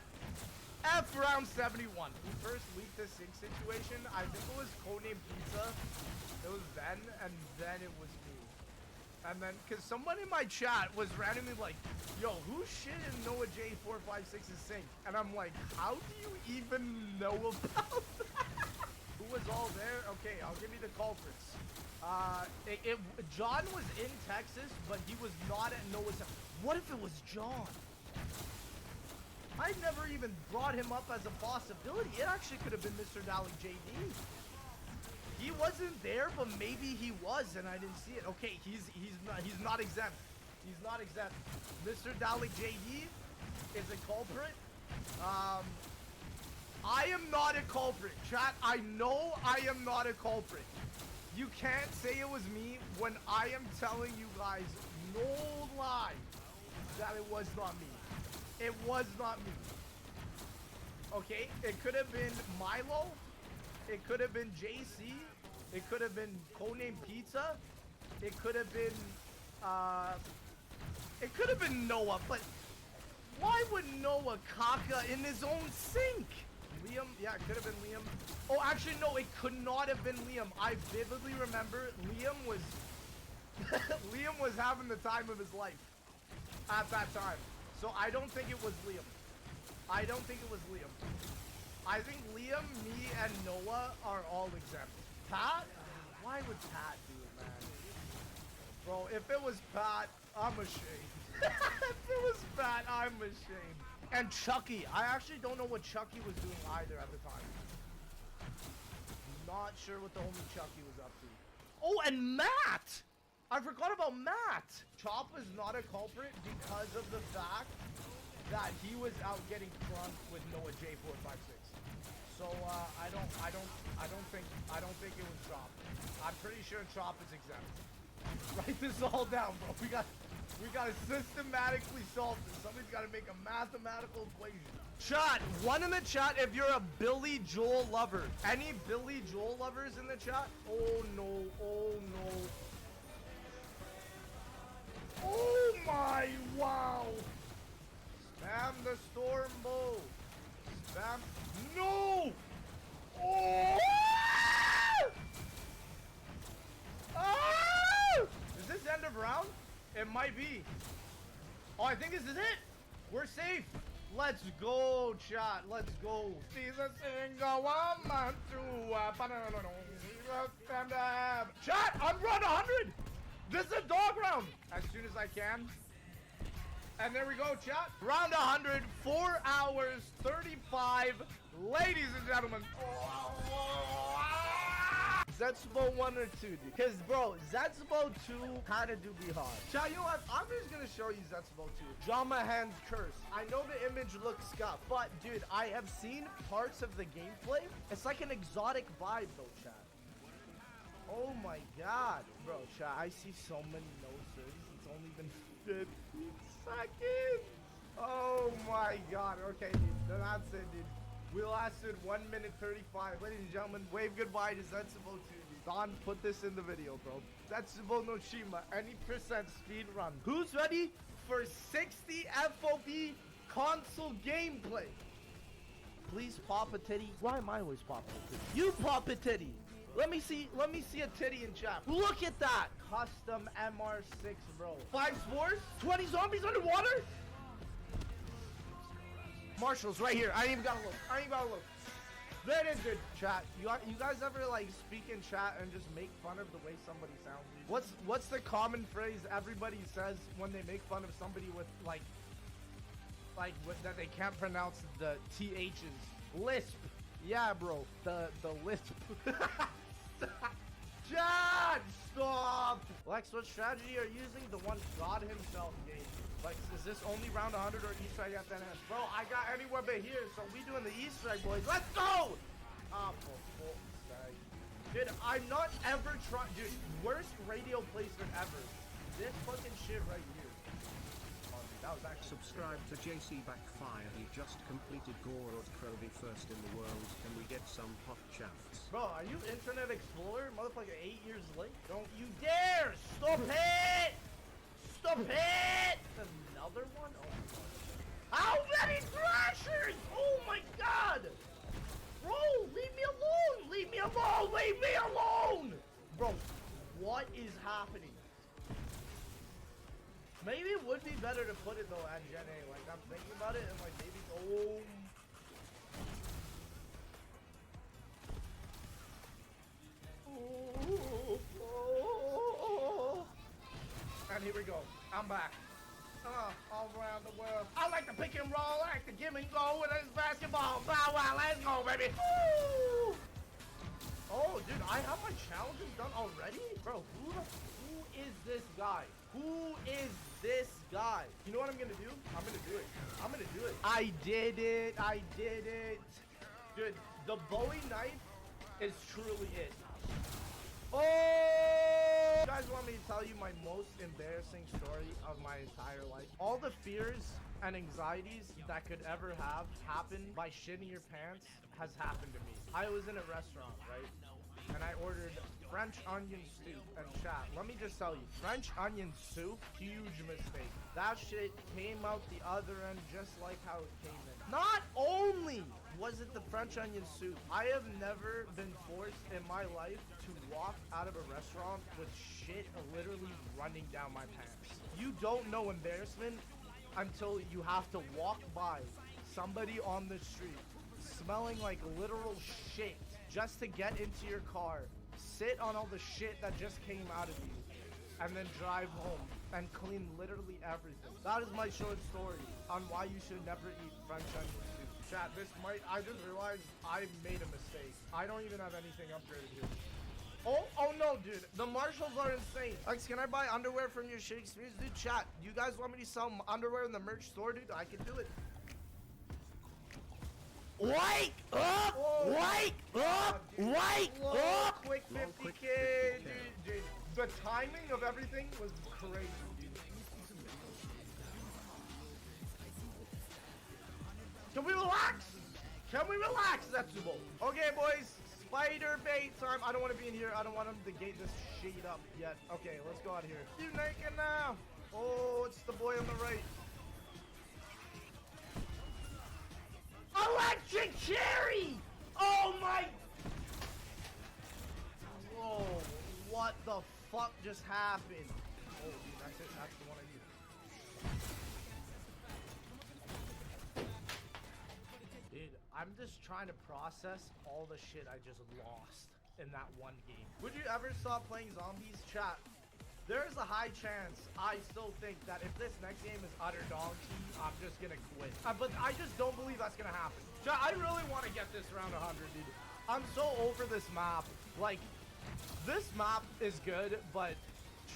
Speaker 5: F round 71. Who first leaked the sync situation? I think it was Codename Pizza. It was Ben, and then it was me. And then, because someone in my chat was randomly like, yo, who shit in Noah J456's sync? And I'm like, how do you even know about that? Who was all there? Okay, I'll give you the culprits. John was in Texas, but he was not at Noah's. What if it was John? I never even brought him up as a possibility. It actually could have been Mr. Dally JD. He wasn't there, but maybe he was, and I didn't see it. Okay, he's not exempt. He's not exempt. Mr. Dally JD is a culprit. I am not a culprit. Chat, I know I am not a culprit. You can't say it was me when I am telling you guys no lie that it was not me. It was not me. Okay, it could have been Milo. It could have been JC. It could have been Codename Pizza. It could have been Noah, but why would Noah caca in his own sink? Liam, yeah, it could have been Liam. Oh, actually, no, it could not have been Liam. I vividly remember Liam was Liam was having the time of his life at that time. So I don't think it was Liam. I don't think it was Liam. I think Liam, me, and Noah are all exempt. Pat? Why would Pat do it, man? Bro, if it was Pat, I'm ashamed. If it was Pat, I'm ashamed. And Chucky. I actually don't know what Chucky was doing either at the time. Not sure what the homie Chucky was up to. Oh, and Matt! I forgot about Matt! Chop was not a culprit because of the fact that he was out getting drunk with Noah J456. So I don't think it was Chop. I'm pretty sure Chop is exempt. Write this all down, bro. We gotta systematically solve this. Somebody's gotta make a mathematical equation. Chat, one in the chat if you're a Billy Joel lover. Any Billy Joel lovers in the chat? Oh no, oh no. Oh my, wow. Spam the storm bow. Spam. No! Oh! Ah! Is this end of round? It might be. Oh, I think this is it. We're safe. Let's go, chat. Let's go. Chat, I'm round 100. This is a dog round. As soon as I can. And there we go, chat. Round 100, 4 hours, 35. Ladies and gentlemen. Zetsubo 1 or 2, dude. Because, bro, Zetsubo 2 kind of do be hard. Chat, you know what? I'm just going to show you Zetsubo 2. Jama Hand's Curse. I know the image looks scuffed, but, dude, I have seen parts of the gameplay. It's like an exotic vibe, though, chat. Oh, my God. Bro, chat, I see so many no-sers. It's only been 15 seconds. Oh, my God. Okay, dude. That's it, dude. We lasted 1 minute 35. Ladies and gentlemen, wave goodbye to Zetsubo 2. Don, put this in the video, bro. Zetsubo no Shima, any percent speed run. Who's ready for 60 FOP console gameplay? Please pop a titty. Why am I always popping a titty? You pop a titty.
Speaker 2: Let me see a titty in chat. Look at that. Custom MR6, bro. 5 spores? 20 zombies underwater? Marshall's right here. I ain't even gotta look. There it is, dude. Chat. You guys ever like speak in chat and just make fun of the way somebody sounds? What's the common phrase everybody says when they make fun of somebody with that they can't pronounce the THs? Lisp. Yeah, bro. The lisp. Chat, stop. Lex, what strategy are you using? The one God himself gave. Like, is this only round 100 or Easter egg at that end? Bro, I got anywhere but here, so we doing the Easter egg, boys. Let's go! Ah, for fuck's sake. Dude, I'm not ever trying. Dude, worst radio placement ever. This fucking shit right here. Oh, dude, that was actually.
Speaker 12: Subscribe to JC Backfire. He just completed Gorod Krovi first in the world. Can we get some hot chats?
Speaker 2: Bro, are you Internet Explorer? Motherfucker, 8 years late? Don't you dare! Stop it! Stop it! Another one? Oh my god. How many thrashers? Oh my god! Bro, leave me alone! Leave me alone! Leave me alone! Bro, what is happening? Maybe it would be better to put it though at Gen A. Like, I'm thinking about it and like maybe go. And here we go. I'm back. All around the world. I like to pick and roll. I like to give and go with this basketball. Bow wow, let's go, baby. Woo! Oh, dude, I have my challenges done already? Bro, who is this guy? Who is this guy? You know what I'm gonna do? I'm gonna do it. I'm gonna do it. I did it. I did it. Dude, the Bowie knife is truly it. Oh! You guys want me to tell you my most embarrassing story of my entire life? All the fears and anxieties that could ever have happened by shitting your pants has happened to me. I was in a restaurant, right? And I ordered French onion soup and chat. Let me just tell you, French onion soup, huge mistake. That shit came out the other end just like how it came in. Not only was it the French onion soup, I have never been forced in my life to walk out of a restaurant with shit literally running down my pants. You don't know embarrassment until you have to walk by somebody on the street smelling like literal shit just to get into your car, sit on all the shit that just came out of you, and then drive home and clean literally everything. That is my short story on why you should never eat French onion soup. Chat, I just realized I made a mistake. I don't even have anything upgraded here. Oh no, dude, the Marshalls are insane. Lex, can I buy underwear from your shit experience? Dude, chat, you guys want me to sell underwear in the merch store, dude? I can do it.
Speaker 3: Wake up!
Speaker 2: Whoa.
Speaker 3: Wake up! Wake up!
Speaker 2: Quick 50k, dude. The timing of everything was crazy, dude. Can we relax? Can we relax, Zetsubo? Okay, boys. Spider bait time. I don't want to be in here. I don't want him to gate this shit up yet. Okay, let's go out here. You naked now? Oh, it's the boy on the right. Electric cherry! Oh my! Whoa! What the fuck just happened? Oh, dude, that's it. That's the one I need. Dude, I'm just trying to process all the shit I just lost in that one game. Would you ever stop playing zombies? Chat. There's a high chance I still think that if this next game is utter dog shit, I'm just gonna quit. But I just don't believe that's gonna happen. I really want to get this around 100, dude. I'm so over this map. Like, this map is good, but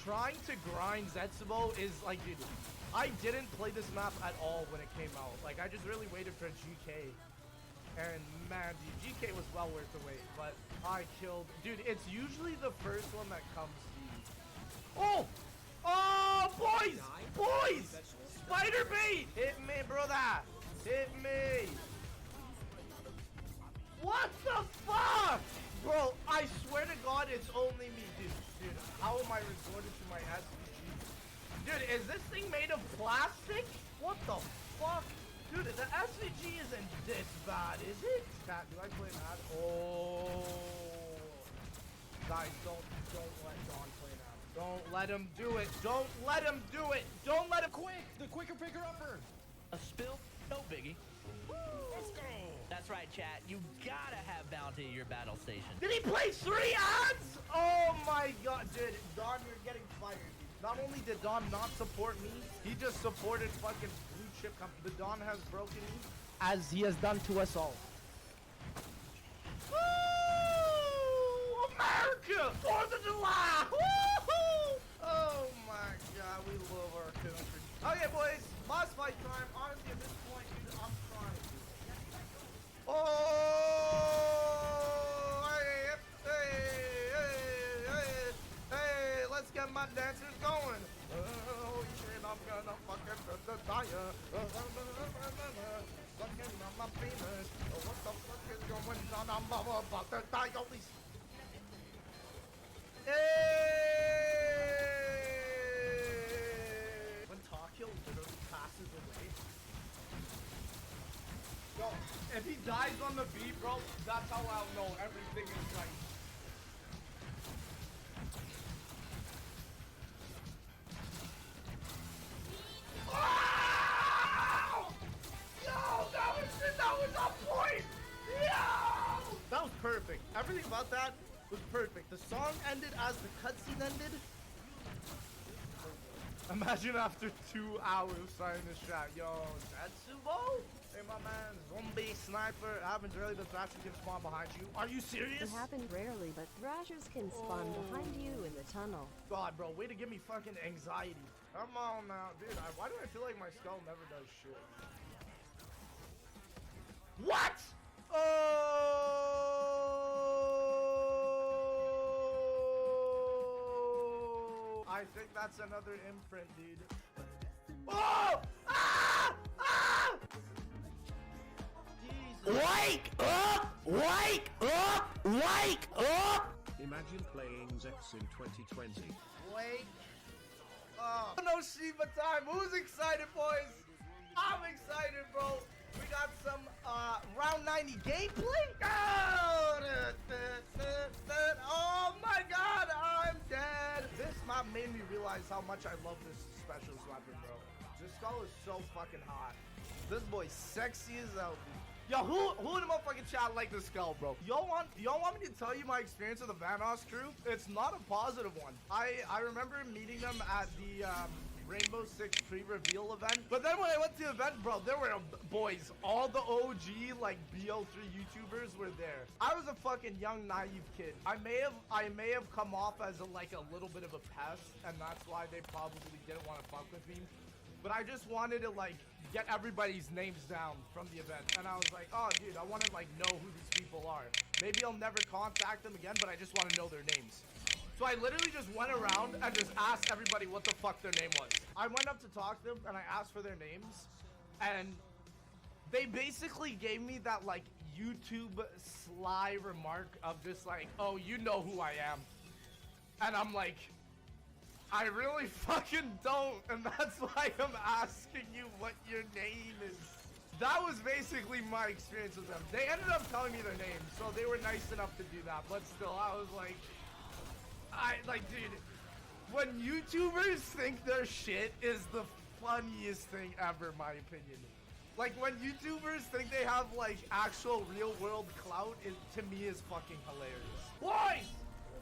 Speaker 2: trying to grind Zetsubo is like, dude, I didn't play this map at all when it came out. Like, I just really waited for GK. And man, dude, GK was well worth the wait, but I killed. Dude, it's usually the first one that comes to you. Oh! Oh, boys! Boys! Spider bait! Hit me, brother! Hit me! What the fuck? Bro, I swear to God, it's only me. Dude, how am I resorted to my SVG? Dude, is this thing made of plastic? What the fuck? Dude, the SVG isn't this bad, is it? Cat, do I play mad? Oh.
Speaker 5: Guys, don't let Don play now. Don't let him do it. Don't let him do it. Don't let him.
Speaker 2: Quick, the quicker picker upper.
Speaker 11: A spill? No biggie.
Speaker 2: Let's go.
Speaker 11: That's right, chat. You gotta have Bounty at your battle station.
Speaker 5: Did he play 3 odds? Oh my god, dude. Don, you're getting fired. Not only did Don not support me, he just supported fucking blue chip company. The Don has broken me as he has done to us all. Woo! America! 4th of July! Woohoo! Oh my god, we love our country. Okay, boys, boss fight time. Honestly, at this point, dude, I'm trying. Oh! Hey, let's get my dancers going. Oh shit, I'm gonna fucking die. Fucking on my penis. What the fuck is going on? I'm about to die. Holy shit. Hey! When Takio literally passes away. Yo, if he dies on the beat, bro, that's how I'll know everything is right. Oh! Yo, that was on point! Yo! That was perfect. Everything about that was perfect. The song ended as the cutscene ended. Imagine after 2 hours signing this shot. Yo, Tetsubo? Hey, my man, zombie sniper. Happens rarely, but Thrashers can spawn behind you. Are you serious?
Speaker 8: It happened rarely, but Thrashers can spawn behind you in the tunnel.
Speaker 5: God, bro, way to give me fucking anxiety. Come on now, dude. Why do I feel like my skull never does shit? What? Oh! I think that's another imprint, dude. Oh! Ah! Ah! Jesus.
Speaker 3: Wake up! Wake up! Wake up!
Speaker 12: Imagine playing Zex in 2020.
Speaker 5: Wake up. No Shiba time. Who's excited, boys? I'm excited, bro. We got some round 90 gameplay. Oh my god, I'm dead. This map made me realize how much I love this specialist weapon, bro. This skull is so fucking hot. This boy's sexy as hell, dude. Yo, who in the motherfucking chat like the skull, bro? Y'all want me to tell you my experience with the Vanoss crew? It's not a positive one. I remember meeting them at the Rainbow Six pre-reveal event. But then when I went to the event, bro, there were boys, all the OG like BO3 YouTubers were there. I was a fucking young naive kid. I may have come off as a little bit of a pest, and that's why they probably didn't want to fuck with me. But I just wanted to like get everybody's names down from the event, and I was like, oh dude, I want to like know who these people are. Maybe I'll never contact them again, but I just want to know their names. So I literally just went around and just asked everybody what the fuck their name was. I went up to talk to them and I asked for their names, and they basically gave me that like YouTube sly remark of just like, oh, you know who I am. And I'm like, I really fucking don't, and that's why I'm asking you what your name is. That was basically my experience with them. They ended up telling me their names, so they were nice enough to do that, but still, I was like, dude, when YouTubers think their shit is the funniest thing ever, in my opinion. Like, when YouTubers think they have, like, actual real-world clout, it, to me, is fucking hilarious. Boys!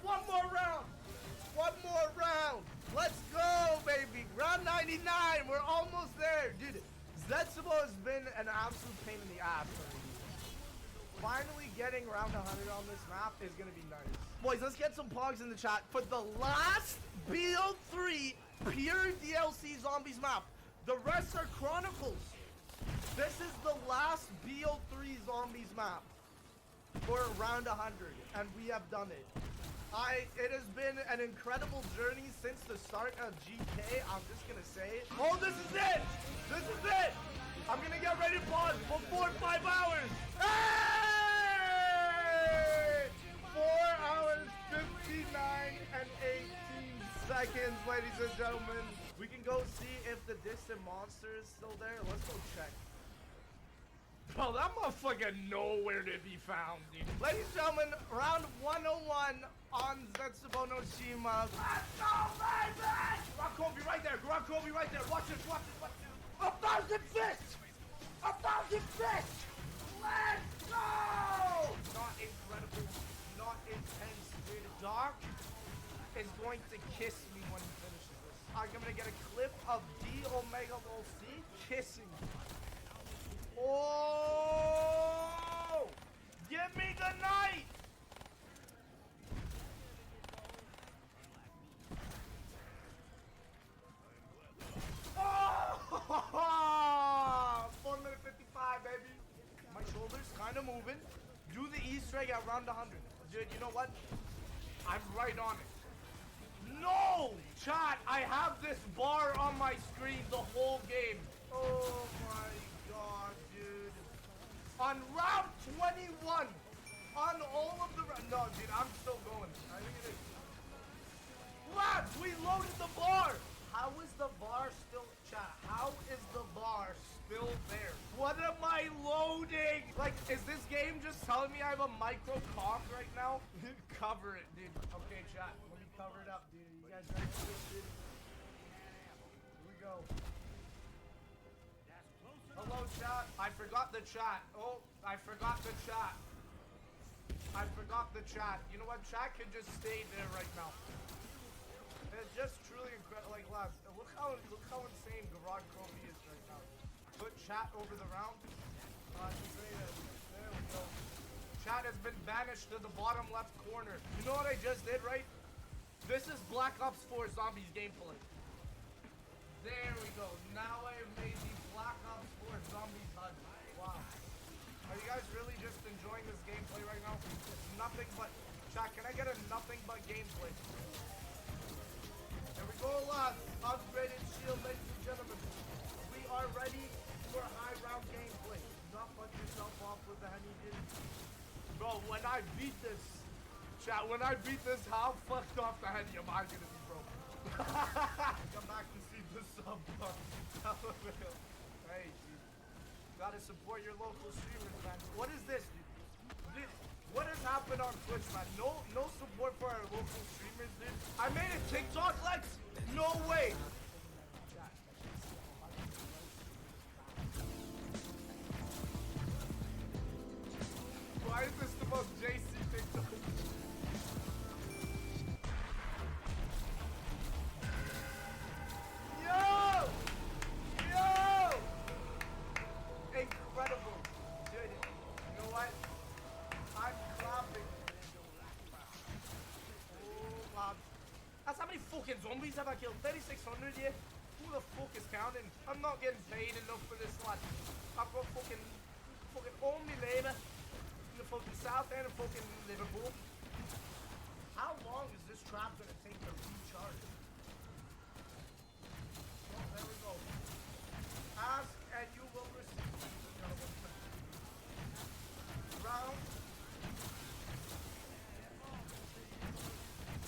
Speaker 5: One more round! One more round! Let's go, baby! Round 99! We're almost there! Dude, Zetsubo has been an absolute pain in the ass for me. Finally getting round 100 on this map is gonna be nice. Boys, let's get some pogs in the chat for the last BO3 pure DLC zombies map. The rest are Chronicles. This is the last BO3 zombies map for round 100, and we have done it. It has been an incredible journey since the start of GK. I'm just gonna say, oh, this is it! This is it! I'm gonna get ready to pause for 4 or 5 hours. Hey! 4 hours, 59 and 18 seconds, ladies and gentlemen. We can go see if the distant monster is still there. Let's go check. Bro, that motherfucker nowhere to be found, dude. Ladies and gentlemen, round 101 on Zetsubo no Shima. Let's go, baby! Grok Kobe right there. Grok Kobe right there. Watch this, watch this, watch this. 1,000 fists! 1,000 fists! Let's go! Not incredible, not intense, dude. Doc is going to kiss me when he finishes this. I'm gonna get a clip of D Omega Lol C kissing. Oh! Give me the knight! Oh! 4 minute 55, baby. My shoulders kind of moving. Do the Easter egg at round 100. Dude, you know what? I'm right on it. No! Chat, I have this bar on my screen the whole game. Oh my god, dude. On round 21, on all of the... No, dude, I'm still going. I think it is. Lads, we loaded the bar. How is the bar still... Chat, how is the bar still there? What am I loading? Like, is this game just telling me I have a micro comp right now? Cover it, dude. Okay, chat, let me cover it up, dude. You guys ready for this, dude? Here we go. Hello, chat. I forgot the chat. Oh, I forgot the chat. I forgot the chat. You know what? Chat can just stay there right now. It's just truly incredible. Like, lads, look how insane Grok Kobe is right now. Put chat over the round. There we go. Chat has been banished to the bottom left corner. You know what I just did, right? This is Black Ops 4 Zombies gameplay. There we go. Now I have made the Black Ops 4 Zombies HUD. Wow. Are you guys really just enjoying this gameplay right now? It's nothing but... Chat, can I get a nothing but gameplay? There we go, lads. Upgraded shield, ladies and gentlemen. We are ready for high round gameplay. Do not fuck yourself off with the honey, dude. Bro, when I beat this, chat, when I beat this, how fucked off the honey am I gonna be, bro? Come back and see the sub, bro. Hey, dude. Gotta support your local streamers, man. What is this, dude? What has happened on Twitch, man? No support for our local streamers, dude. I made a TikTok, Lex? No way. Why is this the most JC TikTok? Yo! Incredible. Dude, you know what? I'm clapping. Oh, lads. That's how many fucking zombies have I killed? 3,600, yeah? Who the fuck is counting? I'm not getting paid enough for this, lad. I've got fucking all my labour in the fucking South End of fucking Liverpool. How long is this trap gonna take to recharge? Oh, there we go. Ask and you will receive. Round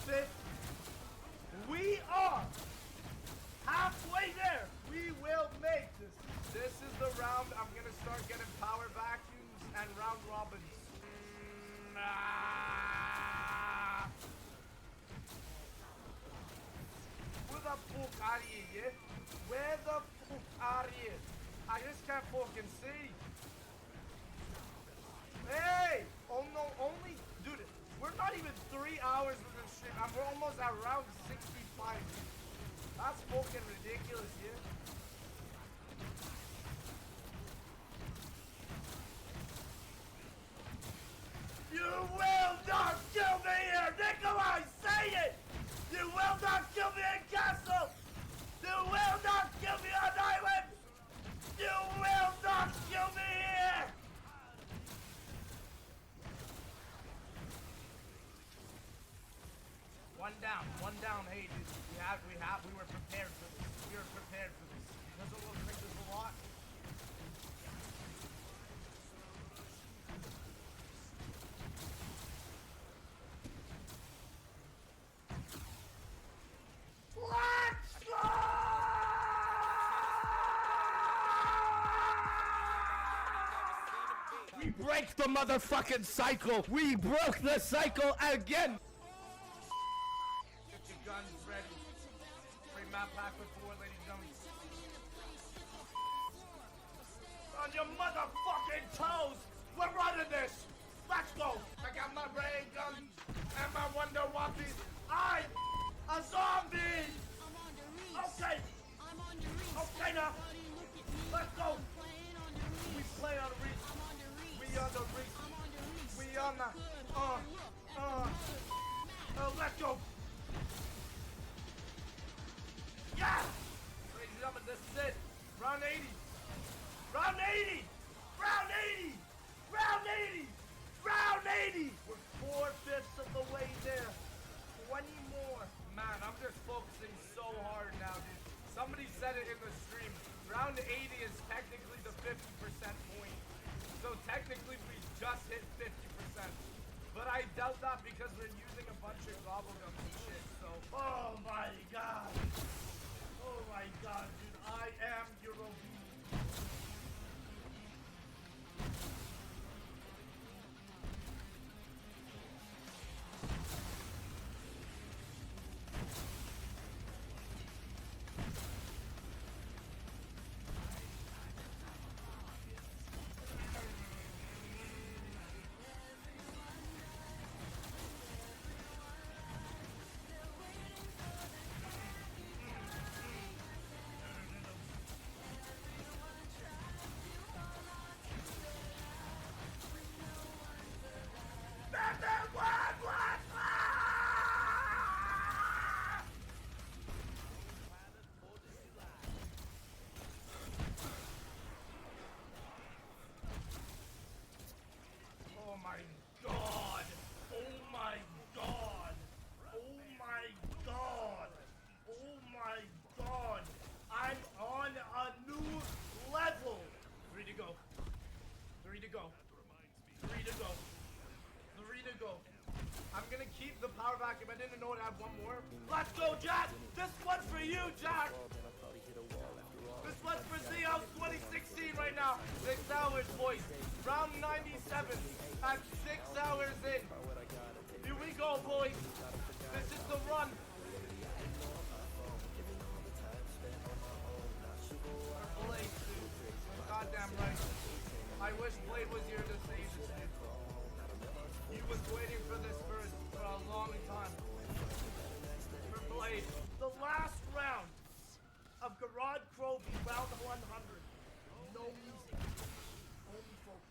Speaker 5: 5. We are halfway there. We will make this. This is the round I'm gonna start getting power vacuums and round robins. Where the fuck are you, yeah? Where the fuck are you? I just can't fucking see. Hey! Oh no, only... Dude, we're not even 3 hours with this shit. We're almost at round 65. That's fucking ridiculous, yeah? You will not kill me here! Nikolai, say it! You will not kill me in Castle! You will not kill me on Island! You will not kill me here! One down, hey dude. We were prepared for this. We were prepared for this. Doesn't look like there's a lot. Let's go! We break the motherfucking cycle! We broke the cycle again! map pack before, ladies and gentlemen. On your motherfucking toes! We're running this! Let's go! I got my ray gun and my Wonder Whoppies. I'm a zombie! Okay! Okay now! Let's go! We play on the reach. We on the reach. We on the let's go! Yeah! Ladies and gentlemen, this is it. Round 80. Round 80! Round 80! Round 80! Round 80! We're 4/5 of the way there. 20 more. Man, I'm just focusing so hard now, dude. Somebody said it in the stream. Round 80 is technically the 50% point. So technically we just hit 50%. But I doubt that because we're using a bunch of gobblegum and shit, so. Oh my god. Oh my god, dude. I am Eurobeat. Oh my god! Oh my god! Oh my god! Oh my god! I'm on a new level! 3 to go. 3 to go. 3 to go. 3 to go. I'm gonna keep the power vacuum. I didn't know it had one more. Let's go, Jack! This one's for you, Jack! This one's for Zeus 2016 right now. 6 hours, boys. Round 97 at 6 hours in. Here we go, boys. This is the run. Blade, dude. Goddamn right. I wish Blade was here to save this dude. He was waiting for this for a long time. For Blade. The last round of Garage Krovi, round 100. No music. Only focus.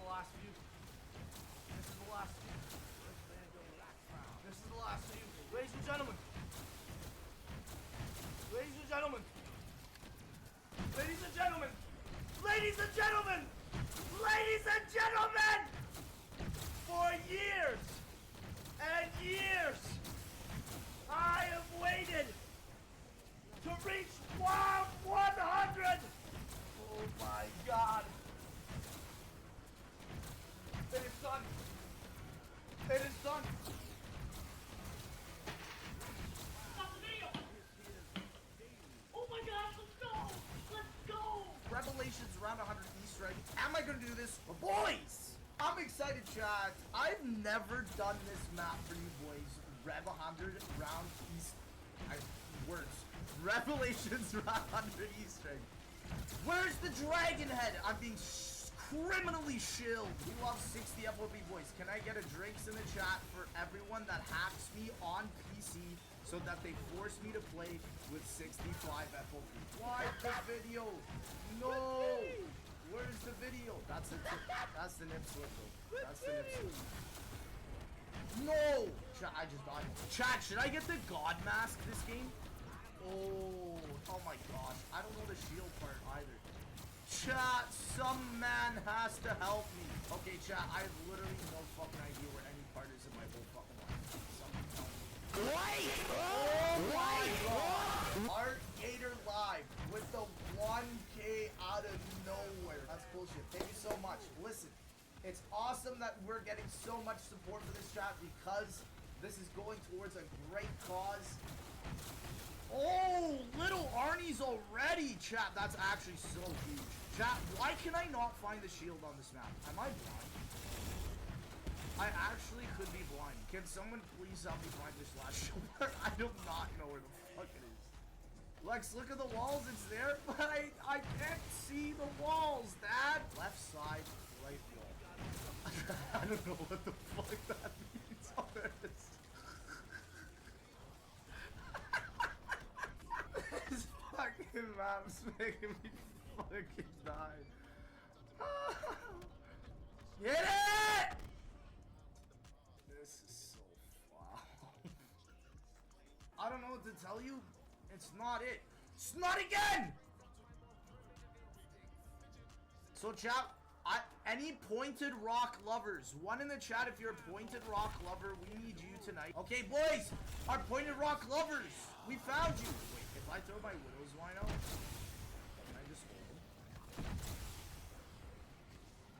Speaker 5: Last few. This is the last few. This is the last few. Ladies and gentlemen. Ladies and gentlemen. Ladies and gentlemen. Ladies and gentlemen. Ladies and gentlemen. For years and years, I have waited to reach round 100. Oh my God. It is done. It is done. Stop the video. Oh my God, let's go. Let's go. Revelations round 100 Easter egg. Am I going to do this? Boys, I'm excited, chat. I've never done this map for you boys. Rev 100 round East. Words.
Speaker 2: Revelations round 100 Easter egg. Where's the dragon head? I'm being criminally shilled. We love 60 FOB boys. Can I get a drinks in the chat for everyone that hacks me on PC so that they force me to play with 65 FOB? Why the video? No. Where's the video? That's the nip slip, bro. That's the nip slip. No! Chat, I just died. Chat, should I get the God Mask this game? Oh my gosh. I don't know the shield part either. Chat, some man has to help me. Okay, chat, I have literally no fucking idea where any part is in my whole fucking life. Somebody tell me. Oh my god! Art Gator Live with the 1K out of nowhere. That's bullshit. Thank you so much. Listen. It's awesome that we're getting so much support for this chat because this is going towards a great cause. Oh, little Arnie's already, chat. That's actually so huge. Chat, why can I not find the shield on this map? Am I blind? I actually could be blind. Can someone please help me find this last shield? I do not know where the fuck it is. Lex, look at the walls. It's there, but I can't see the walls, Dad. Left side, right wall. I don't know what the fuck that means. Oh, there it is. This fucking map's making me fucking die. Get it! This is so foul. I don't know what to tell you. It's not it. It's not again! So, chat. Any Pointed Rock lovers, one in the chat if you're a Pointed Rock lover, we need you tonight. Okay, boys, our Pointed Rock lovers, we found you. Wait, if I throw my Widow's Wino, can I just hold him?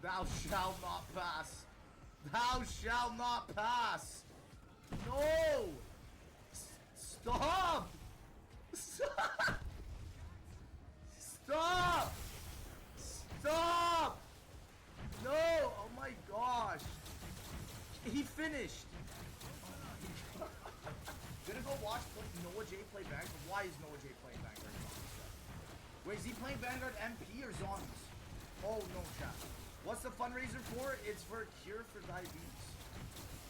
Speaker 2: Thou shalt not pass. Thou shalt not pass. No! Stop! Stop! Stop! Stop! No! Oh my gosh! He finished! Gonna go watch Noah J play Vanguard. Why is Noah J playing Vanguard? Wait, is he playing Vanguard MP or Zombies? Oh no, chat. What's the fundraiser for? It's for a cure for diabetes.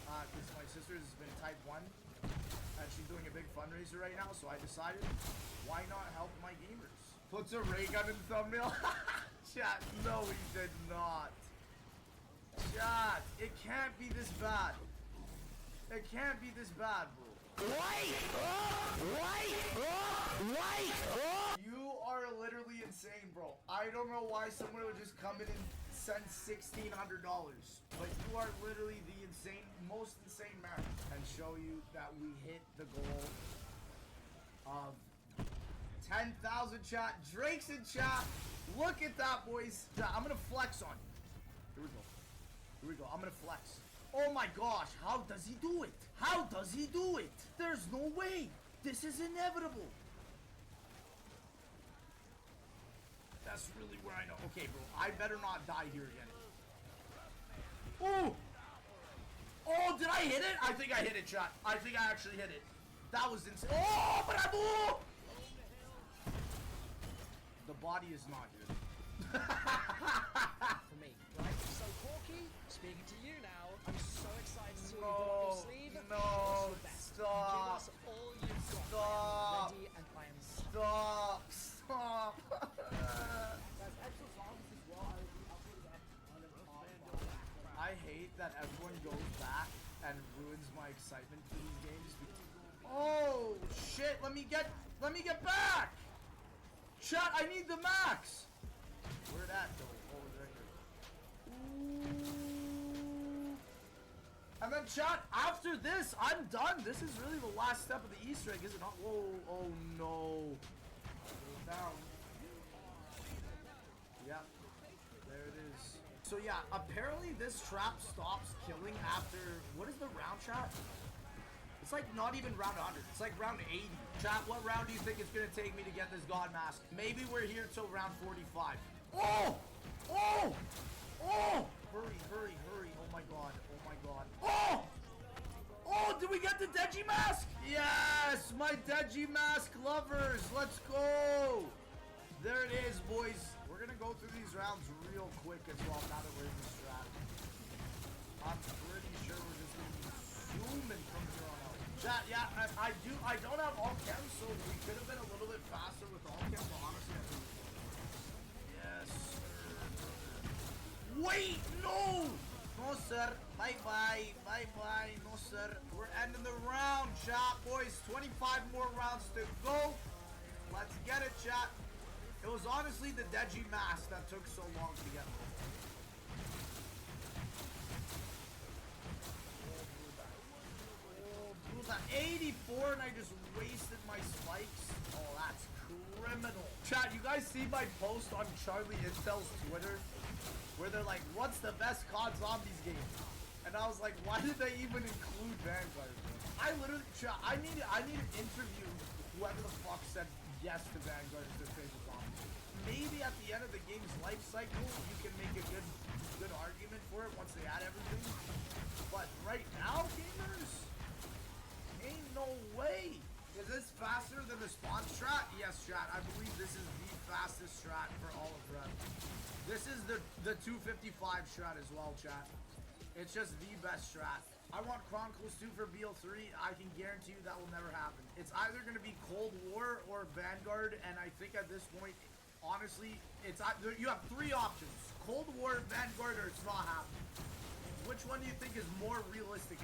Speaker 2: Because my sister has been type 1 and she's doing a big fundraiser right now, so I decided, why not help my gamers? Puts a ray gun in the thumbnail. Chat, no he did not. Chat, it can't be this bad. It can't be this bad, bro. You are literally insane, bro. I don't know why someone would just come in and send $1,600, but you are literally the most insane man, and show you that we hit the goal of 10,000 chat. Drake's in chat. Look at that, boys. I'm gonna flex on you. Here we go. Here we go. I'm gonna flex. Oh my gosh, how does he do it? How does he do it? There's no way. This is inevitable. That's really where I know. Okay, bro, I better not die here again. Oh! Oh, did I hit it? I think I hit it, chat. I think I actually hit it. That was insane. Oh, but I blew! The body is not here.
Speaker 11: For me, right? So, Corky, speaking to you now. I'm so excited to see what you've got up your sleeve.
Speaker 2: No, stop.
Speaker 11: Give us all you've got.
Speaker 2: Stop.
Speaker 11: Ready and I am
Speaker 2: Stop. Stop. I hate that everyone goes back and ruins my excitement for these games. Oh shit! Let me get back. Chat, I need the max. Where that though? Oh, it's right here. Ooh. And then chat, after this, I'm done. This is really the last step of the Easter egg, is it not? Whoa! Oh no! Go down. Yeah, there it is. So yeah, apparently this trap stops killing after, what is the round, chat? It's like not even round 100. It's like round 80. Chat, what round do you think it's gonna take me to get this God Mask? Maybe we're here till round 45. Oh! Oh! Oh! Hurry, hurry, hurry. Oh my god. Oh my god. Oh!
Speaker 5: Oh, did we get the Deji mask? Yes, my Deji mask lovers. Let's go. There it is, boys. We're gonna go through these rounds real quick as well now that we're in the strat. I'm pretty sure we're just gonna be zooming from here on out. Chat, yeah, I don't have all cams, so we could have been a little bit faster with all cams, but honestly, I think. Yes, sir. Wait, no! No, sir. Bye-bye. Bye-bye. No, sir. We're ending the round, chat, boys. 25 more rounds to go. Let's get it, chat. It was honestly the Deji mask that took so long to get. 84 and I just wasted my spikes. Oh, that's criminal. Chat, you guys see my post on Charlie Intel's Twitter where they're like, what's the best COD Zombies game? And I was like, why did they even include Vanguard? I literally, chat, I need to interview whoever the fuck said yes to Vanguard as their favorite zombie. Maybe at the end of the game's life cycle, you can make a good argument for it once they add everything. But right now, gamers, ain't no way. Is this faster than the spawn strat? Yes, chat. I believe this is the fastest strat for all of Rev. This is the 255 strat as well, chat. It's just the best strat. I want Chronicles 2 for BO3. I can guarantee you that will never happen. It's either going to be Cold War or Vanguard, and I think at this point, honestly, it's you have three options: Cold War, Vanguard, or it's not happening. Which one do you think is more realistic?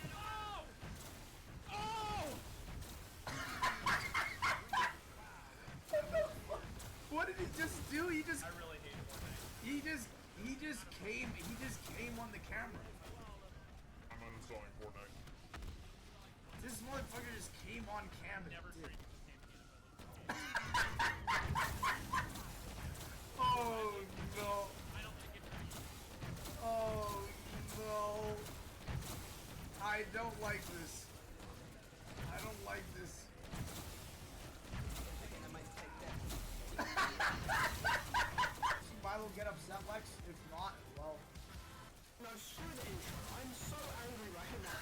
Speaker 5: Oh! Oh! What did he just do? He just. I really hate Fortnite. He just came on the camera.
Speaker 14: I'm uninstalling Fortnite.
Speaker 5: This motherfucker just came on camera. Oh no. Oh no. I don't like this. I don't like this. Milo get upset, Lex? If not, well.
Speaker 11: No, screw the intro. I'm so angry right now.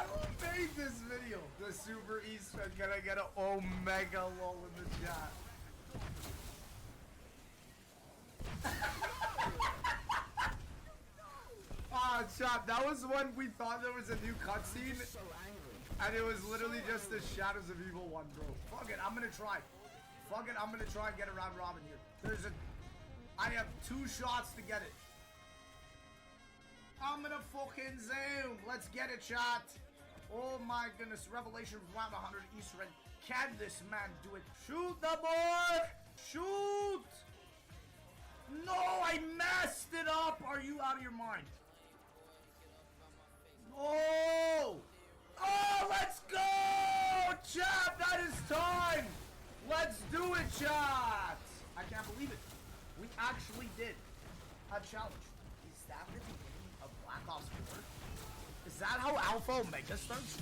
Speaker 5: Who made this video? The Super Easter. Can I get an Omega lol in the chat? Ah, chat, that was when we thought there was a new cutscene, and it was literally just the Shadows of Evil 1, bro. Fuck it, I'm gonna try. Fuck it, I'm gonna try and get a round robin here. I have 2 shots to get it. I'm gonna fucking zoom. Let's get it, chat. Oh my goodness, Revelation round 100 Easter egg. Can this man do it? Shoot the boy! Shoot! No, I messed it up. Are you out of your mind? Oh! Oh, let's go! Chat, that is time! Let's do it, chat! I can't believe it. We actually did a challenge. Is that the beginning of Black Ops 4? Is that how Alpha Omega starts?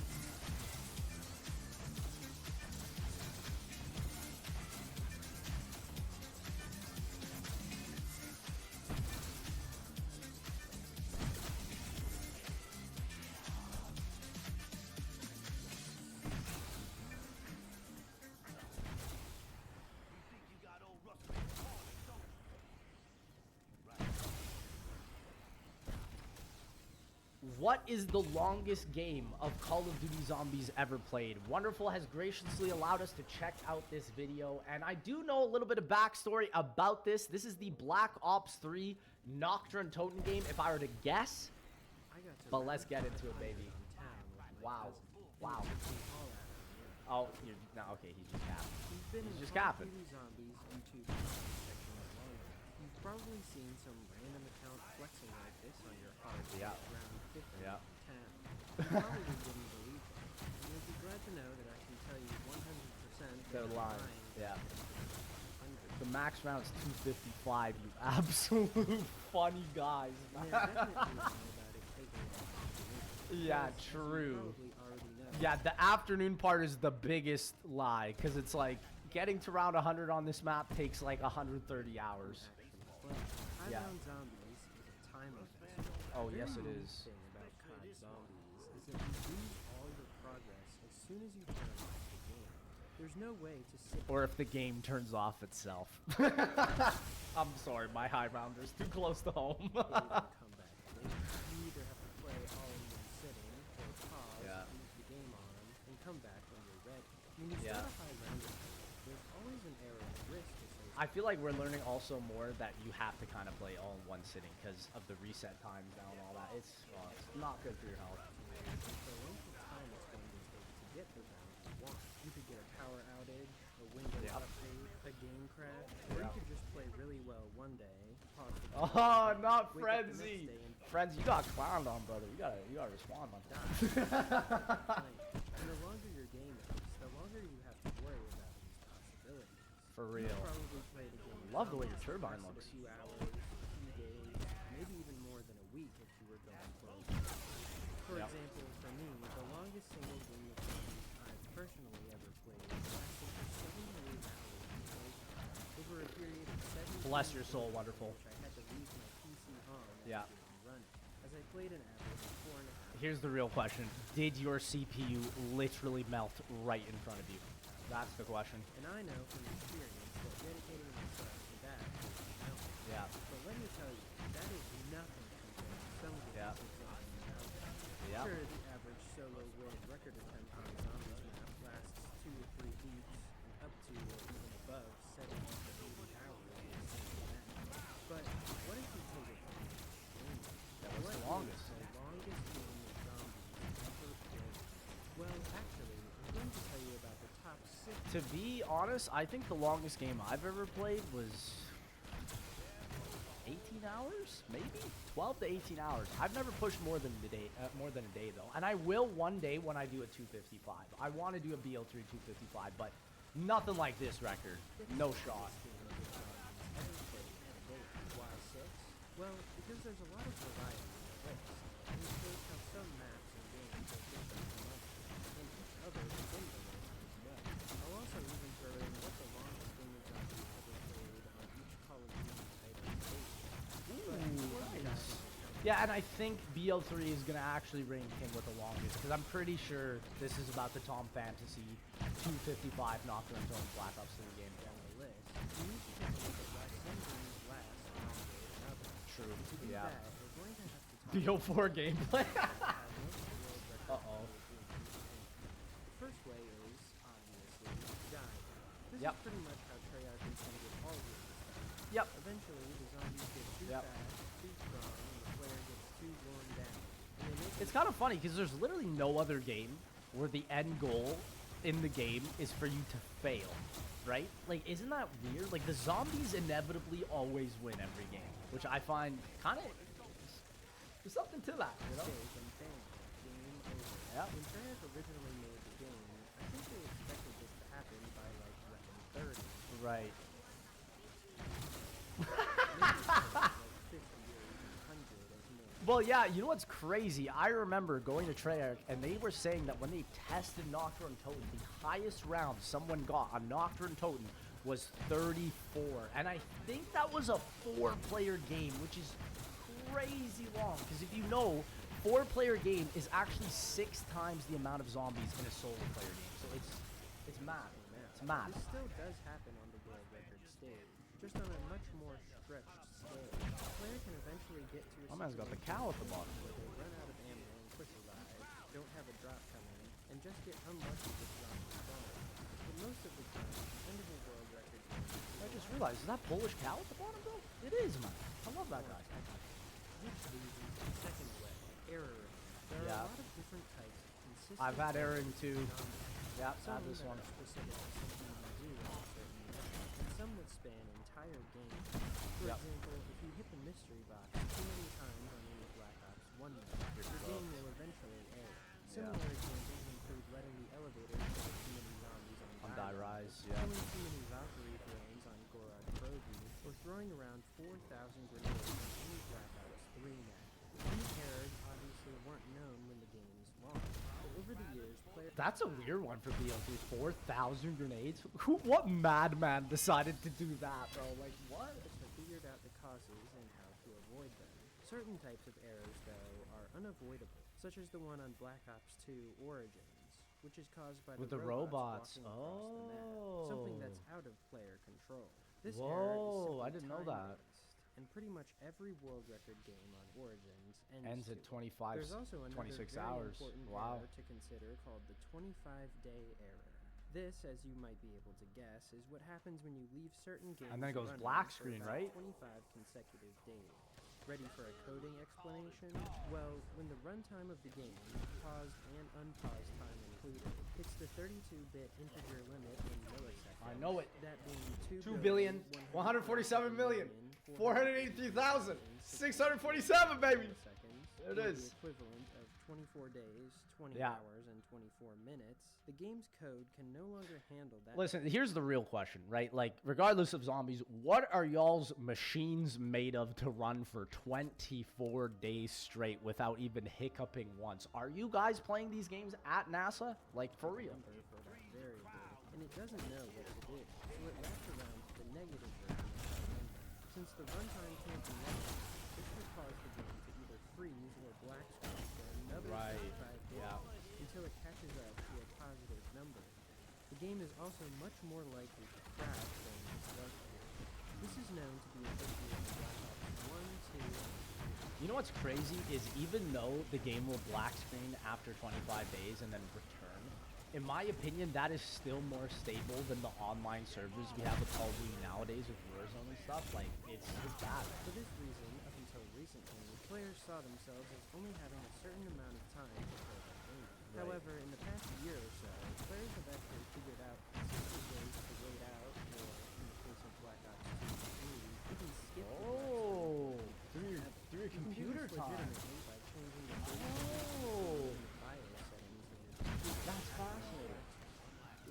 Speaker 5: What is the longest game of Call of Duty Zombies ever played? Wonderful has graciously allowed us to check out this video, and I do know a little bit of backstory about this. This is the Black Ops 3 Nocturne Totem game, if I were to guess. But let's get into it, baby. Wow. Wow. Oh, no, okay, he's just capping. He's just capping.
Speaker 16: You've probably seen some random account flexing like this on your card.
Speaker 5: Yeah.
Speaker 16: Around 50,
Speaker 5: Yeah.
Speaker 16: 10. You probably didn't believe it. And you'll be glad to know that I can tell you 100%
Speaker 5: They're lying. Yeah.
Speaker 16: 100%.
Speaker 2: The max round is 255. You absolute funny guys.
Speaker 16: And they're definitely wrong about it taking long to finish.
Speaker 2: Yeah,
Speaker 16: Because, as you
Speaker 2: true.
Speaker 16: probably already know,
Speaker 2: Yeah, the afternoon part is the biggest lie because it's like getting to round 100 on this map takes like 130 hours.
Speaker 16: But High
Speaker 2: Yeah.
Speaker 16: Round Zombies is a time limit.
Speaker 2: Oh,
Speaker 16: The
Speaker 2: yes,
Speaker 16: very
Speaker 2: it
Speaker 16: unique
Speaker 2: is.
Speaker 16: thing about COD Zombies is that you lose all your progress as soon as you turn off the game. There's no way to sit
Speaker 2: Or if the game turns off itself. I'm sorry, my high rounder's too close to home.
Speaker 16: and come back later. You either have to play all in one sitting, or pause,
Speaker 2: Yeah.
Speaker 16: leave the game on, and come back when you're ready. When you
Speaker 2: Yeah.
Speaker 16: start a high rounder, there's always an area of risk associated.
Speaker 2: I feel like we're learning also more that you have to kind of play all in one sitting because of the reset times now and all that. It's not good for your health.
Speaker 16: The length of time it's going to take to get the round you want. You could get a power outage, a Windows
Speaker 2: Yep.
Speaker 16: update, a game crash, or you could just play really well one day, pause the game,
Speaker 2: Oh, not
Speaker 16: wake up the next
Speaker 2: Frenzy.
Speaker 16: day and
Speaker 2: Frenzy, you got clowned on, brother. You gotta respond on that.
Speaker 16: and the longer your game is, the longer you have to worry about these possibilities.
Speaker 2: For
Speaker 16: You
Speaker 2: real.
Speaker 16: probably played a game
Speaker 2: Love the way your
Speaker 16: that
Speaker 2: turbine
Speaker 16: lasted
Speaker 2: looks.
Speaker 16: a few hours, a few days, maybe even more than a week if you were going close. For
Speaker 2: Yep.
Speaker 16: example, for me, the longest single game of zombies I've personally ever played lasted for 7 or 8 hours in total. Over a period of 7
Speaker 2: Bless your soul, wonderful.
Speaker 16: I had to leave my PC on
Speaker 2: Yeah.
Speaker 16: and running, as I played an average of 4.5.
Speaker 2: Here's the real question. Did your CPU literally melt right in front of you? That's the question.
Speaker 16: And I know from experience that dedicating myself to that is a mountain.
Speaker 2: Yeah.
Speaker 16: But let me tell you, that is nothing compared to some games
Speaker 2: Yeah.
Speaker 16: that zombies out there.
Speaker 2: Yeah.
Speaker 16: Sure, the average solo world record attempt on a zombies map lasts 2 or 3 weeks, and up to or even above 70 to 80 hours on a single map. But what if you take it from the extreme?
Speaker 2: Yeah, what's the
Speaker 16: What
Speaker 2: longest?
Speaker 16: is the longest game of zombies ever played? Well, actually, I'm going to tell you about the top 6.
Speaker 2: To be honest, I think the longest game I've ever played was 18 hours, maybe 12 to 18 hours. I've never pushed more than a day, though, and I will one day when I do a 255. I want to do a BO3 255, but nothing like this record. No shot.
Speaker 16: Why 6? Well, because there's a lot of variety in the list, and it shows how some maps and games are different from others, and each other within the list as well. I'll also even throw in what the longest game of zombies ever played on each Call of Duty title page.
Speaker 2: Nice. Yeah, and I think BL3 is gonna actually rank in with the longest because I'm pretty sure this is about the Tom Fantasy 255 Nocturne Tone Black Ops 3 game.
Speaker 16: On the list, you need to take a look at why some games last longer than others.
Speaker 2: True.
Speaker 16: To do
Speaker 2: Yeah.
Speaker 16: that, we're going to have to talk
Speaker 2: BO4 gameplay.
Speaker 16: Uh-oh. The first way is, obviously, die. This
Speaker 2: Yep.
Speaker 16: is pretty much how Treyarch intended all games to start.
Speaker 2: Yep.
Speaker 16: Eventually, the zombies get too
Speaker 2: Yep.
Speaker 16: fast, too strong, and the player gets too worn down. And they make
Speaker 2: It's kind of funny because there's literally no other game where the end goal in the game is for you to fail, right? Like, isn't that weird? Like, the zombies inevitably always win every game, which I find kind of there's something to that, you know?
Speaker 16: mistake and bam, game over.
Speaker 2: Yep.
Speaker 16: When Treyarch originally made the game, I think they expected this to happen by like round 30.
Speaker 2: Right.
Speaker 16: Maybe like 50 or even 100 as more.
Speaker 2: Well, yeah, you know what's crazy? I remember going to Treyarch, and they were saying that when they tested Nocturne Totem, the highest round someone got on Nocturne Totem was 34. And I think that was a 4-player game, which is crazy long. Because if you know, 4-player game is actually 6 times the amount of zombies in a solo player game. So it's mad. It's mad.
Speaker 16: This still does happen on the world record stage, just on a much more stretched scale. A player can eventually get to a
Speaker 2: My man's got the
Speaker 16: situation
Speaker 2: cow at the bottom.
Speaker 16: where they run out of ammo and quick revive, don't have a drop coming, and just get unlucky with zombie spawning. But most of the time, the end of a world record game
Speaker 2: I just realized, is that Polish cow at the bottom, bro? It is, man. I love that guy.
Speaker 16: which leads into the second way, error. There are
Speaker 2: Yeah.
Speaker 16: a lot of different types of consistent
Speaker 2: I've had erroring too.
Speaker 16: zombies.
Speaker 2: Yeah,
Speaker 16: Some
Speaker 2: had this
Speaker 16: that
Speaker 2: one.
Speaker 16: are specific to something you do on a certain mission, and some that span entire games. For
Speaker 2: Yep.
Speaker 16: example, if you hit the mystery box too many times on any Black Ops 1 map, your game will eventually error. Similar examples include letting the elevator kill too many zombies on
Speaker 2: On Die Rise, yeah.
Speaker 16: killing too many Valkyrie drones on Gorod 2, or throwing around 4,000 grenades in any Black Ops 3 map. These errors obviously weren't known when the games launched, but over the years, players...
Speaker 2: That's a weird one for BO3. 4,000 grenades? What madman decided to do that, bro? Like, what?
Speaker 16: ...have figured out the causes and how to avoid them. Certain types of errors, though, are unavoidable, such as the one on Black Ops 2 Origins, which is caused by
Speaker 2: With
Speaker 16: the
Speaker 2: the
Speaker 16: robots
Speaker 2: robots.
Speaker 16: walking across the map, something that's out of player control. This error is
Speaker 2: Whoa,
Speaker 16: simply
Speaker 2: I didn't know that.
Speaker 16: time-based, and pretty much every world record game on Origins
Speaker 2: Ends at 25,
Speaker 16: There's also another
Speaker 2: 26
Speaker 16: very
Speaker 2: hours.
Speaker 16: important
Speaker 2: Wow.
Speaker 16: error to consider called the 25-day error. This, as you might be able to guess, is what happens when you leave certain games
Speaker 2: And then it goes
Speaker 16: running
Speaker 2: black
Speaker 16: for
Speaker 2: screen,
Speaker 16: about
Speaker 2: right?
Speaker 16: 25 consecutive days. Ready for a coding explanation? Well, when the runtime of the game, paused and unpaused time included, hits the 32-bit integer limit in milliseconds.
Speaker 2: I know it.
Speaker 16: That being
Speaker 5: 2,147,483,647, baby. There it is.
Speaker 16: The equivalent of 24 days, 20
Speaker 2: Yeah.
Speaker 16: hours, and 24 minutes. The game's code can no longer handle that.
Speaker 2: Listen, here's the real question, right? Like, regardless of zombies, what are y'all's machines made of to run for 24 days straight without even hiccuping once? Are you guys playing these games at NASA? Like, for real?
Speaker 16: Number for that variable, and it doesn't know what to do, so it wraps around to the negative version of that number. Since the runtime can't be negative, this would cause the game to either freeze or black screen for another 25 days until it catches up to a positive number. The game is also much more likely to crash than restart. This is known to be associated with Black Ops 1, 2,
Speaker 2: You know what's crazy is even though the game will black screen after 25 days and then return, in my opinion, that is still more stable than the online servers we have with Call of Duty nowadays with Warzone and stuff. Like, it's bad.
Speaker 16: For this reason, up until recently, players saw themselves as only having a certain amount of time to play their game.
Speaker 2: Right.
Speaker 16: However, in the past year or so, players have actually figured out consistent ways to wait out, or in the case of Black Ops 2 and 3, even skip the
Speaker 2: through your computer time.
Speaker 16: legitimately by changing the BIOS settings of your computer.
Speaker 2: That's fascinating.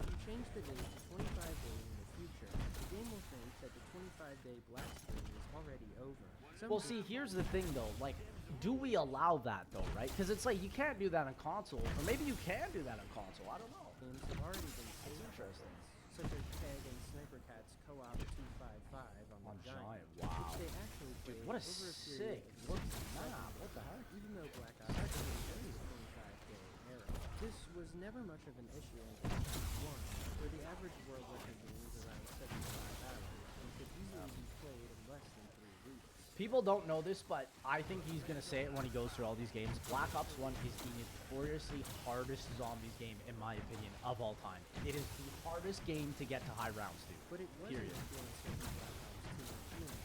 Speaker 16: If you change the date to 25 days in the future, the game will think that the 25-day black screen is already over.
Speaker 2: Well, see, here's the thing, though. Like, do we allow that, though, right? Because it's like, you can't do that on console. Or maybe you can do that on console. I don't know.
Speaker 16: Games have already been
Speaker 2: That's interesting.
Speaker 16: such as Peg and Sniper Cat's Co-op 255 on the Giant,
Speaker 2: Wow.
Speaker 16: which they actually played
Speaker 2: What a
Speaker 16: over a
Speaker 2: sick
Speaker 16: period of
Speaker 2: looking
Speaker 16: 6
Speaker 2: map.
Speaker 16: seconds.
Speaker 2: What the heck?
Speaker 16: Even though Black Ops actually has a 25-day error. This was never much of an issue in Black Ops 1, where the average world record game is around 75 hours and could easily be played in less than 3 weeks.
Speaker 2: People don't know this, but I think he's going to say it when he goes through all these games. Black Ops 1 is the notoriously hardest zombies game, in my opinion, of all time. It is the hardest game to get to high rounds to.
Speaker 16: But it wasn't
Speaker 2: Period.
Speaker 16: against certain Black Ops 2 and Phoenix,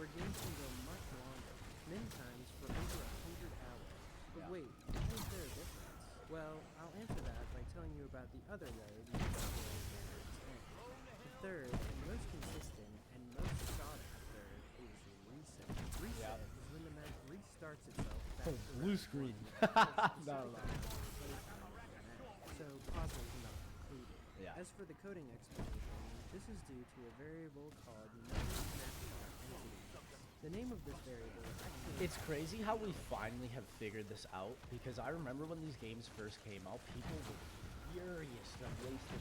Speaker 16: where games can go much longer, many times for over 100 hours. But wait, how is there a difference? Well, I'll answer that by telling you about the other road you can go down. The third, and most consistent, and most sought after, is reset. Reset is when the map restarts itself back to
Speaker 2: blue screen.
Speaker 16: No. So pauses are not included.
Speaker 2: Yeah.
Speaker 16: As for the coding explanation, this is due to a variable called snapshot entity. The name of this variable actually...
Speaker 2: It's crazy how we finally have figured this out, because I remember when these games first came out, people were furious that wasted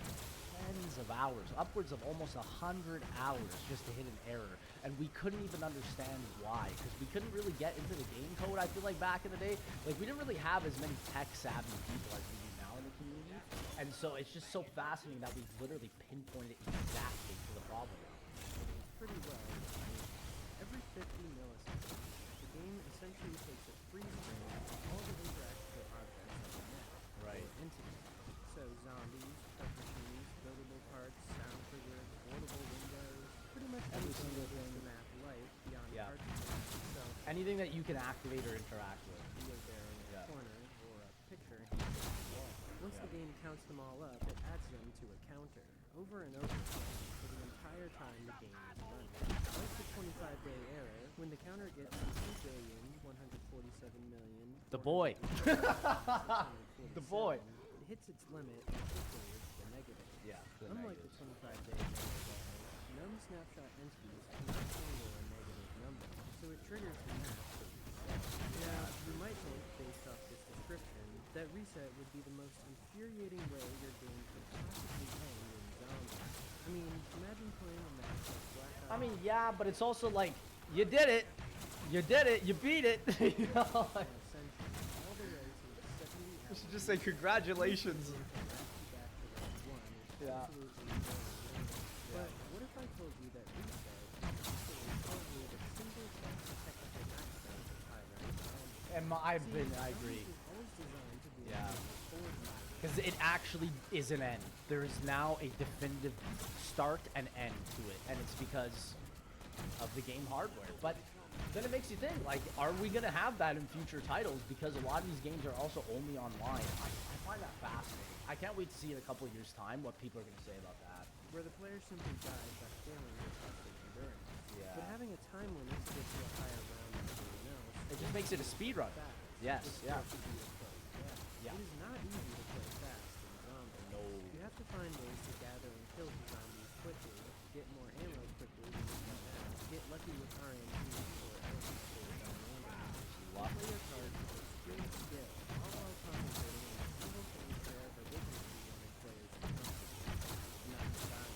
Speaker 2: tens of hours, upwards of almost 100 hours just to hit an error, and we couldn't even understand why, because we couldn't really get into the game code. I feel like back in the day, like, we didn't really have as many tech-savvy people as we do now in the community, and so it's just so fascinating that we've literally pinpointed exactly to the problem.
Speaker 16: Pretty well. Every 50 milliseconds, the game essentially takes a freeze frame of all the interactive objects on the map.
Speaker 2: Right.
Speaker 16: Or entities. So zombies, tech machines, buildable parts, sound triggers, portable windows, pretty much
Speaker 2: Every
Speaker 16: anything
Speaker 2: single
Speaker 16: that gives
Speaker 2: thing.
Speaker 16: the map life beyond
Speaker 2: Yeah.
Speaker 16: parts of the map itself.
Speaker 2: Anything that you can activate or interact with.
Speaker 16: Be it there in a
Speaker 2: Yeah.
Speaker 16: corner or a picture hanging on the wall. Once the game counts them all up, it adds them to a counter, over and over again, for the entire time the game is running. Like the 25-day error, when the counter gets to 2,147,000,000...
Speaker 2: The boy. The boy.
Speaker 16: It hits its limit and quickly it's the negative.
Speaker 2: Yeah, the
Speaker 16: Unlike
Speaker 2: negatives.
Speaker 16: the 25-day error, though, no Some snapshot entities cannot handle a negative number, so it triggers the map to reset. Now, you might think, based off this description, that reset would be the most infuriating way your game could possibly end in zombies. I mean, imagine playing a match like Black Ops.
Speaker 2: I mean, yeah, but it's also like, you did it. You did it. You beat it. You know, like,
Speaker 5: You should just say congratulations.
Speaker 16: Yeah. But what if I told you that reset is probably the single best technical access to high-rank zombies?
Speaker 2: and I agree. Yeah. Because it actually is an end. There is now a definitive start and end to it, and it's because of the game hardware. But then it makes you think, like, are we going to have that in future titles? Because a lot of these games are also only online. I find that fascinating. I can't wait to see in a couple of years' time what people are going to say about that.
Speaker 16: Where the player simply dies by failing their tested endurance.
Speaker 2: Yeah.
Speaker 16: But having a time limit to get to a higher round than everyone else.
Speaker 2: It just makes it a speed run. Yes, yeah.
Speaker 16: Yeah. It is not easy to play fast in zombies.
Speaker 2: No.
Speaker 16: You have to find ways to gather and kill the zombies quickly, get more ammo quickly, get lucky with RNG or else for dynamic. Play your cards with extreme skill, all while concentrating on a single thing Treyarch originally wanted players to concentrate on, not to die.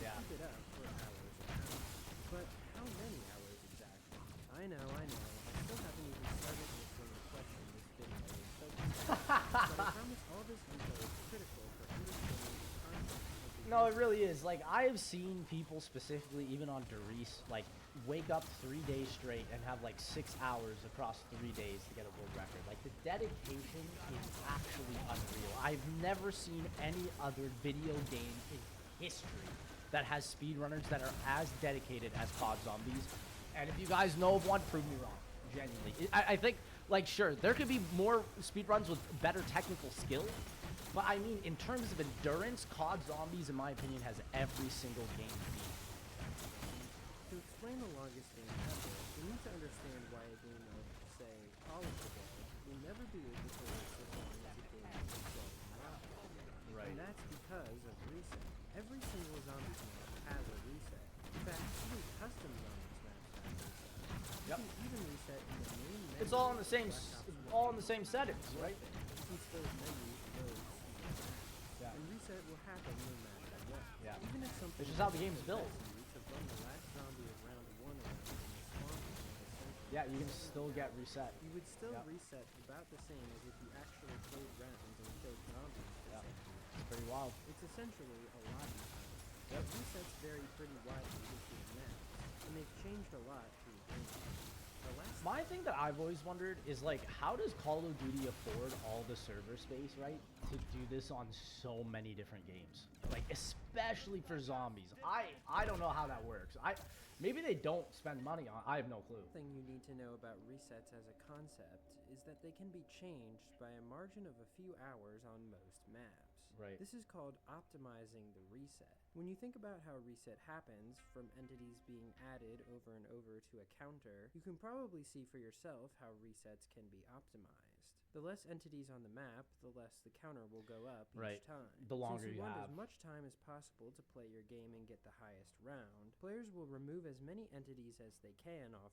Speaker 2: Yeah.
Speaker 16: Keep it up for hours and hours. But how many hours exactly? I know. I still haven't even started answering the question this video is focused on. But I promise all this info is critical for understanding the concept of the
Speaker 2: No, it really is. Like, I have seen people specifically, even on Darice, like, wake up 3 days straight and have, like, 6 hours across 3 days to get a world record. Like, the dedication is actually unreal. I've never seen any other video game in history that has speedrunners that are as dedicated as COD Zombies. And if you guys know of one, prove me wrong. Genuinely. I think, like, sure, there could be more speedruns with better technical skill. But I mean, in terms of endurance, COD Zombies, in my opinion, has every single game beat.
Speaker 16: To explain the longest game ever, we need to understand why a game of, say, Call of Duty will never be able to last as long as a game of Dead Rising.
Speaker 2: Right.
Speaker 16: And that's because of reset. Every single Zombies map has a reset. In fact, even custom Zombies maps have reset. You can even reset in the main menu.
Speaker 2: It's all in the same, all in the same settings, right?
Speaker 16: Since those menus load
Speaker 2: Yeah.
Speaker 16: and reset will happen no matter what.
Speaker 2: Yeah.
Speaker 16: Even if something
Speaker 2: It's just how the game's built.
Speaker 16: to run the last zombie of round 1 around in the swamp is essential.
Speaker 2: Yeah, you can still get reset.
Speaker 16: You would still
Speaker 2: Yeah.
Speaker 16: reset about the same as if you actually played rounds and killed zombies.
Speaker 2: Yeah. It's pretty wild.
Speaker 16: It's essentially a lobby time.
Speaker 2: Yep.
Speaker 16: Resets vary pretty widely between maps, and they've changed a lot through games. The last
Speaker 2: My thing that I've always wondered is, like, how does Call of Duty afford all the server space, right, to do this on so many different games? Like, especially for zombies. I don't know how that works. Maybe they don't spend money on it. I have no clue.
Speaker 16: thing you need to know about resets as a concept is that they can be changed by a margin of a few hours on most maps.
Speaker 2: Right.
Speaker 16: This is called optimizing the reset. When you think about how reset happens, from entities being added over and over to a counter, you can probably see for yourself how resets can be optimized. The less entities on the map, the less the counter will go up
Speaker 2: Right.
Speaker 16: each time.
Speaker 2: The longer
Speaker 16: Since you want
Speaker 2: have.
Speaker 16: as much time as possible to play your game and get the highest round, players will remove as many entities as they can off